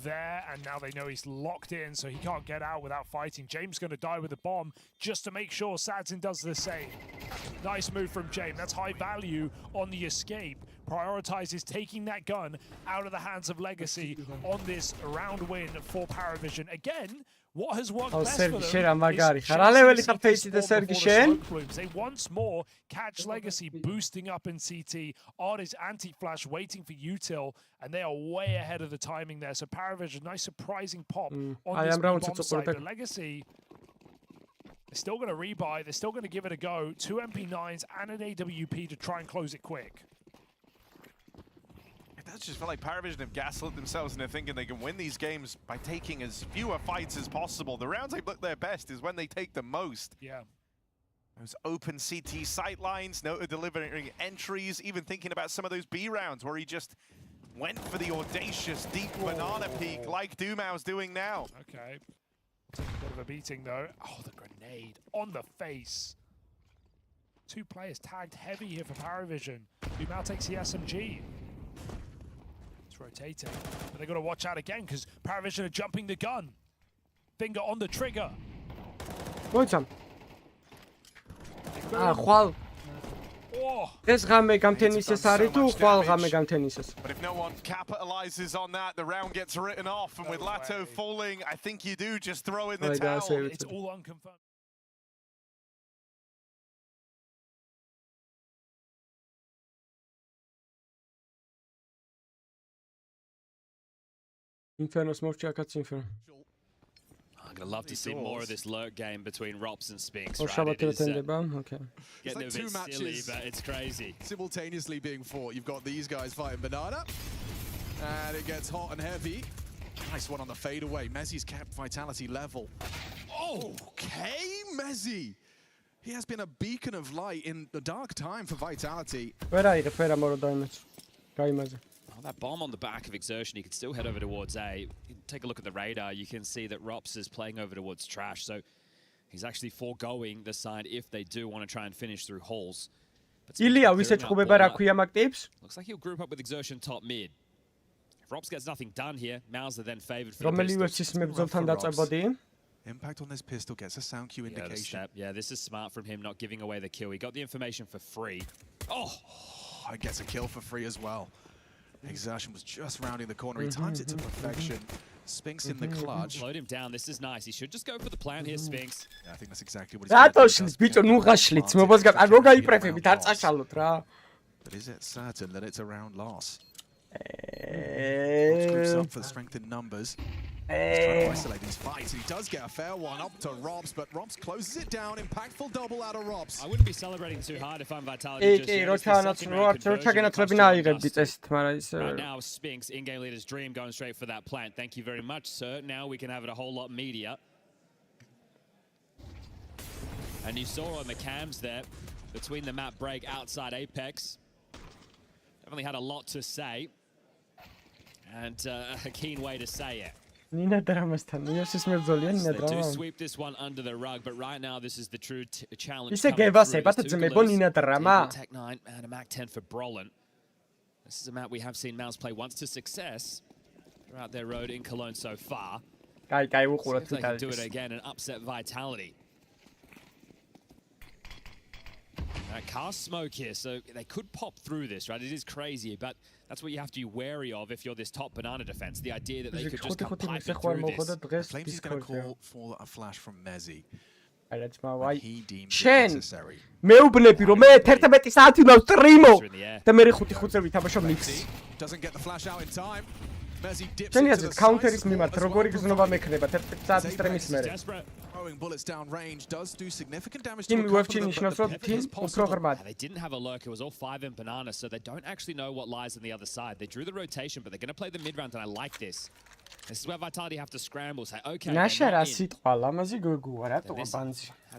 [SPEAKER 22] There, and now they know he's locked in, so he can't get out without fighting. James going to die with a bomb just to make sure Sadzin does the same. Nice move from James. That's high value on the escape. prioritizes taking that gun out of the hands of Legacy on this round win for Paravision. Again, what has worked best for them is chasing CT spawn before the smoke blooms. They once more catch Legacy boosting up in CT. Odd is anti-flash waiting for util, and they are way ahead of the timing there. So Paravision, nice surprising pop on this bomb site. But Legacy, they're still going to rebuy. They're still going to give it a go. 2 MP9s and an AWP to try and close it quick.
[SPEAKER 23] It does just feel like Paravision have gaslit themselves and they're thinking they can win these games by taking as fewer fights as possible. The rounds they look their best is when they take the most.
[SPEAKER 22] Yeah.
[SPEAKER 23] Those open CT sight lines, no delivering entries, even thinking about some of those B rounds where he just went for the audacious deep banana peek like Dumau's doing now.
[SPEAKER 22] Okay. Take a bit of a beating though. Oh, the grenade on the face. 2 players tagged heavy here for Paravision. Dumau takes the SMG. It's rotating. But they've got to watch out again because Paravision are jumping the gun. Finger on the trigger.
[SPEAKER 1] What's up? Ხვალ. ეს ღამე გამთენისეს არის თუ ხვალ ღამე გამთენისეს?
[SPEAKER 23] But if no one capitalizes on that, the round gets written off, and with Lato falling, I think you do just throw in the towel.
[SPEAKER 22] It's all unconfirmed.
[SPEAKER 1] Inferno's morčia kad Inferno.
[SPEAKER 19] I'm going to love to see more of this lurk game between Rops and Spinks.
[SPEAKER 1] Right? It is,
[SPEAKER 7] okay.
[SPEAKER 19] Getting like a bit silly, but it's crazy.
[SPEAKER 7] Simultaneously being fought. You've got these guys fighting Banana. And it gets hot and heavy. Nice one on the fadeaway. Mezzi's kept vitality level. Okay, Mezzi. He has been a beacon of light in the dark time for vitality.
[SPEAKER 19] That bomb on the back of Exertion, he can still head over towards A. Take a look at the radar, you can see that Rops is playing over towards Trash, so he's actually foregoing the side if they do want to try and finish through halls. Looks like he'll group up with Exertion top mid. If Rops gets nothing done here, Mauser then favored for the
[SPEAKER 7] Impact on this pistol gets a sound cue indication.
[SPEAKER 19] Yeah, this is smart from him not giving away the kill. He got the information for free.
[SPEAKER 7] It gets a kill for free as well. Exertion was just rounding the corner. He times it to perfection. Spinks in the clutch.
[SPEAKER 19] Slowed him down. This is nice. He should just go for the plan here, Spinks.
[SPEAKER 7] Yeah, I think that's exactly what he's doing. But is it certain that it's a round loss? Groups up for the strength in numbers. He's trying to isolate these fights, and he does get a fair one up to Robs, but Robs closes it down. Impactful double out of Robs.
[SPEAKER 19] I wouldn't be celebrating too hard if I'm Vitality. Right now, Spinks, in-game leader's dream, going straight for that plant. Thank you very much, sir. Now we can have it a whole lot media. And you saw on the cams there, between the map break outside Apex, definitely had a lot to say, and a keen way to say it. They do sweep this one under the rug, but right now this is the true challenge. Tech 9 and a Mac 10 for Brolin. This is a map we have seen Mouse play once to success throughout their road in Cologne so far. See if they can do it again and upset Vitality. Cast smoke here, so they could pop through this, right? It is crazy, but that's what you have to be wary of if you're this top banana defense. The idea that they could just come piping through this.
[SPEAKER 7] Claims he's going to call for a flash from Mezzi. He deemed it necessary. Doesn't get the flash out in time. Mezzi dips into the side. Throwing bullets down range does do significant damage to a couple of them, but the is possible.
[SPEAKER 19] They didn't have a lurk. It was all 5 in banana, so they don't actually know what lies on the other side. They drew the rotation, but they're going to play the mid round, and I like this. This is where Vitality have to scramble, say, okay, how do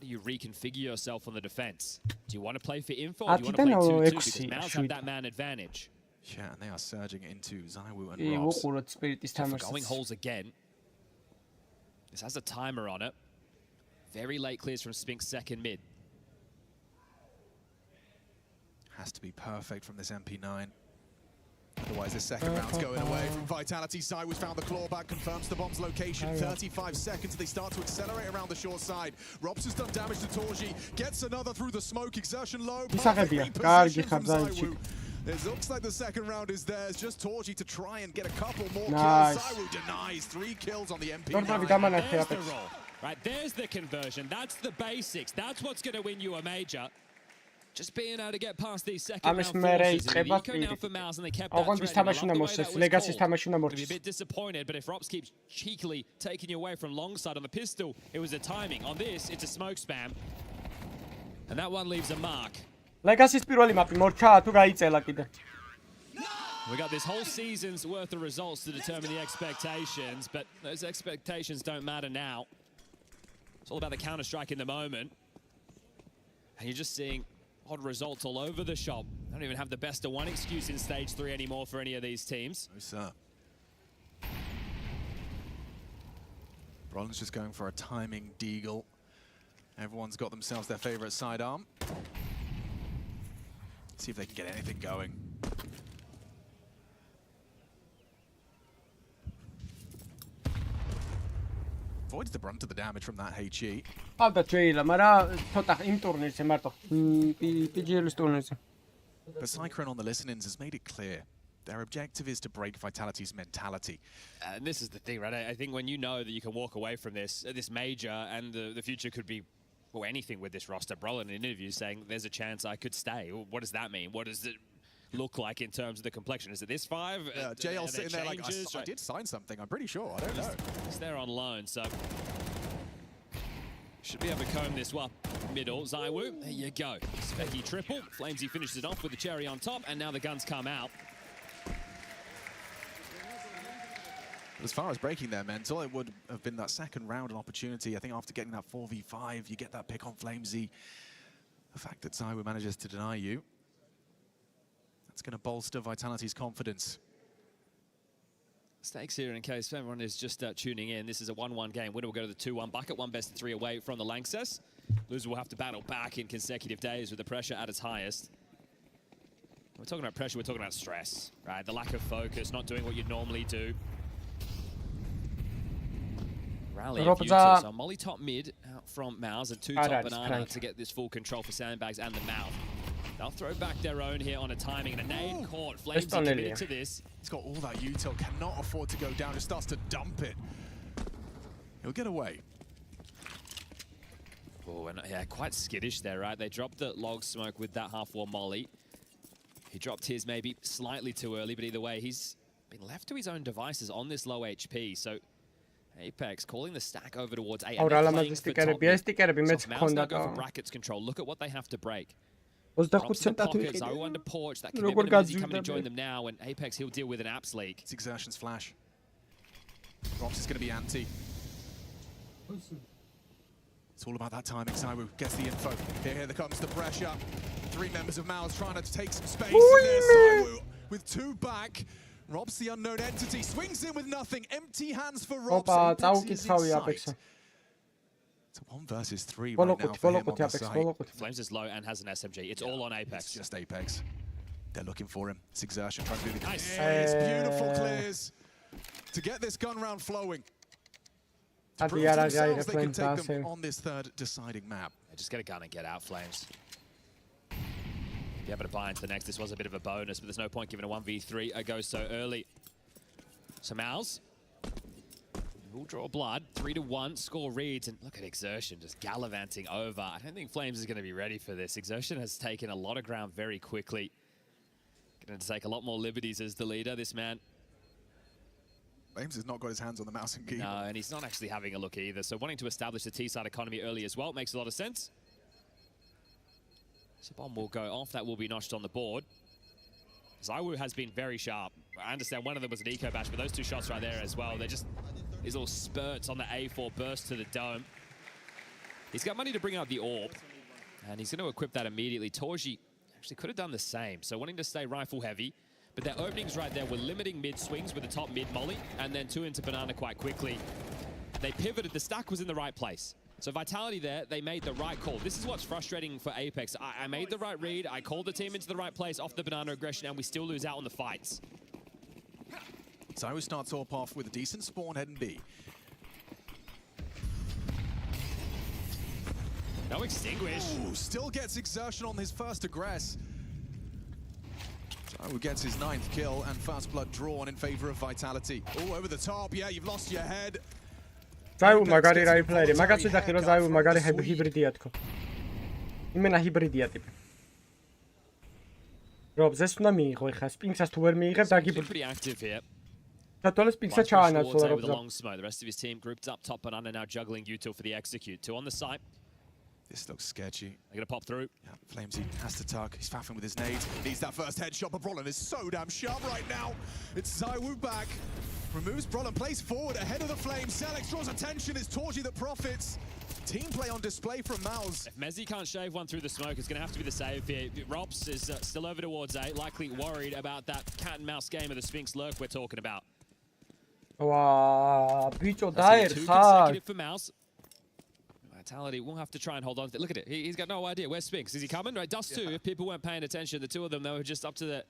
[SPEAKER 19] you reconfigure yourself on the defense? Do you want to play for info, or do you want to play 2-2? Because Mouse have that man advantage.
[SPEAKER 7] Yeah, and they are surging into Zaiwu and Robs.
[SPEAKER 19] So going holes again. This has a timer on it. Very late clears from Spinks second mid.
[SPEAKER 7] Has to be perfect from this MP9. Otherwise, this second round's going away from Vitality's side. We've found the clawback, confirms the bomb's location. 35 seconds, they start to accelerate around the short side. Robs has done damage to Torji, gets another through the smoke. Exertion low, perfectly positioned from Zaiwu. It looks like the second round is theirs. Just Torji to try and get a couple more
[SPEAKER 1] Nice.
[SPEAKER 7] kills. Zaiwu denies 3 kills on the MP9.
[SPEAKER 19] There's the roll. Right, there's the conversion. That's the basics. That's what's going to win you a major. Just being able to get past these second round forces. And the eco now for Mouse, and they kept that threat. I love the way that was called. Be a bit disappointed, but if Rops keeps cheekily taking you away from long side on the pistol, it was a timing. On this, it's a smoke spam. And that one leaves a mark.
[SPEAKER 1] Legacy-ს პირველი მაპი მორჩა თუ გაიწელა კიდე.
[SPEAKER 19] We got this whole season's worth of results to determine the expectations, but those expectations don't matter now. It's all about the counter-strike in the moment. And you're just seeing odd results all over the shop. I don't even have the best of one excuse in stage 3 anymore for any of these teams.
[SPEAKER 7] No, sir. Bron's just going for a timing deagle. Everyone's got themselves their favorite sidearm. See if they can get anything going. Avoids the brunt of the damage from that HE.
[SPEAKER 1] ყავდა ჯეილა, მაგრამ ცოტა იმ ტურნირზე მარტო PGL-ის ტურნირზე.
[SPEAKER 7] But Cyclone on the listen-ins has made it clear. Their objective is to break Vitality's mentality.
[SPEAKER 19] And this is the thing, right? I think when you know that you can walk away from this major and the future could be well, anything with this roster. Brolin in an interview saying there's a chance I could stay. Well, what does that mean? What does it look like in terms of the complexion? Is it this 5?
[SPEAKER 7] Yeah, JL sitting there like, I did sign something, I'm pretty sure. I don't know.
[SPEAKER 19] It's there on loan, so should be able to comb this up middle. Zaiwu, there you go. Specky triple. Flamesy finishes it off with the cherry on top, and now the guns come out.
[SPEAKER 7] As far as breaking their mental, it would have been that second round an opportunity. I think after getting that 4v5, you get that pick on Flamesy. The fact that Zaiwu manages to deny you, that's going to bolster Vitality's confidence.
[SPEAKER 19] Stakes here in case everyone is just tuning in. This is a 1-1 game. Winner will go to the 2-1 bucket, 1 best of 3 away from the Lanxess. Loser will have to battle back in consecutive days with the pressure at its highest. We're talking about pressure, we're talking about stress, right? The lack of focus, not doing what you normally do. Rally of Utah, so Molly top mid out from Mouse and 2 top banana to get this full control for Sandbags and the Mouth. They'll throw back their own here on a timing and a nade caught. Flames are committed to this.
[SPEAKER 7] He's got all that util, cannot afford to go down, just starts to dump it. He'll get away.
[SPEAKER 19] Oh, and yeah, quite skittish there, right? They dropped the log smoke with that half-wall molly. He dropped his maybe slightly too early, but either way, he's been left to his own devices on this low HP, so Apex calling the stack over towards A. And they're playing for top mid. So Mouse now go for brackets control. Look at what they have to break. Zaiwu under porch, that commitment of Izzy coming to join them now, and Apex he'll deal with an apps leak.
[SPEAKER 7] It's Exertion's flash. Rops is going to be anti. It's all about that timing. Zaiwu gets the info. Here comes the pressure. 3 members of Mouse trying to take some space. Zaiwu with 2 back. Robs the unknown entity, swings in with nothing. Empty hands for Robs. It's a 1 versus 3 right now for him on the site.
[SPEAKER 19] Flames is low and has an SMG. It's all on Apex.
[SPEAKER 7] It's just Apex. They're looking for him. It's Exertion trying to do the nice. It's beautiful clears to get this gun round flowing. To prove to themselves they can take them on this 3rd deciding map.
[SPEAKER 19] Just get a gun and get out, Flames. Be able to buy into the next. This was a bit of a bonus, but there's no point giving a 1v3 a go so early. So Mouse will draw blood. 3-1 score reads, and look at Exertion just gallivanting over. I don't think Flames is going to be ready for this. Exertion has taken a lot of ground very quickly. Going to take a lot more liberties as the leader, this man.
[SPEAKER 7] Flames has not got his hands on the mouse and keyboard.
[SPEAKER 19] No, and he's not actually having a look either. So wanting to establish the T-side economy early as well makes a lot of sense. So bomb will go off. That will be notched on the board. Zaiwu has been very sharp. I understand one of them was an eco bash, but those 2 shots right there as well. They're just these little spurts on the A4 burst to the dome. He's got money to bring out the orb, and he's going to equip that immediately. Torji actually could have done the same. So wanting to stay rifle heavy, but their openings right there were limiting mid swings with the top mid molly, and then 2 into banana quite quickly. They pivoted. The stack was in the right place. So Vitality there, they made the right call. This is what's frustrating for Apex. I made the right read, I called the team into the right place off the banana aggression, and we still lose out on the fights.
[SPEAKER 7] Zaiwu starts off with a decent spawn head and B.
[SPEAKER 19] No extinguish.
[SPEAKER 7] Ooh, still gets Exertion on his first aggress. Who gets his 9th kill and first blood drawn in favor of Vitality. Oh, over the top. Yeah, you've lost your head.
[SPEAKER 1] Zaiwu მაგარი რაიფლერი. მაგაც ვიდახი რომ Zaiwu მაგარი ჰიბრიდია თქო. იმენა ჰიბრიდია ტიპი. Robs ეს უნდა მიიღო ეხა სპინქსას თუ ვერ მიიღებ დაგიბრუნ.
[SPEAKER 19] Pretty active here.
[SPEAKER 1] დათვალე სპინქსა ჩაანაცვლა
[SPEAKER 19] Robs. The rest of his team grouped up top, and now juggling util for the execute. 2 on the side.
[SPEAKER 7] This looks sketchy.
[SPEAKER 19] They're going to pop through.
[SPEAKER 7] Yeah, Flamesy has to tug. He's faffing with his nades. Needs that first headshot, but Brolin is so damn sharp right now. It's Zaiwu back. Removes Brolin, plays forward ahead of the Flames. Selex draws attention. It's Torji that profits. Team play on display from Mouse.
[SPEAKER 19] If Mezzi can't shave one through the smoke, it's going to have to be the save here. Robs is still over towards A, likely worried about that cat and mouse game of the Sphinx lurk we're talking about.
[SPEAKER 1] Wow, bicho
[SPEAKER 19] Two consecutive for Mouse. Vitality will have to try and hold on to it. Look at it. He's got no idea. Where's Sphinx? Is he coming? Right, Dust 2. If people weren't paying attention, the two of them, they were just up to their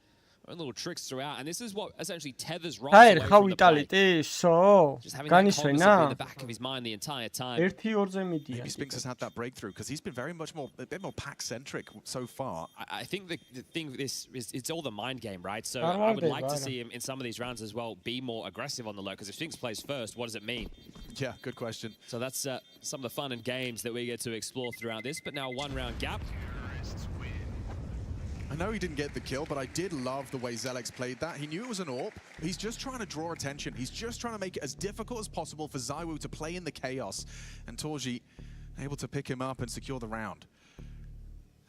[SPEAKER 19] own little tricks throughout. And this is what essentially tethers Robs away from the play. Just having that concept in the back of his mind the entire time.
[SPEAKER 7] Maybe Sphinx has had that breakthrough because he's been a bit more pack-centric so far.
[SPEAKER 19] I think the thing is it's all the mind game, right? So I would like to see him in some of these rounds as well be more aggressive on the low, because if Sphinx plays first, what does it mean?
[SPEAKER 7] Yeah, good question.
[SPEAKER 19] So that's some of the fun and games that we get to explore throughout this, but now 1 round gap.
[SPEAKER 7] I know he didn't get the kill, but I did love the way Zelex played that. He knew it was an AWP. He's just trying to draw attention. He's just trying to make it as difficult as possible for Zaiwu to play in the chaos. And Torji able to pick him up and secure the round.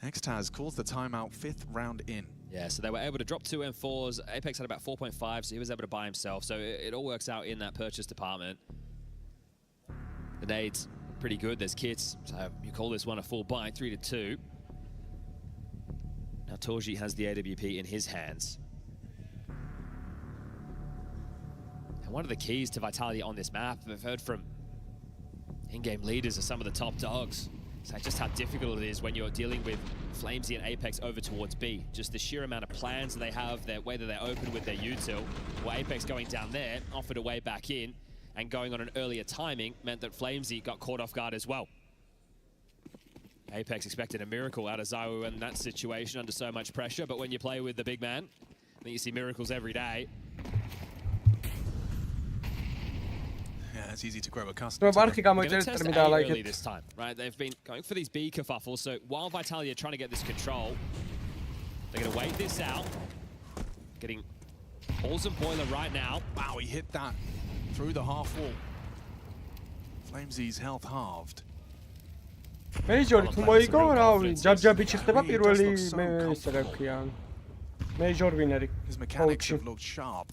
[SPEAKER 7] Xtaz calls the timeout, 5th round in.
[SPEAKER 19] Yeah, so they were able to drop 2 M4s. Apex had about 4.5, so he was able to buy himself. So it all works out in that purchase department. The nades, pretty good. There's kits. So you call this one a full buy, 3-2. Now Torji has the AWP in his hands. And one of the keys to Vitality on this map, we've heard from in-game leaders of some of the top dogs, so just how difficult it is when you're dealing with Flamesy and Apex over towards B. Just the sheer amount of plans they have, whether they're open with their util, or Apex going down there, offered a way back in, and going on an earlier timing meant that Flamesy got caught off guard as well. Apex expected a miracle out of Zaiwu in that situation under so much pressure, but when you play with the big man, I think you see miracles every day.
[SPEAKER 7] Yeah, it's easy to grow accustomed
[SPEAKER 19] They're going to test A early this time, right? They've been going for these B kerfuffles, so while Vitality are trying to get this control, they're going to wait this out. Getting balls and boiler right now.
[SPEAKER 7] Wow, he hit that through the half wall. Flamesy's health halved.
[SPEAKER 1] Major თუ მოიგო, რავი, ჯაბჯაბიჩი ხდება პირველი ესე რა ქვია. Major winner-ი.
[SPEAKER 7] His mechanics have looked sharp.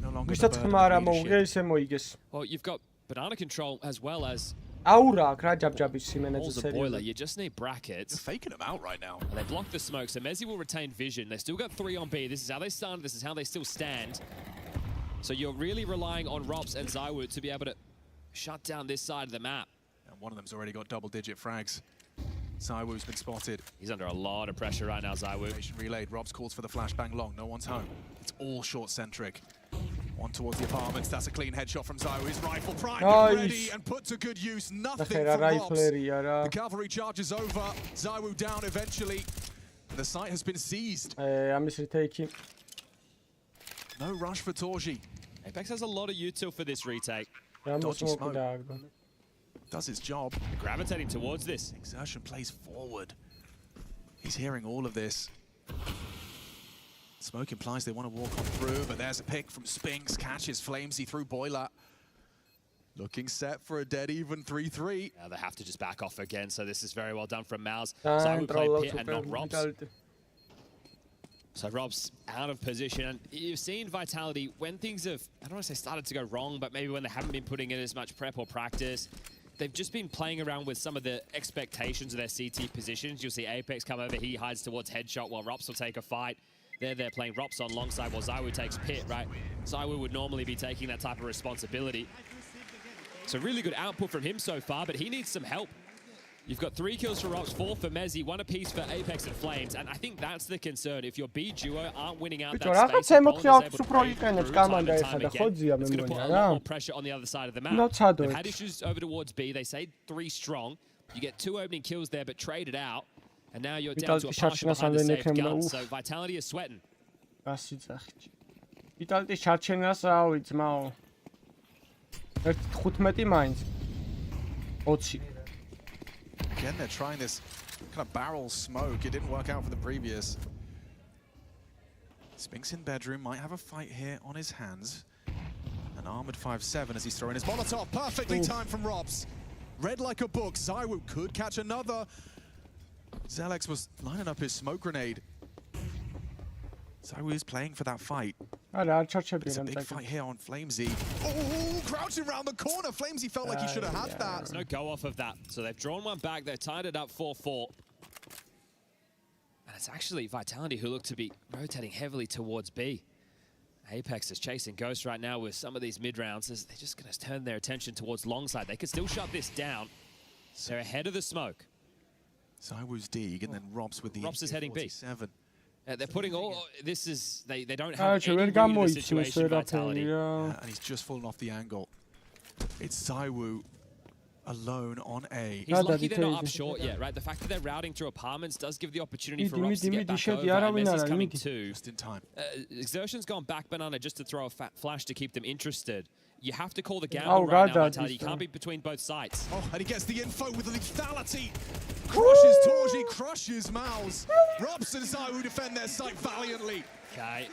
[SPEAKER 7] No longer
[SPEAKER 1] ვისაც ხმა არა მოუღე, ისე მოიგეს.
[SPEAKER 19] Well, you've got banana control as well as
[SPEAKER 1] აურა აქ რა ჯაბჯაბის სიმენეზე
[SPEAKER 19] სერიოზულად. You just need brackets.
[SPEAKER 7] You're faking them out right now.
[SPEAKER 19] They block the smoke, so Mezzi will retain vision. They've still got 3 on B. This is how they started. This is how they still stand. So you're really relying on Robs and Zaiwu to be able to shut down this side of the map.
[SPEAKER 7] And one of them's already got double-digit frags. Zaiwu's been spotted.
[SPEAKER 19] He's under a lot of pressure right now, Zaiwu.
[SPEAKER 7] Relayed. Robs calls for the flashbang long. No one's home. It's all short-centric. One towards the apartments. That's a clean headshot from Zaiwu. His rifle primed and ready and put to good use. Nothing from Robs. The cavalry charge is over. Zaiwu down eventually. The site has been seized. No rush for Torji.
[SPEAKER 19] Apex has a lot of util for this retake.
[SPEAKER 7] Dodgy smoke. Does his job.
[SPEAKER 19] They're gravitating towards this.
[SPEAKER 7] Exertion plays forward. He's hearing all of this. Smoke implies they want to walk on through, but there's a pick from Spinks. Catches Flamesy through boiler. Looking set for a dead even 3-3.
[SPEAKER 19] Yeah, they have to just back off again, so this is very well done from Mouse. Zaiwu played Pit and not Robs. So Rob's out of position, and you've seen Vitality when things have, I don't want to say started to go wrong, but maybe when they haven't been putting in as much prep or practice, they've just been playing around with some of the expectations of their CT positions. You'll see Apex come over, he hides towards headshot while Rops will take a fight. They're playing Rops on long side while Zaiwu takes Pit, right? Zaiwu would normally be taking that type of responsibility. So really good output from him so far, but he needs some help. You've got 3 kills for Rops, 4 for Mezzi, 1 apiece for Apex and Flames, and I think that's the concern. If your B duo aren't winning out that space, it's going to put a lot more pressure on the other side of the map. They've had issues over towards B. They say 3 strong. You get 2 opening kills there, but trade it out. And now you're down to a partial behind the saved gun, so Vitality is sweating.
[SPEAKER 1] Vitality შარჩენას რავი ძმაო. 1-15 მაინც. 20.
[SPEAKER 7] Again, they're trying this kind of barrel smoke. It didn't work out for the previous. Spinks in bedroom might have a fight here on his hands. An armored 5-7 as he's throwing his Molotov. Perfectly timed from Robs. Read like a book. Zywoo could catch another. Zelex was lining up his smoke grenade. Zywoo is playing for that fight. It's a big fight here on Flamesy. Oh, crouching around the corner. Flamesy felt like he should have had that.
[SPEAKER 19] There's no go off of that. So they've drawn one back. They've tied it up 4-4. And it's actually Vitality who look to be rotating heavily towards B. Apex is chasing Ghost right now with some of these mid-rounds. They're just going to turn their attention towards Longside. They could still shut this down. They're ahead of the smoke.
[SPEAKER 7] Zywoo's Deeg and then Robs with the
[SPEAKER 19] Robs is heading B. They're putting all... This is... They don't have
[SPEAKER 1] any
[SPEAKER 19] read of the situation, Vitality.
[SPEAKER 7] And he's just fallen off the angle. It's Zywoo alone on A.
[SPEAKER 19] He's lucky they're not up short yet, right? The fact that they're routing through apartments does give the opportunity for Robs to get back over, and Messi's coming too.
[SPEAKER 7] Just in time.
[SPEAKER 19] Exertion's gone back banana just to throw a fat flash to keep them interested. You have to call the gamble right now, Vitality. You can't be between both sites.
[SPEAKER 7] Oh, and he gets the info with the lethality. Crushes Torji, crushes Mouse. Robs and Zywoo defend their site valiantly.
[SPEAKER 19] Okay.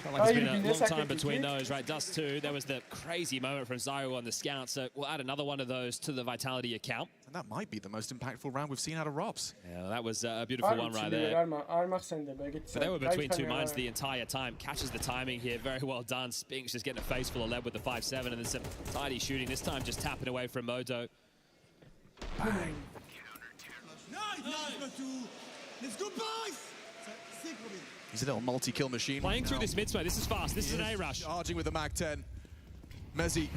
[SPEAKER 19] Felt like it's been a long time between those, right? Dust 2, there was the crazy moment from Zywoo on the scout, so we'll add another one of those to the Vitality account.
[SPEAKER 7] And that might be the most impactful round we've seen out of Robs.
[SPEAKER 19] Yeah, that was a beautiful one right there. But they were between two minds the entire time. Catches the timing here, very well done. Spinks just getting a face full of lead with the 5-7, and then some tidy shooting, this time just tapping away from Modo.
[SPEAKER 7] Bang.
[SPEAKER 13] Let's go, boys!
[SPEAKER 7] He's a little multi-kill machine.
[SPEAKER 19] Playing through this mid-smoke. This is fast. This is an A-rush.
[SPEAKER 7] Charging with the Mag-10. Mezzi.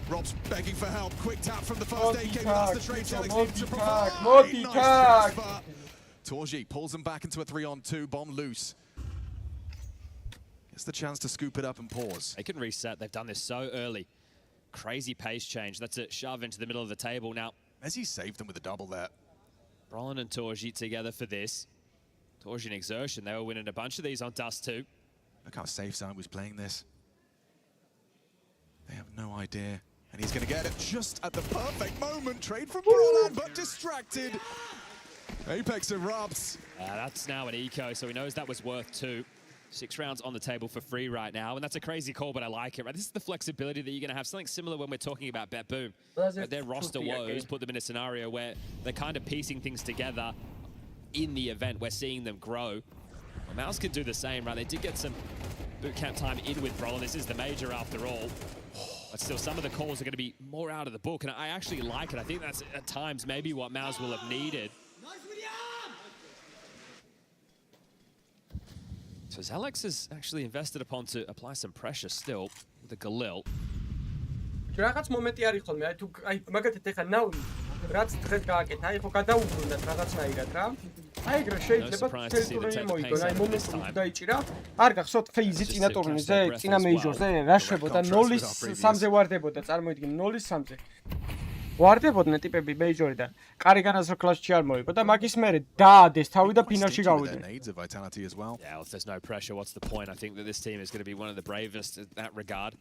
[SPEAKER 7] Robs begging for help. Quick tap from the first AK. That's the trade Alex needs to provide. Nice transfer. Torji pulls him back into a 3-on-2. Bomb loose. Gets the chance to scoop it up and pause.
[SPEAKER 19] They can reset. They've done this so early. Crazy pace change. That's a shove into the middle of the table. Now,
[SPEAKER 7] Mezzi saved them with a double there.
[SPEAKER 19] Brolin and Torji together for this. Torji and Exertion, they were winning a bunch of these on Dust 2.
[SPEAKER 7] Look how safe Zywoo was playing this. They have no idea. And he's going to get it just at the perfect moment. Trade from Brolin, but distracted. Apex erupts.
[SPEAKER 19] That's now an eco, so he knows that was worth 2. 6 rounds on the table for free right now, and that's a crazy call, but I like it, right? This is the flexibility that you're going to have. Something similar when we're talking about Bet Boom. Their roster woes put them in a scenario where they're kind of piecing things together in the event. We're seeing them grow. Well, Mouse can do the same, right? They did get some boot camp time in with Brolin. This is the major after all. But still, some of the calls are going to be more out of the book, and I actually like it. I think that's at times maybe what Mouse will have needed. So Zelex has actually invested upon to apply some pressure still with the Galil.
[SPEAKER 1] რაღაც მომენტი არის ხოლმე, აი თუ აი მაგათეთ ეხა ნავი რაც დღეს გააკეთა, აი ხო გადაუბრუნდათ რაღაცნაირად რა. აი ეგრე შეიძლება ტერიტორია მოიგონ, აი მომენტი დაიჭირა. არ გახსოვთ ფეიზი წინა ტურნირზე, წინა მეიჟორზე რა შეებოდა 0-3-ზე ვარდებოდა, წარმოიდგინე 0-3-ზე. ვარდებოდნენ ტიპები მეიჟორიდან. კარი განაზრო კლასში არ მოიგო და მაგის მერე დაადეს თავი და ფინალში გავიდნენ.
[SPEAKER 19] Yeah, if there's no pressure, what's the point? I think that this team is going to be one of the bravest in that regard.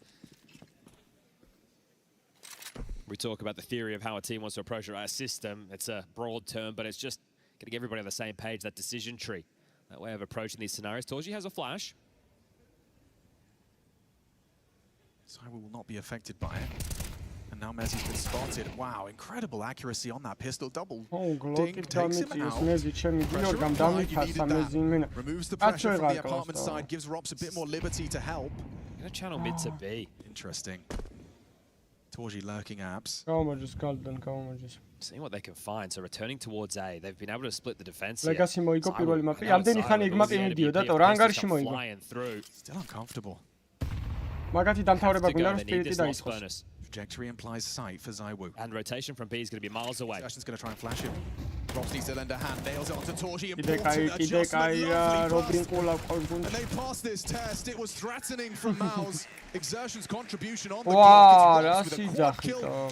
[SPEAKER 19] We talk about the theory of how a team wants to approach a system. It's a broad term, but it's just getting everybody on the same page, that decision tree, that way of approaching these scenarios. Torji has a flash.
[SPEAKER 7] Zywoo will not be affected by it. And now Mezzi's been spotted. Wow, incredible accuracy on that pistol. Double ding, takes him out. Pressure applied, you needed that. Removes the pressure from the apartment side, gives Robs a bit more liberty to help.
[SPEAKER 19] Gonna channel mid to B.
[SPEAKER 7] Interesting. Torji lurking abs.
[SPEAKER 19] Seeing what they can find, so returning towards A. They've been able to split the defense
[SPEAKER 1] here.
[SPEAKER 7] Still uncomfortable.
[SPEAKER 19] Bonus.
[SPEAKER 7] Trajectory implies sight for Zywoo.
[SPEAKER 19] And rotation from B is going to be miles away.
[SPEAKER 7] Session's going to try and flash him. Rops needs to lend a hand, nails it onto Torji.
[SPEAKER 1] And
[SPEAKER 7] they passed this test. It was threatening from Mao's. Exertion's contribution on the clock with a quad kill.
[SPEAKER 1] Yeah,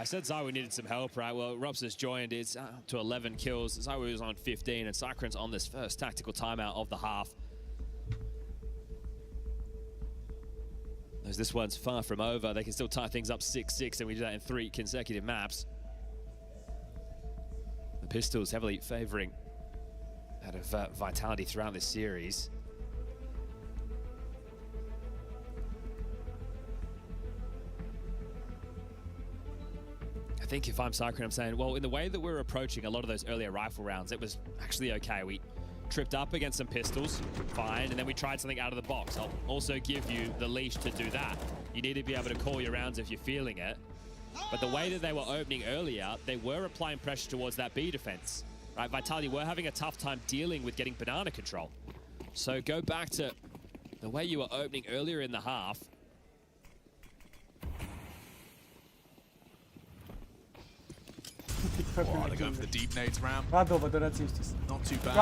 [SPEAKER 19] I said Zywoo needed some help, right? Well, Rops has joined. It's up to 11 kills. Zywoo is on 15, and Cyclone's on this first tactical timeout of the half. As this one's far from over, they can still tie things up 6-6, and we do that in 3 consecutive maps. The Pistols heavily favoring out of Vitality throughout this series. I think if I'm Cyclone, I'm saying, well, in the way that we're approaching a lot of those earlier rifle rounds, it was actually okay. We tripped up against some pistols, fine, and then we tried something out of the box. I'll also give you the leash to do that. You need to be able to call your rounds if you're feeling it. But the way that they were opening earlier, they were applying pressure towards that B defense. Right, Vitality were having a tough time dealing with getting banana control. So go back to the way you were opening earlier in the half.
[SPEAKER 7] Oh, they're going for the deep nades ramp. Not too bad.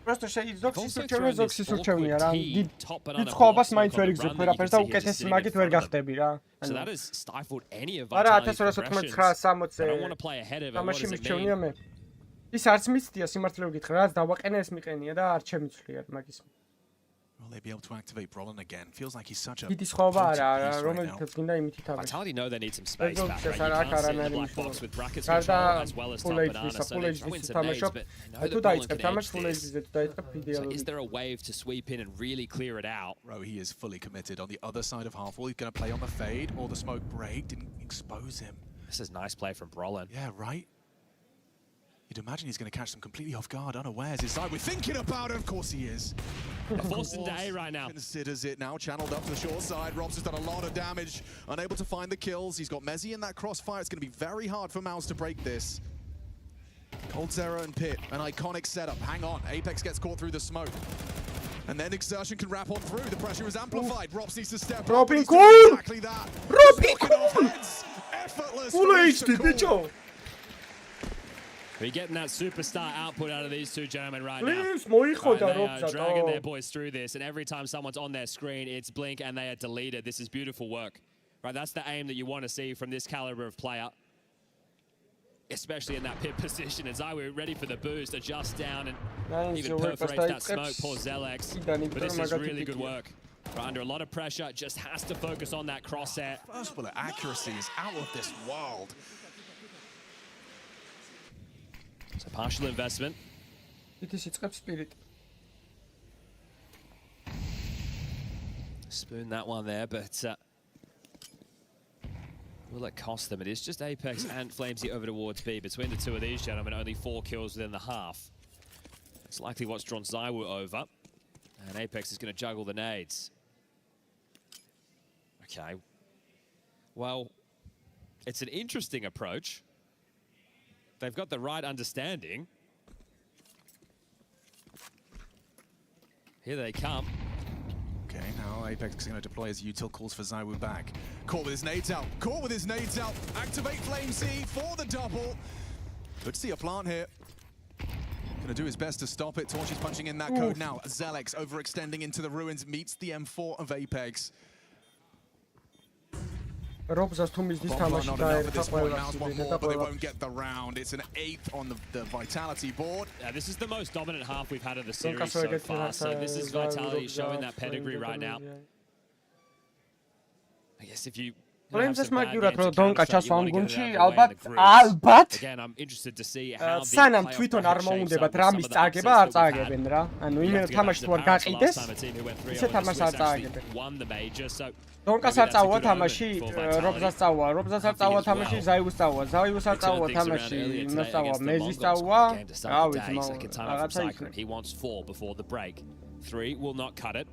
[SPEAKER 1] Просто ზოგსისურჩევნია რა. დიდ ხოვებას მაინც ვერ იგზავ ვერაფერს და უკეთესი მაგით ვერ გახდები რა.
[SPEAKER 19] So that has stifled any of
[SPEAKER 1] არა
[SPEAKER 19] Vitality's
[SPEAKER 1] 1299-60-ზე თამაში მირჩევნია მე. ის არც მიცდია სიმართლე ვგითხრა, რაც დავაყენე ეს მიყენია და არ შემიცვლია მაგის.
[SPEAKER 7] Will they be able to activate Brolin again? Feels like he's such a
[SPEAKER 1] დიდი სხვაობა არა, რომელთაც გინდა იმით ითამაშო.
[SPEAKER 19] Vitality know they need some space back, right? You can't sit in the black box with brackets control as well as top banana, so they throw in some nades, but they know that Brolin can edge this. So is there a wave to sweep in and really clear it out?
[SPEAKER 7] Bro, he is fully committed on the other side of half wall. He's going to play on the fade or the smoke break. Didn't expose him.
[SPEAKER 19] This is nice play from Brolin.
[SPEAKER 7] Yeah, right? You'd imagine he's going to catch them completely off guard, unawares. His side, we're thinking about it. Of course he is.
[SPEAKER 19] Forced into A right now.
[SPEAKER 7] Considers it now, channeled up to the short side. Robs has done a lot of damage, unable to find the kills. He's got Mezzi in that crossfire. It's going to be very hard for Mouse to break this. Cold Zero and Pit, an iconic setup. Hang on, Apex gets caught through the smoke. And then Exertion can wrap on through. The pressure is amplified. Robs needs to step up. Exactly that. Effortless.
[SPEAKER 19] We're getting that superstar output out of these two gentlemen right now.
[SPEAKER 1] Right,
[SPEAKER 19] they are dragging their boys through this, and every time someone's on their screen, it's blink and they are deleted. This is beautiful work. Right, that's the aim that you want to see from this caliber of player, especially in that pit position. And Zywoo ready for the boost, adjusts down and even perforates that smoke. Poor Zelex, but this is really good work. Right, under a lot of pressure, just has to focus on that crosshair.
[SPEAKER 7] First bullet accuracy is out of this world.
[SPEAKER 19] So partial investment. Spoon that one there, but will it cost them? It is just Apex and Flamesy over towards B. Between the two of these gentlemen, only 4 kills within the half. It's likely what's drawn Zywoo over. And Apex is going to juggle the nades. Okay. Well, it's an interesting approach. They've got the right understanding. Here they come.
[SPEAKER 7] Okay, now Apex is going to deploy his util, calls for Zywoo back. Caught with his nades out. Caught with his nades out. Activate Flame C for the double. Good to see a plant here. Going to do his best to stop it. Torch is punching in that code now. Zelex overextending into the ruins, meets the M4 of Apex.
[SPEAKER 1] Robs-ას თუ მის თამაში დაერთა ყველას
[SPEAKER 7] but they won't get the round. It's an 8th on the Vitality board.
[SPEAKER 19] Yeah, this is the most dominant half we've had of the series so far. So this is Vitality showing that pedigree right now. I guess if you
[SPEAKER 1] Flames-ს მაგივრად რომ დონკა ჩასვან გუნდში, ალბათ
[SPEAKER 19] Again, I'm interested to see how
[SPEAKER 1] სანამ თვითონ არ მოუნდებათ რამის წაგება არ წაგებენ რა. ანუ იმენ თამაში თუ არ გაყიდეს, ისე თამაშს არ წაგებენ. დონკას არ წავა თამაში, რობზას წავა, რობზას არ წავა თამაში, ზაივუს წავა, ზაივუს არ წავა თამაში, იმას წავა, მეზის წავა. გავით
[SPEAKER 19] მაგ. He wants 4 before the break. 3 will not cut it.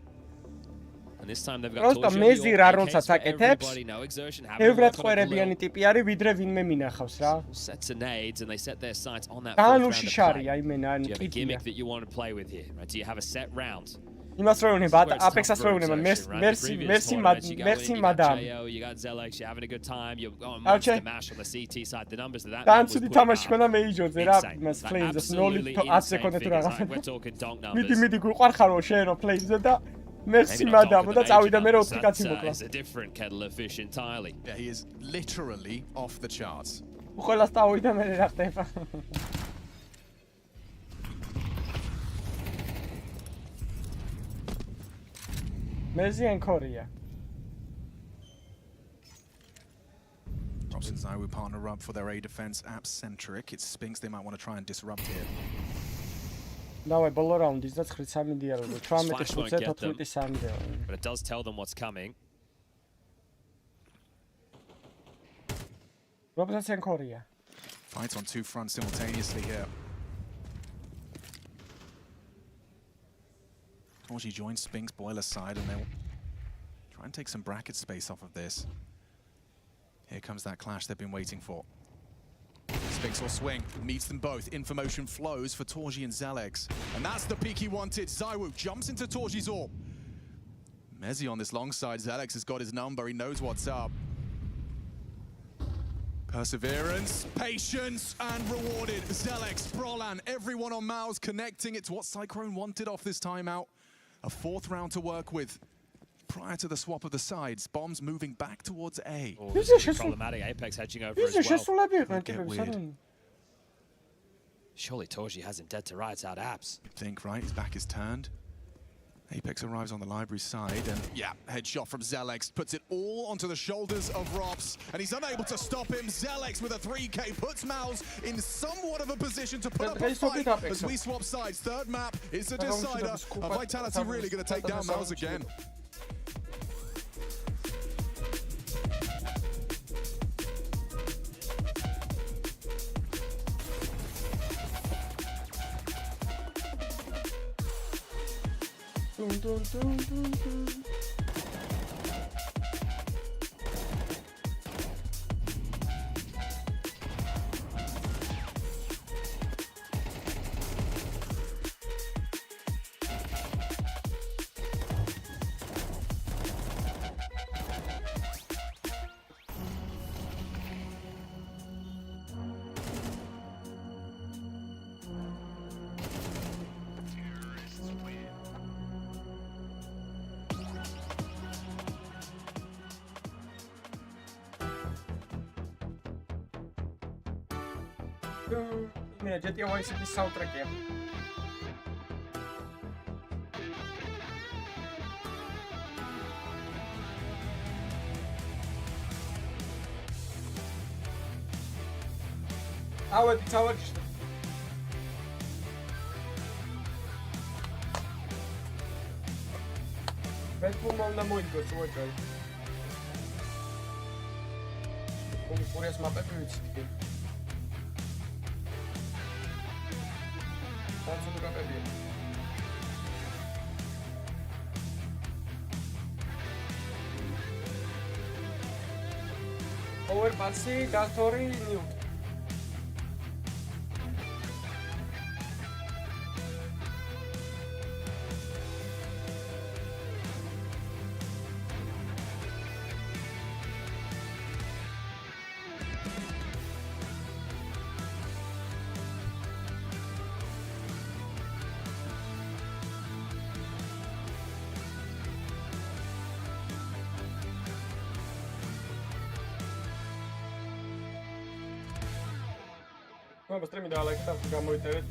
[SPEAKER 19] And this time they've got
[SPEAKER 1] Torch mezi რა რომელსაც აკეთებს. ევრად ყვერებიანი ტიპი არის, ვიდრე ვინმე მინახავს რა.
[SPEAKER 19] Sets of nades and they set their sights on that.
[SPEAKER 1] განუშიშარია იმენა,
[SPEAKER 19] Do you have a gimmick that you want to play with here? Right? Do you have a set round?
[SPEAKER 1] იმას რო უნება აპექსას რო უნება მერსი მადამ
[SPEAKER 19] You got Zelex, you're having a good time. You're going monster mash on the CT side. The numbers that
[SPEAKER 1] განცუდი თამაში ქონდა მეიჯორზე რა მას ფლეიმზს 0-10 სეკუნდით თუ რაღაც
[SPEAKER 19] we're talking donk numbers.
[SPEAKER 1] მიდი გვიყარხარო შეერო ფლეიმზე და მერსი მადამ და წავიდა მე 4 კაცი მოკლა
[SPEAKER 19] It's a different kettle of fish entirely.
[SPEAKER 7] Yeah, he is literally off the charts.
[SPEAKER 1] უხელას წავიდა მე რა ხდება Mezi and Korea.
[SPEAKER 7] Drops and Zai will partner up for their A defense app-centric. It's Spinks they might want to try and disrupt here.
[SPEAKER 1] Now I ball around is that's 3 dialo. 18
[SPEAKER 19] But it does tell them what's coming.
[SPEAKER 1] Roberts and Korea.
[SPEAKER 7] Fights on 2 fronts simultaneously here. Torji joins Spink's boiler side and they'll try and take some bracket space off of this. Here comes that clash they've been waiting for. Spinks will swing, meets them both. Infomotion flows for Torji and Zelex. And that's the peak he wanted. Zaiwu jumps into Torji's orb. Mezi on this long side. Zelex has got his number. He knows what's up. Perseverance, patience, and rewarded. Zelex, Brolan, everyone on Mao's connecting. It's what Cyclone wanted off this timeout. A 4th round to work with. Prior to the swap of the sides, bombs moving back towards A.
[SPEAKER 19] Oh, this is problematic. Apex hedging over as well.
[SPEAKER 7] Get weird.
[SPEAKER 19] Surely Torji hasn't dead to rights out apps.
[SPEAKER 7] You'd think, right? His back is turned. Apex arrives on the library side, and yeah, headshot from Zelex puts it all onto the shoulders of Rops, and he's unable to stop him. Zelex with a 3K puts Mouse in somewhat of a position to put up a fight as we swap sides. 3rd map is a decider. Vitality really going to take down Mouse again.
[SPEAKER 1] Dun, dun, dun, dun, dun. Не, GTA Vice City soundtrack. It's our Bedroom on the moon goes to a Furious map every Overpassy, Galtori, New. Streaming da like that გამოიწერეთ.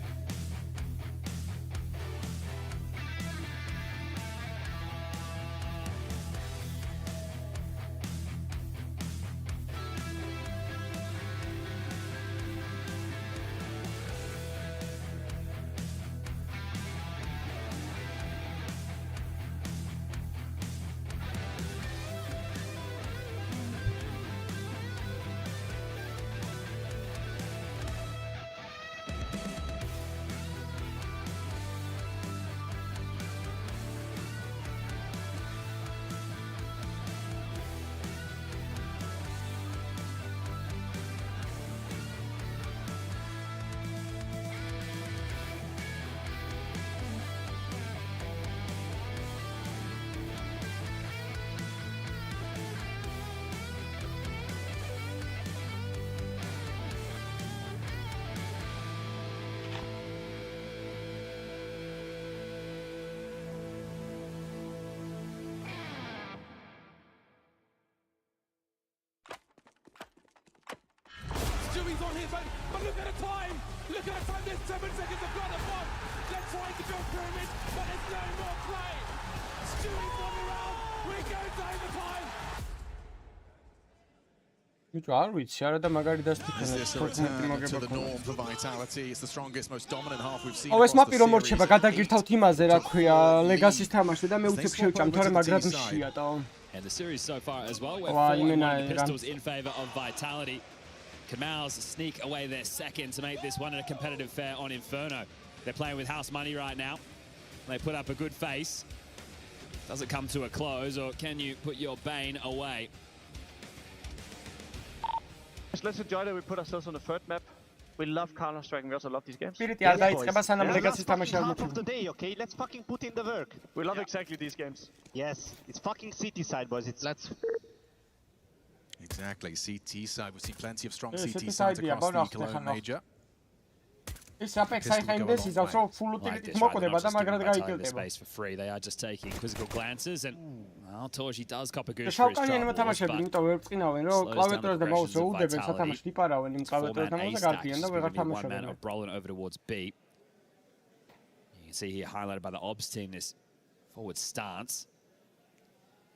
[SPEAKER 13] Stewie's on his own, but look at the time! Look at the time, there's 7 seconds of blood at one! They're trying to go pyramid, but there's no more play! Stewie's won the round, we're going to overtime!
[SPEAKER 1] Bicho, არ ვიცი, არა და მაგარი დასტიქნა.
[SPEAKER 7] Is this a return to the norm for Vitality? It's the strongest, most dominant half we've seen.
[SPEAKER 1] ეს მაპი რომ მორჩება, გადაგირთავთ იმაზე, რა ქვია, ლეგასის თამაში და მე უცებ შევჭამ, თორემ მაგრად მშიატო.
[SPEAKER 19] And the series so far as well, we're 4-1 pistols in favor of Vitality. Kamals sneak away their second to make this one a competitive fair on Inferno. They're playing with house money right now. They put up a good face. Does it come to a close, or can you put your Bane away?
[SPEAKER 21] Let's enjoy that we put ourselves on the third map. We love Counter-Strike and we also love these games.
[SPEAKER 20] Half of the day, okay? Let's fucking put in the work.
[SPEAKER 21] We love exactly these games.
[SPEAKER 20] Yes, it's fucking city side, boys. It's
[SPEAKER 7] Exactly, CT side. We've seen plenty of strong CT sides across the Cologne Major.
[SPEAKER 1] It's Apex IEM izავს რომ full utility მოკვდება და მაგრად გაიგილდება.
[SPEAKER 19] Space for free. They are just taking quizzical glances and well, Torji does cop a goose for his
[SPEAKER 1] შავკანიანი მოთამაშეები, იმიტომ ვერ წინავენ რომ კლავიატურას და მაუსს უვდებენ სათამაშოდ იპარავენ იმ კლავიატურას და მაუსს გაგიან და ვეღარ თამაშობენ.
[SPEAKER 19] Of Brolin over towards B. You can see here highlighted by the Obs team this forward stance.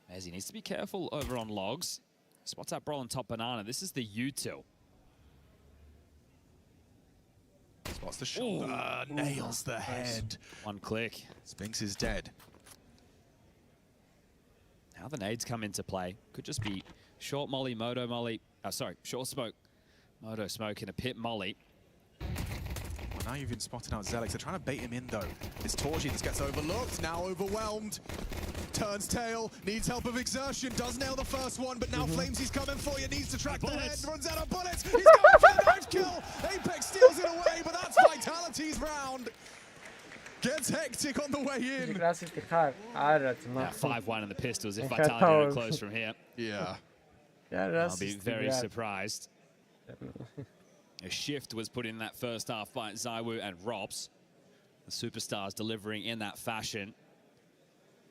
[SPEAKER 19] As he needs to be careful over on logs. Spots out Brolin top banana. This is the util.
[SPEAKER 7] Spots the shoulder, nails the head.
[SPEAKER 19] One click.
[SPEAKER 7] Spinks is dead.
[SPEAKER 19] How the nades come into play. Could just be short molly, moto molly. Short smoke, moto smoke, and a pit molly.
[SPEAKER 7] Well, now you've been spotting out Zelix. They're trying to bait him in though. It's Torji that gets overlooked, now overwhelmed. Turns tail, needs help of exertion, does nail the first one, but now Flamesy's coming for you, needs to track the head, runs out of bullets, he's going for the knife kill! Apex steals it away, but that's Vitality's round! Gets hectic on the way in.
[SPEAKER 19] Now 5-1 in the pistols if Vitality are close from here.
[SPEAKER 7] Yeah.
[SPEAKER 19] I'll be very surprised. A shift was put in that first half by Zywoo and Robs. The superstars delivering in that fashion.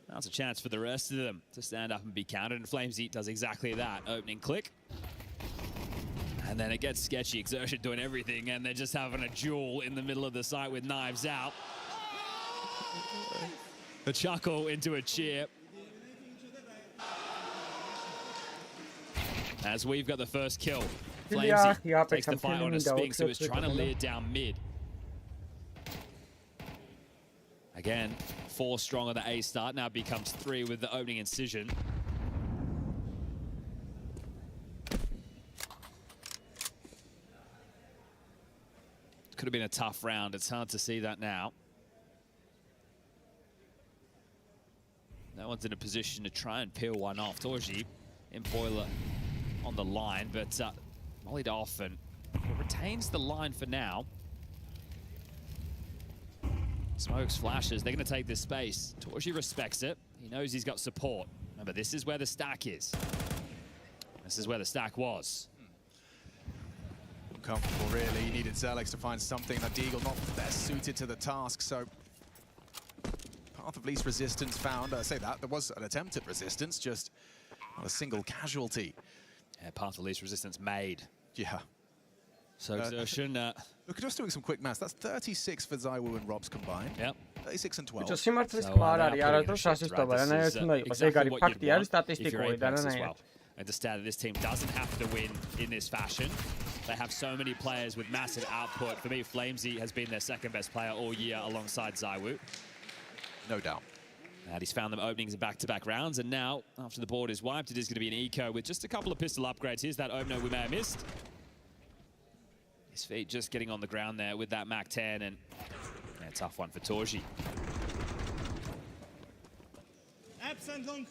[SPEAKER 19] Now it's a chance for the rest of them to stand up and be counted, and Flamesy does exactly that. Opening click. And then it gets sketchy. Exertion doing everything, and they're just having a duel in the middle of the site with knives out. A chuckle into a cheer. As we've got the first kill. Flamesy takes the fight on a Spinks, who is trying to leer down mid. Again, 4 strong on the A start, now becomes 3 with the opening incision. Could have been a tough round, it's hard to see that now. No one's in a position to try and peel one off. Torji in boiler on the line, but mollied off and retains the line for now. Smokes, flashes, they're going to take this space. Torji respects it. He knows he's got support. Remember, this is where the stack is. This is where the stack was.
[SPEAKER 7] Uncomfortable, really. He needed Zelix to find something. That Deagle not best suited to the task, so path of least resistance found. I say that, there was an attempt at resistance, just not a single casualty.
[SPEAKER 19] Yeah, path of least resistance made.
[SPEAKER 7] Yeah.
[SPEAKER 19] So exertion.
[SPEAKER 7] Look, just doing some quick maths. That's 36 for Zywoo and Robs combined.
[SPEAKER 19] Yep.
[SPEAKER 7] 36 and 12.
[SPEAKER 1] Just სიმართლის თქმა არ არის, არასდროს რასისტობა, რანაირად უნდა იყოს. ეგ არის ფაქტი, არის სტატისტიკური და რანაირად.
[SPEAKER 19] Understand that this team doesn't have to win in this fashion. They have so many players with massive output. For me, Flamesy has been their second best player all year alongside Zywoo.
[SPEAKER 7] No doubt.
[SPEAKER 19] And he's found them openings in back-to-back rounds, and now, after the board is wiped, it is going to be an eco with just a couple of pistol upgrades. Here's that opener we may have missed. His feet just getting on the ground there with that Mac 10, and yeah, tough one for Torji.
[SPEAKER 13] Absent long.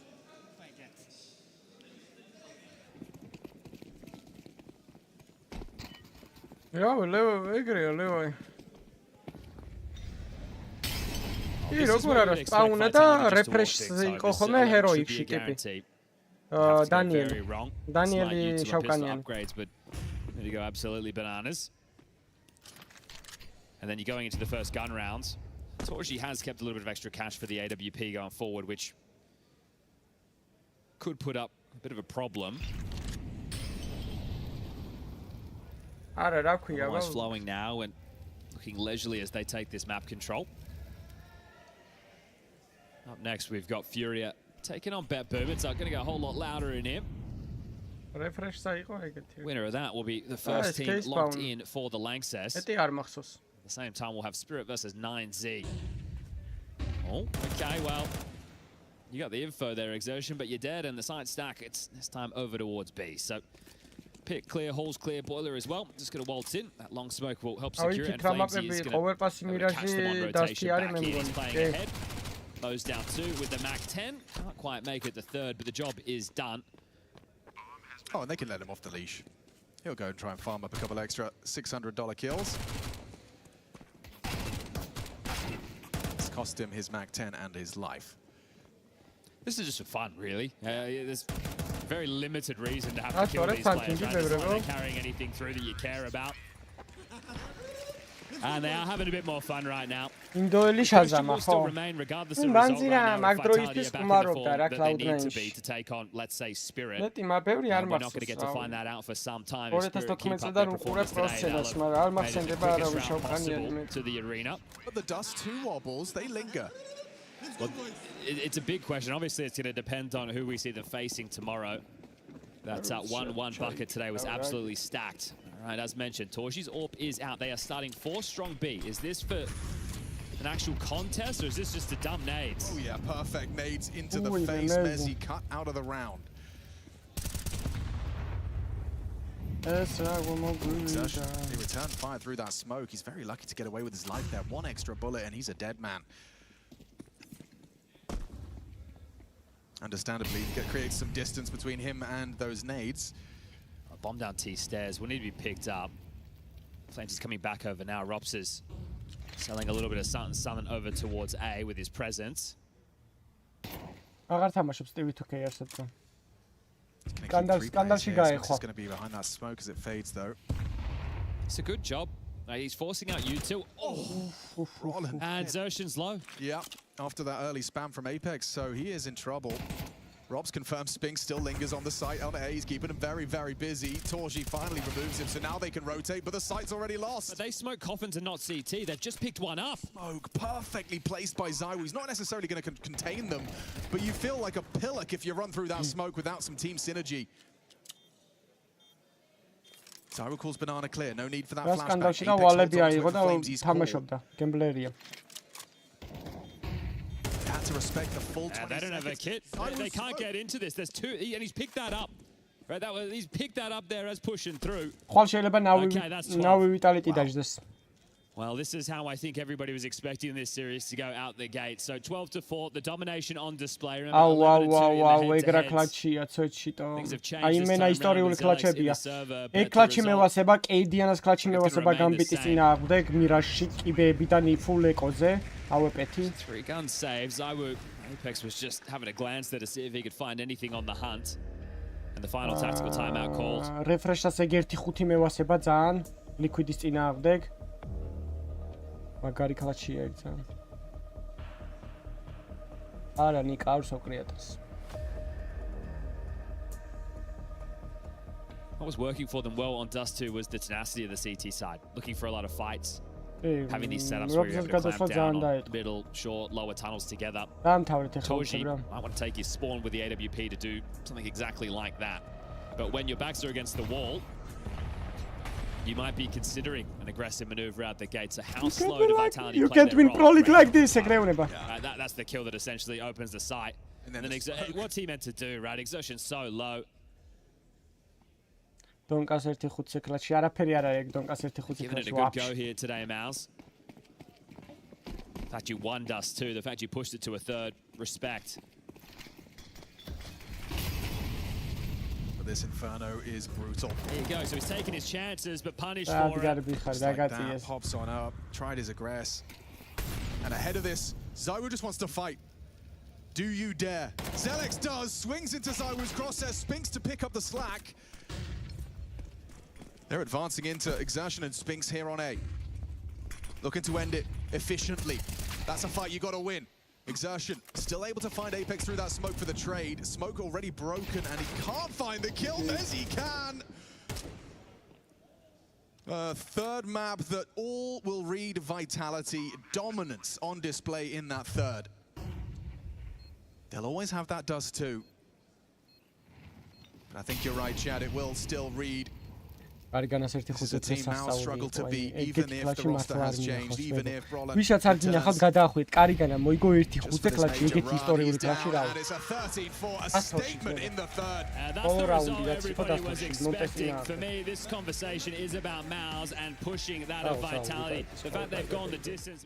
[SPEAKER 1] Leo, ეგრეა. კი, როგორ არა, სპაუნა და რეფრეშს იყო ხოლმე ჰეროიკში ტიპი. დანიელი შავკანიანი.
[SPEAKER 19] But there you go, absolutely bananas. And then you're going into the first gun rounds. Torji has kept a little bit of extra cash for the AWP going forward, which could put up a bit of a problem. Almost flowing now and looking leisurely as they take this map control. Up next, we've got Furia taking on Bet Boom. It's going to go a whole lot louder in here. Winner of that will be the first team locked in for the Lanxess. At the same time, we'll have Spirit versus 9Z. Oh, okay, well, you got the info there, Exertion, but you're dead, and the side stack, it's this time over towards B. So, pit clear, holes clear, boiler as well. Just going to waltz in. That long smoke will help secure it, and Flamesy is going to catch them on rotation back in. He's playing ahead. Lows down 2 with the Mac 10. Can't quite make it the third, but the job is done.
[SPEAKER 7] Oh, and they can let him off the leash. He'll go and try and farm up a couple extra $600 kills. It's cost him his Mac 10 and his life.
[SPEAKER 19] This is just for fun, really. There's very limited reason to have to kill these players, right? It's not like they're carrying anything through that you care about. And they are having a bit more fun right now.
[SPEAKER 1] Indoli shazama,
[SPEAKER 19] still remain regardless of result right now. Vitality are back in the form that they need to be to take on, let's say, Spirit. We're not going to get to find that out for some time. If Spirit keep up their performance today, they'll have made it the quickest round possible to the arena.
[SPEAKER 7] But the Dust 2 wobbles, they linger.
[SPEAKER 19] Well, it's a big question. Obviously, it's going to depend on who we see them facing tomorrow. That 1-1 bucket today was absolutely stacked. All right, as mentioned, Torshi's AWP is out. They are starting 4 strong B. Is this for an actual contest, or is this just a dumb nades?
[SPEAKER 7] Oh yeah, perfect nades into the face. Mezzi cut out of the round. He returned fire through that smoke. He's very lucky to get away with his life there. 1 extra bullet and he's a dead man. Understandably, creates some distance between him and those nades.
[SPEAKER 19] A bomb down T stairs will need to be picked up. Flames is coming back over now. Rops is selling a little bit of something over towards A with his presence.
[SPEAKER 1] აღარ თამაშობს TV 2K არსებთან.
[SPEAKER 7] Skandalში გაეხო. He's going to be behind that smoke as it fades though.
[SPEAKER 19] It's a good job. He's forcing out U2. Oh, and Xertion's low.
[SPEAKER 7] Yeah, after that early spam from Apex, so he is in trouble. Robs confirms Spink still lingers on the site on A. He's keeping him very, very busy. Torji finally removes him, so now they can rotate, but the site's already lost.
[SPEAKER 19] But they smoke coffins and not CT. They've just picked one up.
[SPEAKER 7] Smoke perfectly placed by Zywoo. He's not necessarily going to contain them, but you feel like a pillock if you run through that smoke without some team synergy. Zywoo calls banana clear. No need for that flashback. To respect the full 20
[SPEAKER 19] they don't have a kit. They can't get into this. There's 2, and he's picked that up. Right, he's picked that up there as pushing through.
[SPEAKER 1] Okay, that's 12.
[SPEAKER 19] Well, this is how I think everybody was expecting this series to go out the gate. So 12-4, the domination on display.
[SPEAKER 1] ეგრა კლაჩია ცოტშიტო. აი მენა ისტორიული კლაჩებია. ეგ კლაჩი მევასება, კეიდიანას კლაჩი მევასება გამბიტის წინააღმდეგ, მირაში კიბეები და ნიფულეკოზე. AWP
[SPEAKER 19] 3 gun saves. Apex was just having a glance there to see if he could find anything on the hunt. And the final tactical timeout called.
[SPEAKER 1] Refresh-ას ეგ 1-5 მევასება ძალიან ლიკვიდის წინააღმდეგ. მაგარი კლაჩია ეგ ძალიან. არა ნიკავს ოკრიატას.
[SPEAKER 19] What was working for them well on Dust 2 was the tenacity of the CT side, looking for a lot of fights. Having these setups where you're able to clamp down on middle, short, lower tunnels together. Torji might want to take his spawn with the AWP to do something exactly like that. But when your backs are against the wall, you might be considering an aggressive maneuver out the gate. So how slow do Vitality
[SPEAKER 1] you can't win Pro League like this,
[SPEAKER 19] that's the kill that essentially opens the site. And then what's he meant to do, right? Exertion's so low.
[SPEAKER 1] Donkas 1-5 კლაჩი არაფერი არ არის ეგ Donkas 1-5
[SPEAKER 19] Giving it a good go here today, Mouse. The fact you won Dust 2, the fact you pushed it to a third, respect.
[SPEAKER 7] But this Inferno is brutal.
[SPEAKER 19] There you go, so he's taking his chances, but punished for
[SPEAKER 7] it. Pops on up, tried his aggress. And ahead of this, Zywoo just wants to fight. Do you dare? Zelex does, swings into Zywoo's crosshair, Spinks to pick up the slack. They're advancing into Exertion and Spinks here on A. Looking to end it efficiently. That's a fight you got to win. Exertion still able to find Apex through that smoke for the trade. Smoke already broken and he can't find the kill. Mezzi can. Third map that all will read Vitality dominance on display in that third. They'll always have that dust too. But I think you're right, Chad, it will still read. This is a team now struggle to beat, even if the roster has changed, even if Roland
[SPEAKER 1] ვისაც არ გინახავთ გადაახვით კარიგანა მოიგო ერთი ხუთე კლატში ეგეთი ისტორიული კლატში რა.
[SPEAKER 7] And it's a 13-4, a statement in the third.
[SPEAKER 1] That's the result
[SPEAKER 19] everybody was expecting. For me, this conversation is about Mouse and pushing that of Vitality. The fact they've gone the distance.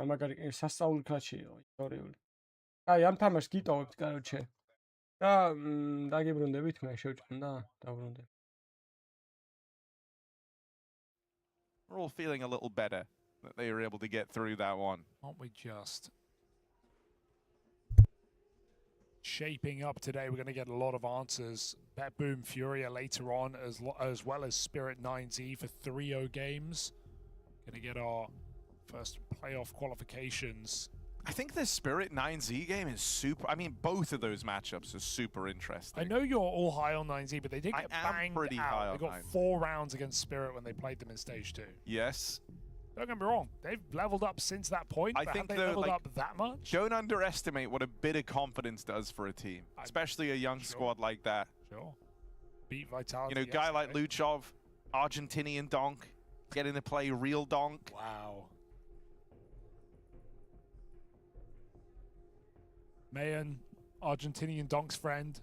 [SPEAKER 1] მაგარი სასწაული კლატშიო ისტორიული. აი ამ თამაშს გიტოვებთ კაროჩე. და დაგიბრუნდებით მე შევჭამდა დაბრუნდები.
[SPEAKER 23] We're all feeling a little better that they were able to get through that one.
[SPEAKER 22] Aren't we just? Shaping up today, we're going to get a lot of answers. Bet Boom Furia later on, as well as Spirit 9Z for 3-0 games. Going to get our first playoff qualifications.
[SPEAKER 23] I think the Spirit 9Z game is super. I mean, both of those matchups are super interesting.
[SPEAKER 22] I know you're all high on 9Z, but they did get banged
[SPEAKER 23] pretty
[SPEAKER 22] out.
[SPEAKER 23] high on
[SPEAKER 22] They got
[SPEAKER 23] 9Z.
[SPEAKER 22] 4 rounds against Spirit when they played them in Stage 2.
[SPEAKER 23] Yes.
[SPEAKER 22] Don't get me wrong, they've leveled up since that point,
[SPEAKER 23] I
[SPEAKER 22] but
[SPEAKER 23] think
[SPEAKER 22] have they leveled up that much?
[SPEAKER 23] Don't underestimate what a bit of confidence does for a team, especially a young squad like that.
[SPEAKER 22] Sure. Beat Vitality.
[SPEAKER 23] You know, guy like Luchov, Argentinian donk, getting to play real donk.
[SPEAKER 22] Wow. Mayan, Argentinian donk's friend.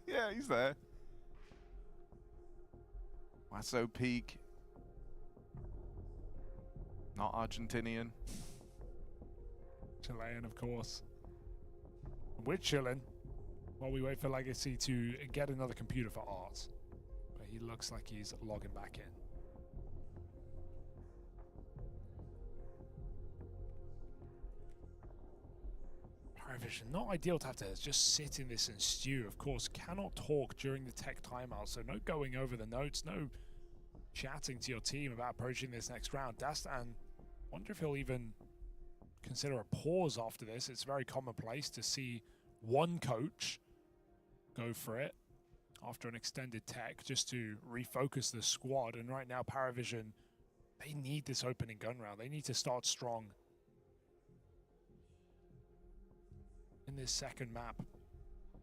[SPEAKER 23] Yeah, he's there. Wasso Peak. Not Argentinian.
[SPEAKER 22] Chilean, of course. We're chilling while we wait for Legacy to get another computer for art. But he looks like he's logging back in. Paravision, not ideal to have to just sit in this and stew. Of course, cannot talk during the tech timeout, so no going over the notes, no chatting to your team about approaching this next round. Dastan, wonder if he'll even consider a pause after this. It's very commonplace to see one coach go for it after an extended tech just to refocus the squad. And right now, Paravision, they need this opening gun round. They need to start strong in this second map,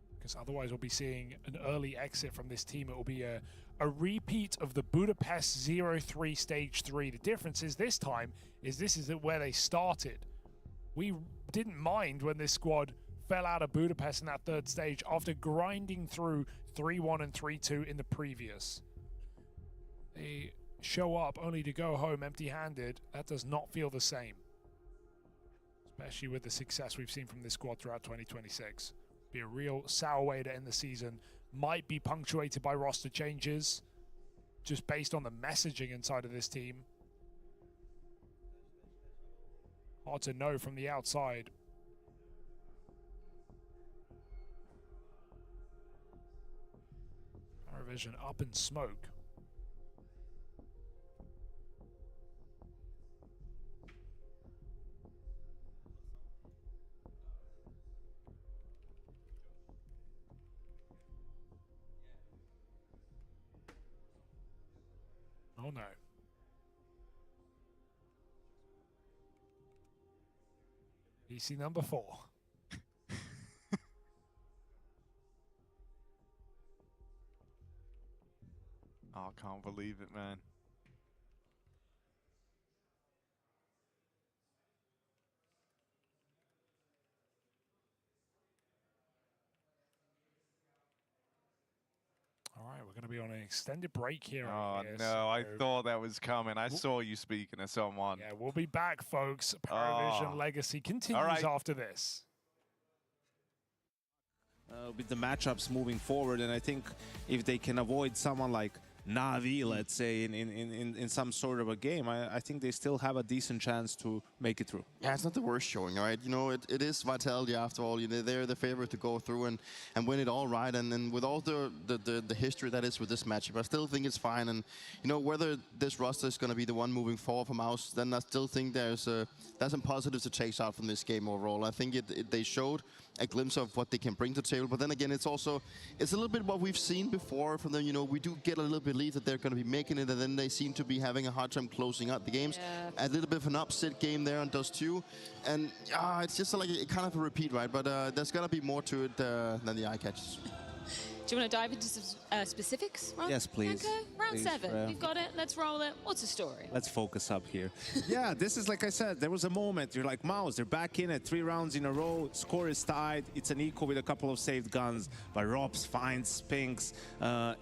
[SPEAKER 22] because otherwise we'll be seeing an early exit from this team. It will be a repeat of the Budapest 0-3 Stage 3. The difference is this time is this is where they started. We didn't mind when this squad fell out of Budapest in that third stage after grinding through 3-1 and 3-2 in the previous. They show up only to go home empty-handed. That does not feel the same, especially with the success we've seen from this squad throughout 2026. Be a real sour way to end the season. Might be punctuated by roster changes, just based on the messaging inside of this team. Hard to know from the outside. Paravision up in smoke. Oh no. PC number 4.
[SPEAKER 23] Oh, I can't believe it, man.
[SPEAKER 22] All right, we're going to be on an extended break here.
[SPEAKER 23] Oh, no, I thought that was coming. I saw you speaking to someone.
[SPEAKER 22] Yeah, we'll be back, folks. Paravision Legacy continues after this.
[SPEAKER 2] With the matchups moving forward, and I think if they can avoid someone like Na'Vi, let's say, in some sort of a game, I think they still have a decent chance to make it through.
[SPEAKER 10] Yeah, it's not the worst showing, right? You know, it is Vitality after all. You know, they're the favorite to go through and win it all, right? And then with all the history that is with this matchup, I still think it's fine. And you know, whether this roster is going to be the one moving forward for Mouse, then I still think there's some positives to chase out from this game overall. I think they showed a glimpse of what they can bring to the table, but then again, it's a little bit what we've seen before from them. You know, we do get a little belief that they're going to be making it, and then they seem to be having a hard time closing out the games. Yeah. A little bit of an upset game there on Dust 2, and it's just like kind of a repeat, right? But there's got to be more to it than the eye catches.
[SPEAKER 18] Do you want to dive into some specifics, Ron?
[SPEAKER 2] Yes, please.
[SPEAKER 18] Okay, round
[SPEAKER 2] please,
[SPEAKER 18] 7. We've got it. Let's roll it. What's the story?
[SPEAKER 2] Let's focus up here. Yeah, this is like I said, there was a moment. You're like, Mouse, they're back in it. 3 rounds in a row. Score is tied. It's an equal with a couple of saved guns. But Robs finds Spinks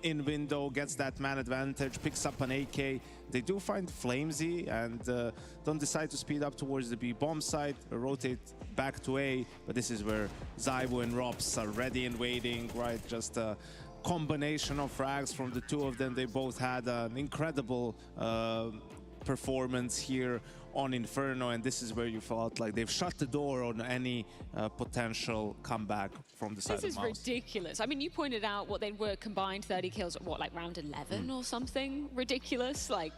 [SPEAKER 2] in window, gets that man advantage, picks up an AK. They do find Flamesy and don't decide to speed up towards the B bomb site, rotate back to A, but this is where Zybo and Robs are ready and waiting, right? Just a combination of frags from the two of them. They both had an incredible performance here on Inferno, and this is where you felt like they've shut the door on any potential comeback from the side of Mouse.
[SPEAKER 18] This is ridiculous. I mean, you pointed out what they were combined 30 kills at what, like round 11 or something ridiculous? Like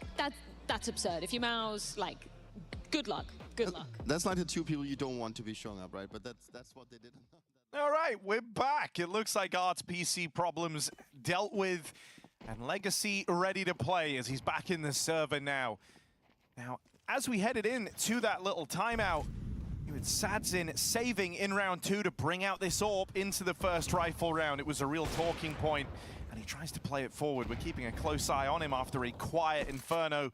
[SPEAKER 18] that's absurd. If you Mouse, like, good luck. Good luck.
[SPEAKER 10] That's like the 2 people you don't want to be showing up, right? But that's what they did.
[SPEAKER 23] All right, we're back. It looks like Art's PC problems dealt with, and Legacy ready to play as he's back in the server now. Now, as we headed in to that little timeout, with Sadzin saving in round 2 to bring out this AWP into the first rifle round. It was a real talking point, and he tries to play it forward. We're keeping a close eye on him after a quiet Inferno,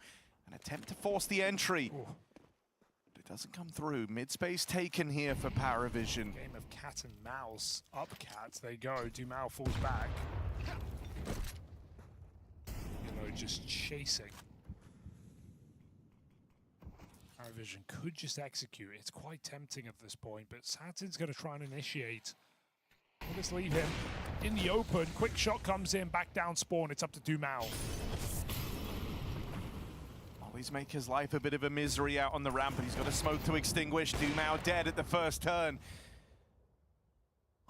[SPEAKER 23] an attempt to force the entry. Ooh. It doesn't come through. Mid-space taken here for Paravision.
[SPEAKER 22] Game of cat and mouse. Up cat, they go. Dumao falls back. Yellow just chasing. Paravision could just execute. It's quite tempting at this point, but Satin's going to try and initiate. We'll just leave him in the open. Quick shot comes in, back down spawn. It's up to Dumao.
[SPEAKER 23] Always make his life a bit of a misery out on the ramp, but he's got a smoke to extinguish. Dumao dead at the first turn.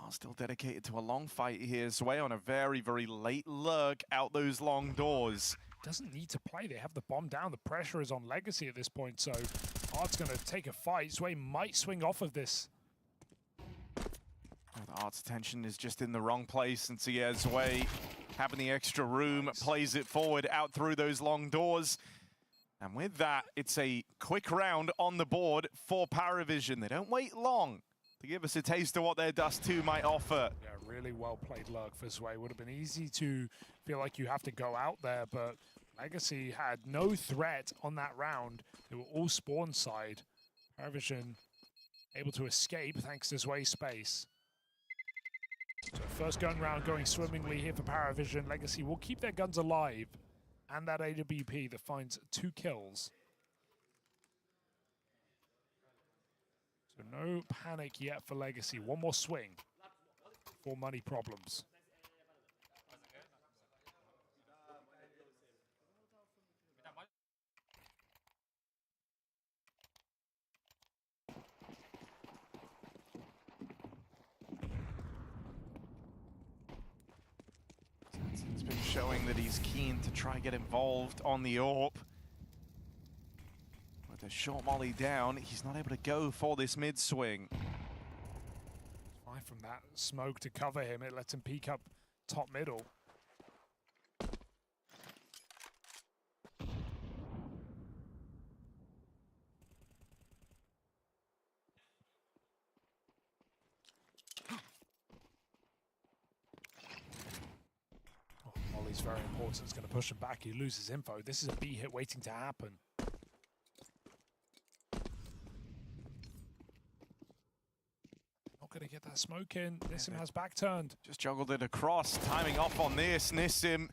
[SPEAKER 23] Still dedicated to a long fight here. Sway on a very, very late lurk out those long doors.
[SPEAKER 22] Doesn't need to play. They have the bomb down. The pressure is on Legacy at this point, so Art's going to take a fight. Sway might swing off of this.
[SPEAKER 23] Art's attention is just in the wrong place, and so yeah, Sway having the extra room, plays it forward out through those long doors. And with that, it's a quick round on the board for Paravision. They don't wait long to give us a taste of what their Dust 2 might offer.
[SPEAKER 22] Yeah, really well played lurk for Sway. Would have been easy to feel like you have to go out there, but Legacy had no threat on that round. They were all spawn side. Paravision able to escape thanks to Sway space. So first gun round going swimmingly here for Paravision. Legacy will keep their guns alive. And that AWP that finds 2 kills. So no panic yet for Legacy. One more swing for money problems.
[SPEAKER 23] He's been showing that he's keen to try and get involved on the AWP. With a short molly down, he's not able to go for this mid swing.
[SPEAKER 22] Fine from that smoke to cover him. It lets him peek up top middle. Molly's very important. It's going to push him back. He loses info. This is a B hit waiting to happen. Going to get that smoke in. Nissim has back turned.
[SPEAKER 23] Just juggled it across. Timing off on this. Nissim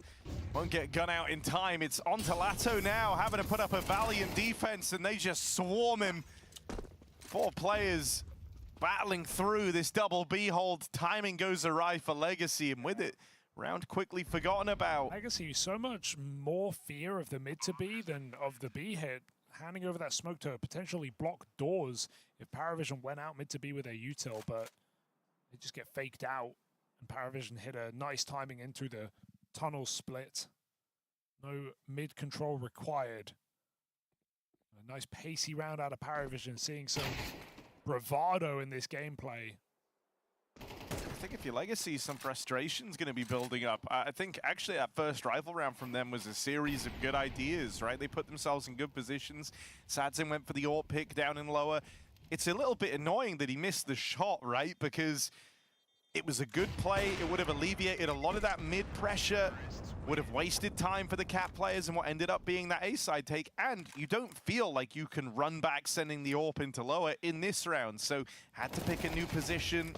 [SPEAKER 23] won't get gun out in time. It's on to Lato now, having to put up a valiant defense, and they just swarm him. 4 players battling through this double B hold. Timing goes awry for Legacy, and with it, Round quickly forgotten about.
[SPEAKER 22] Legacy, so much more fear of the mid to B than of the B hit. Handing over that smoke to potentially block doors if Paravision went out mid to B with their util, but they just get faked out. And Paravision hit a nice timing in through the tunnel split. No mid control required. A nice pacey round out of Paravision, seeing some bravado in this gameplay.
[SPEAKER 23] I think if your Legacy, some frustration's going to be building up. I think actually that first rifle round from them was a series of good ideas, right? They put themselves in good positions. Sadzin went for the AWP pick down and lower. It's a little bit annoying that he missed the shot, right? Because it was a good play. It would have alleviated a lot of that mid pressure, would have wasted time for the Cat players and what ended up being that A-side take. And you don't feel like you can run back sending the AWP into lower in this round. So had to pick a new position.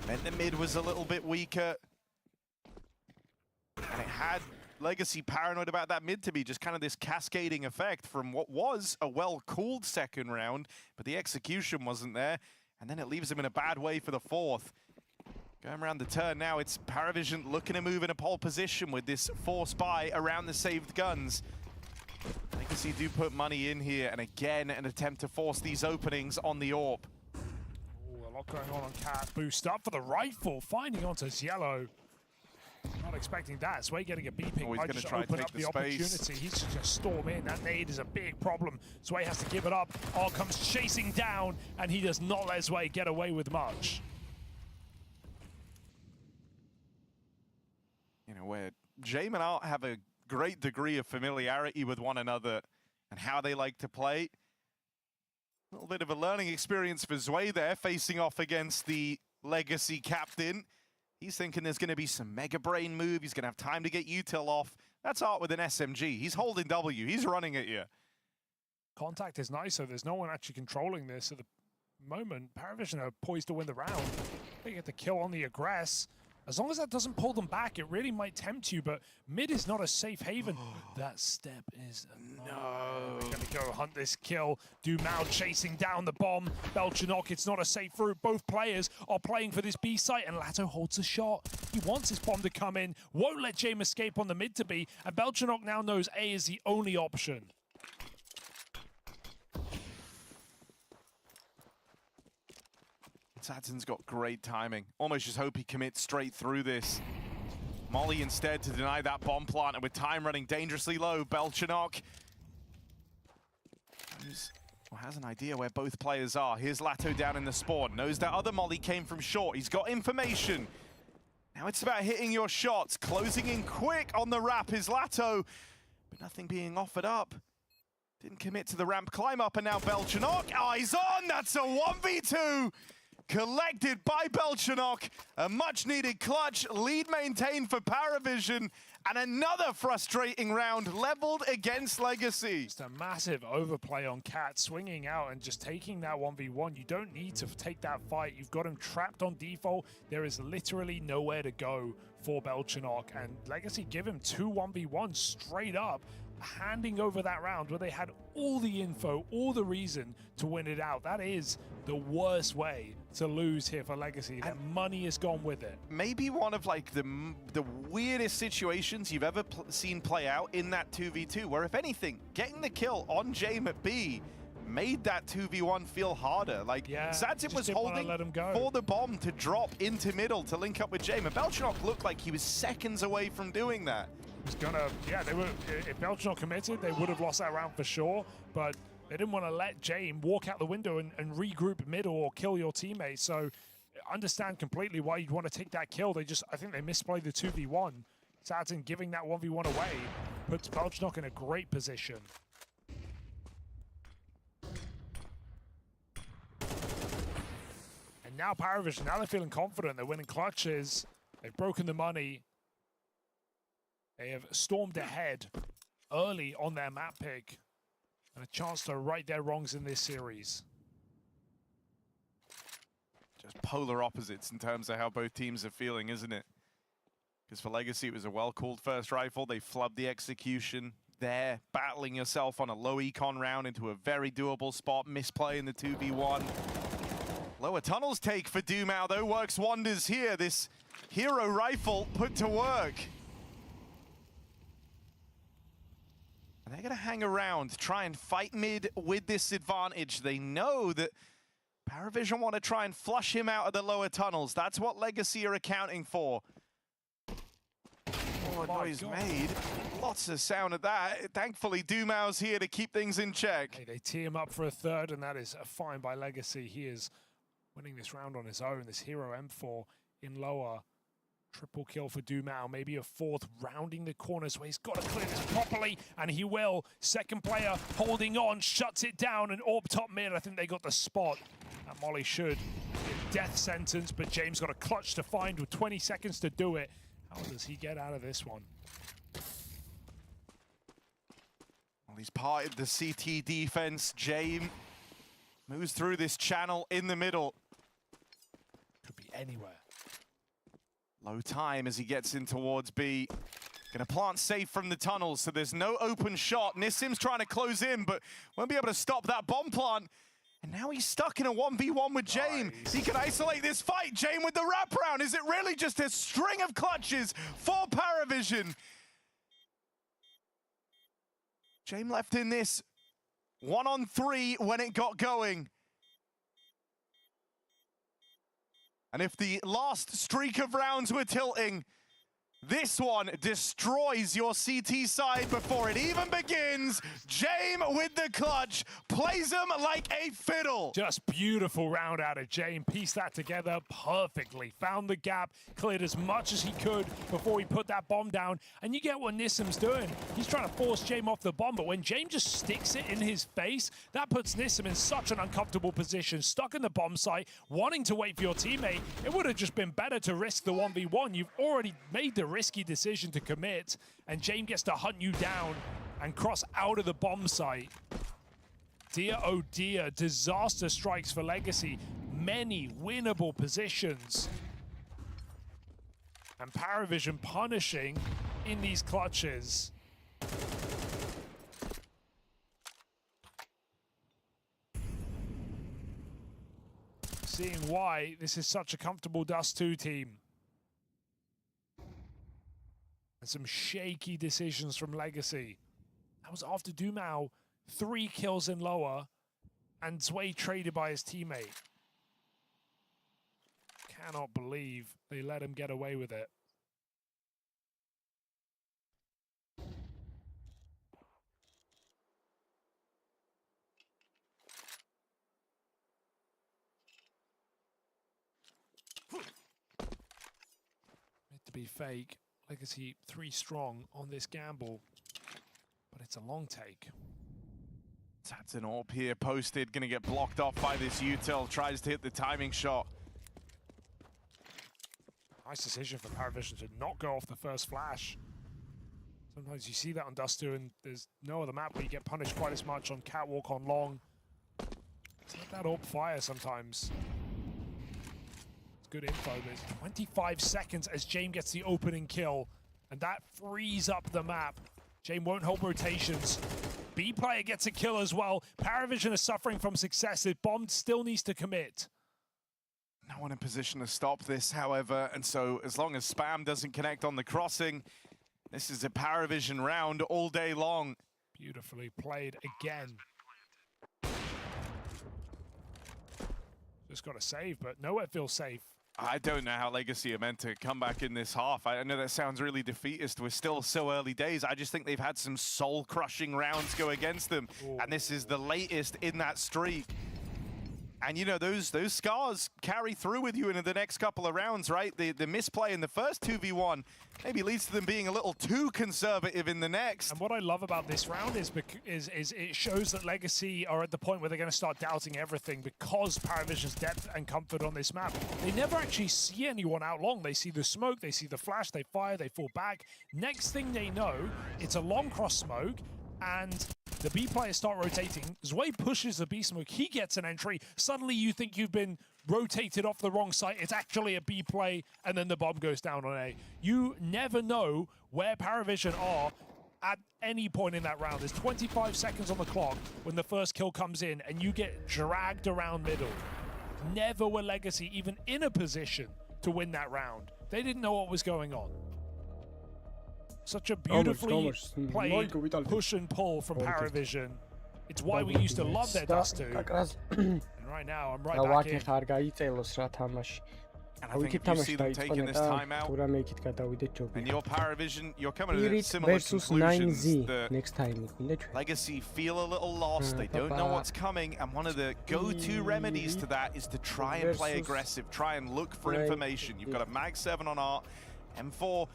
[SPEAKER 23] Meant the mid was a little bit weaker. And it had Legacy paranoid about that mid to be just kind of this cascading effect from what was a well-cooled second round, but the execution wasn't there. And then it leaves them in a bad way for the fourth. Going around the turn now, it's Paravision looking to move in a pole position with this force buy around the saved guns. Legacy do put money in here, and again, an attempt to force these openings on the AWP.
[SPEAKER 22] A lot going on Cat. Boost up for the rifle, finding onto Yellow. Not expecting that. Sway getting a B pick might just open up the opportunity. He's just storm in. That nade is a big problem. Sway has to give it up. All comes chasing down, and he does not let Sway get away with much.
[SPEAKER 23] You know, where Jame and Art have a great degree of familiarity with one another and how they like to play. A little bit of a learning experience for Zway there, facing off against the Legacy captain. He's thinking there's going to be some Mega Brain move. He's going to have time to get util off. That's Art with an SMG. He's holding W. He's running at you.
[SPEAKER 22] Contact is nice, so there's no one actually controlling this at the moment. Paravision are poised to win the round. They get the kill on the aggress. As long as that doesn't pull them back, it really might tempt you, but mid is not a safe haven. That step is no. They're going to go hunt this kill. Dumao chasing down the bomb. Belchanok, it's not a safe route. Both players are playing for this B site, and Lato holds a shot. He wants his bomb to come in, won't let Jame escape on the mid to B, and Belchanok now knows A is the only option.
[SPEAKER 23] Sadzin's got great timing. Almost just hope he commits straight through this. Molly instead to deny that bomb plant, and with time running dangerously low, Belchanok has an idea where both players are. Here's Lato down in the spawn. Knows that other Molly came from short. He's got information. Now it's about hitting your shots. Closing in quick on the wrap is Lato, but nothing being offered up. Didn't commit to the ramp climb up, and now Belchanok. Eyes on! That's a 1v2! Collected by Belchanok, a much-needed clutch, lead maintained for Paravision, and another frustrating round leveled against Legacy.
[SPEAKER 22] Just a massive overplay on Cat, swinging out and just taking that 1v1. You don't need to take that fight. You've got him trapped on default. There is literally nowhere to go for Belchanok, and Legacy give him 2 1v1 straight up, handing over that round where they had all the info, all the reason to win it out. That is the worst way to lose here for Legacy. That money is gone with it.
[SPEAKER 23] Maybe one of like the weirdest situations you've ever seen play out in that 2v2, where if anything, getting the kill on Jame at B made that 2v1 feel harder. Like, Sadzin was holding for the bomb to drop into middle to link up with Jame, and Belchanok looked like he was seconds away from doing that.
[SPEAKER 22] Was gonna, they were. If Belchanok committed, they would have lost that round for sure. But they didn't want to let Jame walk out the window and regroup middle or kill your teammates. So understand completely why you'd want to take that kill. I think they misplayed the 2v1. Sadzin giving that 1v1 away puts Belchanok in a great position. And now Paravision, now they're feeling confident. They're winning clutches. They've broken the money. They have stormed ahead early on their map pick and a chance to right their wrongs in this series.
[SPEAKER 23] Just polar opposites in terms of how both teams are feeling, isn't it? Because for Legacy, it was a well-called first rifle. They flubbed the execution there, battling yourself on a low econ round into a very doable spot, misplay in the 2v1. Lower tunnels take for Dumao, though, works wonders here. This hero rifle put to work. And they're going to hang around, try and fight mid with this advantage. They know that Paravision want to try and flush him out of the lower tunnels. That's what Legacy are accounting for. Oh, noise made. Lots of sound of that. Thankfully, Dumau's here to keep things in check.
[SPEAKER 22] Hey, they tee him up for a third, and that is a fine by Legacy. He is winning this round on his own. This hero M4 in lower. Triple kill for Dumau, maybe a fourth, rounding the corners where he's got to clear this properly, and he will. Second player holding on, shuts it down, and Orb top mid. I think they got the spot. That Molly should be a death sentence, but James got a clutch to find with 20 seconds to do it. How does he get out of this one?
[SPEAKER 23] Well, he's parted the CT defense. James moves through this channel in the middle.
[SPEAKER 22] Could be anywhere.
[SPEAKER 23] Low time as he gets in towards B. Gonna plant safe from the tunnels, so there's no open shot. Nissim's trying to close in, but won't be able to stop that bomb plant. And now he's stuck in a 1v1 with Jame.
[SPEAKER 22] Nice.
[SPEAKER 23] He can isolate this fight. Jame with the wraparound. Is it really just a string of clutches for Paravision? Jame left in this 1-on-3 when it got going. And if the last streak of rounds were tilting, this one destroys your CT side before it even begins. Jame with the clutch, plays him like a fiddle.
[SPEAKER 22] Just beautiful round out of Jame. Pieced that together perfectly. Found the gap, cleared as much as he could before he put that bomb down. And you get what Nissim's doing. He's trying to force Jame off the bomb, but when Jame just sticks it in his face, that puts Nissim in such an uncomfortable position, stuck in the bomb site, wanting to wait for your teammate. It would have just been better to risk the 1v1. You've already made the risky decision to commit, and Jame gets to hunt you down and cross out of the bomb site. Dear, oh dear, disaster strikes for Legacy. Many winnable positions. And Paravision punishing in these clutches. Seeing why this is such a comfortable Dust 2 team. And some shaky decisions from Legacy. That was after Dumau, 3 kills in lower, and Zwei traded by his teammate. Cannot believe they let him get away with it. Meant to be fake. Legacy 3 strong on this gamble, but it's a long take.
[SPEAKER 23] That's an AWP here posted, gonna get blocked off by this util, tries to hit the timing shot.
[SPEAKER 22] Nice decision for Paravision to not go off the first flash. Sometimes you see that on Dust 2 and there's no other map where you get punished quite as much on Catwalk, on Long. Just let that AWP fire sometimes. Good info, but it's 25 seconds as Jame gets the opening kill, and that frees up the map. Jame won't hold rotations. B player gets a kill as well. Paravision is suffering from success. If Bomb still needs to commit.
[SPEAKER 23] No one in position to stop this, however, and so as long as Spam doesn't connect on the crossing, this is a Paravision round all day long.
[SPEAKER 22] Beautifully played again. Just got to save, but nowhere feels safe.
[SPEAKER 23] I don't know how Legacy are meant to come back in this half. I know that sounds really defeatist. We're still so early days. I just think they've had some soul-crushing rounds go against them. Ooh. And this is the latest in that streak. And, you know, those scars carry through with you into the next couple of rounds, right? The misplay in the first 2v1 maybe leads to them being a little too conservative in the next.
[SPEAKER 22] And what I love about this round is it shows that Legacy are at the point where they're going to start doubting everything because Paravision's depth and comfort on this map. They never actually see anyone out long. They see the smoke, they see the flash, they fire, they fall back. Next thing they know, it's a long cross smoke, and the B players start rotating. Zwei pushes the B smoke. He gets an entry. Suddenly you think you've been rotated off the wrong site. It's actually a B play, and then the bomb goes down on A. You never know where Paravision are at any point in that round. There's 25 seconds on the clock when the first kill comes in, and you get dragged around middle. Never were Legacy even in a position to win that round. They didn't know what was going on. Such a beautifully played push and pull from Paravision. It's why we used to love their Dust 2. And right now, I'm right back in.
[SPEAKER 23] And I think if you see them taking this time out, and your Paravision, you're coming to similar conclusions that
[SPEAKER 1] next time.
[SPEAKER 23] Legacy feel a little lost, they don't know what's coming, and one of the go-to remedies to that is to try and play aggressive, try and look for information. You've got a Mag 7 on Art, M4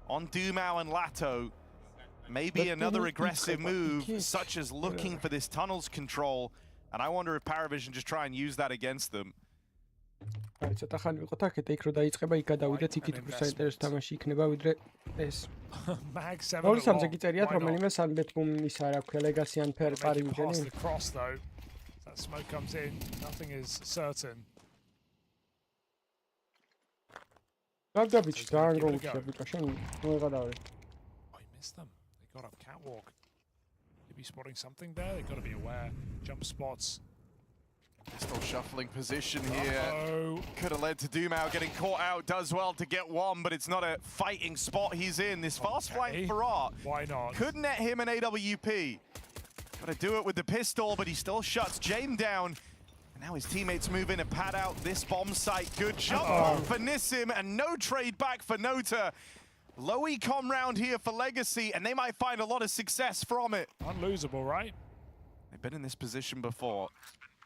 [SPEAKER 23] on Dumao and Lato. Maybe another aggressive move, such as looking for this tunnels control, and I wonder if Paravision just try and use that against them.
[SPEAKER 1] აი ცოტა ხანი ვიყოთ აქეთ, იქ რო დაიწყება, იქ გადავიდეთ, იქით უფრო საინტერესო თამაში იქნება ვიდრე ეს.
[SPEAKER 22] Mag 7.
[SPEAKER 1] ორი სამზე გიწერიათ რომელიმე სამბეთბუმ ის არა ქვია ლეგასი ან ფერ პარი მიგენი.
[SPEAKER 22] That smoke comes in, nothing is certain.
[SPEAKER 1] გადავიჭ ძალიან გოუჩია ბიჭო, შენ მოეღადავე.
[SPEAKER 22] I missed them. They got up catwalk. Maybe spotting something there. They've got to be aware. Jump spots.
[SPEAKER 23] Pistol shuffling position here. Could have led to Dumao getting caught out. Does well to get one, but it's not a fighting spot he's in. This fast flank for Art.
[SPEAKER 22] Why not?
[SPEAKER 23] Could net him an AWP. Got to do it with the pistol, but he still shuts Jame down. And now his teammates move in and pad out this bomb site. Good jump for Nissim, and no trade back for Nota. Low econ round here for Legacy, and they might find a lot of success from it.
[SPEAKER 22] Unlosable, right?
[SPEAKER 23] They've been in this position before.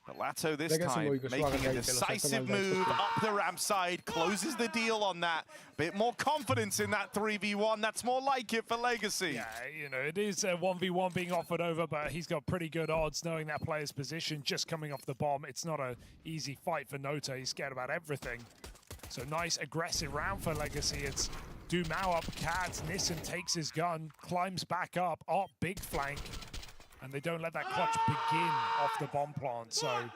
[SPEAKER 23] But Lato this time making a decisive move up the ramp side, closes the deal on that. Bit more confidence in that 3v1. That's more like it for Legacy.
[SPEAKER 22] Yeah, you know, it is a 1v1 being offered over, but he's got pretty good odds knowing that player's position just coming off the bomb. It's not an easy fight for Nota. He's scared about everything. So nice aggressive round for Legacy. It's Dumao up Cat. Nissim takes his gun, climbs back up. Art big flank. And they don't let that clutch begin off the bomb plant. So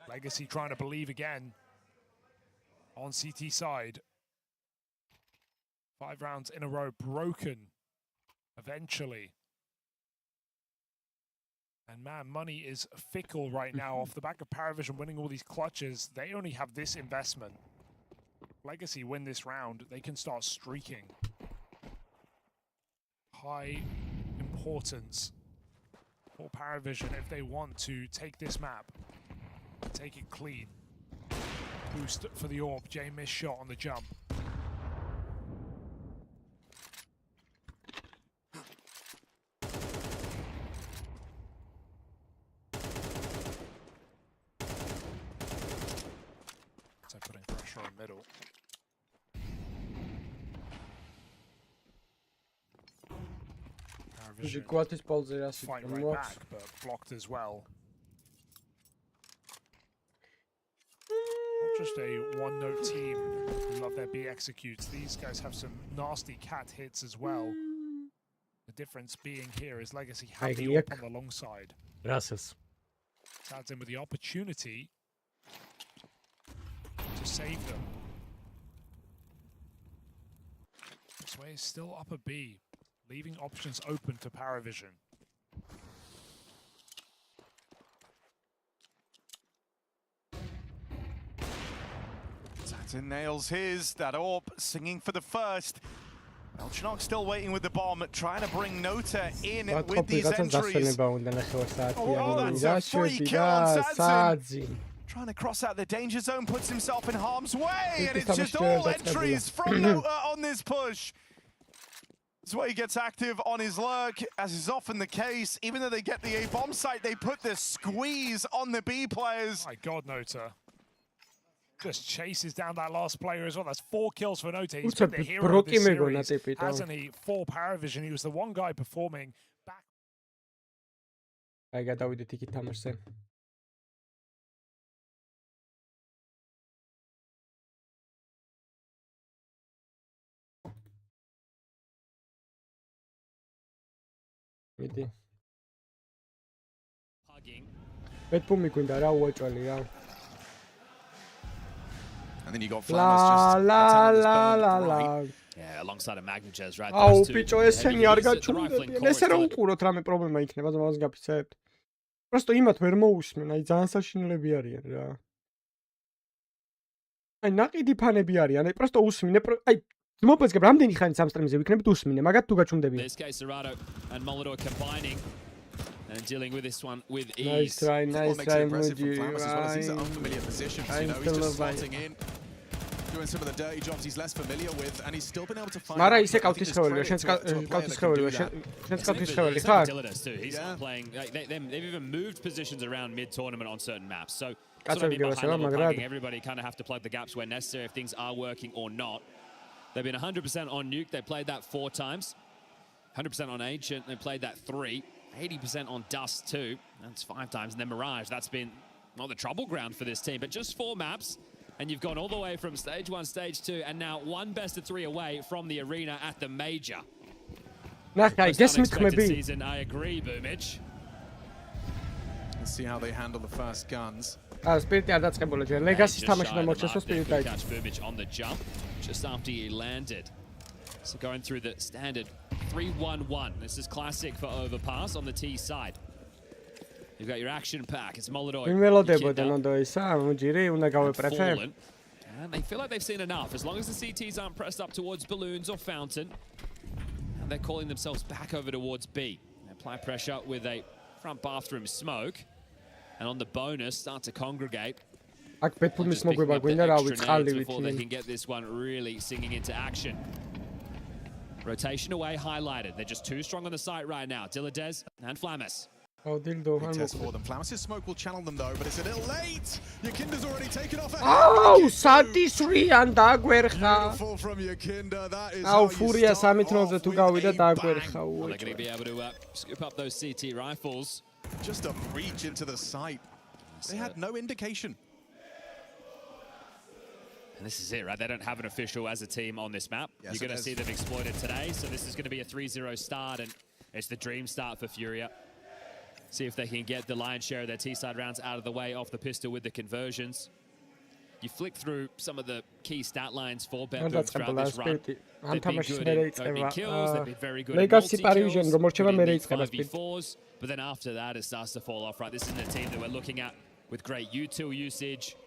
[SPEAKER 22] Legacy trying to believe again on CT side. 5 rounds in a row broken eventually. And man, money is fickle right now. Off the back of Paravision winning all these clutches, they only have this investment. Legacy win this round, they can start streaking. High importance for Paravision if they want to take this map, take it clean. Boost for the AWP, Jay missed shot on the jump. So putting pressure on middle. Fight right back, but blocked as well. Not just a one-note team who love their B executes. These guys have some nasty cat hits as well. The difference being here is Legacy have the AWP on the long side.
[SPEAKER 1] Gracias.
[SPEAKER 22] Adds in with the opportunity to save them. This way is still upper B, leaving options open to Paravision.
[SPEAKER 23] Satin nails his, that AWP singing for the first. Elchinok still waiting with the bomb, trying to bring Nota in with these entries. Oh, that's a free kill on Satin. Trying to cross out the danger zone, puts himself in harm's way, and it's just all entries from Nota on this push. This is where he gets active on his lurk, as is often the case. Even though they get the A bomb site, they put the squeeze on the B players.
[SPEAKER 22] My God, Nota just chases down that last player as well. That's 4 kills for Nota. He's been the hero of this series, hasn't he? For Paravision, he was the one guy performing back.
[SPEAKER 1] I got out with the ticket tamers. Vedi. Vedpum mi quindi era uočali,
[SPEAKER 12] And then you got
[SPEAKER 1] la la la la la.
[SPEAKER 12] Yeah, alongside a Magnachaz, right?
[SPEAKER 1] აუ ბიჭო ესენი არ გაჩვენებიან. ესე რა უყუროთ რამე პრობლემა იქნება ზოგადად გაფიცებთ. Просто იმათ ვერ მოусმენ, აი ძალიან საშინელები არიან რა. აი ნაყიდი ფანები არიან, აი პროსტო უსმინე, აი მოპეცგებ რამდენი ხანი სამ სტრიმზე ვიქნებით უსმინე, მაგათ თუ გაჩვენდებიან.
[SPEAKER 19] This case Serrato and Molidor combining and dealing with this one with ease.
[SPEAKER 1] Nice try,
[SPEAKER 7] Muji. He's an unfamiliar position, you know, he's just slotting in. Doing some of the dirty jobs he's less familiar with, and he's still been able to find.
[SPEAKER 1] Mara ისე კავთის ხეველია, შენც კავთის ხეველია, შენც კავთის ხეველი ხარ?
[SPEAKER 19] He's not playing. They've even moved positions around mid-tournament on certain maps. So everybody kind of have to plug the gaps where necessary if things are working or not. They've been 100% on Nuke. They played that 4 times. 100% on Ancient. They played that 3. 80% on Dust 2. That's 5 times. And then Mirage. That's been not the trouble ground for this team, but just 4 maps. And you've gone all the way from stage 1, stage 2, and now 1 best of 3 away from the arena at the Major. Season, I agree, Boomich.
[SPEAKER 7] Let's see how they handle the first guns.
[SPEAKER 1] Spirit არ დაწყებულა ჯერ. Legacy-ს თამაში და მოჩესო Spirit დაიწყო.
[SPEAKER 19] Catch Boomich on the jump just after he landed. So going through the standard 3-1-1. This is classic for Overpass on the T side. You've got your action pack. It's Molidor. And they feel like they've seen enough. As long as the CTs aren't pressed up towards Balloons or Fountain, and they're calling themselves back over towards B. They apply pressure with a front bathroom smoke, and on the bonus start to congregate. Before they can get this one really singing into action. Rotation away highlighted. They're just too strong on the site right now. Diladez and Flamis.
[SPEAKER 7] Oh, test for them. Flamis' smoke will channel them though, but it's a little late. Yakinda's already taken off.
[SPEAKER 1] Oh, Satisrian დაგვერხა.
[SPEAKER 7] Beautiful from Yakinda. That is
[SPEAKER 1] how Furia სამითნოზე თუ გავიდა დაგვერხა.
[SPEAKER 19] They're going to be able to scoop up those CT rifles.
[SPEAKER 7] Just a breach into the site. They had no indication.
[SPEAKER 19] And this is it, right? They don't have an official as a team on this map.
[SPEAKER 7] Yes,
[SPEAKER 19] you're going to see them exploited today. So this is going to be a 3-0 start, and it's the dream start for Furia. See if they can get the lion's share of their T-side rounds out of the way off the pistol with the conversions. You flick through some of the key stat lines for Betboom throughout this run. They've been good at opening kills, they've been very good at multi-kills, 5v4s, but then after that it starts to fall off, right? This isn't a team that we're looking at with great util usage.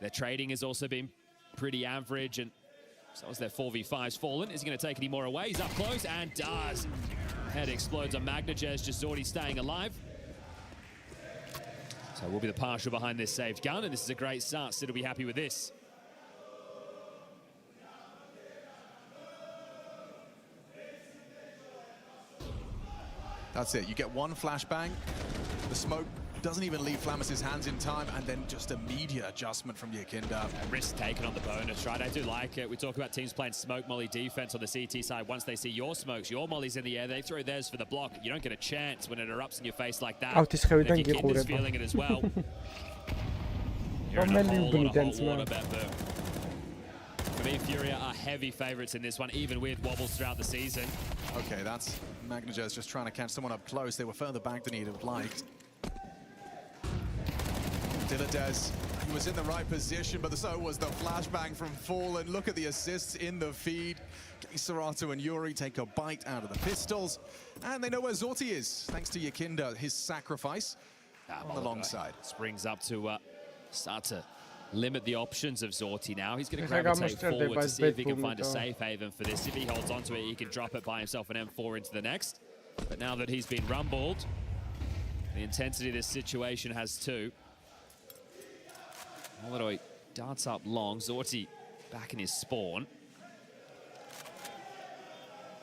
[SPEAKER 19] Their trading has also been pretty average, and so as their 4v5's fallen. Is he going to take any more away? He's up close and does. Head explodes on Magnajez, just Zordi staying alive. So we'll be the partial behind this saved gun, and this is a great start. Sid will be happy with this.
[SPEAKER 7] That's it. You get one flashbang. The smoke doesn't even leave Flamis' hands in time, and then just immediate adjustment from Yakinda.
[SPEAKER 19] Risk taken on the bonus, right? I do like it. We talk about teams playing smoke molly defense on the CT side. Once they see your smokes, your molly's in the air, they throw theirs for the block. You don't get a chance when it erupts in your face like that. Yakinda's feeling it as well. You're in a whole lot of hot water, Betboom. For me, Furia are heavy favorites in this one, even with wobbles throughout the season.
[SPEAKER 7] Okay, that's Magnajez just trying to catch someone up close. They were further back than he'd have liked. Diladez, he was in the right position, but so was the flashbang from Fallen. Look at the assists in the feed. Serato and Yuri take a bite out of the pistols, and they know where Zorti is, thanks to Yakinda, his sacrifice on the long side.
[SPEAKER 19] Springs up to start to limit the options of Zorti now. He's going to gravitate forward to see if he can find a safe haven for this. If he holds onto it, he can drop it by himself and M4 into the next. But now that he's been rumbled, the intensity of this situation has too. Molidor darts up long. Zorti back in his spawn.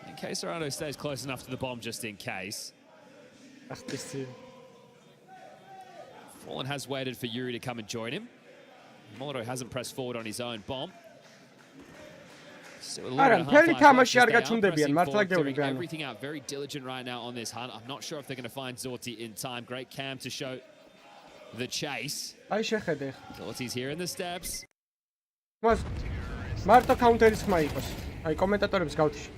[SPEAKER 19] In case Serrano stays close enough to the bomb, just in case. Fallen has waited for Yuri to come and join him. Molidor hasn't pressed forward on his own bomb. Everything out, very diligent right now on this hunt. I'm not sure if they're going to find Zorti in time. Great cam to show the chase. Zorti's here in the steps.
[SPEAKER 1] მარტო counter-ის ხმა იყოს. აი კომენტატორების გავთიშე.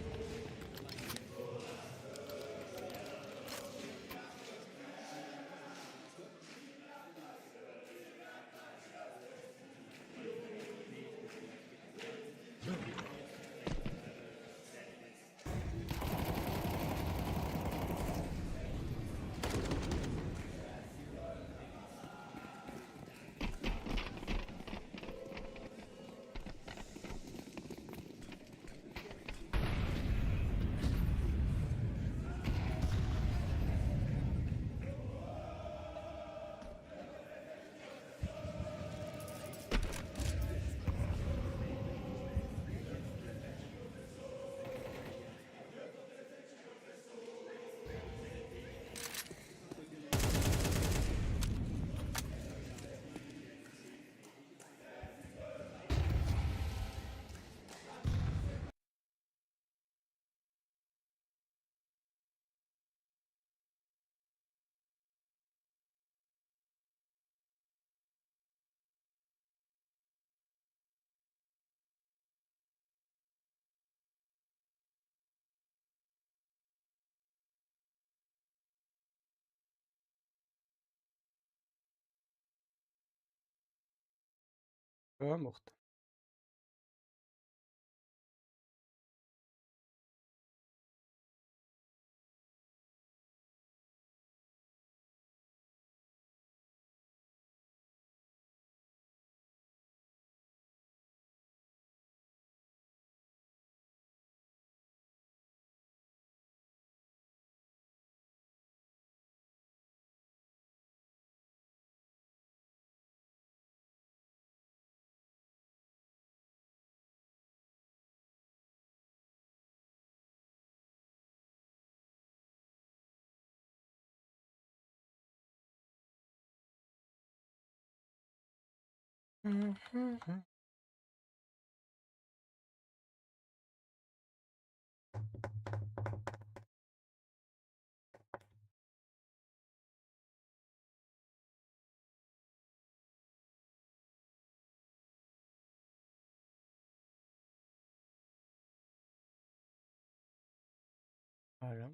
[SPEAKER 1] გამოხდა. არა.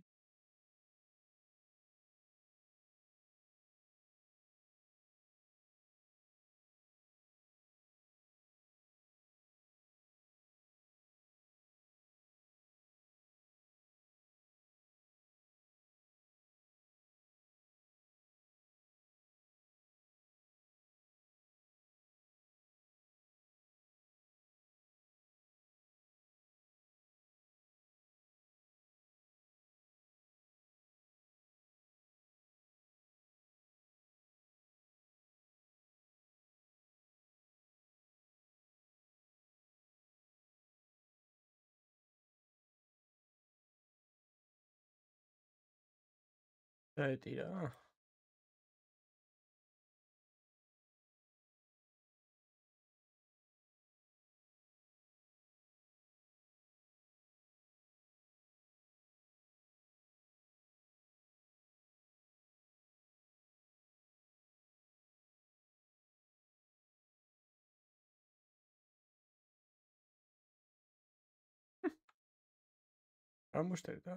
[SPEAKER 1] დაეტირა. ამოშტერდა.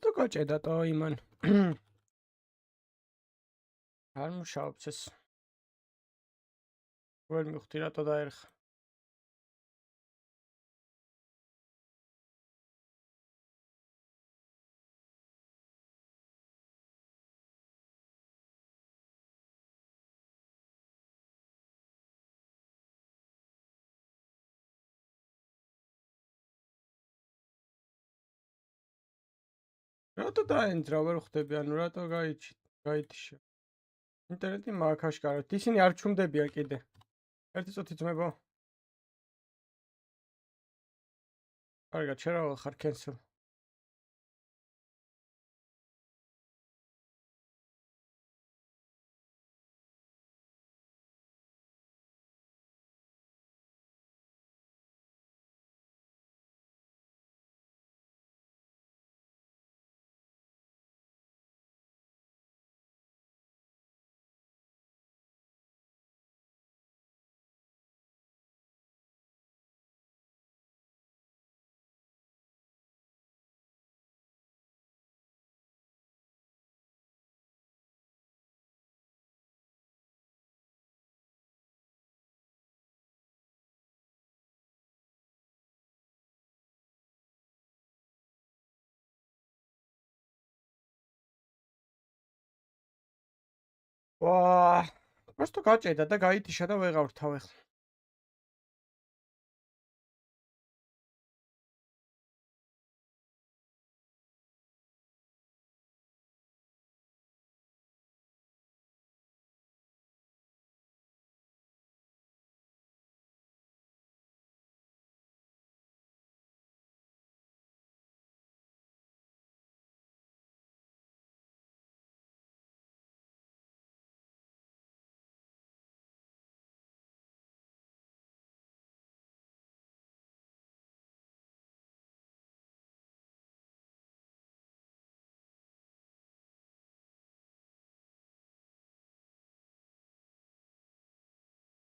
[SPEAKER 1] თუ გაჭედა ტო იმან. არ მუშაობს ეს. ვერ მივხვდი რატო დაერხა. რატო დაენძრა ვერ ხვდები, ანუ რატო გაითიშა. ინტერნეტი მაქვს აშკარად. ისინი არ ჩუმდებიან კიდე. ერთი წუთი ძმებო. კარგად, შენ ხარ cancel. ვა, просто გაჭედა და გაითიშა და ვეღარ ვთავ ახლა.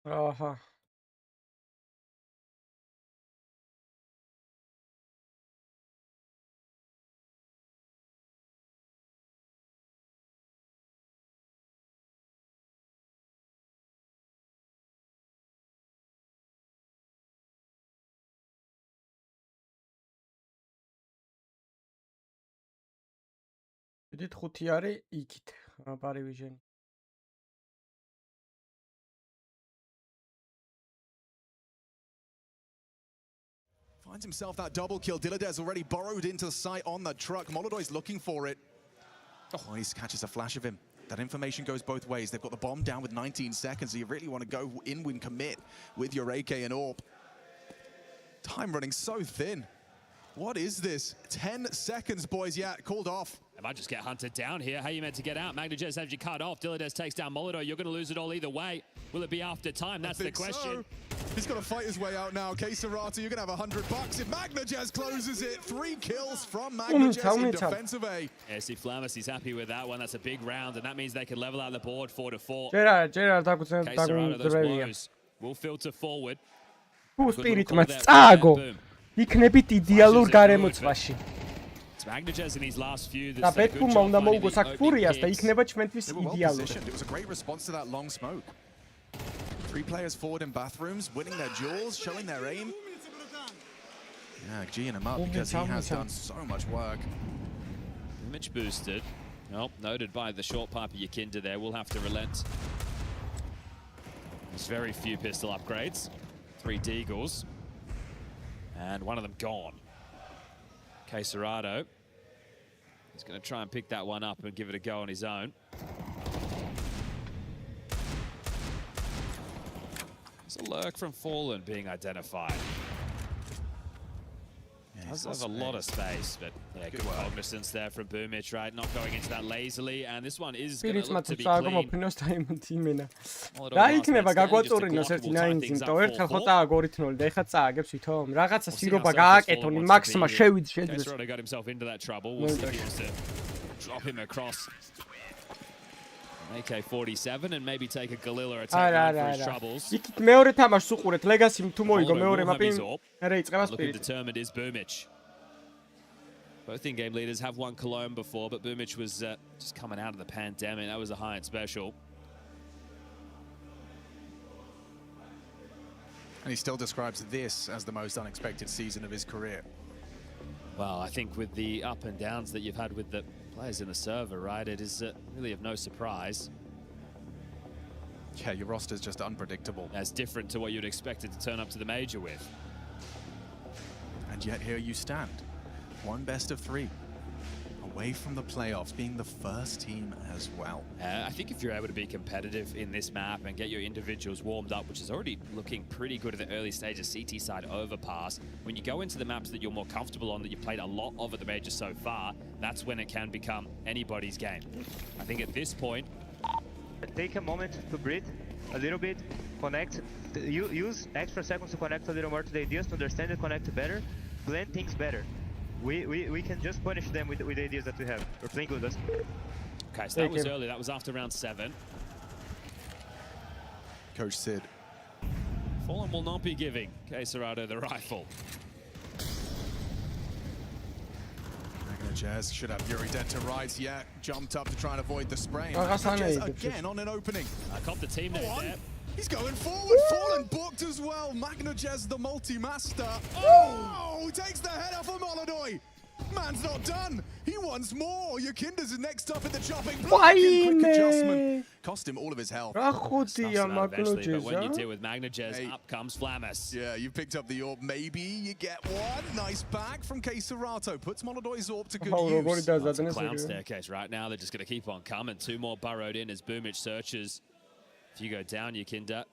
[SPEAKER 1] აჰა. Vidit 5 არის იქით. პარივიჟენი.
[SPEAKER 7] Finds himself that double kill. Diladez already burrowed into sight on the truck. Molodoy's looking for it. Oh, he catches a flash of him. That information goes both ways. They've got the bomb down with 19 seconds, so you really want to go in win commit with your AK and AWP. Time running so thin. What is this? 10 seconds, boys. Yeah, called off.
[SPEAKER 19] They might just get hunted down here. How are you meant to get out? Magnajez has you cut off. Diladez takes down Molido. You're going to lose it all either way. Will it be after time? That's the question.
[SPEAKER 7] So. He's got to fight his way out now. Kesarata, you're going to have $100 if Magnajez closes it. 3 kills from Magnajez in defensive A.
[SPEAKER 19] Yeah, see Flamus, he's happy with that one. That's a big round, and that means they can level out the board 4-4.
[SPEAKER 1] Kesarata,
[SPEAKER 19] those blows will filter forward.
[SPEAKER 1] Who's spirit must წააგო. იქნებით იდეალურ გარემოცვაში.
[SPEAKER 19] Magnajez in his last few.
[SPEAKER 1] და ბეთკუმმა უნდა მოუგოს აქ ფურიას და იქნება ჩვენთვის იდეალური.
[SPEAKER 7] It was a great response to that long smoke. 3 players forward in bathrooms, winning their duels, showing their aim. Yeah, G'ing him up because he has done so much work.
[SPEAKER 19] Image boosted. Oh, noted by the short pipe of Yakinda there. We'll have to relent. There's very few pistol upgrades. 3 Deagles. And one of them gone. Kesarata. He's going to try and pick that one up and give it a go on his own. There's a lurk from Fallen being identified. Yeah, does have a lot of space, but yeah, good cognizance there from Boomich, right? Not going into that lazily, and this one is going to look to be clean.
[SPEAKER 1] რა იქნება გაგვაწორინოს ერთი 9-ს, იმიტომ ერთხელ ხო წააგო 2-0 და ეხლა წააგებს ვითომ? რაღაცა სირობა გააკეთონ, მაქსიმა შევიდ შეძლეს.
[SPEAKER 19] Kesarata got himself into that trouble. We'll see if he wants to drop him across AK-47 and maybe take a Galila attack for his troubles.
[SPEAKER 1] იქით მეორე თამაშს უყურეთ, ლეგასი თუ მოიგო მეორე მაპი. არა იწყება სპირიტი.
[SPEAKER 19] Determined is Boomich. Both in-game leaders have won Cologne before, but Boomich was just coming out of the pandemic. That was a high and special.
[SPEAKER 7] And he still describes this as the most unexpected season of his career.
[SPEAKER 19] Well, I think with the up and downs that you've had with the players in the server, right, it is really of no surprise.
[SPEAKER 7] Yeah, your roster's just unpredictable.
[SPEAKER 19] As different to what you'd expected to turn up to the major with.
[SPEAKER 7] And yet here you stand. 1 best of 3. Away from the playoffs, being the first team as well.
[SPEAKER 19] I think if you're able to be competitive in this map and get your individuals warmed up, which is already looking pretty good at the early stages, CT side overpass, when you go into the maps that you're more comfortable on, that you've played a lot of at the major so far, that's when it can become anybody's game. I think at this point...
[SPEAKER 3] Take a moment to breathe a little bit, connect, use extra seconds to connect a little more to the ideas, to understand and connect better, blend things better. We can just punish them with the ideas that we have. We're playing good.
[SPEAKER 19] Okay, so that was early. That was after round 7.
[SPEAKER 7] Coach Sid.
[SPEAKER 19] Fallen will not be giving Kesarata the rifle.
[SPEAKER 7] Magnajez should have Yuri dead to rights. Yeah, jumped up to try and avoid the spray. Magnajez again on an opening.
[SPEAKER 19] Caught the team there.
[SPEAKER 7] He's going forward. Fallen booked as well. Magnajez, the multi-master. Oh, takes the head off of Molodoy. Man's not done. He wants more. Yakinda's next up in the chopping block. Quick adjustment. Cost him all of his health.
[SPEAKER 19] But when you deal with Magnajez, up comes Flamus.
[SPEAKER 7] Yeah, you picked up the AWP. Maybe you get one. Nice back from Kesarata. Puts Molodoy's AWP to good use.
[SPEAKER 19] That's a clown staircase right now. They're just going to keep on coming. 2 more burrowed in as Boomich searches. If you go down, Yakinda.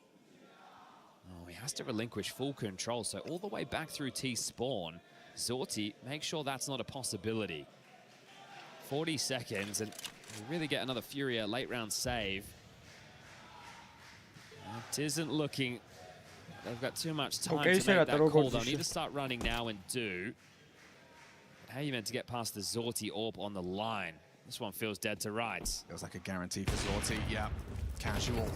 [SPEAKER 19] Oh, he has to relinquish full control. So all the way back through T-spawn. Zorti, make sure that's not a possibility. 40 seconds, and we really get another Furia late round save. It isn't looking... They've got too much time to make that call. They'll need to start running now and do. But how are you meant to get past the Zorti AWP on the line? This one feels dead to rights.
[SPEAKER 7] Feels like a guarantee for Zorti, yeah. Casual.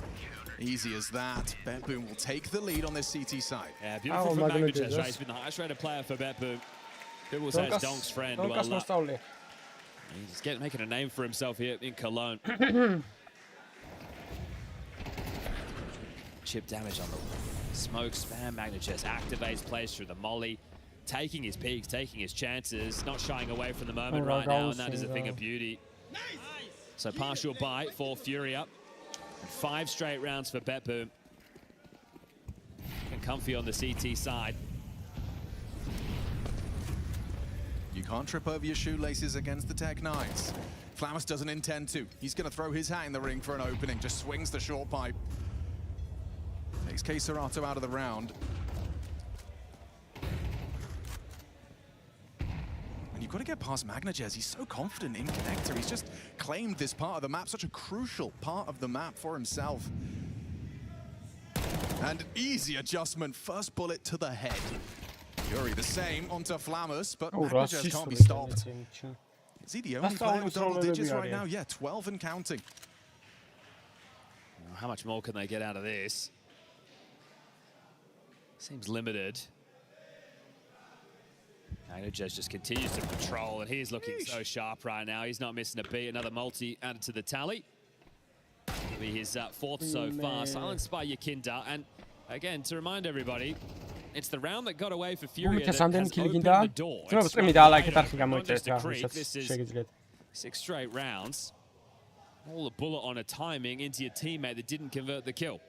[SPEAKER 7] Easy as that. BetBoom will take the lead on this CT side.
[SPEAKER 19] Yeah, beautiful from Magnus, right? He's been the highest rated player for BetBoom. People say it's Donk's friend. Well, he's making a name for himself here in Cologne. Chip damage on the smoke spam. Magnus activates, plays through the molly, taking his peaks, taking his chances, not shying away from the moment right now, and that is a thing of beauty. So partial bite for Furia. 5 straight rounds for BetBoom. And comfy on the CT side.
[SPEAKER 7] You can't trip over your shoelaces against the Tech Knights. Flamus doesn't intend to. He's going to throw his hat in the ring for an opening. Just swings the short pipe. Takes Queserato out of the round. And you've got to get past Magnajez. He's so confident in Connector. He's just claimed this part of the map, such a crucial part of the map for himself. And easy adjustment. First bullet to the head. Fury the same onto Flamus, but Magnajez can't be stopped. Is he the only player with double digits right now? Yeah, 12 and counting.
[SPEAKER 19] How much more can they get out of this? Seems limited. Magnajez just continues to patrol, and he's looking so sharp right now. He's not missing a beat. Another multi added to the tally. It'll be his 4th so far. Silenced by Yakinda. And again, to remind everybody, it's the round that got away for Furia that has opened the door. This is 6 straight rounds. All a bullet on a timing into your teammate that didn't convert the kill.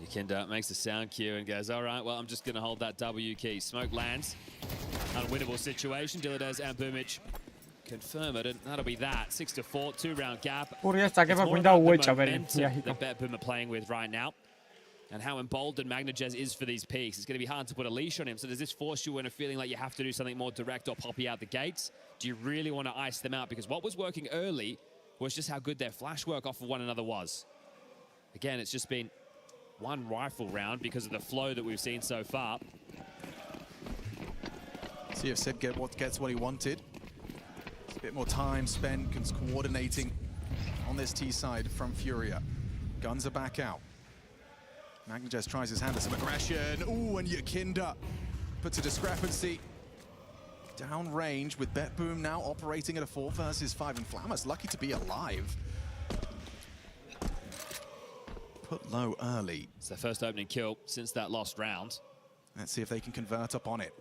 [SPEAKER 19] Yakinda makes the sound cue and goes, all right, well, I'm just going to hold that W key. Smoke lands. Unwinnable situation. Dilladez and Boomic confirm it, and that'll be that. 6-4, 2-round gap. It's more about the momentum that BetBoom are playing with right now, and how emboldened Magnajez is for these peaks. It's going to be hard to put a leash on him, so does this force you into feeling like you have to do something more direct or poppy out the gates? Do you really want to ice them out? Because what was working early was just how good their flash work off of one another was. Again, it's just been one rifle round because of the flow that we've seen so far.
[SPEAKER 7] See if Sid gets what he wanted. It's a bit more time spent coordinating on this T side from Furia. Guns are back out. Magnajez tries his hand at some aggression. Ooh, and Yakinda puts a discrepancy. Down range with BetBoom now operating at a 4 versus 5, and Flamus lucky to be alive. Put low early.
[SPEAKER 19] It's their first opening kill since that last round.
[SPEAKER 7] Let's see if they can convert up on it.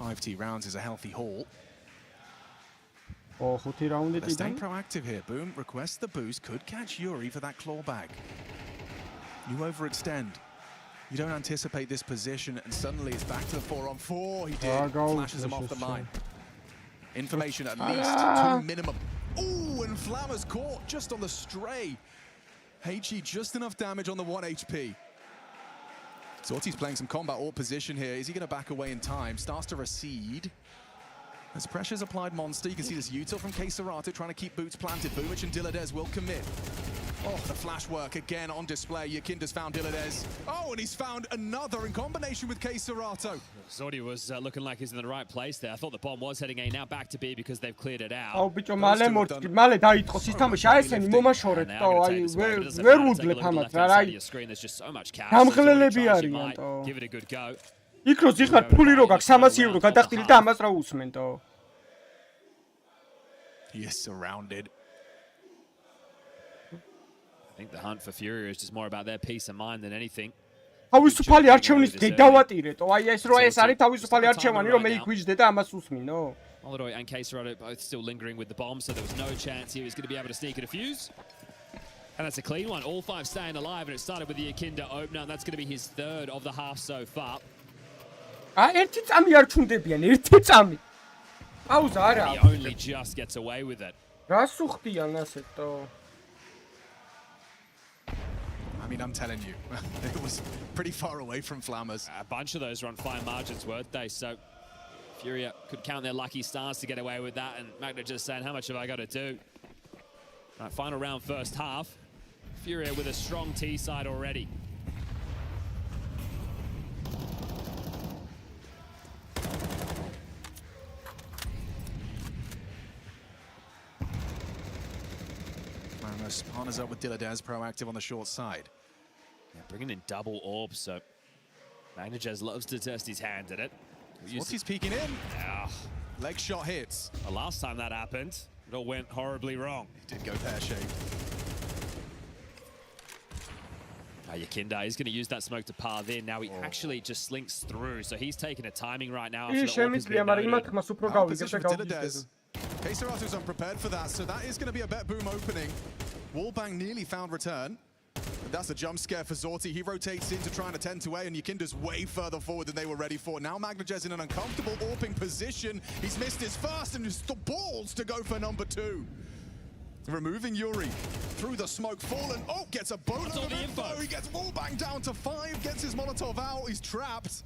[SPEAKER 7] 5T rounds is a healthy haul. They're staying proactive here. Boom requests the boost, could catch Yuri for that clawback. You overextend. You don't anticipate this position, and suddenly it's back to the 4-on-4. He did. Flashes him off the line. Information at least 2 minimum. Ooh, and Flammer's caught just on the stray. HE just enough damage on the 1 HP. Sorty's playing some combat alt position here. Is he going to back away in time? Starts to recede. As pressure's applied Monster, you can see this util from Queserato trying to keep boots planted. Boomic and Dilladez will commit. Oh, the flash work again on display. Yakinda's found Dilladez. Oh, and he's found another in combination with Queserato.
[SPEAKER 19] Sorty was looking like he's in the right place there. I thought the bomb was heading A, now back to B because they've cleared it out.
[SPEAKER 1] Oh, bicho, male დაიწყოს ის თამაში. აი ესენი მომაშორეთ თო, აი ვერ უძლებ ამათ რა, აი. გამხლელები არიანტო.
[SPEAKER 19] Give it a good go.
[SPEAKER 1] იქ რო ზიხარ ფული რო გაქვს 300 ევრო გადახტილი და ამას რა უსმენტო.
[SPEAKER 7] He is surrounded.
[SPEAKER 19] I think the hunt for Furia is just more about their peace of mind than anything.
[SPEAKER 1] თავისუფალი არჩევნის დავატირეთო. აი ეს რო ეს არის თავისუფალი არჩევანი რომ მე იქ ვიჯდე და ამას უსმინო.
[SPEAKER 19] Molodoi and Queserato both still lingering with the bomb, so there was no chance he was going to be able to sneak a defuse. And that's a clean one. All 5 staying alive, and it started with the Yakinda opener, and that's going to be his 3rd of the half so far.
[SPEAKER 1] ერთი წამი არ ჩუნდებიან, ერთი წამი. პაუზა არა.
[SPEAKER 19] He only just gets away with it.
[SPEAKER 1] რას უხდიან ასეთო?
[SPEAKER 7] I mean, I'm telling you, it was pretty far away from Flammers.
[SPEAKER 19] A bunch of those are on fine margins, weren't they? So Furia could count their lucky stars to get away with that, and Magna just saying, how much have I got to do? Right, final round, first half. Furia with a strong T side already.
[SPEAKER 7] Ramos partners up with Bytelabs, proactive on the short side.
[SPEAKER 19] Yeah, bringing in double orbs, so Magnajez loves to test his hand at it.
[SPEAKER 7] He's peeking in.
[SPEAKER 19] Yeah.
[SPEAKER 7] Leg shot hits.
[SPEAKER 19] The last time that happened, it all went horribly wrong.
[SPEAKER 7] It did go pear-shaped.
[SPEAKER 19] Yakinda is going to use that smoke to par in. Now he actually just slinks through, so he's taking a timing right now.
[SPEAKER 7] K-Saratu's unprepared for that, so that is going to be a bet boom opening. Wallbang nearly found return. And that's a jump scare for Zorti. He rotates in to try and attend to A, and Yakinda's way further forward than they were ready for. Now Magnajez in an uncomfortable AWPing position. He's missed his first and just the balls to go for number 2. Removing Yuri through the smoke. Fallen. Oh, gets a bonus of info. He gets Wallbang down to 5, gets his Molotov out. He's trapped.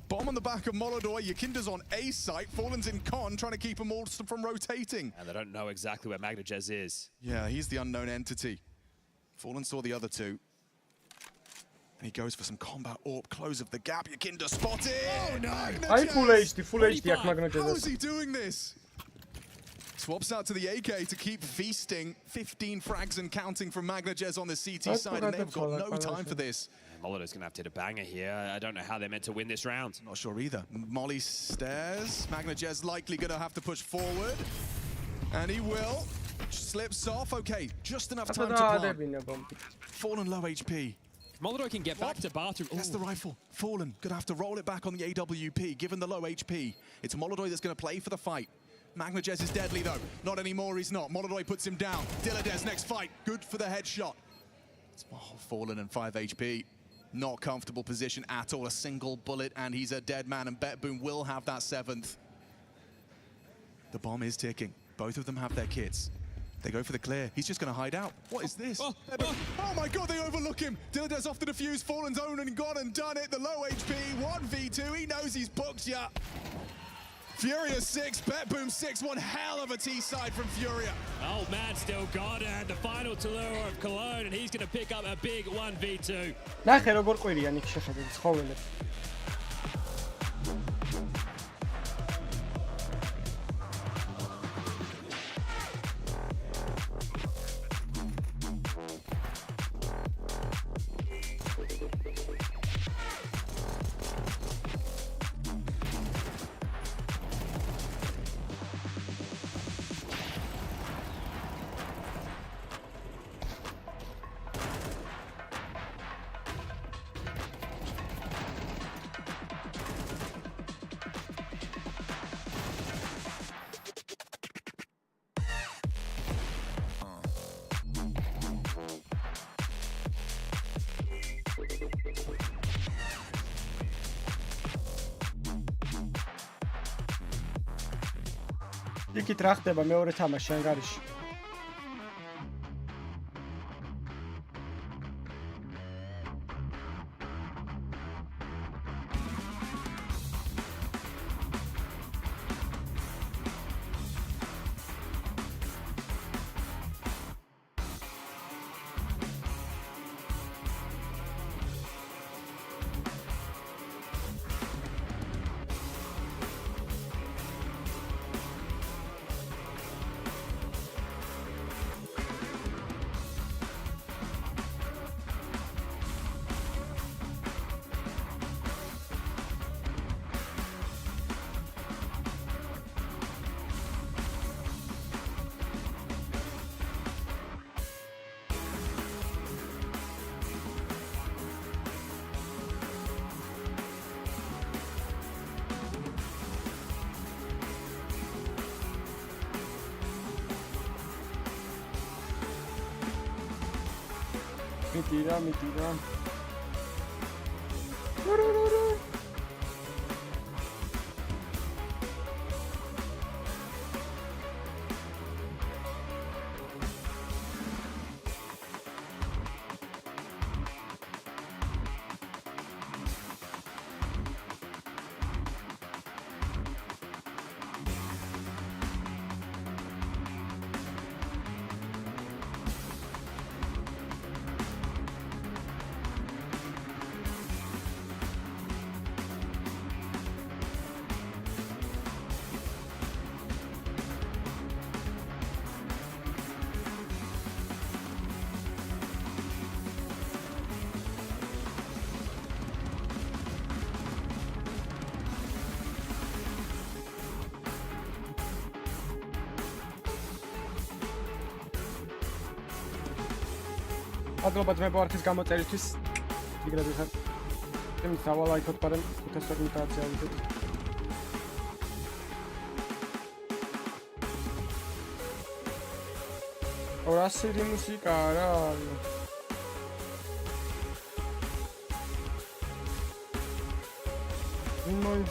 [SPEAKER 7] Bomb on the back of Molodor. Yakinda's on A site. Fallen's in con, trying to keep them all from rotating.
[SPEAKER 19] And they don't know exactly where Magnajez is.
[SPEAKER 7] Yeah, he's the unknown entity. Fallen saw the other 2. And he goes for some combat AWP. Close of the gap. Yakinda spotted. Oh no!
[SPEAKER 1] Full HD.
[SPEAKER 7] How is he doing this? Swaps out to the AK to keep feasting. 15 frags and counting from Magnajez on the CT side, and they've got no time for this.
[SPEAKER 19] Molodor's going to have to hit a banger here. I don't know how they're meant to win this round.
[SPEAKER 7] Not sure either. Molly stares. Magnajez likely going to have to push forward. And he will. Slips off. Okay, just enough time to plant. Fallen low HP.
[SPEAKER 19] Molodor can get back to bathroom.
[SPEAKER 7] That's the rifle. Fallen going to have to roll it back on the AWP, given the low HP. It's Molodor that's going to play for the fight. Magnajez is deadly though. Not anymore, he's not. Molodor puts him down. Bytelabs next fight. Good for the headshot. It's Fallen and 5 HP. Not comfortable position at all. A single bullet and he's a dead man, and Betboom will have that 7th. The bomb is ticking. Both of them have their kits. They go for the clear. He's just going to hide out. What is this? Oh my god, they overlook him. Bytelabs off the defuse. Fallen's own and gone and done it. The low HP, 1v2. He knows he's booked ya. Furia 6, Betboom 6, one hell of a T-side from Furia.
[SPEAKER 19] Old man still got it, and the final Tallulah of Cologne, and he's going to pick up a big 1v2.
[SPEAKER 1] ნახე როგორ ყვირიან იქ შეხედეთ ცხოველებს. იქით რა ხდება მეორე თამაში ანგარიში? Mentira. მადლობა ძმებო არქის გამოწერისთვის. იგრები ხარ. იმის ავალაიქოთ პარემ 500 მუტაცია ვიდეთ. ორასირი მუსიკა რა. იმოი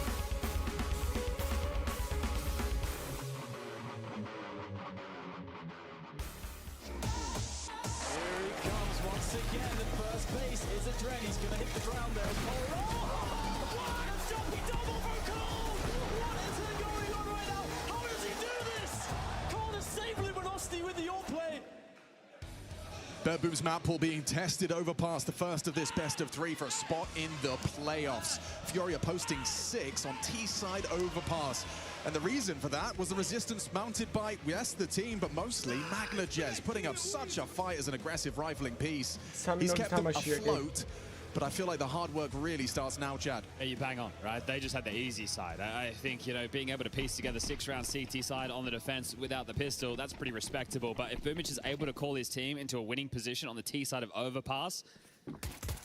[SPEAKER 7] Boom's map pool being tested over past the first of this best of 3 for a spot in the playoffs. Furia posting 6 on T-side overpass. And the reason for that was the resistance mounted by, yes, the team, but mostly Magnajez, putting up such a fight as an aggressive rifling piece. He's kept them afloat. But I feel like the hard work really starts now, Chad.
[SPEAKER 19] Yeah, you bang on, right? They just had the easy side. I think, you know, being able to piece together 6-round CT side on the defense without the pistol, that's pretty respectable. But if Boomich is able to call his team into a winning position on the T side of overpass,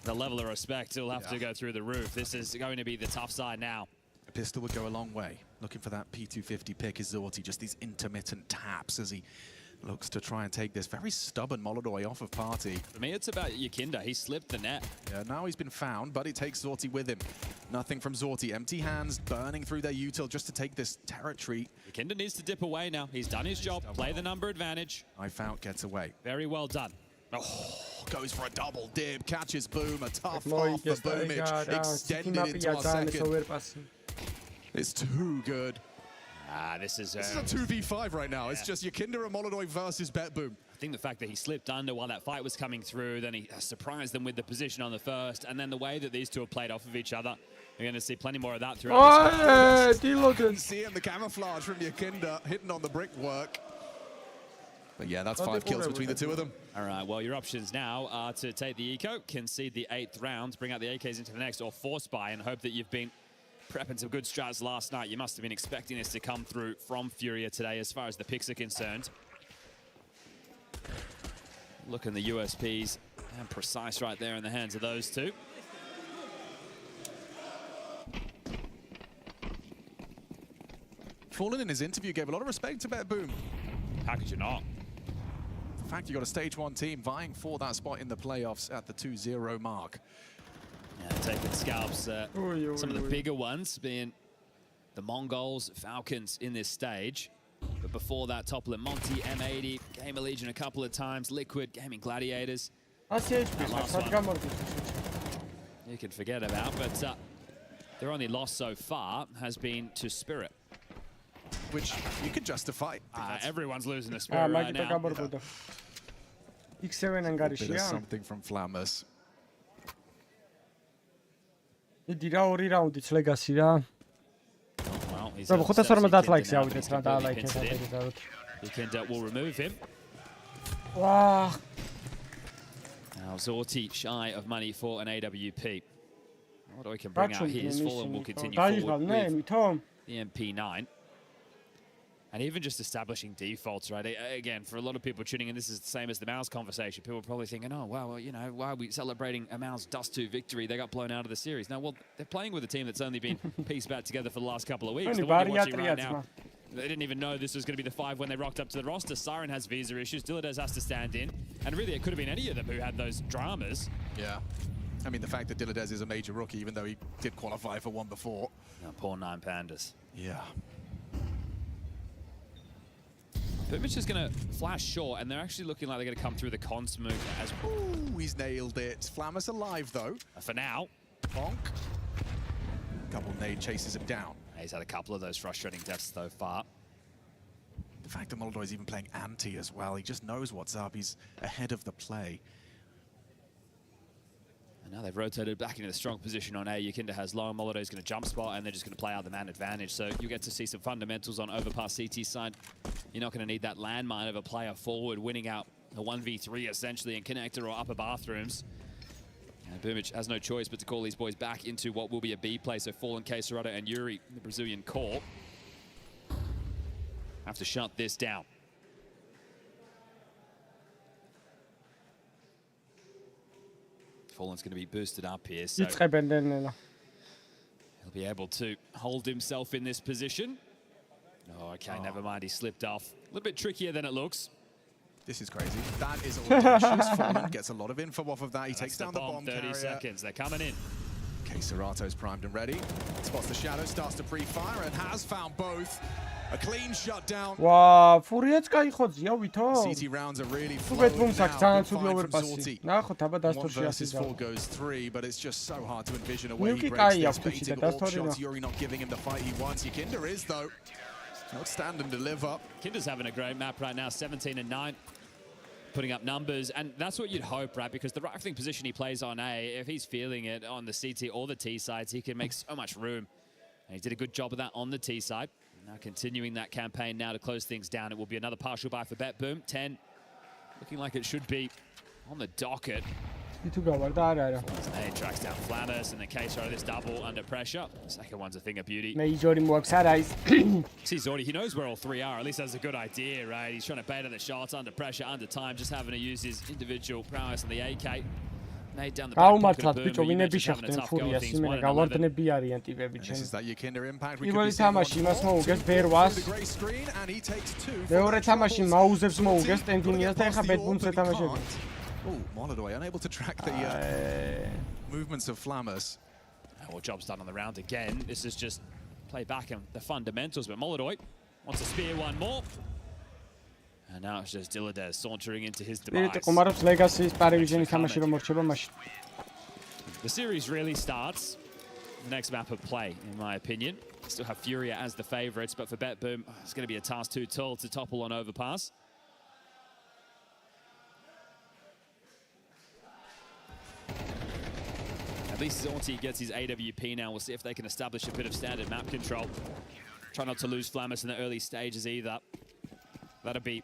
[SPEAKER 19] the level of respect will have to go through the roof. This is going to be the tough side now.
[SPEAKER 7] A pistol would go a long way. Looking for that P250 pick is Zorti, just these intermittent taps as he looks to try and take this very stubborn Molodoi off of Party.
[SPEAKER 19] For me, it's about Yakinda. He slipped the net.
[SPEAKER 7] Yeah, now he's been found, but he takes Zorti with him. Nothing from Zorti. Empty hands, burning through their util just to take this territory.
[SPEAKER 19] Yakinda needs to dip away now. He's done his job. Play the number advantage.
[SPEAKER 7] Ifout gets away.
[SPEAKER 19] Very well done.
[SPEAKER 7] Oh, goes for a double dip. Catches Boom. A tough half for Boomich. Extended into our second. It's too good.
[SPEAKER 19] This is
[SPEAKER 7] a 2v5 right now. It's just Yakinda and Molodoi versus BetBoom.
[SPEAKER 19] I think the fact that he slipped under while that fight was coming through, then he surprised them with the position on the first, and then the way that these two have played off of each other. You're going to see plenty more of that throughout this
[SPEAKER 7] See him, the camouflage from Yakinda hitting on the brickwork. But yeah, that's 5 kills between the two of them.
[SPEAKER 19] All right, well, your options now are to take the eco, concede the 8th round, bring out the AKs into the next, or force buy and hope that you've been prepping some good strats last night. You must have been expecting this to come through from Furia today as far as the picks are concerned. Look at the USPs, and precise right there in the hands of those two.
[SPEAKER 7] Fallen in his interview gave a lot of respect to BetBoom.
[SPEAKER 19] How could you not?
[SPEAKER 7] The fact you got a stage 1 team vying for that spot in the playoffs at the 2-0 mark.
[SPEAKER 19] Yeah, taking scalps, some of the bigger ones being the Mongols, Falcons in this stage. But before that, Toppler, Monty, M80, Gamer Legion a couple of times, Liquid, Gaming Gladiators. That last one you can forget about, but their only loss so far has been to Spirit.
[SPEAKER 7] Which you could justify.
[SPEAKER 19] Everyone's losing to Spirit right now.
[SPEAKER 7] Bit of something from Flammers.
[SPEAKER 1] Иди რა ორი რაუნდიც ლეგასი რა.
[SPEAKER 19] Well,
[SPEAKER 1] Bravo, 550 ლაიქს ავიდეთ რა და ლაიქებს ავიდეთ.
[SPEAKER 19] Yakinda will remove him.
[SPEAKER 1] Wow.
[SPEAKER 19] Now Zorti shy of money for an AWP. What do we can bring out here? Fallen will continue forward with the MP9. And even just establishing defaults, right? Again, for a lot of people tuning in, this is the same as the Mouse conversation. People are probably thinking, oh, well, you know, why are we celebrating a Mouse Dust 2 victory? They got blown out of the series. No, well, they're playing with a team that's only been pieced back together for the last couple of weeks. The one you're watching right now, they didn't even know this was going to be the 5 when they rocked up to the roster. Siren has visa issues. Dilladez has to stand in. And really, it could have been any of them who had those dramas.
[SPEAKER 7] Yeah. I mean, the fact that Dilladez is a major rookie, even though he did qualify for one before.
[SPEAKER 19] Poor 9 Pandas.
[SPEAKER 7] Yeah.
[SPEAKER 19] Boomich is going to flash short, and they're actually looking like they're going to come through the con smoke as well.
[SPEAKER 7] Ooh, he's nailed it. Flammer's alive, though.
[SPEAKER 19] For now.
[SPEAKER 7] Bonk. Couple nade chases him down.
[SPEAKER 19] He's had a couple of those frustrating deaths so far.
[SPEAKER 7] The fact that Molodoi is even playing anti as well. He just knows what's up. He's ahead of the play.
[SPEAKER 19] And now they've rotated back into the strong position on A. Yakinda has low. Molodoi is going to jump spot, and they're just going to play out the man advantage. So you get to see some fundamentals on overpass CT side. You're not going to need that landmine of a player forward winning out a 1v3 essentially in connector or upper bathrooms. And Boomich has no choice but to call these boys back into what will be a B play. So Fallen, Quesarado, and Yuri, the Brazilian core, have to shut this down. Fallen's going to be boosted up here, so
[SPEAKER 1] იწყებენ.
[SPEAKER 19] he'll be able to hold himself in this position. Oh, okay, never mind, he slipped off. A little bit trickier than it looks.
[SPEAKER 7] This is crazy. That is audacious. Fallen gets a lot of info off of that. He takes down the bomb
[SPEAKER 19] 30
[SPEAKER 7] carrier.
[SPEAKER 19] seconds, they're coming in.
[SPEAKER 7] Cerato's primed and ready. Spots the shadow, starts to pre-fire, and has found both. A clean shutdown.
[SPEAKER 1] Wow, Furiet's გაიხოძია ვითო.
[SPEAKER 7] CT rounds are really
[SPEAKER 1] flowing
[SPEAKER 7] flowing
[SPEAKER 1] now.
[SPEAKER 7] now.
[SPEAKER 1] Good fight from Zorti. 1
[SPEAKER 7] versus 4 goes 3, but it's just so hard to envision a way he
[SPEAKER 1] Milky
[SPEAKER 7] breaks
[SPEAKER 1] Kaya
[SPEAKER 7] this. Baiting
[SPEAKER 1] that's
[SPEAKER 7] all
[SPEAKER 1] what
[SPEAKER 7] shots, Yuri not giving him the fight he wants. Yakinda is, though. Not stand and deliver.
[SPEAKER 19] Kinder's having a great map right now, 17 and 9. Putting up numbers, and that's what you'd hope, right? Because the rifling position he plays on A, if he's feeling it on the CT or the T sides, he can make so much room. And he did a good job of that on the T side. Now continuing that campaign now to close things down. It will be another partial buy for BetBoom. 10, looking like it should be on the docket.
[SPEAKER 1] He
[SPEAKER 19] tracks down Flamus, and the case of this double under pressure. Second one's a thing of beauty.
[SPEAKER 1] Major works eyes.
[SPEAKER 19] See Zordi, he knows where all three are. At least has a good idea, right? He's trying to bait the shots under pressure, under time, just having to use his individual prowess on the AK. Made down the back pocket of Boom, but you mentioned having a tough go of things. 1 and 11.
[SPEAKER 7] This is that Yakinda impact. We
[SPEAKER 1] პირველი თამაში მას მოუგეს ბერვას. მეორე თამაში მაუზებს მოუგეს ტენდინიას და ეხა ბეტბუნს ეთამაშებს.
[SPEAKER 7] Oh, Molodoi unable to track the movements of Flamus.
[SPEAKER 19] Well, job's done on the round again. This is just play back and the fundamentals, but Molodoi wants to spear one more. And now it's just Dilladez sauntering into his demise. The series really starts the next map of play, in my opinion. Still have Furia as the favorites, but for BetBoom, it's going to be a task too tall to topple on Overpass. At least Zorti gets his AWP now. We'll see if they can establish a bit of standard map control. Try not to lose Flamus in the early stages either. That'll be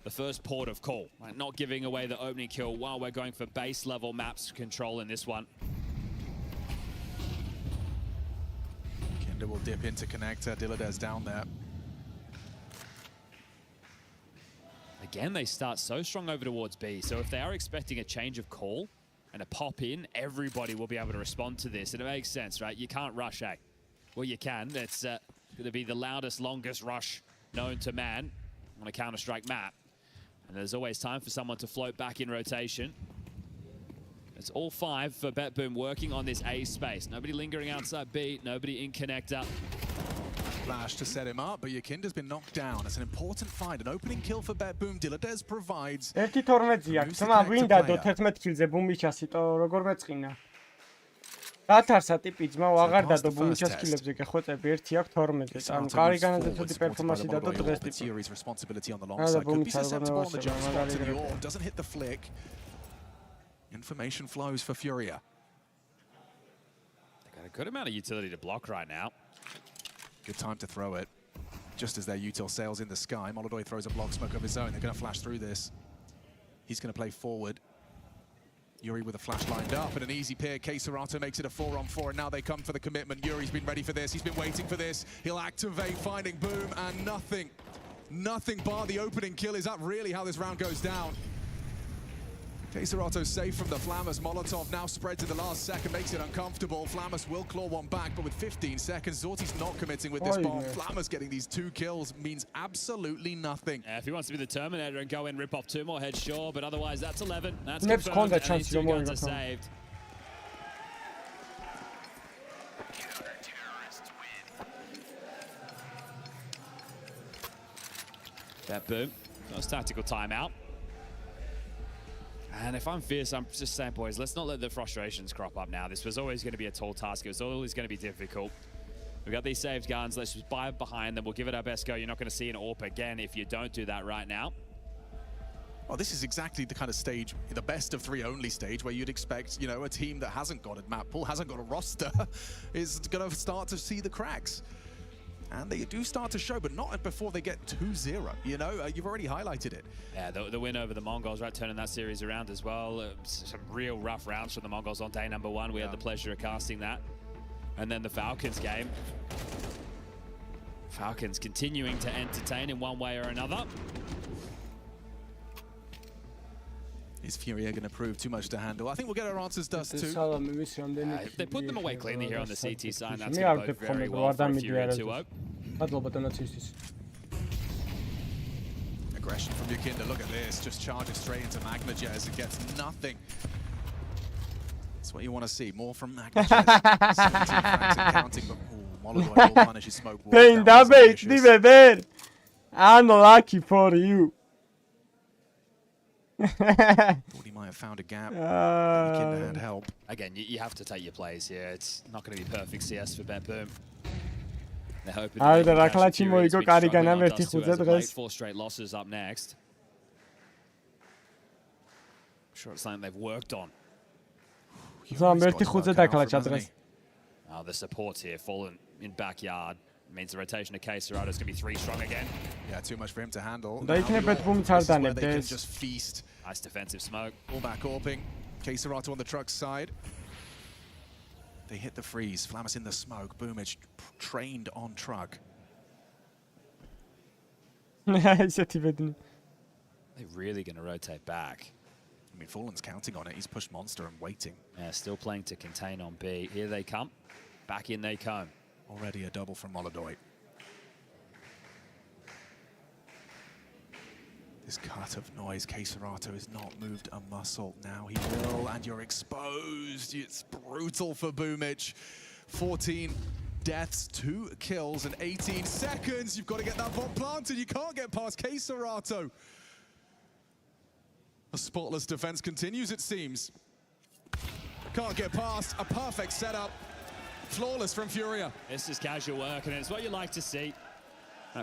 [SPEAKER 19] the first port of call. Right? Not giving away the opening kill while we're going for base level maps control in this one.
[SPEAKER 7] Kinder will dip into connector. Dilladez down there.
[SPEAKER 19] Again, they start so strong over towards B. So if they are expecting a change of call and a pop in, everybody will be able to respond to this. And it makes sense, right? You can't rush A. Well, you can. It's going to be the loudest, longest rush known to man on a Counter-Strike map. And there's always time for someone to float back in rotation. It's all 5 for BetBoom working on this A space. Nobody lingering outside B, nobody in connector.
[SPEAKER 7] Flash to set him up, but Yakinda's been knocked down. It's an important find, an opening kill for BetBoom. Dilladez provides.
[SPEAKER 1] 1-12-ია. თმა ვინდა დო 11 კილზე ბუმიჩასიტო როგორ მეწყინა. დათარსა ტიპი ძმა აღარ დადო ბუმიჩას კილებზე გეხვეწები 1 აქვს 12. ანუ კარი განაცხადი პერფორმანსი დადო დღეს ტიპი.
[SPEAKER 7] Yuri's responsibility on the long side. Could be susceptible on the jump spot to the orb. Doesn't hit the flick. Information flows for Furia.
[SPEAKER 19] They got a good amount of utility to block right now.
[SPEAKER 7] Good time to throw it. Just as their util sails in the sky, Molodoi throws a block smoke of his own. They're going to flash through this. He's going to play forward. Yuri with a flash lined up and an easy pick. Cerrato makes it a 4-on-4, and now they come for the commitment. Yuri's been ready for this. He's been waiting for this. He'll activate, finding Boom, and nothing bar the opening kill. Is that really how this round goes down? Cerrato safe from the Flamus. Molotov now spreads in the last second, makes it uncomfortable. Flamus will claw one back, but with 15 seconds, Zorti's not committing with this bomb. Flamus getting these 2 kills means absolutely nothing.
[SPEAKER 19] If he wants to be the Terminator and go in, rip off 2 more heads, sure, but otherwise that's 11. That's confirmed, and these 2 guns are saved. BetBoom, first tactical timeout. And if I'm fierce, I'm just saying, boys, let's not let the frustrations crop up now. This was always going to be a tall task. It was always going to be difficult. We've got these saved guns. Let's just buy behind them. We'll give it our best go. You're not going to see an AWP again if you don't do that right now.
[SPEAKER 7] Well, this is exactly the kind of stage, the best of 3 only stage, where you'd expect, you know, a team that hasn't got a map pool, hasn't got a roster, is going to start to see the cracks. And they do start to show, but not before they get 2-0. You know, you've already highlighted it.
[SPEAKER 19] Yeah, the win over the Mongols, right, turning that series around as well. Some real rough rounds from the Mongols on day number 1. We had the pleasure of casting that. And then the Falcons game. Falcons continuing to entertain in one way or another.
[SPEAKER 7] Is Furia going to prove too much to handle? I think we'll get our answers, Dust, too.
[SPEAKER 19] If they put them away cleanly here on the CT side, that's going to bode very well for Furia 2-0.
[SPEAKER 7] Aggression from Yukinda, look at this, just charges straight into Magnajez and gets nothing. That's what you want to see, more from Magnajez. 17 frags and counting, but Molotov will punish his smoke wall.
[SPEAKER 1] Unlucky for you.
[SPEAKER 7] Thought he might have found a gap. Yukinda had help.
[SPEAKER 19] Again, you have to take your plays here. It's not going to be perfect CS for BetBoom. They're hoping to 4 straight losses up next. I'm sure it's something they've worked on. The support here, fallen in backyard. Means the rotation of K-Serrado is going to be 3 strong again.
[SPEAKER 7] Yeah, too much for him to handle.
[SPEAKER 1] They can
[SPEAKER 7] just feast.
[SPEAKER 19] Nice defensive smoke.
[SPEAKER 7] All back Orping. K-Serrado on the truck side. They hit the freeze. Flamus in the smoke. Boomage trained on truck.
[SPEAKER 19] They're really going to rotate back.
[SPEAKER 7] I mean, Fallen's counting on it. He's pushed Monster and waiting.
[SPEAKER 19] Yeah, still playing to contain on B. Here they come. Back in they come.
[SPEAKER 7] Already a double from Molodoi. This cut of noise, K-Serrado has not moved a muscle. Now he will, and you're exposed. It's brutal for Boomage. 14 deaths, 2 kills, and 18 seconds. You've got to get that bomb planted. You can't get past K-Serrado. A spotless defense continues, it seems. Can't get past. A perfect setup. Flawless from Furia.
[SPEAKER 19] This is casual work, and it's what you like to see.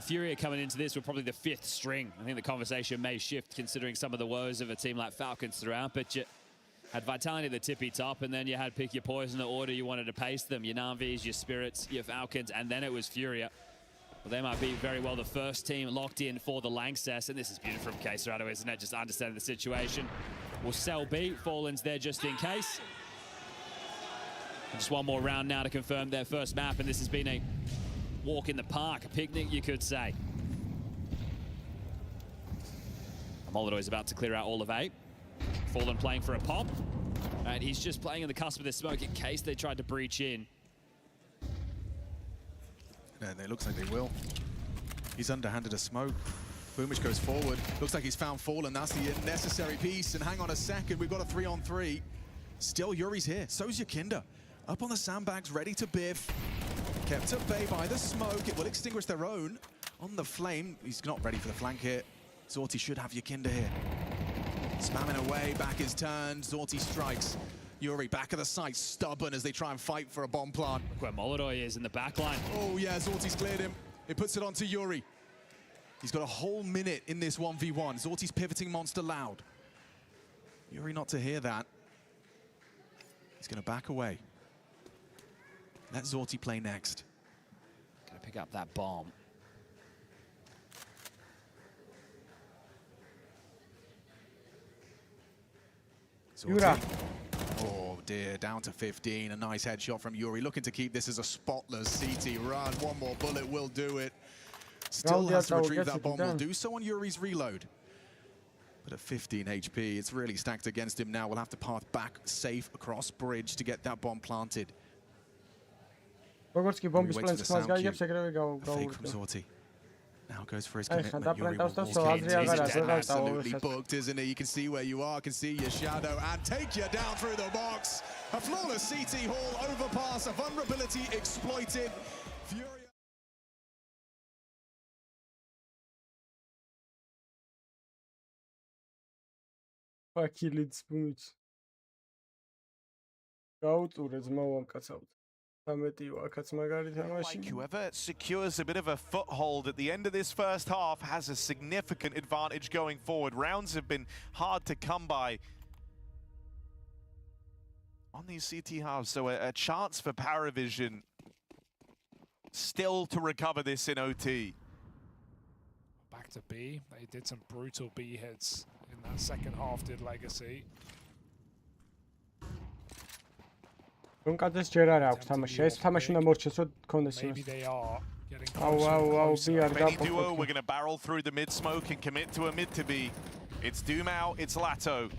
[SPEAKER 19] Furia coming into this with probably the 5th string. I think the conversation may shift considering some of the woes of a team like Falcons throughout, but you had Vitality at the tippy top, and then you had pick your poison, the order you wanted to pace them. Your Na'Vis, your Spirits, your Falcons, and then it was Furia. Well, they might be very well the first team locked in for the Lanxess, and this is beautiful from K-Serrado, isn't it? Just understanding the situation. We'll sell B. Fallen's there just in case. Just one more round now to confirm their first map, and this has been a walk in the park, a picnic, you could say. Molotov is about to clear out all of A. Fallen playing for a pop, and he's just playing on the cusp of the smoke in case they tried to breach in.
[SPEAKER 7] Yeah, it looks like they will. He's underhanded a smoke. Boomage goes forward. Looks like he's found Fallen. That's the necessary piece. And hang on a second, we've got a 3-on-3. Still, Yuri's here. So's Yukinda. Up on the sandbags, ready to biff. Kept at bay by the smoke. It will extinguish their own. On the flame, he's not ready for the flank hit. Zorti should have Yukinda here. Spamming away, back is turned. Zorti strikes. Yuri back of the site, stubborn as they try and fight for a bomb plant.
[SPEAKER 19] Look where Molotov is in the back line.
[SPEAKER 7] Oh yeah, Zorti's cleared him. It puts it onto Yuri. He's got a whole minute in this 1v1. Zorti's pivoting Monster loud. Yuri not to hear that. He's going to back away. Let Zorti play next.
[SPEAKER 19] Gonna pick up that bomb.
[SPEAKER 7] Zorti. Oh dear, down to 15. A nice headshot from Yuri. Looking to keep this as a spotless CT run. One more bullet will do it. Still has to retrieve that bomb. Will do so on Yuri's reload. But at 15 HP, it's really stacked against him now. We'll have to path back safe across bridge to get that bomb planted.
[SPEAKER 1] Fake
[SPEAKER 7] from Zorti. Now goes for his commitment. Yuri will walk in. Absolutely booked, isn't he? You can see where you are, can see your shadow, and take you down through the box. A flawless CT Hall overpass, a vulnerability exploited. Fury.
[SPEAKER 1] Fucking spooch. Გაუწურე ძმა ვამკაცავთ.
[SPEAKER 23] Whoever secures a bit of a foothold at the end of this first half has a significant advantage going forward. Rounds have been hard to come by on these CT halves, so a chance for Paravision still to recover this in OT.
[SPEAKER 22] Back to B. They did some brutal B hits in that second half, did Legacy.
[SPEAKER 1] Maybe they are getting
[SPEAKER 23] Many duo, we're going to barrel through the mid smoke and commit to a mid to B. It's Doom out, it's Lato.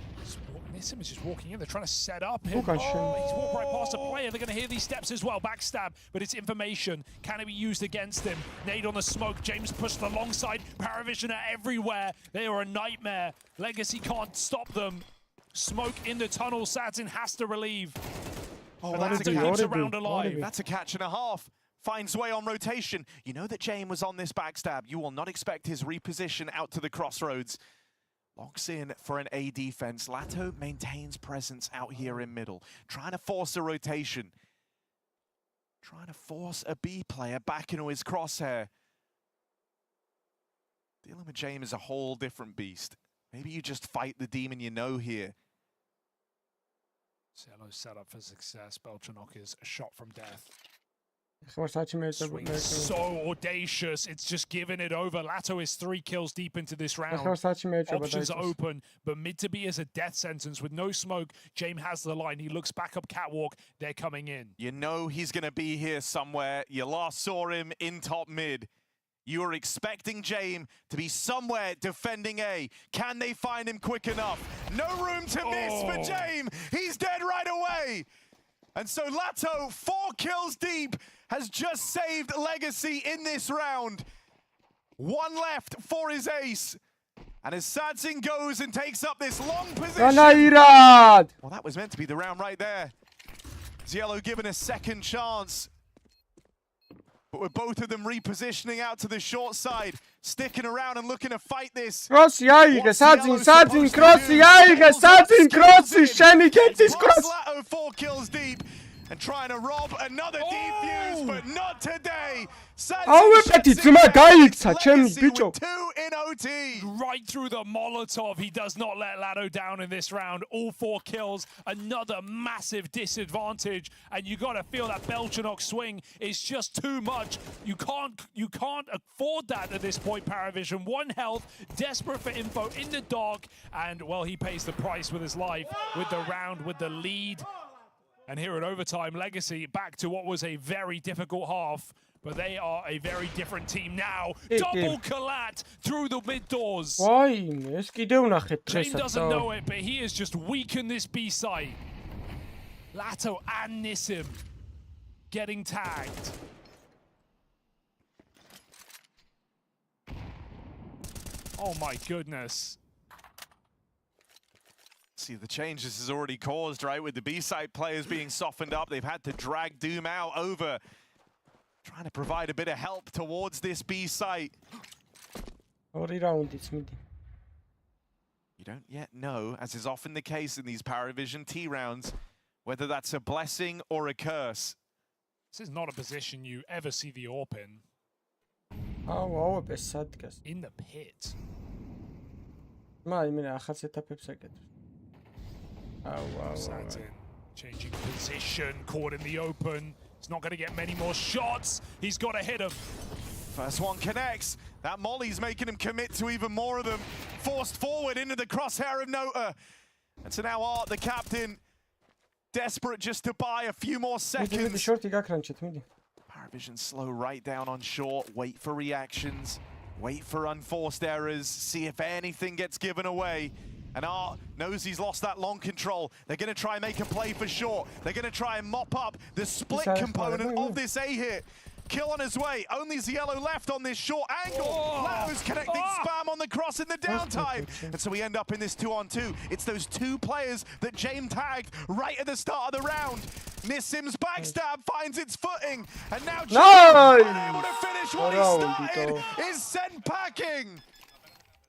[SPEAKER 22] Nissim is just walking in. They're trying to set up him. He's walked right past a player. They're going to hear these steps as well. Backstab, but it's information. Can it be used against him? Nade on the smoke. James pushed alongside. Paravision are everywhere. They are a nightmare. Legacy can't stop them. Smoke in the tunnel. Sadzin has to relieve.
[SPEAKER 23] Oh,
[SPEAKER 22] that's a keeps around alive.
[SPEAKER 23] That's a catch and a half. Finds way on rotation. You know that James was on this backstab. You will not expect his reposition out to the crossroads. Locks in for an A defense. Lato maintains presence out here in middle. Trying to force a rotation. Trying to force a B player back into his crosshair. Dealing with James is a whole different beast. Maybe you just fight the demon you know here.
[SPEAKER 22] Cielo set up for success. Belchanok is a shot from death.
[SPEAKER 1] Swing
[SPEAKER 22] so audacious, it's just giving it over. Lato is 3 kills deep into this round. Options are open, but mid to B is a death sentence with no smoke. James has the line. He looks back up catwalk. They're coming in.
[SPEAKER 23] You know he's going to be here somewhere. You last saw him in top mid. You were expecting James to be somewhere defending A. Can they find him quick enough? No room to miss for James. He's dead right away. And so Lato, 4 kills deep, has just saved Legacy in this round. 1 left for his ace. And as Sadzin goes and takes up this long position. Well, that was meant to be the round right there. Ziello given a second chance. But with both of them repositioning out to the short side, sticking around and looking to fight this.
[SPEAKER 1] Cross Sadzin, cross Sadzin, cross Shani gets his cross.
[SPEAKER 23] Lato 4 kills deep and trying to rob another defuse, but not today.
[SPEAKER 1] Legacy with
[SPEAKER 23] 2 in OT.
[SPEAKER 22] Right through the Molotov. He does not let Lato down in this round. All 4 kills, another massive disadvantage. And you got to feel that Belchanok swing is just too much. You can't afford that at this point, Paravision. 1 health, desperate for info in the dark. And, well, he pays the price with his life, with the round, with the lead. And here at overtime, Legacy back to what was a very difficult half. But they are a very different team now. Double collat through the mid doors. James doesn't know it, but he has just weakened this B site. Lato and Nissim getting tagged. Oh my goodness.
[SPEAKER 23] See, the change this has already caused, right? With the B-side players being softened up, they've had to drag Doom out over. Trying to provide a bit of help towards this B site. You don't yet know, as is often the case in these Paravision T rounds, whether that's a blessing or a curse.
[SPEAKER 22] This is not a position you ever see the AWP in. In the pit. Sadzin changing position, caught in the open. He's not going to get many more shots. He's got to hit him.
[SPEAKER 23] First one connects. That molly's making him commit to even more of them. Forced forward into the crosshair of Nota. And so now Art, the captain, desperate just to buy a few more seconds. Paravision slow right down on short. Wait for reactions. Wait for unforced errors. See if anything gets given away. And Art knows he's lost that long control. They're going to try and make a play for short. They're going to try and mop up the split component of this A hit. Kill on his way. Only Ziello left on this short angle. Lato's connecting spam on the cross in the downtime. And so we end up in this 2-on-2. It's those 2 players that James tagged right at the start of the round. Nissim's backstab finds its footing. And now James, unable to finish what he started, is sent packing.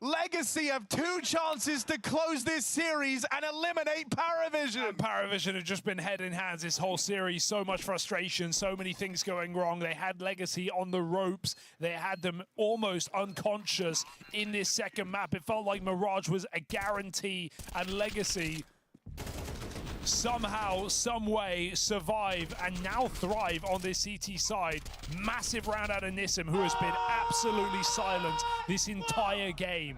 [SPEAKER 23] Legacy have 2 chances to close this series and eliminate Paravision.
[SPEAKER 22] And Paravision have just been head in hands this whole series. So much frustration, so many things going wrong. They had Legacy on the ropes. They had them almost unconscious in this second map. It felt like Mirage was a guarantee, and Legacy somehow, some way survive and now thrive on this CT side. Massive round out of Nissim, who has been absolutely silent this entire game.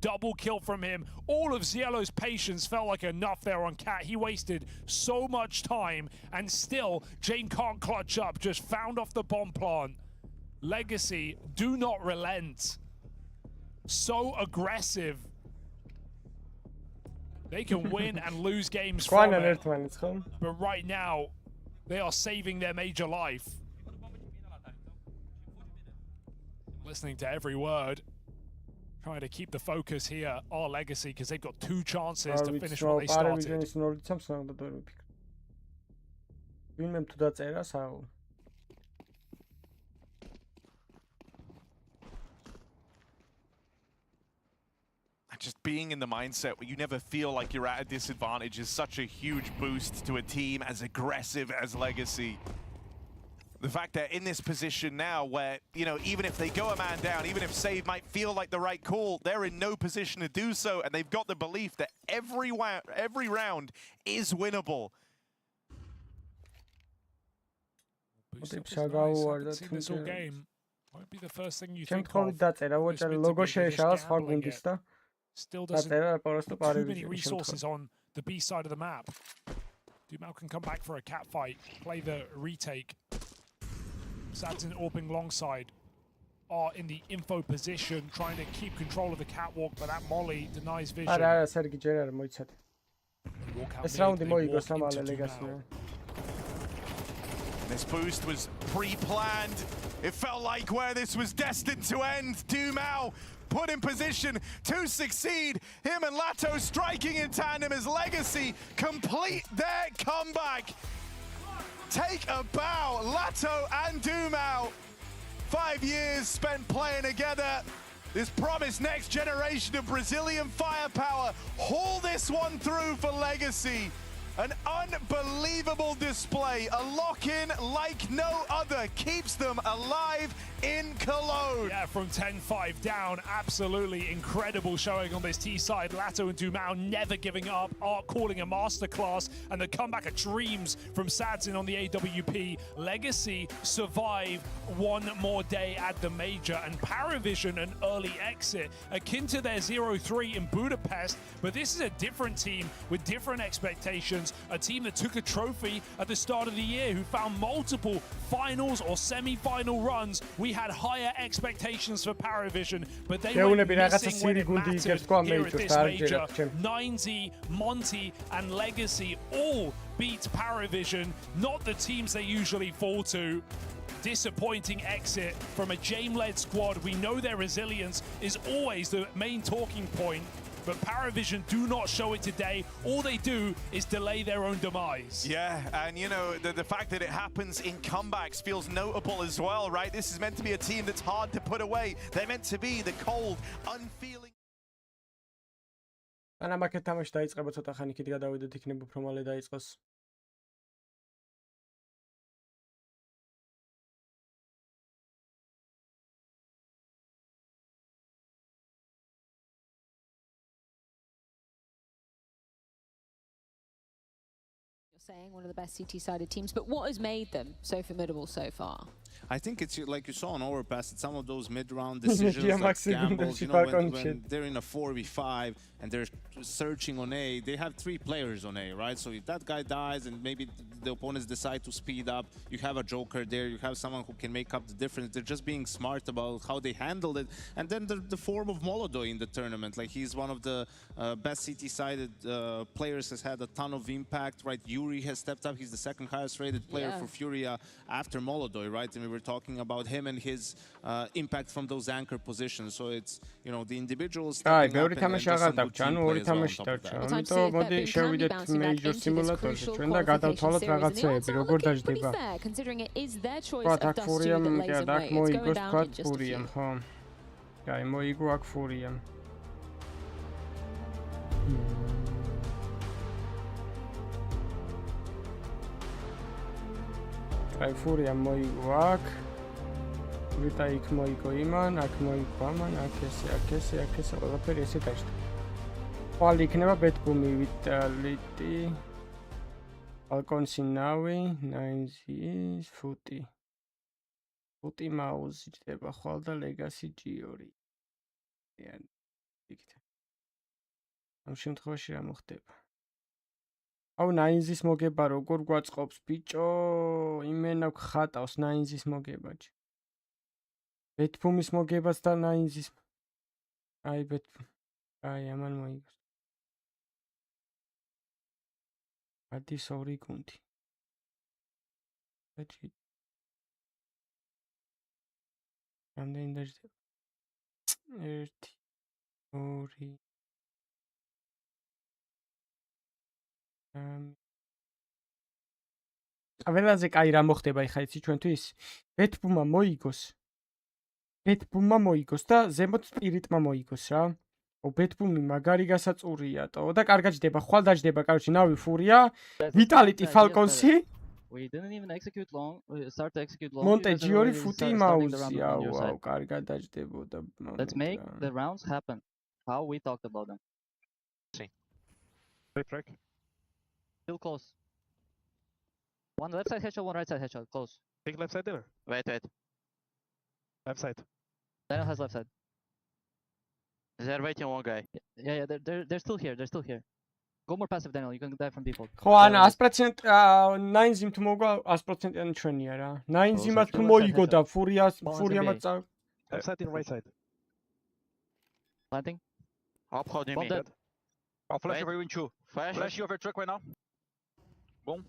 [SPEAKER 22] Double kill from him. All of Ziello's patience felt like enough there on Cat. He wasted so much time, and still Jane can't clutch up, just found off the bomb plant. Legacy do not relent. So aggressive. They can win and lose games from it. But right now, they are saving their major life. Listening to every word. Trying to keep the focus here, our legacy, because they've got 2 chances to finish what they started.
[SPEAKER 23] Just being in the mindset where you never feel like you're at a disadvantage is such a huge boost to a team as aggressive as Legacy. The fact they're in this position now where, you know, even if they go a man down, even if save might feel like the right call, they're in no position to do so, and they've got the belief that every round is winnable.
[SPEAKER 22] This all game won't be the first thing you think of. Still doesn't put too many resources on the B side of the map. Dumao can come back for a cat fight, play the retake. Sadzin Orping longside are in the info position, trying to keep control of the catwalk, but that molly denies vision.
[SPEAKER 23] This boost was pre-planned. It felt like where this was destined to end. Dumao put in position to succeed. Him and Lato striking in tandem as Legacy complete their comeback. Take a bow, Lato and Dumao. 5 years spent playing together. This promised next generation of Brazilian firepower. Haul this one through for Legacy. An unbelievable display, a lock-in like no other, keeps them alive in Cologne.
[SPEAKER 22] Yeah, from 10-5 down, absolutely incredible showing on this T side. Lato and Dumao never giving up, Art calling a masterclass, and the comeback of dreams from Sadzin on the AWP. Legacy survive one more day at the major, and Paravision an early exit, akin to their 0-3 in Budapest, but this is a different team with different expectations. A team that took a trophy at the start of the year, who found multiple finals or semi-final runs. We had higher expectations for Paravision, but they were missing when it mattered here at this major. 9Z, Monty, and Legacy all beat Paravision, not the teams they usually fall to. Disappointing exit from a Jame-led squad. We know their resilience is always the main talking point, but Paravision do not show it today. All they do is delay their own demise.
[SPEAKER 23] Yeah, and you know, the fact that it happens in comebacks feels notable as well, right? This is meant to be a team that's hard to put away. They're meant to be the cold, unfeeling.
[SPEAKER 1] ანამაკეთ თამაში დაიწყება ცოტა ხანი იქით გადავიდეთ, იქნებ უფრო მალე დაიწყოს.
[SPEAKER 18] Saying one of the best CT-sided teams, but what has made them so formidable so far?
[SPEAKER 2] I think it's like you saw on Overpass, it's some of those mid-round decisions, like gambles, you know, when they're in a 4v5 and they're searching on A, they have 3 players on A, right? So if that guy dies and maybe the opponents decide to speed up, you have a joker there, you have someone who can make up the difference. They're just being smart about how they handled it. And then the form of Molodoi in the tournament, like he's one of the best CT-sided players, has had a ton of impact, right? Yuri has stepped up, he's the 2nd highest rated player for Furia after Molodoi, right? And we were talking about him and his impact from those anchor positions. So it's, you know, the individuals stepping up and just some good team play as well on top of that.
[SPEAKER 1] ამიტომ მოდი შევიდეთ major simulator-ში ჩვენ და გადავთვალოთ რაღაცეები, როგორ დაждდება. თქვათ აქ ფურიამ, კი არა, აქ მოიგოს თქვათ ფურიამ, ხო? კაი, მოიგო აქ ფურიამ. კაი, ფურიამ მოიგო აქ. ვიტა იქ მოიგო იმან, აქ მოიგო ამან, აქ ესე, ყველაფერი ესე დაждდება. Qual იქნება ბეთბუმი, ვიტალიტი, Falcon Sinawi, 9Z, Footy. Footy Mouse ჯდება ხვალ და Legacy G2. ამ შემთხვევაში რა მოხდება? აუ 9Z-ის მოგება როგორ გვაწყობს ბიჭო? იმენა გხატავს 9Z-ის მოგებაჭი. ბეთბუმის მოგებას და 9Z-ის. აი ბეთბუმი. აი ამან მოიგოს. გადის ორი გუნდი. რამდენი დაждდება? 1 2 ყველაზე კაი რა მოხდება ეხა იცი ჩვენთვის? ბეთბუმმა მოიგოს და ზემოთ სპირიტმა მოიგოს რა. ბეთბუმი მაგარი გასაწურია ტო და კარგად ჯდება, ხვალ დაждდება, короче, ნავი ფურია, ვიტალიტი ფალკონსი.
[SPEAKER 21] We didn't even execute long. We started to execute long.
[SPEAKER 1] მონტეჯიორი ფუტი მაუზი, აუ, კარგად დაждდებოდა.
[SPEAKER 21] Let's make the rounds happen. How we talked about them.
[SPEAKER 23] See.
[SPEAKER 21] Wait, track. Still close. One left side headshot, one right side headshot. Close.
[SPEAKER 23] Take left side there.
[SPEAKER 21] Wait.
[SPEAKER 23] Left side.
[SPEAKER 21] Daniel has left side.
[SPEAKER 3] They're waiting one guy.
[SPEAKER 21] Yeah, they're still here. They're still here. Go more passive, Daniel. You can die from default.
[SPEAKER 1] ხო, ანა 100% 9-ზიმ თუ მოგვა 100%-იანი ჩვენია რა. 9-ზიმად თუ მოიგო და ფურიამაც წავ.
[SPEAKER 23] Left side and right side.
[SPEAKER 21] Planting.
[SPEAKER 3] Up holding me.
[SPEAKER 23] I'll flash over you in 2. Flash you over truck right now. Boom.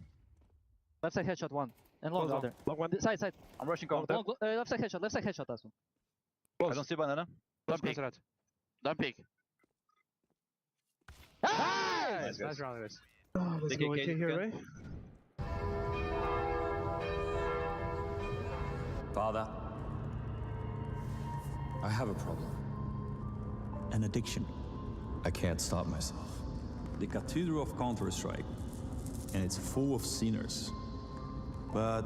[SPEAKER 21] Left side headshot one. And long other.
[SPEAKER 23] Long one.
[SPEAKER 21] Side.
[SPEAKER 23] I'm rushing counter.
[SPEAKER 21] Left side headshot as well.
[SPEAKER 23] I don't see banana.
[SPEAKER 3] Don't peek. Don't peek.
[SPEAKER 23] Nice round, guys.
[SPEAKER 5] Let's go AK here, right?
[SPEAKER 14] Father, I have a problem. An addiction. I can't stop myself. The Cathedral of Counter-Strike, and it's full of sinners. But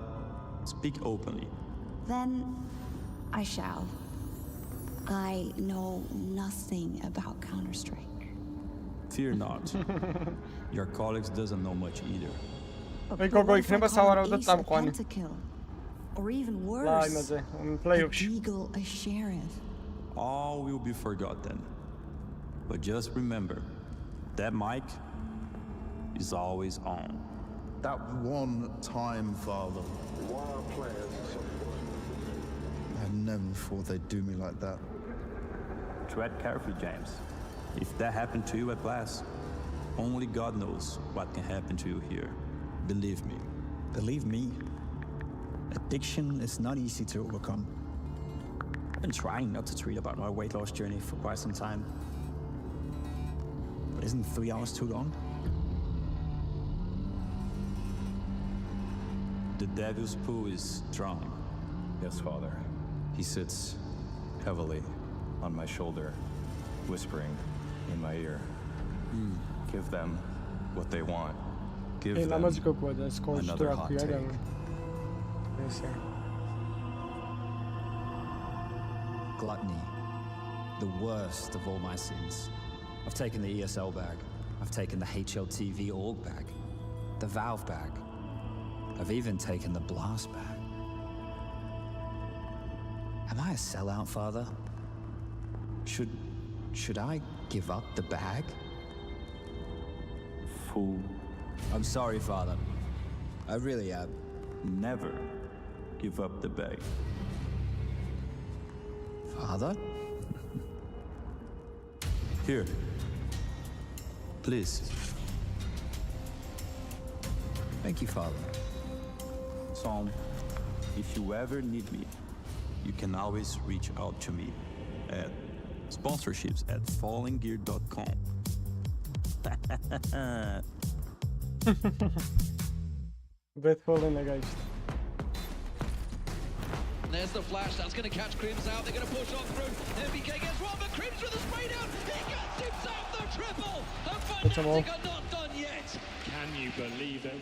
[SPEAKER 14] speak openly.
[SPEAKER 16] Then I shall. I know nothing about Counter-Strike.
[SPEAKER 14] Fear not. Your colleagues doesn't know much either.
[SPEAKER 16] Or even worse, a deagle, a sheriff.
[SPEAKER 14] All will be forgotten. But just remember, that mic is always on.
[SPEAKER 6] That one time, Father. I never thought they'd do me like that.
[SPEAKER 14] Tread carefully, James. If that happened to you at Blast, only God knows what can happen to you here.
[SPEAKER 17] Believe me. Believe me. Addiction is not easy to overcome. I've been trying not to tweet about my weight loss journey for quite some time. But isn't 3 hours too long?
[SPEAKER 14] The devil's pool is strong.
[SPEAKER 24] Yes, Father. He sits heavily on my shoulder, whispering in my ear. Give them what they want. Give them another hot take.
[SPEAKER 17] Gluttony. The worst of all my sins. I've taken the ESL bag. I've taken the HLTV org bag. The Valve bag. I've even taken the Blast bag. Am I a sellout, Father? Should I give up the bag?
[SPEAKER 14] Fool.
[SPEAKER 17] I'm sorry, Father. I really am.
[SPEAKER 14] Never give up the bag.
[SPEAKER 17] Father?
[SPEAKER 14] Here. Please.
[SPEAKER 17] Thank you, Father.
[SPEAKER 14] Psalm, if you ever need me, you can always reach out to me at sponsorships@fallinggear.com.
[SPEAKER 8] There's the flash, that's going to catch Crims out, they're going to push on through, MBK gets one, but Crims with a spray down, he gets himself the triple, and Fnatic are not done yet.
[SPEAKER 22] Can you believe it?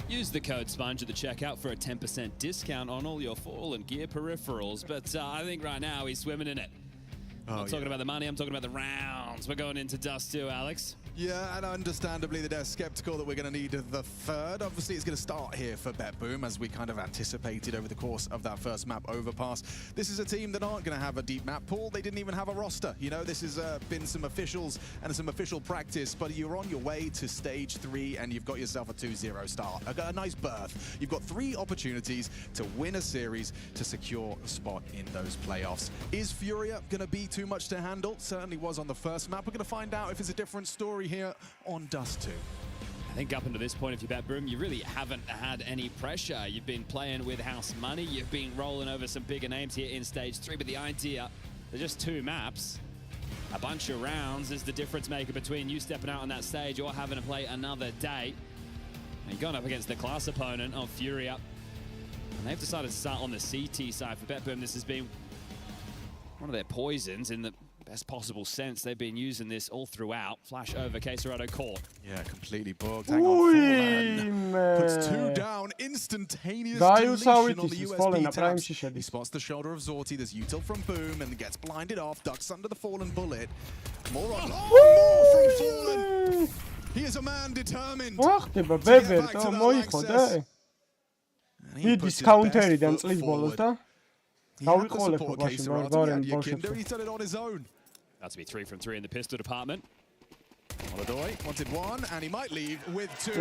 [SPEAKER 19] Use the code SPONGE at the checkout for a 10% discount on all your Fallen Gear peripherals, but I think right now he's swimming in it. I'm not talking about the money, I'm talking about the rounds. We're going into Dust 2, Alex.
[SPEAKER 7] Yeah, and understandably they're skeptical that we're going to need the third. Obviously it's going to start here for BetBoom as we kind of anticipated over the course of that first map overpass. This is a team that aren't going to have a deep map pool. They didn't even have a roster. You know, this has been some officials and some official practice, but you're on your way to stage 3 and you've got yourself a 2-0 start. A nice berth. You've got 3 opportunities to win a series to secure a spot in those playoffs. Is Furia going to be too much to handle? Certainly was on the first map. We're going to find out if it's a different story here on Dust 2.
[SPEAKER 19] I think up until this point, if you're BetBoom, you really haven't had any pressure. You've been playing with house money. You've been rolling over some bigger names here in stage 3. But the idea, they're just 2 maps. A bunch of rounds is the difference maker between you stepping out on that stage or having to play another day. And you're going up against the class opponent of Furia. And they've decided to start on the CT side. For BetBoom, this has been one of their poisons in the best possible sense. They've been using this all throughout. Flash over, Caserado caught.
[SPEAKER 7] Yeah, completely bugged. Hang on, puts 2 down. Instantaneous deletion on the USB tabs. He spots the shoulder of Zorti. There's util from Boom and gets blinded off. Ducks under the fallen bullet. More on. More from Fallen. He is a man determined.
[SPEAKER 1] He discounted and წლის ბოლოს და
[SPEAKER 7] გავიყოლებ ბაშინ He did it on his own.
[SPEAKER 19] That's to be 3 from 3 in the pistol department.
[SPEAKER 7] Molodoi wanted 1 and he might leave with 2.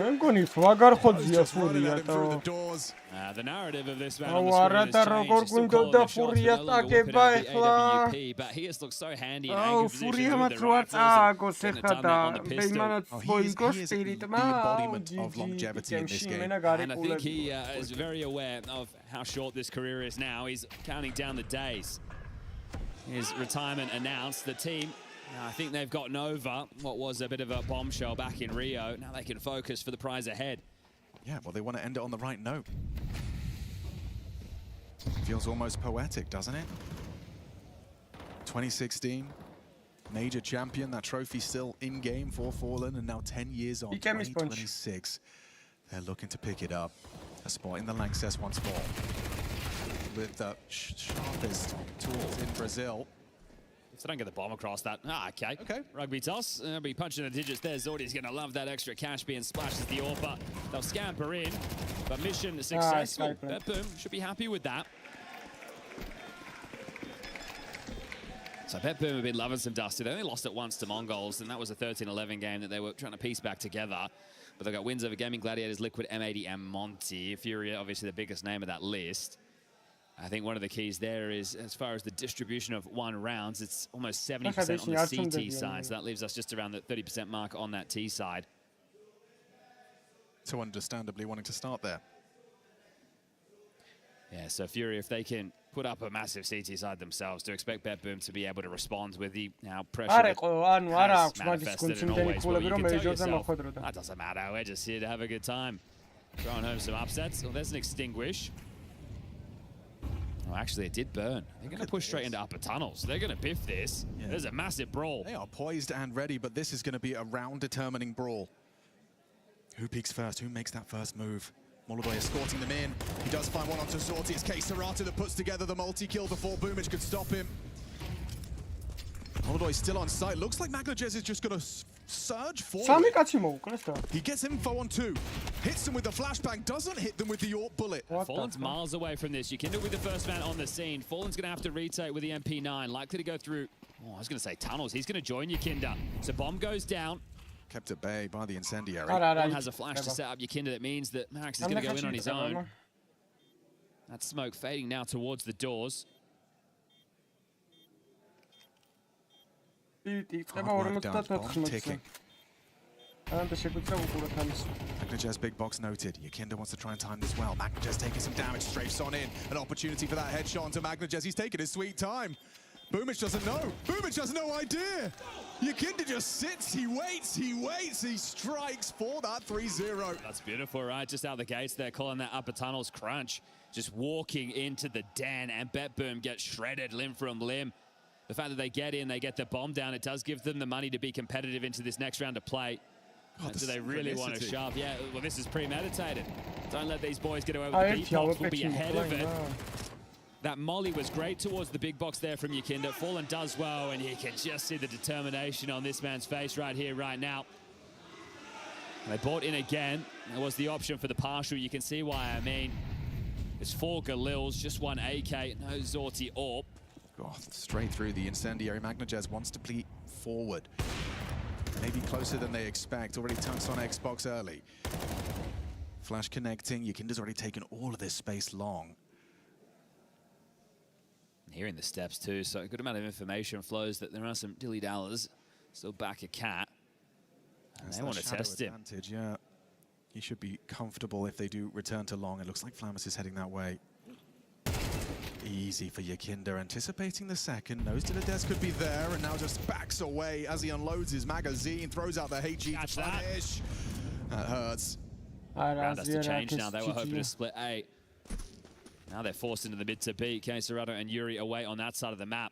[SPEAKER 1] The
[SPEAKER 19] narrative of this man on the screen has changed. Still calling the shots, but no longer whipping out the AWP. But he has looked so handy in angle position with the rifles, getting it done on the pistol.
[SPEAKER 7] He is the embodiment of longevity in this game.
[SPEAKER 19] And I think he is very aware of how short this career is now. He's counting down the days. His retirement announced. The team, I think they've gotten over what was a bit of a bombshell back in Rio. Now they can focus for the prize ahead.
[SPEAKER 7] Yeah, well, they want to end it on the right note. Feels almost poetic, doesn't it? 2016, major champion. That trophy still in game for Fallen, and now 10 years on, 2026. They're looking to pick it up. A spot in the Lanxess once more. With the sharpest tools in Brazil.
[SPEAKER 19] So don't get the bomb across that. Okay. Rugby toss. Be punching the digits there. Zordi's going to love that extra cash being splashed as the AWPer. They'll scamper in, but mission successful. BetBoom should be happy with that. So BetBoom have been loving some dusty. They only lost it once to Mongols, and that was a 13-11 game that they were trying to piece back together. But they got wins over Gaming Gladiators, Liquid, M80, and Monty. Furia, obviously the biggest name of that list. I think one of the keys there is, as far as the distribution of 1 rounds, it's almost 70% on the CT side. So that leaves us just around the 30% mark on that T side.
[SPEAKER 7] So understandably wanting to start there.
[SPEAKER 19] Yeah, so Fury, if they can put up a massive CT side themselves, to expect BetBoom to be able to respond with the pressure that manifested in always. Well, you can tell yourself, that doesn't matter, we're just here to have a good time. Throwing home some upsets. Well, there's an extinguish. Oh, actually, it did burn. They're going to push straight into upper tunnels. They're going to biff this. Yeah. There's a massive brawl.
[SPEAKER 7] They are poised and ready, but this is going to be a round-determining brawl. Who peeks first? Who makes that first move? Molodoi escorting them in. He does find one onto Zorti. It's Caserado that puts together the multi-kill before Boomage could stop him. Molodoi still on site. Looks like Magnajez is just going to surge forward. He gets info on 2. Hits them with the flashbang. Doesn't hit them with the AWP bullet.
[SPEAKER 19] Fallen's miles away from this. Yukinda with the first man on the scene. Fallen's going to have to retake with the MP9. Likely to go through, I was going to say tunnels. He's going to join Yukinda. So bomb goes down.
[SPEAKER 7] Kept at bay by the incendiary.
[SPEAKER 19] Fallen has a flash to set up Yukinda. That means that Max is going to go in on his own. That smoke fading now towards the doors.
[SPEAKER 7] Ticking. Magnajez big box noted. Yukinda wants to try and time this well. Magnajez taking some damage, strafes on in. An opportunity for that headshot onto Magnajez. He's taking his sweet time. Boomage doesn't know. Boomage has no idea. Yukinda just sits, he waits, he strikes for that 3-0.
[SPEAKER 19] That's beautiful, right? Just out the gates there, calling that upper tunnels crunch. Just walking into the den, and BetBoom gets shredded limb from limb. The fact that they get in, they get the bomb down, it does give them the money to be competitive into this next round of play. Do they really want to shove? Yeah, well, this is premeditated. Don't let these boys get away with the beatbox. We'll be ahead of it. That molly was great towards the big box there from Yukinda. Fallen does well, and you can just see the determination on this man's face right here, right now. They bought in again. There was the option for the partial. You can see why I mean. It's 4 Galils, just 1 AK, no Zorti AWP.
[SPEAKER 7] Oh, straight through the incendiary. Magnajez wants to pleat forward. Maybe closer than they expect. Already tunks on Xbox early. Flash connecting. Yukinda's already taken all of this space long.
[SPEAKER 19] Hearing the steps too, so a good amount of information flows that there are some dilly-dallers still back a cat. And they want to test him.
[SPEAKER 7] Yeah. He should be comfortable if they do return to long. It looks like Flammus is heading that way. Easy for Yakinda, anticipating the second, knows Diladez could be there, and now just backs away as he unloads his magazine, throws out the HE to punish. That hurts.
[SPEAKER 19] Round has to change now. They were hoping to split A. Now they're forced into the mid to B. Queserado and Yuri away on that side of the map.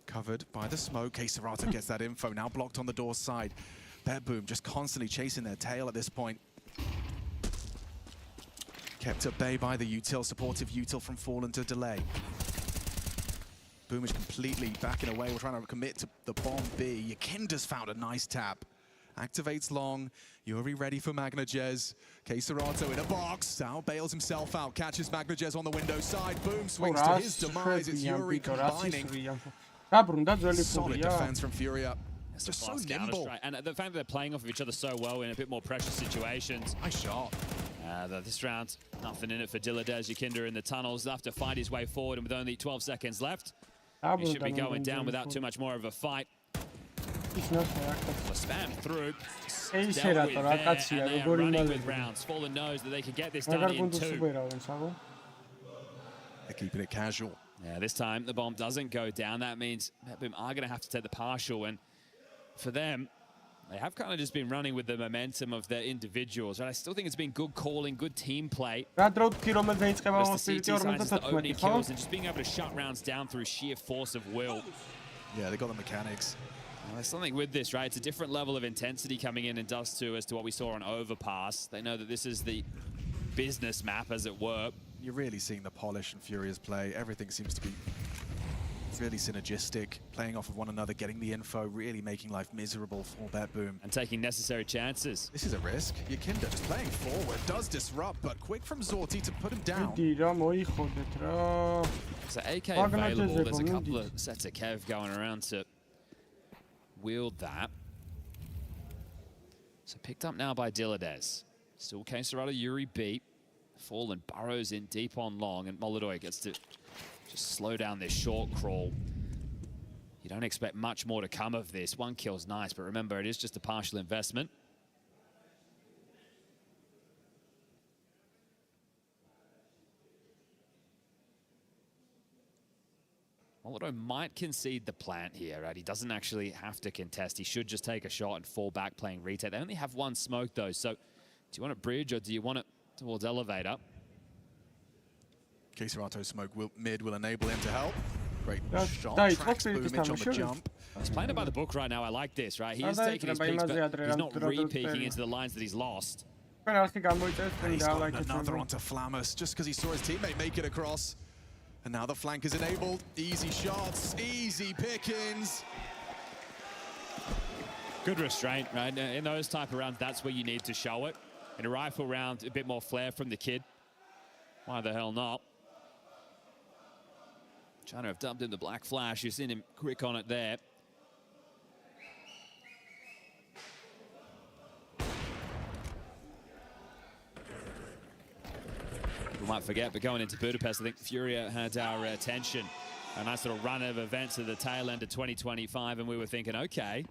[SPEAKER 7] Covered by the smoke. Queserado gets that info, now blocked on the door side. Boom just constantly chasing their tail at this point. Kept at bay by the util, supportive util from Fallen to delay. Boom is completely backing away. We're trying to commit to the bomb B. Yakinda's found a nice tap. Activates long. Yuri ready for Magnajez. Queserado in a box. Now bails himself out. Catches Magnajez on the window side. Boom swings to his demise. It's Yuri combining. Solid defense from Furia. It's just so nimble.
[SPEAKER 19] And the fact that they're playing off of each other so well in a bit more pressure situations.
[SPEAKER 7] Nice shot.
[SPEAKER 19] This round, nothing in it for Diladez. Yakinda in the tunnels. They'll have to fight his way forward, and with only 12 seconds left, he should be going down without too much more of a fight. Spam through. And they are running with rounds. Fallen knows that they can get this done in 2.
[SPEAKER 7] They're keeping it casual.
[SPEAKER 19] Yeah, this time the bomb doesn't go down. That means Boom are going to have to take the partial, and for them, they have kind of just been running with the momentum of their individuals. Right? I still think it's been good calling, good team play. The CT side is the opening kills and just being able to shut rounds down through sheer force of will.
[SPEAKER 7] Yeah, they got the mechanics.
[SPEAKER 19] There's something with this, right? It's a different level of intensity coming in Dust 2 as to what we saw on Overpass. They know that this is the business map, as it were.
[SPEAKER 7] You're really seeing the polish in Furia's play. Everything seems to be really synergistic, playing off of one another, getting the info, really making life miserable for Boom.
[SPEAKER 19] And taking necessary chances.
[SPEAKER 7] This is a risk. Yakinda just playing forward, does disrupt, but quick from Zorti to put him down.
[SPEAKER 19] So AK available, there's a couple of sets of Kev going around to wield that. So picked up now by Diladez. Still Queserado, Yuri beat. Fallen burrows in deep on long, and Molodoi gets to just slow down this short crawl. You don't expect much more to come of this. 1 kill's nice, but remember, it is just a partial investment. Molodoi might concede the plant here, right? He doesn't actually have to contest. He should just take a shot and fall back playing retake. They only have 1 smoke, though, so do you want a bridge or do you want it towards elevator?
[SPEAKER 7] Queserado's smoke mid will enable him to help. Great shot. Tracks Boomich on the jump.
[SPEAKER 19] He's playing it by the book right now. I like this, right? He is taking his peaks, but he's not re-peeking into the lines that he's lost.
[SPEAKER 7] He's got another onto Flammus just because he saw his teammate make it across. And now the flank is enabled. Easy shots, easy pickings.
[SPEAKER 19] Good restraint, right? In those type of rounds, that's where you need to show it. In a rifle round, a bit more flair from the kid. Why the hell not? Trying to have dumped in the black flash. You've seen him quick on it there. We might forget, but going into Budapest, I think Furia had our attention. A nice little run of events at the tail end of 2025, and we were thinking, okay,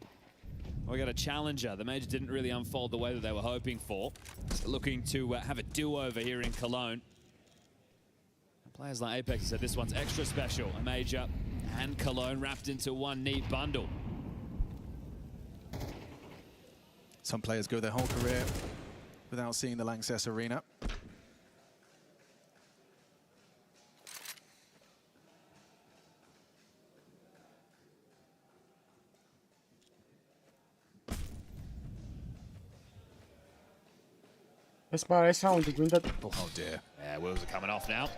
[SPEAKER 19] we got a challenger. The major didn't really unfold the way that they were hoping for. So looking to have a do-over here in Cologne. Players like Apex have said this one's extra special. A major and Cologne wrapped into one neat bundle.
[SPEAKER 7] Some players go their whole career without seeing the Lanxess Arena.
[SPEAKER 19] Oh dear. Yeah, wheels are coming off now.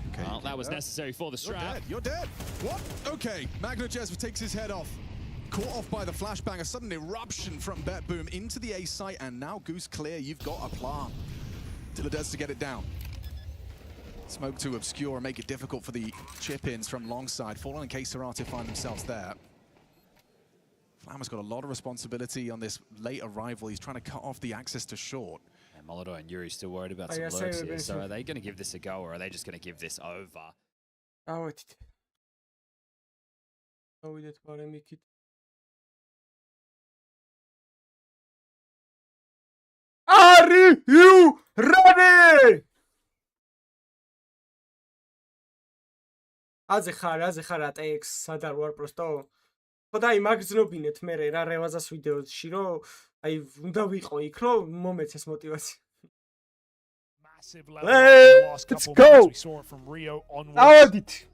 [SPEAKER 19] Okay, well, that was necessary for the strap.
[SPEAKER 7] You're dead. What? Okay, Magnajez takes his head off. Caught off by the flashbang, a sudden eruption from Boom into the A site, and now Goose clear. You've got a plan. Diladez to get it down. Smoke to obscure and make it difficult for the chip-ins from long side. Fallen and Queserado find themselves there. Flammer's got a lot of responsibility on this late arrival. He's trying to cut off the access to short.
[SPEAKER 19] And Molodoi and Yuri still worried about some lurks here. So are they going to give this a go, or are they just going to give this over?
[SPEAKER 1] you ready? აზე ხარ ATX სადარ ვარ პროსტო? ხო და აი მაგზნობინეთ მე რა რევაზას ვიდეოში რომ აი უნდა ვიყო იქ რომ მომეცეს мотивация.
[SPEAKER 22] Let's go. We saw it from Rio onwards.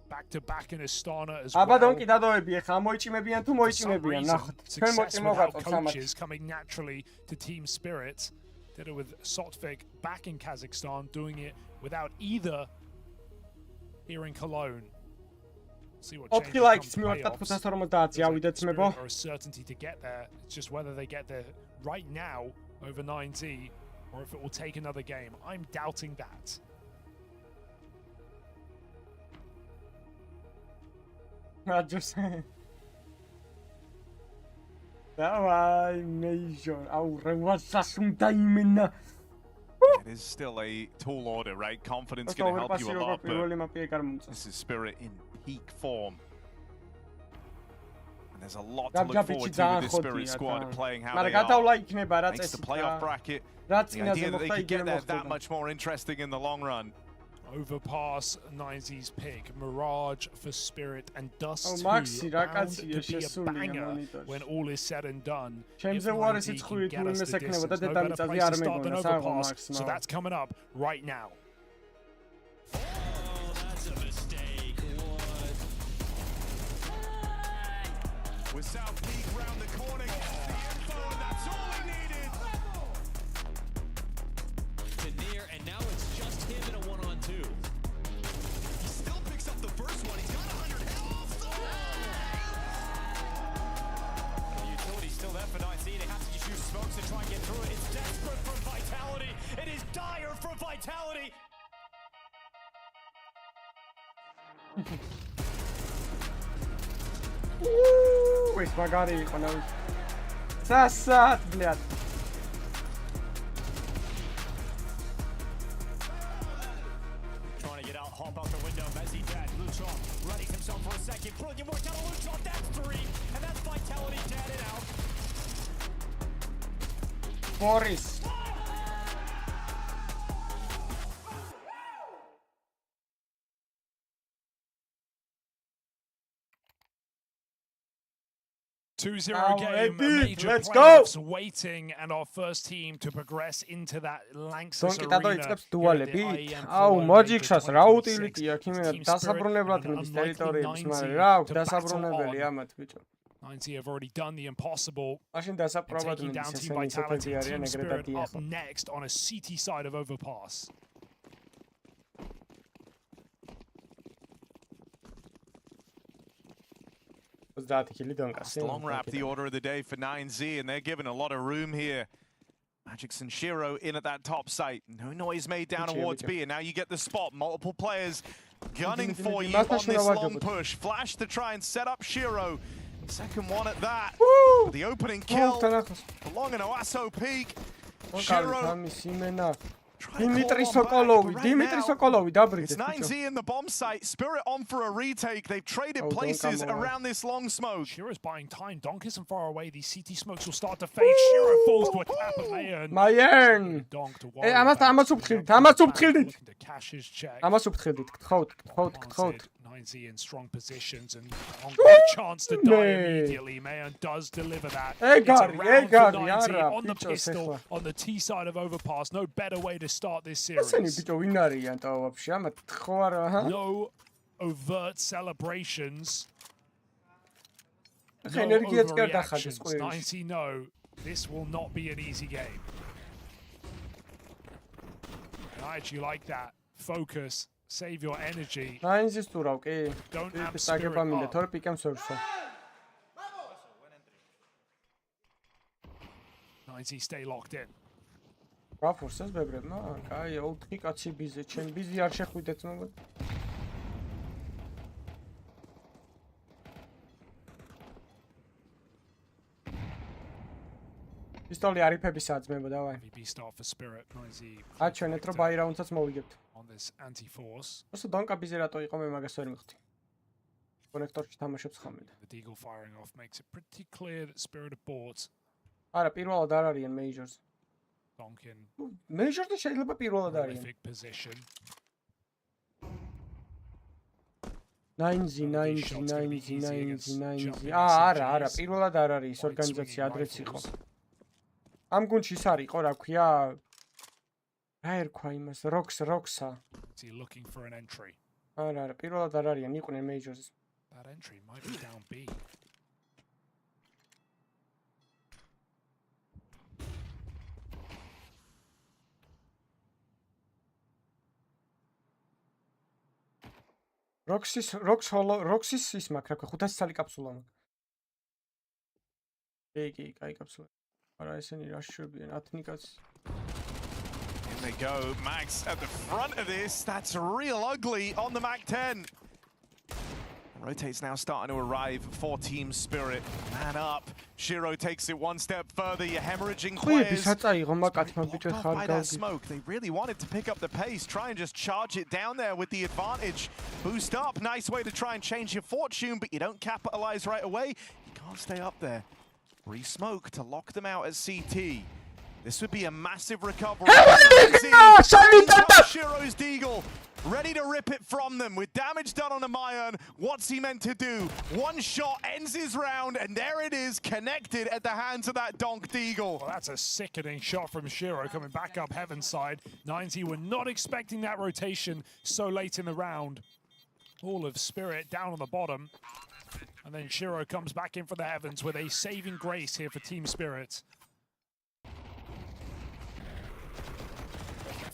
[SPEAKER 22] Back to back in Astana as well.
[SPEAKER 1] აბა დონკი დადოები ახლა მოიჭიმებიან თუ მოიჭიმებიან ნახოთ. ჩვენ მოწიმოვატოთ
[SPEAKER 22] coaches coming naturally to Team Spirit. Did it with Sotvik back in Kazakhstan, doing it without either here in Cologne. See what changes come playoffs. Or a certainty to get there. It's just whether they get there right now over 9Z or if it will take another game. I'm doubting that.
[SPEAKER 1] Давай, Major. Au rewazas უნდა იმენა.
[SPEAKER 23] It is still a tall order, right? Confidence going to help you a lot, but this is Spirit in peak form. And there's a lot to look forward to with this Spirit squad playing how they are. Makes the playoff bracket. The idea that they could get there that much more interesting in the long run.
[SPEAKER 22] Overpass 9Z's pick, Mirage for Spirit, and Dust 2 bound to be a banger when all is said and done. If 9Z can get us the distance, no better place to start than Overpass, so that's coming up right now.
[SPEAKER 8] Oh, that's a mistake. What?
[SPEAKER 23] With South Peak round the corner, gets the info, and that's all he needed.
[SPEAKER 8] To near, and now it's just him in a one-on-two. He still picks up the first one. He's got 100 health.
[SPEAKER 4] The utility's still there for 9Z. They have to just use smokes to try and get through it. It's desperate from Vitality. It is dire from Vitality.
[SPEAKER 1] Ой, смогали их, она... Сосад, блядь.
[SPEAKER 4] Trying to get out, hop out the window. Mezzi dead. Luchon readies himself for a second. Brilliant work out of Luchon. That's 3. And that's Vitality dead and out.
[SPEAKER 1] Boris.
[SPEAKER 22] Game, major let's go! Waiting, and our first team to progress into that Lanxess arena.
[SPEAKER 1] აუ მოჯიქშას რა უტილიტია ქიმია დასაბრუნებლად მიდის ტერიტორიების მაგრამ რა აქვს დასაბრუნებელი ამათ ბიჭო
[SPEAKER 22] 9Z have already done the impossible.
[SPEAKER 1] მაშინ დასაბრუნებლად
[SPEAKER 22] taking down Team Vitality, Team Spirit up next on a CT side of Overpass.
[SPEAKER 23] Long wrap the order of the day for 9Z, and they're given a lot of room here. Magix and Shiro in at that top site. No noise made down towards B, and now you get the spot. Multiple players gunning for you on this long push. Flash to try and set up Shiro. Second one at that. The opening kill. Along in Oaso Peak. Shiro.
[SPEAKER 1] Dimitri Sokolovი დაბრუნდა.
[SPEAKER 23] It's 9Z in the bomb site. Spirit on for a retake. They've traded places around this long smoke.
[SPEAKER 22] Shiro's buying time. Donk isn't far away. These CT smokes will start to fade. Shiro falls to a tap of
[SPEAKER 1] Mayern. ამას უბთხილდით.
[SPEAKER 22] Looking to cash his check.
[SPEAKER 1] ამას უბთხილდით. გთხოვთ.
[SPEAKER 22] 9Z in strong positions and a chance to die immediately. Mayern does deliver that. It's a round for 9Z on the pistol on the T side of Overpass. No better way to start this series. No overt celebrations. No overreactions. 9Z know this will not be an easy game. And I actually like that. Focus. Save your energy. Don't amp Spirit up. 9Z stay locked in.
[SPEAKER 1] Rafurses bebrებმა, კაი, 4 კაცი ბიზე, ჩემ ბიზი არ შეხვიდეთ მოგო. პისტოლი არიფების აძმება, დავაი.
[SPEAKER 22] VB start for Spirit, 9Z.
[SPEAKER 1] აჩვენეთ რომ ბაი რაუნდსაც მოვიგებთ.
[SPEAKER 22] On this anti-force.
[SPEAKER 1] ოსო დონკა ბიზე რატო იყო მე მაგას ვერ მიხდი. კონექტორში თამაშობს ხამე.
[SPEAKER 22] The deagle firing off makes it pretty clear that Spirit have bought.
[SPEAKER 1] არა, პირველად არ არიან Majors.
[SPEAKER 22] Donkin.
[SPEAKER 1] Major-ზე შეიძლება პირველად არიან.
[SPEAKER 22] Terrific position.
[SPEAKER 1] 9-ზე. არა, პირველად არ არის ორგანიზაცია ადრეც იყო. ამ გუნდში ის არის, რა ქვია? რა ერქვა იმას? Roxa.
[SPEAKER 22] Is he looking for an entry?
[SPEAKER 1] არა, პირველად არ არიან, იყვნენ Major-ზე.
[SPEAKER 22] That entry might be down B.
[SPEAKER 1] Roxis ის მაქვს, რა ქვია, 500 წელი კაფსულა მაქვს. კი, კაი კაფსულა. არა, ესენი რა შვებიან, 10 კაცი.
[SPEAKER 23] In they go, Max at the front of this. That's real ugly on the Mac 10. Rotates now starting to arrive for Team Spirit. Man up. Shiro takes it one step further. You're hemorrhaging players. By that smoke, they really wanted to pick up the pace. Try and just charge it down there with the advantage. Boost up. Nice way to try and change your fortune, but you don't capitalize right away. You can't stay up there. Re-smoke to lock them out at CT. This would be a massive recovery. Shiro's Deagle, ready to rip it from them. With damage done on a Mayan, what's he meant to do? One shot ends his round, and there it is, connected at the hands of that Donk Deagle.
[SPEAKER 22] Well, that's a sickening shot from Shiro coming back up Heaven's side. 90 were not expecting that rotation so late in the round. All of Spirit down on the bottom. And then Shiro comes back in for the Heavens with a saving grace here for Team Spirit.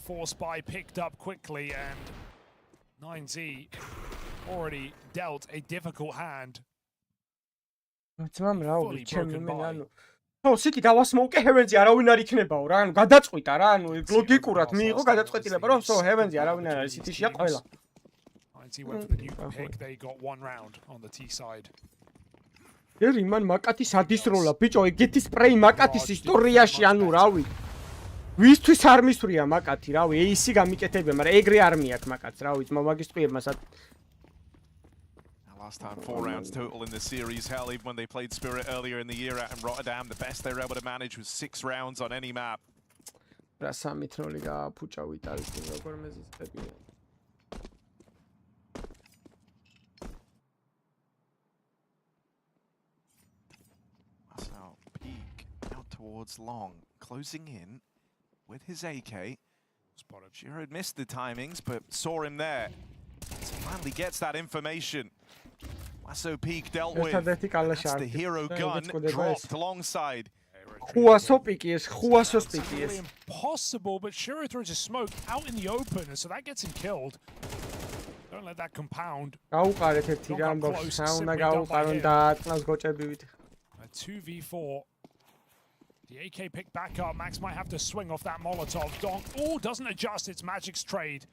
[SPEAKER 22] Force buy picked up quickly, and 9Z already dealt a difficult hand. Fully broken by.
[SPEAKER 1] ხო, სიკი დავასმოუკე Heaven's-ი არავინ არ იქნებაო რა, ანუ გადაწყვიტა რა, ანუ ლოგიკურად მიიღო გადაწყვეტილება, რომ Heaven's-ი არავინ არ არის, CT-შია ყველა.
[SPEAKER 22] 9Z went for the nuke pick, they got one round on the T side.
[SPEAKER 1] ერი მან მაკატის ადისროლა, ბიჭო, ეგეთი სპრეი მაკატის ისტორიაში, ანუ რავი. ვისთვის არ მისვრია მაკათი, რავი, AC გამიკეთებია, მაგრამ ეგრე არ მიაქვს მაკათს, რავი, მაგის ტყუებმა
[SPEAKER 23] Last time 4 rounds total in the series. Hell, even when they played Spirit earlier in the year out in Rotterdam, the best they were able to manage was 6 rounds on any map.
[SPEAKER 1] რა 3-0 გააფუჭა ვიტალისტი როგორ მეზიწებია.
[SPEAKER 23] So peak out towards long, closing in with his AK. Shiro had missed the timings, but saw him there. So finally gets that information. Lasso Peak dealt with. That's the hero gun dropped alongside.
[SPEAKER 22] Impossible, but Shiro throws a smoke out in the open, and so that gets him killed. Don't let that compound.
[SPEAKER 1] A
[SPEAKER 22] 2v4. The AK picked back up. Max might have to swing off that Molotov. Donk, doesn't adjust its Magic's trade.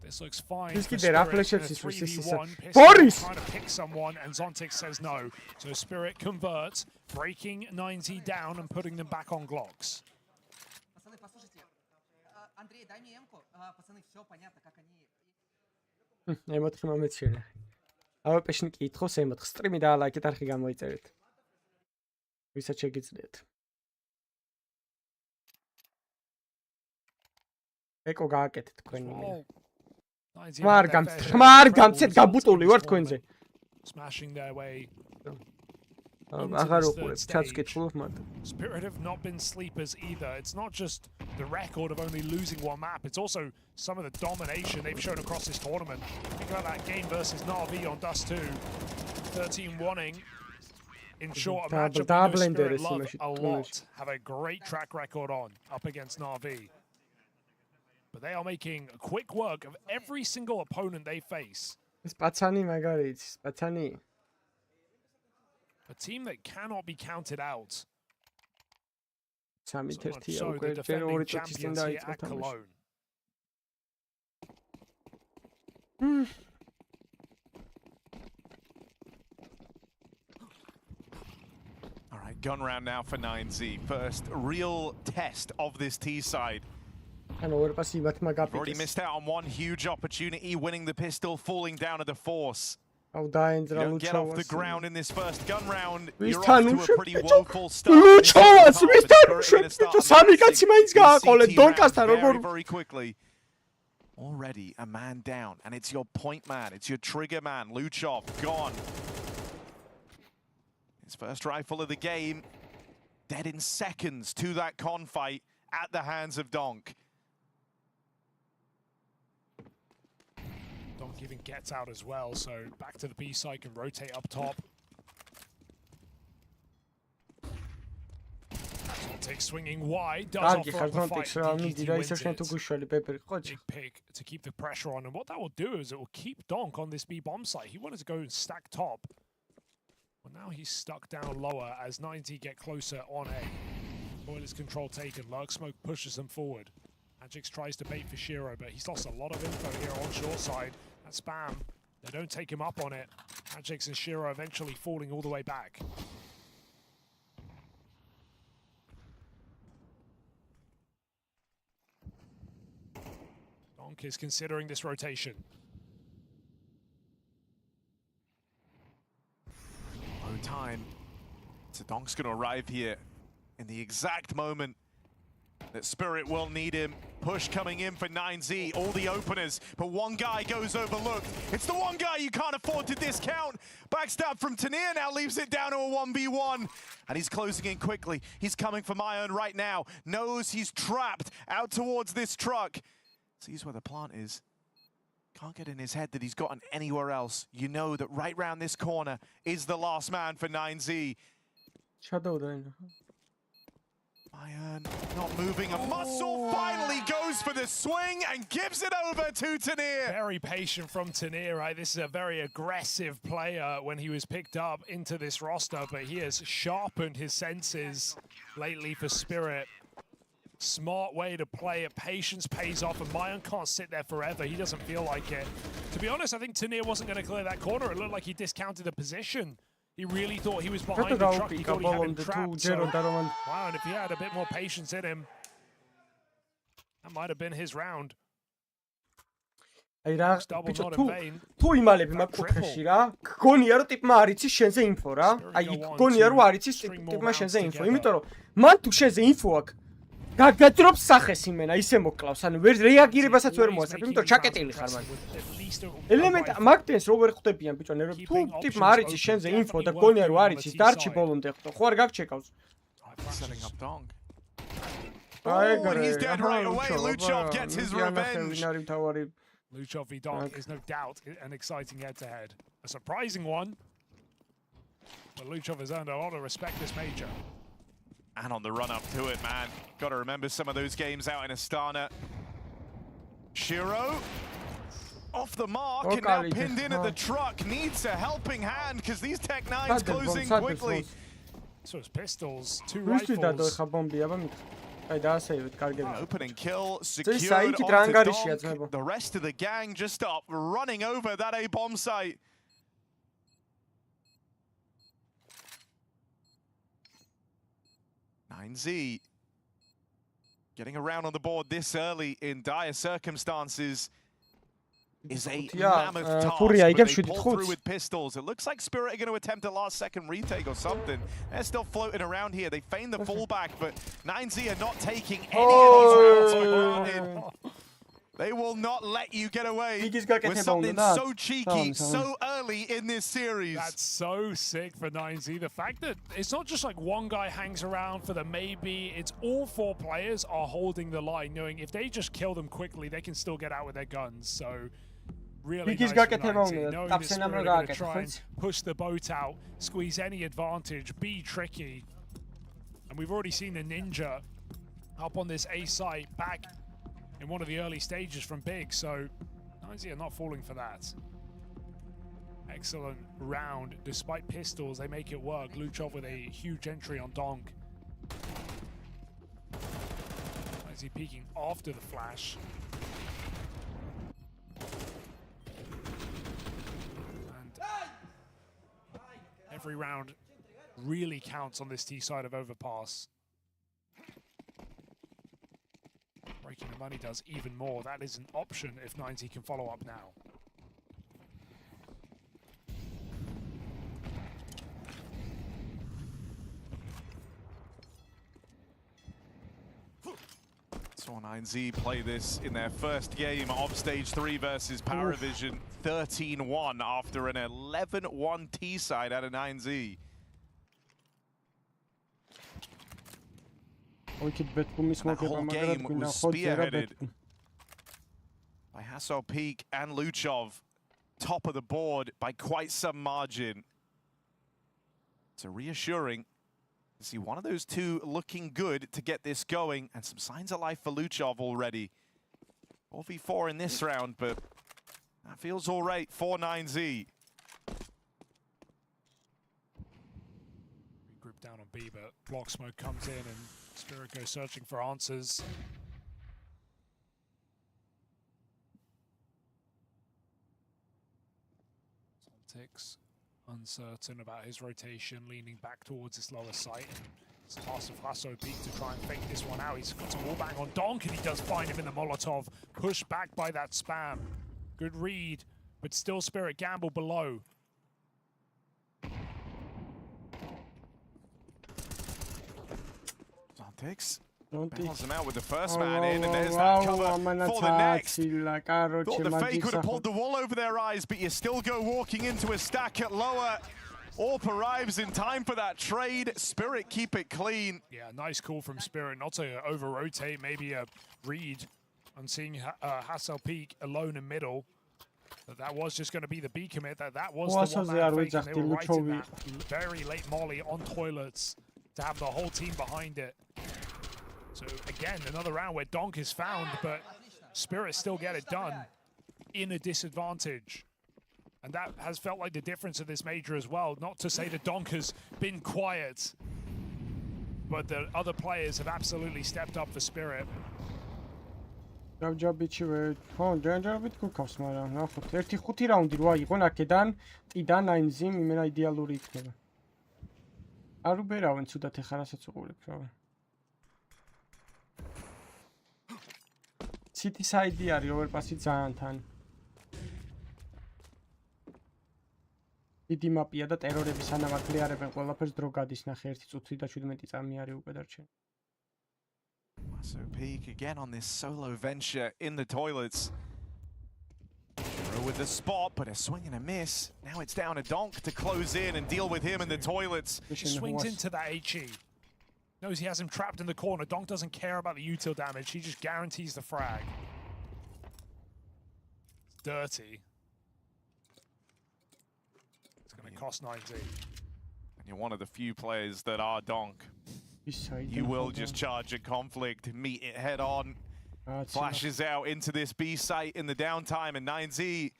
[SPEAKER 22] This looks fine. For Spirit in a 3v1.
[SPEAKER 1] Boris!
[SPEAKER 22] Trying to pick someone, and Zontic says no. So Spirit converts, breaking 90 down and putting them back on Glocks.
[SPEAKER 1] ემოთხი მომეციერე. ავეპეშნი კითხოს ემოთხ სტრიმი და ლაიქით არხი გამოიწერეთ. ვისაც შეგიძლიათ. ეკო გააკეთეთ თქვენი. ხმარ გამცეთ გაბუტული ვარ თქვენზე.
[SPEAKER 22] Smashing their way.
[SPEAKER 1] აღარ უყურებ ჩატს კითხულობ მარტო.
[SPEAKER 22] Spirit have not been sleepers either. It's not just the record of only losing one map, it's also some of the domination they've shown across this tournament. Think about that game versus Na'Vi on Dust 2. 13-1ing in short a matchup we know Spirit love a lot, have a great track record on up against Na'Vi. But they are making quick work of every single opponent they face.
[SPEAKER 1] Spatsani მაგარიც, Spatsani.
[SPEAKER 22] A team that cannot be counted out. So
[SPEAKER 1] the
[SPEAKER 22] defending champions here at Cologne.
[SPEAKER 23] All right, gun round now for 9Z. First real test of this T side. Already missed out on one huge opportunity, winning the pistol, falling down to the force.
[SPEAKER 1] აუ დაენძრა
[SPEAKER 23] Don't get off the
[SPEAKER 1] ლუჩოვას.
[SPEAKER 23] ground in this first gun round.
[SPEAKER 1] ვის
[SPEAKER 23] You're
[SPEAKER 1] თან
[SPEAKER 23] off to a pretty
[SPEAKER 1] უშვებ?
[SPEAKER 23] woeful start.
[SPEAKER 1] ლუჩოვას ვის თან უშვებ? ბიჭო, სამი კაცი მაინც გააყოლეთ დონკასთან როგორ
[SPEAKER 23] very quickly. Already a man down, and it's your point man, it's your trigger man, Luchov, gone. His first rifle of the game, dead in seconds to that confight at the hands of Donk.
[SPEAKER 22] Donk even gets out as well, so back to the B side, can rotate up top. Takes swinging wide, does offer up the fight. Big pick to keep the pressure on, and what that will do is it will keep Donk on this B bomb site. He wanted to go and stack top. Well, now he's stuck down lower as 90 get closer on A. Boiler's control taken. Lurk Smoke pushes them forward. Magix tries to bait for Shiro, but he's lost a lot of info here on short side. That spam, they don't take him up on it. Magix and Shiro eventually falling all the way back. Donk is considering this rotation.
[SPEAKER 23] No time. So Donk's going to arrive here in the exact moment that Spirit will need him. Push coming in for 9Z, all the openers, but one guy goes overlooked. It's the one guy you can't afford to discount. Backstab from Tanir now leaves it down to a 1v1. And he's closing in quickly. He's coming for Iron right now. Knows he's trapped out towards this truck. Sees where the plant is. Can't get in his head that he's gotten anywhere else. You know that right round this corner is the last man for 9Z.
[SPEAKER 1] Shadow then.
[SPEAKER 23] Iron not moving a muscle, finally goes for the swing and gives it over to Tanir.
[SPEAKER 22] Very patient from Tanir, right? This is a very aggressive player when he was picked up into this roster, but he has sharpened his senses lately for Spirit. Smart way to play it. Patience pays off, and Mayan can't sit there forever. He doesn't feel like it. To be honest, I think Tanir wasn't going to clear that corner. It looked like he discounted the position. He really thought he was behind the truck. He thought he had him trapped. So, wow, and if he had a bit more patience in him, that might have been his round.
[SPEAKER 1] აი რა ბიჭო თუ იმალები მაგ კუთხეში რა გგონია რომ ტიპმა არ იცის შენზე ინფო რა აი გგონია რომ არ იცის ტიპმა შენზე ინფო იმიტომ რომ მან თუ შენზე ინფო აქვს გაგაძრობს სახეს იმენა ისე მოკლავს ანუ ვერ რეაგირებასაც ვერ მოასწრებ იმიტომ რომ ჩაკეტილი ხარ მან ელემენტ მაგტენს რო ვერ ხვდებიან ბიჭო ნერვ თუ ტიპმა არ იცის შენზე ინფო და გგონია რომ არ იცის დარჩი ბოლომდე ხო ხო არ გაგჩეკავს
[SPEAKER 23] Setting up Dong.
[SPEAKER 1] Oh,
[SPEAKER 23] he's dead right away. Luchov gets his revenge.
[SPEAKER 22] Luchov v Donk is no doubt an exciting head-to-head. A surprising one. But Luchov has earned a lot of respect this major.
[SPEAKER 23] And on the run-up to it, man. Got to remember some of those games out in Astana. Shiro off the mark and now pinned in at the truck. Needs a helping hand because these Tech 9s closing quickly.
[SPEAKER 22] So it's pistols, two rifles.
[SPEAKER 23] Opening kill secured onto Donk. The rest of the gang just up running over that A bomb site. Z getting around on the board this early in dire circumstances is a mammoth task, but they pull through with pistols. It looks like Spirit are going to attempt a last-second retake or something. They're still floating around here. They feign the fallback, but 9Z are not taking any of these rounds for granted. They will not let you get away with something so cheeky, so early in this series.
[SPEAKER 22] That's so sick for 9Z. The fact that it's not just like one guy hangs around for the maybe, it's all four players are holding the line, knowing if they just kill them quickly, they can still get out with their guns. So really nice for 9Z, knowing that Spirit are going to try and push the boat out, squeeze any advantage, be tricky. And we've already seen the Ninja up on this A site back in one of the early stages from Big, so 9Z are not falling for that. Excellent round. Despite pistols, they make it work. Luchov with a huge entry on Donk. 9Z peeking after the flash. And every round really counts on this T side of Overpass. Breaking the money does even more. That is an option if 9Z can follow up now.
[SPEAKER 23] Saw 9Z play this in their first game of Stage 3 versus Paravision. 13-1 after an 11-1 T-side out of 9Z.
[SPEAKER 1] That
[SPEAKER 23] whole game was spearheaded by Hassel Peak and Luchov. Top of the board by quite some margin. So reassuring to see one of those two looking good to get this going, and some signs of life for Luchov already. 4v4 in this round, but that feels all right for 9Z.
[SPEAKER 22] Group down on B, but block smoke comes in and Spirit goes searching for answers. Somtix uncertain about his rotation, leaning back towards his lower sight. It's a task of Hasso Peak to try and fake this one out. He's got a wallbang on Donk, and he does find him in the Molotov. Pushed back by that spam. Good read, but still Spirit gamble below.
[SPEAKER 23] Somtix bails him out with the first man in, and there's that cover for the next. Thought the fake would have pulled the wool over their eyes, but you still go walking into a stack at lower. Orp arrives in time for that trade. Spirit keep it clean.
[SPEAKER 22] Yeah, nice call from Spirit, not to over-rotate, maybe a read on seeing Hassel Peak alone in middle. That was just going to be the B commit, that was the one-man fake, and they were right in that very late molly on toilets to have the whole team behind it. So again, another round where Donk is found, but Spirit still get it done in a disadvantage. And that has felt like the difference of this major as well. Not to say that Donk has been quiet, but the other players have absolutely stepped up for Spirit.
[SPEAKER 1] ჯაბჯაბიჩივე ხო ჯანჯაბით გქავს მაგრამ ნახოთ 1-5 რაუნდი რო აიღონ აქედან ტიდან 9-ზე იმენა იდეალური იქნება არ უბერავენ ცუდად ეხლა რასაც უყურებ რა City side-ი არის overpass-ი ძალიან თან დიდი მაპია და ტერორები სანამ არ კლიარებენ ყველაფერს დრო გადის ნახე 1 წუთი და 17 წამი არის უკვე დარჩენილი
[SPEAKER 23] So Peak again on this solo venture in the toilets. With the spot, but a swing and a miss. Now it's down to Donk to close in and deal with him in the toilets.
[SPEAKER 22] He swings into that HE. Knows he has him trapped in the corner. Donk doesn't care about the util damage. He just guarantees the frag. It's dirty. It's going to cost 9Z.
[SPEAKER 23] And you're one of the few players that are Donk. You will just charge a conflict, meet it head on. Flashes out into this B site in the downtime, and 9Z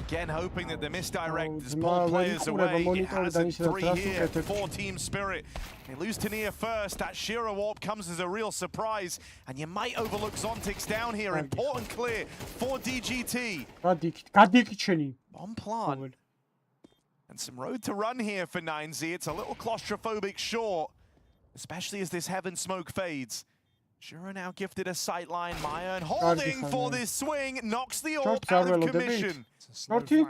[SPEAKER 23] again hoping that the misdirect has pulled players away. It hasn't. 3 here for Team Spirit. They lose Tania first. That Shiro warp comes as a real surprise, and you might overlook Zontix down here. Important clear for DGT. On plan. And some road to run here for 9Z. It's a little claustrophobic short, especially as this heaven smoke fades. Shuro now gifted a sightline. Myern holding for this swing, knocks the orb out of commission.
[SPEAKER 1] Shorty!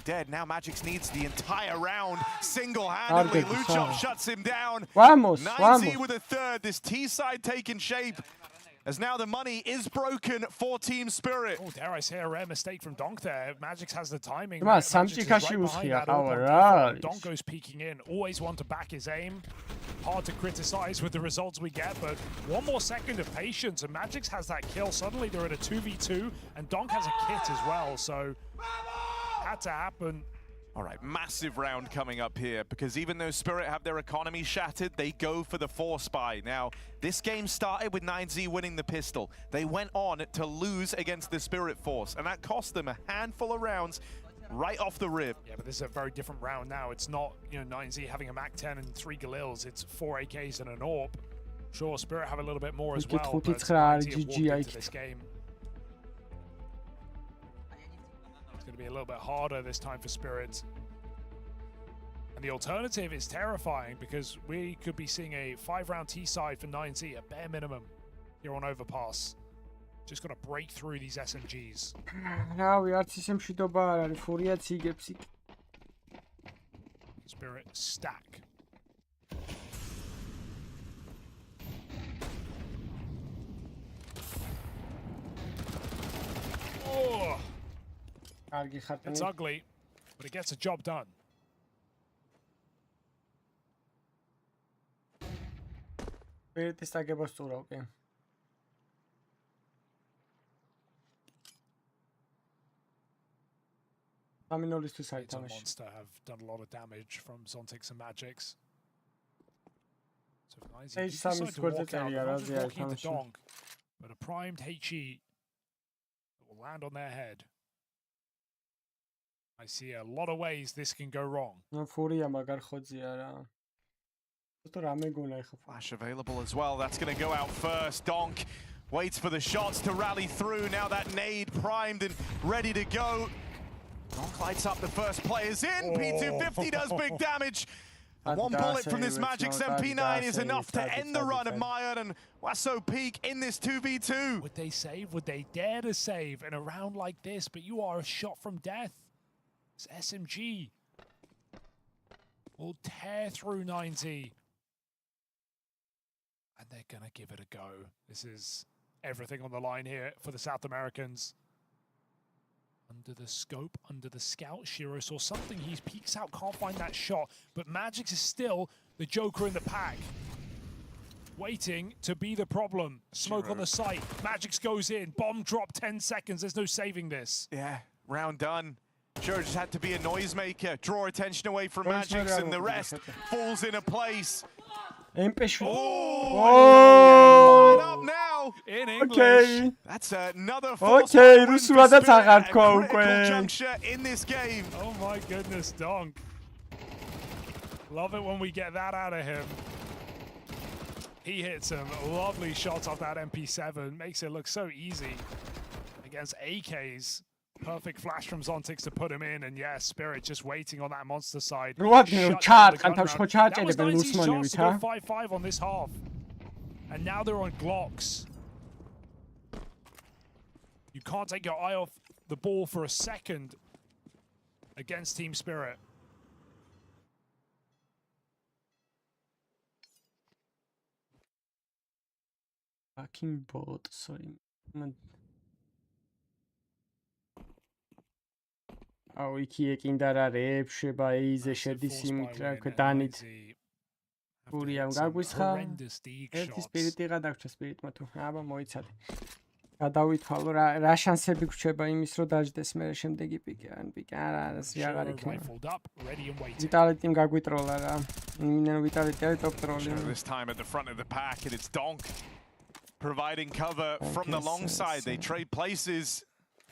[SPEAKER 23] Dead. Now Magix needs the entire round single-handedly. Luchov shuts him down. 9Z with a third. This T-side taking shape, as now the money is broken for Team Spirit.
[SPEAKER 22] Oh, dare I say a rare mistake from Donk there. Magix has the timing.
[SPEAKER 1] Come on,
[SPEAKER 22] Donk goes peeking in. Always want to back his aim. Hard to criticize with the results we get, but one more second of patience and Magix has that kill. Suddenly they're at a 2v2 and Donk has a kit as well, so had to happen.
[SPEAKER 23] All right, massive round coming up here, because even though Spirit have their economy shattered, they go for the 4-spy. Now, this game started with 9Z winning the pistol. They went on to lose against the Spirit Force, and that cost them a handful of rounds right off the rip.
[SPEAKER 22] Yeah, but this is a very different round now. It's not, 9Z having a MAC-10 and 3 Galils. It's 4 AKs and an AWP. Sure, Spirit have a little bit more as well, but 9Z have walked into this game. It's going to be a little bit harder this time for Spirit. And the alternative is terrifying, because we could be seeing a 5-round T-side for 9Z at bare minimum here on Overpass. Just got to break through these SMGs. Spirit stack. Oh, it's ugly, but it gets a job done.
[SPEAKER 1] Spirit-ის დაგებას წურავ კი.
[SPEAKER 22] It's a monster have done a lot of damage from Zontics and Magics. So if Nizy decide to walk out, they're not just walking into Donk, but a primed HE that will land on their head. I see a lot of ways this can go wrong.
[SPEAKER 23] Flash available as well. That's going to go out first. Donk waits for the shots to rally through. Now that nade primed and ready to go. Donk lights up the first players in. P250 does big damage. One bullet from this Magic's MP9 is enough to end the run of Mayan and Wasso Peak in this 2v2.
[SPEAKER 22] Would they save? Would they dare to save in a round like this? But you are a shot from death. It's SMG will tear through 90. And they're going to give it a go. This is everything on the line here for the South Americans. Under the scope, under the scout, Shiro saw something. He peeks out, can't find that shot. But Magix is still the joker in the pack. Waiting to be the problem. Smoke on the site. Magix goes in. Bomb drop, 10 seconds. There's no saving this.
[SPEAKER 23] Yeah, round done. Shiro just had to be a noisemaker. Draw attention away from Magix and the rest falls into place.
[SPEAKER 1] Oh!
[SPEAKER 23] Up now in English.
[SPEAKER 1] Okay.
[SPEAKER 23] That's another
[SPEAKER 1] Okay, Rusula critical
[SPEAKER 23] juncture in this game.
[SPEAKER 22] Oh my goodness, Donk. Love it when we get that out of him. He hits some lovely shots off that MP7. Makes it look so easy against AKs. Perfect flash from Zontix to put him in, and yeah, Spirit just waiting on that monster side. That was 90's chance to go 5-5 on this half. And now they're on Glocks. You can't take your eye off the ball for a second against Team Spirit.
[SPEAKER 1] Fucking bot, sorry. აუ იქი ეკინდა რა რეებში ეიზე შედის იმით რა ქვია დანით გურიამ გაგვისხა ერთი სპირიტიღა დაგვრჩა სპირიტმა თუ აბა მოიცადე გადავითვალო რა შანსები გვჩება იმის რომ დაждდეს მე შემდეგი პიკი ან პიკი არა აღარ იქნება ვიტალიტიმ გაგვიტროლა რა იმენა ვიტალიტი არის ტოპ ტროლი
[SPEAKER 23] this time at the front of the pack and it's Donk providing cover from the long side. They trade places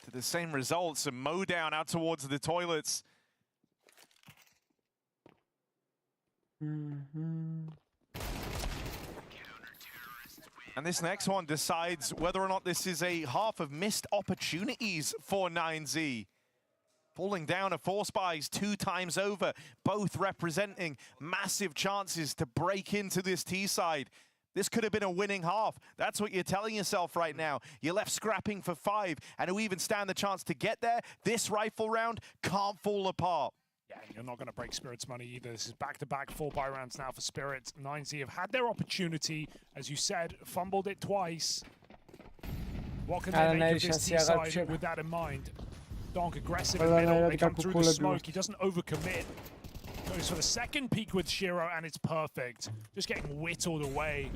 [SPEAKER 23] to the same results and mow down out towards the toilets. And this next one decides whether or not this is a half of missed opportunities for 9Z. Falling down a force buys 2 times over, both representing massive chances to break into this T side. This could have been a winning half. That's what you're telling yourself right now. You're left scrapping for 5, and to even stand the chance to get there, this rifle round can't fall apart.
[SPEAKER 22] Yeah, you're not going to break Spirit's money either. This is back-to-back 4-buy rounds now for Spirit. 9Z have had their opportunity, as you said, fumbled it twice. What can they make of this T side with that in mind? Donk aggressive in the middle. They come through the smoke. He doesn't overcommit. Goes for the second peek with Shiro, and it's perfect. Just getting whittled away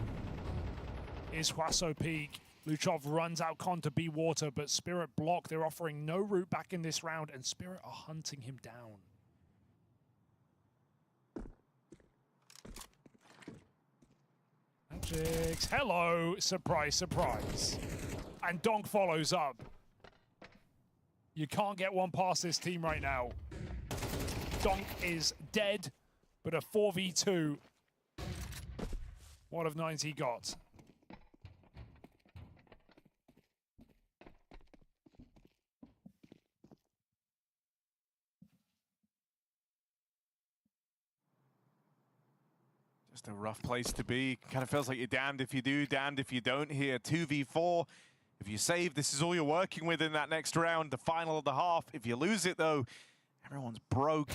[SPEAKER 22] is Wasso Peak. Luchov runs out Con to be water, but Spirit block. They're offering no route back in this round, and Spirit are hunting him down. Magix, hello, surprise, surprise. And Donk follows up. You can't get one past this team right now. Donk is dead, but a 4v2. What have 9Z got?
[SPEAKER 23] Just a rough place to be. Kind of feels like you're damned if you do, damned if you don't here. 2v4. If you save, this is all you're working with in that next round, the final of the half. If you lose it, though, everyone's broke.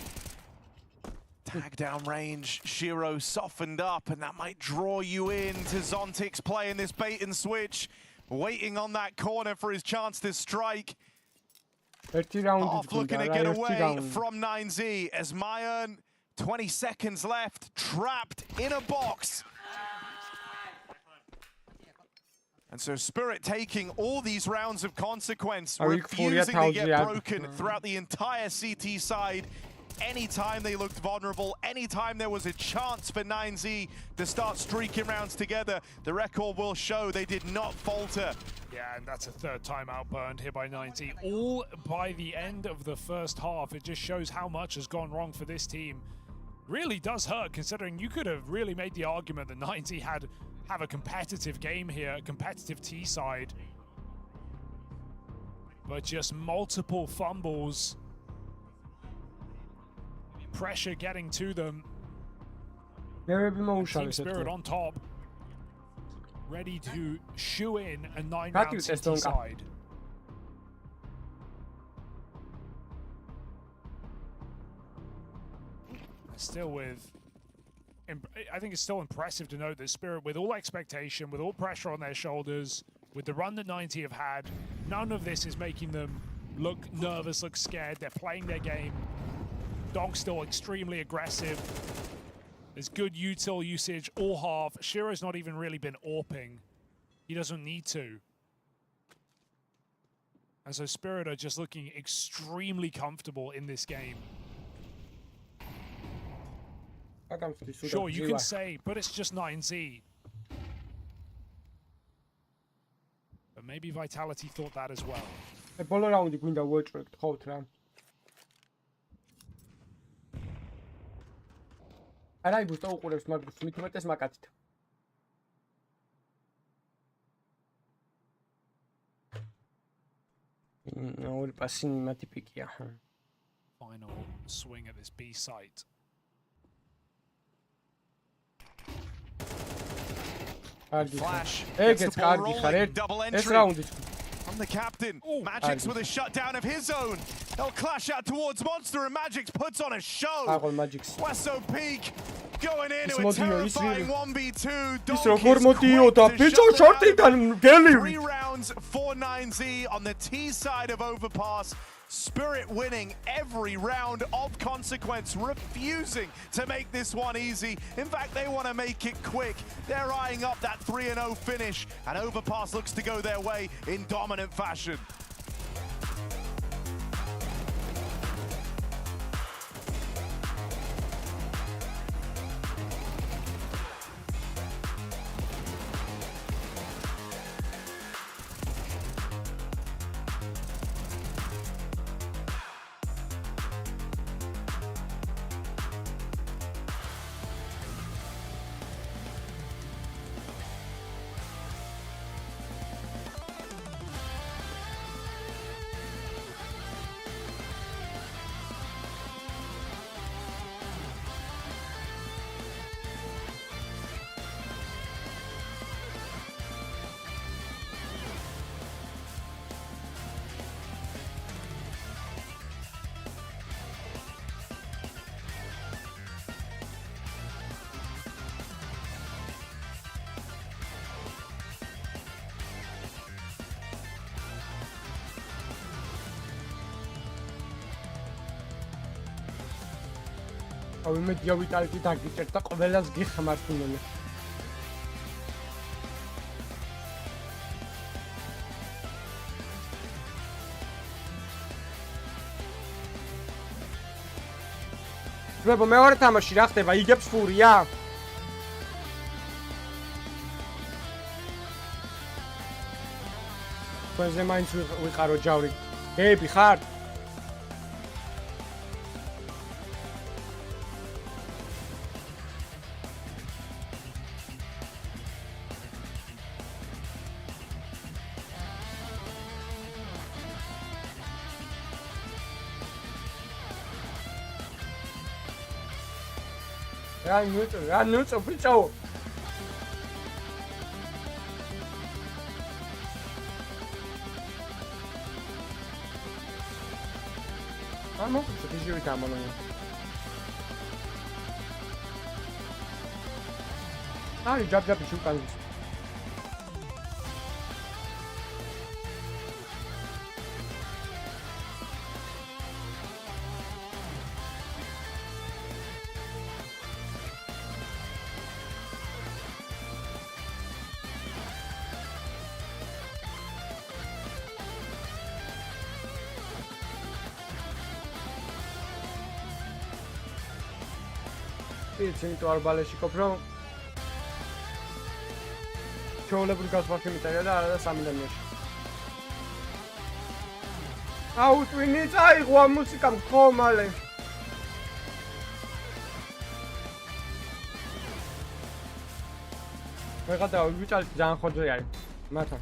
[SPEAKER 23] Tag down range, Shiro softened up, and that might draw you in to Zontics playing this bait and switch, waiting on that corner for his chance to strike. Half looking to get away from 9Z as Mayern, 20 seconds left, trapped in a box. And so Spirit taking all these rounds of consequence, refusing to get broken throughout the entire CT side. Anytime they looked vulnerable, anytime there was a chance for 9Z to start streaking rounds together, the record will show they did not falter.
[SPEAKER 22] Yeah, and that's a third timeout burned here by 9Z. All by the end of the first half. It just shows how much has gone wrong for this team. Really does hurt, considering you could have really made the argument that 9Z have a competitive game here, a competitive T side. But just multiple fumbles. Pressure getting to them. Team Spirit on top. Ready to shoe in a 9-round CT side. Still with... I think it's still impressive to note that Spirit, with all expectation, with all pressure on their shoulders, with the run that 90 have had, none of this is making them look nervous, look scared. They're playing their game. Donk's still extremely aggressive. There's good util usage all half. Shiro's not even really been AWPing. He doesn't need to. And so Spirit are just looking extremely comfortable in this game. Sure, you can say, but it's just 9Z. But maybe Vitality thought that as well.
[SPEAKER 1] ბოლო რაუნდი გვინდა ვუეჭროთ, გთხოვთ რა. არა იბუსტა უყურებს მაგას მithumetes მაკაცით. ორი პასი მათი პიკია.
[SPEAKER 22] Final swing at this B site.
[SPEAKER 1] Flash gets the ball rolling,
[SPEAKER 23] double entry from the captain. Magix with a shutdown of his own. They'll clash out towards Monster, and Magix puts on a show. Wesso Peak going into a terrifying 1v2. Donkey 3 rounds for 9Z on the T side of Overpass. Spirit winning every round of consequence, refusing to make this one easy. In fact, they want to make it quick. They're eyeing up that 3-0 finish, and Overpass looks to go their way in dominant fashion.
[SPEAKER 1] მედია ვიტალიტი დაგიჭერთ და ყველას გიხმართ უნდა. ვებო მეორე თამაში რა ხდება? იგებს ფურია? თქვენზე მაინც ვიყარო ჯავრი. გეები ხართ? რა ნუწო ფიჭო ამო ფიჭი გამონია აი ჯაბჯაბი შუკანი იცი იმიტომ არ ბალეშიკობ რომ ჩაოლებური გასვარში მიწერია და არა და 3 მილიონში აუ ტვინი წაიღო ამ მუსიკამ ხო მალე ვეღადა ვიჭალი ძალიან ხოძე არის მართლა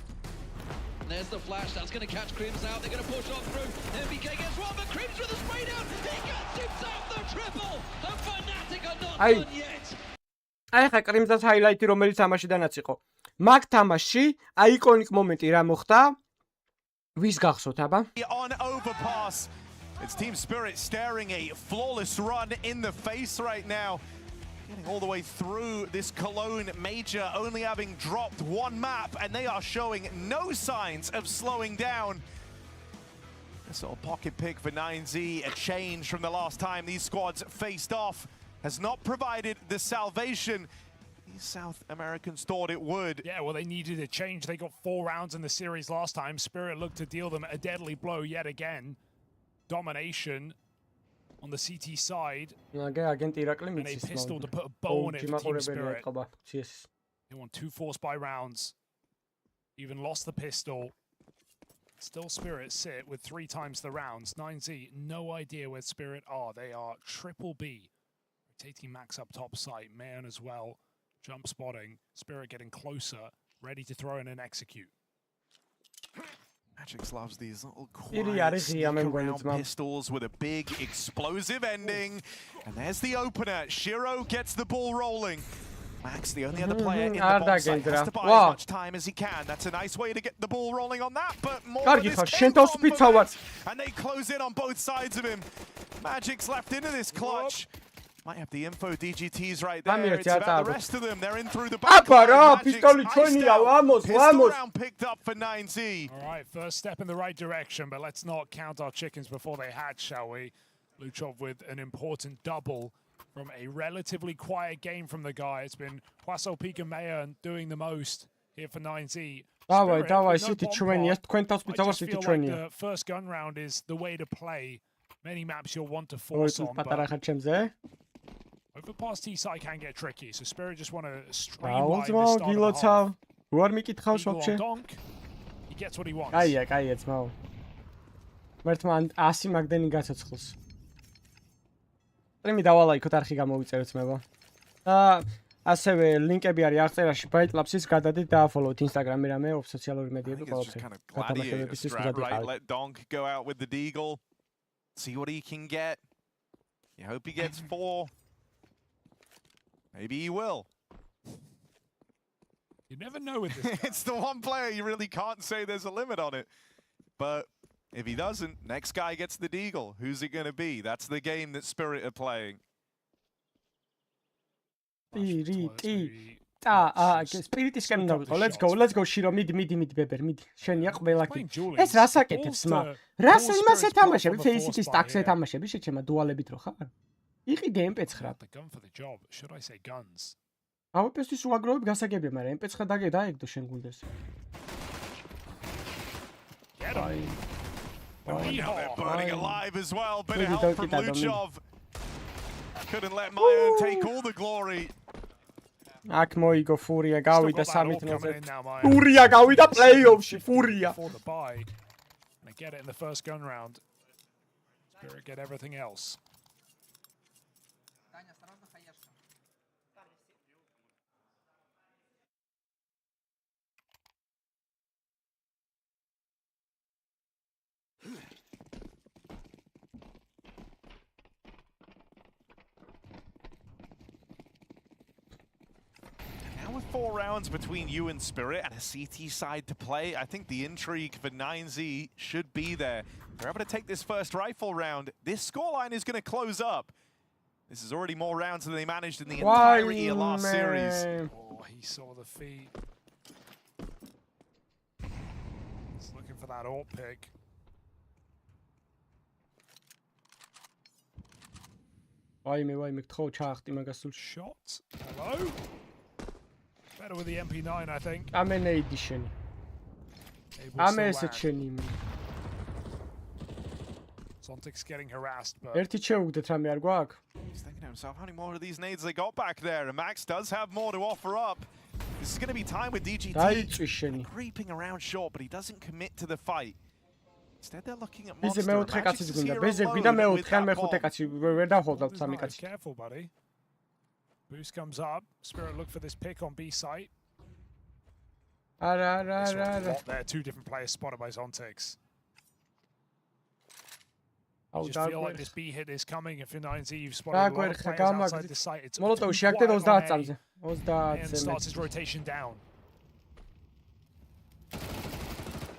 [SPEAKER 8] There's the flash, that's going to catch Crims out, they're going to push on through, MBK gets one, but Crims with a spray down, he got tips out the triple, and Fnatic are not done yet.
[SPEAKER 1] აი ხა კრიმზას ჰაილაიტი რომელიც ამაშიდანაც იყო მაგ თამაშში აიკონიკ მომენტი რა მოხდა ვის გახსოვთ აბა
[SPEAKER 23] On overpass, it's Team Spirit staring a flawless run in the face right now. Getting all the way through this Cologne Major, only having dropped one map, and they are showing no signs of slowing down. This little pocket pick for 9Z, a change from the last time these squads faced off, has not provided the salvation these South Americans thought it would.
[SPEAKER 22] Yeah, well, they needed a change. They got 4 rounds in the series last time. Spirit looked to deal them a deadly blow yet again. Domination on the CT side. And a pistol to put a bow on it for Team Spirit. They won 2 force buy rounds. Even lost the pistol. Still Spirit sit with 3 times the rounds. 9Z, no idea where Spirit are. They are triple B. Rotating Max up top site. Mayon as well. Jump spotting. Spirit getting closer. Ready to throw in and execute.
[SPEAKER 23] Magix loves these little quiet sneak around pistols with a big explosive ending. And there's the opener. Shiro gets the ball rolling. Max, the only other player in the bomb site, has to buy as much time as he can. That's a nice way to get the ball rolling on that, but more of this came from Bytelabs, and they close in on both sides of him. Magic's left into this clutch. Might have the info DGTs right there. It's about the rest of them. They're in through the back. Pistol round picked up for 9Z.
[SPEAKER 22] All right, first step in the right direction, but let's not count our chickens before they hatch, shall we? Luchov with an important double from a relatively quiet game from the guy. It's been Huaso, Peak, and Mayer doing the most here for 9Z. The first gun round is the way to play. Many maps you'll want to force on, but overpass T side can get tricky, so Spirit just want to streamline the start of the half. Eagle on Donk, he gets what he wants.
[SPEAKER 1] კაია ძმაო. მერთმა 100 მაგდენი გაცოცხლს. ტრიმი დავალაიქოთ არხი გამოვიწერეთ ძმებო. და ასევე ლინკები არის აღწერაში Bytelabs-ის გადადით და follow-თ Instagram-ი რამე სოციალური მედიები ყველაფერი.
[SPEAKER 23] Gladiator strat, right? Let Donk go out with the deagle. See what he can get. You hope he gets 4. Maybe he will.
[SPEAKER 22] You never know with this guy.
[SPEAKER 23] It's the one player you really can't say there's a limit on it. But if he doesn't, next guy gets the deagle. Who's it going to be? That's the game that Spirit are playing.
[SPEAKER 1] Let's go Shiro mid beber mid შენია ყველაკი ეს რას აკეთებს მა რას იმას ეთამაშები face-ით stacks ეთამაშები შეჩემა დუალებით რო ხარ იყი გემპეც ხრა ავეპესთვის უაგროვებ გასაგებია მაგრამ ემპეც ხა დაეგდო შენ გუნდეს
[SPEAKER 23] They're burning alive as well. Bit of help from Luchov. Couldn't let Mayon take all the glory.
[SPEAKER 1] აქ მოიგო ფურია გავიდა 3-0-ზე. ფურია გავიდა play-off-ში, ფურია.
[SPEAKER 22] They get it in the first gun round. Spirit get everything else.
[SPEAKER 23] With 4 rounds between you and Spirit and a CT side to play, I think the intrigue for 9Z should be there. They're able to take this first rifle round. This scoreline is going to close up. This is already more rounds than they managed in the entirety of last series.
[SPEAKER 22] Oh, he saw the feed. He's looking for that AWP pick.
[SPEAKER 1] ვაიმე გთხოვ ჩაახტი მაგას სულ
[SPEAKER 22] shot. Hello. Better with the MP9, I think.
[SPEAKER 1] Amen edition. Amen edition.
[SPEAKER 22] Zontic's getting harassed, but
[SPEAKER 1] ერთი შეუგდეთ რამე არ გვაქვს?
[SPEAKER 23] He's thinking to himself, how many more of these nades they got back there? And Max does have more to offer up. This is going to be time with DGT creeping around short, but he doesn't commit to the fight. Instead, they're looking at Monster. Magic's is here alone with that
[SPEAKER 22] Careful, buddy. Boost comes up. Spirit look for this pick on B site. There, two different players spotted by Zontix. You just feel like this B hit is coming. If you're 9Z, you've spotted a lot of players outside the site. It's quiet on A, and starts his rotation down.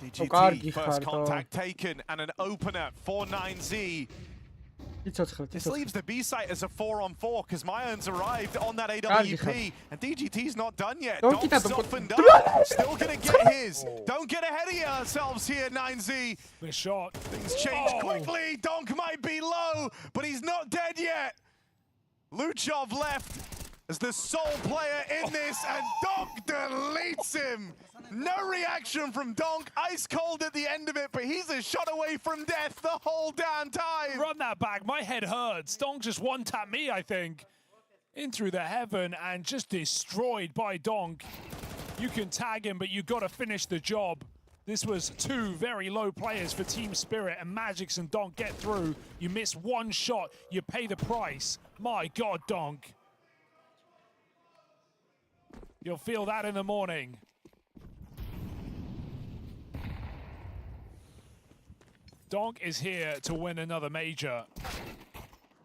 [SPEAKER 23] DGT, first contact taken, and an opener for 9Z. This leaves the B site as a 4-on-4 because Myon's arrived on that AWP, and DGT's not done yet. Don't softened up, still gonna get his. Don't get ahead of yourselves here, 9Z.
[SPEAKER 22] Good shot.
[SPEAKER 23] Things change quickly. Donk might be low, but he's not dead yet. Luchov left as the sole player in this, and Donk deletes him. No reaction from Donk, ice cold at the end of it, but he's a shot away from death the whole damn time.
[SPEAKER 22] Run that back, my head hurts. Donk just one-tapped me, I think. In through the heaven and just destroyed by Donk. You can tag him, but you gotta finish the job. This was two very low players for Team Spirit, and Magix and Donk get through. You miss one shot, you pay the price. My God, Donk. You'll feel that in the morning. Donk is here to win another major,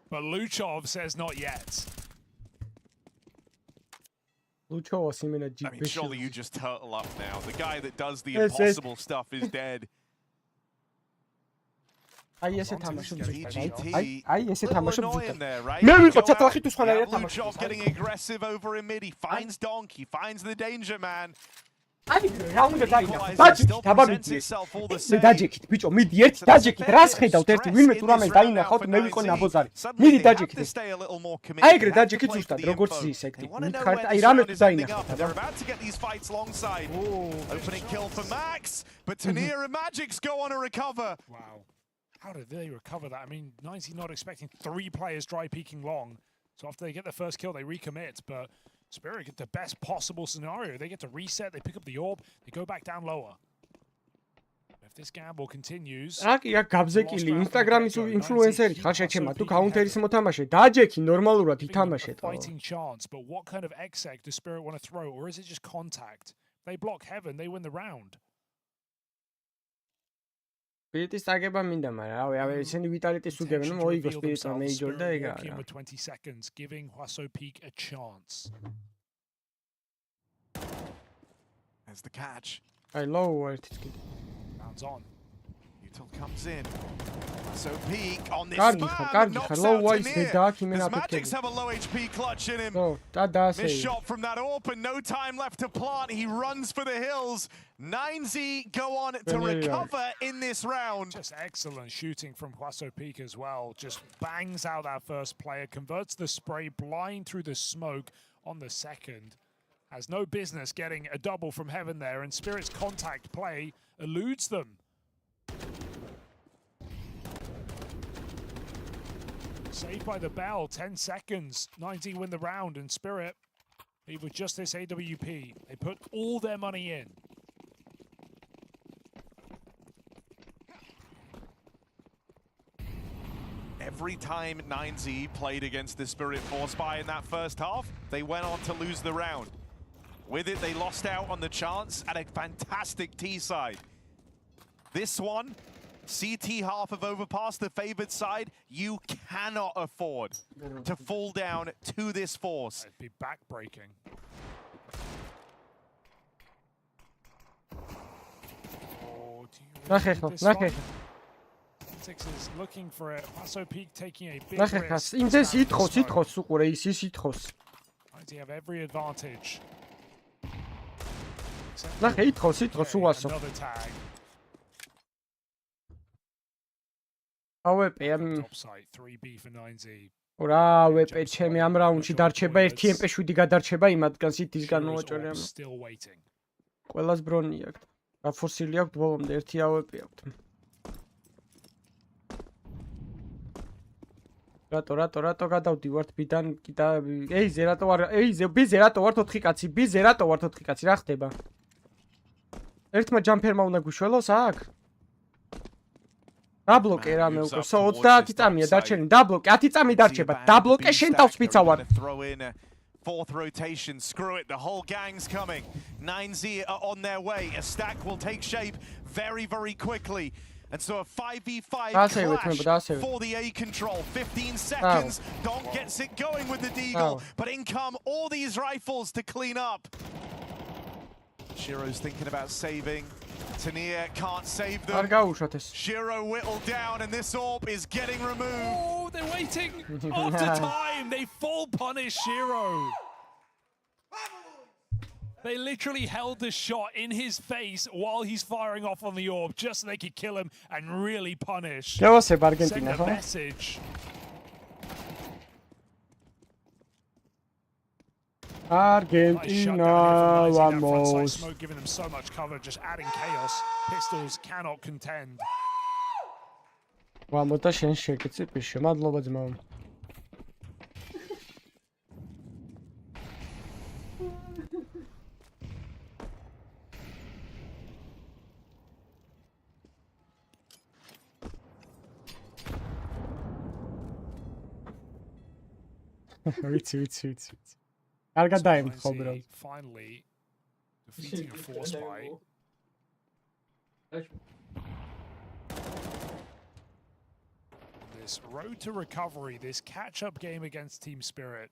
[SPEAKER 22] but Luchov says not yet.
[SPEAKER 23] I mean, surely you just turtle up now. The guy that does the impossible stuff is dead. Luchov getting aggressive over in mid. He finds Donk, he finds the danger man.
[SPEAKER 1] რა უნდა დაინახო? დაჯექით, დაბამიწეს. დაჯექით, ბიჭო, მიდი ერთი დაჯექით. რას ხედავთ ერთი ვინმე თუ რამე დაინახავთ, მე ვიყო ნაბოზარი. მიდი დაჯექით. აი ეგრე დაჯექით ზუსტად, როგორც ის ეგ. მითხარით, აი რამე თუ დაინახავთ.
[SPEAKER 23] They're about to get these fights alongside. Opening kill for Max, but Tanir and Magix go on a recover.
[SPEAKER 22] Wow. How did they recover that? I mean, 90 not expecting 3 players dry peeking long. So after they get the first kill, they recommit, but Spirit get the best possible scenario. They get to reset, they pick up the orb, they go back down lower. If this gamble continues...
[SPEAKER 1] აკია გაბზეკილი ინსტაგრამის ინფლუენსერი ხარ შეჩემა თუ კაუნტერის მოთამაშე დაჯექი ნორმალურად ითამაშეთ.
[SPEAKER 22] Fighting chance, but what kind of exec does Spirit want to throw, or is it just contact? They block heaven, they win the round.
[SPEAKER 1] Spirit-ის წაგება მინდა, მაგრამ რავი, ესენი ვიტალიტის უგებენ, მოიგო Spirit-მა Major და ეგ არა.
[SPEAKER 22] With 20 seconds, giving Huaso Peak a chance.
[SPEAKER 23] There's the catch.
[SPEAKER 1] I low ერთიც კიდე.
[SPEAKER 23] Rounds on. Util comes in. So Peak on this
[SPEAKER 1] spam
[SPEAKER 23] knocks out Tanir. Magix have a low HP clutch in him. Missed shot from that open, no time left to plant. He runs for the hills. 9Z go on to recover in this round.
[SPEAKER 22] Just excellent shooting from Huaso Peak as well. Just bangs out that first player, converts the spray blind through the smoke on the second. Has no business getting a double from heaven there, and Spirit's contact play eludes them. Saved by the bell, 10 seconds. 90 win the round, and Spirit, leave with just this AWP. They put all their money in.
[SPEAKER 23] Every time 9Z played against the Spirit Force Spy in that first half, they went on to lose the round. With it, they lost out on the chance at a fantastic T side. This one, CT half of overpass, the favored side, you cannot afford to fall down to this force.
[SPEAKER 22] It'd be backbreaking. Oh, Six is looking for it. Huaso Peak taking a big risk.
[SPEAKER 1] იმდეს ითხოვს უყურე ის ითხოვს.
[SPEAKER 22] They have every advantage.
[SPEAKER 1] ნახე ითხოვს უასო.
[SPEAKER 22] Another tag.
[SPEAKER 1] ავეპე
[SPEAKER 22] Top site 3B for 9Z.
[SPEAKER 1] რა ვეპე ჩემი ამ რაუნდში დარჩება 1 MP7 გადარჩება იმათგან სიტისგან მოვაჭრე ამ.
[SPEAKER 22] Still waiting.
[SPEAKER 1] ყველას ბრონი აქვს. გაფორსილი აქვს ბოლომდე 1 ავეპე აქვს. რატო გადავდივართ ბიდან კიდე ეიზე რატო არ ეიზე ბიზე რატო ვართ 4 კაცი ბიზე რატო ვართ 4 კაცი რა ხდება ერთმა ჯამფერმა უნდა გვიშველოს აქ დაბლოკე რა მე უკვე 30 წამია დარჩენილი დაბლოკე 10 წამი დარჩება დაბლოკე შენ თავს მიცავარ
[SPEAKER 23] Fourth rotation, screw it, the whole gang's coming. 9Z are on their way. A stack will take shape very, very quickly. And so a 5v5 clash for the A control. 15 seconds, Donk gets it going with the Deagle, but in come all these rifles to clean up. Shiro's thinking about saving. Tania can't save them. Shiro whittled down and this AWP is getting removed.
[SPEAKER 22] Oh, they're waiting. After time, they full punish Shiro. They literally held the shot in his face while he's firing off on the AWP just so they could kill him and really punish. Send a message.
[SPEAKER 1] Argentina, vamos.
[SPEAKER 22] Smoke giving them so much cover, just adding chaos. Pistols cannot contend.
[SPEAKER 1] Vamos და შენ შეკიცი პიშე, მადლობა ძმაო. ვიცი. Finally defeating a force fight. This road to recovery, this catch-up game against Team Spirit.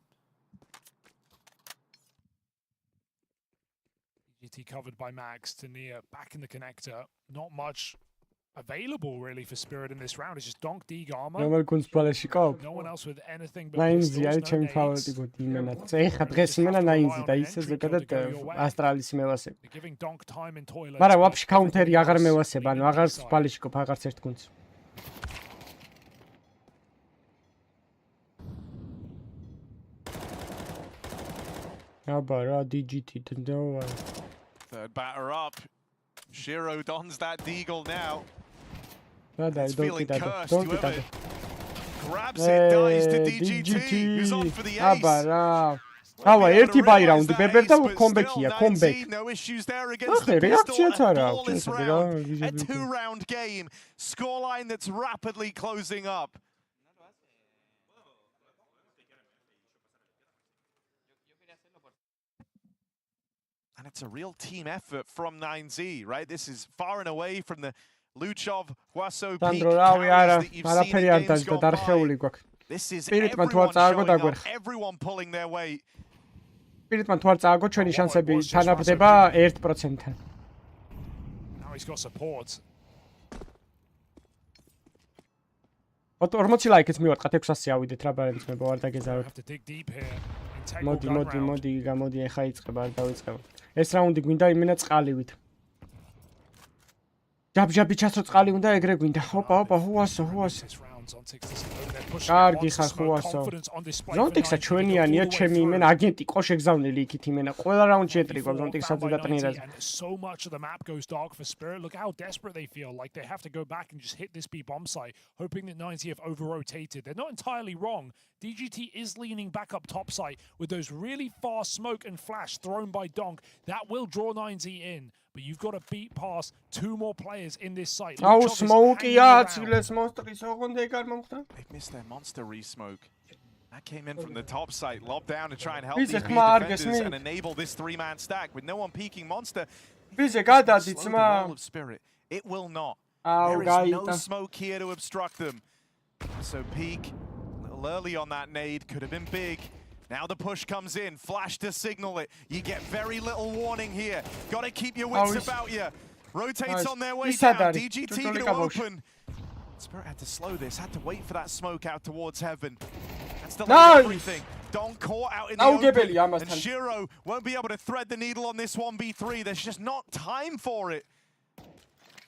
[SPEAKER 1] EGT covered by Max, Tania back in the connector. Not much available really for Spirit in this round. It's just Donk D Garma. No one else with anything but pistols, no nades. They're giving Donk time in toilet.
[SPEAKER 23] Third batter up. Shiro dons that Deagle now. He's feeling cursed. Whoever grabs it dies to DGT, who's on for the ace.
[SPEAKER 1] ერთი ბაი რაუნდი ბერბერ და კომბექია, კომბექ.
[SPEAKER 23] No issues there against the pistol. A 2-round game. Scoreline that's rapidly closing up. And it's a real team effort from 9Z, right? This is far and away from the Luchov, Huaso peak carries that you've seen in games gone by. This is everyone showing up, everyone pulling their weight.
[SPEAKER 1] პირიტმა თუ არ წააგო ჩვენი შანსები თანაბდება 1%-თან.
[SPEAKER 22] Now he's got support.
[SPEAKER 1] 40 ლაიქიც მივარტყათ 600 ავიდეთ რა ბარემს მე ვარ დაგეზავებ.
[SPEAKER 22] Have to dig deep here.
[SPEAKER 1] მოდი, გამოდი, ეხა იწყება, არ დავიწყებ. ეს რაუნდი გვინდა იმენა წყალივით. ჯაბ-ჯაბი ჩასრო წყალი უნდა ეგრე გვინდა. ოპა, ჰუასო. კარგი ხარ ხუასო. ზონტექსა ჩვენიანია, ჩემი იმენა აგენტი ყო შეგზავნილი იქით იმენა. ყველა რაუნდში ეტრიგვა ზონტექსაძე და ტრინირაზე.
[SPEAKER 22] So much of the map goes dark for Spirit. Look how desperate they feel. Like they have to go back and just hit this B bomb site, hoping that 9Z have over-rotated. They're not entirely wrong. DGT is leaning back up top site with those really fast smoke and flash thrown by Donk. That will draw 9Z in. But you've got to beat past 2 more players in this site.
[SPEAKER 1] Oh, smokey-ია, ცილეს მონსტრის ოღონდ ეგ არ მომხდა.
[SPEAKER 23] They've missed their monster re-smoke. That came in from the top site, lobbed down to try and help these B defenders and enable this 3-man stack with no one peeking monster.
[SPEAKER 1] Bize გადადი ძმა.
[SPEAKER 23] It will not. There is no smoke here to obstruct them. So peek, a little early on that nade, could have been big. Now the push comes in, flash to signal it. You get very little warning here. Got to keep your wits about you. Rotates on their way down. DGT going to open. Spirit had to slow this, had to wait for that smoke out towards heaven. That's delayed everything. Don caught out in the open, and Shiro won't be able to thread the needle on this 1v3. There's just not time for it.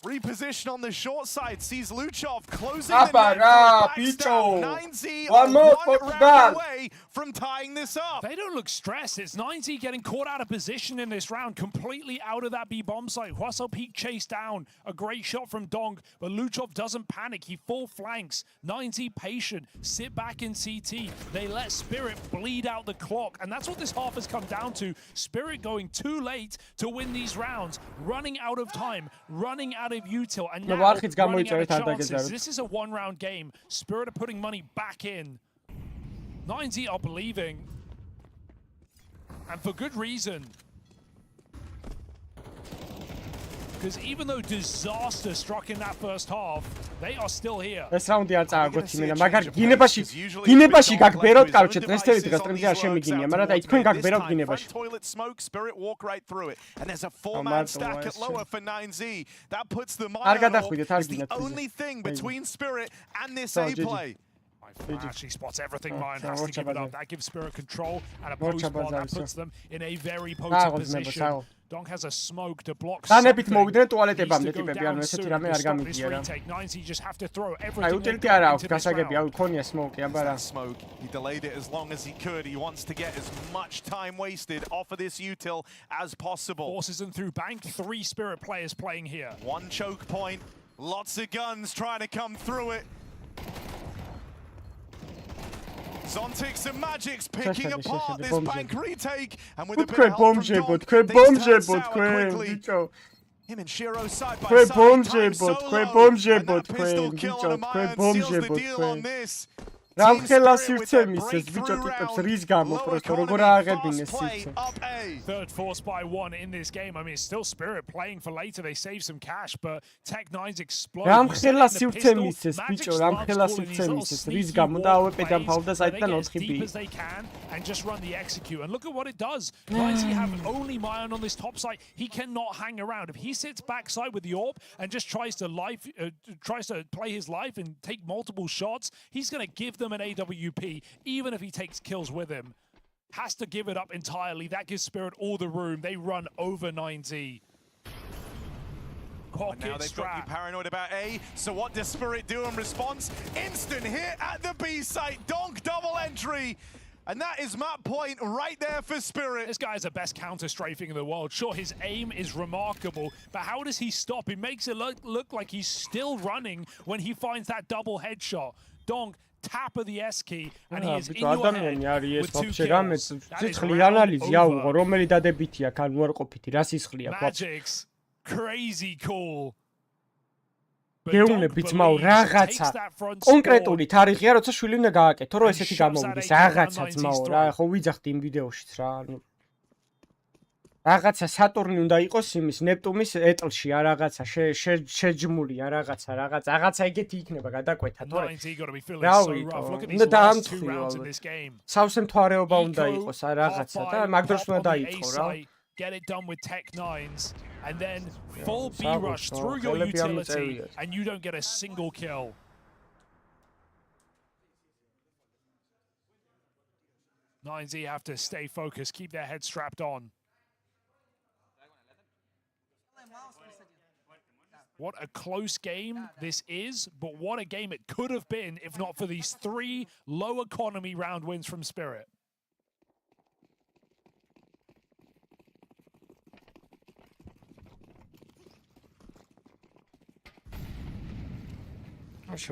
[SPEAKER 23] Reposition on the short side, sees Luchov closing
[SPEAKER 1] Ah,
[SPEAKER 23] the net
[SPEAKER 1] para,
[SPEAKER 23] for a backstab.
[SPEAKER 1] Picho.
[SPEAKER 23] 9Z
[SPEAKER 1] One more,
[SPEAKER 23] one
[SPEAKER 1] Portugal.
[SPEAKER 23] round away from tying this up.
[SPEAKER 22] They don't look stressed. It's 9Z getting caught out of position in this round, completely out of that B bomb site. Hwaseo Peak chased down. A great shot from Donk, but Luchov doesn't panic. He full flanks. 9Z patient, sit back in CT. They let Spirit bleed out the clock, and that's what this half has come down to. Spirit going too late to win these rounds, running out of time, running out of util, and now running out of chances. This is a one-round game. Spirit are putting money back in. 9Z are believing, and for good reason. Because even though disaster struck in that first half, they are still here.
[SPEAKER 1] ეს რაუნდი არ წააგოთ იმენა, მაგრამ გინებაში გაგბეროთ, კავჩე დღესდღეობით გასტრემზია შემიგინია, მაგრამ აი თქვენ გაგბეროთ გინებაში.
[SPEAKER 23] Toilet smoke, Spirit walk right through it, and there's a four-man stack at lower for 9Z. That puts the mile off. It's the only thing between Spirit and this A play.
[SPEAKER 22] Actually spots everything. Mine has to give it up. That gives Spirit control, and a post-ball that puts them in a very potent position. Donk has a smoke to block
[SPEAKER 1] Danebit მოვიდნენ ტუალეტებამდე ტიპები, ანუ ესეთი რამე არ გამიგია რა. აი უტილიტი არა აქვს გასაგები, აუ ქონია სმოუკი, აბარა.
[SPEAKER 23] Smoke. He delayed it as long as he could. He wants to get as much time wasted off of this util as possible.
[SPEAKER 22] Forces them through bank. 3 Spirit players playing here.
[SPEAKER 23] One choke point. Lots of guns trying to come through it. Zontics and Magic's picking apart this bank retake, and with a bit of help from Donk, things turn sour quickly. Him and Shiro side by side, time solo, and that pistol kill on a Mayan seals the deal on this.
[SPEAKER 1] რამხელა სივრცე მისცეს ბიჭო ტიპებს რის გამო პროსტო როგორ ააღებინეს სივრცე.
[SPEAKER 22] Third force by 1 in this game. I mean, it's still Spirit playing for later. They save some cash, but Tech9's explode.
[SPEAKER 1] რამხელა სივრცე მისცეს ბიჭო, რამხელა სივრცე მისცეს რის გამო და ავე პედამფალდა საიდან 4B.
[SPEAKER 22] They can and just run the execute, and look at what it does. 9Z have only Mayan on this top side. He cannot hang around. If he sits backside with the AWP and just tries to play his life and take multiple shots, he's going to give them an AWP, even if he takes kills with him. Has to give it up entirely. That gives Spirit all the room. They run over 9Z.
[SPEAKER 23] Now they've got you paranoid about A, so what does Spirit do in response? Instant hit at the B site. Donk double entry. And that is map point right there for Spirit.
[SPEAKER 22] This guy is the best counter-strafing in the world. Sure, his aim is remarkable, but how does he stop? It makes it look like he's still running when he finds that double headshot. Donk, tap of the S key, and he is in your head with 2 kills.
[SPEAKER 1] სიცხლი ანალიზი აუღო, რომელი დადებითია, კან უარყოფითი, რა სიცხლია ხო?
[SPEAKER 22] Magic's crazy call.
[SPEAKER 1] გეუნებით მაუ რაღაცა კონკრეტული თარიღია, როცა შვილი უნდა გააკეთო, რომ ესეთი გამოვიდეს, რაღაცა ძმაო რა, ხო ვიძახდი იმ ვიდეოშიც რა, ანუ რაღაცა სატურნი უნდა იყოს იმის ნეპტუნის ეტლში, რაღაცა შეჯმულია, რაღაცა ეგეთი იქნება გადაკვეთა, თორე რა ვიცი, უნდა დაამთხიო, სავსე მთვარეობა უნდა იყოს რაღაცა და მაგ დროს უნდა დაიწყო რა.
[SPEAKER 22] Get it done with Tech9's, and then full B rush through your utility, and you don't get a single kill. .9Z have to stay focused, keep their head strapped on. What a close game this is, but what a game it could have been if not for these 3 low economy round wins from Spirit.
[SPEAKER 23] Nancy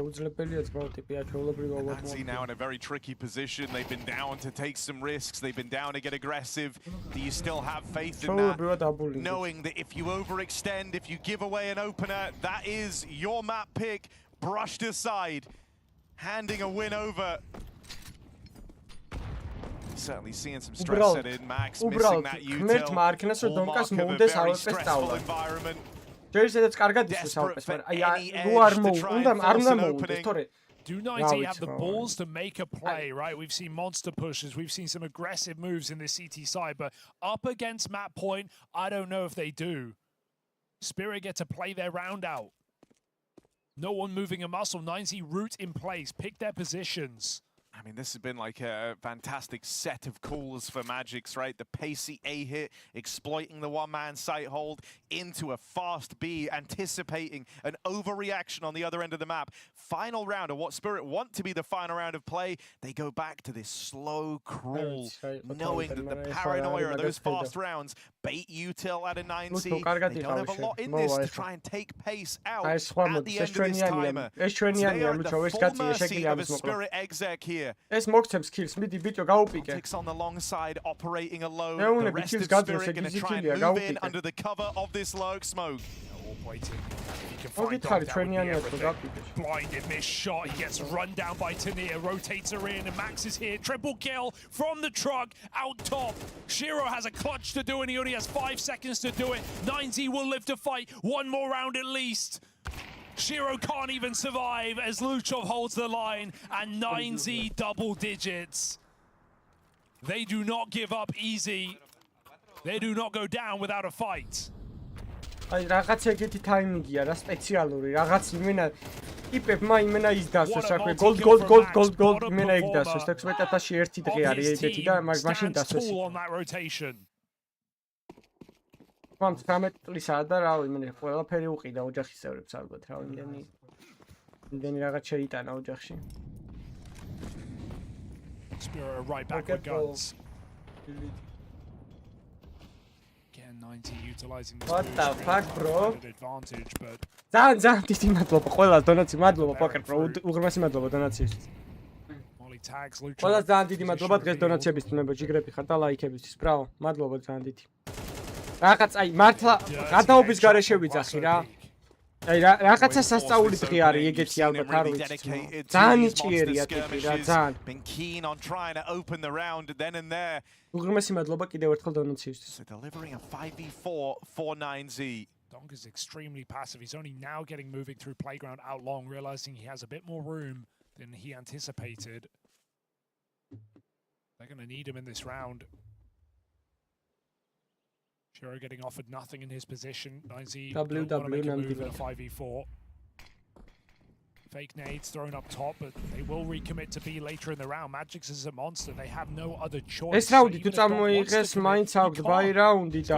[SPEAKER 23] now in a very tricky position. They've been down to take some risks. They've been down to get aggressive. Do you still have faith in that? Knowing that if you overextend, if you give away an opener, that is your map pick brushed aside. Handing a win over. Certainly seeing some stress set in. Max missing that util. Hallmark of a very stressful environment.
[SPEAKER 1] ჯერისედაც კარგად ისე საუბრეს, მაგრამ აი არ უნდა მოუნდეს, თორე
[SPEAKER 22] Do 9Z have the balls to make a play, right? We've seen monster pushes, we've seen some aggressive moves in the CT side, but up against map point, I don't know if they do. Spirit get to play their round out. No one moving a muscle. 9Z root in place, pick their positions.
[SPEAKER 23] I mean, this has been like a fantastic set of calls for Magics, right? The pacey A hit, exploiting the one-man sight hold into a fast B, anticipating an overreaction on the other end of the map. Final round of what Spirit want to be the final round of play. They go back to this slow crawl, knowing that the paranoia of those fast rounds bait util at a 9C. They don't have a lot in this to try and take pace out at the end of this timer. So they are at the full mercy of a Spirit exec here.
[SPEAKER 1] ეს მოგცემს kills, მიდი ბიჭო გაუპიკე.
[SPEAKER 23] Optics on the long side, operating alone. The rest of Spirit going to try and move in under the cover of this lurk smoke.
[SPEAKER 22] Blinded, missed shot. He gets run down by Tania, rotates her in, and Max is here. Triple kill from the truck, out top. Shiro has a clutch to do, and he only has 5 seconds to do it. 9Z will live to fight one more round at least. Shiro can't even survive as Luchov holds the line, and 9Z double digits. They do not give up easy. They do not go down without a fight.
[SPEAKER 1] აი რაღაც ეგეთი ტაიმინგია რა სპეციალური რაღაც იმენა ტიპებმა იმენა ის დასოს საქმე gold იმენა ეგ დასოს 16000-ში ერთი დღე არის ეგეთი და მაშინ დასოს მამ 13 წლისაა და რა იმენა ყველაფერი უყიდა ოჯახის წევრებს ალბათ რა იმდენი რაღაც შეიტანა ოჯახში
[SPEAKER 22] Spirit right back with guns. Utilizing
[SPEAKER 1] what the fuck bro
[SPEAKER 22] advantage but
[SPEAKER 1] ძალიან დიდი მადლობა ყველას დონაცი მადლობა poker bro უღრმესი მადლობა დონაციისთვის ყველას ძალიან დიდი მადლობა დღეს დონაციებისთვის მე ჯიგრები ხარ და ლაიქებისთვის ბრავო მადლობა ძალიან დიდი რაღაც აი მართლა გადაობის გარეშე ვიძახი რა აი რაღაცა სასწაული დღე არის ეგეთი ალბათ არ ვიცი ძალიან იჭიერია ტიპი რა ძალიან
[SPEAKER 23] been keen on trying to open the round then and there
[SPEAKER 1] უღრმესი მადლობა კიდევ ერთხელ დონაციისთვის
[SPEAKER 23] delivering a 5v4 for 9Z
[SPEAKER 22] Donk is extremely passive. He's only now getting moving through playground out long, realizing he has a bit more room than he anticipated. They're going to need him in this round. Shiro getting offered nothing in his position. 9Z don't want to make a move in a 5v4. Fake nades thrown up top, but they will recommit to B later in the round. Magix is a monster. They have no other choice.
[SPEAKER 1] ეს რაუნდი თუ წამოიღეს, მაინც აქვს ბაი რაუნდი და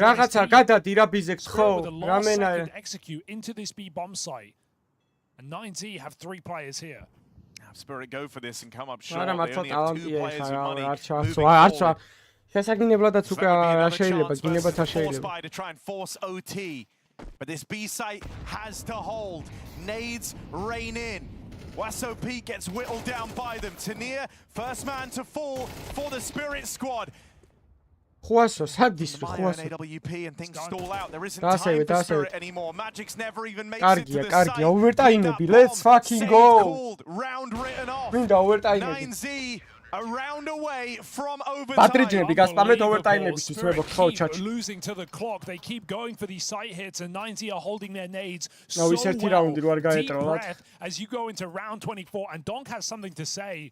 [SPEAKER 1] რაღაცა გადადი რა ბიზექს ხო? რამენა
[SPEAKER 22] execute into this B bomb site. And 9Z have 3 players here.
[SPEAKER 23] Spirit go for this and come up short.
[SPEAKER 1] არა
[SPEAKER 23] They
[SPEAKER 1] მართლა
[SPEAKER 23] only have 2 players with money.
[SPEAKER 1] არჩა შესაგინებლადაც უკვე არ შეიძლება, გინებათ არ შეიძლება.
[SPEAKER 23] To try and force OT. But this B site has to hold. Nades rain in. Wasso Pete gets whittled down by them. Tania, first man to fall for the Spirit squad.
[SPEAKER 1] Хуасо, садись, хуасо.
[SPEAKER 23] AWP and things stall out. There isn't time for Spirit anymore. Magic's never even makes it to the site.
[SPEAKER 1] Overtime-ები, let's fucking go.
[SPEAKER 23] Round written off.
[SPEAKER 1] 9Z
[SPEAKER 23] a round away from overtime.
[SPEAKER 1] Patrick-ები გასპამეთ overtime-ების ისმებოთ ხო ჩაჩ.
[SPEAKER 22] Losing to the clock. They keep going for these site hits and 9Z are holding their nades
[SPEAKER 1] so well.
[SPEAKER 23] Deep
[SPEAKER 22] breath as you go into round 24 and Donk has something to say.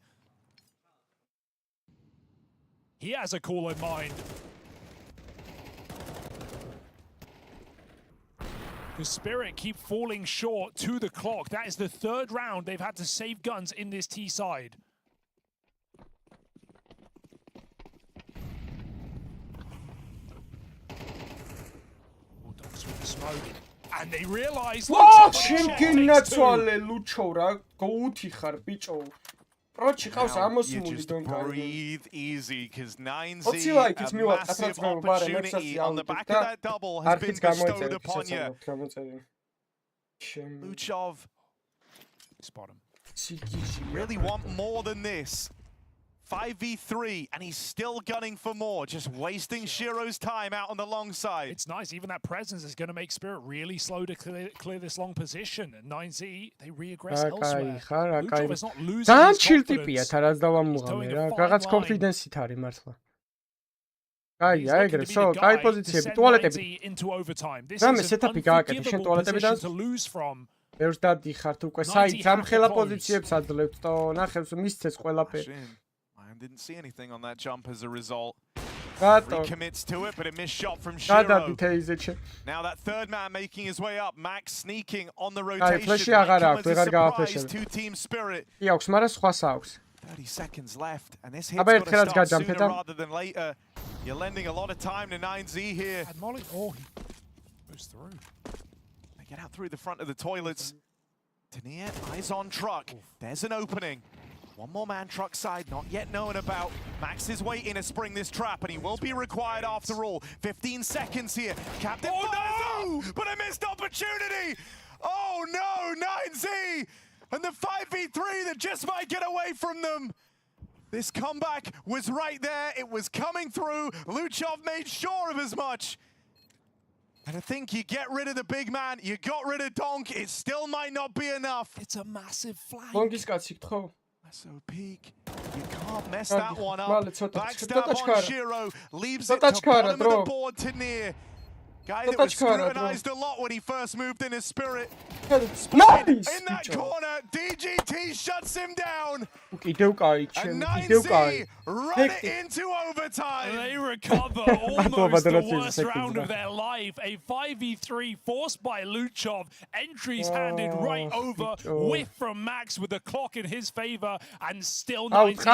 [SPEAKER 22] He has a call in mind. The Spirit keep falling short to the clock. That is the 3rd round they've had to save guns in this T side. Bulldogs with the smoke. And they realize...
[SPEAKER 1] Whoa! შენგინაცვალე ლუჩო რა გოუთი ხარ ბიჭო.
[SPEAKER 23] You just breathe easy because 9Z a massive opportunity on the back of that double has been bestowed upon you. Luchov,
[SPEAKER 22] spot him.
[SPEAKER 23] Really want more than this. 5v3 and he's still gunning for more, just wasting Shiro's time out on the long side.
[SPEAKER 22] It's nice, even that presence is going to make Spirit really slow to clear this long position. And 9Z, they re-aggress elsewhere. Luchov is not losing his confidence.
[SPEAKER 1] Რაღაც confidence-ით არის მართლა. კაია, ეგრე, სო, კაი პოზიციები, ტუალეტები. რამე სეტაპი გააკეთე, შენ ტუალეტებიდან ბევრს დადიხართ უკვე საით ამხელა პოზიციებს აძლევთ, ნახევს მისცეს ყველაფერი.
[SPEAKER 23] Didn't see anything on that jump as a result.
[SPEAKER 1] Rato.
[SPEAKER 23] Recommits to it, but a missed shot from Shiro.
[SPEAKER 1] Now
[SPEAKER 23] that 3rd man making his way up, Max sneaking on the rotation. Come as a surprise to Team Spirit.
[SPEAKER 1] აქვს, მაგრამ სხვას აქვს.
[SPEAKER 23] 30 seconds left, and this hit's got to start sooner rather than later. You're lending a lot of time to 9Z here.
[SPEAKER 22] And Molly, oh, he goes through.
[SPEAKER 23] They get out through the front of the toilets. Tania, eyes on truck. There's an opening. One more man truck side, not yet known about. Max is waiting to spring this trap, and he will be required after all. 15 seconds here. Captain, oh no! But a missed opportunity! Oh no, 9Z! And the 5v3 that just might get away from them. This comeback was right there. It was coming through. Luchov made sure of as much. And I think you get rid of the big man, you got rid of Donk, it still might not be enough.
[SPEAKER 22] It's a massive flank.
[SPEAKER 23] So peak. You can't mess that one up. Backstab on Shiro. Leaves it to bottom of the board to Nier. Guy that was scrutinized a lot when he first moved in his spirit. Spotted in that corner. DGT shuts him down. And 9Z run it into overtime.
[SPEAKER 22] They recover almost the worst round of their life. A 5v3 forced by Luchov. Entries handed right over. Whiff from Max with the clock in his favor. And still 9Z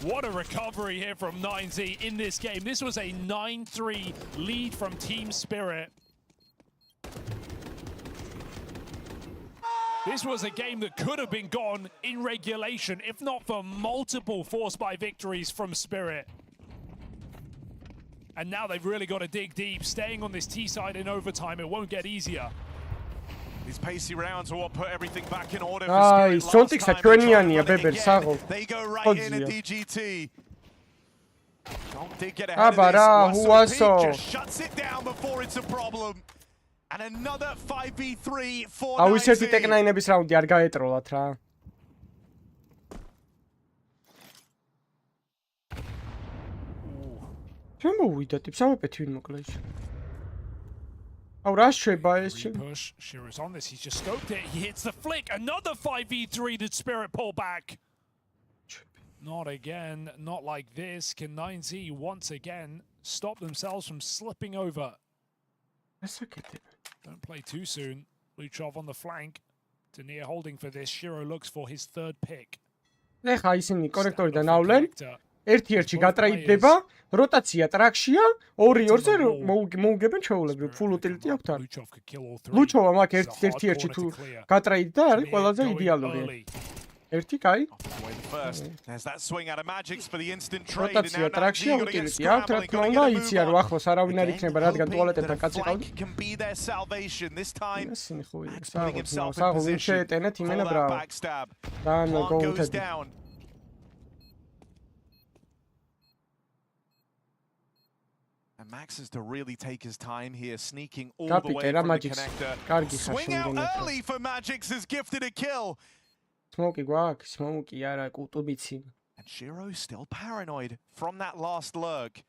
[SPEAKER 22] What a recovery here from 9Z in this game. This was a 9-3 lead from Team Spirit. This was a game that could have been gone in regulation, if not for multiple forced by victories from Spirit. And now they've really got to dig deep. Staying on this T side in overtime, it won't get easier.
[SPEAKER 23] These pacey rounds are what put everything back in order for Spirit last time. They go right in at DGT. Don't dig get ahead of this. Just shuts it down before it's a problem. And another 5v3 for 9Z.
[SPEAKER 1] ისეთი ტეკნაინების რაუნდი არ გაეტროლათ რა. შემოვიდა ტიპს ამეპე თვინ მოკლა ის. აუ რა შეება ეს?
[SPEAKER 22] Push, Shiro's on this, he's just scoped it, he hits the flick, another 5v3 did Spirit pull back. Not again, not like this. Can 9Z once again stop themselves from slipping over? Don't play too soon. Luchov on the flank. Denier holding for this. Shiro looks for his third pick.
[SPEAKER 1] ეხა ისინი კონექტორიდანავლენ. ერთ-ერთი გატრაიდდება, როტაცია ტრაქშია, 2-2-ზე მოუგებენ ჩაულებრივ, full utility აქვთ არ. ლუჩოვა მაგ ერთ-ერთი თუ გატრაიდდა, არის ყველაზე იდეალური. ერთი კაი.
[SPEAKER 23] There's that swing out of Magics for the instant trade.
[SPEAKER 1] როტაცია ტრაქშია utility აქვთ, რა თქმა უნდა, იცი არ ახლოს არავინ არ იქნება, რადგან ტუალეტებთან კაცი ყავდა.
[SPEAKER 23] Can be their salvation this time.
[SPEAKER 1] ისინი ხო საღო შეეტენეთ იმენა ბრავო. დან გოუთედი.
[SPEAKER 23] And Max has to really take his time here, sneaking all the way from the connector. Swing out early for Magics has gifted a kill.
[SPEAKER 1] Smoky guac, smoky ara kutubitsi.
[SPEAKER 23] And Shiro still paranoid from that last lurk.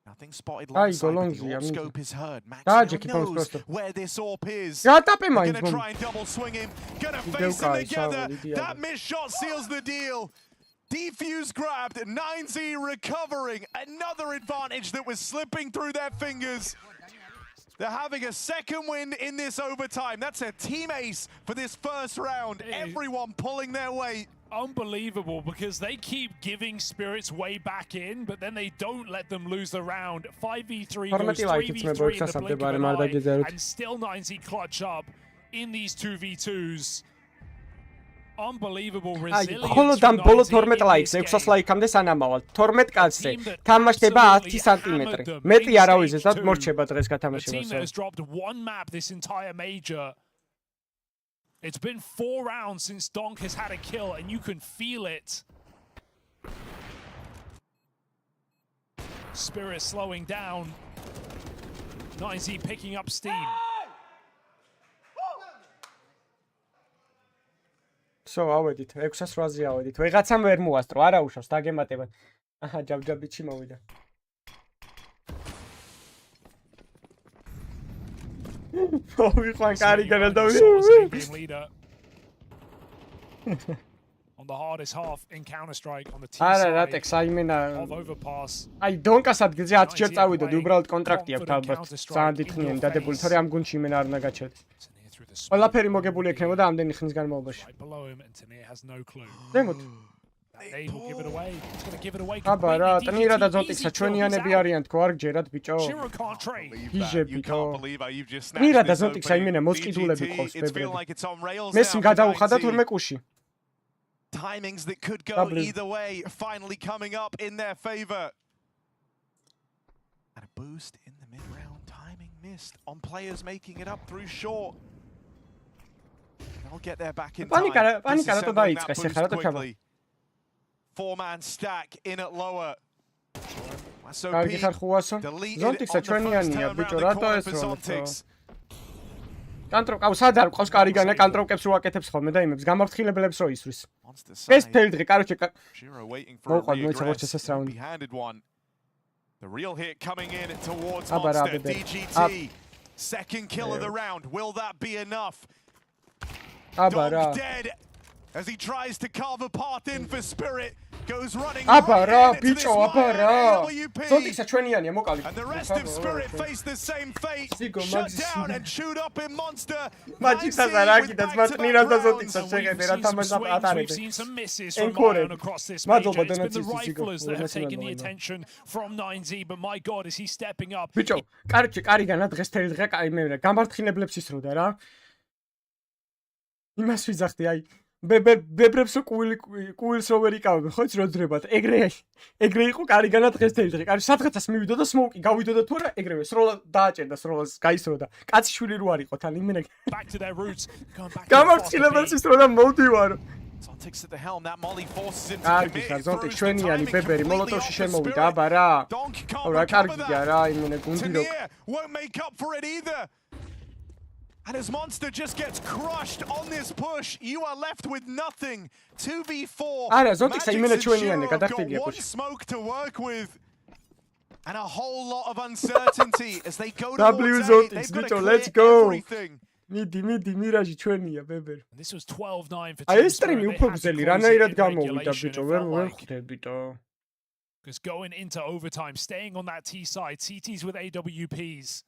[SPEAKER 23] Nothing spotted long side, but the AWP scope is heard. Max knows where this AWP is. They're gonna try and double swing him. Gonna face them together. That missed shot seals the deal. Defuse grabbed, 9Z recovering. Another advantage that was slipping through their fingers. They're having a second win in this overtime. That's a team ace for this first round. Everyone pulling their weight.
[SPEAKER 22] Unbelievable, because they keep giving Spirits way back in, but then they don't let them lose the round. 5v3 goes 3v3 in the blink of an eye, and still 9Z clutch up in these 2v2s. Unbelievable resilience.
[SPEAKER 1] მხოლოდ ამ ბოლო 12 ლაიქს 600 ლაიქამდე სანამავალ 12 კაცზე თამაშდება 10 სანტიმეტრი. მეტი არავის ესად მორჩება დღეს გათამაშებას.
[SPEAKER 22] The team has dropped one map this entire major. It's been 4 rounds since Donk has had a kill, and you can feel it. Spirit slowing down. 9Z picking up steam.
[SPEAKER 1] So, ავედით, 608-ზე ავედით. ვეღაცამ ვერ მოასწრო, არა უშავს, დაგემატებად. აჰა, ჯაბჯაბიჩი მოვიდა. ვიყვან კარი განადავი.
[SPEAKER 22] On the hardest half in Counter-Strike on the T
[SPEAKER 1] არა,
[SPEAKER 22] side.
[SPEAKER 1] რატექს აიმენა.
[SPEAKER 22] Of overpass.
[SPEAKER 1] აი, დონკას ადგილზე 10 ჯერ წავიდოდი, უბრალოდ კონტრაქტი აქვს ალბათ. ძალიან დიდხნიანი დადებული, თორე ამ გუნდში იმენა არ უნდა გაჩერდეს. ყველაფერი მოგებული ექნებოდა ამდენი ხნის განმავლობაში. ზემოთ. აბა რა, ტნირა და ზონტიქსა ჩვენიანები არიან თქო, არ გჯერათ ბიჭო. გიჟებიტო. ტნირა და ზონტიქსა იმენა მოსყიდულები ყავს ბებრები. მესიმ გადაუხადა თურმე კუში.
[SPEAKER 23] Timings that could go either way finally coming up in their favor. And a boost in the mid-round, timing missed on players making it up through short. They'll get there back in time.
[SPEAKER 1] Disassembling that boost
[SPEAKER 23] quickly. Four-man stack in at lower.
[SPEAKER 1] კარგი ხარ ხუასო. ზონტიქსა ჩვენიანია ბიჭო, რატო ეს როლს? კანტროკ, სად არ ყავს კარიგანა კანტროკებს რო აკეთებს ხოლმე და იმებს გამარცხილებლებს რო ისვრის. ეს ფერდღე, კაროჩე. მოყვად მოიცა ვორჩ ეს რაუნდი.
[SPEAKER 23] The real hit coming in towards Monster. DGT. Second kill of the round. Will that be enough? Donk dead as he tries to carve a path in for Spirit. Goes running right into this AWP.
[SPEAKER 1] ზონტიქსა ჩვენიანია, მოკალი.
[SPEAKER 23] And the rest of Spirit face the same fate. Shut down and chewed up in Monster.
[SPEAKER 1] Magic's არაკიდაც მატნირა და ზონტიქსა შეხედე რა თამაშს ატარებს.
[SPEAKER 22] We've seen some misses from Mayan across this major. It's been the riflers that have taken the attention from 9Z, but my god, is he stepping up.
[SPEAKER 1] ბიჭო, კარიგანა დღეს თელი დღე მე გამარცხილებლებს ისროდა რა. იმას ვიძახდი, აი ბებრებს კუილს რო ვერ იკავებ, ხო იცი რო ძრებათ. ეგრე იყო კარიგანა დღეს თელი დღე. კარგი სადღაცას მივიდო და სმოუკი გავიდოდა თუ არა, ეგრევე სროლა დააჭერდა, სროლას გაისროდა. კაცი შვილი რო არ იყო თან იმენა. გამარცხილებელს ისროდა მოვდივარო.
[SPEAKER 23] Zontics at the helm, that molly forces him to
[SPEAKER 1] კარგი ხარ, ზონტიქ ჩვენიანი ბებერი მოლოტოვში შემოვიდა, აბა რა. რა კარგია რა, იმენა გუნდი რო.
[SPEAKER 23] Won't make up for it either. And as Monster just gets crushed on this push, you are left with nothing. 2v4.
[SPEAKER 1] არა, ზონტიქსა იმენა ჩვენიანი გადახდილია
[SPEAKER 23] push. Smoke to work with. And a whole lot of uncertainty as they go towards A. They've got to clear everything.
[SPEAKER 1] მიდი მირაჟი ჩვენია ბებერ.
[SPEAKER 22] This was 12-9 for
[SPEAKER 1] აი ეს სტრიმი უფრო გზელი, რანაირად გამოვიდა ბიჭო, ვერ ხვდებიტო.
[SPEAKER 22] Because going into overtime, staying on that T side, CTs with AWPs.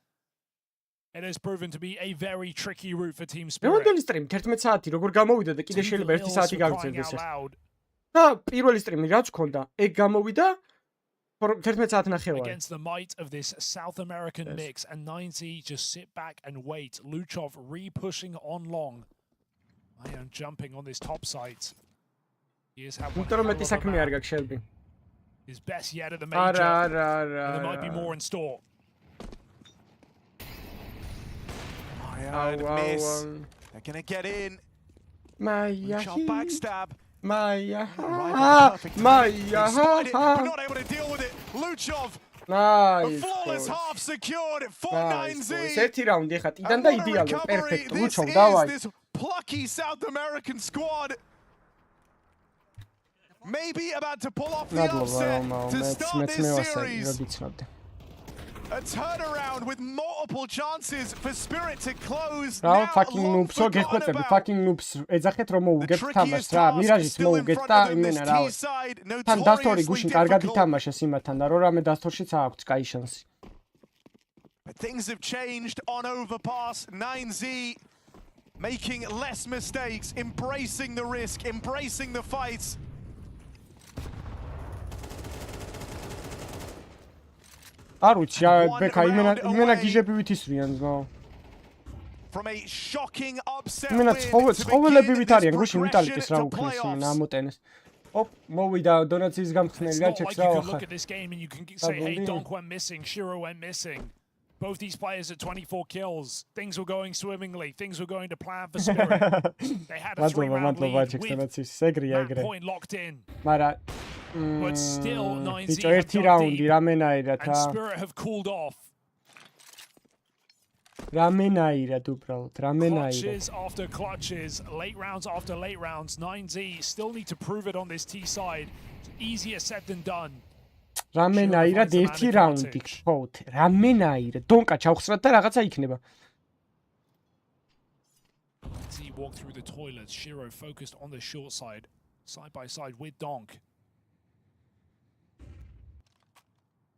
[SPEAKER 22] It has proven to be a very tricky route for Team Spirit.
[SPEAKER 1] მევანდელი სტრიმი 11 საათი როგორ გამოვიდა და კიდე შეიძლება 1 საათი გაგრძელდეს ეს. და პირველი სტრიმი რაც ქონდა, ეგ გამოვიდა 11 საათი ნახევარი.
[SPEAKER 22] Against the might of this South American mix, and 9Z just sit back and wait. Luchov re-pushing on long. Ion jumping on this top site. He is having his best yet at the major. And there might be more in store.
[SPEAKER 23] Miss. They're gonna get in. Luchov backstab.
[SPEAKER 1] Maya.
[SPEAKER 23] Maya. We're not able to deal with it. Luchov.
[SPEAKER 1] Nice.
[SPEAKER 23] A flawless half secured at 4-9Z.
[SPEAKER 1] ერთი რაუნდი ხა ტიდან და იდეალურ პერფექტ Luchov
[SPEAKER 23] This
[SPEAKER 1] დავაი.
[SPEAKER 23] is this plucky South American squad. Maybe about to pull off the upset to start this series. A turnaround with multiple chances for Spirit to close.
[SPEAKER 1] Now fucking noobs, so გეხვეწები fucking noobs. ეძახეთ რომ მოუგებთ თამაშს რა, მირაჟიც მოუგებთ და იმენა რა. თან დასტორი გუშინ კარგად ითამაშეს იმათთან და რო რამე დასტორშიც აქვს კაი შანსი.
[SPEAKER 23] But things have changed on Overpass. 9Z making less mistakes, embracing the risk, embracing the fights.
[SPEAKER 1] არ ვიცი, ბექა იმენა გიჟები ვითისრიან ზო.
[SPEAKER 23] From a shocking upset
[SPEAKER 1] იმენა ცხოველები ვით არიან, გუშინ ვიტალიკის რა უქნეს იმენა ამოტენეს. ოპ, მოვიდა დონაციის გამხსნელი რა ჩექს რა ახლა.
[SPEAKER 22] Look at this game and you can say hey Donk went missing, Shiro went missing. Both these players at 24 kills. Things were going swimmingly. Things were going to plan for Spirit. They had a 3-round lead with that point locked in.
[SPEAKER 1] Mara
[SPEAKER 22] but still 9Z
[SPEAKER 1] ერთი რაუნდი რამენაირად
[SPEAKER 22] and Spirit have cooled off.
[SPEAKER 1] რამენაირად უბრალოდ, რამენაირად.
[SPEAKER 22] Clutches after clutches, late rounds after late rounds. 9Z still need to prove it on this T side. It's easier said than done.
[SPEAKER 1] რამენაირად ერთი რაუნდი გხოთ. რამენაირად დონკა ჩავხსრათ და რაღაცა იქნება.
[SPEAKER 22] Z walked through the toilets. Shiro focused on the short side by side with Donk.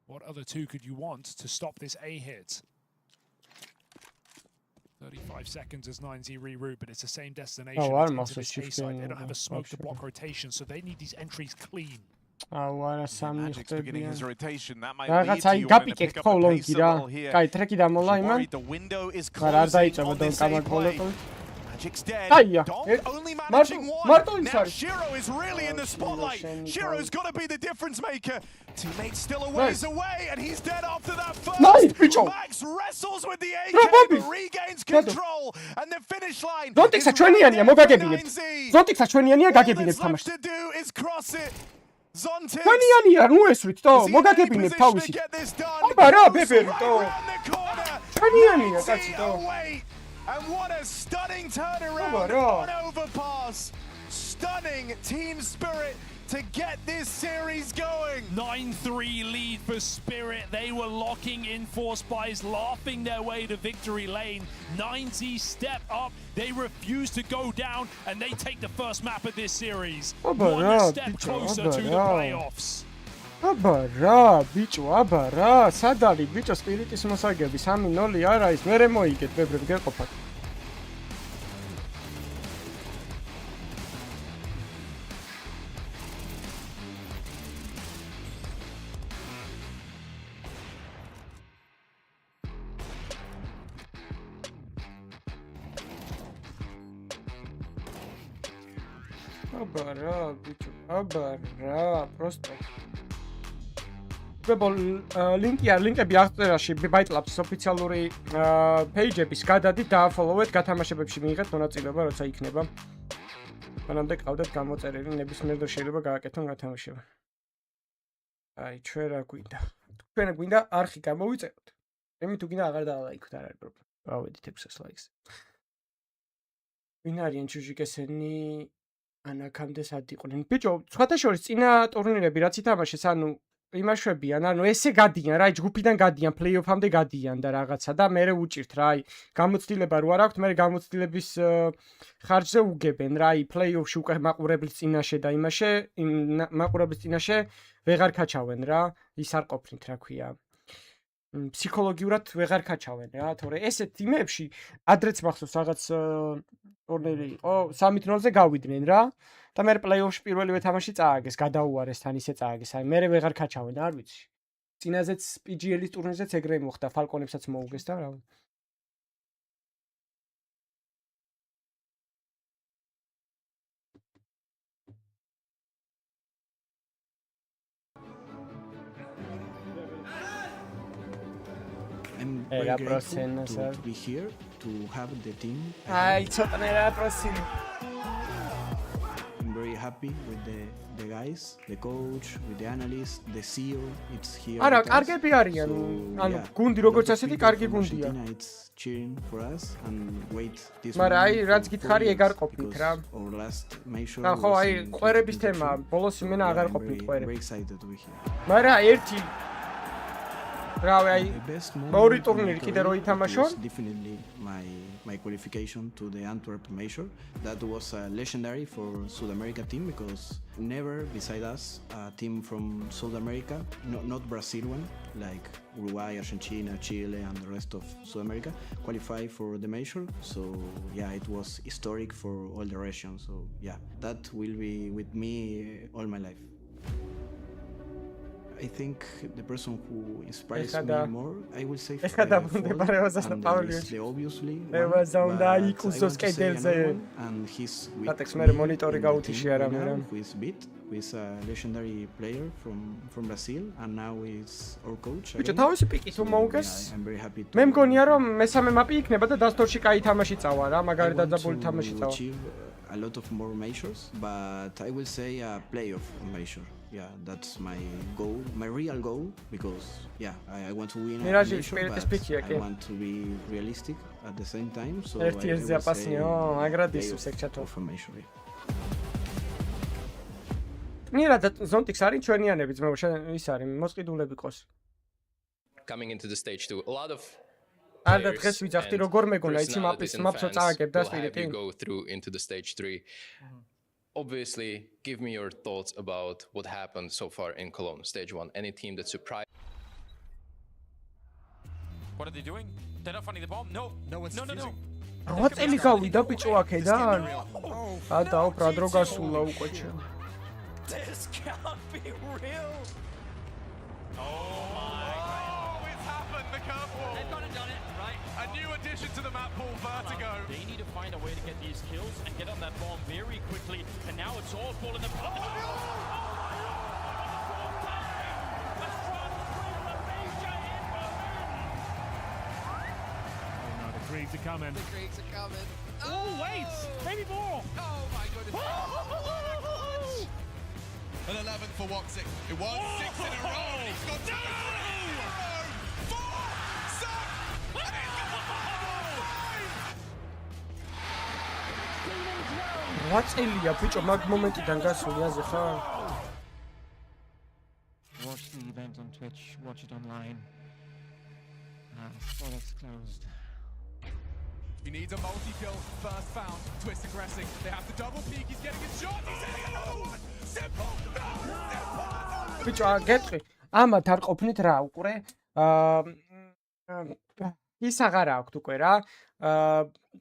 [SPEAKER 22] What other two could you want to stop this A hit? 35 5 seconds as 9Z reroute, but it's the same destination. It's into this A side. They don't have a smoke to block rotation, so they need these entries clean.
[SPEAKER 23] Magic's beginning his rotation. That might
[SPEAKER 1] lead to you wanting to pick up the pace a little here. Worried the window is closing on this A play. Magic's dead. Don't only managing one. Now Shiro is really in the spotlight. Shiro's got to be the difference maker. Teammate's still a ways away, and he's dead after that first. Max wrestles with the AK, but regains control, and the finish line is right in front of 9Z. All that's left to do is cross it. Zontic position to get this done. And what a stunning turnaround on overpass. Stunning team spirit to get this series going.
[SPEAKER 22] 9-3 lead for Spirit. They were locking in, Force Spies laughing their way to victory lane. 9Z step up. They refuse to go down, and they take the first map of this series. One step closer to the playoffs.
[SPEAKER 1] Bicho, სადარი ბიჭო სპირიტის მოსაგები 3-0 არა ის მერე მოიგეთ ბებრები გეყოფათ bicho, просто ლინკები აღწერაში Bytelabs ოფიციალური პეიჯების გადადით დააფოლოვეთ, გათამაშებებში მიიღეთ მონაწილეობა, როცა იქნება. მანამდე ყავდეთ გამოწერილი, ნებისმიერ დროს შეიძლება გააკეთონ გათამაშება. აი, ჩვენ რა გვინდა? თქვენ გვინდა არხი გამოვიწეროთ. ემი თუ გინდა აღარ დაალაიქოთ, არ არის პრობლემა. გავედით 600 ლაიქს. ვინ არიან ჩუჟიკესენი? ანაკამდე სად იყვნენ? ბიჭო, სხვათა შორის წინა ტურნირები რაც ითამაშეს, ანუ იმაშვებიან, ანუ ესე გადიან რა, ჯგუფიდან გადიან, პლეიოფამდე გადიან და რაღაცა და მერე უჭირთ რა, გამოცდილება რო არ აქვთ, მერე გამოცდილების ხარჯზე უგებენ რა, პლეიოფში უკვე მაყურებლის წინაშე და იმаше, მაყურებლის წინაშე ვეღარ ქაჩავენ რა, ის არ ყოფნით რა ქვია. ფსიქოლოგიურად ვეღარ ქაჩავენ რა, თორე ესეთ იმებში ადრეც მახსოვს რაღაც ტურნირი იყო, 3-0-ზე გავიდნენ რა. და მე პლეიოფში პირველივე თამაში წააგეს, გადაუარეს თან ისე წააგეს. აი მე ვეღარ ქაჩავენ, არ ვიცი. წინაზეც PGL-ის ტურნირზეც ეგრე მოხდა, ფალკონებსაც მოუგეს და რა.
[SPEAKER 9] I'm very grateful to be here, to have the team.
[SPEAKER 1] Ai, ცოტნე რა პროსინი.
[SPEAKER 9] I'm very happy with the guys, the coach, with the analyst, the CEO. It's here.
[SPEAKER 1] არა, კარგები არიან. ანუ გუნდი როგორც ასეთი კარგი გუნდია.
[SPEAKER 9] It's cheering for us and wait this.
[SPEAKER 1] მაგრამ აი, რაც გითხარი ეგ არ ყოფით რა.
[SPEAKER 9] Our last major.
[SPEAKER 1] და ხო, აი, ყვერების თემა, ბოლოს იმენა აღარ ყოფით ყვერები.
[SPEAKER 9] Very excited to be here.
[SPEAKER 1] მაგრამ ერთი რავი, აი, ორი ტურნირი კიდე რო ითამაშონ.
[SPEAKER 9] Definitely my qualification to the Antwerp Major. That was legendary for South America team because never beside us a team from South America, not Brazil one, like Uruguay, Argentina, Chile and the rest of South America qualify for the major. So yeah, it was historic for all the region. So yeah, that will be with me all my life. I think the person who inspires me more, I will say obviously and he's with who is Bit, who is a legendary player from Brazil and now is our coach. I'm very happy to
[SPEAKER 1] მე მგონია რომ მესამე მაპი იქნება და დასტორში კაი თამაში წავა რა, მაგარი დაძაბული თამაში წავა.
[SPEAKER 9] A lot of more majors, but I will say a playoff major. Yeah, that's my goal, my real goal, because yeah, I want to win a major, but I want to be realistic at the same time. So I will say playoff major.
[SPEAKER 1] ნირა და ზონტიქს არის ჩვენიანები ძმაო, ის არის მოსყიდულები ყოს.
[SPEAKER 11] Coming into the stage 2, a lot of
[SPEAKER 1] არა დღეს ვიძახდი როგორ მეგონა იცი მაპსო წააგებ და სპირიტი.
[SPEAKER 11] Go through into the stage 3. Obviously, give me your thoughts about what happened so far in Cologne, stage 1. Any team that surprised.
[SPEAKER 15] What are they doing? They're not finding the bomb. No,
[SPEAKER 20] no one's
[SPEAKER 15] no.
[SPEAKER 1] 8 წელი გავიდა ბიჭო აქედან. გადაო რა დრო გასულა უკვე ჩემ.
[SPEAKER 4] This can't be real.
[SPEAKER 23] It's happened, the curveball.
[SPEAKER 8] They've gone and done it, right?
[SPEAKER 23] A new addition to the map pool, Vertigo.
[SPEAKER 8] They need to find a way to get these kills and get on that bomb very quickly. And now it's all falling apart.
[SPEAKER 22] The Greeks are coming.
[SPEAKER 12] The Greeks are coming.
[SPEAKER 22] Oh, wait! Maybe more!
[SPEAKER 12] Oh my goodness. An 11 for Woxic. It was 6 in a row. And he's got 2 in a row. 4, 7, and he's got the final.
[SPEAKER 1] 8 წელია ბიჭო მაგ მომენტიდან გასული აზე ხარ?
[SPEAKER 10] Watch the event on Twitch, watch it online. Products closed.
[SPEAKER 12] He needs a multi-kill. First found. Twist aggressing. They have to double peek. He's getting his shot. He's hitting another one. Simple. No. Simple.
[SPEAKER 1] ბიჭო გეტყვი ამათ არ ყოფნით რა უყურე ის აღარ აქვს უკვე რა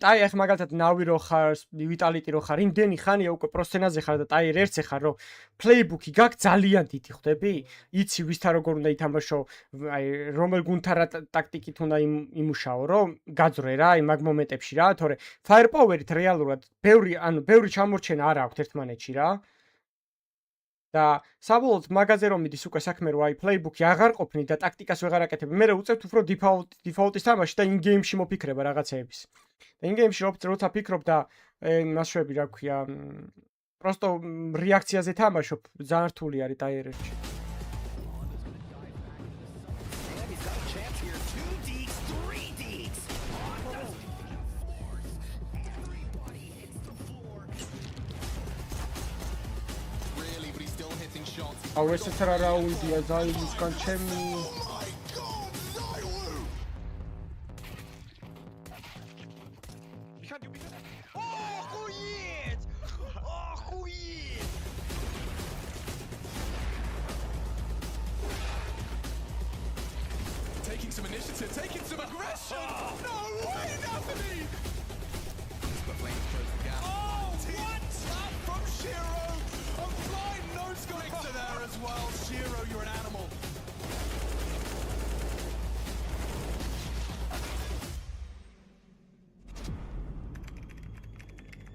[SPEAKER 1] ტაი ახლა მაგალითად ნავი რო ხარ ვიტალიტი რო ხარ იმდენი ხანია უკვე პროსცენაზე ხარ და ტაი ერთზე ხარ რომ პლეიბუქი გაქვს ძალიან დიდი ხვდები იცი ვისთან როგორ უნდა ითამაშო აი რომელ გუნდთან რა ტაქტიკით უნდა იმუშაო რომ გაძრე რა აი მაგ მომენტებში რა თორე ფაიერპაუერით რეალურად ბევრი ჩამორჩენა არ აქვს ერთმანეთში რა და საბოლოოდ მაგაზე რომ მიდის უკვე საქმე რომ აი პლეიბუქი აღარ ყოფნი და ტაქტიკას ვეღარ აკეთებ მე უწევთ უფრო დიფაულტის თამაში და ინგეიმში მოფიქრება რაღაცეების და ინგეიმში როცა ფიქრობ და მასშები რა ქვია просто რეაქციაზე თამაშობ ძალიან რთული არის დაიერებში აუ ესეც რა რაუნდია ზაილისგან ჩემი
[SPEAKER 12] Taking some initiative, taking some aggression. No way, Anthony! The flame throws the gap. Oh, what? From Shiro. A blind nose connector there as well. Shiro, you're an animal.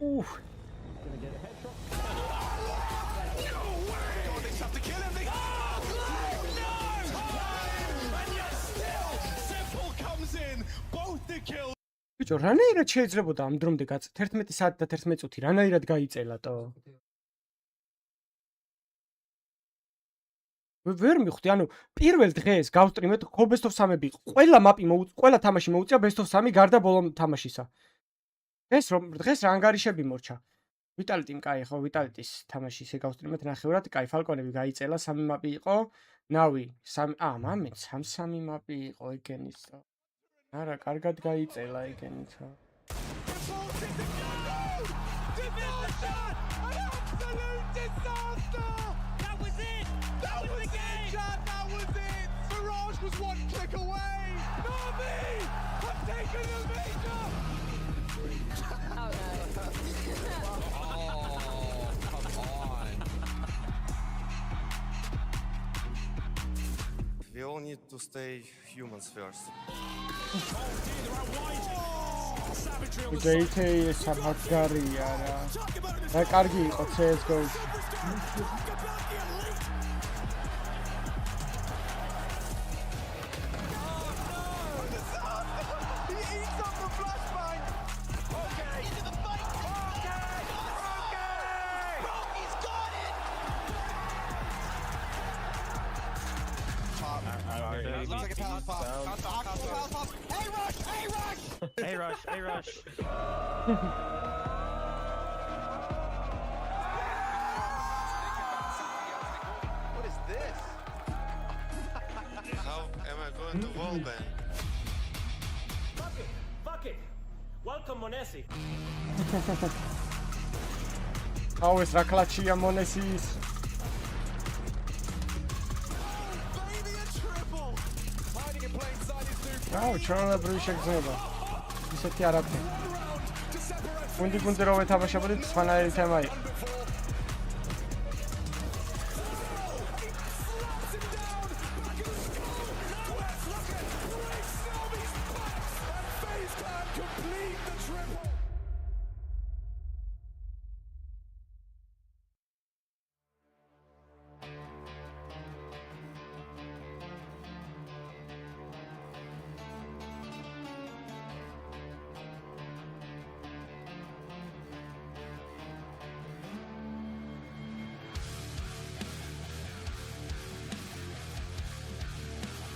[SPEAKER 1] Oof.
[SPEAKER 12] Gonna get a headshot. No way! God, they have to kill him. Oh, no! And yet still, Simple comes in. Both the kills.
[SPEAKER 1] ბიჭო, რანაირად შეიძლებოდა ამ დრომდე გაწ 11 საათი და 11 წუთი რანაირად გაიწელატო? ვერ მივხვდი, ანუ პირველ დღეს გავსტრიმეთ best of 3-ები. ყველა მაპი ყველა თამაში მოუწია best of 3 გარდა ბოლო თამაშისა. დღეს რა ანგარიშები მორჩა. ვიტალიტიმ კაი ხო, ვიტალიტის თამაში ისე გავსტრიმეთ ნახევრად, კაი ფალკონები გაიწელა, 3 მაპი იყო, ნავი 3 მამე 3 მაპი იყო ეგენის. არა, კარგად გაიწელა ეგენიც.
[SPEAKER 12] Was one click away. Nami, I've taken the major.
[SPEAKER 18] Oh no.
[SPEAKER 12] Oh, come on.
[SPEAKER 13] We all need to stay humans first.
[SPEAKER 1] JT სამხარია რა. და კარგი იყო CS:GO.
[SPEAKER 3] A rush.
[SPEAKER 13] What is this? How am I going to wallbang?
[SPEAKER 4] Fuck it. Welcome, Monesi.
[SPEAKER 1] აუ ეს რა კლაჩია მონესის. აუ ჩაუბრუნე შეგზნება. ისეთი არ აქვს. გუნდი რო ვეთამაშებოდით, სხვანაირი თემა იყო.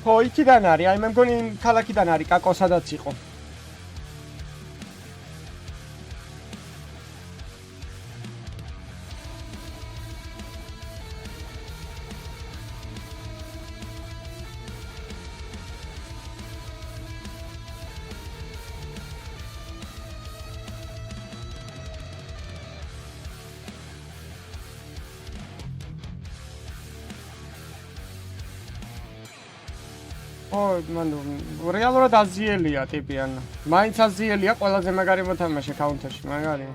[SPEAKER 1] ხო, იქიდან არის, აი მე მგონი ქალაქიდან არის, კაკოსადაც იყო. რეალურად აზიელია ტიპი ან მაინც აზიელია ყველაზე მაგარი მოთამაშე კაუნტერში მაგარი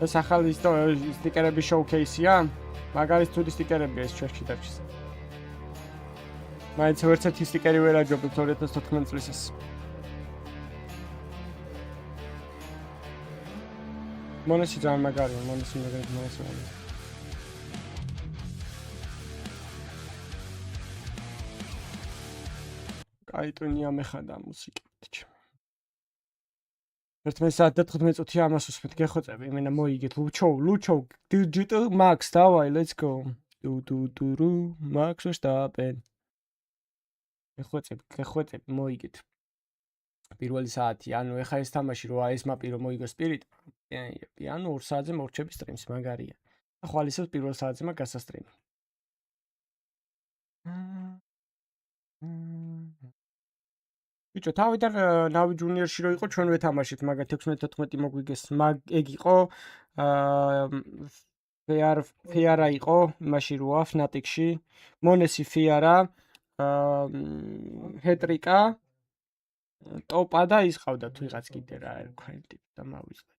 [SPEAKER 1] ეს ახალი სტიკერების შოუკეისია მაგარი სტუდი სტიკერებია ეს ჩვენში დარჩის მაინც ვერც ერთი სტიკერი ვერ აჯობებს 2014 წლის ეს მონესი ძალიან მაგარია, მონესი მაგარი მონესი. კაი ტუნია მეხადა მუსიკით. 11 საათი და 15 წუთი ამას უსმენთ, გეხოცები, იმენა მოიგეთ. ლუჩო, digital max, დავაი, let's go. დუ, max ვშტაპენ. გეხოცები, მოიგეთ. პირველი საათი, ანუ ეხა ეს თამაში რო ეს მაპი რო მოიგო სპირიტ, ანუ 2 საათზე მორჩები სტრიმს, მაგარია. ახალისებს პირველ საათზე მაგ გასასტრიმი. ბიჭო, თავიდან ნავი ჯუნიორში რო იყო, ჩვენ ვეთამაშეთ, მაგათ 16-14 მოგვიგეს, ეგ იყო ფეარა იყო, იმაში როა ფნატიკში, მონესი ფეარა, ჰეტრიკა ტოპა და ის ყავდათ ვიღაც კიდე რა ერქვა ტიპი და მავიზდა.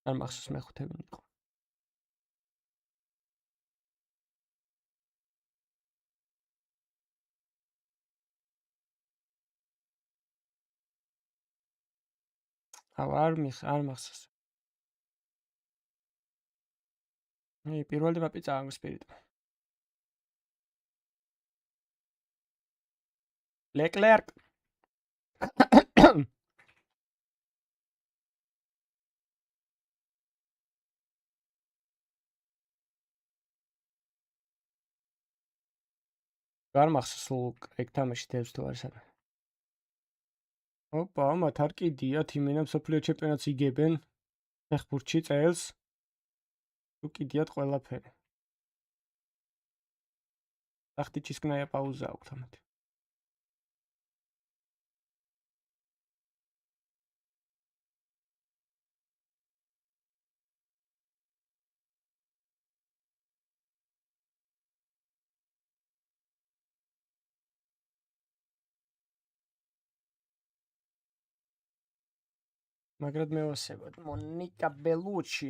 [SPEAKER 1] არ მახსოვს მეხუთე ვინ იყო. არ მახსოვს. პირველი მაპი წააგო სპირიტმა. ლეკლერკ არ მახსოვს ეგ თამაში თებს თუ არის არა. ოპა, მათ არ კიდიათ იმენა მსოფლიო ჩემპიონატს იგებენ ფეხბურთში წელს. თუ კიდიათ ყველაფერი. ახტიჩის კნაია პაუზა აქვს ამათ. მაგრამ მე ვასებად მონიკა ბელუჩი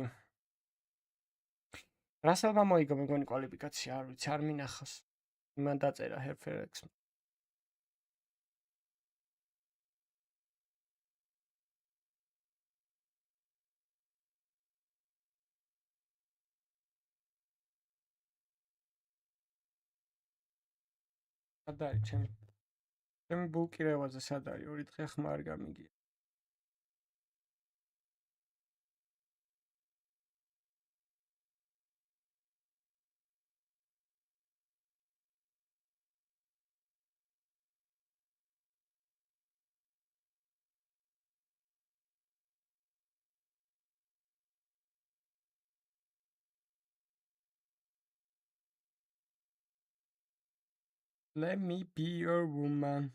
[SPEAKER 1] რასელმა მოიგო მეგონი კვალიფიკაცია არ ვიცი არ მინახავს იმან დაწერა ჰერფერექს სად არის ჩემი ბულკირევაზე სად არის 2 დღე ხმა არ გამიგია Let me be your woman.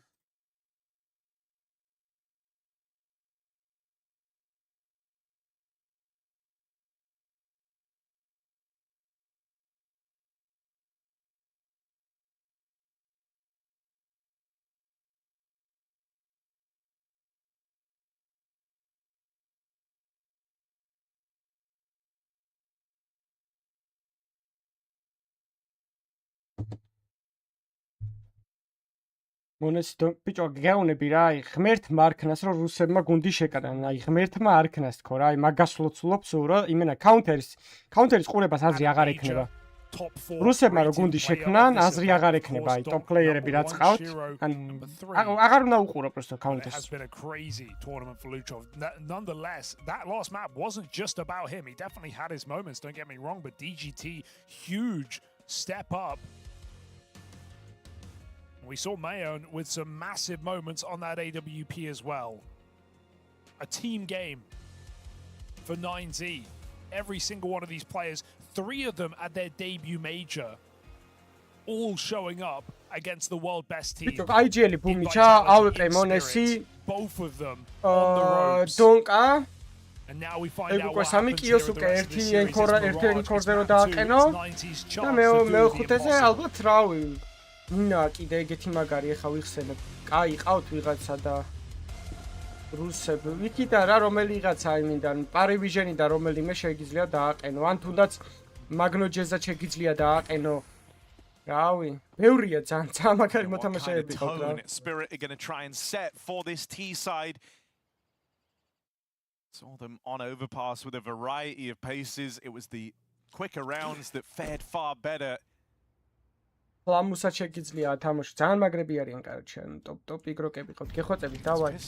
[SPEAKER 1] მონეცი ბიჭო გეუნები რა, აი ღმერთმა არქნას რომ რუსებმა გუნდი შეკარან, აი ღმერთმა არქნას თქო რა, აი მაგას ლოცულობს რა, იმენა კაუნტერის ყურებას აზრი აღარ ექნება. რუსებმა რო გუნდი შექმნან, აზრი აღარ ექნება, აი ტოპ პლეიერები რაც ყავთ, ან აღარ უნდა უყურო პროსტო კაუნტერს.
[SPEAKER 22] Has been a crazy tournament for Luchov. Nonetheless, that last map wasn't just about him. He definitely had his moments, don't get me wrong, but DGT, huge step up. We saw Mayon with some massive moments on that AWP as well. A team game for 9Z. Every single one of these players, 3 of them at their debut major, all showing up against the world best team.
[SPEAKER 1] IGL ბუმიჩა, ავეყე მონესი,
[SPEAKER 22] both of them on the ropes.
[SPEAKER 1] დონკა
[SPEAKER 22] And now we find out
[SPEAKER 1] უკვე
[SPEAKER 22] what
[SPEAKER 1] სამი
[SPEAKER 22] happens
[SPEAKER 1] კიოს
[SPEAKER 22] here in the
[SPEAKER 1] უკვე
[SPEAKER 22] rest of the
[SPEAKER 1] ერთი
[SPEAKER 22] series.
[SPEAKER 1] ენკორზე რო დააყენო და მეოხუთეზე ალბათ რავი მინა კიდე ეგეთი მაგარი ეხა ვიხსენებ. კაი ყავთ ვიღაცა და რუსები ვიქიდა რა რომელიღაცა აიმიდან პარივიჟენიდან რომელიმე შეიძლება დააყენო ან თუნდაც მაგნოჯეზა შეგიძლია დააყენო. რავი, ბევრია ძალიან მაგარი მოთამაშეები ყავთ რა.
[SPEAKER 23] Spirit are going to try and set for this T side. Saw them on overpass with a variety of paces. It was the quicker rounds that fared far better.
[SPEAKER 1] ლამუსაც შეგიძლია თამაში ძალიან მაგრები არიან კაროჩე ტოპ იგროკები ყავთ გეხვეწები დავაი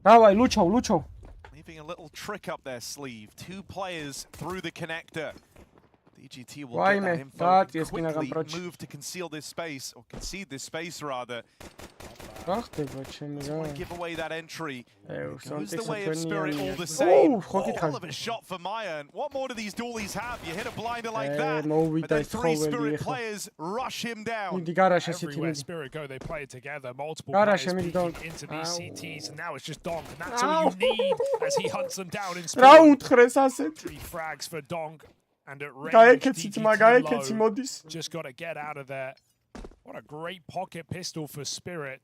[SPEAKER 1] დავაი ლუჩო
[SPEAKER 23] Leaving a little trick up their sleeve. 2 players through the connector. DGT will get that info and quickly move to conceal this space, or concede this space rather.
[SPEAKER 1] Doesn't
[SPEAKER 23] give away that entry. Goes the way of
[SPEAKER 1] something
[SPEAKER 23] Spirit all the
[SPEAKER 1] Oh,
[SPEAKER 23] same. Hell of a shot for Mayan. What more do these dualies have? You hit a blinder like that, but then 3 Spirit players rush him down.
[SPEAKER 22] Everywhere Spirit go, they play it together. Multiple players peeking into these CTs, and now it's just Donk, and that's all you need as he hunts them down in Spirit. 3 frags for Donk, and at range, DGT low. Just got to get out of there. What a great pocket pistol for Spirit.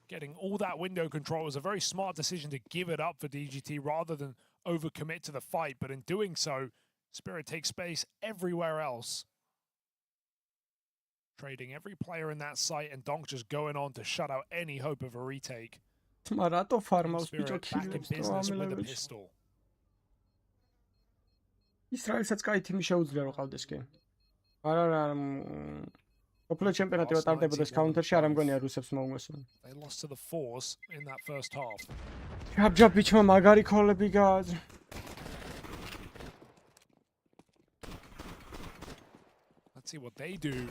[SPEAKER 22] Getting all that window control was a very smart decision to give it up for DGT rather than overcommit to the fight. But in doing so, Spirit takes space everywhere else. Trading every player in that site, and Donk just going on to shut out any hope of a retake.
[SPEAKER 1] Spirit back
[SPEAKER 22] in business with a pistol.
[SPEAKER 1] ისრაელსაც კაი თიმი შეუძლია რომ ყავდეს კი. არა ოპლე ჩემპიონატი ვატარდებოდეს კაუნტერში არ ამგონია რუსებს მოუგესონ.
[SPEAKER 22] They lost to the Force in that first half.
[SPEAKER 1] ჯაბ ბიჩმა მაგარი ქოლები გააძ.
[SPEAKER 22] Let's see what they do.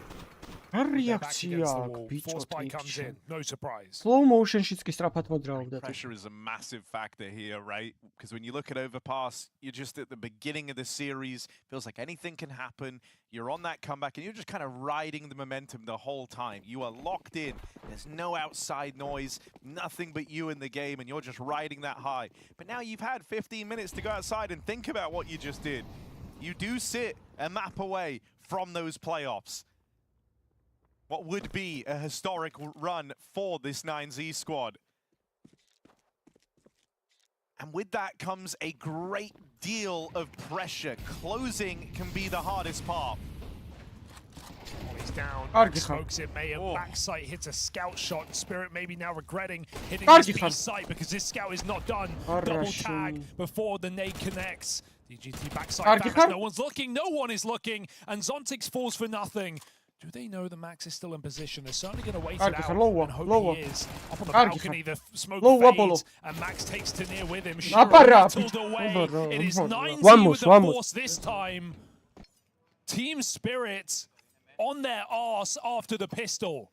[SPEAKER 1] რეაქცია ბიჭო
[SPEAKER 22] comes in. No surprise.
[SPEAKER 1] Slow motion-შიც კი სწრაფად მოძრაობდა.
[SPEAKER 23] Pressure is a massive factor here, right? Because when you look at overpass, you're just at the beginning of the series. Feels like anything can happen. You're on that comeback, and you're just kind of riding the momentum the whole time. You are locked in. There's no outside noise, nothing but you in the game, and you're just riding that high. But now you've had 15 minutes to go outside and think about what you just did. You do sit a map away from those playoffs. What would be a historic run for this 9Z squad. And with that comes a great deal of pressure. Closing can be the hardest part.
[SPEAKER 22] He's down, smokes it, Mayo backside hits a scout shot. Spirit maybe now regretting hitting this B site because this scout is not done. Double tag before the nade connects. DGT backside fast, no one's looking, no one is looking, and Zontix falls for nothing. Do they know the Max is still in position? They're certainly going to wait it out and hope he is. Up on the balcony, the smoke fades, and Max takes to near with him. Rattled away. It is 9Z with the Force this time. Team Spirit on their arse after the pistol.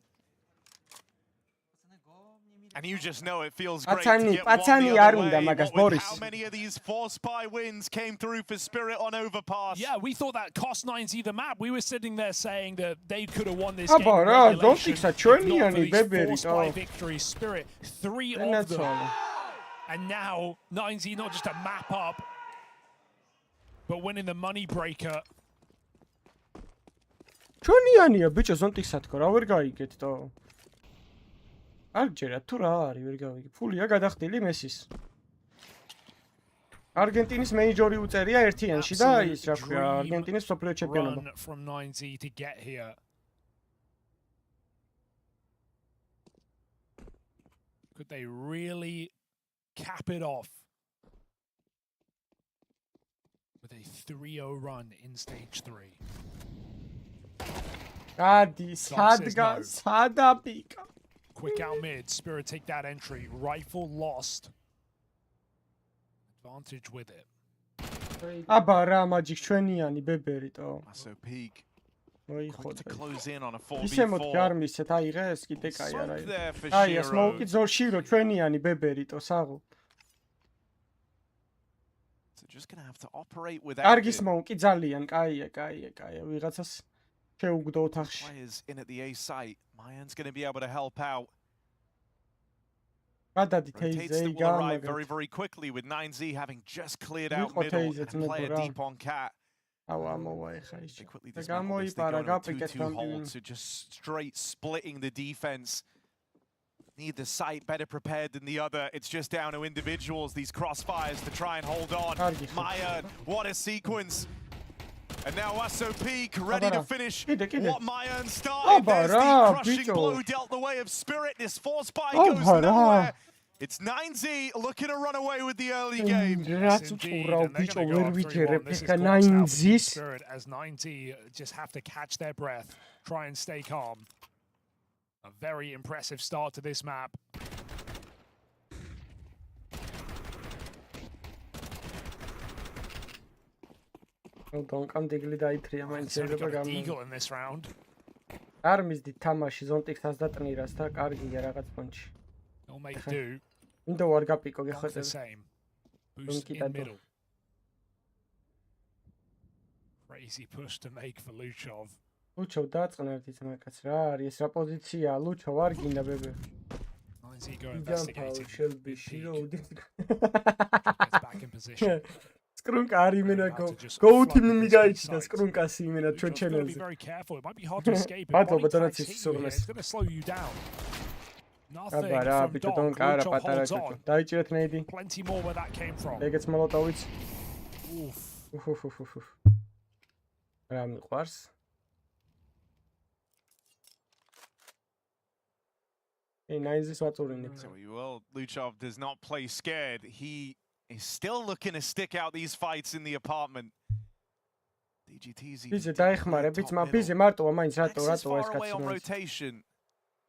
[SPEAKER 23] And you just know it feels great to get one the other way. But with how many of these 4 spy wins came through for Spirit on overpass?
[SPEAKER 22] Yeah, we thought that cost 9Z the map. We were sitting there saying that they could have won this game. Don't fix a 4 spy victories. Spirit, 3 of them. And now 9Z not just a map up, but winning the money breaker.
[SPEAKER 1] ჩვენიანია ბიჭო ზონტიქსა თქო რა ვერ გაიგეთ თო არ ჯერა თუ რა არის ვერ გავიგე ფულია გადახდილი მესის არგენტინის მეიჯორი უწერია ერთიანში და ის რა ქვია არგენტინის სოფლიო ჩემპიონობა
[SPEAKER 22] from 9Z to get here. Could they really cap it off with a 3-0 run in stage 3? Quick out mid, Spirit take that entry. Rifle lost. Advantage with it.
[SPEAKER 1] აბა რა მაჯიკ ჩვენიანი ბებერიტო.
[SPEAKER 23] So Peak
[SPEAKER 1] მოიხოთ.
[SPEAKER 23] to close in on a 4v4.
[SPEAKER 1] ისე მოდი არ მისცეთ, აიღეს კიდე კაი არა. აი ეს მოუკი ზოლშირო ჩვენიანი ბებერიტო საღო.
[SPEAKER 23] So just going to have to operate without
[SPEAKER 1] კარგის მოუკი ძალიან კაია. ვიღაცას შეუგდო ოთახში.
[SPEAKER 23] Players in at the A site. Mayan's going to be able to help out. Rotates that will arrive very, very quickly with 9Z having just cleared out middle and player deep on cat. They quickly dismantle this. They go to a 2-2 hold, so just straight splitting the defense. Neither site better prepared than the other. It's just down to individuals, these crossfires to try and hold on. Mayan, what a sequence. And now Aso Peak ready to finish what Mayan started. There's the crushing blow dealt the way of Spirit. This force buy goes nowhere. It's 9Z looking to run away with the early game.
[SPEAKER 22] Spirit as 9Z just have to catch their breath, try and stay calm. A very impressive start to this map.
[SPEAKER 1] დონკამ დეგლი დაითრია, მაინც შეიძლება
[SPEAKER 22] გამო. Eagle in this round.
[SPEAKER 1] არ მისდით თამაში ზონტიქს ასდატნირას და კარგია რაღაც პონჩი.
[SPEAKER 22] They'll make do.
[SPEAKER 1] ინდო არ გაპიკო გეხოთე.
[SPEAKER 22] Boost in middle. Crazy push to make for Luchov.
[SPEAKER 1] Luchov დაწყნა ერთიც მაგაც რა არის ეს რა პოზიციაა Luchov არ გინდა ბებე.
[SPEAKER 22] Investigating. Back in position.
[SPEAKER 1] Skrunka არ იმენა go team მიგაიჩნდა Skrunkas იმენა ჩვენ channel-ზე.
[SPEAKER 22] Very careful. It might be hard to escape.
[SPEAKER 1] მადლობა დონაცის სურმეს.
[SPEAKER 22] It's going to slow you down. Nothing
[SPEAKER 1] აბა რა ბიჭო დონკა არა პატარა ჩოჩო. დაიჭირეთ ნეიდი.
[SPEAKER 22] Plenty more where that came from.
[SPEAKER 1] ეგეც მოლოტოვიც. რა მიყვარს?
[SPEAKER 23] So well, Luchov does not play scared. He is still looking to stick out these fights in the apartment. DGT's
[SPEAKER 1] Bize დაიხმარე, ბიჭმა ბიზე მარტოა მაინც რატო ეს
[SPEAKER 23] rotation.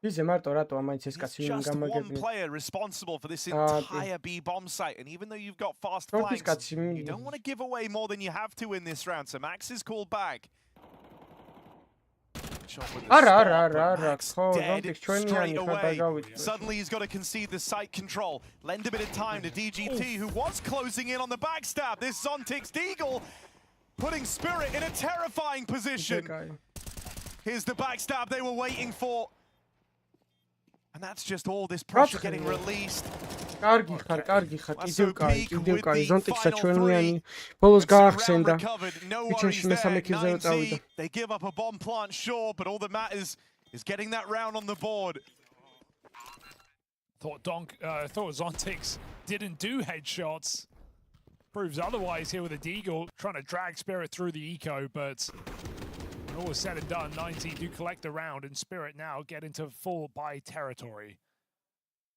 [SPEAKER 1] Bize მარტო რატოა მაინც ეს კაცი
[SPEAKER 23] Just one player responsible for this entire B bomb site, and even though you've got fast flanks, you don't want to give away more than you have to in this round. So Max is called back. Suddenly he's got to concede the site control. Lend a bit of time to DGT, who was closing in on the backstab. This Zontix Deagle putting Spirit in a terrifying position. Here's the backstab they were waiting for. And that's just all this pressure getting released.
[SPEAKER 1] კარგი ხარ, კიდევ კაი, ზონტიქსა ჩვენიანი ბოლოს გაახსენდა. Kitchenში მესამე ქილზე წავიდა.
[SPEAKER 23] They give up a bomb plant, sure, but all that matters is getting that round on the board.
[SPEAKER 22] Thought Zontix didn't do headshots. Proves otherwise here with a Deagle, trying to drag Spirit through the eco, but when all is said and done, 19 do collect the round, and Spirit now get into full buy territory.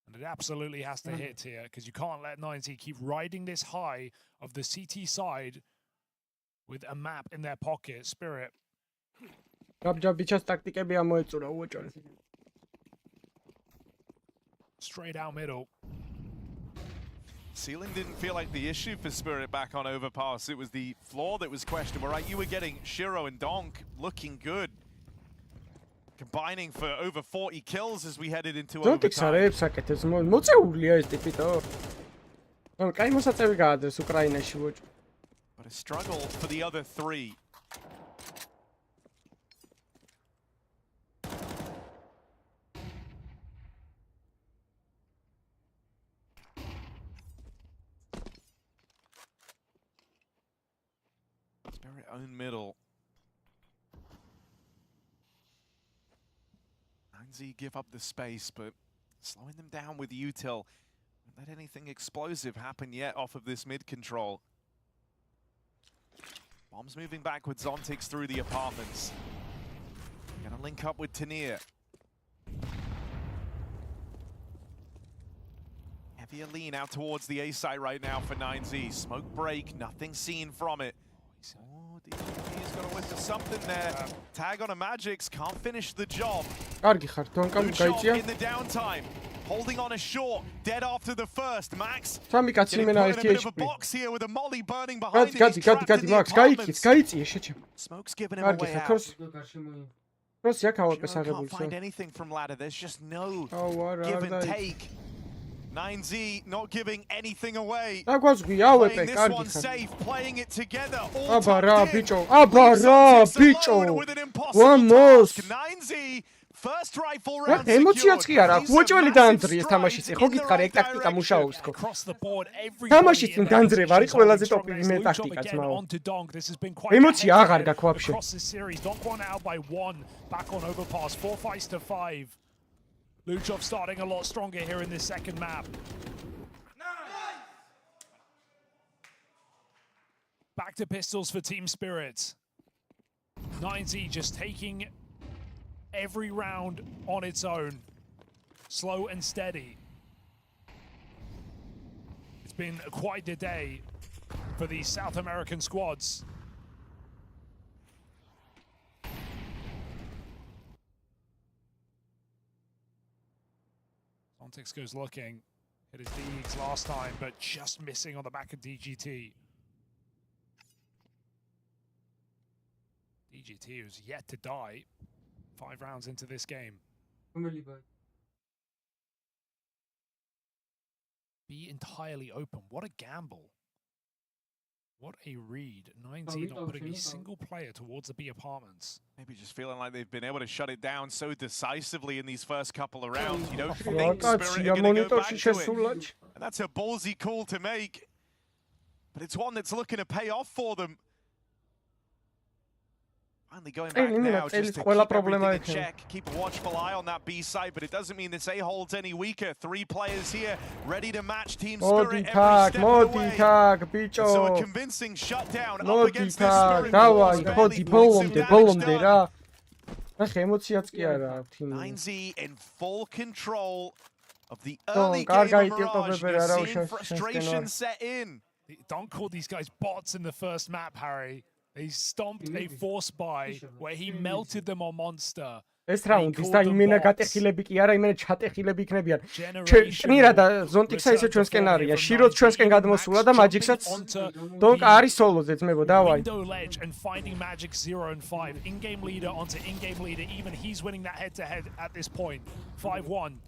[SPEAKER 22] And it absolutely has to hit here, because you can't let 9Z keep riding this high of the CT side with a map in their pocket. Spirit. Straight out middle.
[SPEAKER 23] Ceiling didn't feel like the issue for Spirit back on overpass. It was the floor that was questionable, right? You were getting Shiro and Donk looking good. Combining for over 40 kills as we headed into overtime. But a struggle for the other three. Spirit own middle. 9Z give up the space, but slowing them down with util. Don't let anything explosive happen yet off of this mid control. Bombs moving back with Zontix through the apartments. Gonna link up with Tanir. Heavier lean out towards the A site right now for 9Z. Smoke break, nothing seen from it. Oh, DGT's got to whiff something there. Tag on a Magix, can't finish the job. Luchov in the downtime. Holding on a short, dead after the first. Max getting put in a bit of a box here with a molly burning behind him. He's trapped in the apartments. Smoke's giving him a way out. Can't find anything from ladder. There's just no give and take. 9Z not giving anything away. Playing this one safe, playing it together. All tucked in. With an impossible task. 9Z first rifle round
[SPEAKER 1] ემოციაც კი არა, უოჭველი დაანძრიეს თამაშიც. ხო გითხარი, ეგ ტაქტიკა მუშაობს თქო. თამაშიც წინ განძრევა არის ყველაზე ტოპი მე ტაქტიკაც მაო. ემოცია აღარ გაქვს ვაფშე.
[SPEAKER 22] Luchov starting a lot stronger here in this second map. Back to pistols for Team Spirit. 9Z just taking every round on its own. Slow and steady. It's been quite the day for these South American squads. Ontix goes looking. Hit his DX last time, but just missing on the back of DGT. DGT who's yet to die 5 rounds into this game. Be entirely open. What a gamble. What a read. 9Z not putting a single player towards the B apartments.
[SPEAKER 23] Maybe just feeling like they've been able to shut it down so decisively in these first couple of rounds. You don't think Spirit are going to go back to it. And that's a ballsy call to make. But it's one that's looking to pay off for them. Finally going back now just to keep everything in check, keep a watchful eye on that B side, but it doesn't mean this A holds any weaker. 3 players here, ready to match Team Spirit every step of the way. And so a convincing shutdown up against this Spirit. 9Z in full control of the early game of Mirage. You're seeing frustration set in.
[SPEAKER 22] Don't call these guys bots in the first map, Harry. They stomped a force buy where he melted them on Monster.
[SPEAKER 1] ეს რაუნდის და იმენა გატეხილები კი არა, იმენა ჩატეხილები იქნებიან. ჭნირა და ზონტიქსა ისე ჩვენსკენ არია. შიროც ჩვენსკენ გადმოსულა და Magix-აც დონკა არის სოლოზე ძმებო, დავაი.
[SPEAKER 22] And finding Magix 0 and 5. In-game leader onto in-game leader. Even he's winning that head-to-head at this point. 5-1.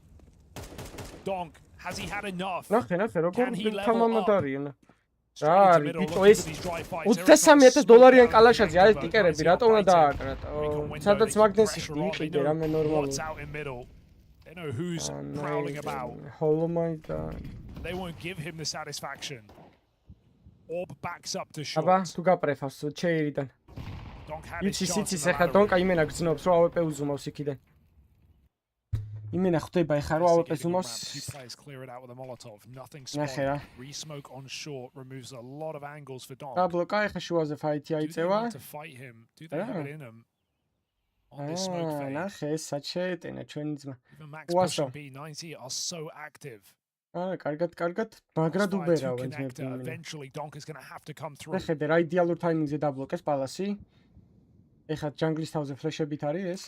[SPEAKER 22] Donk, has he had enough?
[SPEAKER 1] ნახე, როგორ თამამად რა არის ბიჭო ეს $23,000 კალაშაძე არის ტიკერები რატო უნდა დააკრატა სადაც მაგნესი იყიდე რამე ნორმალური
[SPEAKER 22] they know who's prowling about they won't give him the satisfaction orb backs up to shot
[SPEAKER 1] აბა თუ გაპრეფავს ჩეირიდან იცის ეხა დონკა იმენა გძნობს რომ AWP უზუმავს იქიდან იმენა ხვდება ეხა რომ AWP ზუმავს ნახე რა დაბლოკა ეხა შუაზე ფაითი აიწევა ნახე ეს საჩეეტენა ჩვენი ძმა უასო კარგად მაგრად უბერავენ ხედე რა იდეალურ ტაიმინგზე დაბლოკეს პალასი ეხა ჯანგლის თავზე ფლეშებით არის ეს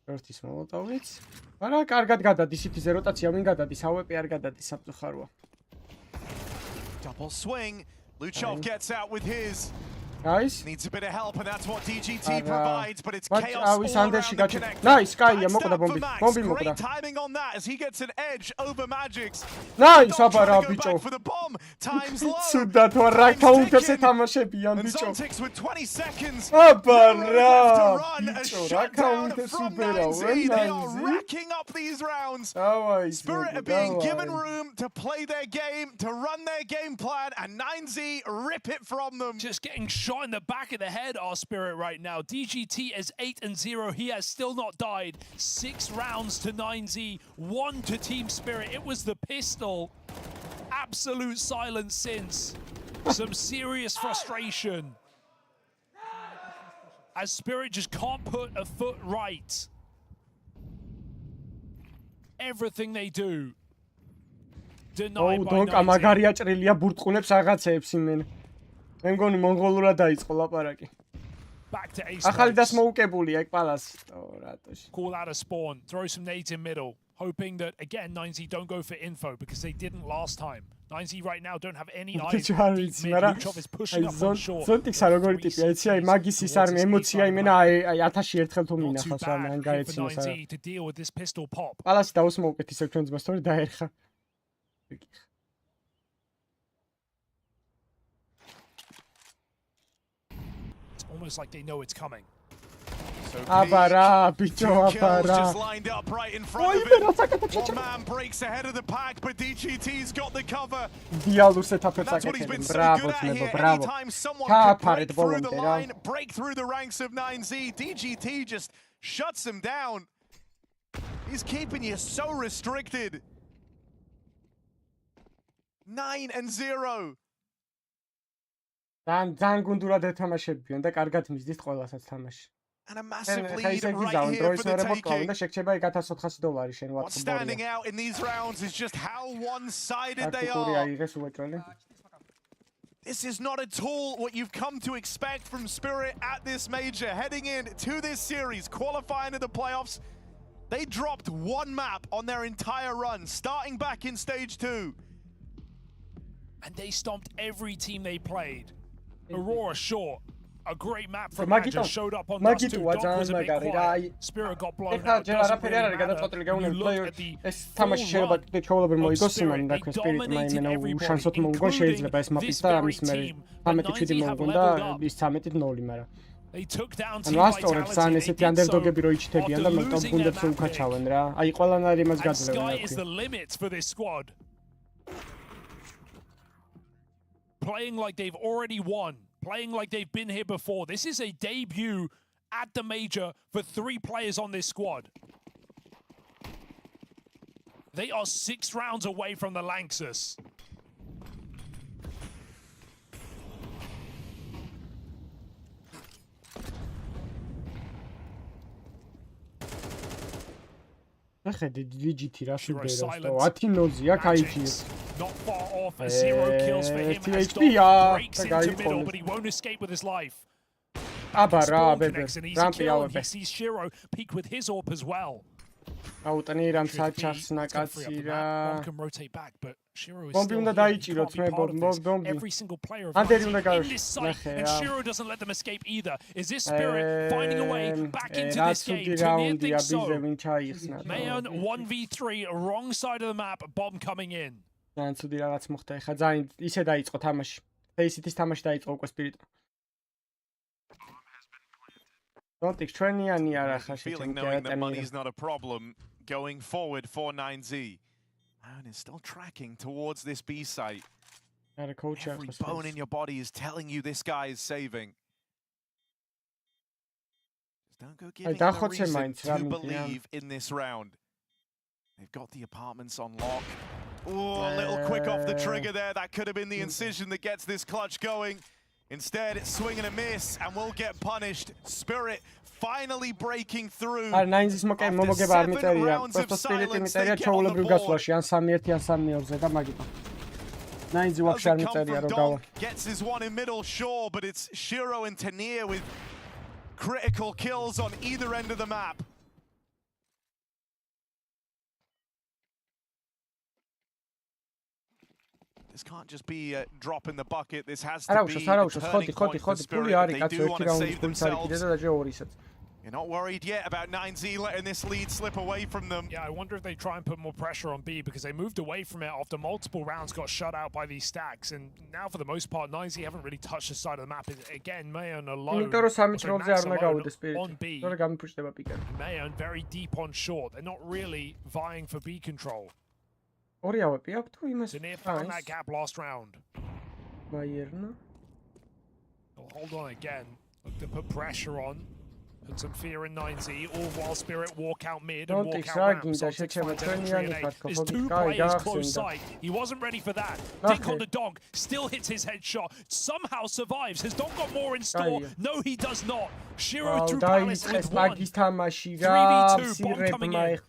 [SPEAKER 1] ერთის მოლოტოვიც. არა, კარგად გადადის იფიზე როტაცია, ვინ გადადის? AWP არ გადადის, საფწუხაროა.
[SPEAKER 23] Double swing. Luchov gets out with his.
[SPEAKER 1] Nice.
[SPEAKER 23] Needs a bit of help, and that's what DGT provides, but it's chaos all around the connect.
[SPEAKER 1] Nice, Sky, მოკვდა bombi. Bombi მოკვდა.
[SPEAKER 23] Great timing on that as he gets an edge over Magix.
[SPEAKER 1] Nice, აბარა ბიჭო.
[SPEAKER 23] For the bomb. Time's low.
[SPEAKER 1] ცუდა თუ რა კაუნტერზე თამაშებიან ბიჭო.
[SPEAKER 23] Zontix with 20 seconds.
[SPEAKER 1] აბარა ბიჭო, რა კაუნტერს უბერავ,
[SPEAKER 23] they are racking up these rounds. Spirit are being given room to play their game, to run their game plan, and 9Z rip it from them.
[SPEAKER 22] Just getting shot in the back of the head, our Spirit right now. DGT is 8-0. He has still not died. 6 rounds to 9Z, 1 to Team Spirit. It was the pistol. Absolute silence since. Some serious frustration. As Spirit just can't put a foot right. Everything they do denied by
[SPEAKER 1] დონკა
[SPEAKER 22] 90.
[SPEAKER 1] მაგარი აჭრილია ბურტყუნებს რაღაცეებს იმენ. მე მგონი მონღოლურად დაიწყო ლაპარაკი.
[SPEAKER 22] Back to ace.
[SPEAKER 1] ახალი დას მოუკებულია ეგ პალას. რატოში?
[SPEAKER 22] Call out a spawn, throw some nades in middle, hoping that again 90 don't go for info because they didn't last time. 90 right now don't have any eyes. Luchov is pushing up on short.
[SPEAKER 1] ზონტიქსა როგორი ტიპია, იცი აი მაგის ის არის ემოცია იმენა აი 1000 ერთხელ თუ მინახავს ან გაეცინოს არა.
[SPEAKER 22] to deal with this pistol pop.
[SPEAKER 1] პალასი დაუსმოუკეთ ისე ჩვენს მას თორე დაერხა.
[SPEAKER 22] It's almost like they know it's coming.
[SPEAKER 1] Abara, bicho, abara.
[SPEAKER 23] Just lined up right in front of him. One man breaks ahead of the pack, but DGT's got the cover. That's what he's been so good at here. Anytime someone can break through the line, break through the ranks of 9Z, DGT just shuts him down. He's keeping you so restricted. 9-0.
[SPEAKER 1] ძალიან გუნდურად ეთამაშებიან და კარგად მისდის ყველასაც თამაში.
[SPEAKER 23] And a massive lead right here for the taking.
[SPEAKER 1] და შექჩება $1400 შენ
[SPEAKER 23] What's standing out in these rounds is just how one-sided they are. This is not at all what you've come to expect from Spirit at this major. Heading into this series, qualifying to the playoffs, they dropped one map on their entire run, starting back in stage 2.
[SPEAKER 22] And they stomped every team they played. Aurora short. A great map from Major showed up on Dust 2. Doc was a bit quiet. Spirit got blown out. Doesn't really matter. You look at the full run of Spirit. They dominated everybody, including this very team. But 90 have leveled up. They took down Team Vitality. They did so after losing their map pick. And sky is the limit for this squad. Playing like they've already won. Playing like they've been here before. This is a debut at the major for 3 players on this squad. They are 6 rounds away from the Lanxess.
[SPEAKER 1] ნახე DGT რა შუბერას და 10 ნოზია კაიჭიეს.
[SPEAKER 22] Not far off, 0 kills for him. Breaks into middle, but he won't escape with his life.
[SPEAKER 1] Abara,
[SPEAKER 22] He sees Shiro peek with his AWP as well.
[SPEAKER 1] აუტანირამ საჩახს ნაკაცი რა.
[SPEAKER 22] Bomb can rotate back, but Shiro is
[SPEAKER 1] bombi უნდა დაიჭიროთ მე bombi.
[SPEAKER 22] Every single player of
[SPEAKER 1] ანდერი უნდა
[SPEAKER 22] in this site, and Shiro doesn't let them escape either. Is this Spirit finding a way back into this game? Tania thinks so. Mayon 1v3, wrong side of the map, bomb coming in.
[SPEAKER 1] ძალიან ცუდი რაღაც მოხდა ხა ძალიან ისე დაიწყო თამაში. Face-ის თამაში დაიწყო უკვე Spirit. Don't extraordinary ara ხა
[SPEAKER 23] feeling knowing that money's not a problem going forward for 9Z. Man is still tracking towards this B site. Every bone in your body is telling you this guy is saving. Just don't go giving them a reason to believe in this round. They've got the apartments on lock. Oh, a little quick off the trigger there. That could have been the incision that gets this clutch going. Instead, it's swing and a miss, and we'll get punished. Spirit finally breaking through.
[SPEAKER 1] Ar 9-ის მომოგება არ მიწერია. Просто Spirit მიწერია ჩაულებრივ გასვლაში, ან 3-1 ან 3-2-ზე და მაგიტო. 9-ი ვაფშე არ მიწერია რომ გავა.
[SPEAKER 23] Gets his one in middle, sure, but it's Shiro and Tania with critical kills on either end of the map. This can't just be a drop in the bucket. This has to be a turning point for Spirit. They do want to save themselves. You're not worried yet about 9Z letting this lead slip away from them.
[SPEAKER 22] Yeah, I wonder if they try and put more pressure on B because they moved away from it after multiple rounds got shut out by these stacks. And now, for the most part, 9Z haven't really touched the side of the map. Again, Mayon alone. On B. Mayon very deep on short. They're not really vying for B control. Tania found that gap last round.
[SPEAKER 1] Bayern.
[SPEAKER 22] They'll hold on again. Look to put pressure on. Put some fear in 9Z, all while Spirit walk out mid and walk out ramp. There's 2 players close sight. He wasn't ready for that. Dick on the dog, still hits his headshot. Somehow survives. Has Don got more in store? No, he does not. Shiro through Palace with 1. 3v2, bomb coming in.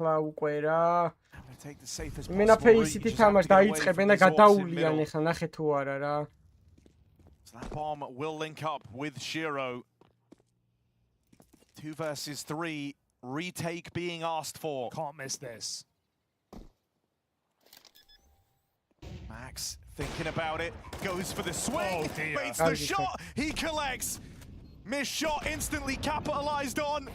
[SPEAKER 23] take the safest
[SPEAKER 1] მენა
[SPEAKER 23] possible route.
[SPEAKER 1] ფეისიტი თამაშ დაიწყებენ და გადაულიან ეხლა ნახე თუ არა რა.
[SPEAKER 23] So that bomb will link up with Shiro. 2 versus 3. Retake being asked for.
[SPEAKER 22] Can't miss this.
[SPEAKER 23] Max thinking about it. Goes for the swing.
[SPEAKER 22] Oh dear.
[SPEAKER 23] Baits the shot. He collects. Missed shot instantly capitalized on.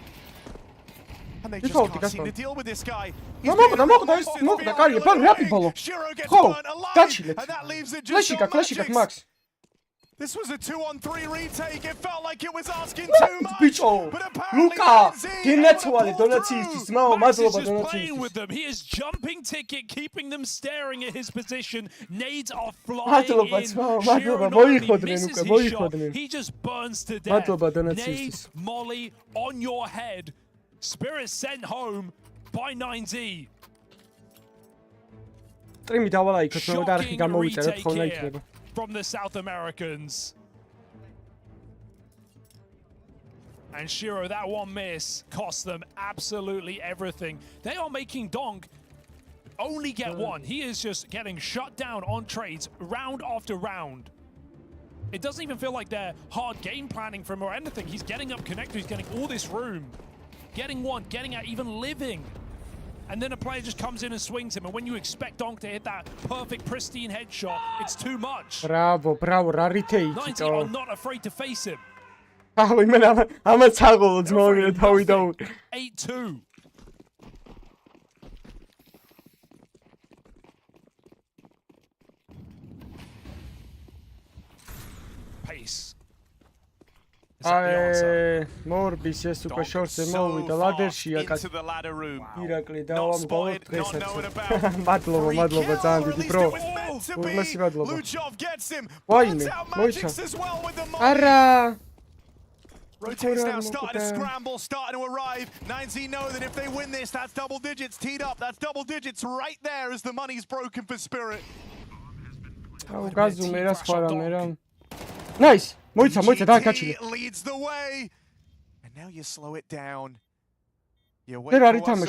[SPEAKER 23] And they just can't seem to deal with this guy.
[SPEAKER 1] მოკდა კარგი ბალო რა პიბალო ხო გაჩილეთ ფლეშიკა მაქს
[SPEAKER 23] This was a 2-on-3 retake. It felt like it was asking too much.
[SPEAKER 1] Bicho, Luka, გენაცვალე დონაციისთვის, მადლობა დონაციისთვის.
[SPEAKER 22] He is jumping ticket, keeping them staring at his position. Nades are flying in. He just burns to death. Nade, Molly on your head. Spirit sent home by 9Z.
[SPEAKER 1] ტრიმი დავალა იქ, რომ და არხი გამოვიწეროთ ხოლმე იქნება.
[SPEAKER 22] From the South Americans. And Shiro, that one miss cost them absolutely everything. They are making Donk only get one. He is just getting shut down on trades round after round. It doesn't even feel like they're hard game planning for him or anything. He's getting up connector, he's getting all this room. Getting one, getting out, even living. And then a player just comes in and swings him. And when you expect Donk to hit that perfect, pristine headshot, it's too much.
[SPEAKER 1] Bravo, ra retake.
[SPEAKER 22] 90 are not afraid to face him.
[SPEAKER 1] Oh, imena ama tsagolo dzmოვიდა თავი და
[SPEAKER 22] 8-2. Pace.
[SPEAKER 1] Morbis es super shorts მოვიდა ლადერშია ირაკლი დავამგოლოთ დღესაც მადლობა ძალიან დიდი bro უღმესი მადლობა ვაიმე მოიცა არა
[SPEAKER 23] Rotates now, starting to scramble, starting to arrive. 9Z know that if they win this, that's double digits teed up. That's double digits right there as the money's broken for Spirit.
[SPEAKER 1] გაზუმე რა სხვა რამე რა Nice! მოიცა დააკაჩილე.
[SPEAKER 23] Leads the way. And now you slow it down. You wait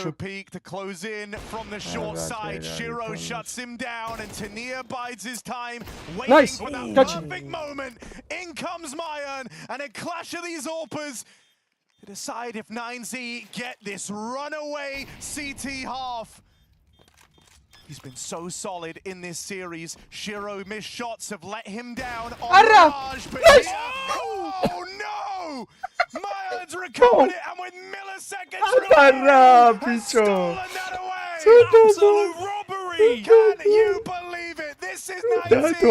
[SPEAKER 23] for peak to close in from the short side. Shiro shuts him down and Tania bides his time, waiting for that perfect moment. In comes Mayan and a clash of these AWPers to decide if 9Z get this runaway CT half. He's been so solid in this series. Shiro missed shots have let him down on Mirage, but oh no! Mayan's recovered it and with milliseconds remaining, stolen that away! Absolute robbery! Can you believe it? This is 9Z!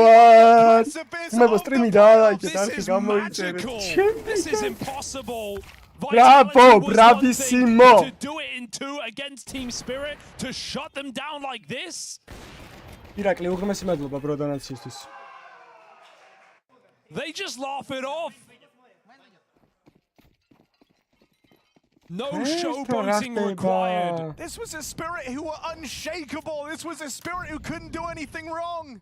[SPEAKER 22] This is magical! This is impossible!
[SPEAKER 1] Bravo, bravissimo!
[SPEAKER 22] To do it in 2 against Team Spirit, to shut them down like this?
[SPEAKER 1] ირაკლი უღმესი მადლობა bro დონაციისთვის.
[SPEAKER 22] They just laugh it off. No showboating required.
[SPEAKER 23] This was a Spirit who were unshakable. This was a Spirit who couldn't do anything wrong.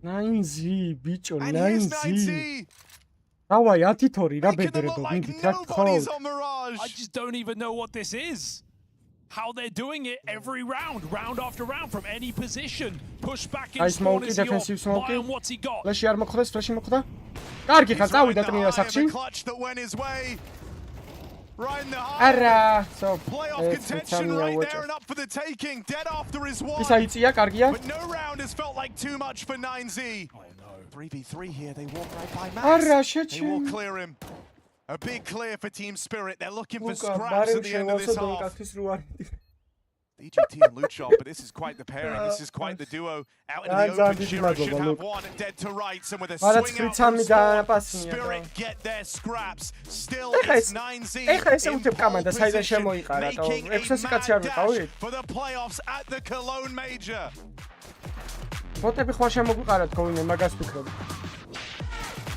[SPEAKER 1] 9Z, bicho, 9Z.
[SPEAKER 23] And here's 9Z.
[SPEAKER 1] Давай, ათითორი რა ბედრებო, მიდით რა გქონდ.
[SPEAKER 22] I just don't even know what this is. How they're doing it every round, round after round, from any position. Push back in spawn is your Mayan, what's he got?
[SPEAKER 1] Flash არ მოხდეს, flash მოხდა. კარგი ხარ, წავიდა ტრინა სახში. არა, so
[SPEAKER 23] playoff contention right there and up for the taking. Dead after his one.
[SPEAKER 1] ისაიწია, კარგია.
[SPEAKER 23] But no round has felt like too much for 9Z. 3v3 here, they walk right by Max. They will clear him. A big clear for Team Spirit. They're looking for scraps at the end of this half. DGT and Luchov, but this is quite the pairing. This is quite the duo. Out in the open, Shiro should have one dead to rights, and with a swing out from spawn, Spirit get their scraps. Still, it's 9Z in pole position, making a mad dash for the playoffs at the Cologne Major.
[SPEAKER 1] ბოტები ხوار შემოგვიყარათ თქონე მაგას ვფიქრობ.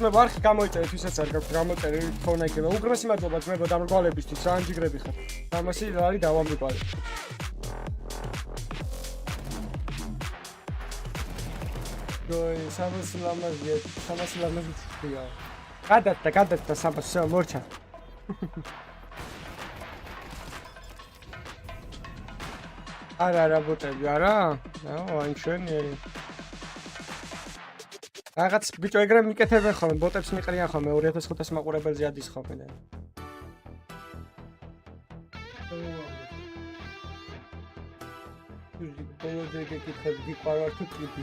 [SPEAKER 1] მე ვარხი გამოიწერეთ ვისაც არ გაქვთ გამოწერილი თქონა იქნება. უგრესი მადლობა ძმებო დამრგვალებისთვის, ძალიან ჯიგრები ხართ. თამაში რა არის დავამრიგვალე. გოი, სამასლამაზია, სამასლამაზია. გადადა სამას, всё, მორჩა. არა ბოტები არა? აი ჩვენიერი. რაღაც ბიჭო ეგრე მიკეთებენ ხოლმე, ბოტებს მიყრიან ხოლმე 2500 მაყურებელზე ადის ხოლმე და. ბოლოდე გეკითხები გიყვარვარ თუ ტიპი.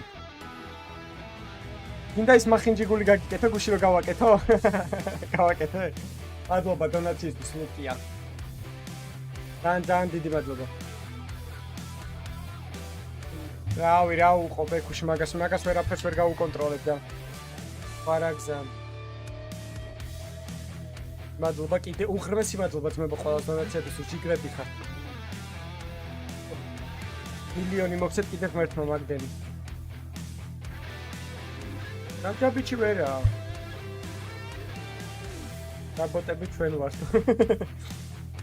[SPEAKER 1] მინდა ის მახინჯიგული გაგიკეთო, გუში რომ გავაკეთო? გავაკეთე? მადლობა დონაციისთვის ლუკია. ძალიან დიდი მადლობა. რავი, რა უყო ბეკუში მაგას ვერაფერს ვერ გაუკონტროლებ და პარაგზა. მადლობა კიდე უღრმესი მადლობა ძმებო ყველა დონაციებისთვის ჯიგრები ხარ. მილიონი მოგცეთ კიდევ მერთმა მაგდენი. ნაჭაბიჩი ვერა. და ბოტები ჩვენ ვართ.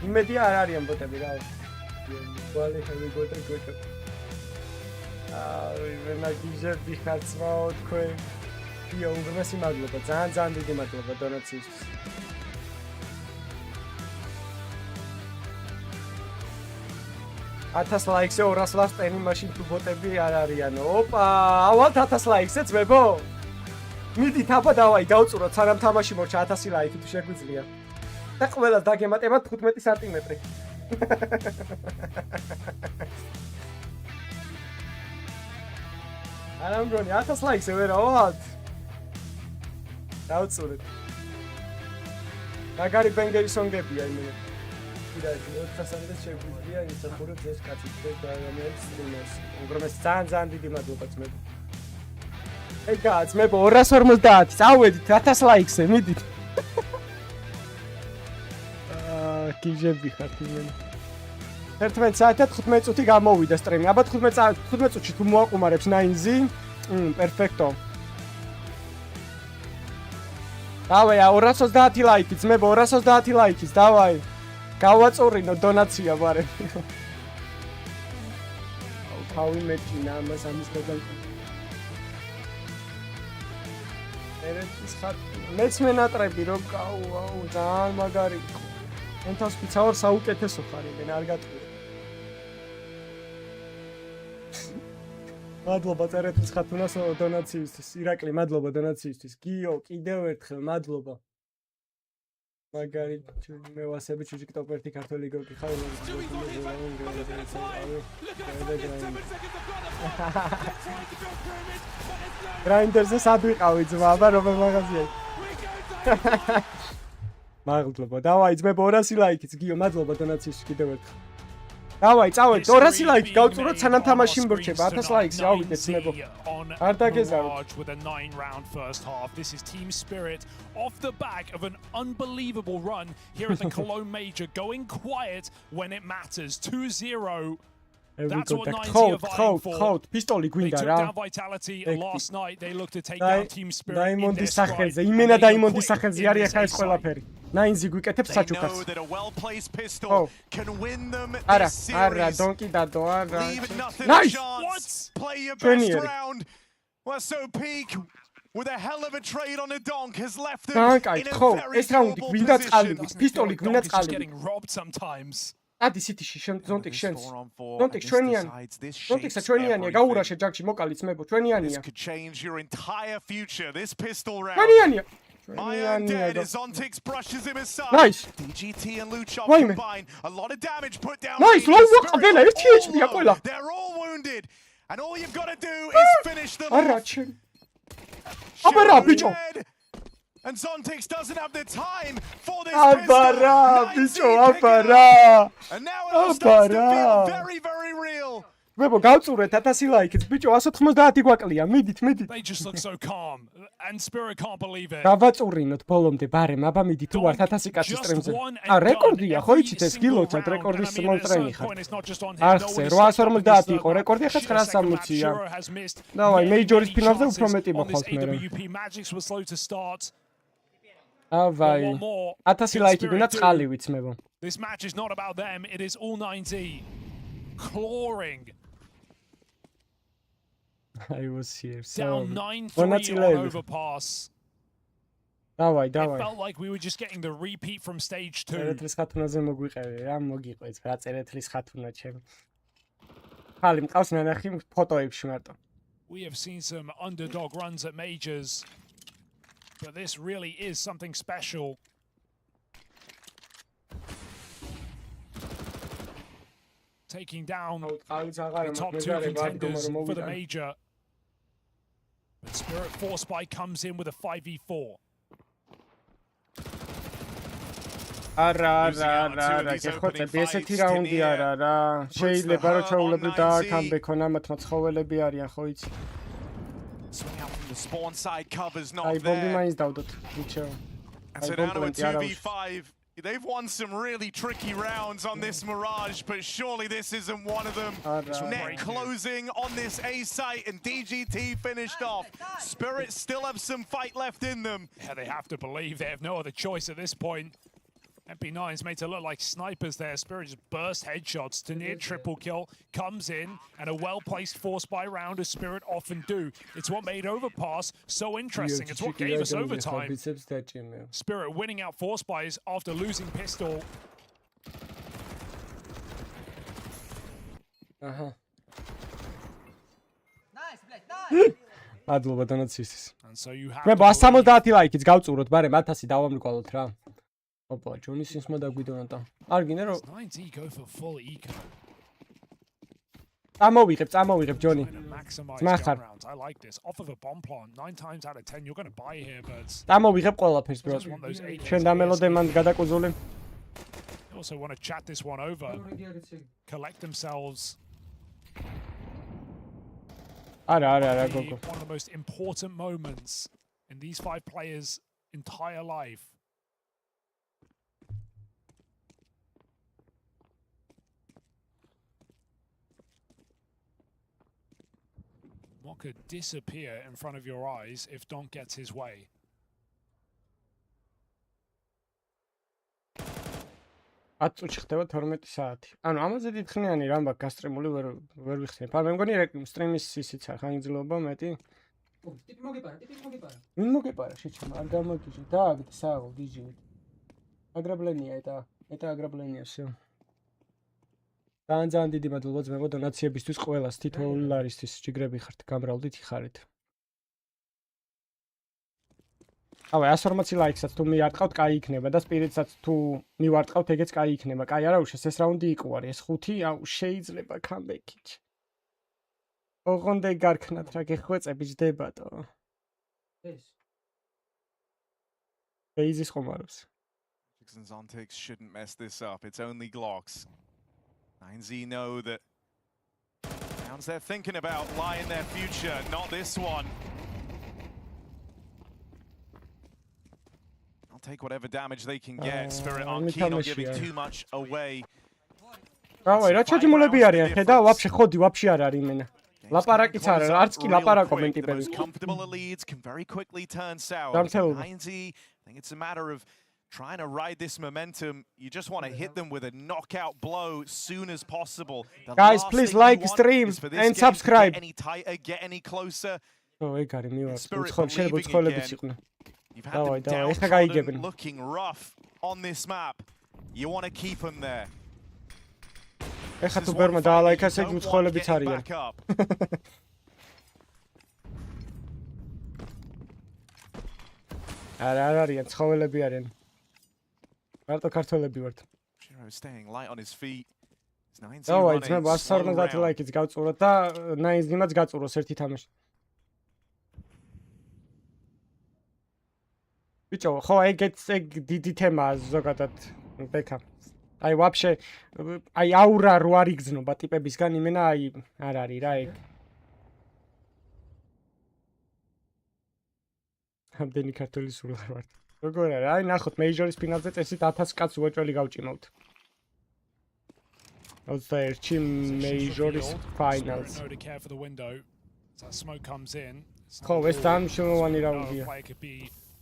[SPEAKER 1] იმედია არ არიან ბოტები რა. ვალი ხელი ბოტები გვეკ. ვენა გიჟები ხარცმაო თქვენ. იო უღრმესი მადლობა, ძალიან დიდი მადლობა დონაციისთვის. ათას ლაიქზე 200 ლარს ტენი მაშინ თუ ბოტები არ არიანო. ოპა, ავალთ 1000 ლაიქზე ძმებო. მიდით აბა დავაი დავწუროთ სანამ თამაში მორჩა 1000 ლაიქი თუ შეგვიძლია. და ყველა დაგემატებათ 15 სანტიმეტრი. არა მგონი 1000 ლაიქზე ვერა ავალთ. დავწურეთ. მაგარი ბენგერი სონგებია იმენა. და 400-ზე შეგვიძლია ისახუროთ ეს კაცი და რომელიც სტრიმერს. უგრმეს ძალიან დიდი მადლობა ძმებო. ეგა ძმებო 250 წავედით 1000 ლაიქზე მიდით. კიჟები ხართ იმენ. 11 საათად 15 წუთი გამოვიდა სტრიმი. აბა 15 წუთში თუ მოაყუმარებს 9-ზე, პერფექტო. დავაი 230 ლაიქი ძმებო 230 ლაიქის დავაი. გავაწურინო დონაცია ბარე. აუ თავი მეჭინა ამას ამის გადამ. ერეთის ხატ მეც მენატრები რომ აუ ძალიან მაგარი იყო. ენთავს პიცაურ საუკეთესო ხარ ეგენ არ გატყვი. მადლობა წერეთის ხათუნას დონაციისთვის. ირაკლი მადლობა დონაციისთვის. გიო კიდევ ერთხელ მადლობა. მაგარი მე ვასები ჩუჯიკ ტოპ-1 ქართველი გოგი ხარ. გრაინდერზე სად ვიყავი ძმა, აბა რომელ მაღაზიაზე. მადლობა. დავაი ძმებო 200 ლაიქიც გიო მადლობა დონაციის კიდევ ერთხელ. დავაი წავედით 200 ლაიქი გავწუროთ სანამ თამაში მორჩება 1000 ლაიქს გავიდეთ ძმებო. არ დაგეზავთ.
[SPEAKER 22] With a 9-round first half. This is team spirit off the back of an unbelievable run here at the Cologne Major, going quiet when it matters. 2-0. That's what 90 are vying for.
[SPEAKER 1] ხოთ პისტოლი გვინდა
[SPEAKER 22] They
[SPEAKER 1] რა.
[SPEAKER 22] took down Vitality last night. They looked to take down team spirit.
[SPEAKER 1] დაიმონდის სახელზე, იმენა დაიმონდის სახელზე არის ახლა ეს ყველაფერი. 9-ზე გვიკეთებს საჩუქარს. არა, დონკი დადო, არა. Nice.
[SPEAKER 12] Play your
[SPEAKER 1] best
[SPEAKER 12] best round. Well, so Peak with a hell of a trade on a donk has left them
[SPEAKER 1] დანკაი,
[SPEAKER 12] in a
[SPEAKER 1] ხო,
[SPEAKER 12] very
[SPEAKER 1] ეს რაუნდი
[SPEAKER 12] vulnerable
[SPEAKER 1] გვინდა
[SPEAKER 12] position.
[SPEAKER 1] წყალიბის, პისტოლი გვინდა
[SPEAKER 22] Just
[SPEAKER 1] წყალიბის.
[SPEAKER 22] getting robbed sometimes.
[SPEAKER 1] ადი სიტიში ზონტიქ შენს. ზონტიქ ჩვენიანი. ზონტიქსა ჩვენიანია, გაურაშე ჯაგში მოკალი ძმებო, ჩვენიანია.
[SPEAKER 12] This could change your entire future. This pistol round.
[SPEAKER 1] ჩვენიანია.
[SPEAKER 12] My own dead as Zontix brushes him aside.
[SPEAKER 1] Nice.
[SPEAKER 12] DGT and Luchov
[SPEAKER 1] Wait a
[SPEAKER 12] combine. A lot of damage put down.
[SPEAKER 1] Nice, low ვაყბელა, ერთი HP-ია ყველა.
[SPEAKER 12] They're all wounded. And all you've got to do is finish them
[SPEAKER 1] არა
[SPEAKER 12] off.
[SPEAKER 1] ჩემ. აბა რა ბიჭო.
[SPEAKER 12] And Zontix doesn't have the time for this
[SPEAKER 1] აბა რა ბიჭო, აბა რა.
[SPEAKER 12] And now it all starts to feel very, very real.
[SPEAKER 1] ვებო გავწურეთ 1000 ლაიქიც ბიჭო 190 გვაკლია მიდით
[SPEAKER 22] They just look so calm and Spirit can't believe it.
[SPEAKER 1] დავაწურინოთ ბოლომდე ბარემ აბა მიდით თუ ვართ 1000 კაცი სტრიმზე რეკორდია ხო იცით ეს გილოცავთ რეკორდის მომტრენი ხარ არხზე 850 იყო რეკორდი ახლა 960-ია დავაი მეიჯორის ფინალზე უფრო მეტი მოხვალთ მე დავაი 1000 ლაიქი გვინდა წყალივით მებო
[SPEAKER 22] This match is not about them, it is all 90 clawing
[SPEAKER 1] I was here.
[SPEAKER 22] Down 9-3 on overpass.
[SPEAKER 1] Davai.
[SPEAKER 22] It felt like we were just getting the repeat from stage 2.
[SPEAKER 1] წერეთლის ხათუნაზე მოგვიყევი რა მოგიყვეს რა წერეთლის ხათუნა ჩემ ხალი მყავს ნანახი ფოტოებში მარტო.
[SPEAKER 22] We have seen some underdog runs at majors, but this really is something special. Taking down the top 2 contenders for the major. But Spirit Force Spy comes in with a 5v4.
[SPEAKER 1] არა, გეხოწები, ესეთი რაუნდი არა რა. შეიძლება რომ ჩაულებრივ დააკამბექონ ამათმა ცხოველები არიან, ხო იცი?
[SPEAKER 23] The spawn side cover's not
[SPEAKER 1] აი, ბომბი
[SPEAKER 23] there.
[SPEAKER 1] მაინც დავდოთ, ვიჩო.
[SPEAKER 23] And so down to a 2v5. They've won some really tricky rounds on this Mirage, but surely this isn't one of them. Net closing on this A site, and DGT finished off. Spirit still have some fight left in them.
[SPEAKER 22] Yeah, they have to believe they have no other choice at this point. MP9's made to look like snipers there. Spirit just burst headshots to near triple kill, comes in, and a well-placed force by round as Spirit often do. It's what made Overpass so interesting. It's what gave us overtime. Spirit winning out force buys after losing pistol.
[SPEAKER 1] მადლობა დონაცისთვის.
[SPEAKER 22] And so you have
[SPEAKER 1] მე 170 ლაიქიც გავწუროთ, მაგრამ 1000 დავამრგვალოთ რა. ოპა, ჯონის ისმა დაგვიდონა და. არ გინდა რომ
[SPEAKER 22] 90 go for full eco.
[SPEAKER 1] წამოვიღებ ჯონი.
[SPEAKER 22] Maximize rounds. I like this. Off of a bomb plant, 9 times out of 10 you're going to buy here, but
[SPEAKER 1] წამოვიღებ ყველაფერს, bro. ჩვენ დამელოდე მან გადაკუზული.
[SPEAKER 22] Also want to chat this one over. Collect themselves.
[SPEAKER 1] არა, გოგო.
[SPEAKER 22] One of the most important moments in these 5 players' entire life. What could disappear in front of your eyes if Donk gets his way?
[SPEAKER 1] აწუჩი ხდება 12 საათი. ანუ ამაზე დიდხნიანი რამბა გასტრიმული ვერ ვიხსენებ. მაგრამ მე მგონი სტრიმის ისიც არ ხანგრძლივობა მეტი. ტიპი მოგეპარა. ვინ მოგეპარა შეჩემ არ გამოგიჟე. დააგდე საღო გიჟი. აგრაბლენია eta აგრაბლენია всё. ძალიან დიდი მადლობა ძმებო დონაციებისთვის ყველას თითოეული ლარისთვის ჯიგრები ხართ გამრავლდით იხარით. ავე 140 ლაიქსაც თუ მიარტყავთ, კაი იქნება და სპირიტსაც თუ მივარტყავთ, ეგეც კაი იქნება. კაი არა უშეს ეს რაუნდი იყო არის, ეს 5, აუ შეიძლება კამბექით. ოღონდ გარქნათ რა გეხვეწები ჯდებატო. ეს. ბეიზის ხომარობს.
[SPEAKER 23] And Zontics shouldn't mess this up. It's only Glocks. 9Z know that rounds they're thinking about lie in their future, not this one. I'll take whatever damage they can get. Spirit aren't keen on giving too much away.
[SPEAKER 1] რავი, რა ჩაჯიმულები არიან, ხედა, ვაფშე ხოდი, ვაფშე არ არის იმენა. ლაპარაკიც არ არის, არც კი ლაპარაკობენ ტიპები.
[SPEAKER 23] Comfortable leads can very quickly turn sour. 9Z, I think it's a matter of trying to ride this momentum. You just want to hit them with a knockout blow soon as possible.
[SPEAKER 1] Guys, please like, stream, and subscribe.
[SPEAKER 23] Get any tighter, get any closer.
[SPEAKER 1] Oh, ეგ არის მივარ. შეიძლება ცხოლებიც იყვნენ.
[SPEAKER 23] You've had them down, looking rough on this map. You want to keep them there.
[SPEAKER 1] ეხა თუ ბერმა დაალაიქას, ეგ ცხოლებიც არიან. არ არიან, ცხოლებები არიან. მარტო ქართველები ვართ.
[SPEAKER 23] Staying light on his feet.
[SPEAKER 1] დავაი, ძმებო, 150 ლაიქიც გავწუროთ და 9Z-მაც გაწუროს ერთი თამაში. ბიჭო, ხო, ეგ დიდი თემაა ზოგადად, ბექა. აი, ვაფშე, აი, აურა რო არ იგზნობა ტიპებისგან, იმენა აი, არ არის რა ეგ. ამდენი ქართული სულ არ ვართ. როგორ არის? აი, ნახოთ, მეიჟორის ფინალზე წესით 1000 კაცს უეჭველი გავჭიმავთ. 21 მეიჟორის ფინალს. ხო, ეს ძალიან მნიშვნელოვანი რაუნდია.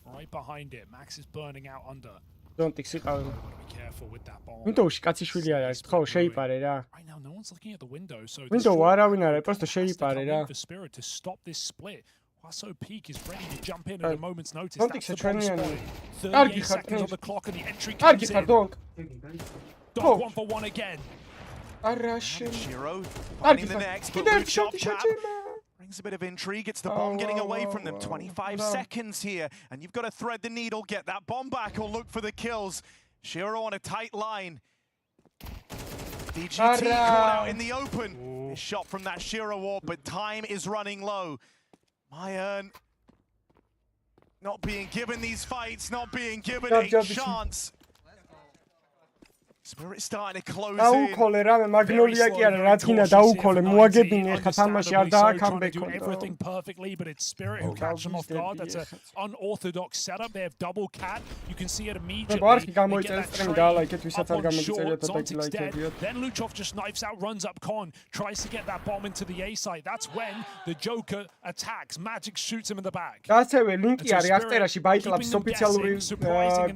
[SPEAKER 22] Right behind it, Max is burning out under.
[SPEAKER 1] Don't explain.
[SPEAKER 22] Be careful with that bomb.
[SPEAKER 1] Windowში კაციშვილი არ არის, ხო, შეიპარე რა.
[SPEAKER 22] Right now, no one's looking at the window, so
[SPEAKER 1] Window არავინ არ არის, просто შეიპარე რა.
[SPEAKER 22] For Spirit to stop this split. Waso Peak is ready to jump in at a moment's notice.
[SPEAKER 1] Don't
[SPEAKER 22] That's the bomb spot. 38 seconds on the clock and the entry
[SPEAKER 1] comes
[SPEAKER 22] in.
[SPEAKER 1] Donk.
[SPEAKER 22] Donk 1 for 1 again.
[SPEAKER 23] Shiro finding the next, but Luke Chop brings a bit of intrigue. It's the bomb getting away from them. 25 seconds here, and you've got to thread the needle, get that bomb back, or look for the kills. Shiro on a tight line. DGT caught out in the open. This shot from that Shiro warp, but time is running low. Myern not being given these fights, not being given a chance. Spirit starting to close in.
[SPEAKER 1] დაუქოლე რამე მაგნოლია კი არა რაც გინდა დაუქოლე მოაგებინე ხა თამაში არ დააკამბეკო
[SPEAKER 22] everything perfectly, but it's Spirit who catch them off guard. That's an unorthodox setup. They have double cat. You can see it immediately.
[SPEAKER 1] ვარხი გამოიწერეს სტრიმი დაალაიქეთ ვისაც არ გამოიწერეთ და დაიქეთ.
[SPEAKER 22] Then Luchov just knifes out, runs up Con, tries to get that bomb into the A site. That's when the Joker attacks. Magic shoots him in the back.
[SPEAKER 1] ასევე ლინკი არის აღწერაში Bytelabs ოფიციალური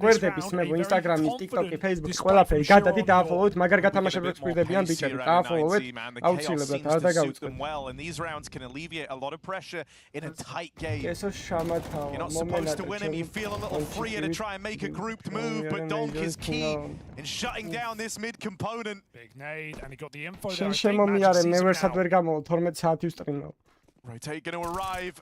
[SPEAKER 1] გვერდების მე Instagram-ის, TikTok-ი, Facebook-ი ყველაფერი გადადით დააფოლოვეთ, მაგარ გათამაშებებს გვირდებიან ბიჭები, დააფოლოვეთ, აუცილებლად არ დაგაუწყდეთ.
[SPEAKER 23] And these rounds can alleviate a lot of pressure in a tight game.
[SPEAKER 1] ესო შამათავა.
[SPEAKER 23] You're not supposed to win him. You feel a little freer to try and make a grouped move, but Donk is key in shutting down this mid component.
[SPEAKER 22] Big nade, and he got the info there.
[SPEAKER 1] შემომიარე მე ვერსად ვერ გამოვალ 12 საათი ვსტრიმავ.
[SPEAKER 23] Rotate going to arrive.